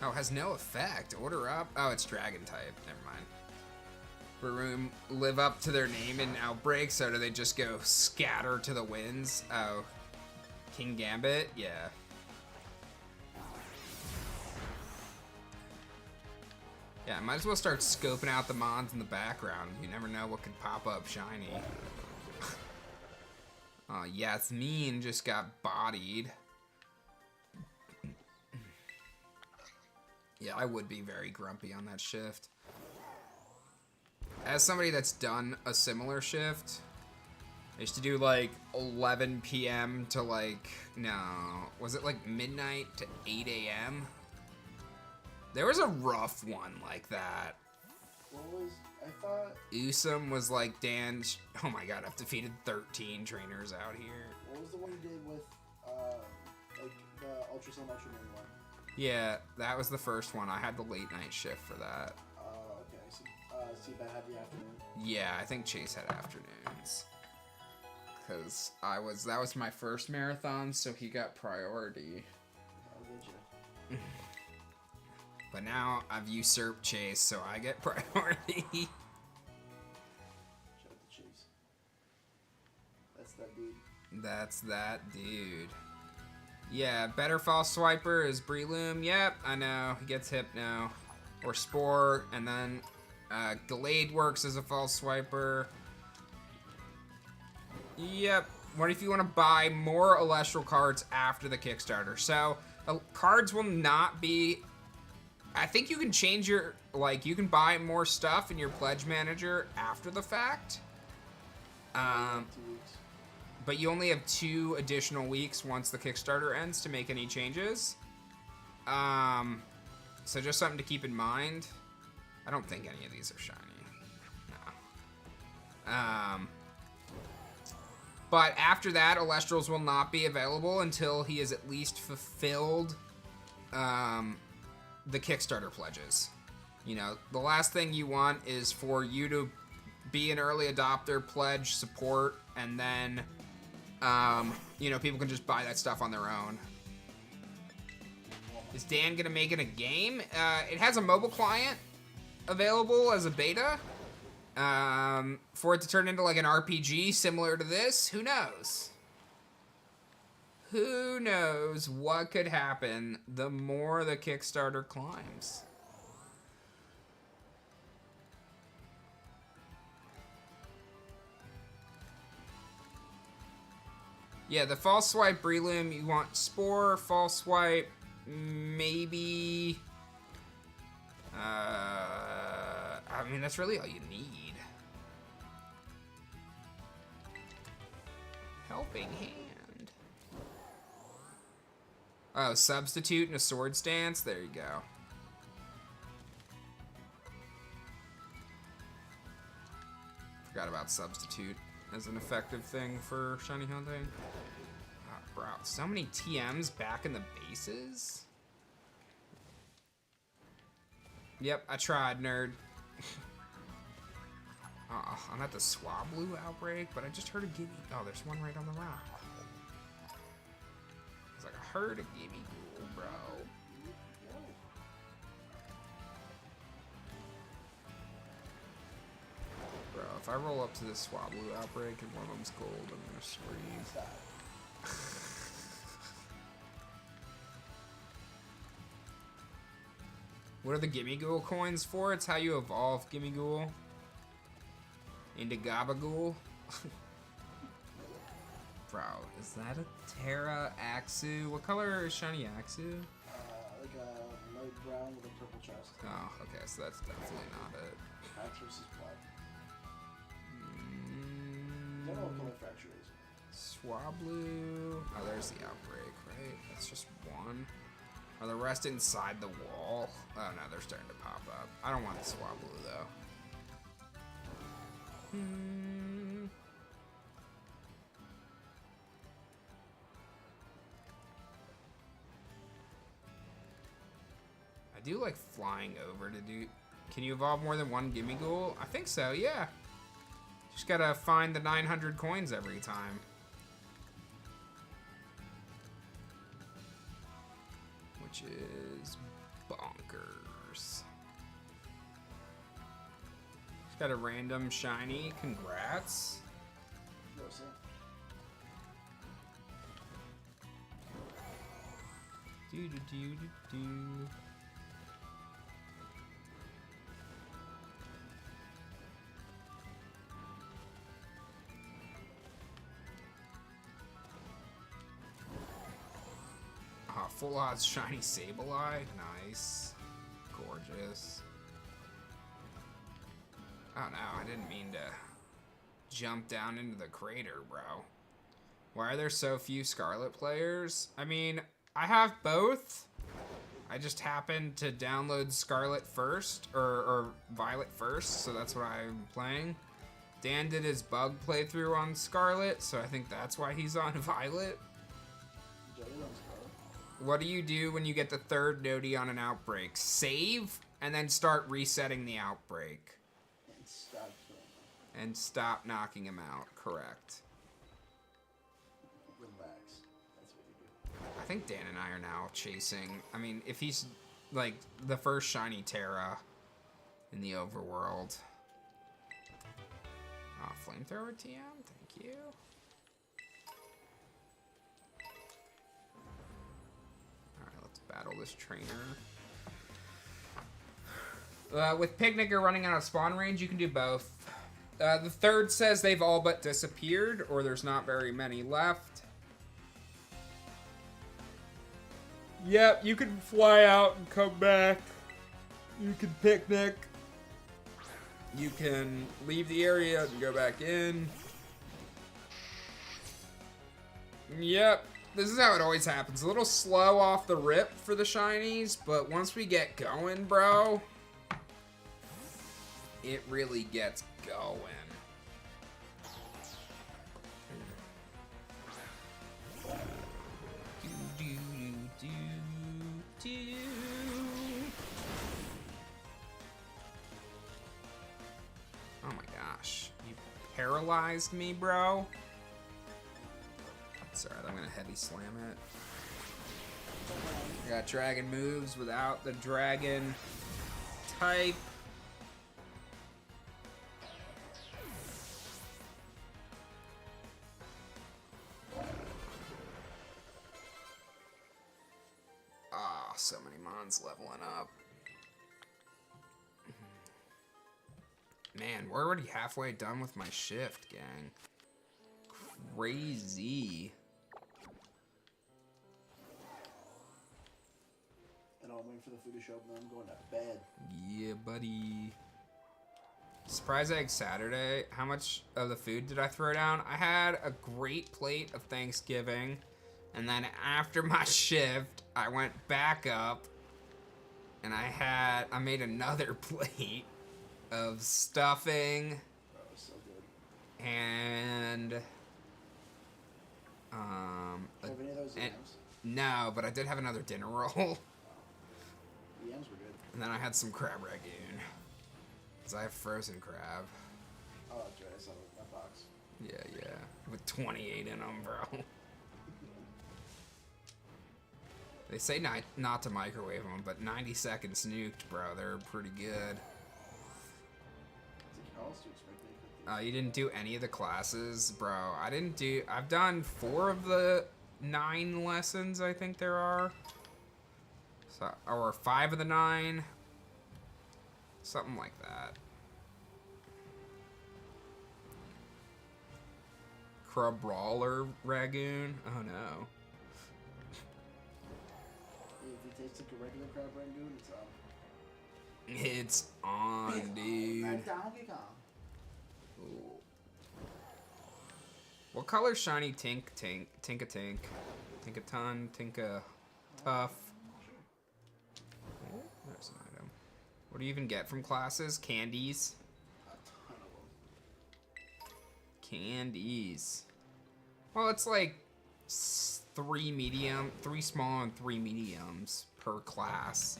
Oh, has no effect. Order up. Oh, it's dragon type. Never mind. Varoom live up to their name in Outbreak, so do they just go scatter to the winds? Oh, King Gambit? Yeah. Yeah, might as well start scoping out the mons in the background. You never know what could pop up shiny. Oh, Yasmin just got bodied. Yeah, I would be very grumpy on that shift. As somebody that's done a similar shift, I used to do like 11 p.m. to like, no, was it like midnight to 8 a.m.? There was a rough one like that. What was, I thought, Usum was like, Dan, oh my god, I've defeated 13 trainers out here. what was the one you did with, like, the Ultra Sun Ultra Moon one? Yeah, that was the first one. I had the late night shift for that. Okay, so, see if I had the afternoon. Yeah, I think Chase had afternoons. Because that was my first marathon, so he got priority. I'll get you. But now I've usurped Chase, so I get priority. Shout out to Chase. That's that dude. That's that dude. Yeah, better false swiper is Breloom. Yep, I know. He gets Hypno. Or Spore, and then Gallade works as a false swiper. Yep. What if you want to buy more Celestial cards after the Kickstarter? So, cards will not be... I think you can change your... Like, you can buy more stuff in your Pledge Manager after the fact. 2 weeks. But you only have 2 additional weeks once the Kickstarter ends to make any changes. So just something to keep in mind. I don't think any of these are shiny. No. But after that, Elestrals will not be available until he has at least fulfilled the Kickstarter pledges. You know, the last thing you want is for you to be an early adopter, pledge, support, and then, you know, people can just buy that stuff on their own. Is Dan gonna make it a game? It has a mobile client available as a beta. For it to turn into like an RPG similar to this, who knows? Who knows what could happen the more the Kickstarter climbs? Yeah, the false swipe Breloom, you want Spore, false swipe, maybe... I mean, that's really all you need. Helping Hand. Oh, Substitute and a Sword Stance? There you go. Forgot about Substitute as an effective thing for shiny hunting. Oh, bro, so many TMs back in the bases? Yep, I tried, nerd. I'm at the Swablu outbreak, but I just heard a gimme. Oh, there's one right on the rock. It's like I heard a gimme ghoul, bro. Bro, if I roll up to this Swablu outbreak and one of them's gold, I'm gonna scream. What are the Gimme Ghoul coins for? It's how you evolve Gimme Ghoul into Gabagool. Bro, is that a Terra Axu? What color is shiny Axu? Like a light brown with a purple chest. Oh, okay, so that's definitely not it. Fractures is black. Don't know what color Fracture is. Swablu. Oh, there's the outbreak, right? That's just one. Are the rest inside the wall? Oh no, they're starting to pop up. I don't want the Swablu though. I do like flying over to do... Can you evolve more than one Gimme Ghoul? I think so, yeah. Just gotta find the 900 coins every time. Which is bonkers. Just got a random shiny. Congrats. No, sir. Do do do do do. Full odds shiny Sableye. Nice. Oh no, I didn't mean to jump down into the crater, bro. Why are there so few Scarlet players? I mean, I have both. I just happened to download Scarlet first, or Violet first, so that's what I'm playing. Dan did his bug playthrough on Scarlet, so I think that's why he's on Violet. What do you do when you get the third nodie on an outbreak? Save, and then start resetting the outbreak. And stop knocking him out, correct. Relax. That's what you do. I think Dan and I are now chasing, I mean, if he's like the first shiny Terra in the overworld. Oh, flamethrower TM, thank you. Alright, let's battle this trainer. With Picnicker running out of spawn range, you can do both. The third says they've all but disappeared, or there's not very many left. Yep, you can fly out and come back. You can picnic. You can leave the area and go back in. Yep, this is how it always happens. A little slow off the rip for the shinies, but once we get going, bro, it really gets going. Oh my gosh, you paralyzed me, bro. Sorry, I'm gonna heavy slam it. I got dragon moves without the dragon type. Ah, so many mons leveling up. Man, we're already halfway done with my shift, gang. Crazy. And I'm waiting for the food to show up and then I'm going to bed. Yeah, buddy. Surprise Egg Saturday. How much of the food did I throw down? I had a great plate of Thanksgiving. And then after my shift, I went back up. And I made another plate of stuffing. That was so good. And Have any of those yams? no, but I did have another dinner roll. The yams were good. And then I had some crab ragoon. Cause I have frozen crab. Oh, that's right. I saw that box. Yeah. With 28 in them, bro. They say not to microwave them, but 90 seconds nuked, bro. They're pretty good. How else do you expect me to cook these? You didn't do any of the classes, bro. I've done 4 of the 9 lessons, I think there are. So, or 5 of the 9. Something like that. Crab Brawler Ragoon? Oh no. If it tastes like a regular crab rangoon, it's It's on, dude. Donkey Kong. Ooh. What color shiny Tinka-Tink? Tinka-Ton? Tinka-Tough? Oh, there's an item. What do you even get from classes? Candies? A ton of them. Candies. Well, it's like 3 small and 3 mediums per class.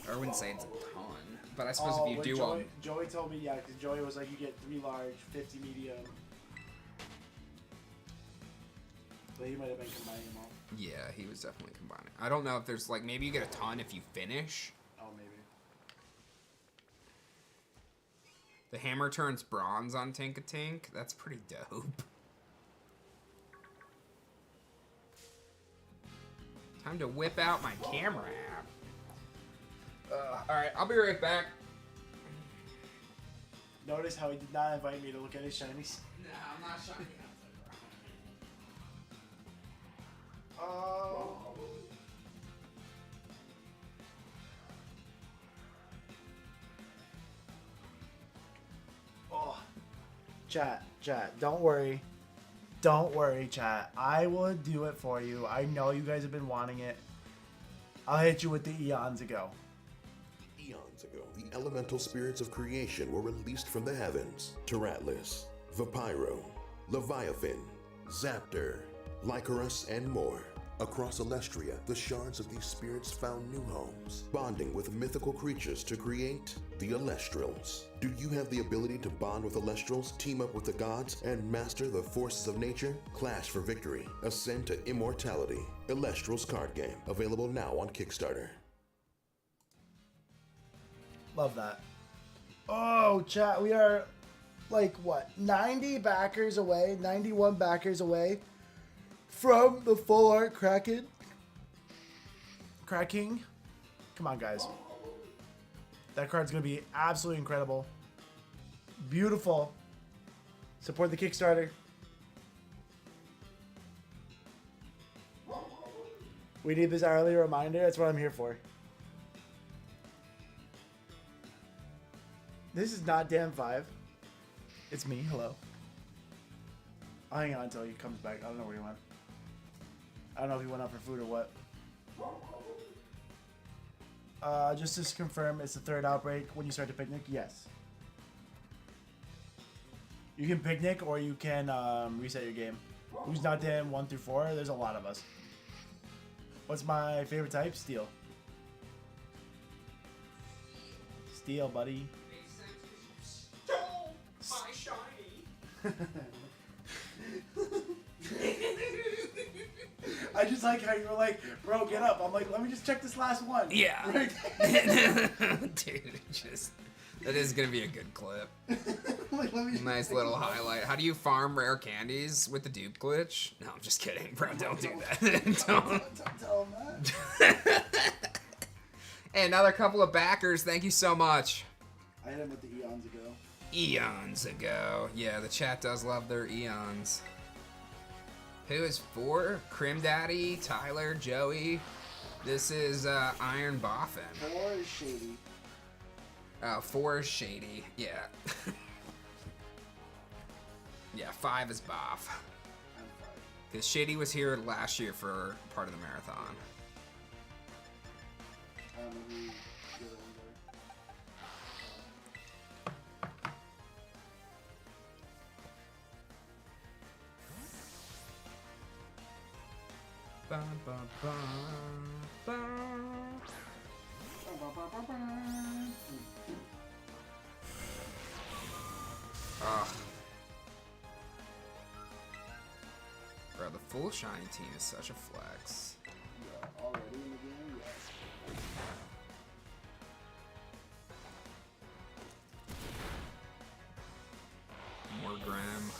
I wouldn't say it's a ton, but I suppose if you do all... Joey told me, yeah, because Joey was like, you get 3 large, 50 medium. But he might have been combining them all. Yeah, he was definitely combining. I don't know if there's like, maybe you get a ton if you finish. Oh, maybe. The hammer turns bronze on Tinka-Tink. That's pretty dope. Time to whip out my camera app. Alright, I'll be right back. Notice how he did not invite me to look at his shinies. Nah, I'm not shiny. Oh. Chat. Don't worry. Don't worry, chat. I will do it for you. I know you guys have been wanting it. I'll hit you with the eons ago. Eons ago, the elemental spirits of creation were released from the heavens. Tyratlis, Vapyro, Leviathan, Zaptor, Lycaris, and more. Across Alestria, the shards of these spirits found new homes, bonding with mythical creatures to create the Alestrals. Do you have the ability to bond with Alestrals, team up with the gods, and master the forces of nature? Clash for victory. Ascend to immortality. Alestrals card game. Available now on Kickstarter. Love that. Oh, chat, we are like what? 90 backers away, 91 backers away from the full art cracking. Come on, guys. That card's gonna be absolutely incredible. Beautiful. Support the Kickstarter. We need this hourly reminder. That's what I'm here for. This is not Dan 5. It's me. Hello. I'll hang on until he comes back. I don't know where he went. I don't know if he went out for food or what. Just to confirm, it's the third outbreak when you start to picnic? Yes. You can picnic or you can reset your game. Who's not Dan 1 through 4? There's a lot of us. What's my favorite type? Steel. Steel, buddy. My shiny. I just like how you were like, bro, get up. I'm like, let me just check this last one. Yeah. Right? Dude, that is gonna be a good clip. Like, let me just Nice check little this last highlight. How do you farm rare candies with the dupe glitch? No, I'm just kidding, bro. Don't do that. Don't. Don't tell him that. Hey, another couple of backers. Thank you so much. I hit him with the eons ago. Eons ago. Yeah, the chat does love their eons. Who is 4? Crim Daddy, Tyler, Joey. This is Iron Boffin. 4 is shady. 4 is Shady. Yeah. Yeah, 5 is Boff. I'm 5. Because Shady was here last year for part of the marathon. Maybe the other ones are. Bum, bum, bum, bum. Ugh. Bro, the full shiny team is such a flex. Yeah, already in the game, yes. More Grim.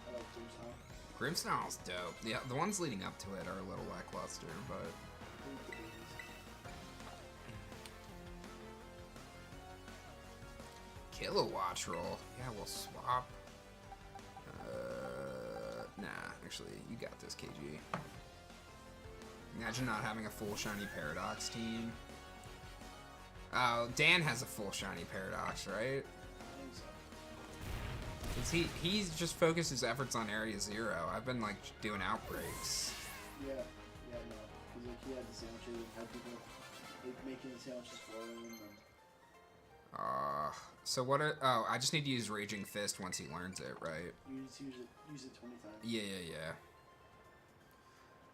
I like Doomsday. Grimmsnarl's dope. Yeah, the ones leading up to it are a little lackluster, but Kilowatt roll. Yeah, we'll swap. Nah, actually, you got this, KG. Imagine not having a full shiny Paradox team. Oh, Dan has a full shiny Paradox, right? Cause he just focused his efforts on Area 0. I've been like doing outbreaks. Yeah, no. Because like, he had the sandwiches and had people like making the sandwiches for him. And So what are, oh, I just need to use Raging Fist once he learns it, right? you just use it 20 times. Yeah.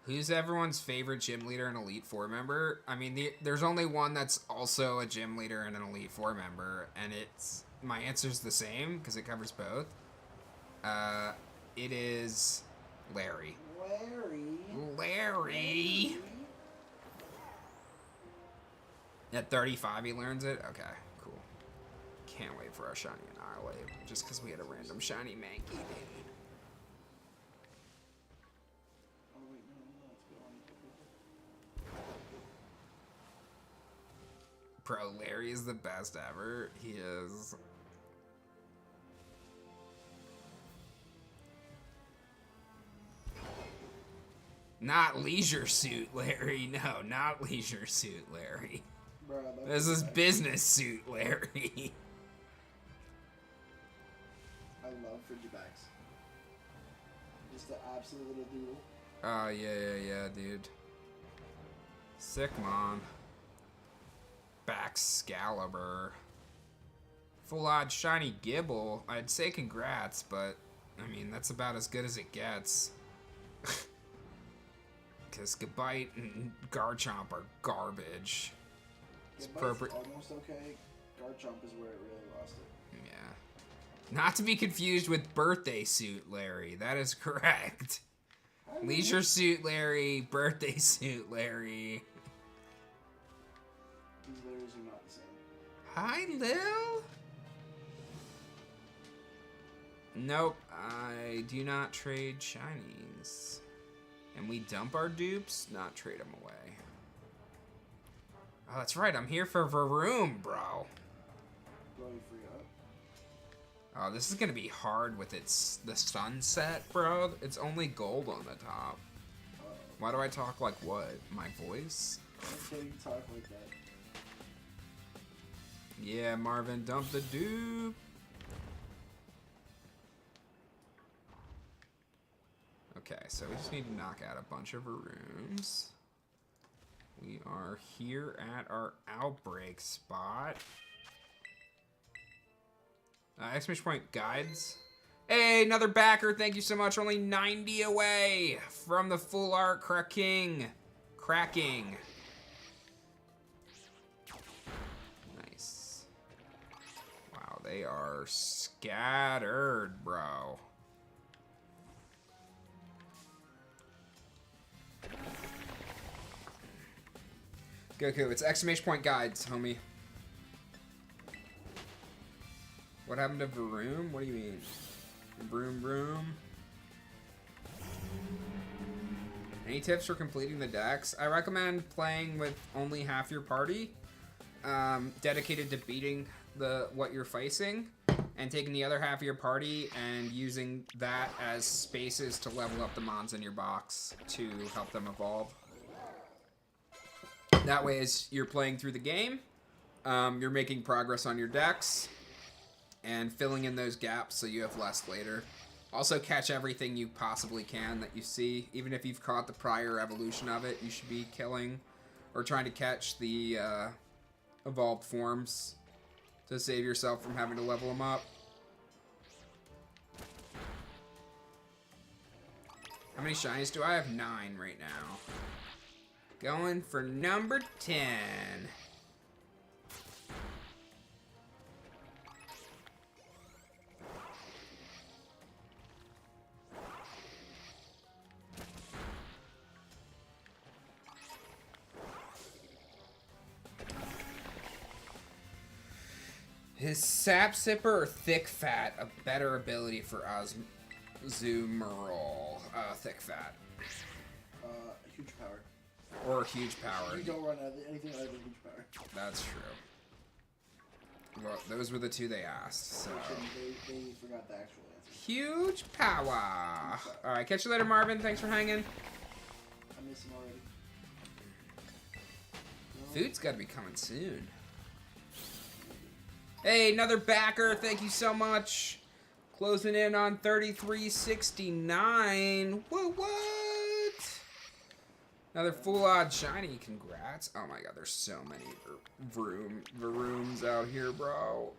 Who's everyone's favorite gym leader and Elite 4 member? I mean, there's only one that's also a gym leader and an Elite 4 member, and it's, my answer's the same, because it covers both. It is Larry. Larry! At 35 he learns it? Okay, cool. Can't wait for our shiny Annihilate, just because we had a random shiny Mankey, dude. Bro, Larry is the best ever. He is. Not Leisure Suit Larry. No, not Leisure Suit Larry. Bro, This is Business Suit Larry. I love Frigibacks. Just the absolute little doodle. Oh, yeah, dude. Sick, Mon. Baxcalibur. Full odd shiny Gibble. I'd say congrats, but I mean, that's about as good as it gets. Because Gabite and Garchomp are garbage. It's appropriate. Almost okay. Garchomp is where it really lost it. Yeah. Not to be confused with Birthday Suit Larry. That is correct. Leisure Suit Larry, Birthday Suit Larry. These Larrys are not the same. Hi, Lil. Nope, I do not trade shinies. And we dump our dupes, not trade them away. Oh, that's right, I'm here for Varoom, bro. Blowing free up. Oh, this is gonna be hard with the sunset, bro. It's only gold on the top. Why do I talk like what? My voice? Why can't you talk like that? Yeah, Marvin, dump the dupe. Okay, so we just need to knock out a bunch of rooms. We are here at our outbreak spot. Exclamation point guides. Hey, another backer. Thank you so much. Only 90 away from the full art cracking. Nice. Wow, they are scattered, bro. Goku, it's exclamation point guides, homie. What happened to Varoom? What do you mean? Broom. Any tips for completing the decks? I recommend playing with only half your party, dedicated to beating what you're facing, and taking the other half of your party and using that as spaces to level up the mons in your box to help them evolve. That way, as you're playing through the game, you're making progress on your decks and filling in those gaps so you have less later. Also, catch everything you possibly can that you see. Even if you've caught the prior evolution of it, you should be killing or trying to catch the evolved forms to save yourself from having to level them up. How many shinies do I have? 9 right now. Going for number 10. Is Sap Sipper or Thick Fat a better ability for Azumarill? Thick Fat. Huge power. Or Huge Power. You don't run anything other than Huge Power. That's true. Well, those were the two they asked, so. They forgot the actual answer. Huge Power. Alright, catch you later, Marvin. Thanks for hanging. I miss him already. Food's gotta be coming soon. Hey, another backer. Thank you so much. Closing in on 33.69. What? Another full odd shiny. Congrats. Oh my god, there's so many Varooms out here, bro.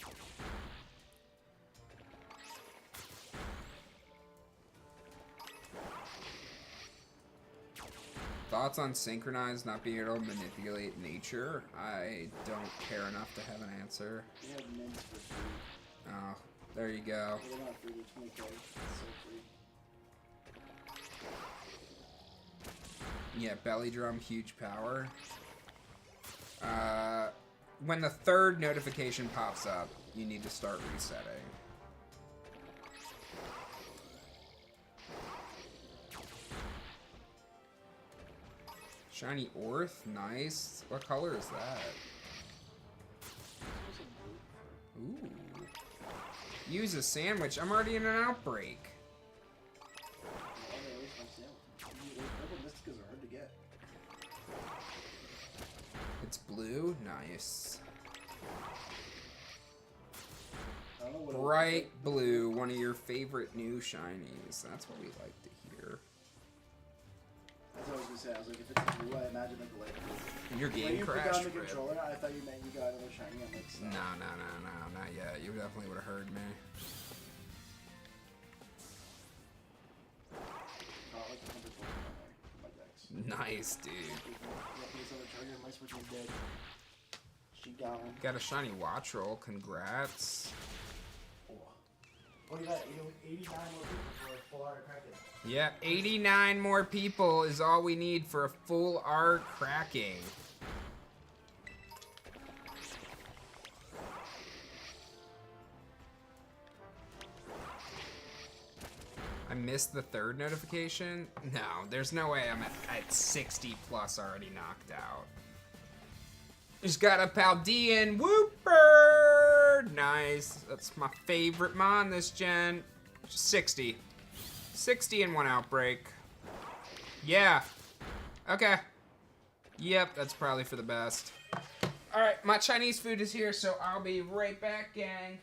Thoughts on synchronized not being able to manipulate nature? I don't care enough to have an answer. We have mints for free. Oh, there you go. They're not free, they're 20K. It's so free. Yeah, belly drum, huge power. When the third notification pops up, you need to start resetting. Shiny Orth, nice. What color is that? Ooh. Use a sandwich. I'm already in an outbreak. Purple Mysticas are hard to get. It's blue? Nice. I don't know what Bright blue, one of your favorite new shinies. That's what we like to hear. That's what I was gonna say. I was like, if it's blue, I imagine like a light blue. Your When game you put crashed. down the Rip. controller, I thought you meant you got another shiny. I'm like, No, not yet. You definitely would have heard me. Got like 100 Pokemon there. My decks. Nice, dude. My Switch is dead. She gone. Got a shiny watch roll. Congrats. Oh, you got 89 more people for a full art Kraken. Yeah, 89 more people is all we need for a full art cracking. I missed the third notification? No, there's no way I'm at 60 plus already knocked out. Just got a Paldean Whooper! Nice. That's my favorite mon this gen. 60. 60 in one outbreak. Yeah. Okay. Yep, that's probably for the best. Alright, my Chinese food is here, so I'll be right back, gang.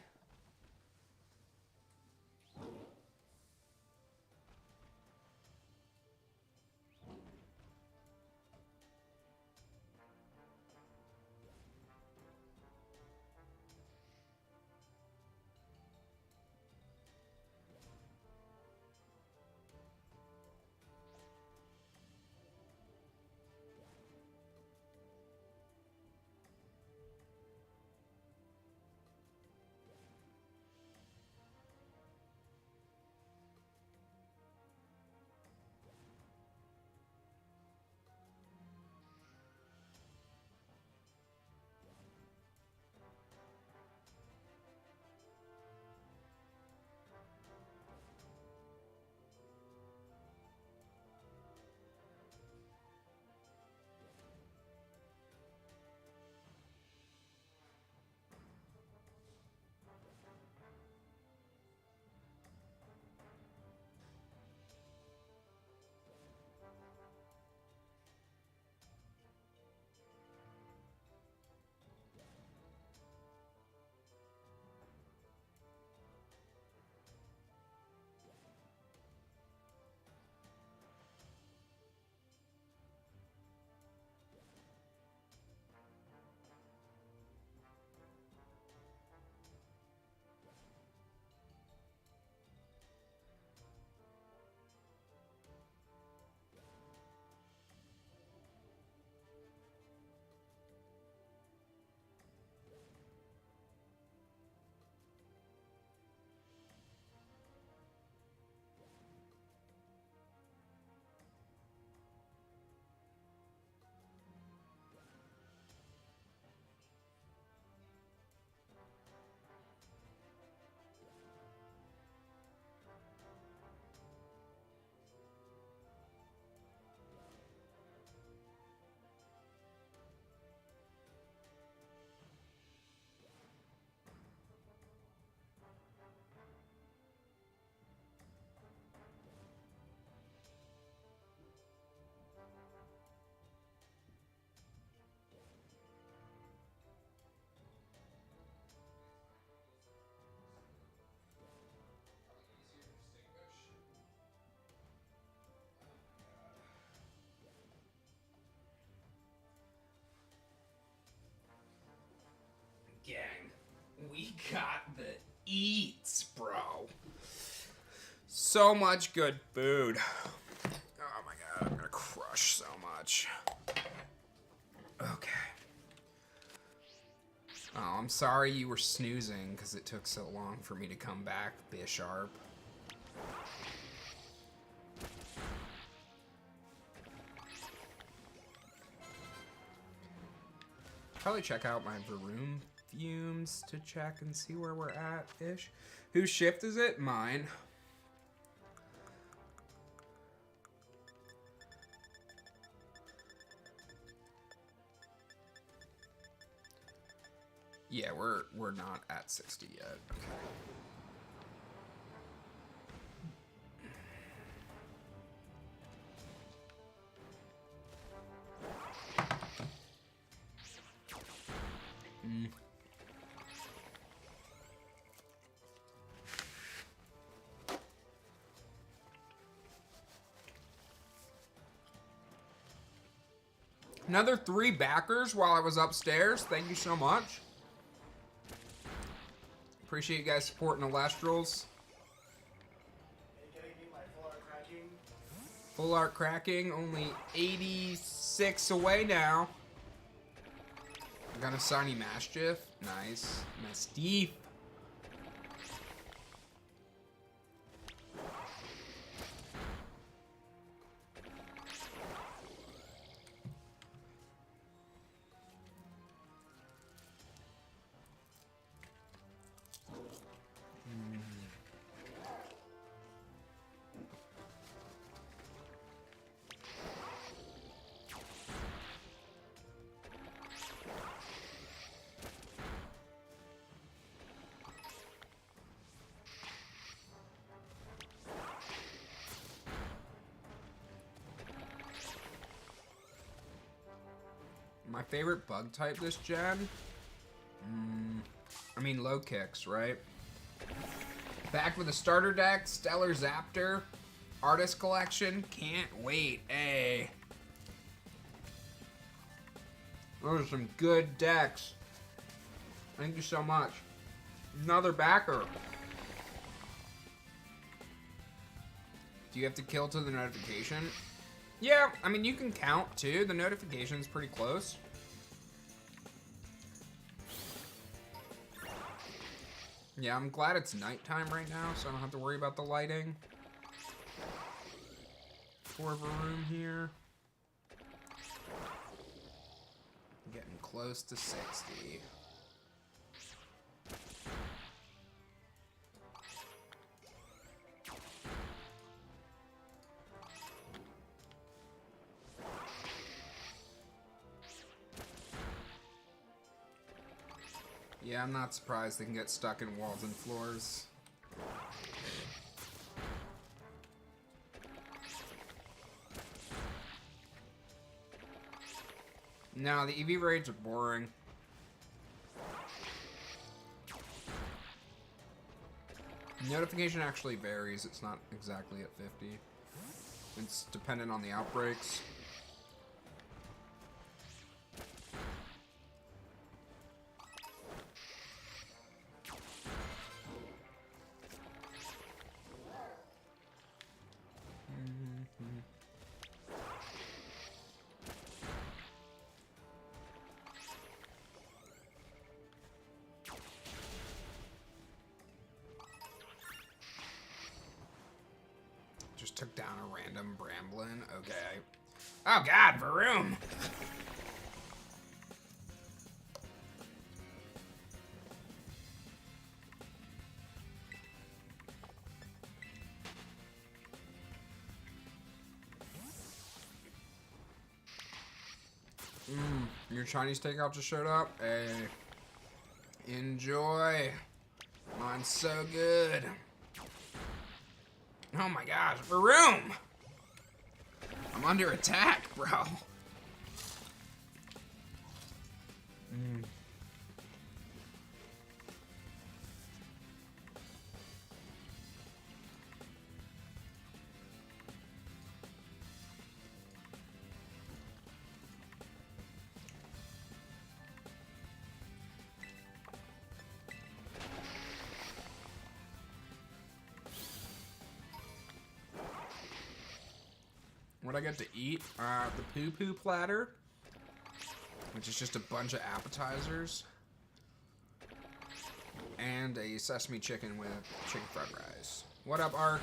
Gang, we got the eats, bro. So much good food. Oh my god, I'm gonna crush so much. Okay. Oh, I'm sorry you were snoozing because it took so long for me to come back, Bisharp. Probably check out my Varoom fumes to check and see where we're at-ish. Whose shift is it? Mine. Yeah, we're not at 60 yet. Okay. Another 3 backers while I was upstairs. Thank you so much. Appreciate you guys supporting Alestrals. Full art cracking, only 86 away now. Got a Shiny Mastiff. Nice. Mastiff. My favorite bug type this gen? I mean, low kicks, right? Back with a starter deck, Stellar Zaptor, Artist Collection. Can't wait, hey. Those are some good decks. Thank you so much. Another backer. Do you have to kill to the notification? Yeah, I mean, you can count too. The notification's pretty close. Yeah, I'm glad it's nighttime right now, so I don't have to worry about the lighting. 4 of a room here. Getting close to 60. Yeah, I'm not surprised they can get stuck in walls and floors. No, the EV raids are boring. Notification actually varies. It's not exactly at 50. It's dependent on the outbreaks. Just took down a random Bramblin. Okay. Oh god, Varoom! Your Chinese takeout just showed up. Hey. Enjoy. Mine's so good. Oh my gosh, Varoom! I'm under attack, bro. What I get to eat? The poo-poo platter, which is just a bunch of appetizers, and a sesame chicken with chicken fried rice. What up, Ark?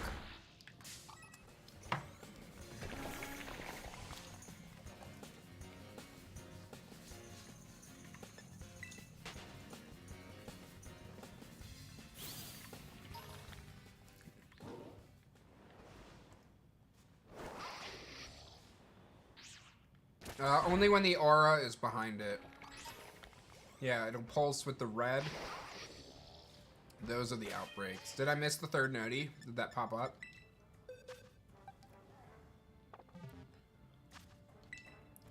Only when the aura is behind it. Yeah, it'll pulse with the red. Those are the outbreaks. Did I miss the third noti? Did that pop up?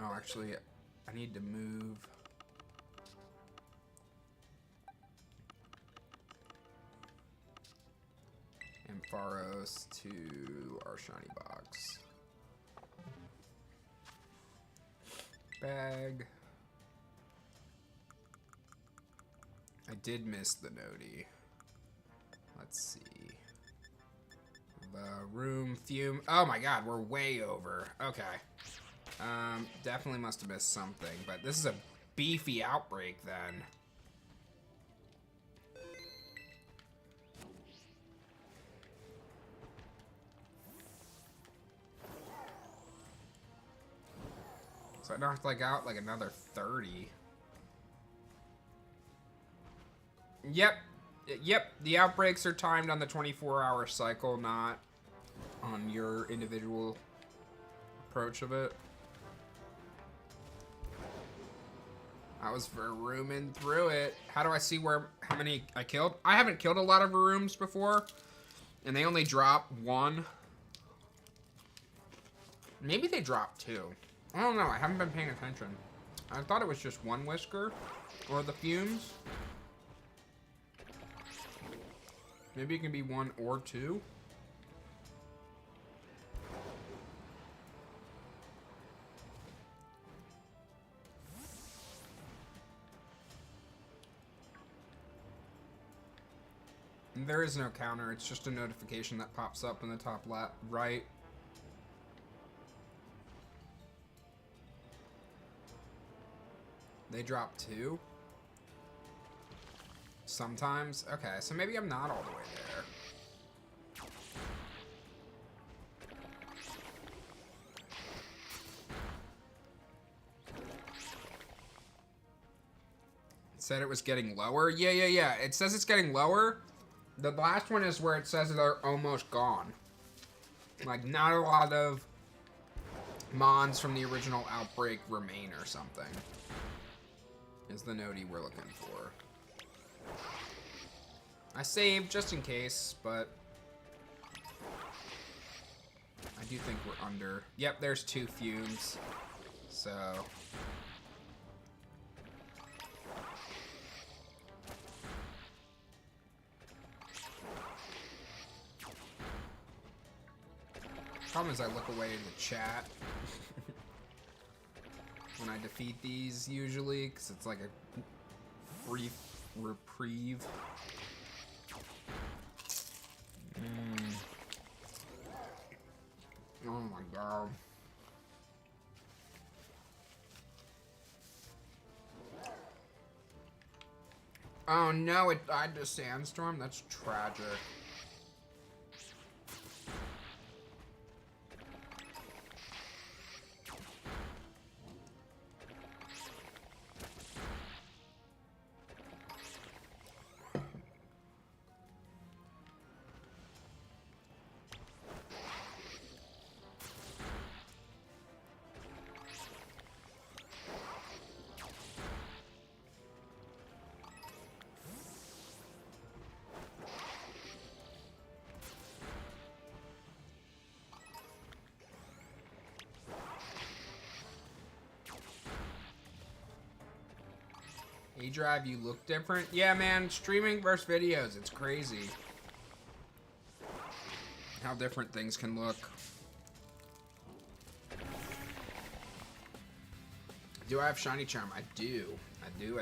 Oh, actually, I need to move. Ampharos to our shiny box. bag. I did miss the noti. Let's see. The room fume. Oh my god, we're way over. Okay. Definitely must have missed something, but this is a beefy outbreak then. So I knocked like out like another 30. Yep. Yep, the outbreaks are timed on the 24-hour cycle, not on your individual approach of it. I was rooming through it. How do I see how many I killed? I haven't killed a lot of rooms before, and they only drop 1. Maybe they drop 2. I don't know. I haven't been paying attention. I thought it was just 1 whisker, or the fumes. Maybe it can be 1 or 2. There is no counter. It's just a notification that pops up in the top left, right. They drop 2. Sometimes? Okay, so maybe I'm not all the way there. It said it was getting lower? Yeah. It says it's getting lower. The last one is where it says they're almost gone. Like, not a lot of mons from the original outbreak remain or something. Is the noti we're looking for. I saved just in case, but I do think we're under. Yep, there's 2 fumes. So problem is I look away in the chat when I defeat these usually, because it's like a brief reprieve. Oh my god. Oh no, it died to sandstorm? That's tragic. aDrive, you look different. Yeah, man, streaming versus videos, it's crazy how different things can look. Do I have Shiny Charm? I do. I do.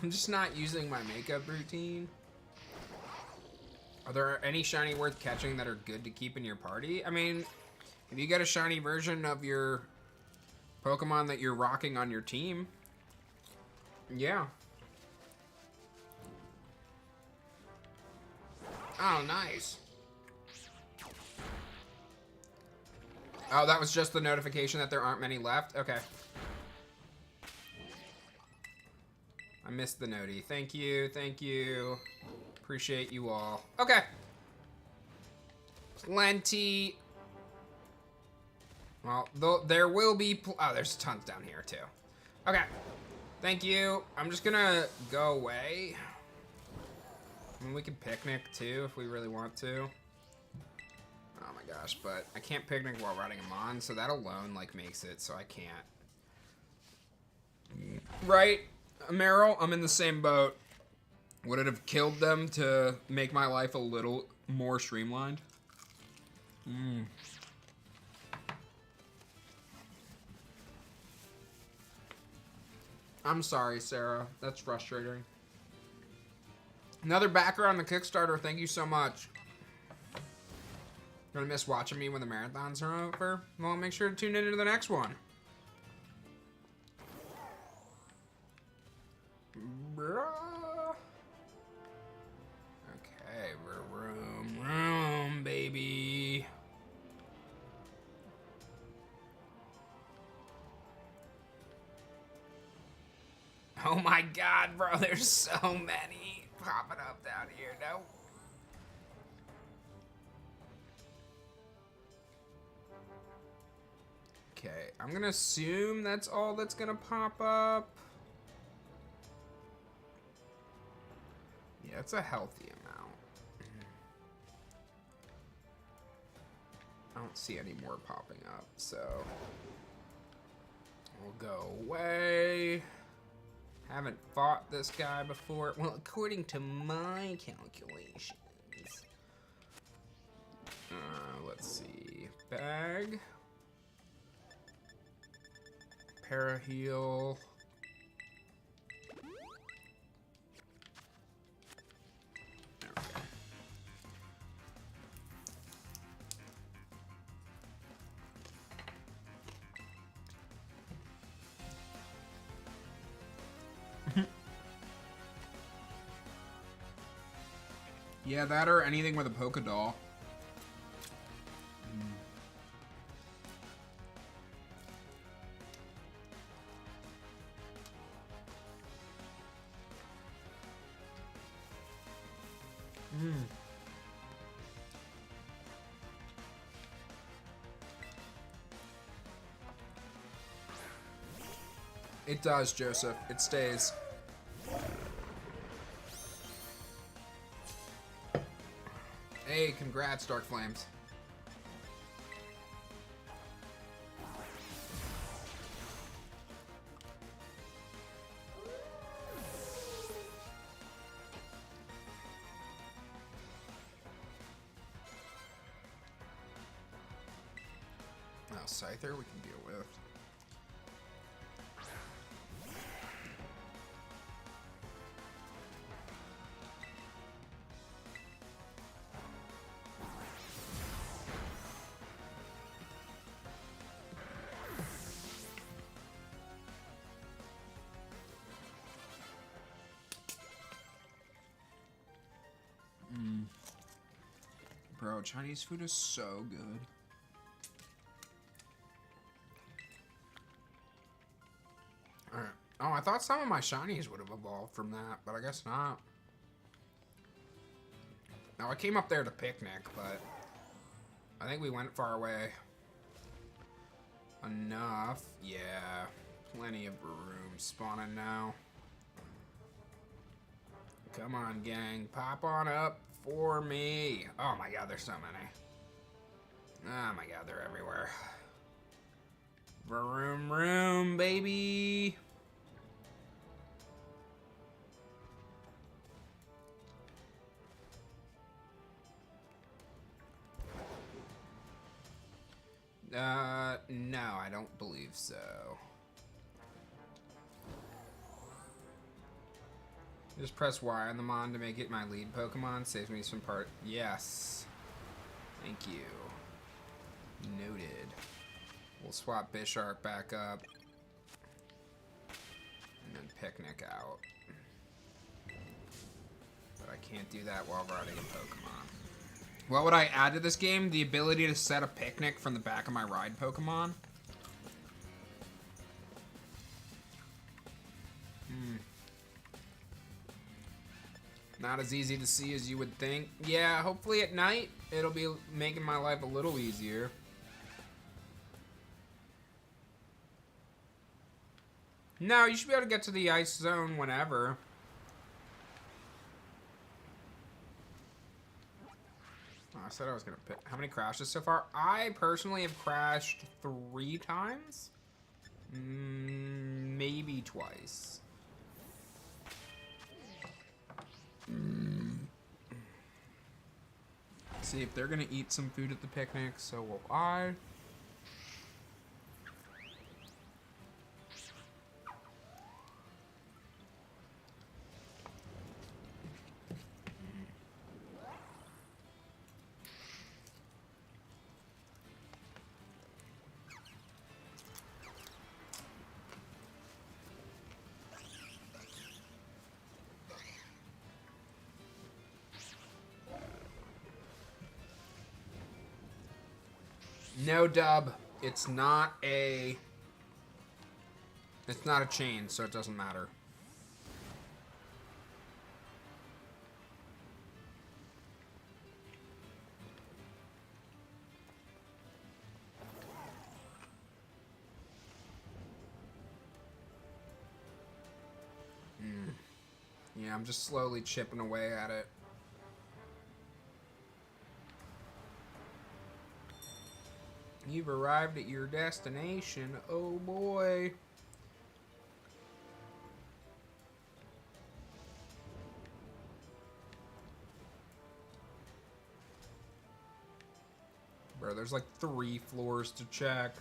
I'm just not using my makeup routine. Are there any shiny worth catching that are good to keep in your party? I mean, if you get a shiny version of your Pokemon that you're rocking on your team, yeah. Oh, nice. Oh, that was just the notification that there aren't many left? Okay. I missed the noti. Thank you. Appreciate you all. Okay. Plenty. Well, there will be... oh, there's tons down here, too. Okay. Thank you. I'm just gonna go away. I mean, we could picnic too if we really want to. Oh my gosh, but I can't picnic while riding a mon, so that alone like makes it so I can't. Right, Meryl? I'm in the same boat. Would it have killed them to make my life a little more streamlined? I'm sorry, Sarah. That's frustrating. Another backer on the Kickstarter. Thank you so much. Gonna miss watching me when the marathons are over? Well, make sure to tune in to the next one. Okay, we're room, baby. Oh my god, bro, there's so many popping up down here. No. Okay, I'm gonna assume that's all that's gonna pop up. Yeah, it's a healthy amount. I don't see any more popping up, so we'll go away. Haven't fought this guy before. Well, according to my calculations. Let's see. Bag. Paraheal. There we go. Yeah, that or anything with a polka doll. It does, Joseph. It stays. Hey, congrats, Dark Flames. Oh, Scyther we can deal with. Bro, Chinese food is so good. Alright. Oh, I thought some of my shinies would have evolved from that, but I guess not. Now, I came up there to picnic, but I think we went far away. Enough. Yeah. Plenty of room spawning now. Come on, gang. Pop on up for me. Oh my god, there's so many. Oh my god, they're everywhere. Vroom, vroom, baby. No, I don't believe so. Just press Y on the mon to make it my lead Pokemon. Saves me some part. Yes. Thank you. Noted. We'll swap Bisharp back up. And then Picnic out. But I can't do that while riding a Pokemon. What would I add to this game? The ability to set a Picnic from the back of my ride Pokemon? Not as easy to see as you would think. Yeah, hopefully at night it'll be making my life a little easier. No, you should be able to get to the ice zone whenever. I said I was gonna pick. How many crashes so far? I personally have crashed 3 times. Maybe twice. See, if they're gonna eat some food at the picnic, so will I. No, Dub. It's not a chain, so it doesn't matter. Yeah, I'm just slowly chipping away at it. You've arrived at your destination. Oh boy. Bro, there's like 3 floors to check.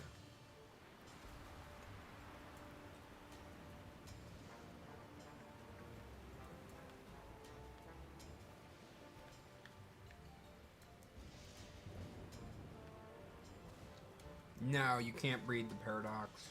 No, you can't breed the paradox.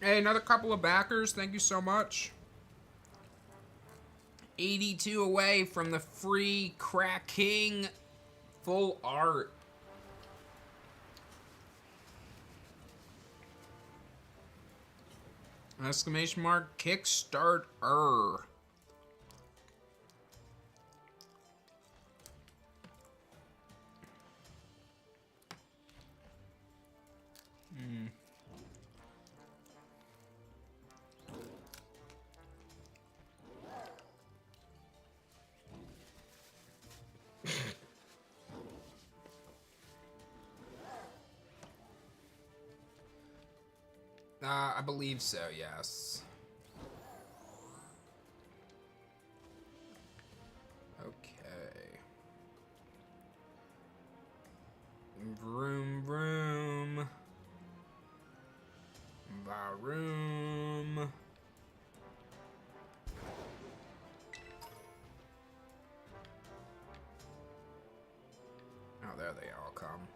Hey, another couple of backers. Thank you so much. 82 away from the free Crack King full art. Exclamation mark Kickstarter. I believe so, yes. Okay. Vroom, vroom. Varoom. Oh, there they all come.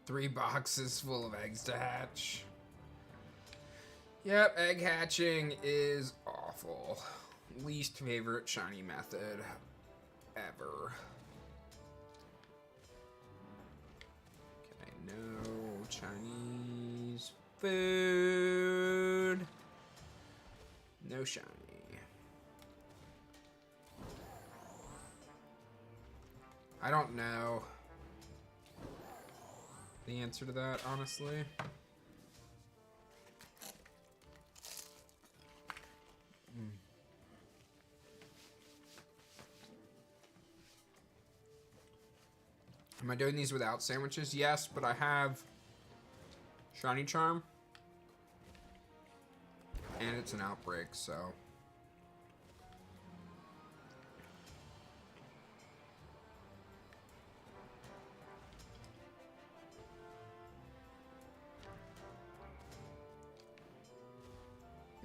Three boxes full of eggs to hatch. Yep, egg hatching is awful. Least favorite shiny method ever. Okay, no Chinese food. No shiny. I don't know the answer to that, honestly. Am I doing these without sandwiches? Yes, but I have Shiny Charm. And it's an outbreak, so.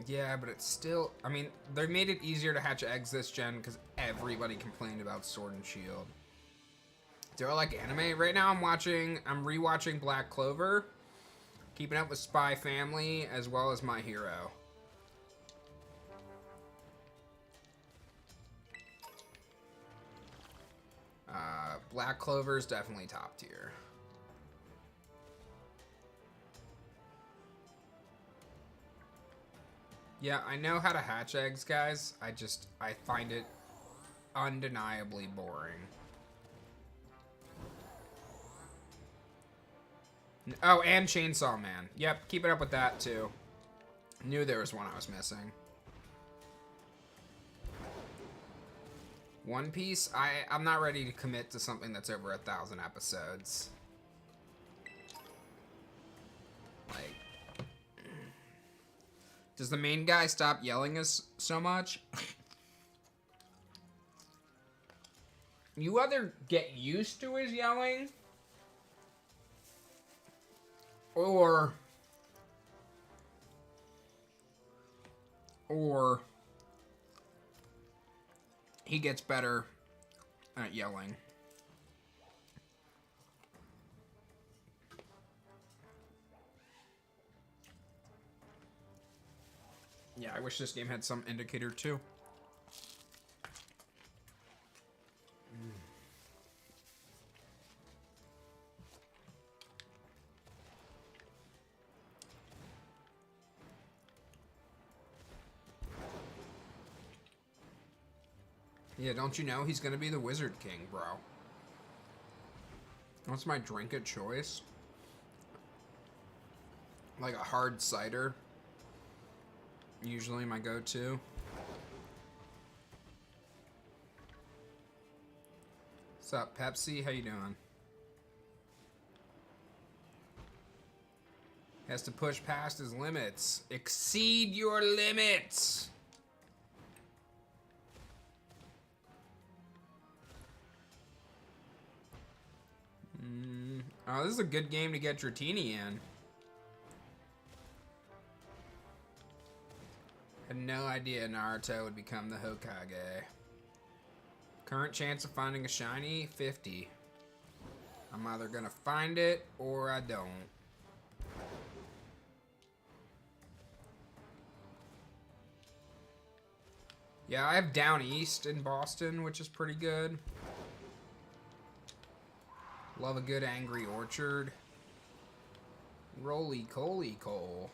Yeah, but it's still, I mean, they made it easier to hatch eggs this gen because everybody complained about Sword and Shield. Do I like anime? Right now I'm rewatching Black Clover, keeping up with Spy Family, as well as My Hero. Black Clover is definitely top tier. Yeah, I know how to hatch eggs, guys. I find it undeniably boring. Oh, and Chainsaw Man. Yep, keeping up with that too. Knew there was one I was missing. One Piece, I'm not ready to commit to something that's over 1,000 episodes. Like, does the main guy stop yelling us so much? You either get used to his yelling, or he gets better at yelling. Yeah, I wish this game had some indicator too. Yeah, don't you know he's gonna be the Wizard King, bro? What's my drink of choice? Like a hard cider. Usually my go-to. What's up, Pepsi? How you doing? Has to push past his limits. Exceed your limits! Oh, this is a good game to get Dratini in. Had no idea Naruto would become the Hokage. Current chance of finding a shiny, 50. I'm either gonna find it or I don't. Yeah, I have Down East in Boston, which is pretty good. Love a good Angry Orchard. Roly-Coly Cole.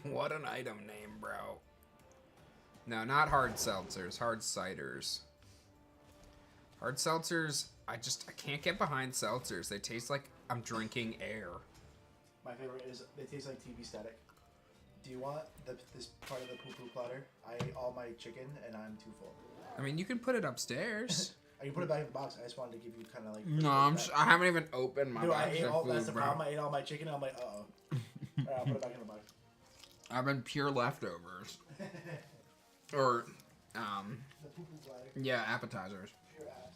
What an item name, bro. No, not hard seltzers. Hard ciders. Hard seltzers, I can't get behind seltzers. They taste like I'm drinking air. My favorite is they taste like TV static. Do you want this part of the poo-poo platter? I ate all my chicken and I'm too full. I mean, you can put it upstairs. I can put it back in the box. I just wanted to give you kind of like... No, I haven't even opened my box. That's the problem. I ate all my chicken and I'm like, uh-oh. Alright, I'll put it back in the box. I've been pure leftovers. Or, The poo-poo platter. yeah, appetizers. Pure ass.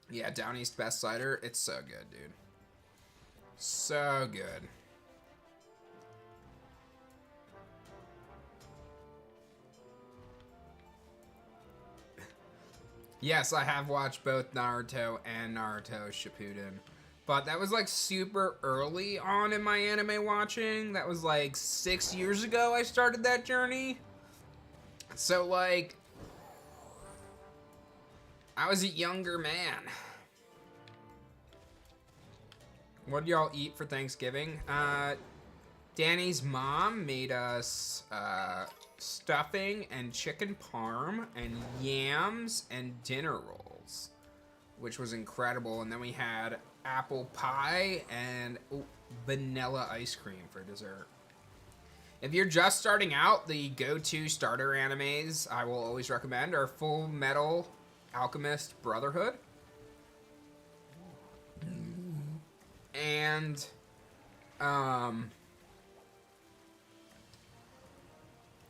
Yeah, Down East best cider. It's so good, dude. So good. Yes, I have watched both Naruto and Naruto Shippuden. But that was like super early on in my anime watching. That was like 6 years ago I started that journey. So like, I was a younger man. What do y'all eat for Thanksgiving? Danny's mom made us stuffing and chicken parm and yams and dinner rolls, which was incredible. And then we had apple pie and vanilla ice cream for dessert. If you're just starting out, the go-to starter animes I will always recommend are Full Metal Alchemist Brotherhood and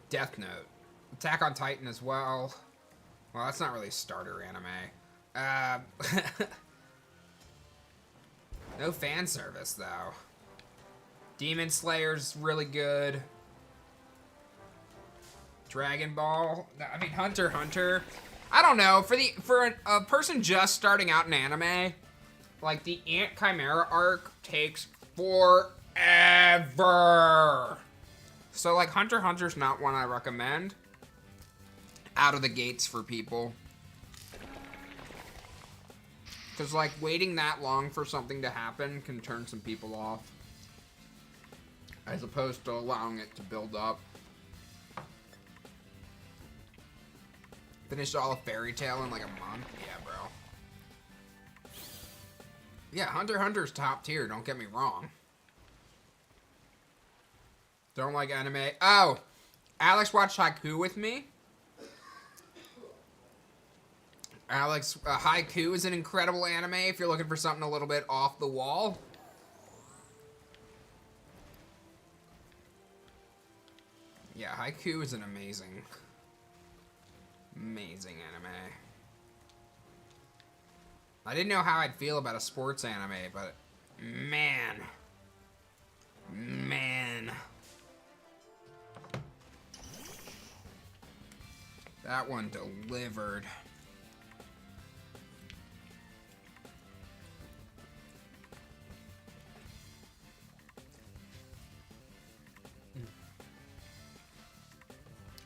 Death Note. Attack on Titan as well. Well, that's not really a starter anime. No fan service, though. Demon Slayer's really good. Dragon Ball. I mean, Hunter x Hunter. I don't know. For a person just starting out in anime, Like, the Ant Chimera arc takes forever. So, like, Hunter x Hunter's not one I recommend out of the gates for people. Because, like, waiting that long for something to happen can turn some people off. As opposed to allowing it to build up. Finished all of Fairy Tail in like a month? Yeah, bro. Yeah, Hunter x Hunter's top tier, don't get me wrong. Don't like anime. Oh! Alex watched Haiku with me. Alex, Haiku is an incredible anime if you're looking for something a little bit off the wall. Yeah, Haiku is an amazing anime. I didn't know how I'd feel about a sports anime, but man. That one delivered.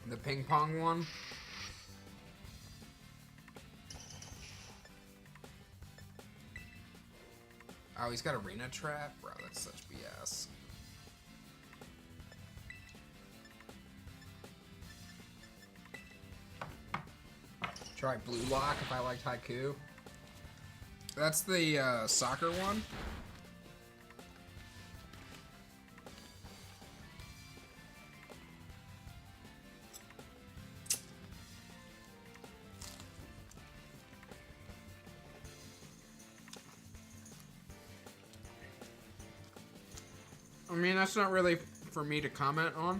The ping pong one. Oh, he's got arena trap? Bro, that's such BS. Try Blue Lock if I liked Haiku. That's the soccer one. I mean, that's not really for me to comment on.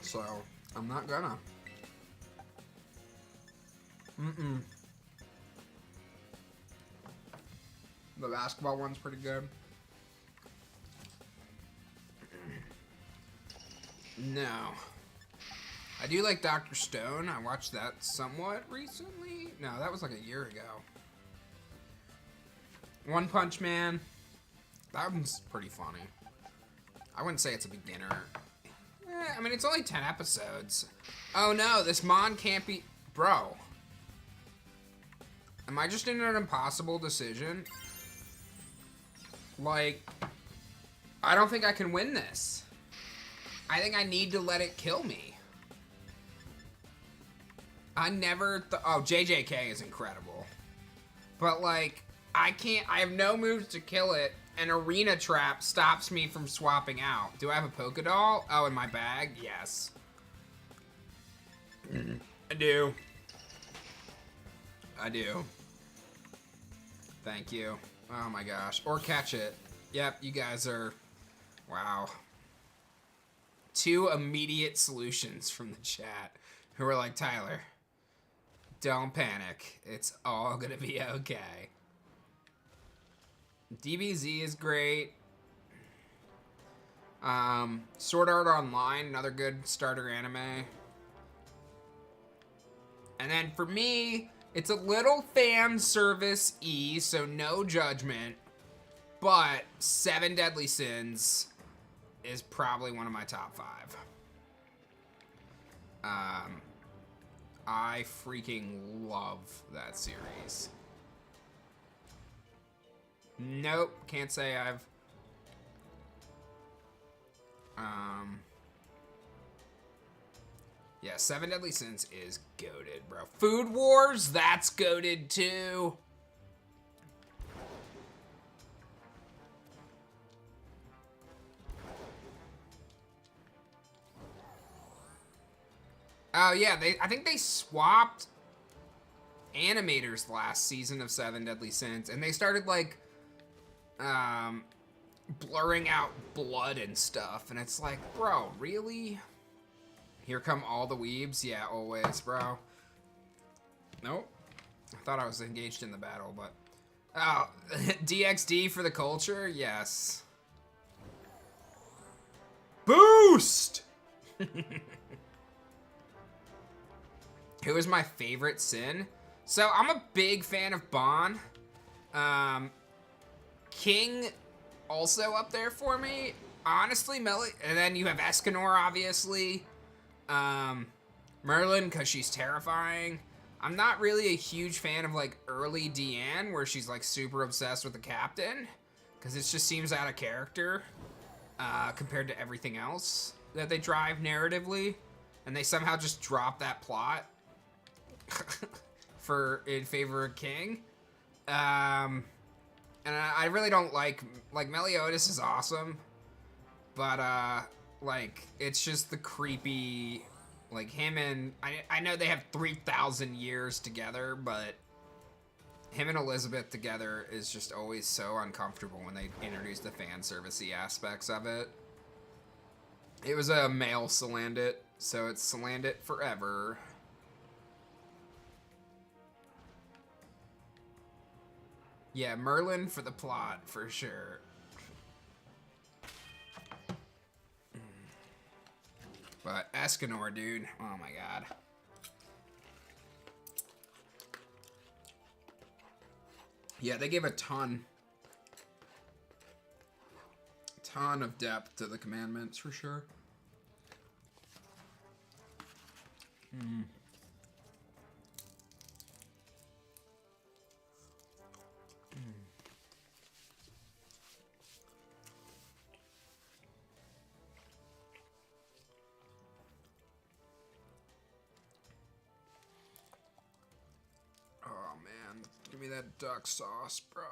So, I'm not gonna. The basketball one's pretty good. No. I do like Dr. Stone. I watched that somewhat recently. No, that was like a year ago. One Punch Man. That one's pretty funny. I wouldn't say it's a beginner. I mean, it's only 10 episodes. Oh no, this Mon can't be... Bro. Am I just in an impossible decision? Like, I don't think I can win this. I think I need to let it kill me. I never... Oh, JJK is incredible. But, like, I can't... I have no moves to kill it. An arena trap stops me from swapping out. Do I have a Pokedoll? Oh, in my bag? Yes. I do. I do. Thank you. Oh my gosh. Or catch it. Yep, you guys are... Wow. 2 immediate solutions from the chat who are like, Tyler, don't panic. It's all gonna be okay. DBZ is great. Sword Art Online, another good starter anime. And then for me, it's a little fan service-y, so no judgment. But 7 Deadly Sins is probably one of my top 5. I freaking love that series. Nope, can't say I've... Yeah, 7 Deadly Sins is goated, bro. Food Wars, that's goated too. Oh yeah, I think they swapped animators last season of 7 Deadly Sins, and they started like blurring out blood and stuff, and it's like, bro, really? Here come all the weebs? Yeah, always, bro. Nope. I thought I was engaged in the battle, but... Oh, DXD for the culture? Yes. Boost! Who is my favorite sin? So I'm a big fan of Bon. King also up there for me. Honestly, and then you have Escanor, obviously. Merlin, because she's terrifying. I'm not really a huge fan of, like, early Deanne, where she's, like, super obsessed with the captain. Because it just seems out of character compared to everything else that they drive narratively. And they somehow just drop that plot in favor of King. And I really don't like Meliodas is awesome. But, like, it's just the creepy, like, him and, I know they have 3,000 years together, but him and Elizabeth together is just always so uncomfortable when they introduce the fan servicey aspects of it. It was a male Salandit, so it's Salandit forever. Yeah, Merlin for the plot, for sure. But Escanor, dude. Oh my god. Yeah, they gave a ton of depth to the commandments, for sure. Oh man, give me that duck sauce, bro.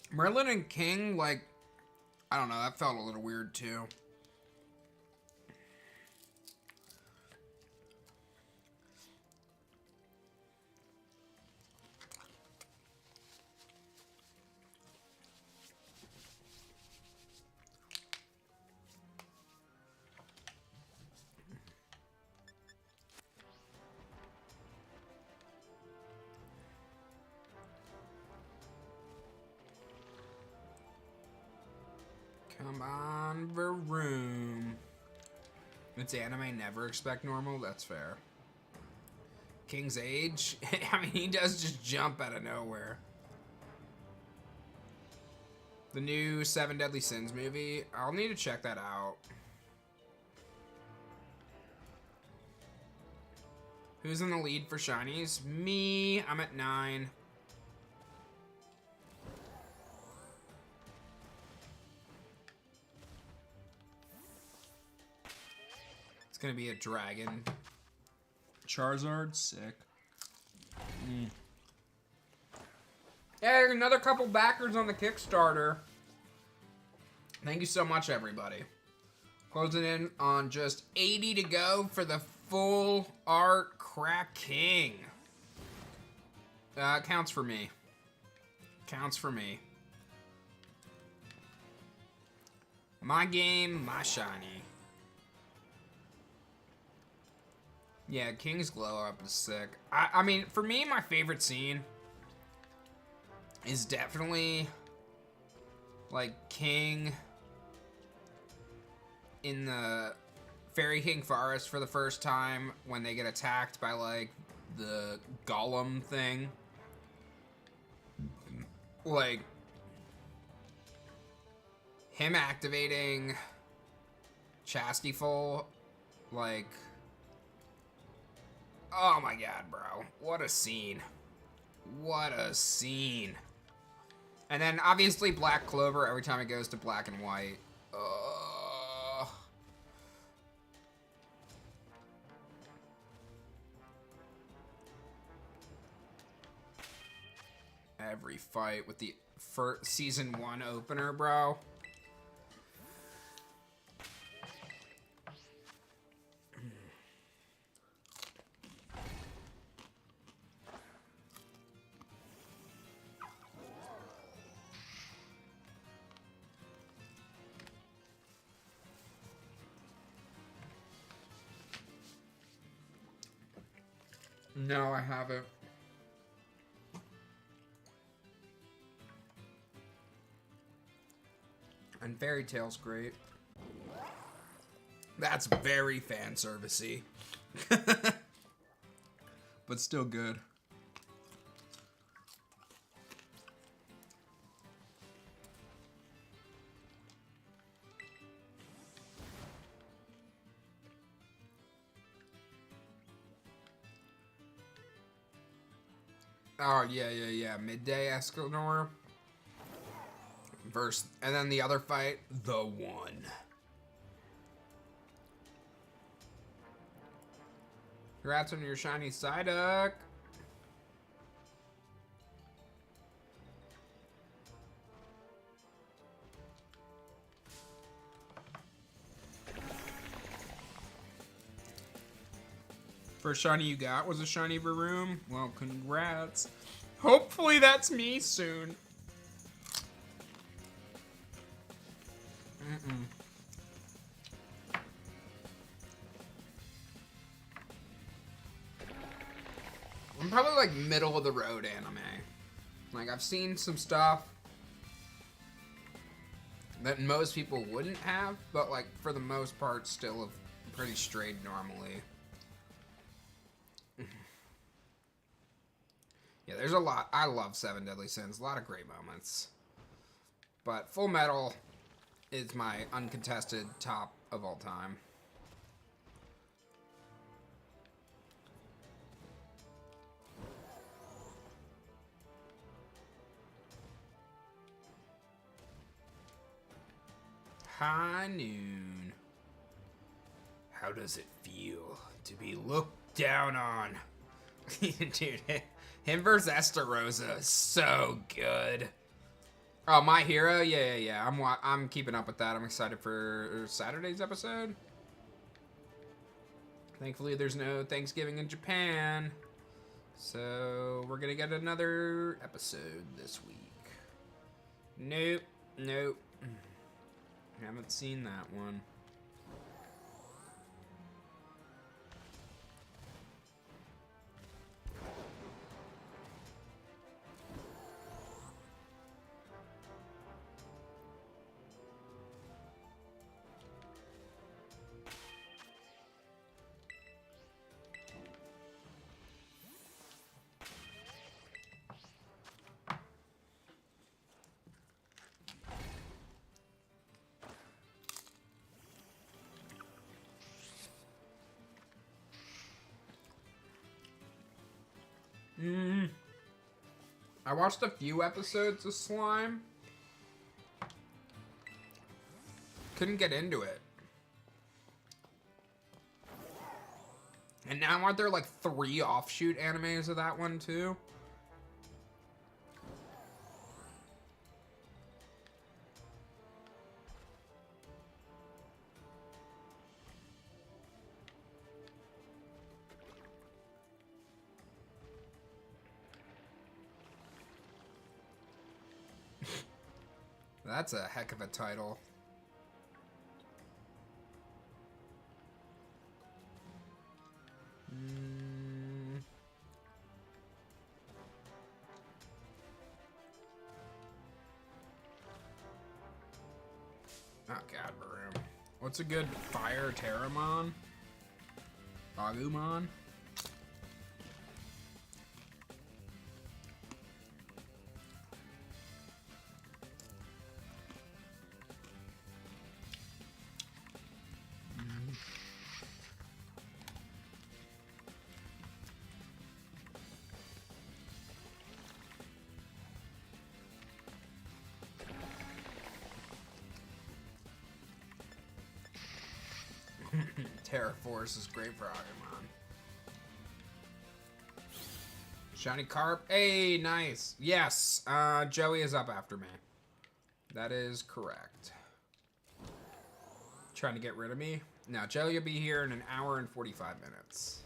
Merlin and King, like, I don't know, that felt a little weird too. Come on, Varoom. It's anime, never expect normal, that's fair. King's Age? I mean, he does just jump out of nowhere. The new Seven Deadly Sins movie, I'll need to check that out. Who's in the lead for Shinies? Me, I'm at 9. It's gonna be a dragon. Charizard, sick. Hey, another couple backers on the Kickstarter. Thank you so much, everybody. Closing in on just 80 to go for the full art Crack King. Counts for me. Counts for me. My game, my shiny. Yeah, King's glow up is sick. I mean, for me, my favorite scene is definitely like King in the Fairy King Forest for the first time when they get attacked by like the golem thing. Like him activating Chastieful, like, oh my god, bro. What a scene. What a scene. And then, obviously, Black Clover every time it goes to black and white. Every fight with the first Season 1 opener, bro. No, I haven't. And Fairy Tail's great. That's very fan servicey. But still good. Oh, yeah. Midday Escanor. And then the other fight, the one. Congrats on your shiny Psyduck. First shiny you got was a shiny Varoom. Well, congrats. Hopefully that's me soon. I'm probably like middle of the road anime. Like I've seen some stuff that most people wouldn't have, but like for the most part still have pretty strayed normally. Yeah, there's a lot. I love Seven Deadly Sins. A lot of great moments. But Full Metal is my uncontested top of all time. High noon. How does it feel to be looked down on? Dude, him versus Estarossa is so good. Oh, My Hero? Yeah. I'm keeping up with that. I'm excited for Saturday's episode. Thankfully, there's no Thanksgiving in Japan. So, we're gonna get another episode this week. Nope. Haven't seen that one. I watched a few episodes of Slime. Couldn't get into it. And now aren't there like 3 offshoot animes of that one too? That's a heck of a title. Oh god, Varoom. What's a good fire Terramon? Agumon? Terraforce is great for Agumon. Shiny Carp. Hey, nice. Yes, Joey is up after me. That is correct. Trying to get rid of me? Now, Joey will be here in an hour and 45 minutes.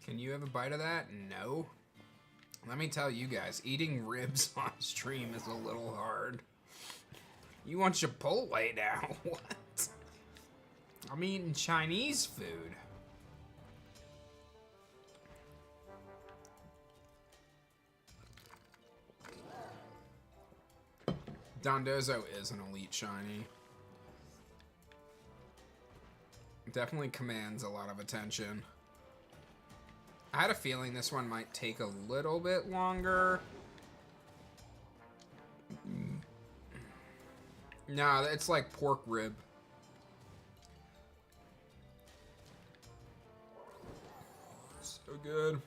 Can you have a bite of that? No. Let me tell you guys, eating ribs on stream is a little hard. You want Chipotle now? What? I'm eating Chinese food. Dondozo is an elite shiny. Definitely commands a lot of attention. I had a feeling this one might take a little bit longer. Nah, it's like pork rib. So good.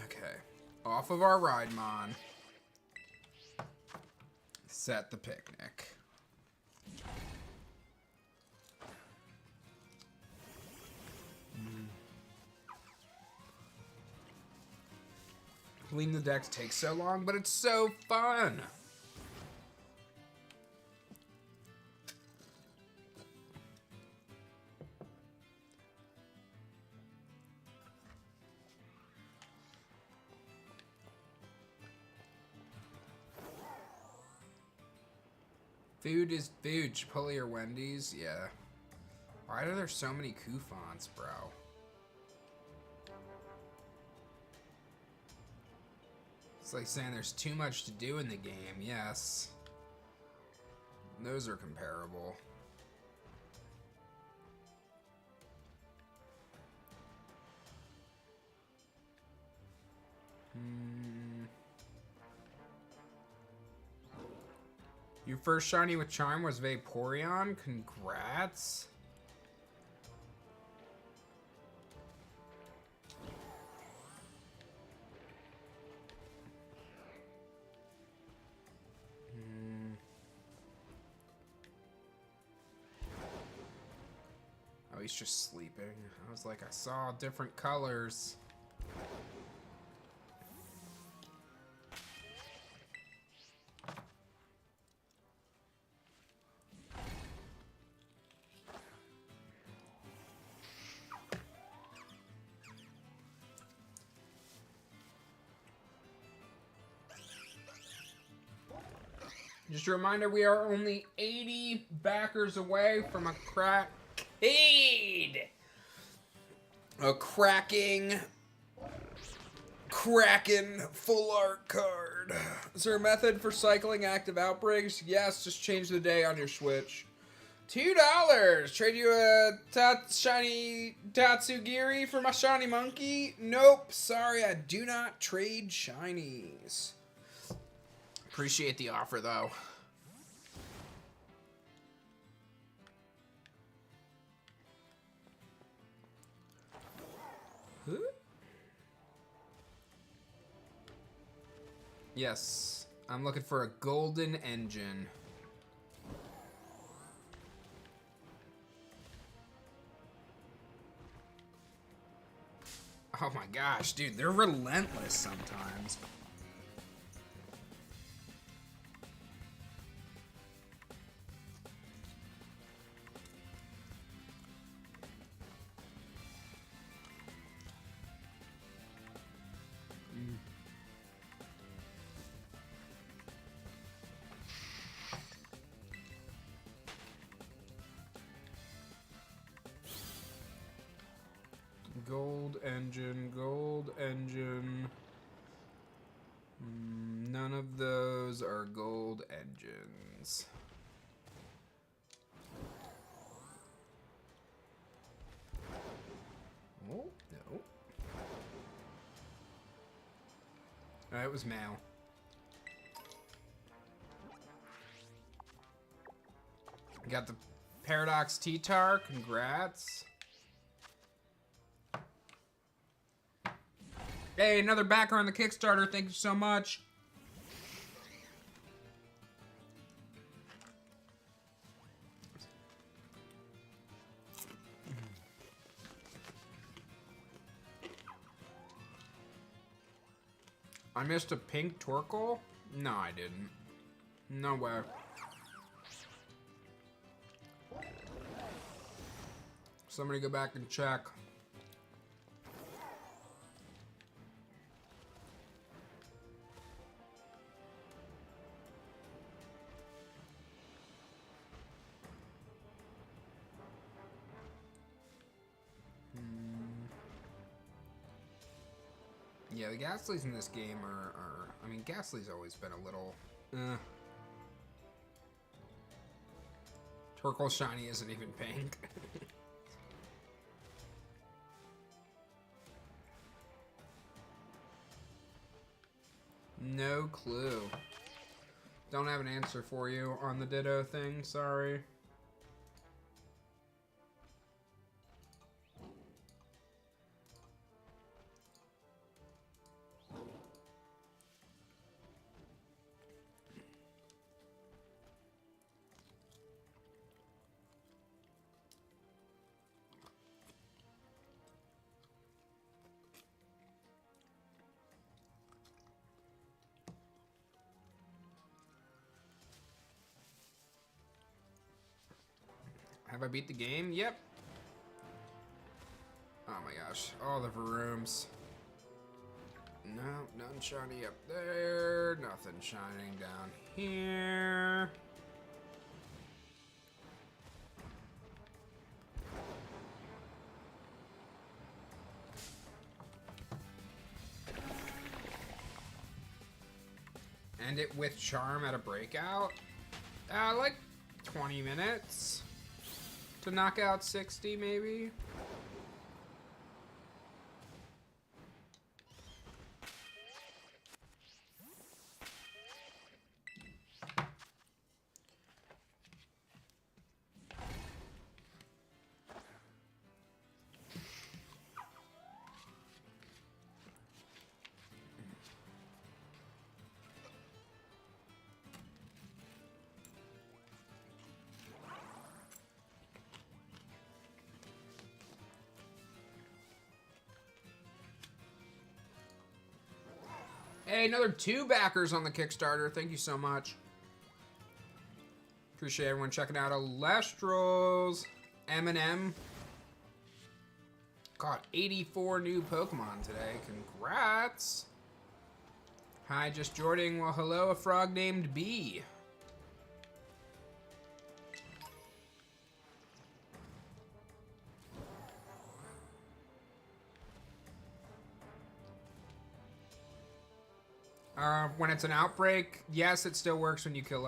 Okay. Off of our Ride-Mon. Set the picnic. Clean the decks takes so long, but it's so fun. Food is food. Chipotle or Wendy's? Yeah. Why are there so many coupons, bro? It's like saying there's too much to do in the game. Yes. Those are comparable. Your first shiny with Charm was Vaporeon. Congrats. Oh, he's just sleeping. I was like, I saw different colors. Just a reminder, we are only 80 backers away from a cracking full art card. Is there a method for cycling active outbreaks? Yes, just change the day on your Switch. $2. Trade you a shiny Tatsugiri for my shiny monkey? Nope. Sorry, I do not trade shinies. Appreciate the offer, though. Huh? Yes, I'm looking for a golden engine. Oh my gosh, dude, they're relentless sometimes. Gold engine. None of those are gold engines. Oh, no. It was Mal. Got the Paradox T-Tar, congrats. Hey, another backer on the Kickstarter. Thank you so much. I missed a pink Torkoal? No, I didn't. No way. Somebody go back and check. Yeah, the Ghastlies in this game are I mean, Ghastly's always been a little, Turquoise Shiny isn't even pink. No clue. Don't have an answer for you on the Ditto thing, sorry. Have I beat the game? Yep. Oh my gosh. All the rooms. No, nothing shiny up there. Nothing shining down here. End it with Charm at a breakout? Like 20 minutes. To knock out 60, maybe? Hey, another 2 backers on the Kickstarter. Thank you so much. Appreciate everyone checking out Alestrals. M&M. Caught 84 new Pokemon today. Congrats. Hi, just Jordan. Well, hello, a frog named B. When it's an outbreak, yes, it still works when you kill